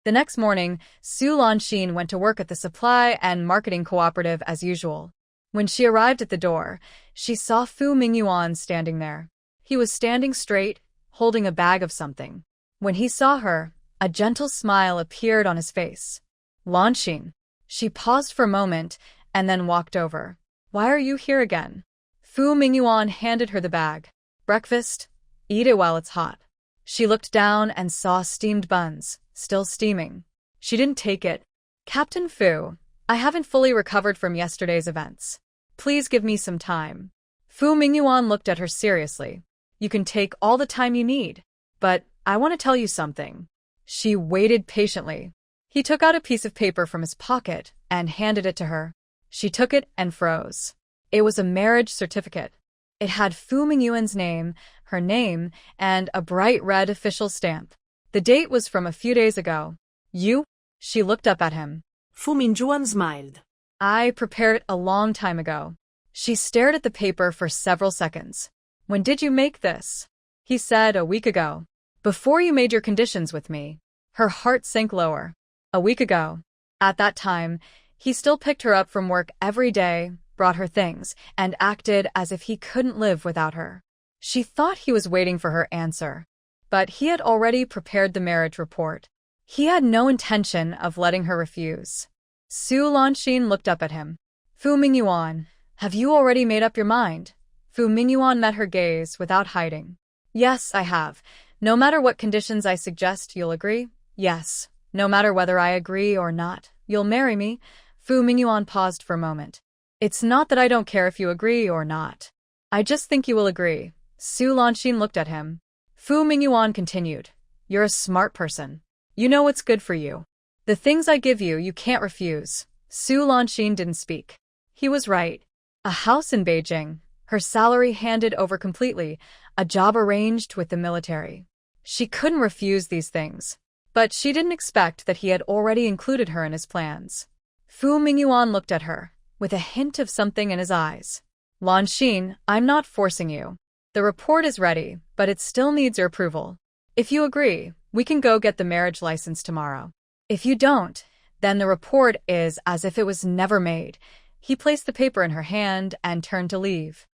The next morning, Su Lanxin went to work at the supply and marketing cooperative as usual. When she arrived at the door, she saw Fu Mingyuan standing there. He was standing straight, holding a bag of something. When he saw her, a gentle smile appeared on his face. Lanxin. She paused for a moment and then walked over. Why are you here again? Fu Mingyuan handed her the bag. Breakfast? Eat it while it's hot. She looked down and saw steamed buns, still steaming. She didn't take it. Captain Fu, I haven't fully recovered from yesterday's events. Please give me some time. Fu Mingyuan looked at her seriously. You can take all the time you need. But I want to tell you something. She waited patiently. He took out a piece of paper from his pocket and handed it to her. She took it and froze. It was a marriage certificate. It had Fu Mingyuan's name, her name, and a bright red official stamp. The date was from a few days ago. You? She looked up at him. Fu Mingyuan smiled. I prepared it a long time ago. She stared at the paper for several seconds. When did you make this? He said a week ago. Before you made your conditions with me. Her heart sank lower. A week ago. At that time, he still picked her up from work every day, brought her things, and acted as if he couldn't live without her. She thought he was waiting for her answer. But he had already prepared the marriage report. He had no intention of letting her refuse. Su Lanxin looked up at him. Fu Mingyuan, have you already made up your mind? Fu Mingyuan met her gaze without hiding. Yes, I have. No matter what conditions I suggest, you'll agree? Yes. No matter whether I agree or not, you'll marry me? Fu Mingyuan paused for a moment. It's not that I don't care if you agree or not. I just think you will agree. Su Lanxin looked at him. Fu Mingyuan continued. You're a smart person. You know what's good for you. The things I give you, you can't refuse. Su Lanxin didn't speak. He was right. A house in Beijing, her salary handed over completely, a job arranged with the military. She couldn't refuse these things. But she didn't expect that he had already included her in his plans. Fu Mingyuan looked at her, with a hint of something in his eyes. Lanxin, I'm not forcing you. The report is ready, but it still needs your approval. If you agree, we can go get the marriage license tomorrow. If you don't, then the report is as if it was never made. He placed the paper in her hand and turned to leave.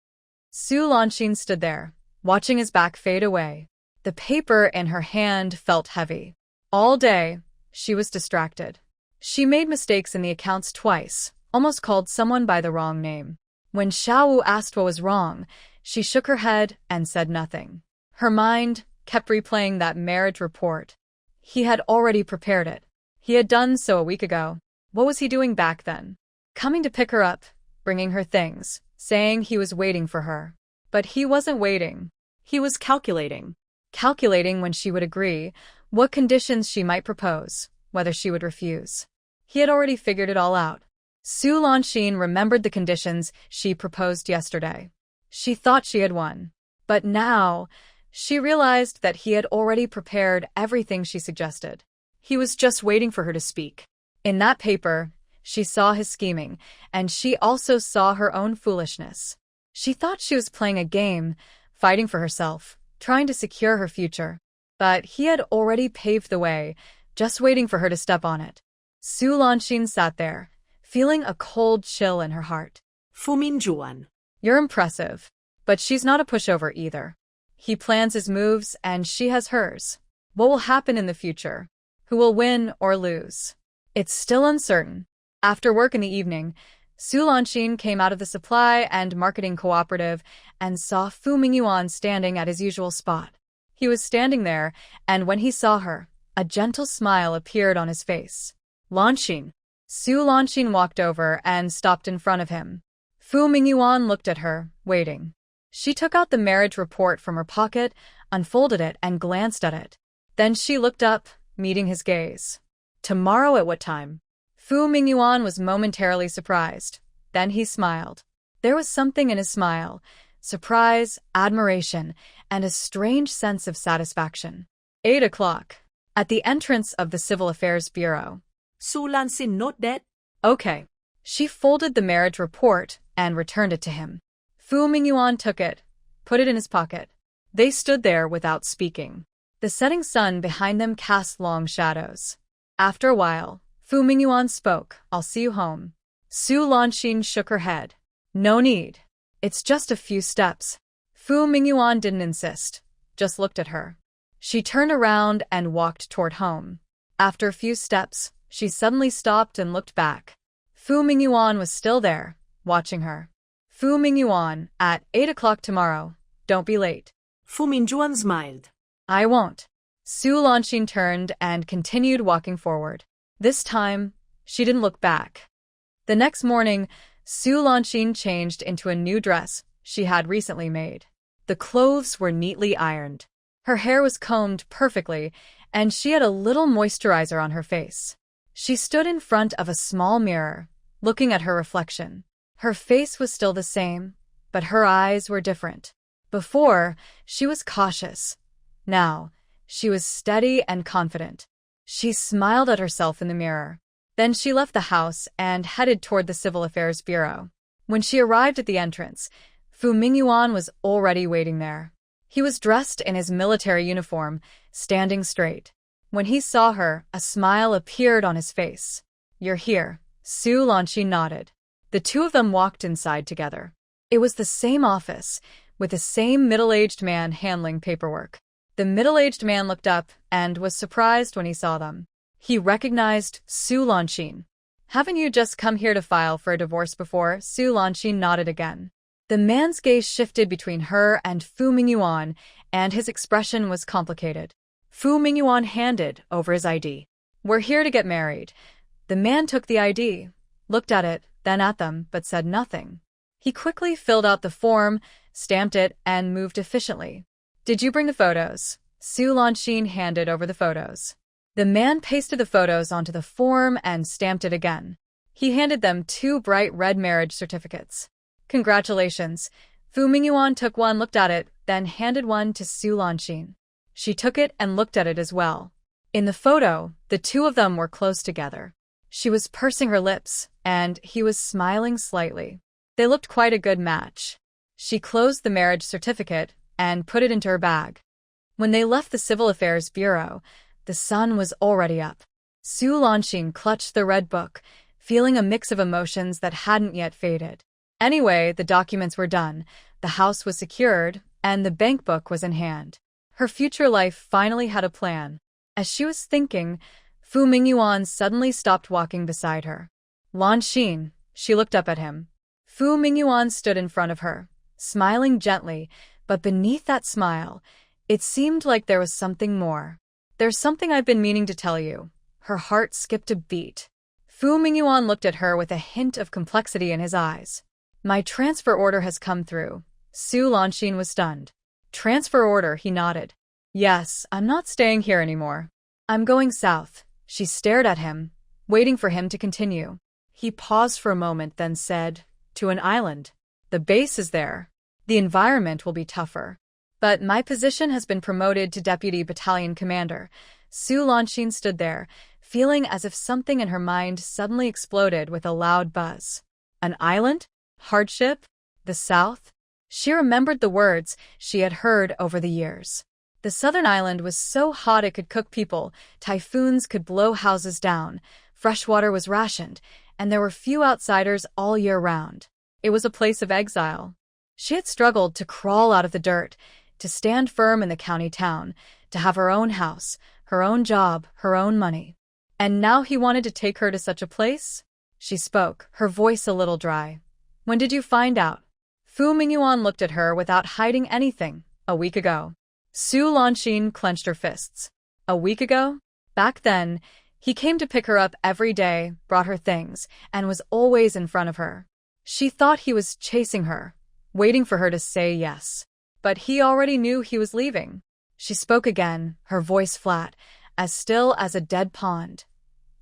Su Lanxin stood there, watching his back fade away. The paper in her hand felt heavy. All day, she was distracted. She made mistakes in the accounts twice, almost called someone by the wrong name. When Xiaowu asked what was wrong, she shook her head and said nothing. Her mind kept replaying that marriage report. He had already prepared it. He had done so a week ago. What was he doing back then? Coming to pick her up, bringing her things, saying he was waiting for her. But he wasn't waiting. He was calculating. Calculating when she would agree, what conditions she might propose, whether she would refuse. He had already figured it all out. Su Lanxin remembered the conditions she proposed yesterday. She thought she had won. But now, she realized that he had already prepared everything she suggested. He was just waiting for her to speak. In that paper, she saw his scheming, and she also saw her own foolishness. She thought she was playing a game, fighting for herself, trying to secure her future. But he had already paved the way, just waiting for her to step on it. Su Lanxin sat there, feeling a cold chill in her heart. Fu Minjuan. You're impressive, but she's not a pushover either. He plans his moves and she has hers. What will happen in the future? Who will win or lose? It's still uncertain. After work in the evening, Su Lanxin came out of the supply and marketing cooperative and saw Fu Mingyuan standing at his usual spot. He was standing there, and when he saw her, a gentle smile appeared on his face. Lanxin. Su Lanxin walked over and stopped in front of him. Fu Mingyuan looked at her, waiting. She took out the marriage report from her pocket, unfolded it, and glanced at it. Then she looked up, meeting his gaze. Tomorrow at what time? Fu Mingyuan was momentarily surprised. Then he smiled. There was something in his smile, surprise, admiration, and a strange sense of satisfaction. 8 o'clock. At the entrance of the Civil Affairs Bureau. Su Lanxin note that. Okay. She folded the marriage report and returned it to him. Fu Mingyuan took it, put it in his pocket. They stood there without speaking. The setting sun behind them cast long shadows. After a while, Fu Mingyuan spoke. I'll see you home. Su Lanxin shook her head. No need. It's just a few steps. Fu Mingyuan didn't insist, just looked at her. She turned around and walked toward home. After a few steps, she suddenly stopped and looked back. Fu Mingyuan was still there, watching her. Fu Mingyuan, at 8 o'clock tomorrow. Don't be late. Fu Mingyuan smiled. I won't. Su Lanxin turned and continued walking forward. This time, she didn't look back. The next morning, Su Lanxin changed into a new dress she had recently made. The clothes were neatly ironed. Her hair was combed perfectly, and she had a little moisturizer on her face. She stood in front of a small mirror, looking at her reflection. Her face was still the same, but her eyes were different. Before, she was cautious. Now, she was steady and confident. She smiled at herself in the mirror. Then she left the house and headed toward the Civil Affairs Bureau. When she arrived at the entrance, Fu Mingyuan was already waiting there. He was dressed in his military uniform, standing straight. When he saw her, a smile appeared on his face. You're here. Su Lanxin nodded. The two of them walked inside together. It was the same office, with the same middle-aged man handling paperwork. The middle-aged man looked up and was surprised when he saw them. He recognized Su Lanxin. Haven't you just come here to file for a divorce before? Su Lanxin nodded again. The man's gaze shifted between her and Fu Mingyuan, and his expression was complicated. Fu Mingyuan handed over his ID. We're here to get married. The man took the ID, looked at it, then at them, but said nothing. He quickly filled out the form, stamped it, and moved efficiently. Did you bring the photos? Su Lanxin handed over the photos. The man pasted the photos onto the form and stamped it again. He handed them 2 bright red marriage certificates. Congratulations. Fu Mingyuan took one, looked at it, then handed one to Su Lanxin. She took it and looked at it as well. In the photo, the two of them were close together. She was pursing her lips, and he was smiling slightly. They looked quite a good match. She closed the marriage certificate, and put it into her bag. When they left the Civil Affairs Bureau, the sun was already up. Su Lanxin clutched the red book, feeling a mix of emotions that hadn't yet faded. Anyway, the documents were done, the house was secured, and the bank book was in hand. Her future life finally had a plan. As she was thinking, Fu Mingyuan suddenly stopped walking beside her. Lanxin, she looked up at him. Fu Mingyuan stood in front of her, smiling gently, but beneath that smile, it seemed like there was something more. There's something I've been meaning to tell you. Her heart skipped a beat. Fu Mingyuan looked at her with a hint of complexity in his eyes. My transfer order has come through. Su Lanxin was stunned. Transfer order, he nodded. Yes, I'm not staying here anymore. I'm going south. She stared at him, waiting for him to continue. He paused for a moment, then said, to an island. The base is there. The environment will be tougher. But my position has been promoted to deputy battalion commander. Su Lanxin stood there, feeling as if something in her mind suddenly exploded with a loud buzz. An island? Hardship? The South? She remembered the words she had heard over the years. The southern island was so hot it could cook people, typhoons could blow houses down, fresh water was rationed, and there were few outsiders all year round. It was a place of exile. She had struggled to crawl out of the dirt, to stand firm in the county town, to have her own house, her own job, her own money. And now he wanted to take her to such a place? She spoke, her voice a little dry. When did you find out? Fu Mingyuan looked at her without hiding anything. A week ago. Su Lanxin clenched her fists. A week ago? Back then, he came to pick her up every day, brought her things, and was always in front of her. She thought he was chasing her, waiting for her to say yes. But he already knew he was leaving. She spoke again, her voice flat, as still as a dead pond.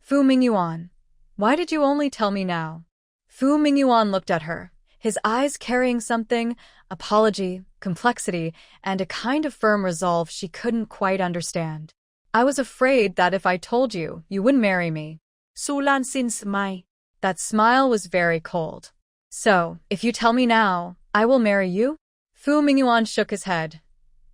Fu Mingyuan, why did you only tell me now? Fu Mingyuan looked at her, his eyes carrying something, apology, complexity, and a kind of firm resolve she couldn't quite understand. I was afraid that if I told you, you wouldn't marry me. Su Lanxin smiled. That smile was very cold. So, if you tell me now, I will marry you? Fu Mingyuan shook his head.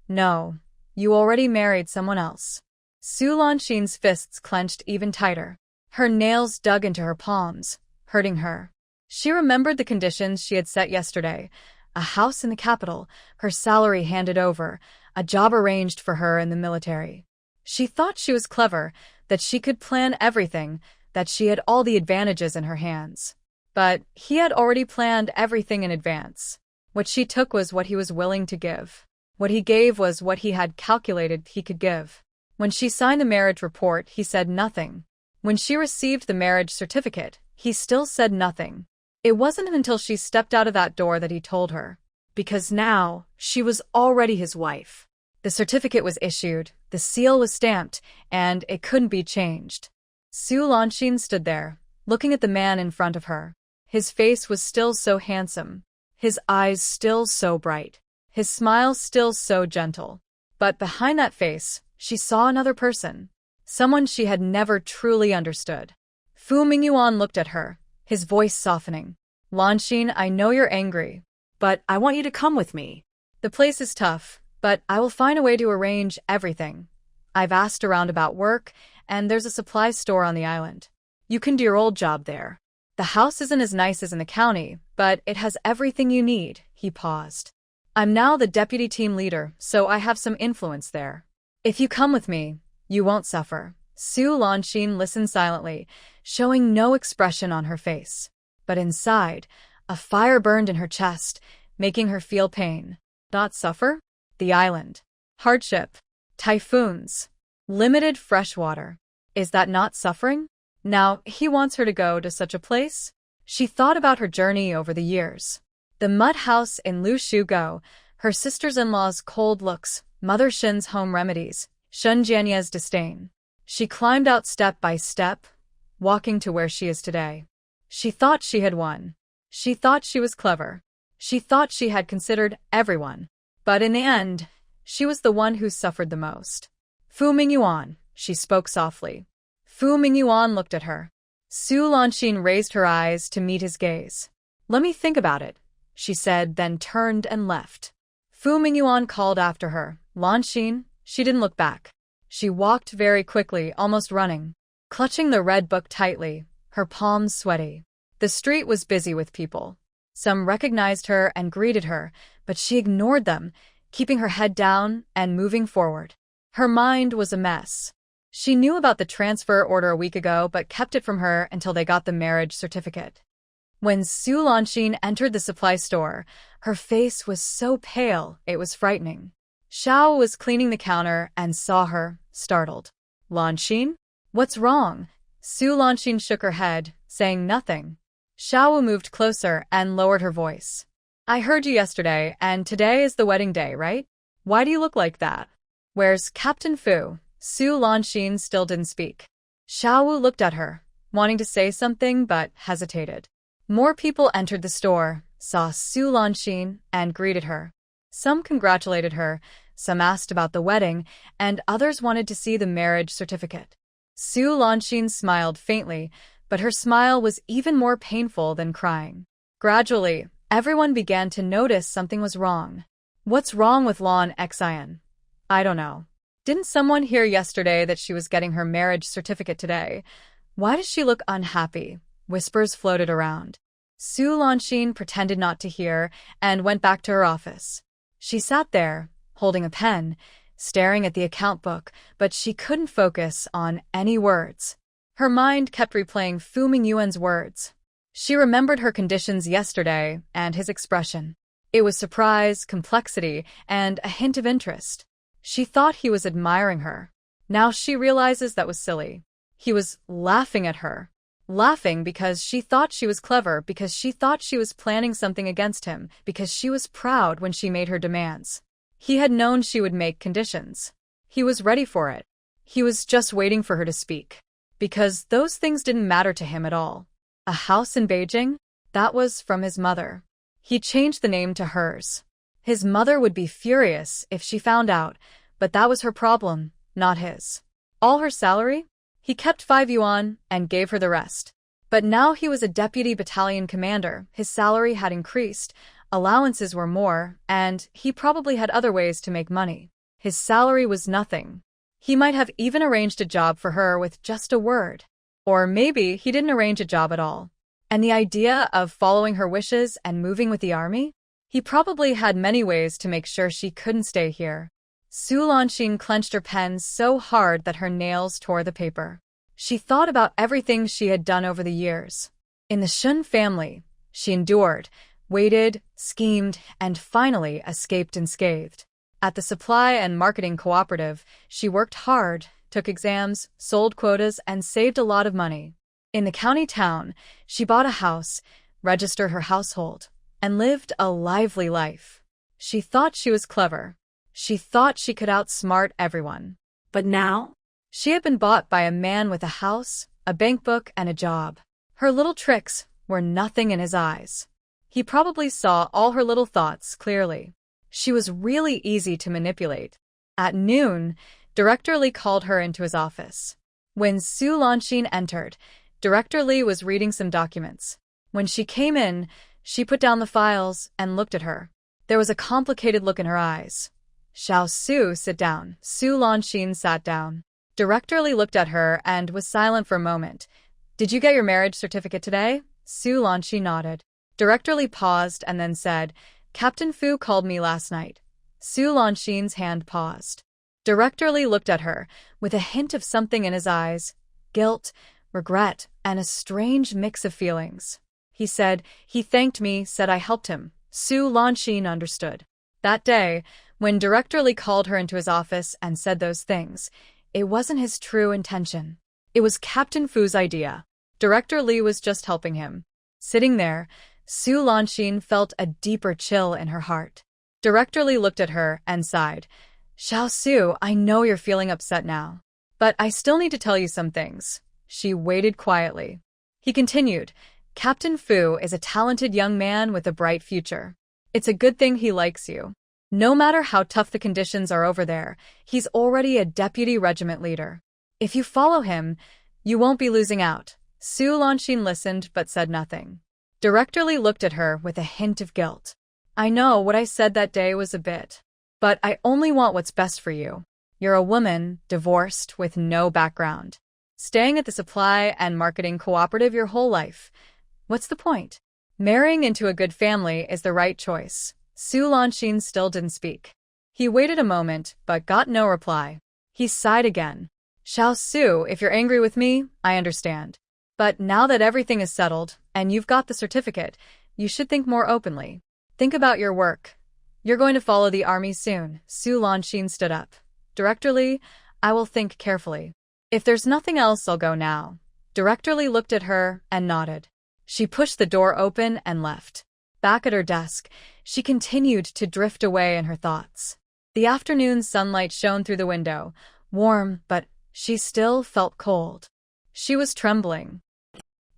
No, you already married someone else. Su Lanxin's fists clenched even tighter. Her nails dug into her palms, hurting her. She remembered the conditions she had set yesterday. A house in the capital, her salary handed over, a job arranged for her in the military. She thought she was clever, that she could plan everything, that she had all the advantages in her hands. But he had already planned everything in advance. What she took was what he was willing to give. What he gave was what he had calculated he could give. When she signed the marriage report, he said nothing. When she received the marriage certificate, he still said nothing. It wasn't until she stepped out of that door that he told her. Because now, she was already his wife. The certificate was issued, the seal was stamped, and it couldn't be changed. Su Lanxin stood there, looking at the man in front of her. His face was still so handsome. His eyes still so bright. His smile still so gentle. But behind that face, she saw another person. Someone she had never truly understood. Fu Mingyuan looked at her, his voice softening. Lanxin, I know you're angry, but I want you to come with me. The place is tough, but I will find a way to arrange everything. I've asked around about work, and there's a supply store on the island. You can do your old job there. The house isn't as nice as in the county, but it has everything you need. He paused. I'm now the deputy team leader, so I have some influence there. If you come with me, you won't suffer. Su Lanxin listened silently, showing no expression on her face. But inside, a fire burned in her chest, making her feel pain. Not suffer? The island. Hardship. Typhoons. Limited fresh water. Is that not suffering? Now, he wants her to go to such a place? She thought about her journey over the years. The mud house in Lu Shugo, her sisters-in-law's cold looks, Mother Shin's home remedies, Shun Jianye's disdain. She climbed out step by step, walking to where she is today. She thought she had won. She thought she was clever. She thought she had considered everyone. But in the end, she was the one who suffered the most. Fu Mingyuan, she spoke softly. Fu Mingyuan looked at her. Su Lanxin raised her eyes to meet his gaze. Let me think about it, she said, then turned and left. Fu Mingyuan called after her. Lanxin. She didn't look back. She walked very quickly, almost running, clutching the red book tightly, her palms sweaty. The street was busy with people. Some recognized her and greeted her, but she ignored them, keeping her head down and moving forward. Her mind was a mess. She knew about the transfer order a week ago but kept it from her until they got the marriage certificate. When Su Lanxin entered the supply store, her face was so pale it was frightening. Xiao was cleaning the counter and saw her, startled. Lanxin? What's wrong? Su Lanxin shook her head, saying nothing. Xiao moved closer and lowered her voice. I heard you yesterday, and today is the wedding day, right? Why do you look like that? Where's Captain Fu? Su Lanxin still didn't speak. Xiao looked at her, wanting to say something but hesitated. More people entered the store, saw Su Lanxin, and greeted her. Some congratulated her, some asked about the wedding, and others wanted to see the marriage certificate. Su Lanxin smiled faintly, but her smile was even more painful than crying. Gradually, everyone began to notice something was wrong. What's wrong with Lan Xian? I don't know. Didn't someone hear yesterday that she was getting her marriage certificate today? Why does she look unhappy? Whispers floated around. Su Lanxin pretended not to hear and went back to her office. She sat there, holding a pen, staring at the account book, but she couldn't focus on any words. Her mind kept replaying Fu Mingyuan's words. She remembered her conditions yesterday and his expression. It was surprise, complexity, and a hint of interest. She thought he was admiring her. Now she realizes that was silly. He was laughing at her. Laughing because she thought she was clever, because she thought she was planning something against him, because she was proud when she made her demands. He had known she would make conditions. He was ready for it. He was just waiting for her to speak. Because those things didn't matter to him at all. A house in Beijing? That was from his mother. He changed the name to hers. His mother would be furious if she found out, but that was her problem, not his. All her salary? He kept 5 yuan and gave her the rest. But now he was a deputy battalion commander, his salary had increased, allowances were more, and he probably had other ways to make money. His salary was nothing. He might have even arranged a job for her with just a word. Or maybe he didn't arrange a job at all. And the idea of following her wishes and moving with the army? He probably had many ways to make sure she couldn't stay here. Su Lanxin clenched her pen so hard that her nails tore the paper. She thought about everything she had done over the years. In the Shun family, she endured, waited, schemed, and finally escaped unscathed. At the supply and marketing cooperative, she worked hard, took exams, sold quotas, and saved a lot of money. In the county town, she bought a house, registered her household, and lived a lively life. She thought she was clever. She thought she could outsmart everyone. But now? She had been bought by a man with a house, a bank book, and a job. Her little tricks were nothing in his eyes. He probably saw all her little thoughts clearly. She was really easy to manipulate. At noon, Director Li called her into his office. When Su Lanxin entered, Director Li was reading some documents. When she came in, she put down the files and looked at her. There was a complicated look in her eyes. Xiao Su, sit down. Su Lanxin sat down. Director Li looked at her and was silent for a moment. Did you get your marriage certificate today? Su Lanxin nodded. Director Li paused and then said, Captain Fu called me last night. Su Lanxin's hand paused. Director Li looked at her, with a hint of something in his eyes, guilt, regret, and a strange mix of feelings. He said, he thanked me, said I helped him. Su Lanxin understood. That day, when Director Li called her into his office and said those things, it wasn't his true intention. It was Captain Fu's idea. Director Li was just helping him. Sitting there, Su Lanxin felt a deeper chill in her heart. Director Li looked at her and sighed. Xiao Su, I know you're feeling upset now. But I still need to tell you some things. She waited quietly. He continued, Captain Fu is a talented young man with a bright future. It's a good thing he likes you. No matter how tough the conditions are over there, he's already a deputy regiment leader. If you follow him, you won't be losing out. Su Lanxin listened but said nothing. Director Li looked at her with a hint of guilt. I know what I said that day was a bit. But I only want what's best for you. You're a woman, divorced, with no background. Staying at the supply and marketing cooperative your whole life. What's the point? Marrying into a good family is the right choice. Su Lanxin still didn't speak. He waited a moment, but got no reply. He sighed again. Xiao Su, if you're angry with me, I understand. But now that everything is settled, and you've got the certificate, you should think more openly. Think about your work. You're going to follow the army soon. Su Lanxin stood up. Director Li, I will think carefully. If there's nothing else, I'll go now. Director Li looked at her and nodded. She pushed the door open and left. Back at her desk, she continued to drift away in her thoughts. The afternoon sunlight shone through the window, warm, but she still felt cold. She was trembling.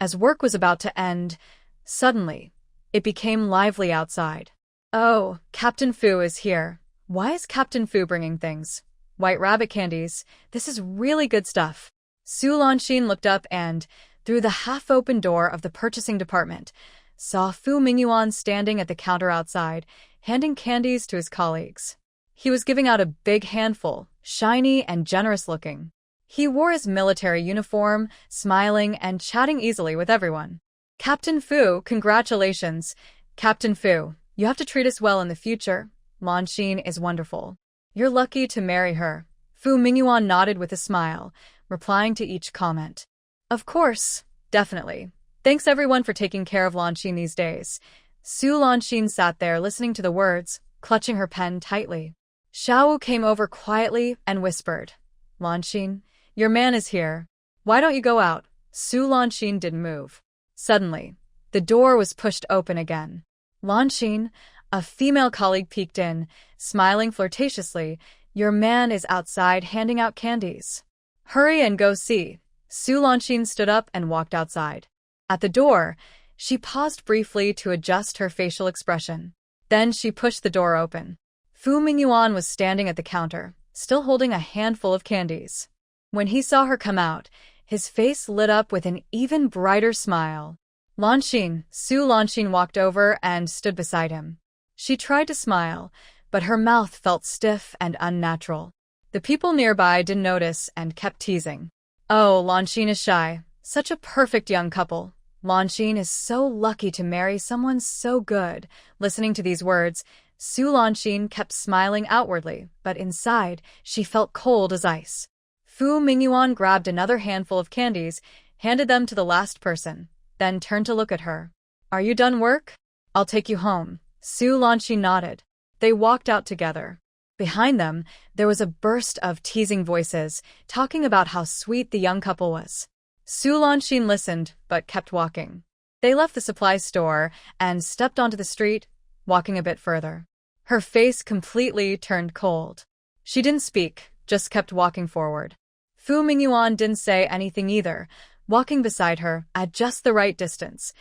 As work was about to end, suddenly, it became lively outside. Oh, Captain Fu is here. Why is Captain Fu bringing things? White rabbit candies. This is really good stuff. Su Lanxin looked up and, through the half-open door of the purchasing department, saw Fu Mingyuan standing at the counter outside, handing candies to his colleagues. He was giving out a big handful, shiny and generous-looking. He wore his military uniform, smiling and chatting easily with everyone. Captain Fu, congratulations. Captain Fu, you have to treat us well in the future. Lanxin is wonderful. You're lucky to marry her. Fu Mingyuan nodded with a smile, replying to each comment. Of course, definitely. Thanks everyone for taking care of Lanxin these days. Su Lanxin sat there listening to the words, clutching her pen tightly. Xiao came over quietly and whispered, Lanxin, your man is here. Why don't you go out? Su Lanxin didn't move. Suddenly, the door was pushed open again. Lanxin, a female colleague peeked in, smiling flirtatiously. Your man is outside handing out candies. Hurry and go see. Su Lanxin stood up and walked outside. At the door, she paused briefly to adjust her facial expression. Then she pushed the door open. Fu Mingyuan was standing at the counter, still holding a handful of candies. When he saw her come out, his face lit up with an even brighter smile. Lanxin, Su Lanxin walked over and stood beside him. She tried to smile, but her mouth felt stiff and unnatural. The people nearby didn't notice and kept teasing. Oh, Lanxin is shy. Such a perfect young couple. Lanxin is so lucky to marry someone so good. Listening to these words, Su Lanxin kept smiling outwardly, but inside, she felt cold as ice. Fu Mingyuan grabbed another handful of candies, handed them to the last person, then turned to look at her. Are you done work? I'll take you home. Su Lanxin nodded. They walked out together. Behind them, there was a burst of teasing voices, talking about how sweet the young couple was. Su Lanxin listened, but kept walking. They left the supply store and stepped onto the street, walking a bit further. Her face completely turned cold. She didn't speak, just kept walking forward. Fu Mingyuan didn't say anything either, walking beside her at just the right distance,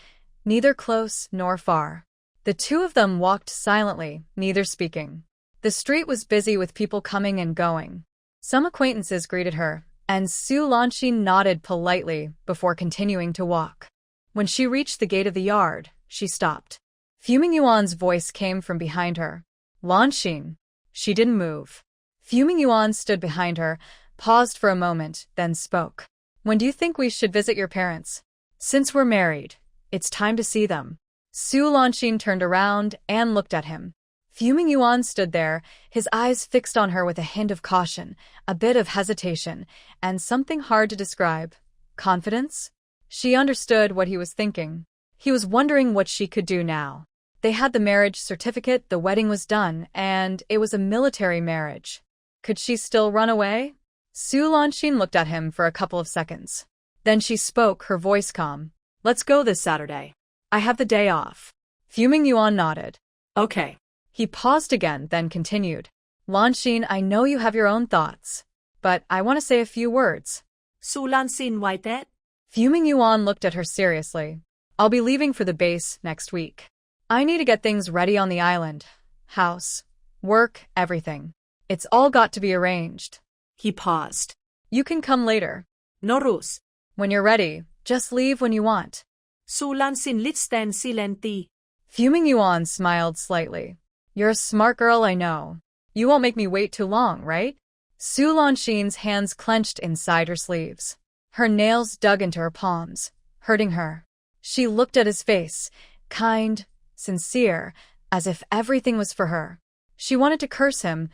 neither close nor far. The two of them walked silently, neither speaking. The street was busy with people coming and going. Some acquaintances greeted her, and Su Lanxin nodded politely before continuing to walk. When she reached the gate of the yard, she stopped. Fu Mingyuan's voice came from behind her. Lanxin. She didn't move. Fu Mingyuan stood behind her, paused for a moment, then spoke. When do you think we should visit your parents? Since we're married, it's time to see them. Su Lanxin turned around and looked at him. Fu Mingyuan stood there, his eyes fixed on her with a hint of caution, a bit of hesitation, and something hard to describe. Confidence? She understood what he was thinking. He was wondering what she could do now. They had the marriage certificate, the wedding was done, and it was a military marriage. Could she still run away? Su Lanxin looked at him for a couple of seconds. Then she spoke, her voice calm. Let's go this Saturday. I have the day off. Fu Mingyuan nodded. Okay. He paused again, then continued. Lanxin, I know you have your own thoughts, but I want to say a few words. Su Lanxin, why that? Fu Mingyuan looked at her seriously. I'll be leaving for the base next week. I need to get things ready on the island. House, work, everything. It's all got to be arranged. He paused. You can come later. No rules. When you're ready, just leave when you want. Su Lanxin lidt stand silenti. Fu Mingyuan smiled slightly. You're a smart girl, I know. You won't make me wait too long, right? Su Lanxin's hands clenched inside her sleeves. Her nails dug into her palms, hurting her. She looked at his face, kind, sincere, as if everything was for her. She wanted to curse him,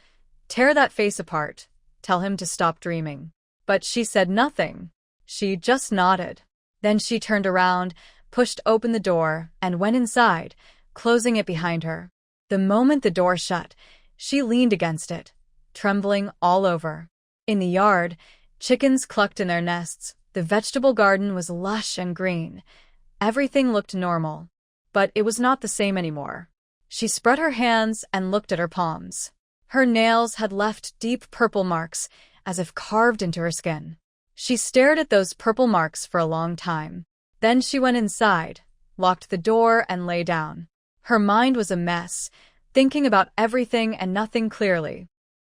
tear that face apart, tell him to stop dreaming. But she said nothing. She just nodded. Then she turned around, pushed open the door, and went inside, closing it behind her. The moment the door shut, she leaned against it, trembling all over. In the yard, chickens clucked in their nests. The vegetable garden was lush and green. Everything looked normal. But it was not the same anymore. She spread her hands and looked at her palms. Her nails had left deep purple marks, as if carved into her skin. She stared at those purple marks for a long time. Then she went inside, locked the door, and lay down. Her mind was a mess, thinking about everything and nothing clearly.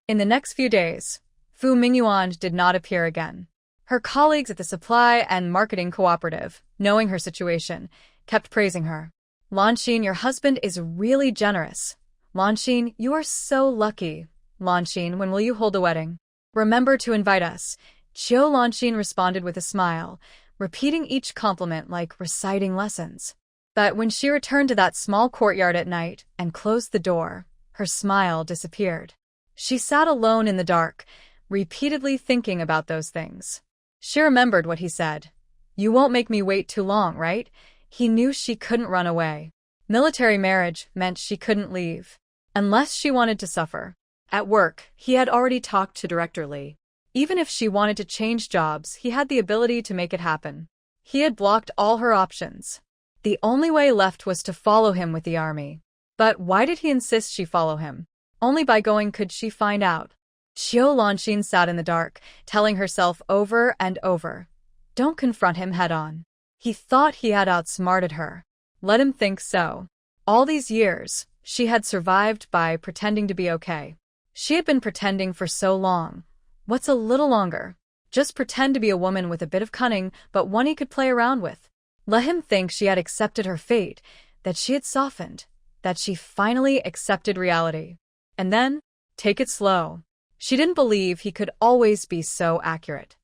In the next few days, Fu Mingyuan did not appear again. Her colleagues at the supply and marketing cooperative, knowing her situation, kept praising her. Lanxin, your husband is really generous. Lanxin, you are so lucky. Lanxin, when will you hold a wedding? Remember to invite us. Qiu Lanxin responded with a smile, repeating each compliment like reciting lessons. But when she returned to that small courtyard at night and closed the door, her smile disappeared. She sat alone in the dark, repeatedly thinking about those things. She remembered what he said. You won't make me wait too long, right? He knew she couldn't run away. Military marriage meant she couldn't leave. Unless she wanted to suffer. At work, he had already talked to Director Li. Even if she wanted to change jobs, he had the ability to make it happen. He had blocked all her options. The only way left was to follow him with the army. But why did he insist she follow him? Only by going could she find out. Qiu Lanxin sat in the dark, telling herself over and over, don't confront him head-on. He thought he had outsmarted her. Let him think so. All these years, she had survived by pretending to be okay. She had been pretending for so long. What's a little longer? Just pretend to be a woman with a bit of cunning, but one he could play around with. Let him think she had accepted her fate, that she had softened, that she finally accepted reality. And then, take it slow. She didn't believe he could always be so accurate.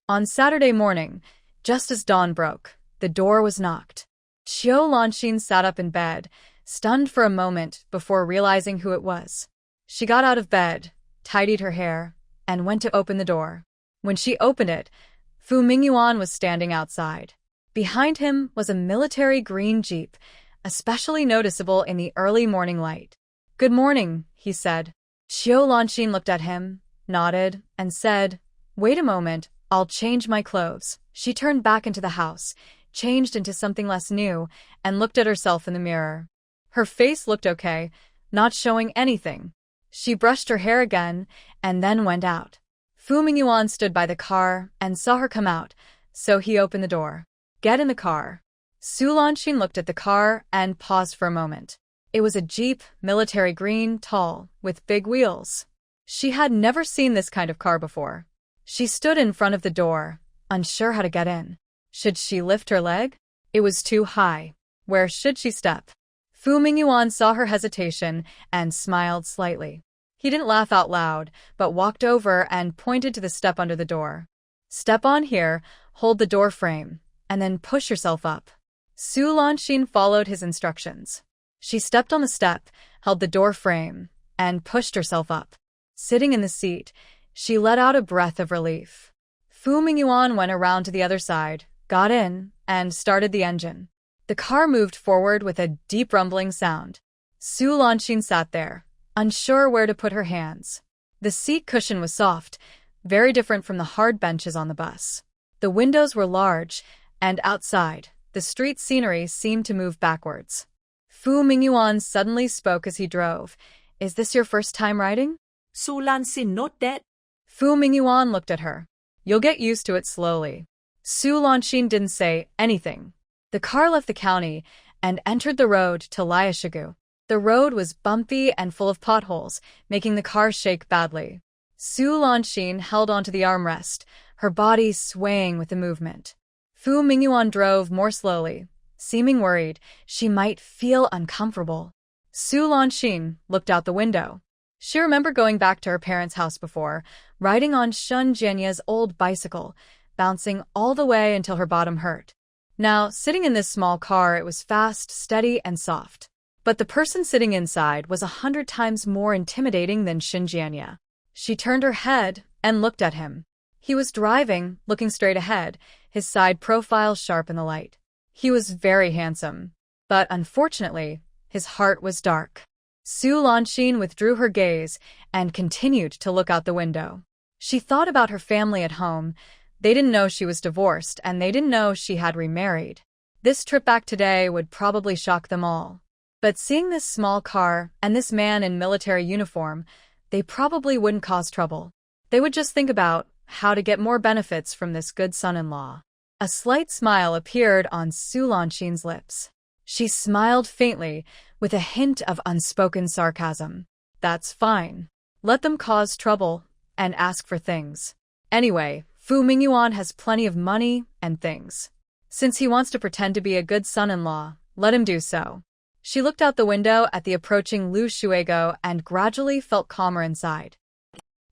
On Saturday morning, just as dawn broke, the door was knocked. Qiu Lanxin sat up in bed, stunned for a moment before realizing who it was. She got out of bed, tidied her hair, and went to open the door. When she opened it, Fu Mingyuan was standing outside. Behind him was a military green jeep, especially noticeable in the early morning light. Good morning, he said. Qiu Lanxin looked at him, nodded, and said, wait a moment, I'll change my clothes. She turned back into the house, changed into something less new, and looked at herself in the mirror. Her face looked okay, not showing anything. She brushed her hair again, and then went out. Fu Mingyuan stood by the car and saw her come out, so he opened the door. Get in the car. Su Lanxin looked at the car and paused for a moment. It was a Jeep, military green, tall, with big wheels. She had never seen this kind of car before. She stood in front of the door, unsure how to get in. Should she lift her leg? It was too high. Where should she step? Fu Mingyuan saw her hesitation and smiled slightly. He didn't laugh out loud, but walked over and pointed to the step under the door. Step on here, hold the door frame, and then push yourself up. Su Lanxin followed his instructions. She stepped on the step, held the door frame, and pushed herself up. Sitting in the seat, she let out a breath of relief. Fu Mingyuan went around to the other side, got in, and started the engine. The car moved forward with a deep rumbling sound. Su Lanxin sat there, unsure where to put her hands. The seat cushion was soft, very different from the hard benches on the bus. The windows were large, and outside, the street scenery seemed to move backwards. Fu Mingyuan suddenly spoke as he drove. Is this your first time riding? Su Lanxin nodded that. Fu Mingyuan looked at her. You'll get used to it slowly. Su Lanxin didn't say anything. The car left the county and entered the road to Liaoshigu. The road was bumpy and full of potholes, making the car shake badly. Su Lanxin held onto the armrest, her body swaying with the movement. Fu Mingyuan drove more slowly, Seeming worried, she might feel uncomfortable. Su Lanxin looked out the window. She remembered going back to her parents' house before, riding on Shun Jianya's old bicycle, bouncing all the way until her bottom hurt. Now, sitting in this small car, it was fast, steady, and soft. But the person sitting inside was 100 times more intimidating than Shun Jianya. She turned her head and looked at him. He was driving, looking straight ahead, his side profile sharp in the light. He was very handsome. But unfortunately, his heart was dark. Su Lanxin withdrew her gaze and continued to look out the window. She thought about her family at home. They didn't know she was divorced, and they didn't know she had remarried. This trip back today would probably shock them all. But seeing this small car and this man in military uniform, they probably wouldn't cause trouble. They would just think about how to get more benefits from this good son-in-law. A slight smile appeared on Su Lanxin's lips. She smiled faintly, with a hint of unspoken sarcasm. That's fine. Let them cause trouble and ask for things. Anyway, Fu Mingyuan has plenty of money and things. Since he wants to pretend to be a good son-in-law, let him do so. She looked out the window at the approaching Lu Shuego and gradually felt calmer inside.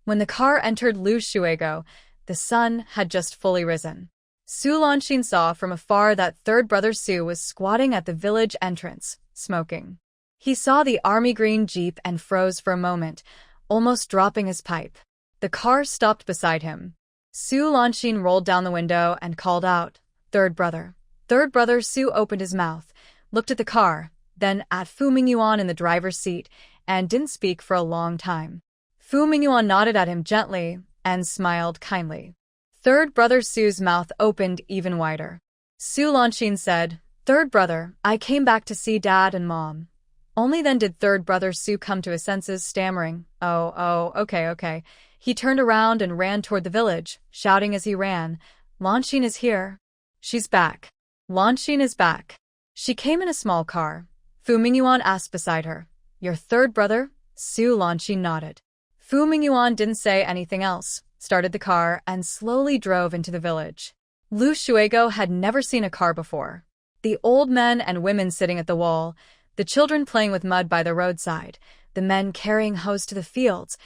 When the car entered Lu Shuego, the sun had just fully risen. Su Lanxin saw from afar that third brother Su was squatting at the village entrance, smoking. He saw the army green jeep and froze for a moment, almost dropping his pipe. The car stopped beside him. Su Lanxin rolled down the window and called out, "Third brother." Third brother Su opened his mouth, looked at the car, then at Fu Mingyuan in the driver's seat, and didn't speak for a long time. Fu Mingyuan nodded at him gently and smiled kindly. Third brother Su's mouth opened even wider. Su Lanxin said, "Third brother, I came back to see Dad and Mom." Only then did third brother Su come to his senses, stammering, okay. He turned around and ran toward the village, shouting as he ran, "Lanxin is here. She's back. Lanxin is back." She came in a small car. Fu Mingyuan asked beside her, "Your third brother?" Su Lanxin nodded. Fu Mingyuan didn't say anything else, started the car, and slowly drove into the village. Lu Shuego had never seen a car before. The old men and women sitting at the wall, the children playing with mud by the roadside, the men carrying hoes to the fields,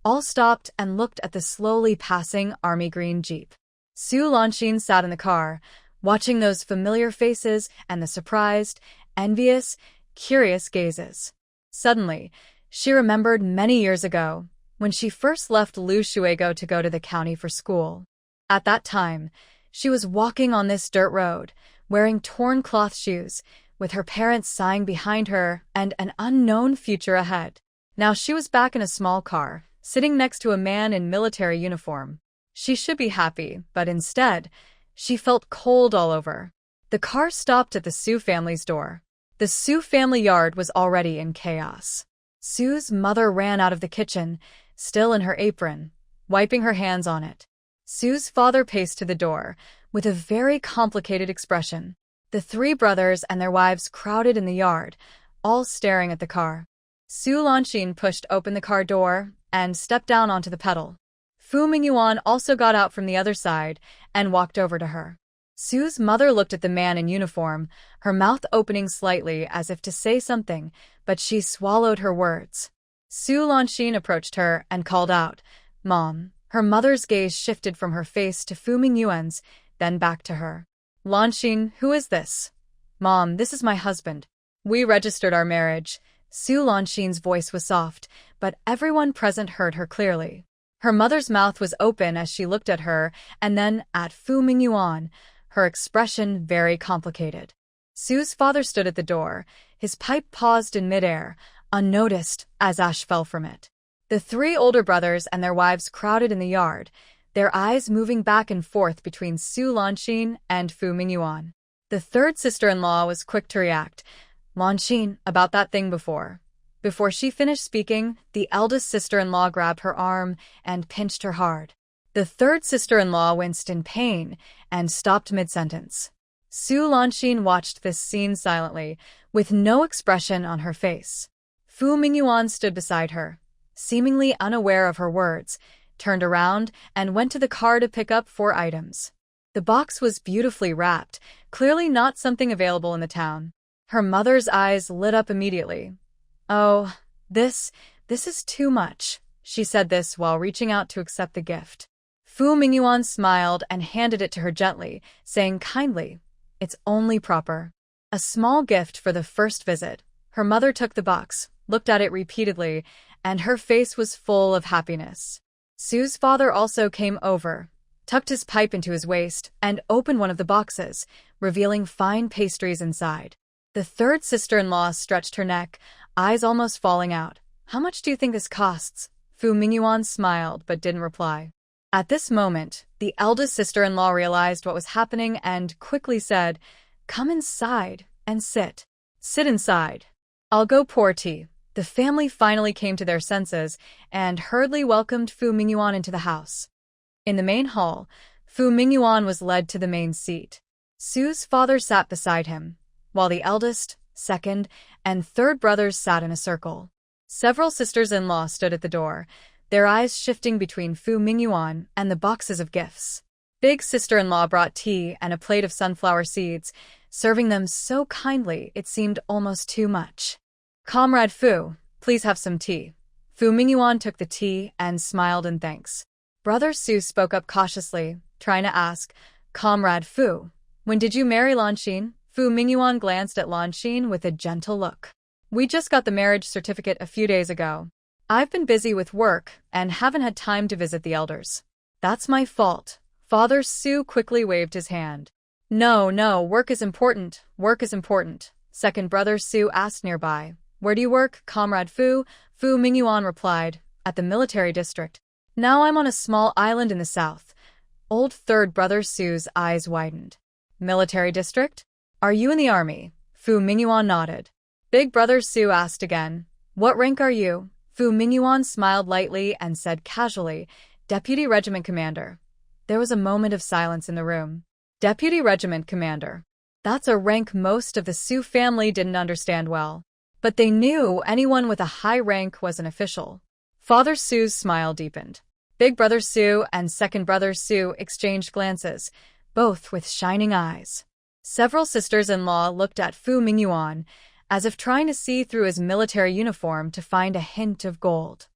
all stopped and looked at the slowly passing army green jeep. Su Lanxin sat in the car, watching those familiar faces and the surprised, envious, curious gazes. Suddenly, she remembered many years ago, when she first left Lu Shuego to go to the county for school. At that time, she was walking on this dirt road, wearing torn cloth shoes, with her parents sighing behind her and an unknown future ahead. Now she was back in a small car, sitting next to a man in military uniform. She should be happy, but instead, she felt cold all over. The car stopped at the Su family's door. The Su family yard was already in chaos. Su's mother ran out of the kitchen, still in her apron, wiping her hands on it. Su's father paced to the door, with a very complicated expression. The three brothers and their wives crowded in the yard, all staring at the car. Su Lanxin pushed open the car door and stepped down onto the pedal. Fu Mingyuan also got out from the other side and walked over to her. Su's mother looked at the man in uniform, her mouth opening slightly as if to say something, but she swallowed her words. Su Lanxin approached her and called out, "Mom." Her mother's gaze shifted from her face to Fu Mingyuan's, then back to her. "Lanxin, who is this?" "Mom, this is my husband. We registered our marriage." Su Lanxin's voice was soft, but everyone present heard her clearly. Her mother's mouth was open as she looked at her, and then at Fu Mingyuan, her expression very complicated. Su's father stood at the door, his pipe paused in midair, unnoticed as ash fell from it. The three older brothers and their wives crowded in the yard, their eyes moving back and forth between Su Lanxin and Fu Mingyuan. The third sister-in-law was quick to react. "Lanxin, about that thing before." Before she finished speaking, the eldest sister-in-law grabbed her arm and pinched her hard. The third sister-in-law winced in pain and stopped mid-sentence. Su Lanxin watched this scene silently, with no expression on her face. Fu Mingyuan stood beside her, seemingly unaware of her words, turned around and went to the car to pick up 4 items. The box was beautifully wrapped, clearly not something available in the town. Her mother's eyes lit up immediately. "Oh, this is too much." She said this while reaching out to accept the gift. Fu Mingyuan smiled and handed it to her gently, saying kindly, "It's only proper." A small gift for the first visit. Her mother took the box, looked at it repeatedly, and her face was full of happiness. Sue's father also came over, tucked his pipe into his waist, and opened one of the boxes, revealing fine pastries inside. The third sister-in-law stretched her neck, eyes almost falling out. "How much do you think this costs?" Fu Mingyuan smiled but didn't reply. At this moment, the eldest sister-in-law realized what was happening and quickly said, "Come inside and sit. Sit inside. I'll go pour tea." The family finally came to their senses and hurriedly welcomed Fu Mingyuan into the house. In the main hall, Fu Mingyuan was led to the main seat. Sue's father sat beside him, while the eldest, second, and third brothers sat in a circle. Several sisters-in-law stood at the door, their eyes shifting between Fu Mingyuan and the boxes of gifts. Big sister-in-law brought tea and a plate of sunflower seeds, serving them so kindly it seemed almost too much. "Comrade Fu, please have some tea." Fu Mingyuan took the tea and smiled in thanks. Brother Su spoke up cautiously, trying to ask, "Comrade Fu, when did you marry Lanxin?" Fu Mingyuan glanced at Lanxin with a gentle look. "We just got the marriage certificate a few days ago. I've been busy with work and haven't had time to visit the elders." "That's my fault." Father Su quickly waved his hand. No, work is important, work is important." Second brother Su asked nearby, "Where do you work, Comrade Fu?" Fu Mingyuan replied, "At the military district. Now I'm on a small island in the south." Old third brother Su's eyes widened. "Military district? Are you in the army?" Fu Mingyuan nodded. Big brother Su asked again, "What rank are you?" Fu Mingyuan smiled lightly and said casually, "Deputy Regiment Commander." There was a moment of silence in the room. Deputy Regiment Commander. That's a rank most of the Su family didn't understand well. But they knew anyone with a high rank was an official. Father Su's smile deepened. Big brother Su and second brother Su exchanged glances, both with shining eyes. Several sisters-in-law looked at Fu Mingyuan, as if trying to see through his military uniform to find a hint of gold.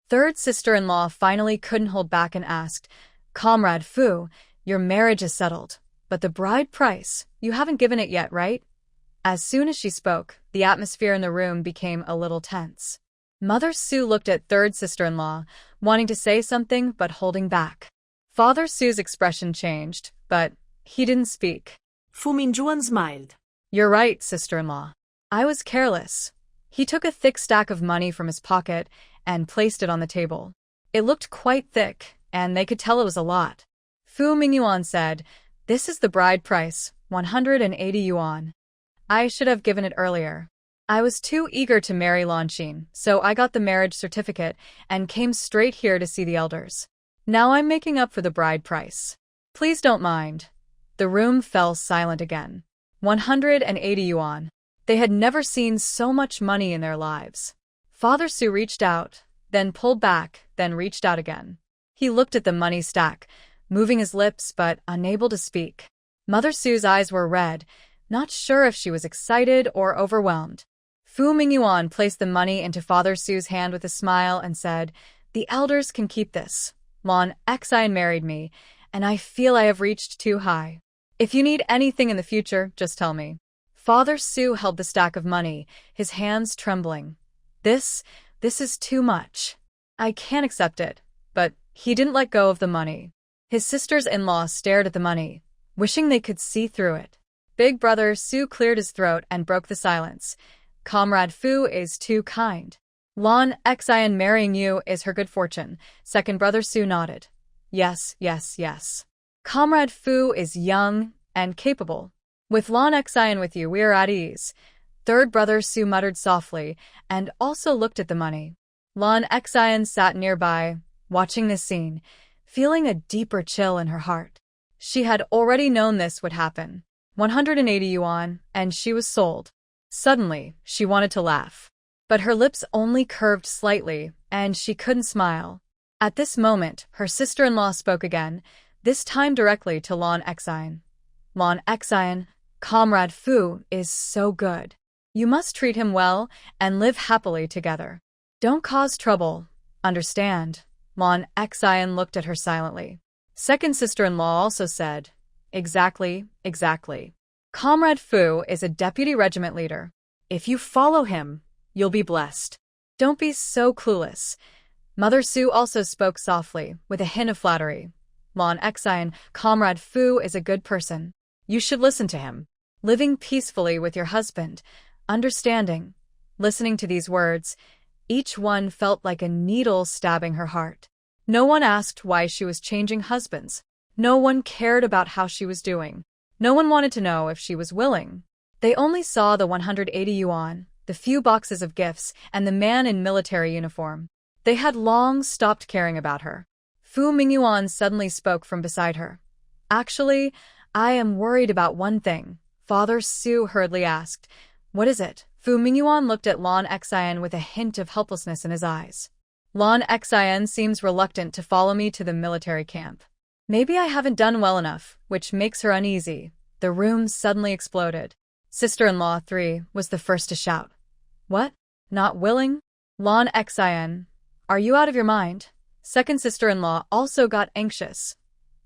Third sister-in-law finally couldn't hold back and asked, "Comrade Fu, your marriage is settled. But the bride price, you haven't given it yet, right?" As soon as she spoke, the atmosphere in the room became a little tense. Mother Su looked at third sister-in-law, wanting to say something but holding back. Father Su's expression changed, but he didn't speak. Fu Mingyuan smiled. "You're right, sister-in-law. I was careless." He took a thick stack of money from his pocket and placed it on the table. It looked quite thick, and they could tell it was a lot. Fu Mingyuan said, "This is the bride price, 180 yuan. I should have given it earlier. I was too eager to marry Lanxin, so I got the marriage certificate and came straight here to see the elders. Now I'm making up for the bride price. Please don't mind." The room fell silent again. 180 yuan. They had never seen so much money in their lives. Father Su reached out, then pulled back, then reached out again. He looked at the money stack, moving his lips but unable to speak. Mother Su's eyes were red, not sure if she was excited or overwhelmed. Fu Mingyuan placed the money into Father Su's hand with a smile and said, "The elders can keep this. Lan Xian married me, and I feel I have reached too high. If you need anything in the future, just tell me." Father Su held the stack of money, his hands trembling. This is too much. I can't accept it." But he didn't let go of the money. His sisters-in-law stared at the money, wishing they could see through it. Big brother Su cleared his throat and broke the silence. "Comrade Fu is too kind. Lan Xian marrying you is her good fortune." Second brother Su nodded. Yes. "Comrade Fu is young and capable. With Lan Xian with you, we are at ease." Third brother Su muttered softly and also looked at the money. Lan Xian sat nearby, watching this scene, feeling a deeper chill in her heart. She had already known this would happen. 180 yuan, and she was sold. Suddenly, she wanted to laugh. But her lips only curved slightly, and she couldn't smile. At this moment, her sister-in-law spoke again. this time directly to Lan Xian. Lan Xian, Comrade Fu is so good. You must treat him well and live happily together. Don't cause trouble, understand? Lan Xian looked at her silently. Second sister-in-law also said, Exactly, exactly. Comrade Fu is a deputy regiment leader. If you follow him, you'll be blessed. Don't be so clueless. Mother Su also spoke softly, with a hint of flattery. Lan Xian, Comrade Fu is a good person. You should listen to him. Living peacefully with your husband, understanding. Listening to these words, each one felt like a needle stabbing her heart. No one asked why she was changing husbands. No one cared about how she was doing. No one wanted to know if she was willing. They only saw the 180 yuan, the few boxes of gifts, and the man in military uniform. They had long stopped caring about her. Fu Mingyuan suddenly spoke from beside her. Actually, I am worried about one thing, Father Su hurriedly asked. What is it? Fu Mingyuan looked at Lan Xian with a hint of helplessness in his eyes. Lan Xian seems reluctant to follow me to the military camp. Maybe I haven't done well enough, which makes her uneasy. The room suddenly exploded. Sister-in-law 3 was the first to shout. What? Not willing? Lan Xian, are you out of your mind? Second sister-in-law also got anxious.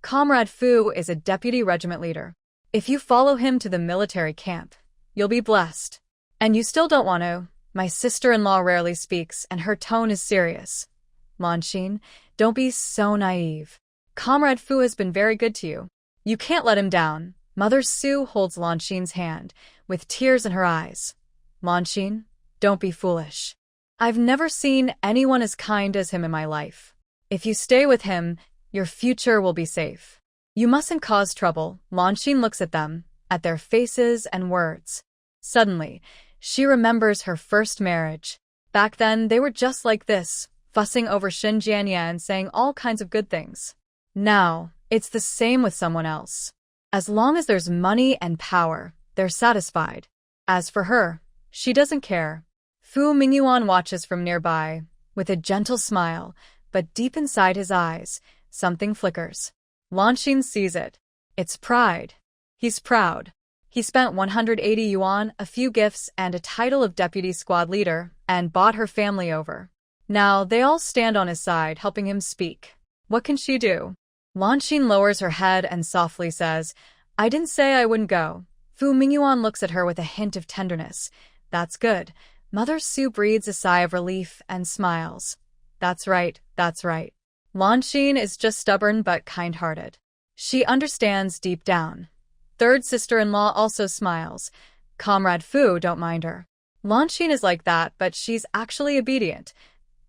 Comrade Fu is a deputy regiment leader. If you follow him to the military camp, you'll be blessed. And you still don't want to. My sister-in-law rarely speaks, and her tone is serious. Lanxin, don't be so naive. Comrade Fu has been very good to you. You can't let him down. Mother Su holds Lanxin's hand, with tears in her eyes. Lanxin, don't be foolish. I've never seen anyone as kind as him in my life. If you stay with him, your future will be safe. You mustn't cause trouble. Lanxin looks at them, at their faces and words. Suddenly, she remembers her first marriage. Back then, they were just like this, fussing over Xinjiania and saying all kinds of good things. Now, it's the same with someone else. As long as there's money and power, they're satisfied. As for her, she doesn't care. Fu Mingyuan watches from nearby, with a gentle smile, but deep inside his eyes, something flickers. Lanxin sees it. It's pride. He's proud. He spent 180 yuan, a few gifts, and a title of deputy squad leader, and bought her family over. Now they all stand on his side, helping him speak. What can she do? Lanxin lowers her head and softly says, I didn't say I wouldn't go. Fu Mingyuan looks at her with a hint of tenderness. That's good. Mother Su breathes a sigh of relief and smiles. That's right, that's right. Lanxin is just stubborn but kind-hearted. She understands deep down. Third sister-in-law also smiles. Comrade Fu don't mind her. Lanxin is like that, but she's actually obedient.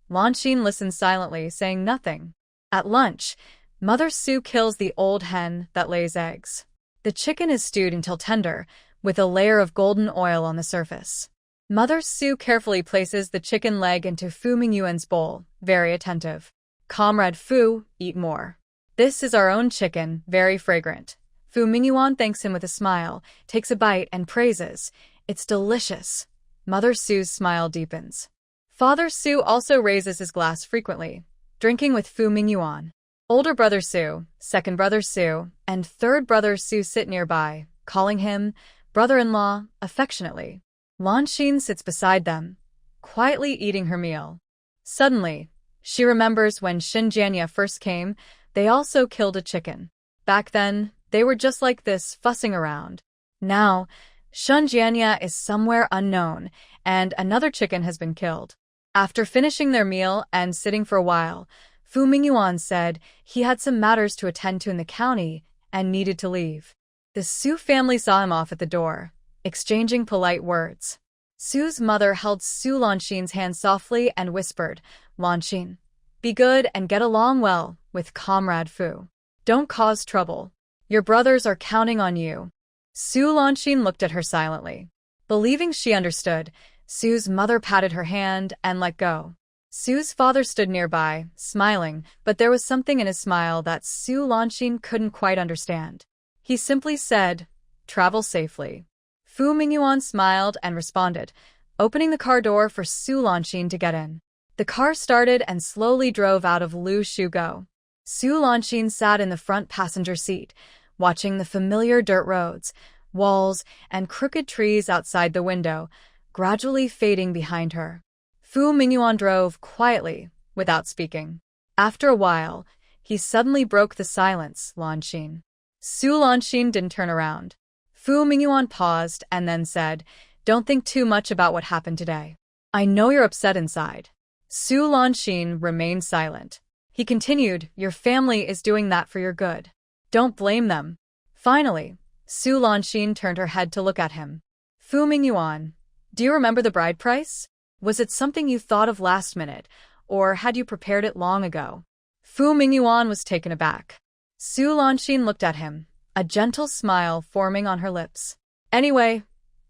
Lanxin listens silently, saying nothing. At lunch, Mother Su kills the old hen that lays eggs. The chicken is stewed until tender, with a layer of golden oil on the surface. Mother Su carefully places the chicken leg into Fu Mingyuan's bowl, very attentive. Comrade Fu, eat more. This is our own chicken, very fragrant. Fu Mingyuan thanks him with a smile, takes a bite and praises. It's delicious. Mother Su's smile deepens. Father Su also raises his glass frequently, drinking with Fu Mingyuan. Older brother Su, second brother Su, and third brother Su sit nearby, calling him brother-in-law affectionately. Lanxin sits beside them, quietly eating her meal. Suddenly, she remembers when Xinjiania first came, they also killed a chicken. Back then, they were just like this, fussing around. Now, Xinjiania is somewhere unknown, and another chicken has been killed. After finishing their meal and sitting for a while, Fu Mingyuan said he had some matters to attend to in the county and needed to leave. The Su family saw him off at the door, exchanging polite words. Su's mother held Su Lanxin's hand softly and whispered, Lanxin, be good and get along well with Comrade Fu. Don't cause trouble. Your brothers are counting on you. Su Lanxin looked at her silently. Believing she understood, Su's mother patted her hand and let go. Su's father stood nearby, smiling, but there was something in his smile that Su Lanxin couldn't quite understand. He simply said, travel safely. Fu Mingyuan smiled and responded, opening the car door for Su Lanxin to get in. The car started and slowly drove out of Lu Shugo. Su Lanxin sat in the front passenger seat, watching the familiar dirt roads, walls, and crooked trees outside the window, gradually fading behind her. Fu Mingyuan drove quietly, without speaking. After a while, he suddenly broke the silence, Lanxin. Su Lanxin didn't turn around. Fu Mingyuan paused and then said, "Don't think too much about what happened today. I know you're upset inside." Su Lanxin remained silent. He continued, "Your family is doing that for your good. Don't blame them." Finally, Su Lanxin turned her head to look at him. "Fu Mingyuan, do you remember the bride price? Was it something you thought of last minute, or had you prepared it long ago?" Fu Mingyuan was taken aback. Su Lanxin looked at him, a gentle smile forming on her lips. "Anyway,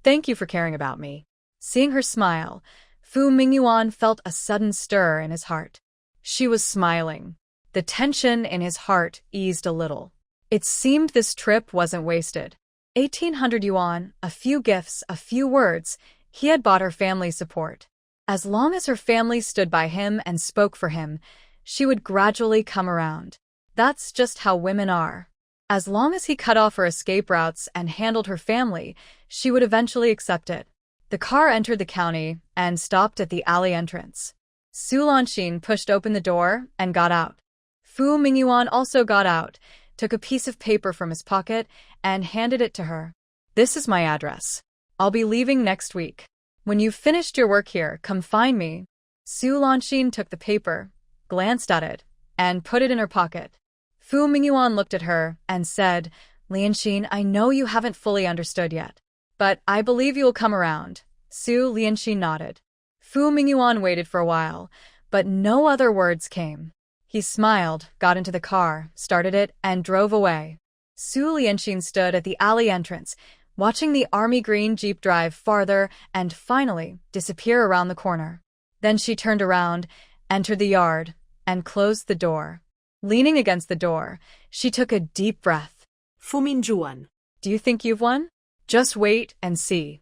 thank you for caring about me." Seeing her smile, Fu Mingyuan felt a sudden stir in his heart. She was smiling. The tension in his heart eased a little. It seemed this trip wasn't wasted. 1,800 yuan, a few gifts, a few words, he had bought her family support. As long as her family stood by him and spoke for him, she would gradually come around. That's just how women are. As long as he cut off her escape routes and handled her family, she would eventually accept it. The car entered the county and stopped at the alley entrance. Su Lanxin pushed open the door and got out. Fu Mingyuan also got out, took a piece of paper from his pocket, and handed it to her. "This is my address. I'll be leaving next week. When you've finished your work here, come find me." Su Lanxin took the paper, glanced at it, and put it in her pocket. Fu Mingyuan looked at her and said, "Lianxin, I know you haven't fully understood yet, but I believe you will come around." Su Lianxin nodded. Fu Mingyuan waited for a while, but no other words came. He smiled, got into the car, started it, and drove away. Su Lianxin stood at the alley entrance, watching the army green Jeep drive farther and finally disappear around the corner. Then she turned around, entered the yard, and closed the door. Leaning against the door, she took a deep breath. Fu Mingyuan. "Do you think you've won? Just wait and see."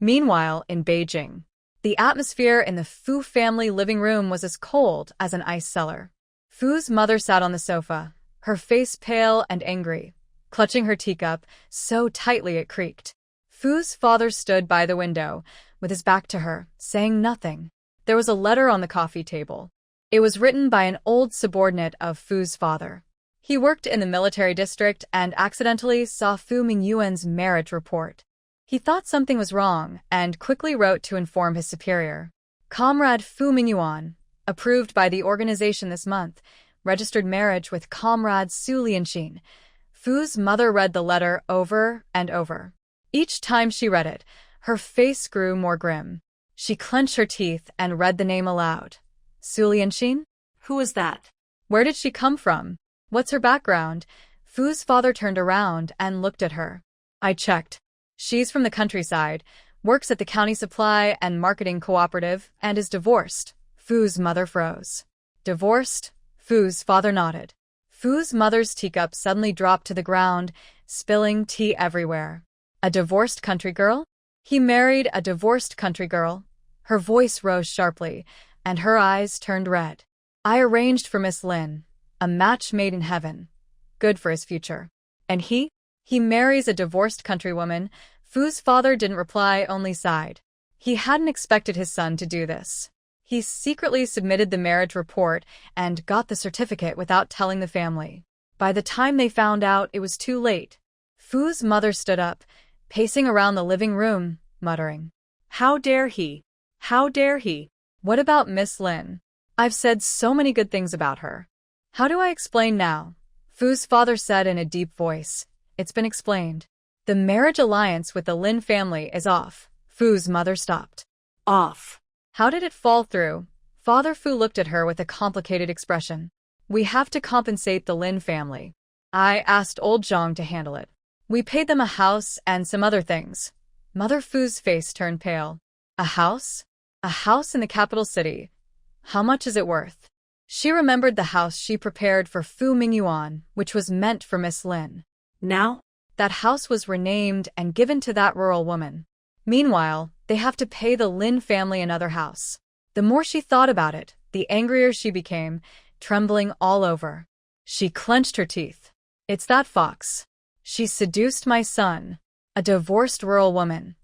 Meanwhile, in Beijing, the atmosphere in the Fu family living room was as cold as an ice cellar. Fu's mother sat on the sofa, her face pale and angry, clutching her teacup so tightly it creaked. Fu's father stood by the window, with his back to her, saying nothing. There was a letter on the coffee table. It was written by an old subordinate of Fu's father. He worked in the military district and accidentally saw Fu Mingyuan's marriage report. He thought something was wrong and quickly wrote to inform his superior. Comrade Fu Mingyuan, approved by the organization this month, registered marriage with Comrade Su Lianxin. Fu's mother read the letter over and over. Each time she read it, her face grew more grim. She clenched her teeth and read the name aloud. Su Lianxin? Who is that? Where did she come from? What's her background? Fu's father turned around and looked at her. "I checked. She's from the countryside, works at the county supply and marketing cooperative, and is divorced." Fu's mother froze. "Divorced?" Fu's father nodded. Fu's mother's teacup suddenly dropped to the ground, spilling tea everywhere. "A divorced country girl? He married a divorced country girl?" Her voice rose sharply, and her eyes turned red. "I arranged for Miss Lin. A match made in heaven. Good for his future. And he? He marries a divorced countrywoman." Fu's father didn't reply, only sighed. He hadn't expected his son to do this. He secretly submitted the marriage report and got the certificate without telling the family. By the time they found out, it was too late. Fu's mother stood up, pacing around the living room, muttering, "How dare he? How dare he? What about Miss Lin? I've said so many good things about her. How do I explain now?" Fu's father said in a deep voice, "It's been explained. The marriage alliance with the Lin family is off." Fu's mother stopped. Off. "How did it fall through?" Father Fu looked at her with a complicated expression. "We have to compensate the Lin family. I asked old Zhang to handle it. We paid them a house and some other things." Mother Fu's face turned pale. "A house? A house in the capital city. How much is it worth?" She remembered the house she prepared for Fu Mingyuan, which was meant for Miss Lin. Now? That house was renamed and given to that rural woman. Meanwhile, they have to pay the Lin family another house. The more she thought about it, the angrier she became, trembling all over. She clenched her teeth. It's that fox. She seduced my son. A divorced rural woman.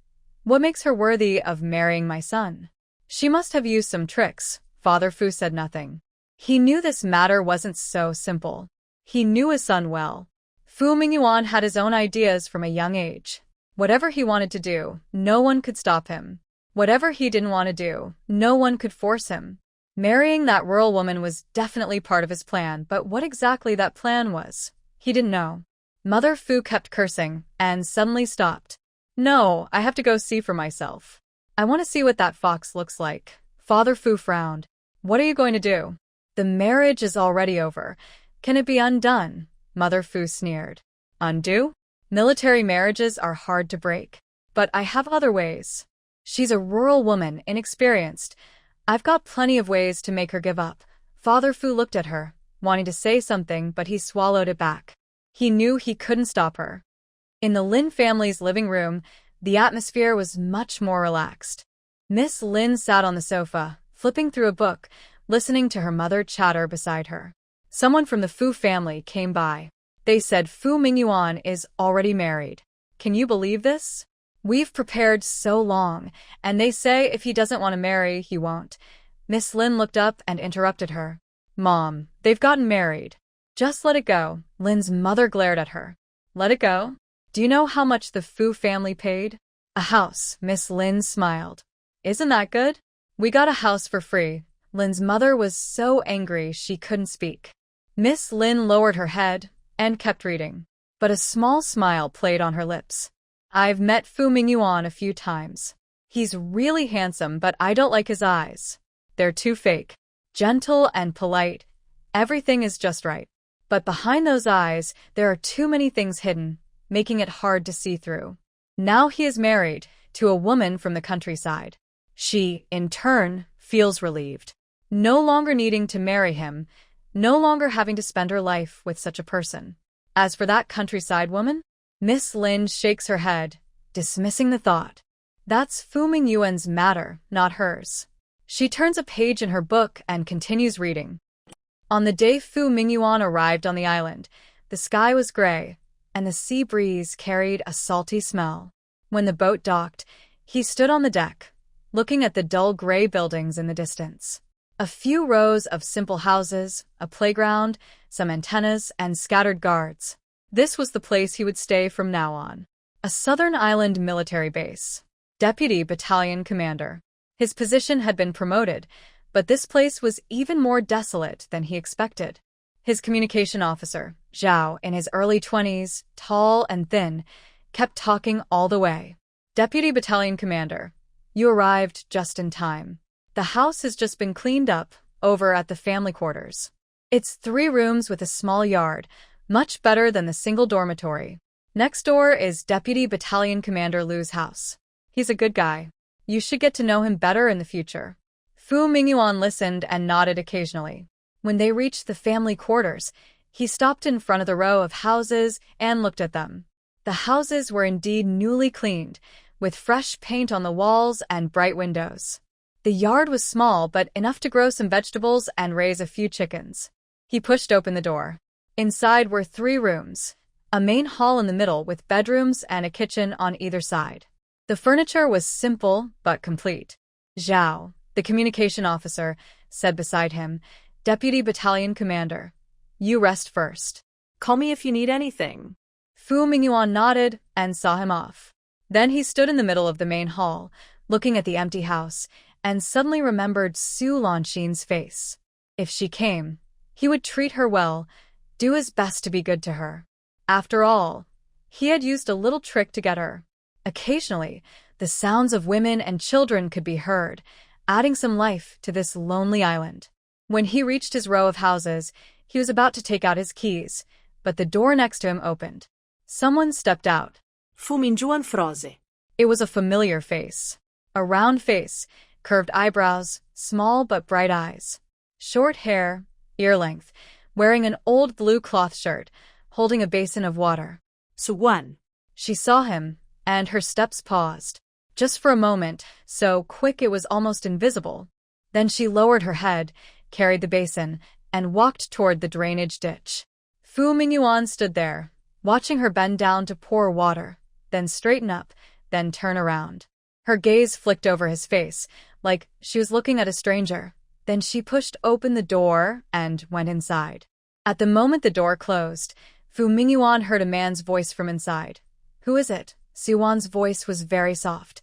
What makes her worthy of marrying my son? She must have used some tricks. Father Fu said nothing. He knew this matter wasn't so simple. He knew his son well. Fu Mingyuan had his own ideas from a young age. Whatever he wanted to do, no one could stop him. Whatever he didn't want to do, no one could force him. Marrying that rural woman was definitely part of his plan, but what exactly that plan was, he didn't know. Mother Fu kept cursing, and suddenly stopped. No, I have to go see for myself. I want to see what that fox looks like. Father Fu frowned. What are you going to do? The marriage is already over. Can it be undone? Mother Fu sneered. Undo? Military marriages are hard to break. But I have other ways. She's a rural woman, inexperienced. I've got plenty of ways to make her give up. Father Fu looked at her, wanting to say something, but he swallowed it back. He knew he couldn't stop her. In the Lin family's living room, the atmosphere was much more relaxed. Miss Lin sat on the sofa, flipping through a book, listening to her mother chatter beside her. Someone from the Fu family came by. They said Fu Mingyuan is already married. Can you believe this? We've prepared so long, and they say if he doesn't want to marry, he won't. Miss Lin looked up and interrupted her. Mom, they've gotten married. Just let it go. Lin's mother glared at her. Let it go? Do you know how much the Fu family paid? A house, Miss Lin smiled. Isn't that good? We got a house for free. Lin's mother was so angry she couldn't speak. Miss Lin lowered her head and kept reading, but a small smile played on her lips. I've met Fu Mingyuan a few times. He's really handsome, but I don't like his eyes. They're too fake. Gentle and polite. Everything is just right. But behind those eyes, there are too many things hidden, making it hard to see through. Now he is married to a woman from the countryside. She, in turn, feels relieved. No longer needing to marry him, no longer having to spend her life with such a person. As for that countryside woman, Miss Lin shakes her head, dismissing the thought. That's Fu Mingyuan's matter, not hers. She turns a page in her book and continues reading. On the day Fu Mingyuan arrived on the island, the sky was gray, and the sea breeze carried a salty smell. When the boat docked, he stood on the deck, looking at the dull gray buildings in the distance. A few rows of simple houses, a playground, some antennas, and scattered guards. This was the place he would stay from now on. A southern island military base. Deputy Battalion Commander. His position had been promoted, but this place was even more desolate than he expected. His communication officer, Zhao, in his early 20s, tall and thin, kept talking all the way. Deputy Battalion Commander, you arrived just in time. The house has just been cleaned up, over at the family quarters. It's 3 rooms with a small yard, much better than the single dormitory. Next door is Deputy Battalion Commander Lu's house. He's a good guy. You should get to know him better in the future. Fu Mingyuan listened and nodded occasionally. When they reached the family quarters, he stopped in front of the row of houses and looked at them. The houses were indeed newly cleaned, with fresh paint on the walls and bright windows. The yard was small, but enough to grow some vegetables and raise a few chickens. He pushed open the door. Inside were 3 rooms, a main hall in the middle with bedrooms and a kitchen on either side. The furniture was simple but complete. Zhao, the communication officer, said beside him, Deputy Battalion Commander, you rest first. Call me if you need anything. Fu Mingyuan nodded and saw him off. Then he stood in the middle of the main hall, looking at the empty house, and suddenly remembered Su Lanxin's face. If she came, he would treat her well, do his best to be good to her. After all, he had used a little trick to get her. Occasionally, the sounds of women and children could be heard, adding some life to this lonely island. When he reached his row of houses, he was about to take out his keys, but the door next to him opened. Someone stepped out. Fu Mingyuan froze. It was a familiar face. A round face, curved eyebrows, small but bright eyes. Short hair, ear-length, wearing an old blue cloth shirt, holding a basin of water. Suwan. She saw him, and her steps paused. Just for a moment, so quick it was almost invisible. Then she lowered her head, carried the basin, and walked toward the drainage ditch. Fu Mingyuan stood there, watching her bend down to pour water, then straighten up, then turn around. Her gaze flicked over his face, like she was looking at a stranger. Then she pushed open the door and went inside. At the moment the door closed, Fu Mingyuan heard a man's voice from inside. "Who is it?" Suwan's voice was very soft.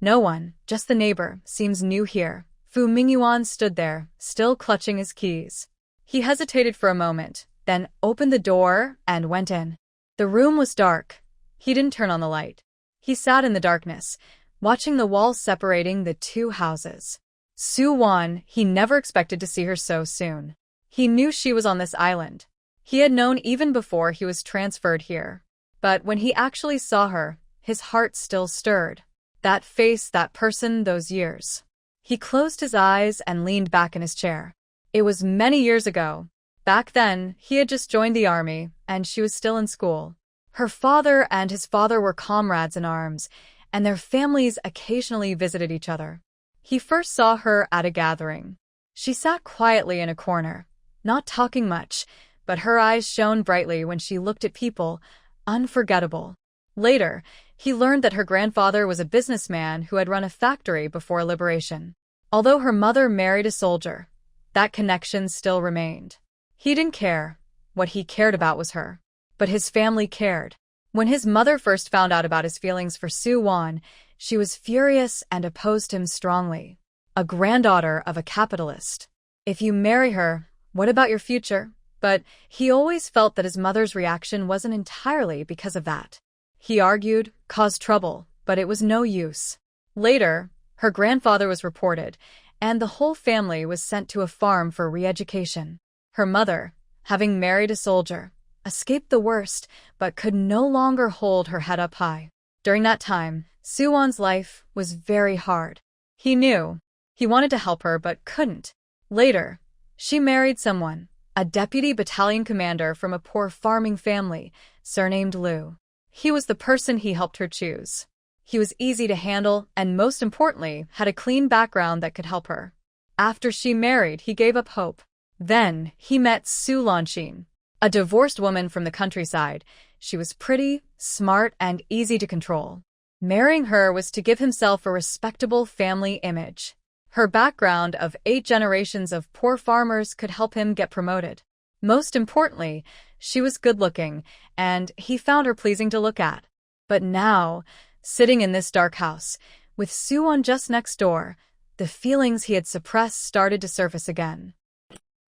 "No one, just the neighbor, seems new here." Fu Mingyuan stood there, still clutching his keys. He hesitated for a moment, then opened the door and went in. The room was dark. He didn't turn on the light. He sat in the darkness, watching the walls separating the two houses. Suwan, he never expected to see her so soon. He knew she was on this island. He had known even before he was transferred here. But when he actually saw her, his heart still stirred. That face, that person, those years. He closed his eyes and leaned back in his chair. It was many years ago. Back then, he had just joined the army, and she was still in school. Her father and his father were comrades in arms, and their families occasionally visited each other. He first saw her at a gathering. She sat quietly in a corner, not talking much, but her eyes shone brightly when she looked at people, unforgettable. Later, he learned that her grandfather was a businessman who had run a factory before liberation. Although her mother married a soldier, that connection still remained. He didn't care. What he cared about was her. But his family cared. When his mother first found out about his feelings for Suwan, she was furious and opposed him strongly. A granddaughter of a capitalist. If you marry her, what about your future? But he always felt that his mother's reaction wasn't entirely because of that. He argued, caused trouble, but it was no use. Later, her grandfather was reported, and the whole family was sent to a farm for re-education. Her mother, having married a soldier, escaped the worst, but could no longer hold her head up high. During that time, Suwan's life was very hard. He knew. He wanted to help her, but couldn't. Later, she married someone, a deputy battalion commander from a poor farming family, surnamed Liu. He was the person he helped her choose. He was easy to handle and, most importantly, had a clean background that could help her. After she married, he gave up hope. Then, he met Su Lanshin, a divorced woman from the countryside. She was pretty, smart, and easy to control. Marrying her was to give himself a respectable family image. Her background of 8 generations of poor farmers could help him get promoted. Most importantly, she was good-looking, and he found her pleasing to look at. But now, sitting in this dark house, with Suwon just next door, the feelings he had suppressed started to surface again.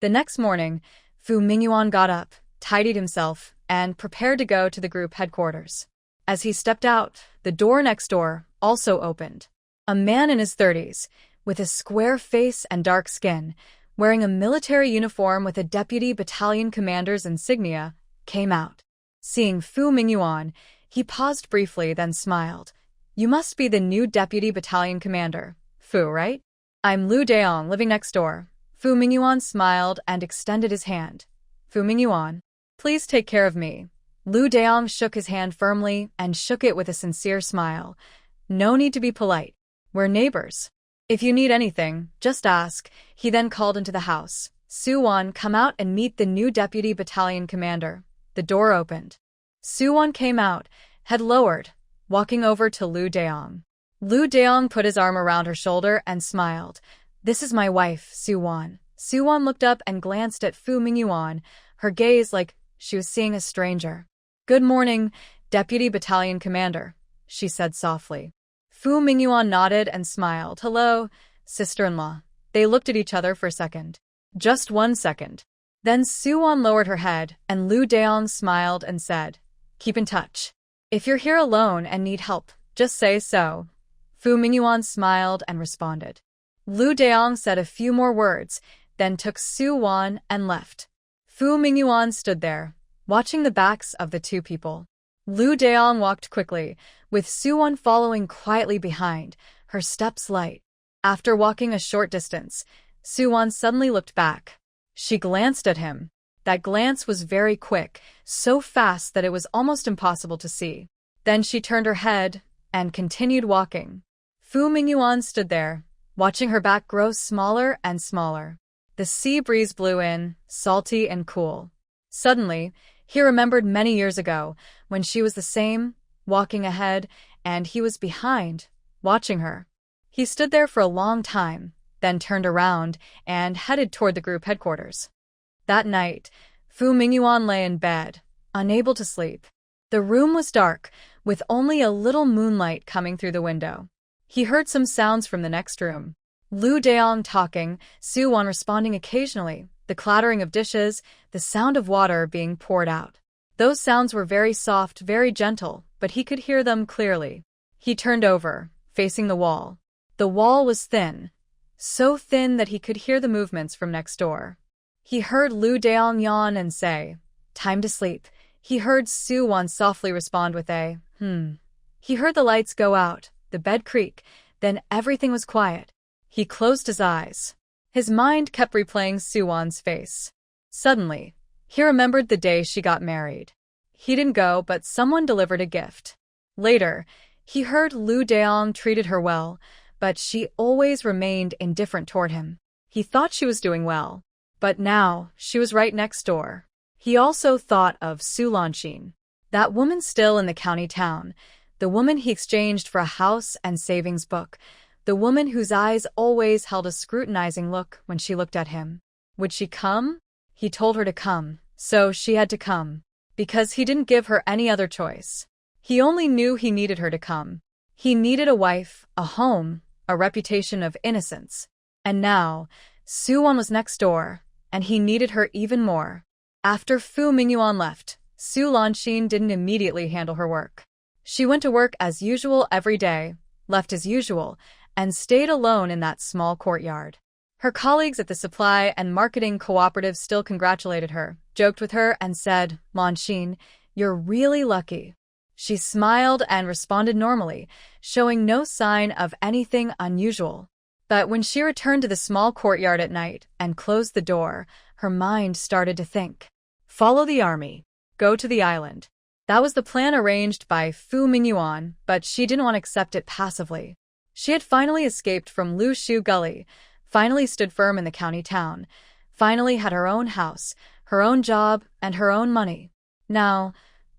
The next morning, Fu Mingyuan got up, tidied himself, and prepared to go to the group headquarters. As he stepped out, the door next door also opened. A man in his 30s, with a square face and dark skin, wearing a military uniform with a deputy battalion commander's insignia, came out. Seeing Fu Mingyuan, he paused briefly, then smiled. "You must be the new deputy battalion commander, Fu, right? I'm Liu Daong, living next door." Fu Mingyuan smiled and extended his hand. "Fu Mingyuan, please take care of me." Liu Daong shook his hand firmly and shook it with a sincere smile. "No need to be polite. We're neighbors. If you need anything, just ask." He then called into the house. "Suwan, come out and meet the new deputy battalion commander." The door opened. Suwan came out, head lowered, walking over to Liu Daong. Liu Daong put his arm around her shoulder and smiled. "This is my wife, Suwan." Suwan looked up and glanced at Fu Mingyuan, her gaze like she was seeing a stranger. "Good morning, deputy battalion commander," she said softly. Fu Mingyuan nodded and smiled. "Hello, sister-in-law." They looked at each other for a second. Just 1 second. Then Suwan lowered her head, and Liu Daong smiled and said, "Keep in touch. If you're here alone and need help, just say so." Fu Mingyuan smiled and responded. Liu Daong said a few more words, then took Suwan and left. Fu Mingyuan stood there, watching the backs of the two people. Liu Daong walked quickly, with Suwan following quietly behind, her steps light. After walking a short distance, Suwan suddenly looked back. She glanced at him. That glance was very quick, so fast that it was almost impossible to see. Then she turned her head and continued walking. Fu Mingyuan stood there, watching her back grow smaller and smaller. The sea breeze blew in, salty and cool. Suddenly, He remembered many years ago, when she was the same, walking ahead, and he was behind, watching her. He stood there for a long time, then turned around and headed toward the group headquarters. That night, Fu Mingyuan lay in bed, unable to sleep. The room was dark, with only a little moonlight coming through the window. He heard some sounds from the next room. Lu Daong talking, Su Wan responding occasionally, the clattering of dishes, the sound of water being poured out. Those sounds were very soft, very gentle, but he could hear them clearly. He turned over, facing the wall. The wall was thin, so thin that he could hear the movements from next door. He heard Lu Daong yawn and say, "Time to sleep." He heard Su Wan softly respond with a, He heard the lights go out, the bed creak, then everything was quiet. He closed his eyes. His mind kept replaying Su Wan's face. Suddenly, he remembered the day she got married. He didn't go, but someone delivered a gift. Later, he heard Lu Daong treated her well, but she always remained indifferent toward him. He thought she was doing well, but now she was right next door. He also thought of Su Lanxin, that woman still in the county town, the woman he exchanged for a house and savings book, the woman whose eyes always held a scrutinizing look when she looked at him. Would she come? He told her to come, so she had to come, because he didn't give her any other choice. He only knew he needed her to come. He needed a wife, a home, a reputation of innocence. And now, Su Wan was next door, and he needed her even more. After Fu Mingyuan left, Su Lanxin didn't immediately handle her work. She went to work as usual every day, left as usual, and stayed alone in that small courtyard. Her colleagues at the supply and marketing cooperative still congratulated her, joked with her, and said, "Lanxin, you're really lucky." She smiled and responded normally, showing no sign of anything unusual. But when she returned to the small courtyard at night and closed the door, her mind started to think. Follow the army. Go to the island. That was the plan arranged by Fu Mingyuan, but she didn't want to accept it passively. She had finally escaped from Lu Shu Gully, finally stood firm in the county town, finally had her own house, her own job, and her own money. Now,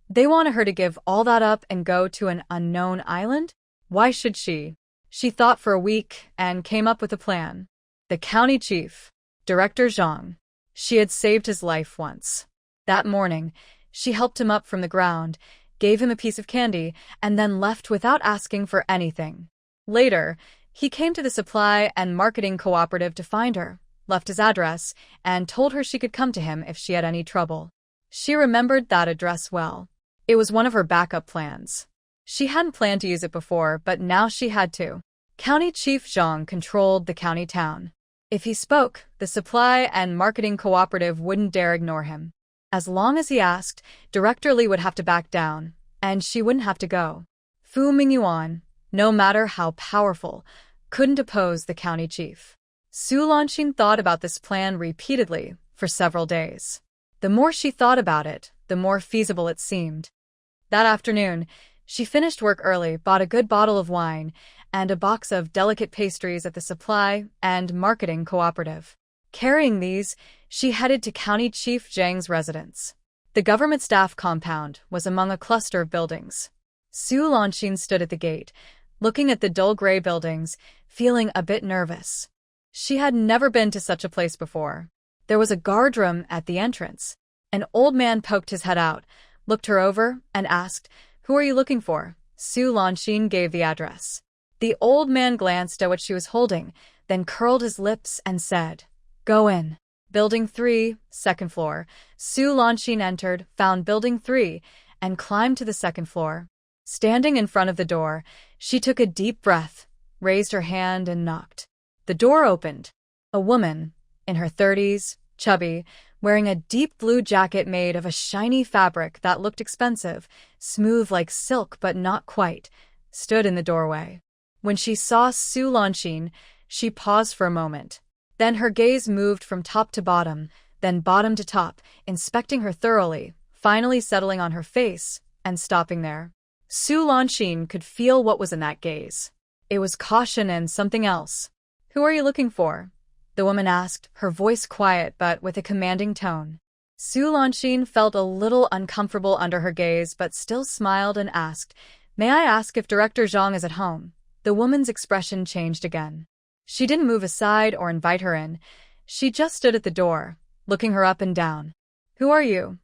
they wanted her to give all that up and go to an unknown island? Why should she? She thought for a week and came up with a plan. The county chief, Director Zhang. She had saved his life once. That morning, she helped him up from the ground, gave him a piece of candy, and then left without asking for anything. Later, he came to the supply and marketing cooperative to find her, left his address, and told her she could come to him if she had any trouble. She remembered that address well. It was one of her backup plans. She hadn't planned to use it before, but now she had to. County Chief Zhang controlled the county town. If he spoke, the supply and marketing cooperative wouldn't dare ignore him. As long as he asked, Director Li would have to back down, and she wouldn't have to go. Fu Mingyuan, no matter how powerful, couldn't oppose the county chief. Su Lanxin thought about this plan repeatedly for several days. The more she thought about it, the more feasible it seemed. That afternoon, she finished work early, bought a good bottle of wine, and a box of delicate pastries at the supply and marketing cooperative. Carrying these, she headed to County Chief Zhang's residence. The government staff compound was among a cluster of buildings. Su Lanxin stood at the gate, looking at the dull gray buildings, feeling a bit nervous. She had never been to such a place before. There was a guardroom at the entrance. An old man poked his head out, looked her over, and asked, "Who are you looking for?" Su Lanxin gave the address. The old man glanced at what she was holding, then curled his lips and said, "Go in." Building 3, second floor. Su Lanxin entered, found Building 3, and climbed to the second floor. Standing in front of the door, she took a deep breath, raised her hand and knocked. The door opened. A woman, in her 30s, chubby, wearing a deep blue jacket made of a shiny fabric that looked expensive, smooth like silk but not quite, stood in the doorway. When she saw Su Lanxin, she paused for a moment. Then her gaze moved from top to bottom, then bottom to top, inspecting her thoroughly, finally settling on her face and stopping there. Su Lanxin could feel what was in that gaze. It was caution and something else. "Who are you looking for?" the woman asked, her voice quiet but with a commanding tone. Su Lanxin felt a little uncomfortable under her gaze but still smiled and asked, "May I ask if Director Zhang is at home?" The woman's expression changed again. She didn't move aside or invite her in. She just stood at the door, looking her up and down. "Who are you?"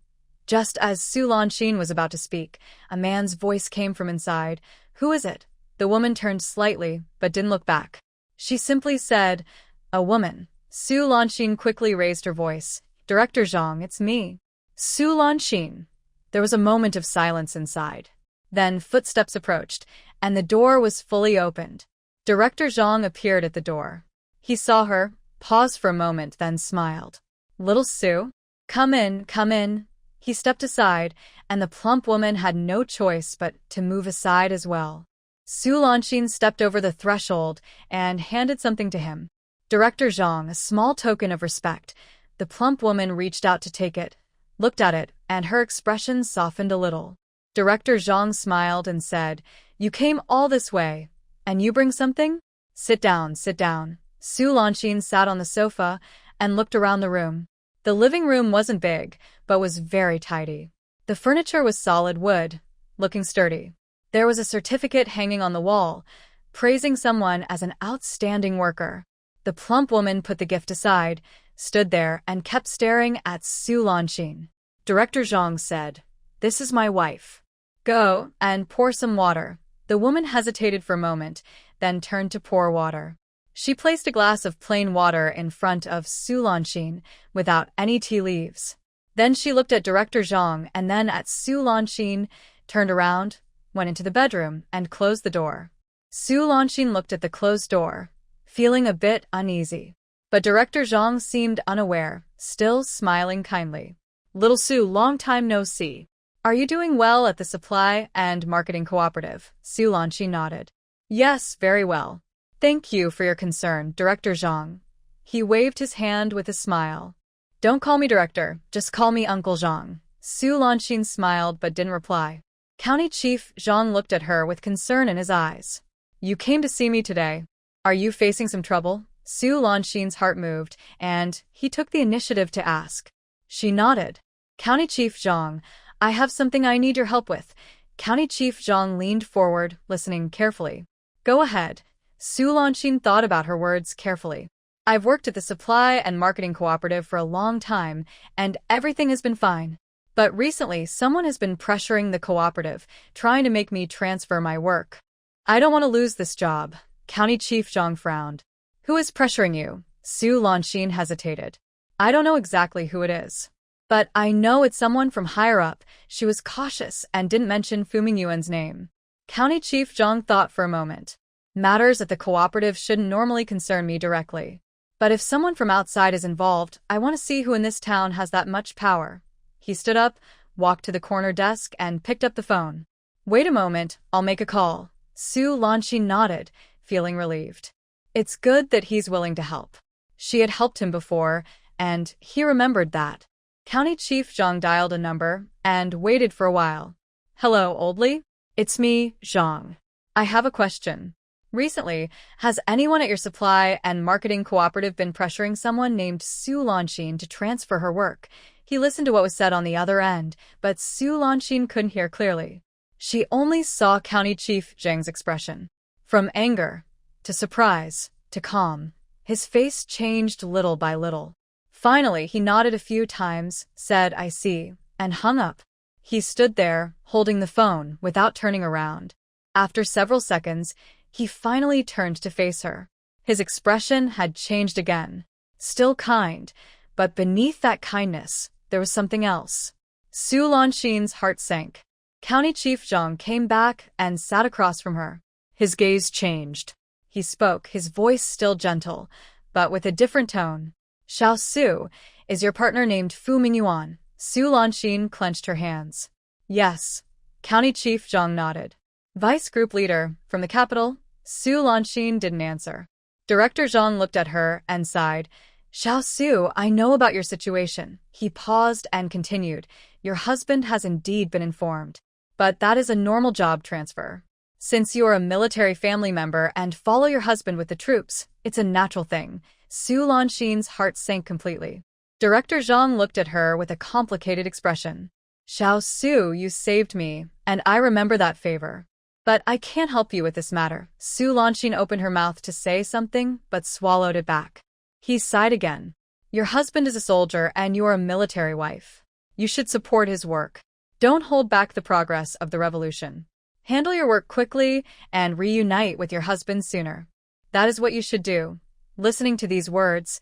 Just as Su Lanxin was about to speak, a man's voice came from inside. "Who is it?" The woman turned slightly, but didn't look back. She simply said, "A woman." Su Lanxin quickly raised her voice. "Director Zhang, it's me." Su Lanxin. There was a moment of silence inside. Then footsteps approached, and the door was fully opened. Director Zhang appeared at the door. He saw her, paused for a moment, then smiled. "Little Su? Come in, come in." He stepped aside, and the plump woman had no choice but to move aside as well. Su Lanxin stepped over the threshold and handed something to him. "Director Zhang, a small token of respect." The plump woman reached out to take it, looked at it, and her expression softened a little. Director Zhang smiled and said, "You came all this way, and you bring something? Sit down, sit down." Su Lanxin sat on the sofa and looked around the room. The living room wasn't big, but was very tidy. The furniture was solid wood, looking sturdy. There was a certificate hanging on the wall, praising someone as an outstanding worker. The plump woman put the gift aside, stood there, and kept staring at Su Lanxin. Director Zhang said, "This is my wife. Go and pour some water." The woman hesitated for a moment, then turned to pour water. She placed a glass of plain water in front of Su Lanxin, without any tea leaves. Then she looked at Director Zhang and then at Su Lanxin, turned around, went into the bedroom, and closed the door. Su Lanxin looked at the closed door, feeling a bit uneasy. But Director Zhang seemed unaware, still smiling kindly. "Little Su, long time no see. Are you doing well at the Supply and Marketing Cooperative?" Su Lanxin nodded. "Yes, very well. Thank you for your concern, Director Zhang." He waved his hand with a smile. "Don't call me Director, just call me Uncle Zhang." Su Lanxin smiled but didn't reply. County Chief Zhang looked at her with concern in his eyes. "You came to see me today. Are you facing some trouble?" Su Lanxin's heart moved, and he took the initiative to ask. She nodded. "County Chief Zhang, I have something I need your help with." County Chief Zhang leaned forward, listening carefully. "Go ahead." Su Lanxin thought about her words carefully. "I've worked at the Supply and Marketing Cooperative for a long time, and everything has been fine. But recently, someone has been pressuring the cooperative, trying to make me transfer my work. I don't want to lose this job." County Chief Zhang frowned. "Who is pressuring you?" Su Lanxin hesitated. "I don't know exactly who it is. But I know it's someone from higher up." She was cautious and didn't mention Fu Mingyuan's name. County Chief Zhang thought for a moment. "Matters at the cooperative shouldn't normally concern me directly. But if someone from outside is involved, I want to see who in this town has that much power." He stood up, walked to the corner desk, and picked up the phone. "Wait a moment, I'll make a call." Su Lanxin nodded, feeling relieved. It's good that he's willing to help. She had helped him before, and he remembered that. County Chief Zhang dialed a number and waited for a while. "Hello, Oldly? It's me, Zhang. I have a question. Recently, has anyone at your Supply and Marketing Cooperative been pressuring someone named Su Lanxin to transfer her work?" He listened to what was said on the other end, but Su Lanxin couldn't hear clearly. She only saw County Chief Zhang's expression. From anger, to surprise, to calm, his face changed little by little. Finally, he nodded a few times, said, "I see," and hung up. He stood there, holding the phone, without turning around. After several seconds, he finally turned to face her. His expression had changed again. Still kind, but beneath that kindness, there was something else. Su Lanxin's heart sank. County Chief Zhang came back and sat across from her. His gaze changed. He spoke, his voice still gentle, but with a different tone. "Xiao Su, is your partner named Fu Mingyuan?" Su Lanxin clenched her hands. "Yes." County Chief Zhang nodded. "Vice Group Leader, from the capital?" Su Lanxin didn't answer. Director Zhang looked at her and sighed. "Xiao Su, I know about your situation." He paused and continued. "Your husband has indeed been informed. But that is a normal job transfer. Since you are a military family member and follow your husband with the troops, it's a natural thing." Su Lanxin's heart sank completely. Director Zhang looked at her with a complicated expression. Xiao Su, you saved me, and I remember that favor. But I can't help you with this matter. Su Lanxin opened her mouth to say something, but swallowed it back. He sighed again. Your husband is a soldier, and you are a military wife. You should support his work. Don't hold back the progress of the revolution. Handle your work quickly and reunite with your husband sooner. That is what you should do. Listening to these words,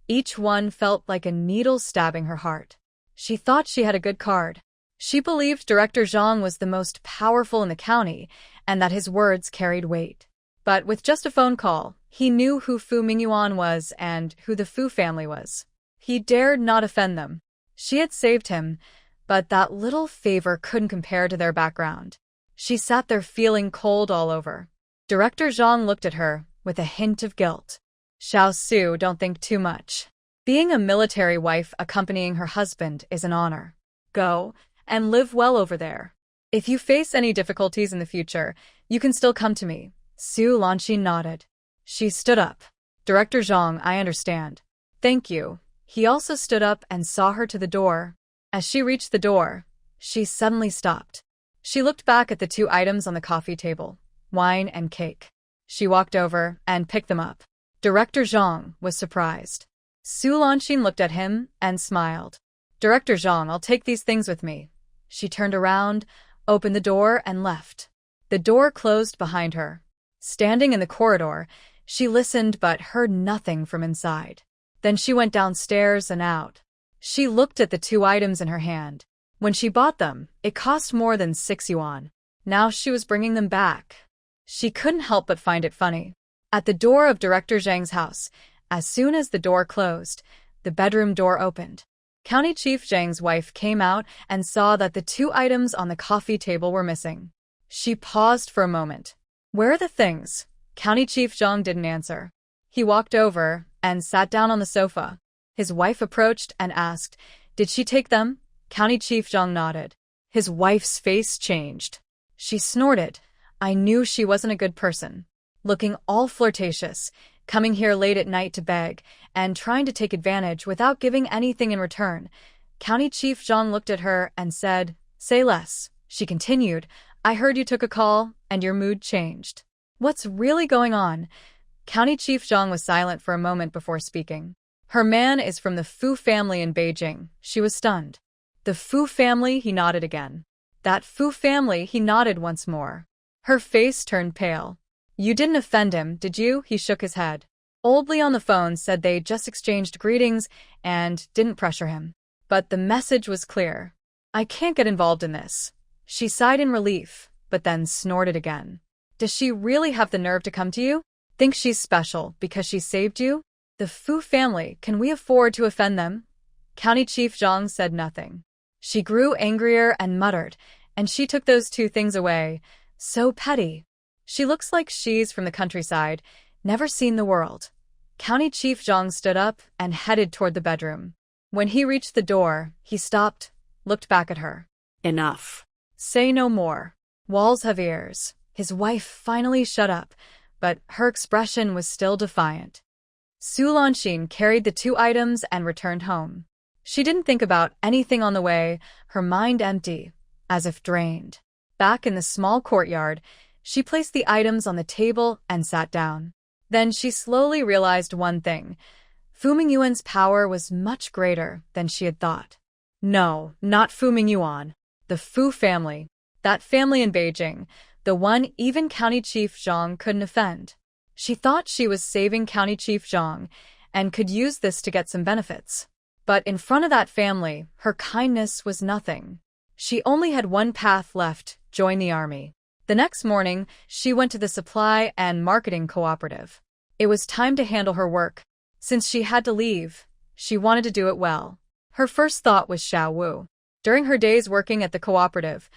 each one felt like a needle stabbing her heart. She thought she had a good card. She believed Director Zhang was the most powerful in the county and that his words carried weight. But with just a phone call, he knew who Fu Mingyuan was and who the Fu family was. He dared not offend them. She had saved him, but that little favor couldn't compare to their background. She sat there feeling cold all over. Director Zhang looked at her with a hint of guilt. Xiao Su, don't think too much. Being a military wife accompanying her husband is an honor. Go and live well over there. If you face any difficulties in the future, you can still come to me. Su Lanxin nodded. She stood up. Director Zhang, I understand. Thank you. He also stood up and saw her to the door. As she reached the door, she suddenly stopped. She looked back at the two items on the coffee table, wine and cake. She walked over and picked them up. Director Zhang was surprised. Su Lanxin looked at him and smiled. Director Zhang, I'll take these things with me. She turned around, opened the door, and left. The door closed behind her. Standing in the corridor, she listened but heard nothing from inside. Then she went downstairs and out. She looked at the two items in her hand. When she bought them, it cost more than 6 yuan. Now she was bringing them back. She couldn't help but find it funny. At the door of Director Zhang's house, as soon as the door closed, the bedroom door opened. County Chief Zhang's wife came out and saw that the two items on the coffee table were missing. She paused for a moment. Where are the things? County Chief Zhang didn't answer. He walked over and sat down on the sofa. His wife approached and asked, Did she take them? County Chief Zhang nodded. His wife's face changed. She snorted. I knew she wasn't a good person. Looking all flirtatious, coming here late at night to beg, and trying to take advantage without giving anything in return. County Chief Zhang looked at her and said, Say less. She continued, I heard you took a call, and your mood changed. What's really going on? County Chief Zhang was silent for a moment before speaking. Her man is from the Fu family in Beijing. She was stunned. The Fu family, he nodded again. That Fu family, he nodded once more. Her face turned pale. You didn't offend him, did you? He shook his head. Old Lee on the phone said they just exchanged greetings and didn't pressure him. But the message was clear. I can't get involved in this. She sighed in relief, but then snorted again. Does she really have the nerve to come to you? Think she's special because she saved you? The Fu family, can we afford to offend them? County Chief Zhang said nothing. She grew angrier and muttered, and she took those two things away. So petty. She looks like she's from the countryside, never seen the world. County Chief Zhang stood up and headed toward the bedroom. When he reached the door, he stopped, looked back at her. Enough. Say no more. Walls have ears. His wife finally shut up, but her expression was still defiant. Su Lanxin carried the two items and returned home. She didn't think about anything on the way, her mind empty, as if drained. Back in the small courtyard, she placed the items on the table and sat down. Then she slowly realized one thing. Fu Mingyuan's power was much greater than she had thought. No, not Fu Mingyuan. The Fu family. That family in Beijing. The one even County Chief Zhang couldn't offend. She thought she was saving County Chief Zhang and could use this to get some benefits. But in front of that family, her kindness was nothing. She only had one path left, join the army. The next morning, she went to the supply and marketing cooperative. It was time to handle her work. Since she had to leave, she wanted to do it well. Her first thought was Xiao Wu. During her days working at the cooperative,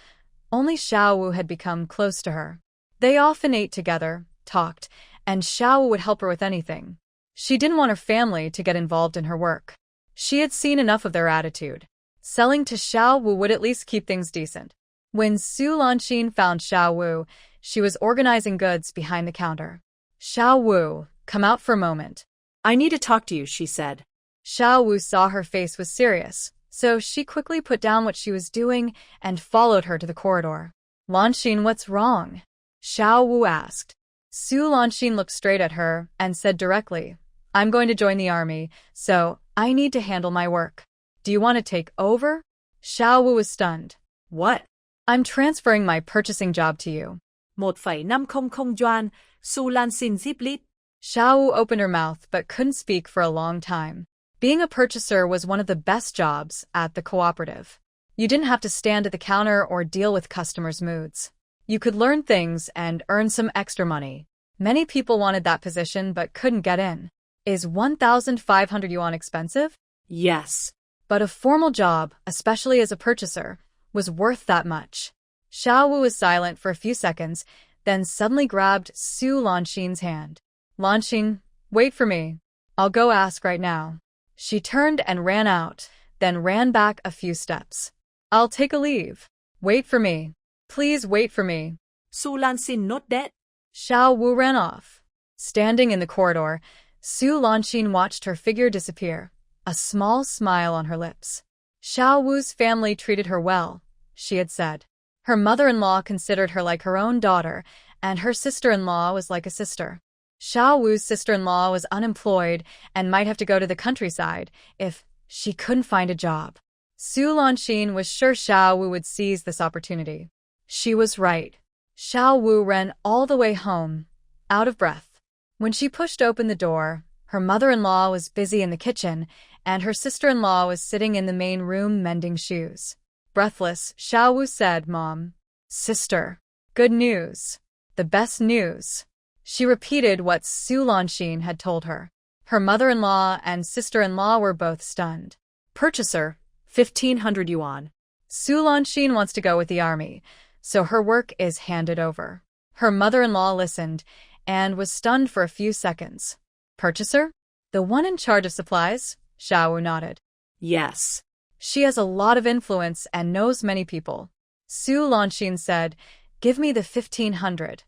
only Xiao Wu had become close to her. They often ate together, talked, and Xiao Wu would help her with anything. She didn't want her family to get involved in her work. She had seen enough of their attitude. Selling to Xiao Wu would at least keep things decent. When Su Lanxin found Xiao Wu, she was organizing goods behind the counter. Xiao Wu, come out for a moment. I need to talk to you, she said. Xiao Wu saw her face was serious, so she quickly put down what she was doing and followed her to the corridor. Lanxin, what's wrong? Xiao Wu asked. Su Lanxin looked straight at her and said directly, I'm going to join the army, so I need to handle my work. Do you want to take over? Xiao Wu was stunned. What? I'm transferring my purchasing job to you. 1,500 yuan, Su Lanxin zip lít. Xiao Wu opened her mouth but couldn't speak for a long time. Being a purchaser was one of the best jobs at the cooperative. You didn't have to stand at the counter or deal with customers' moods. You could learn things and earn some extra money. Many people wanted that position but couldn't get in. Is 1,500 yuan expensive? Yes. But a formal job, especially as a purchaser, was worth that much. Xiao Wu was silent for a few seconds, then suddenly grabbed Su Lanxin's hand. Lanxin, wait for me. I'll go ask right now. She turned and ran out, then ran back a few steps. I'll take a leave. Wait for me. Please wait for me. Su Lanxin not dead. Xiao Wu ran off. Standing in the corridor, Su Lanxin watched her figure disappear, a small smile on her lips. Xiao Wu's family treated her well, she had said. Her mother-in-law considered her like her own daughter, and her sister-in-law was like a sister. Xiao Wu's sister-in-law was unemployed and might have to go to the countryside if she couldn't find a job. Su Lanxin was sure Xiao Wu would seize this opportunity. She was right. Xiao Wu ran all the way home, out of breath. When she pushed open the door, her mother-in-law was busy in the kitchen, and her sister-in-law was sitting in the main room mending shoes. Breathless, Xiao Wu said, Mom. Sister. Good news. The best news. She repeated what Su Lanxin had told her. Her mother-in-law and sister-in-law were both stunned. Purchaser, 1,500 yuan. Su Lanxin wants to go with the army, so her work is handed over. Her mother-in-law listened and was stunned for a few seconds. Purchaser? The one in charge of supplies? Xiao Wu nodded. Yes. She has a lot of influence and knows many people. Su Lanxin said, Give me the 1,500.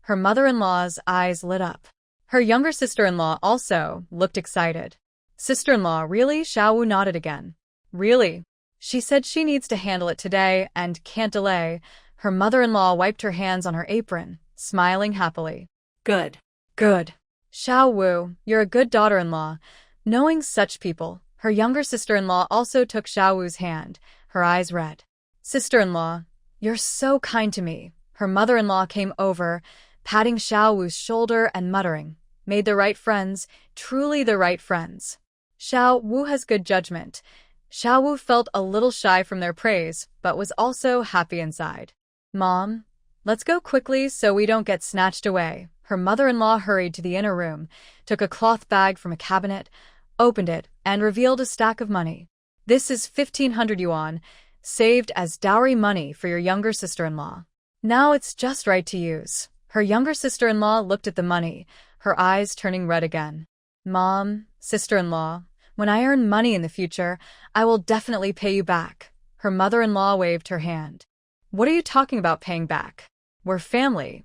Her mother-in-law's eyes lit up. Her younger sister-in-law also looked excited. Sister-in-law, really? Xiao Wu nodded again. Really? She said she needs to handle it today and can't delay. Her mother-in-law wiped her hands on her apron, smiling happily. Good. Good. Xiao Wu, you're a good daughter-in-law. Knowing such people, her younger sister-in-law also took Xiao Wu's hand, her eyes red. Sister-in-law, you're so kind to me. Her mother-in-law came over, patting Xiao Wu's shoulder and muttering, Made the right friends, truly the right friends. Xiao Wu has good judgment. Xiao Wu felt a little shy from their praise, but was also happy inside. Mom, let's go quickly so we don't get snatched away. Her mother-in-law hurried to the inner room, took a cloth bag from a cabinet, opened it, and revealed a stack of money. This is 1,500 yuan, saved as dowry money for your younger sister-in-law. Now it's just right to use. Her younger sister-in-law looked at the money, her eyes turning red again. Mom, sister-in-law, when I earn money in the future, I will definitely pay you back. Her mother-in-law waved her hand. What are you talking about paying back? We're family.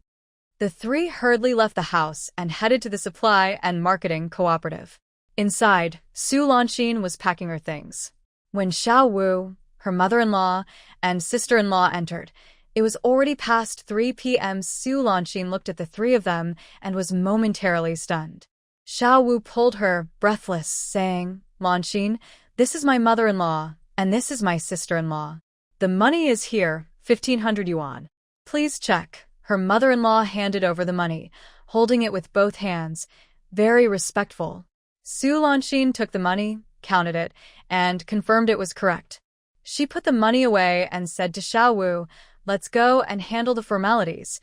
The three hurriedly left the house and headed to the supply and marketing cooperative. Inside, Su Lanxin was packing her things. When Xiao Wu, her mother-in-law, and sister-in-law entered, it was already past 3 p.m. Su Lanxin looked at the three of them and was momentarily stunned. Xiao Wu pulled her, breathless, saying, Lanxin, this is my mother-in-law, and this is my sister-in-law. The money is here, 1,500 yuan. Please check. Her mother-in-law handed over the money, holding it with both hands, very respectful. Su Lanxin took the money, counted it, and confirmed it was correct. She put the money away and said to Xiao Wu, Let's go and handle the formalities.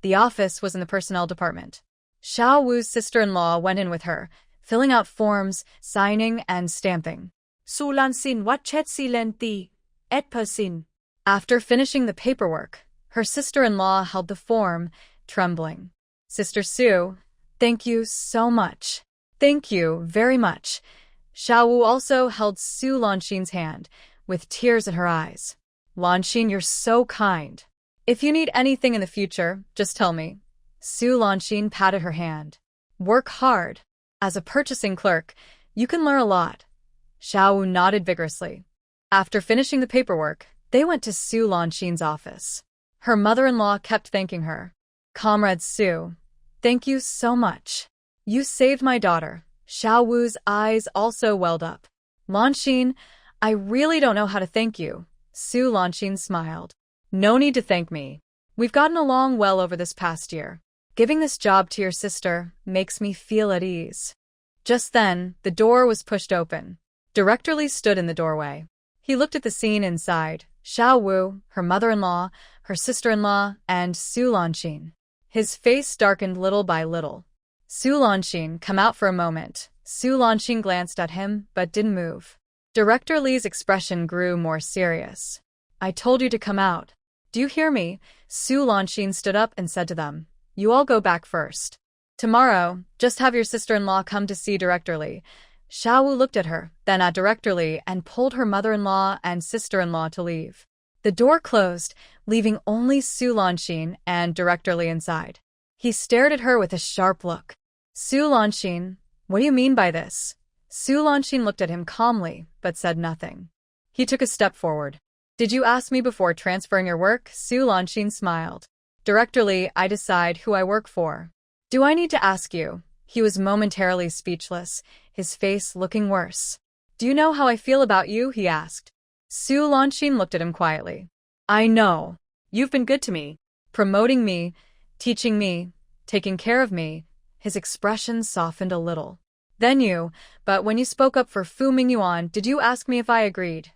The office was in the personnel department. Xiao Wu's sister-in-law went in with her, filling out forms, signing, and stamping. Su Lanxin what chet silenti, et persin. After finishing the paperwork, her sister-in-law held the form, trembling. Sister Su, thank you so much. Thank you very much. Xiao Wu also held Su Lanxin's hand, with tears in her eyes. Lanxin, you're so kind. If you need anything in the future, just tell me. Su Lanxin patted her hand. Work hard. As a purchasing clerk, you can learn a lot. Xiao Wu nodded vigorously. After finishing the paperwork, they went to Su Lanxin's office. Her mother-in-law kept thanking her. Comrade Su, thank you so much. You saved my daughter. Xiao Wu's eyes also welled up. Lanxin, I really don't know how to thank you. Su Lanxin smiled. No need to thank me. We've gotten along well over this past year. Giving this job to your sister makes me feel at ease. Just then, the door was pushed open. Director Li stood in the doorway. He looked at the scene inside. Xiao Wu, her mother-in-law, her sister-in-law, and Su Lanxin. His face darkened little by little. Su Lanxin, come out for a moment. Su Lanxin glanced at him, but didn't move. Director Li's expression grew more serious. I told you to come out. Do you hear me? Su Lanxin stood up and said to them. You all go back first. Tomorrow, just have your sister-in-law come to see Director Li. Xiao Wu looked at her, then at Director Li, and pulled her mother-in-law and sister-in-law to leave. The door closed, leaving only Su Lanxin and Director Li inside. He stared at her with a sharp look. Su Lanxin, what do you mean by this? Su Lanxin looked at him calmly, but said nothing. He took a step forward. Did you ask me before transferring your work? Su Lanxin smiled. Director Li, I decide who I work for. Do I need to ask you? He was momentarily speechless, his face looking worse. Do you know how I feel about you? He asked. Su Lanxin looked at him quietly. I know. You've been good to me. Promoting me, teaching me, taking care of me. His expression softened a little. Then but when you spoke up for Fu Mingyuan, did you ask me if I agreed?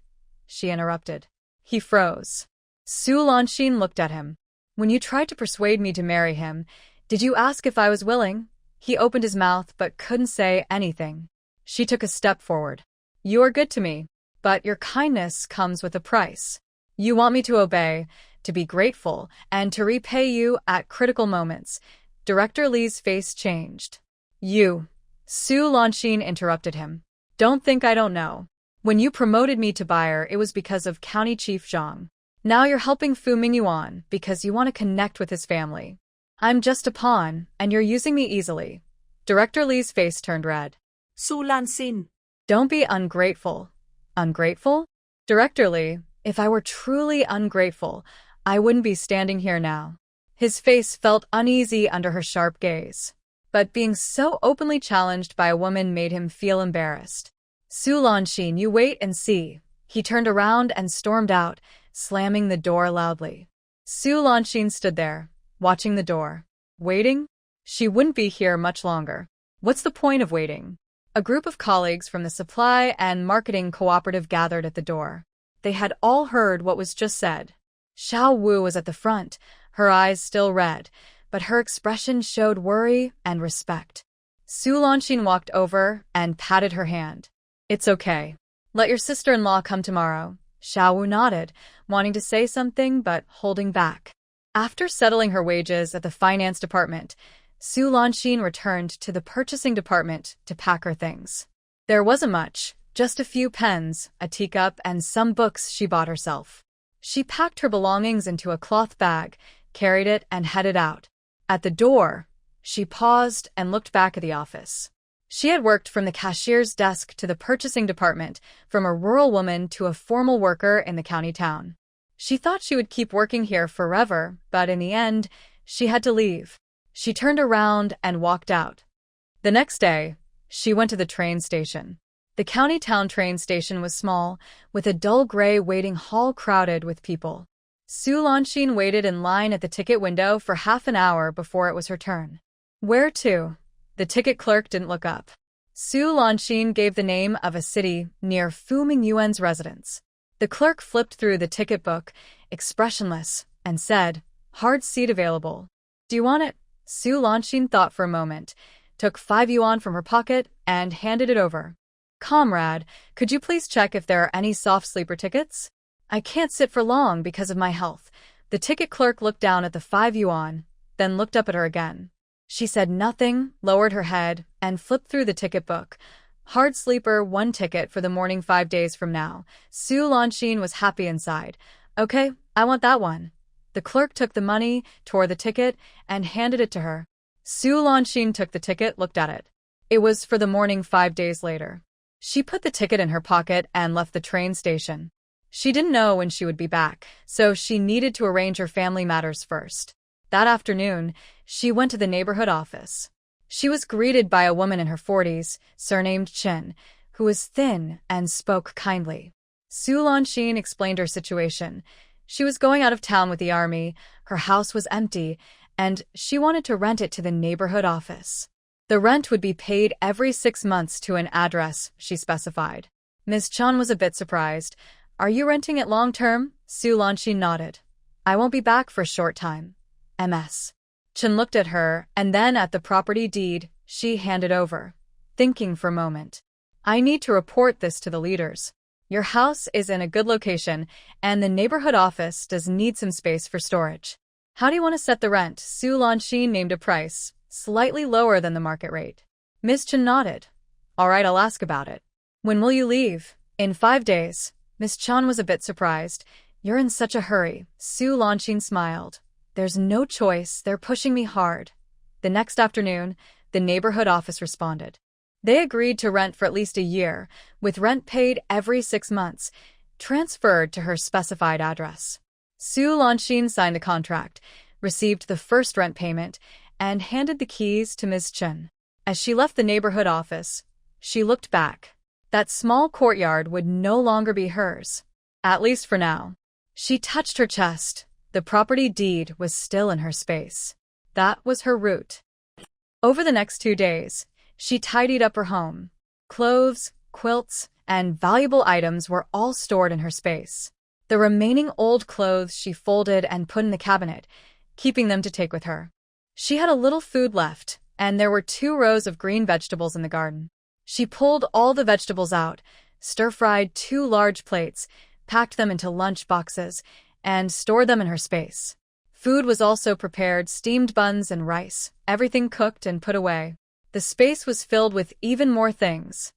She interrupted. He froze. Su Lanxin looked at him. When you tried to persuade me to marry him, did you ask if I was willing? He opened his mouth but couldn't say anything. She took a step forward. You are good to me, but your kindness comes with a price. You want me to obey, to be grateful, and to repay you at critical moments. Director Li's face changed. You. Su Lanxin interrupted him. Don't think I don't know. When you promoted me to buyer, it was because of County Chief Zhang. Now you're helping Fu Mingyuan because you want to connect with his family. I'm just a pawn, and you're using me easily. Director Li's face turned red. Su Lanxin. Don't be ungrateful. Ungrateful? Director Li, if I were truly ungrateful, I wouldn't be standing here now. His face felt uneasy under her sharp gaze. But being so openly challenged by a woman made him feel embarrassed. Su Lanxin, you wait and see. He turned around and stormed out, slamming the door loudly. Su Lanxin stood there, watching the door. Waiting? She wouldn't be here much longer. What's the point of waiting? A group of colleagues from the supply and marketing cooperative gathered at the door. They had all heard what was just said. Xiao Wu was at the front, her eyes still red, but her expression showed worry and respect. Su Lanxin walked over and patted her hand. It's okay. Let your sister-in-law come tomorrow. Xiao Wu nodded, wanting to say something but holding back. After settling her wages at the finance department, Su Lanxin returned to the purchasing department to pack her things. There wasn't much, just a few pens, a teacup, and some books she bought herself. She packed her belongings into a cloth bag, carried it, and headed out. At the door, she paused and looked back at the office. She had worked from the cashier's desk to the purchasing department, from a rural woman to a formal worker in the county town. She thought she would keep working here forever, but in the end, she had to leave. She turned around and walked out. The next day, she went to the train station. The county town train station was small, with a dull gray waiting hall crowded with people. Su Lanxin waited in line at the ticket window for half an hour before it was her turn. Where to? The ticket clerk didn't look up. Su Lanxin gave the name of a city near Fu Mingyuan's residence. The clerk flipped through the ticket book, expressionless, and said, "Hard seat available. Do you want it?" Su Lanxin thought for a moment, took 5 yuan from her pocket, and handed it over. "Comrade, could you please check if there are any soft sleeper tickets? I can't sit for long because of my health." The ticket clerk looked down at the 5 yuan, then looked up at her again. She said nothing, lowered her head, and flipped through the ticket book. Hard sleeper, 1 ticket for the morning 5 days from now. Su Lanxin was happy inside. Okay, I want that one. The clerk took the money, tore the ticket, and handed it to her. Su Lanxin took the ticket, looked at it. It was for the morning 5 days later. She put the ticket in her pocket and left the train station. She didn't know when she would be back, so she needed to arrange her family matters first. That afternoon, she went to the neighborhood office. She was greeted by a woman in her 40s, surnamed Chin, who was thin and spoke kindly. Su Lanxin explained her situation. She was going out of town with the army, her house was empty, and she wanted to rent it to the neighborhood office. The rent would be paid every 6 months to an address, she specified. Ms. Chan was a bit surprised. Are you renting it long-term? Su Lanxin nodded. I won't be back for a short time. Ms. Chen looked at her and then at the property deed she handed over, thinking for a moment. I need to report this to the leaders. Your house is in a good location, and the neighborhood office does need some space for storage. How do you want to set the rent? Su Lanxin named a price, slightly lower than the market rate. Ms. Chen nodded. All right, I'll ask about it. When will you leave? In 5 days. Ms. Chan was a bit surprised. You're in such a hurry. Su Lanxin smiled. There's no choice, they're pushing me hard. The next afternoon, the neighborhood office responded. They agreed to rent for at least a year, with rent paid every 6 months, transferred to her specified address. Su Lanxin signed the contract, received the first rent payment, and handed the keys to Ms. Chen. As she left the neighborhood office, she looked back. That small courtyard would no longer be hers, at least for now. She touched her chest. The property deed was still in her space. That was her route. Over the next 2 days, she tidied up her home. Clothes, quilts, and valuable items were all stored in her space. The remaining old clothes she folded and put in the cabinet, keeping them to take with her. She had a little food left, and there were 2 rows of green vegetables in the garden. She pulled all the vegetables out, stir-fried 2 large plates, packed them into lunch boxes, and stored them in her space. Food was also prepared, steamed buns and rice, everything cooked and put away. The space was filled with even more things.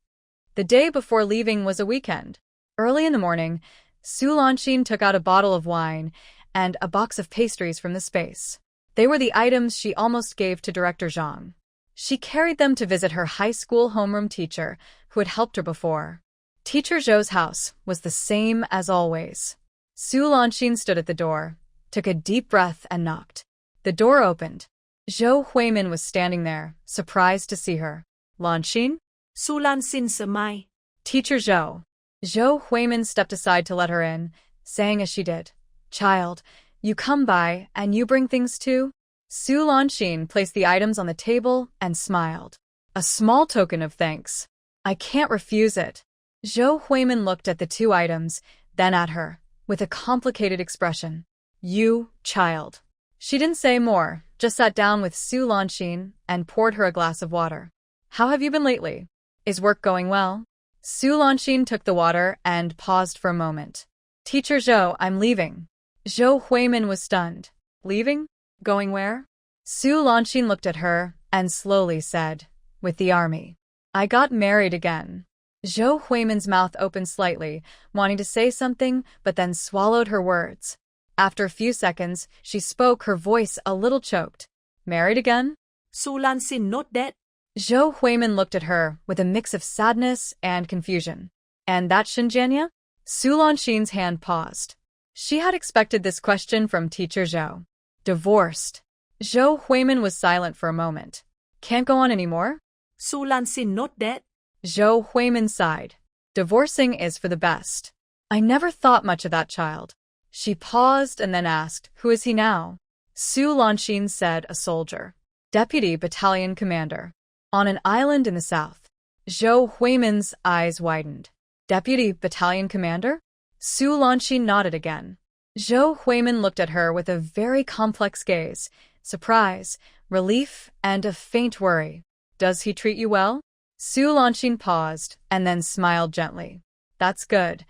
The day before leaving was a weekend. Early in the morning, Su Lanxin took out a bottle of wine and a box of pastries from the space. They were the items she almost gave to Director Zhang. She carried them to visit her high school homeroom teacher, who had helped her before. Teacher Zhou's house was the same as always. Su Lanxin stood at the door, took a deep breath and knocked. The door opened. Zhou Huimin was standing there, surprised to see her. Lanxin? Su Lanxin Samai. Teacher Zhou. Zhou Huimin stepped aside to let her in, saying as she did, Child, you come by and you bring things too? Su Lanxin placed the items on the table and smiled. A small token of thanks. I can't refuse it. Zhou Huimin looked at the 2 items, then at her, with a complicated expression. You, child. She didn't say more, just sat down with Su Lanxin and poured her a glass of water. How have you been lately? Is work going well? Su Lanxin took the water and paused for a moment. Teacher Zhou, I'm leaving. Zhou Huimin was stunned. Leaving? Going where? Su Lanxin looked at her and slowly said, With the army. I got married again. Zhou Huimin's mouth opened slightly, wanting to say something, but then swallowed her words. After a few seconds, she spoke, her voice a little choked. Married again? Su Lanxin not dead. Zhou Huimin looked at her with a mix of sadness and confusion. And that Xinjiania? Su Lanxin's hand paused. She had expected this question from Teacher Zhou. Divorced. Zhou Huimin was silent for a moment. Can't go on anymore? Su Lanxin not dead. Zhou Huimin sighed. Divorcing is for the best. I never thought much of that child. She paused and then asked, Who is he now? Su Lanxin said, A soldier. Deputy battalion commander. On an island in the south. Zhou Huimin's eyes widened. Deputy battalion commander? Su Lanxin nodded again. Zhou Huimin looked at her with a very complex gaze, surprise, relief, and a faint worry. Does he treat you well? Su Lanxin paused and then smiled gently. That's good.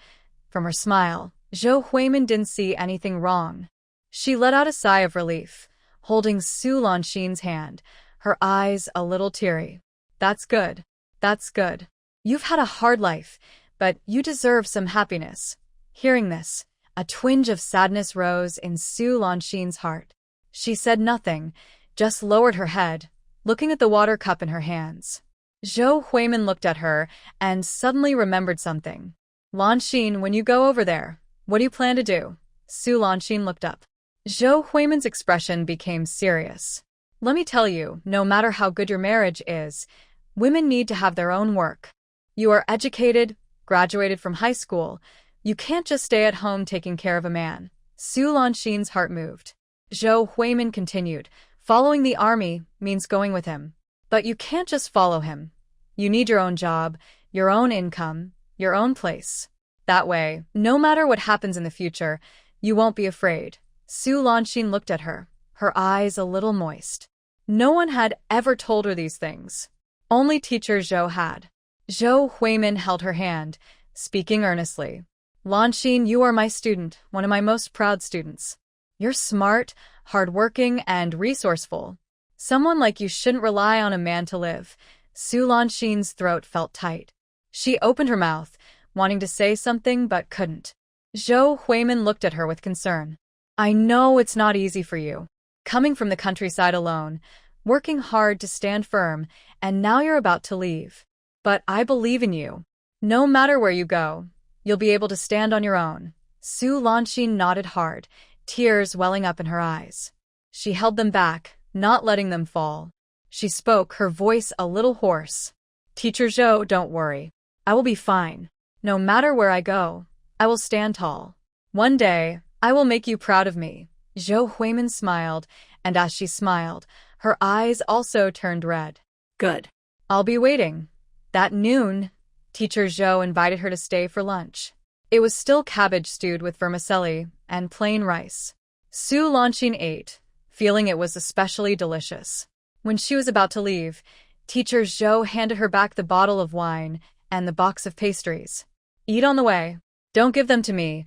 From her smile, Zhou Huimin didn't see anything wrong. She let out a sigh of relief, holding Su Lanxin's hand, her eyes a little teary. That's good. That's good. You've had a hard life, but you deserve some happiness. Hearing this, a twinge of sadness rose in Su Lanxin's heart. She said nothing, just lowered her head, looking at the water cup in her hands. Zhou Huimin looked at her and suddenly remembered something. Lanxin, when you go over there, what do you plan to do? Su Lanxin looked up. Zhou Huimin's expression became serious. Let me tell you, no matter how good your marriage is, women need to have their own work. You are educated, graduated from high school. You can't just stay at home taking care of a man. Su Lanxin's heart moved. Zhou Huimin continued, following the army means going with him. But you can't just follow him. You need your own job, your own income, your own place. That way, no matter what happens in the future, you won't be afraid. Su Lanxin looked at her, her eyes a little moist. No one had ever told her these things. Only teacher Zhou had. Zhou Huimin held her hand, speaking earnestly. Lanxin, you are my student, one of my most proud students. You're smart, hardworking, and resourceful. Someone like you shouldn't rely on a man to live. Su Lanxin's throat felt tight. She opened her mouth, wanting to say something but couldn't. Zhou Huimin looked at her with concern. I know it's not easy for you. Coming from the countryside alone, working hard to stand firm, and now you're about to leave. But I believe in you. No matter where you go, you'll be able to stand on your own. Su Lanxin nodded hard, tears welling up in her eyes. She held them back, not letting them fall. She spoke, her voice a little hoarse. Teacher Zhou, don't worry. I will be fine. No matter where I go, I will stand tall. One day, I will make you proud of me. Zhou Huimin smiled, and as she smiled, her eyes also turned red. Good. I'll be waiting. That noon, Teacher Zhou invited her to stay for lunch. It was still cabbage stewed with vermicelli and plain rice. Su Lanxin ate, feeling it was especially delicious. When she was about to leave, Teacher Zhou handed her back the bottle of wine and the box of pastries. Eat on the way. Don't give them to me.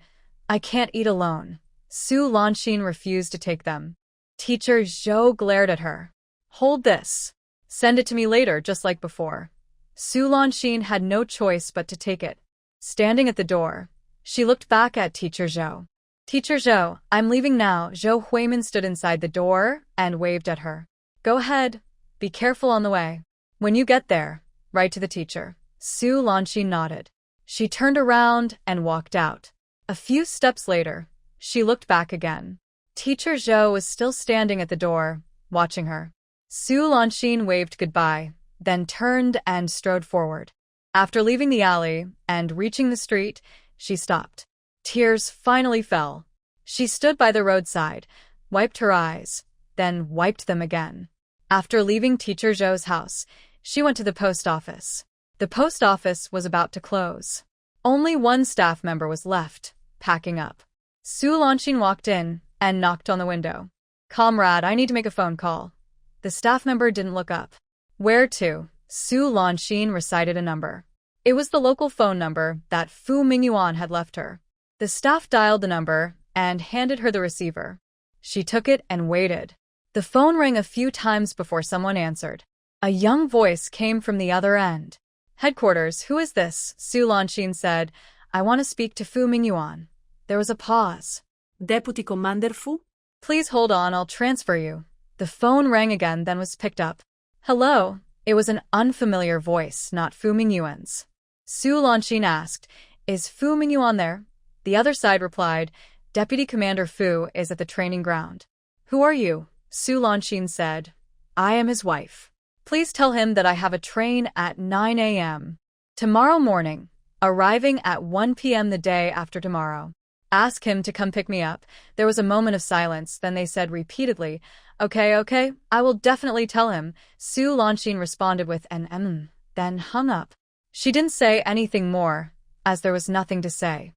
I can't eat alone. Su Lanxin refused to take them. Teacher Zhou glared at her. Hold this. Send it to me later, just like before. Su Lanxin had no choice but to take it. Standing at the door, she looked back at Teacher Zhou. Teacher Zhou, I'm leaving now. Zhou Huimin stood inside the door and waved at her. Go ahead. Be careful on the way. When you get there, write to the teacher. Su Lanxin nodded. She turned around and walked out. A few steps later, she looked back again. Teacher Zhou was still standing at the door, watching her. Su Lanxin waved goodbye, then turned and strode forward. After leaving the alley and reaching the street, she stopped. Tears finally fell. She stood by the roadside, wiped her eyes, then wiped them again. After leaving Teacher Zhou's house, she went to the post office. The post office was about to close. Only one staff member was left, packing up. Su Lanxin walked in and knocked on the window. Comrade, I need to make a phone call. The staff member didn't look up. Where to? Su Lanxin recited a number. It was the local phone number that Fu Mingyuan had left her. The staff dialed the number and handed her the receiver. She took it and waited. The phone rang a few times before someone answered. A young voice came from the other end. Headquarters, who is this? Su Lanxin said. I want to speak to Fu Mingyuan. There was a pause. Deputy Commander Fu? Please hold on, I'll transfer you. The phone rang again, then was picked up. Hello. It was an unfamiliar voice, not Fu Mingyuan's. Su Lanxin asked, Is Fu Mingyuan there? The other side replied, Deputy Commander Fu is at the training ground. Who are you? Su Lanxin said. I am his wife. Please tell him that I have a train at 9 a.m. tomorrow morning, arriving at 1 p.m. the day after tomorrow. Ask him to come pick me up. There was a moment of silence, then they said repeatedly, Okay, I will definitely tell him. Su Lanxin responded with an then hung up. She didn't say anything more, as there was nothing to say.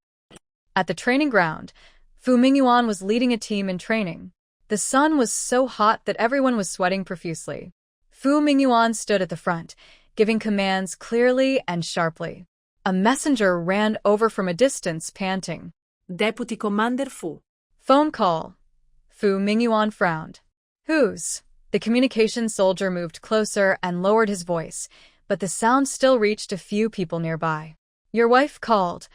At the training ground, Fu Mingyuan was leading a team in training. The sun was so hot that everyone was sweating profusely. Fu Mingyuan stood at the front, giving commands clearly and sharply. A messenger ran over from a distance, panting. Deputy Commander Fu. Phone call. Fu Mingyuan frowned. Whose? The communication soldier moved closer and lowered his voice, but the sound still reached a few people nearby. Your wife called.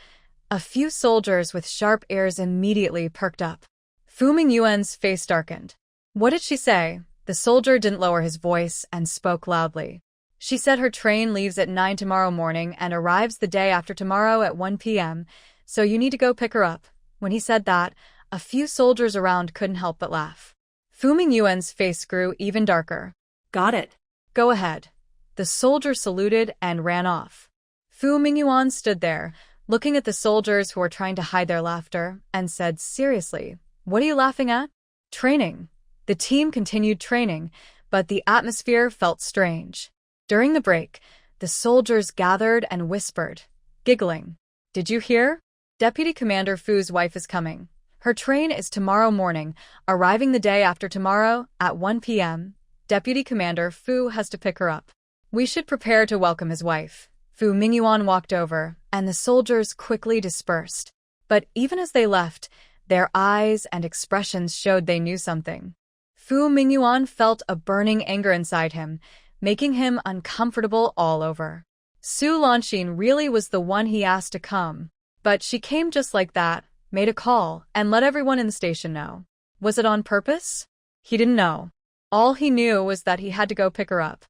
A few soldiers with sharp ears immediately perked up. Fu Mingyuan's face darkened. What did she say? The soldier didn't lower his voice and spoke loudly. She said her train leaves at 9 tomorrow morning and arrives the day after tomorrow at 1 p.m., so you need to go pick her up. When he said that, a few soldiers around couldn't help but laugh. Fu Mingyuan's face grew even darker. Got it. Go ahead. The soldier saluted and ran off. Fu Mingyuan stood there, looking at the soldiers who were trying to hide their laughter, and said seriously, "What are you laughing at?" Training. The team continued training, but the atmosphere felt strange. During the break, the soldiers gathered and whispered, giggling. "Did you hear? Deputy Commander Fu's wife is coming. Her train is tomorrow morning, arriving the day after tomorrow at 1 p.m. Deputy Commander Fu has to pick her up. We should prepare to welcome his wife." Fu Mingyuan walked over, and the soldiers quickly dispersed. But even as they left, their eyes and expressions showed they knew something. Fu Mingyuan felt a burning anger inside him, making him uncomfortable all over. Su Lanxin really was the one he asked to come. But she came just like that, made a call, and let everyone in the station know. Was it on purpose? He didn't know. All he knew was that he had to go pick her up.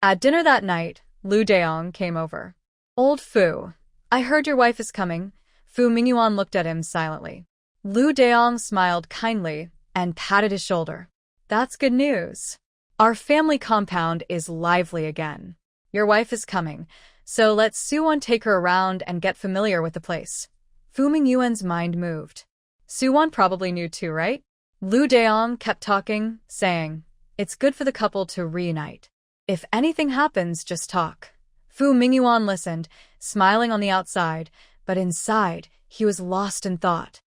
At dinner that night, Lu Deong came over. "Old Fu, I heard your wife is coming." Fu Mingyuan looked at him silently. Lu Deong smiled kindly and patted his shoulder. "That's good news. Our family compound is lively again. Your wife is coming, so let Suwon take her around and get familiar with the place." Fu Mingyuan's mind moved. Suwon probably knew too, right? Lu Deong kept talking, saying, "It's good for the couple to reunite. If anything happens, just talk." Fu Mingyuan listened, smiling on the outside, but inside, he was lost in thought.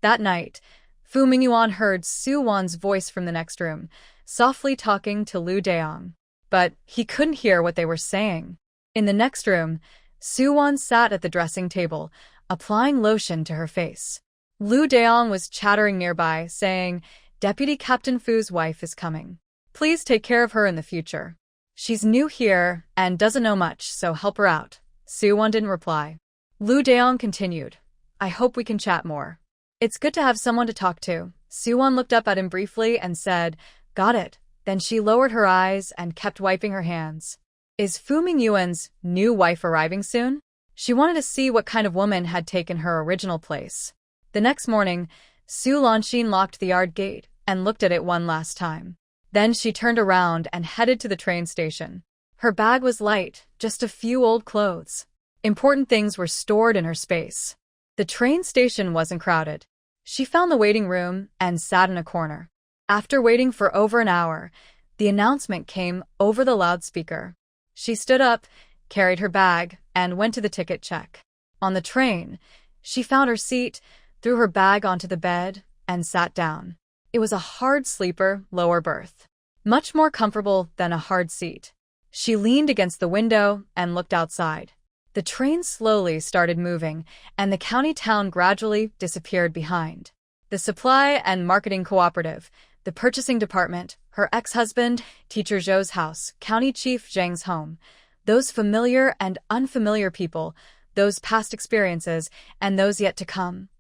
That night, Fu Mingyuan heard Suwon's voice from the next room, softly talking to Lu Deong. But he couldn't hear what they were saying. In the next room, Suwon sat at the dressing table, applying lotion to her face. Lu Deong was chattering nearby, saying, "Deputy Captain Fu's wife is coming. Please take care of her in the future. She's new here and doesn't know much, so help her out." Suwon didn't reply. Lu Deong continued, "I hope we can chat more. It's good to have someone to talk to." Suwon looked up at him briefly and said, "Got it." Then she lowered her eyes and kept wiping her hands. Is Fu Mingyuan's new wife arriving soon? She wanted to see what kind of woman had taken her original place. The next morning, Su Lanxin locked the yard gate and looked at it one last time. Then she turned around and headed to the train station. Her bag was light, just a few old clothes. Important things were stored in her space. The train station wasn't crowded. She found the waiting room and sat in a corner. After waiting for over an hour, the announcement came over the loudspeaker. She stood up, carried her bag, and went to the ticket check. On the train, she found her seat, threw her bag onto the bed, and sat down. It was a hard sleeper, lower berth. Much more comfortable than a hard seat. She leaned against the window and looked outside. The train slowly started moving, and the county town gradually disappeared behind. The supply and marketing cooperative, the purchasing department, her ex-husband, Teacher Zhou's house, County Chief Zhang's home, those familiar and unfamiliar people, those past experiences, and those yet to come,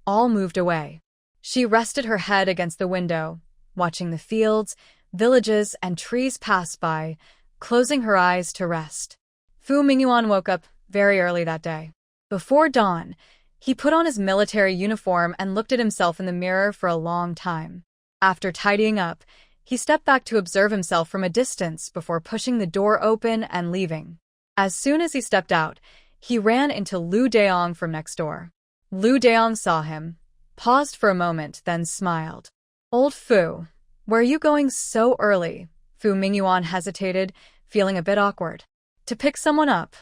all moved away. She rested her head against the window, watching the fields, villages, and trees pass by, closing her eyes to rest. Fu Mingyuan woke up very early that day. Before dawn, he put on his military uniform and looked at himself in the mirror for a long time. After tidying up, he stepped back to observe himself from a distance before pushing the door open and leaving. As soon as he stepped out, he ran into Lu Deong from next door. Lu Deong saw him, paused for a moment, then smiled. "Old Fu, where are you going so early?" Fu Mingyuan hesitated, feeling a bit awkward. "To pick someone up."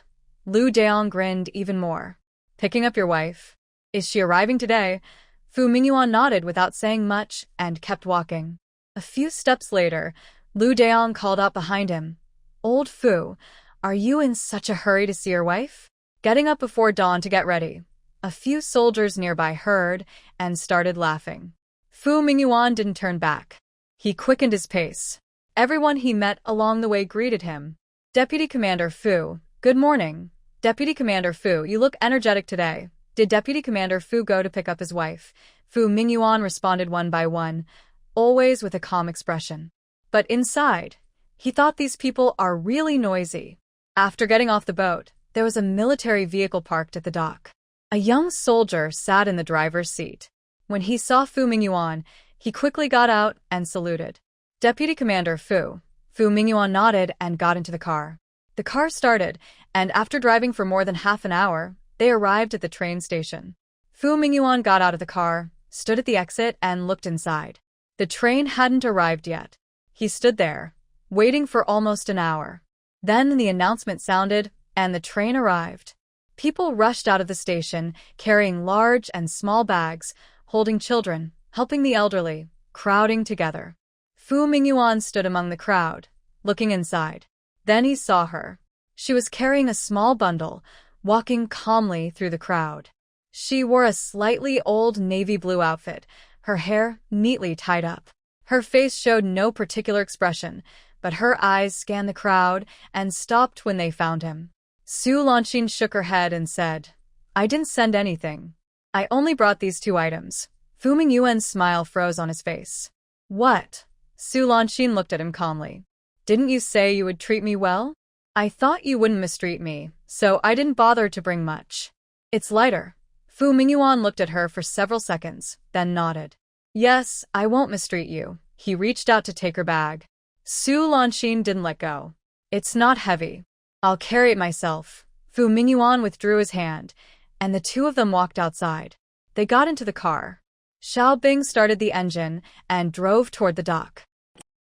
Lu Deong grinned even more. "Picking up your wife? Is she arriving today?" Fu Mingyuan nodded without saying much and kept walking. A few steps later, Lu Deong called out behind him, "Old Fu, are you in such a hurry to see your wife?" Getting up before dawn to get ready. A few soldiers nearby heard and started laughing. Fu Mingyuan didn't turn back. He quickened his pace. Everyone he met along the way greeted him. "Deputy Commander Fu, good morning." "Deputy Commander Fu, you look energetic today." Did Deputy Commander Fu go to pick up his wife? Fu Mingyuan responded one by one, always with a calm expression. But inside, He thought these people are really noisy. After getting off the boat, there was a military vehicle parked at the dock. A young soldier sat in the driver's seat. When he saw Fu Mingyuan, he quickly got out and saluted. Deputy Commander Fu. Fu Mingyuan nodded and got into the car. The car started, and after driving for more than half an hour, they arrived at the train station. Fu Mingyuan got out of the car, stood at the exit, and looked inside. The train hadn't arrived yet. He stood there, waiting for almost an hour. Then the announcement sounded, and the train arrived. People rushed out of the station, carrying large and small bags, holding children, helping the elderly, crowding together. Fu Mingyuan stood among the crowd, looking inside. Then he saw her. She was carrying a small bundle, walking calmly through the crowd. She wore a slightly old navy blue outfit, her hair neatly tied up. Her face showed no particular expression, but her eyes scanned the crowd and stopped when they found him. Su Lanxin shook her head and said, "I didn't send anything. I only brought these 2 items." Fu Mingyuan's smile froze on his face. "What?" Su Lanxin looked at him calmly. "Didn't you say you would treat me well? I thought you wouldn't mistreat me, so I didn't bother to bring much." "It's lighter." Fu Mingyuan looked at her for several seconds, then nodded. "Yes, I won't mistreat you." He reached out to take her bag. Su Lanxin didn't let go. "It's not heavy. I'll carry it myself." Fu Mingyuan withdrew his hand, and the 2 of them walked outside. They got into the car. Xiao Bing started the engine and drove toward the dock.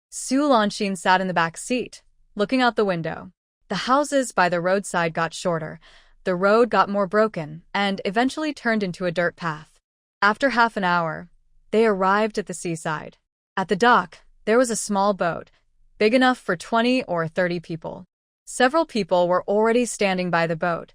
Su Lanxin sat in the back seat, looking out the window. The houses by the roadside got shorter, the road got more broken, and eventually turned into a dirt path. After half an hour, they arrived at the seaside. At the dock, there was a small boat, big enough for 20 or 30 people. Several people were already standing by the boat,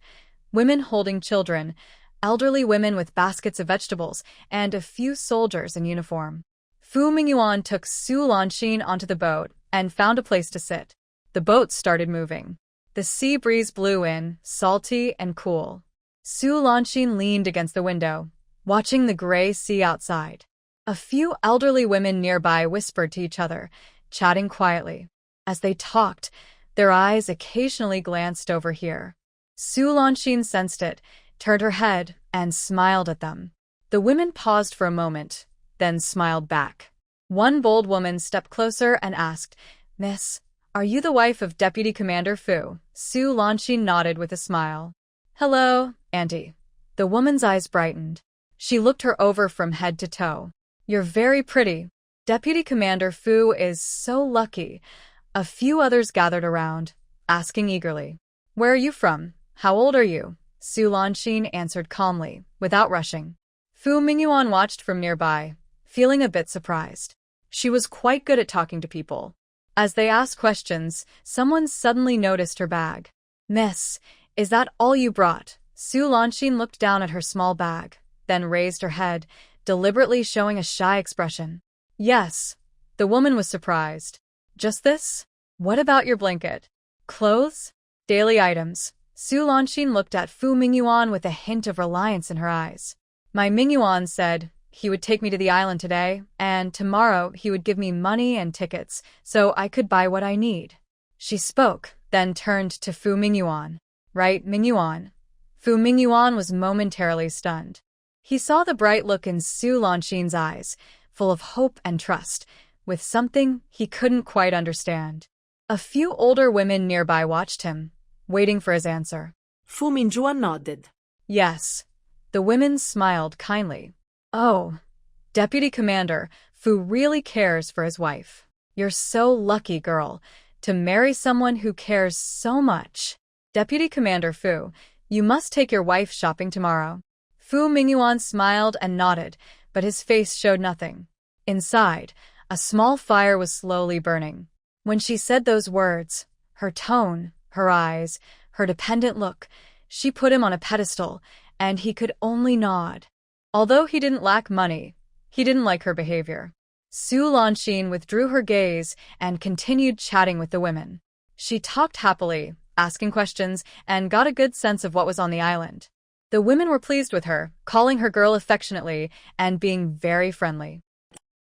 women holding children, elderly women with baskets of vegetables, and a few soldiers in uniform. Fu Mingyuan took Su Lanxin onto the boat and found a place to sit. The boat started moving. The sea breeze blew in, salty and cool. Su Lanxin leaned against the window, watching the gray sea outside. A few elderly women nearby whispered to each other, chatting quietly. As they talked, their eyes occasionally glanced over here. Su Lanxin sensed it, turned her head, and smiled at them. The women paused for a moment, then smiled back. One bold woman stepped closer and asked, "Miss, are you the wife of Deputy Commander Fu?" Su Lanxin nodded with a smile. "Hello, Auntie." The woman's eyes brightened. She looked her over from head to toe. "You're very pretty. Deputy Commander Fu is so lucky." A few others gathered around, asking eagerly, "Where are you from? How old are you?" Su Lanxin answered calmly, without rushing. Fu Mingyuan watched from nearby, feeling a bit surprised. She was quite good at talking to people. As they asked questions, someone suddenly noticed her bag. "Miss, is that all you brought?" Su Lanxin looked down at her small bag, then raised her head, deliberately showing a shy expression. "Yes." The woman was surprised. "Just this? What about your blanket? Clothes? Daily items?" Su Lanxin looked at Fu Mingyuan with a hint of reliance in her eyes. "My Mingyuan said he would take me to the island today, and tomorrow he would give me money and tickets, so I could buy what I need." She spoke, then turned to Fu Mingyuan. "Right, Mingyuan?" Fu Mingyuan was momentarily stunned. He saw the bright look in Su Lanxin's eyes, full of hope and trust, with something he couldn't quite understand. A few older women nearby watched him, waiting for his answer. Fu Mingyuan nodded. "Yes." The women smiled kindly. "Oh, Deputy Commander, Fu really cares for his wife. You're so lucky, girl, to marry someone who cares so much. Deputy Commander Fu, you must take your wife shopping tomorrow." Fu Mingyuan smiled and nodded, but his face showed nothing. Inside, a small fire was slowly burning. When she said those words, her tone, her eyes, her dependent look, she put him on a pedestal, and he could only nod. Although he didn't lack money, he didn't like her behavior. Su Lanxin withdrew her gaze and continued chatting with the women. She talked happily, asking questions, and got a good sense of what was on the island. The women were pleased with her, calling her girl affectionately and being very friendly.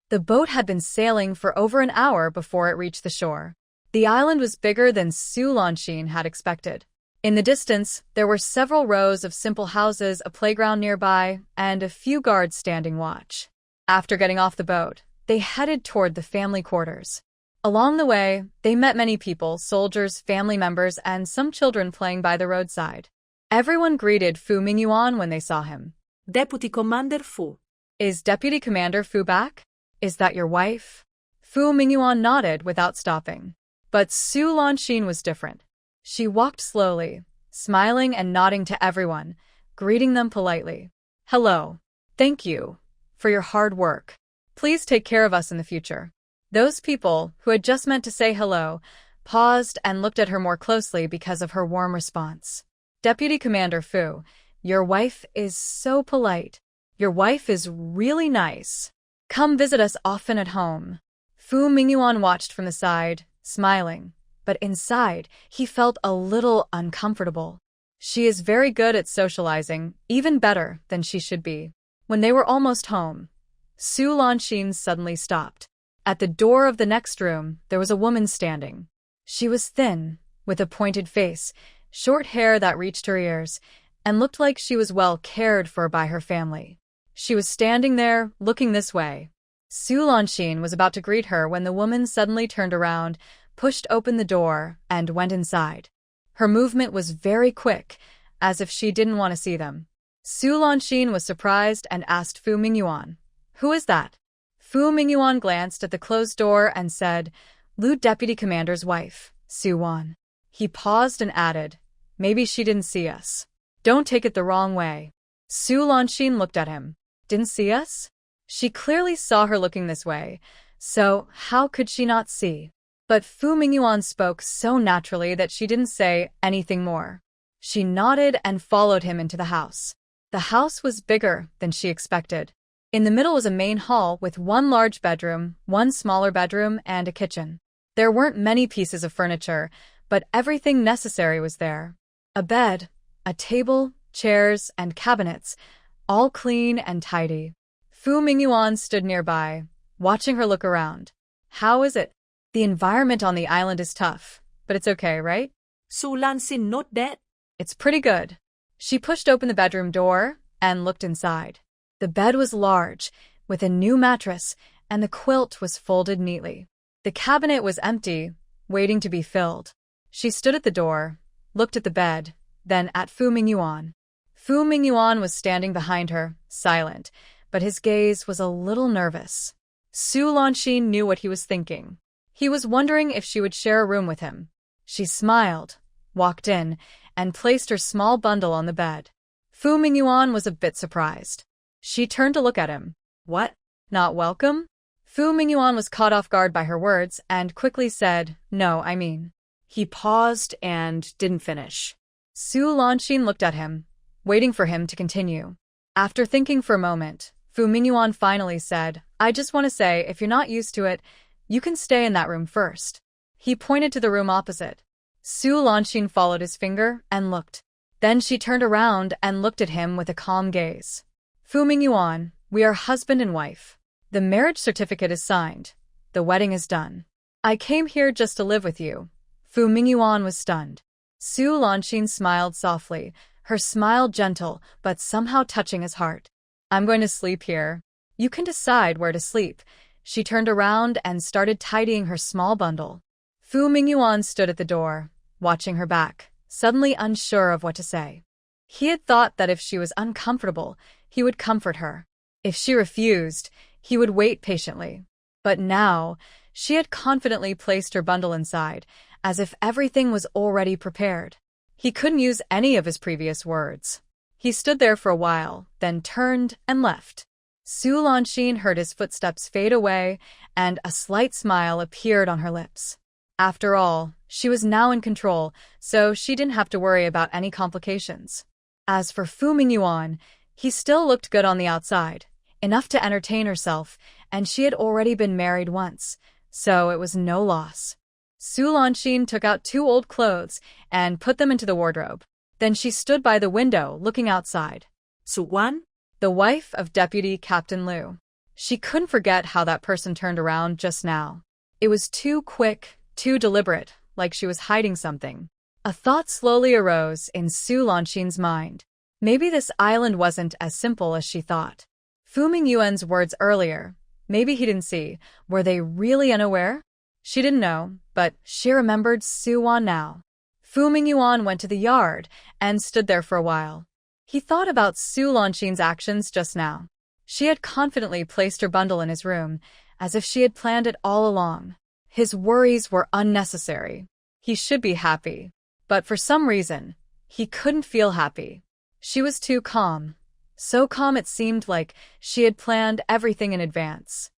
The boat had been sailing for over an hour before it reached the shore. The island was bigger than Su Lanxin had expected. In the distance, there were several rows of simple houses, a playground nearby, and a few guards standing watch. After getting off the boat, they headed toward the family quarters. Along the way, they met many people, soldiers, family members, and some children playing by the roadside. Everyone greeted Fu Mingyuan when they saw him. Deputy Commander Fu. Is Deputy Commander Fu back? Is that your wife? Fu Mingyuan nodded without stopping. But Su Lanxin was different. She walked slowly, smiling and nodding to everyone, greeting them politely. Hello. Thank you for your hard work. Please take care of us in the future. Those people, who had just meant to say hello, paused and looked at her more closely because of her warm response. Deputy Commander Fu, your wife is so polite. Your wife is really nice. Come visit us often at home. Fu Mingyuan watched from the side, smiling, but inside, he felt a little uncomfortable. She is very good at socializing, even better than she should be. When they were almost home, Su Lanxin suddenly stopped. At the door of the next room, there was a woman standing. She was thin, with a pointed face, short hair that reached her ears, and looked like she was well cared for by her family. She was standing there, looking this way. Su Lanxin was about to greet her when the woman suddenly turned around, pushed open the door, and went inside. Her movement was very quick, as if she didn't want to see them. Su Lanxin was surprised and asked Fu Mingyuan, "Who is that?" Fu Mingyuan glanced at the closed door and said, "Lu Deputy Commander's wife, Su Wan." He paused and added, "Maybe she didn't see us. Don't take it the wrong way." Su Lanxin looked at him. Didn't see us? She clearly saw her looking this way, so how could she not see? But Fu Mingyuan spoke so naturally that she didn't say anything more. She nodded and followed him into the house. The house was bigger than she expected. In the middle was a main hall with one large bedroom, one smaller bedroom, and a kitchen. There weren't many pieces of furniture, but everything necessary was there. A bed, a table, chairs, and cabinets, all clean and tidy. Fu Mingyuan stood nearby, watching her look around. How is it? The environment on the island is tough, but it's okay, right? Su Lanxin not dead. It's pretty good. She pushed open the bedroom door and looked inside. The bed was large, with a new mattress, and the quilt was folded neatly. The cabinet was empty, waiting to be filled. She stood at the door, looked at the bed, then at Fu Mingyuan. Fu Mingyuan was standing behind her, silent, but his gaze was a little nervous. Su Lanxin knew what he was thinking. He was wondering if she would share a room with him. She smiled, walked in, and placed her small bundle on the bed. Fu Mingyuan was a bit surprised. She turned to look at him. What? Not welcome? Fu Mingyuan was caught off guard by her words and quickly said, "No, I mean." He paused and didn't finish. Su Lanxin looked at him, waiting for him to continue. After thinking for a moment, Fu Mingyuan finally said, "I just want to say, if you're not used to it, you can stay in that room first." He pointed to the room opposite. Su Lanxin followed his finger and looked. Then she turned around and looked at him with a calm gaze. "Fu Mingyuan, we are husband and wife. The marriage certificate is signed. The wedding is done. I came here just to live with you." Fu Mingyuan was stunned. Su Lanxin smiled softly, her smile gentle but somehow touching his heart. "I'm going to sleep here. You can decide where to sleep." She turned around and started tidying her small bundle. Fu Mingyuan stood at the door, watching her back, suddenly unsure of what to say. He had thought that if she was uncomfortable, he would comfort her. If she refused, he would wait patiently. But now, she had confidently placed her bundle inside, as if everything was already prepared. He couldn't use any of his previous words. He stood there for a while, then turned and left. Su Lanxin heard his footsteps fade away, and a slight smile appeared on her lips. After all, she was now in control, so she didn't have to worry about any complications. As for Fu Mingyuan, he still looked good on the outside, enough to entertain herself, and she had already been married once, so it was no loss. Su Lanxin took out 2 old clothes and put them into the wardrobe. Then she stood by the window looking outside. Su Wan? The wife of Deputy Captain Liu. She couldn't forget how that person turned around just now. It was too quick, too deliberate, like she was hiding something. A thought slowly arose in Su Lanxin's mind. Maybe this island wasn't as simple as she thought. Fu Mingyuan's words earlier, maybe he didn't see, were they really unaware? She didn't know, but she remembered Su Wan now. Fu Mingyuan went to the yard and stood there for a while. He thought about Su Lanxin's actions just now. She had confidently placed her bundle in his room, as if she had planned it all along. His worries were unnecessary. He should be happy. But for some reason, he couldn't feel happy. She was too calm. So calm it seemed like she had planned everything in advance.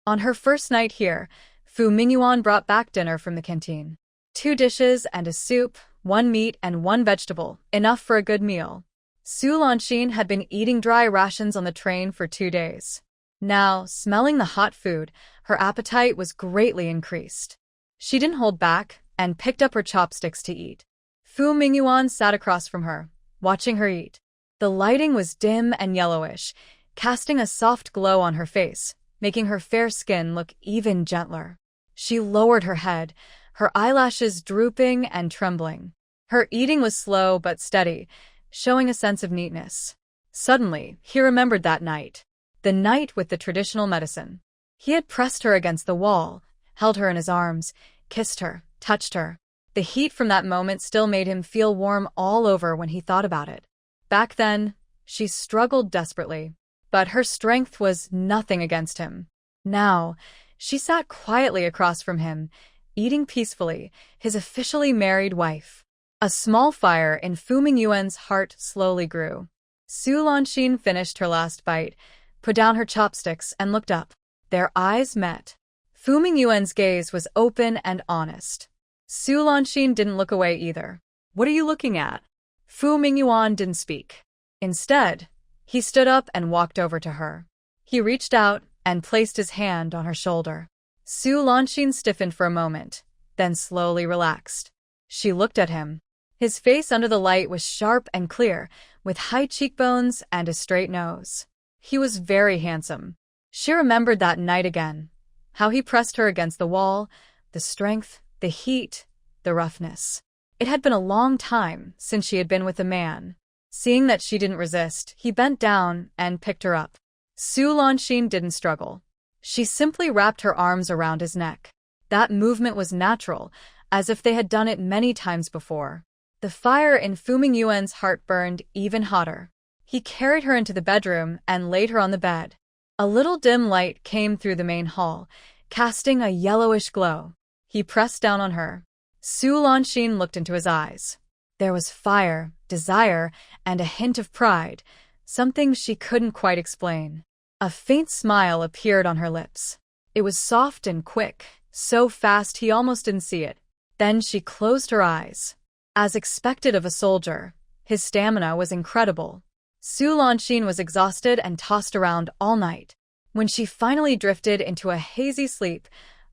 On her first night here, Fu Mingyuan brought back dinner from the canteen. 2 dishes and a soup, 1 meat and 1 vegetable, enough for a good meal. Su Lanxin had been eating dry rations on the train for 2 days. Now, smelling the hot food, her appetite was greatly increased. She didn't hold back and picked up her chopsticks to eat. Fu Mingyuan sat across from her, watching her eat. The lighting was dim and yellowish, casting a soft glow on her face, making her fair skin look even gentler. She lowered her head, her eyelashes drooping and trembling. Her eating was slow but steady, showing a sense of neatness. Suddenly, he remembered that night. The night with the traditional medicine. He had pressed her against the wall, held her in his arms, kissed her, touched her. The heat from that moment still made him feel warm all over when he thought about it. Back then, she struggled desperately, but her strength was nothing against him. Now, she sat quietly across from him, eating peacefully, his officially married wife. A small fire in Fu Mingyuan's heart slowly grew. Su Lanxin finished her last bite, put down her chopsticks, and looked up. Their eyes met. Fu Mingyuan's gaze was open and honest. Su Lanxin didn't look away either. "What are you looking at?" Fu Mingyuan didn't speak. Instead, he stood up and walked over to her. He reached out and placed his hand on her shoulder. Su Lanxin stiffened for a moment, then slowly relaxed. She looked at him. His face under the light was sharp and clear, with high cheekbones and a straight nose. He was very handsome. She remembered that night again. How he pressed her against the wall, the strength, the heat, the roughness. It had been a long time since she had been with a man. Seeing that she didn't resist, he bent down and picked her up. Su Lanxin didn't struggle. She simply wrapped her arms around his neck. That movement was natural, as if they had done it many times before. The fire in Fu Mingyuan's heart burned even hotter. He carried her into the bedroom and laid her on the bed. A little dim light came through the main hall, casting a yellowish glow. He pressed down on her. Su Lanxin looked into his eyes. There was fire, desire, and a hint of pride, something she couldn't quite explain. A faint smile appeared on her lips. It was soft and quick, so fast he almost didn't see it. Then she closed her eyes. As expected of a soldier, his stamina was incredible. Su Lanxin was exhausted and tossed around all night. When she finally drifted into a hazy sleep,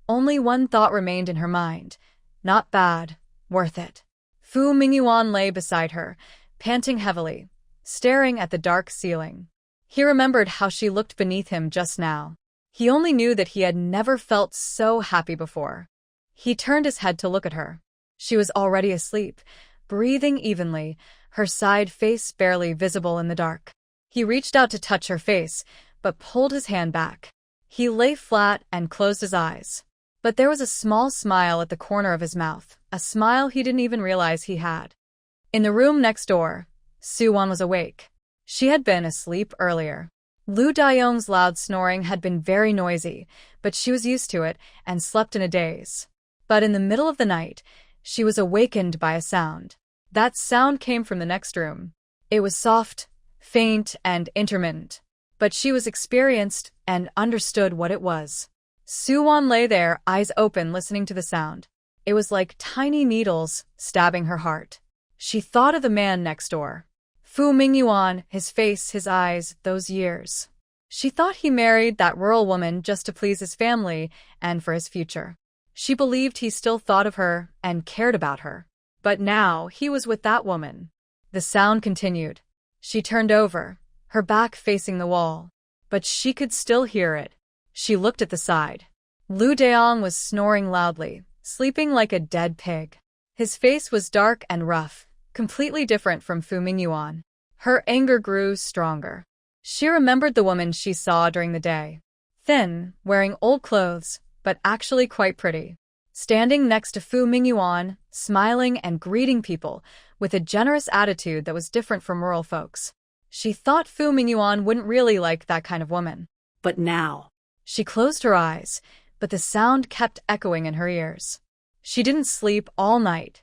only one thought remained in her mind. Not bad, worth it. Fu Mingyuan lay beside her, panting heavily, staring at the dark ceiling. He remembered how she looked beneath him just now. He only knew that he had never felt so happy before. He turned his head to look at her. She was already asleep, breathing evenly, her side face barely visible in the dark. He reached out to touch her face, but pulled his hand back. He lay flat and closed his eyes. But there was a small smile at the corner of his mouth, a smile he didn't even realize he had. In the room next door, Su Wan was awake. She had been asleep earlier. Lu Daiyong's loud snoring had been very noisy, but she was used to it and slept in a daze. But in the middle of the night, she was awakened by a sound. That sound came from the next room. It was soft, faint, and intermittent. But she was experienced and understood what it was. Su Wan lay there, eyes open, listening to the sound. It was like tiny needles stabbing her heart. She thought of the man next door. Fu Mingyuan, his face, his eyes, those years. She thought he married that rural woman just to please his family and for his future. She believed he still thought of her and cared about her. But now he was with that woman. The sound continued. She turned over, her back facing the wall. But she could still hear it. She looked at the side. Lu Daiyong was snoring loudly, sleeping like a dead pig. His face was dark and rough, completely different from Fu Mingyuan. Her anger grew stronger. She remembered the woman she saw during the day. Thin, wearing old clothes, but actually quite pretty. Standing next to Fu Mingyuan, smiling and greeting people, with a generous attitude that was different from rural folks. She thought Fu Mingyuan wouldn't really like that kind of woman. But now, She closed her eyes, but the sound kept echoing in her ears. She didn't sleep all night,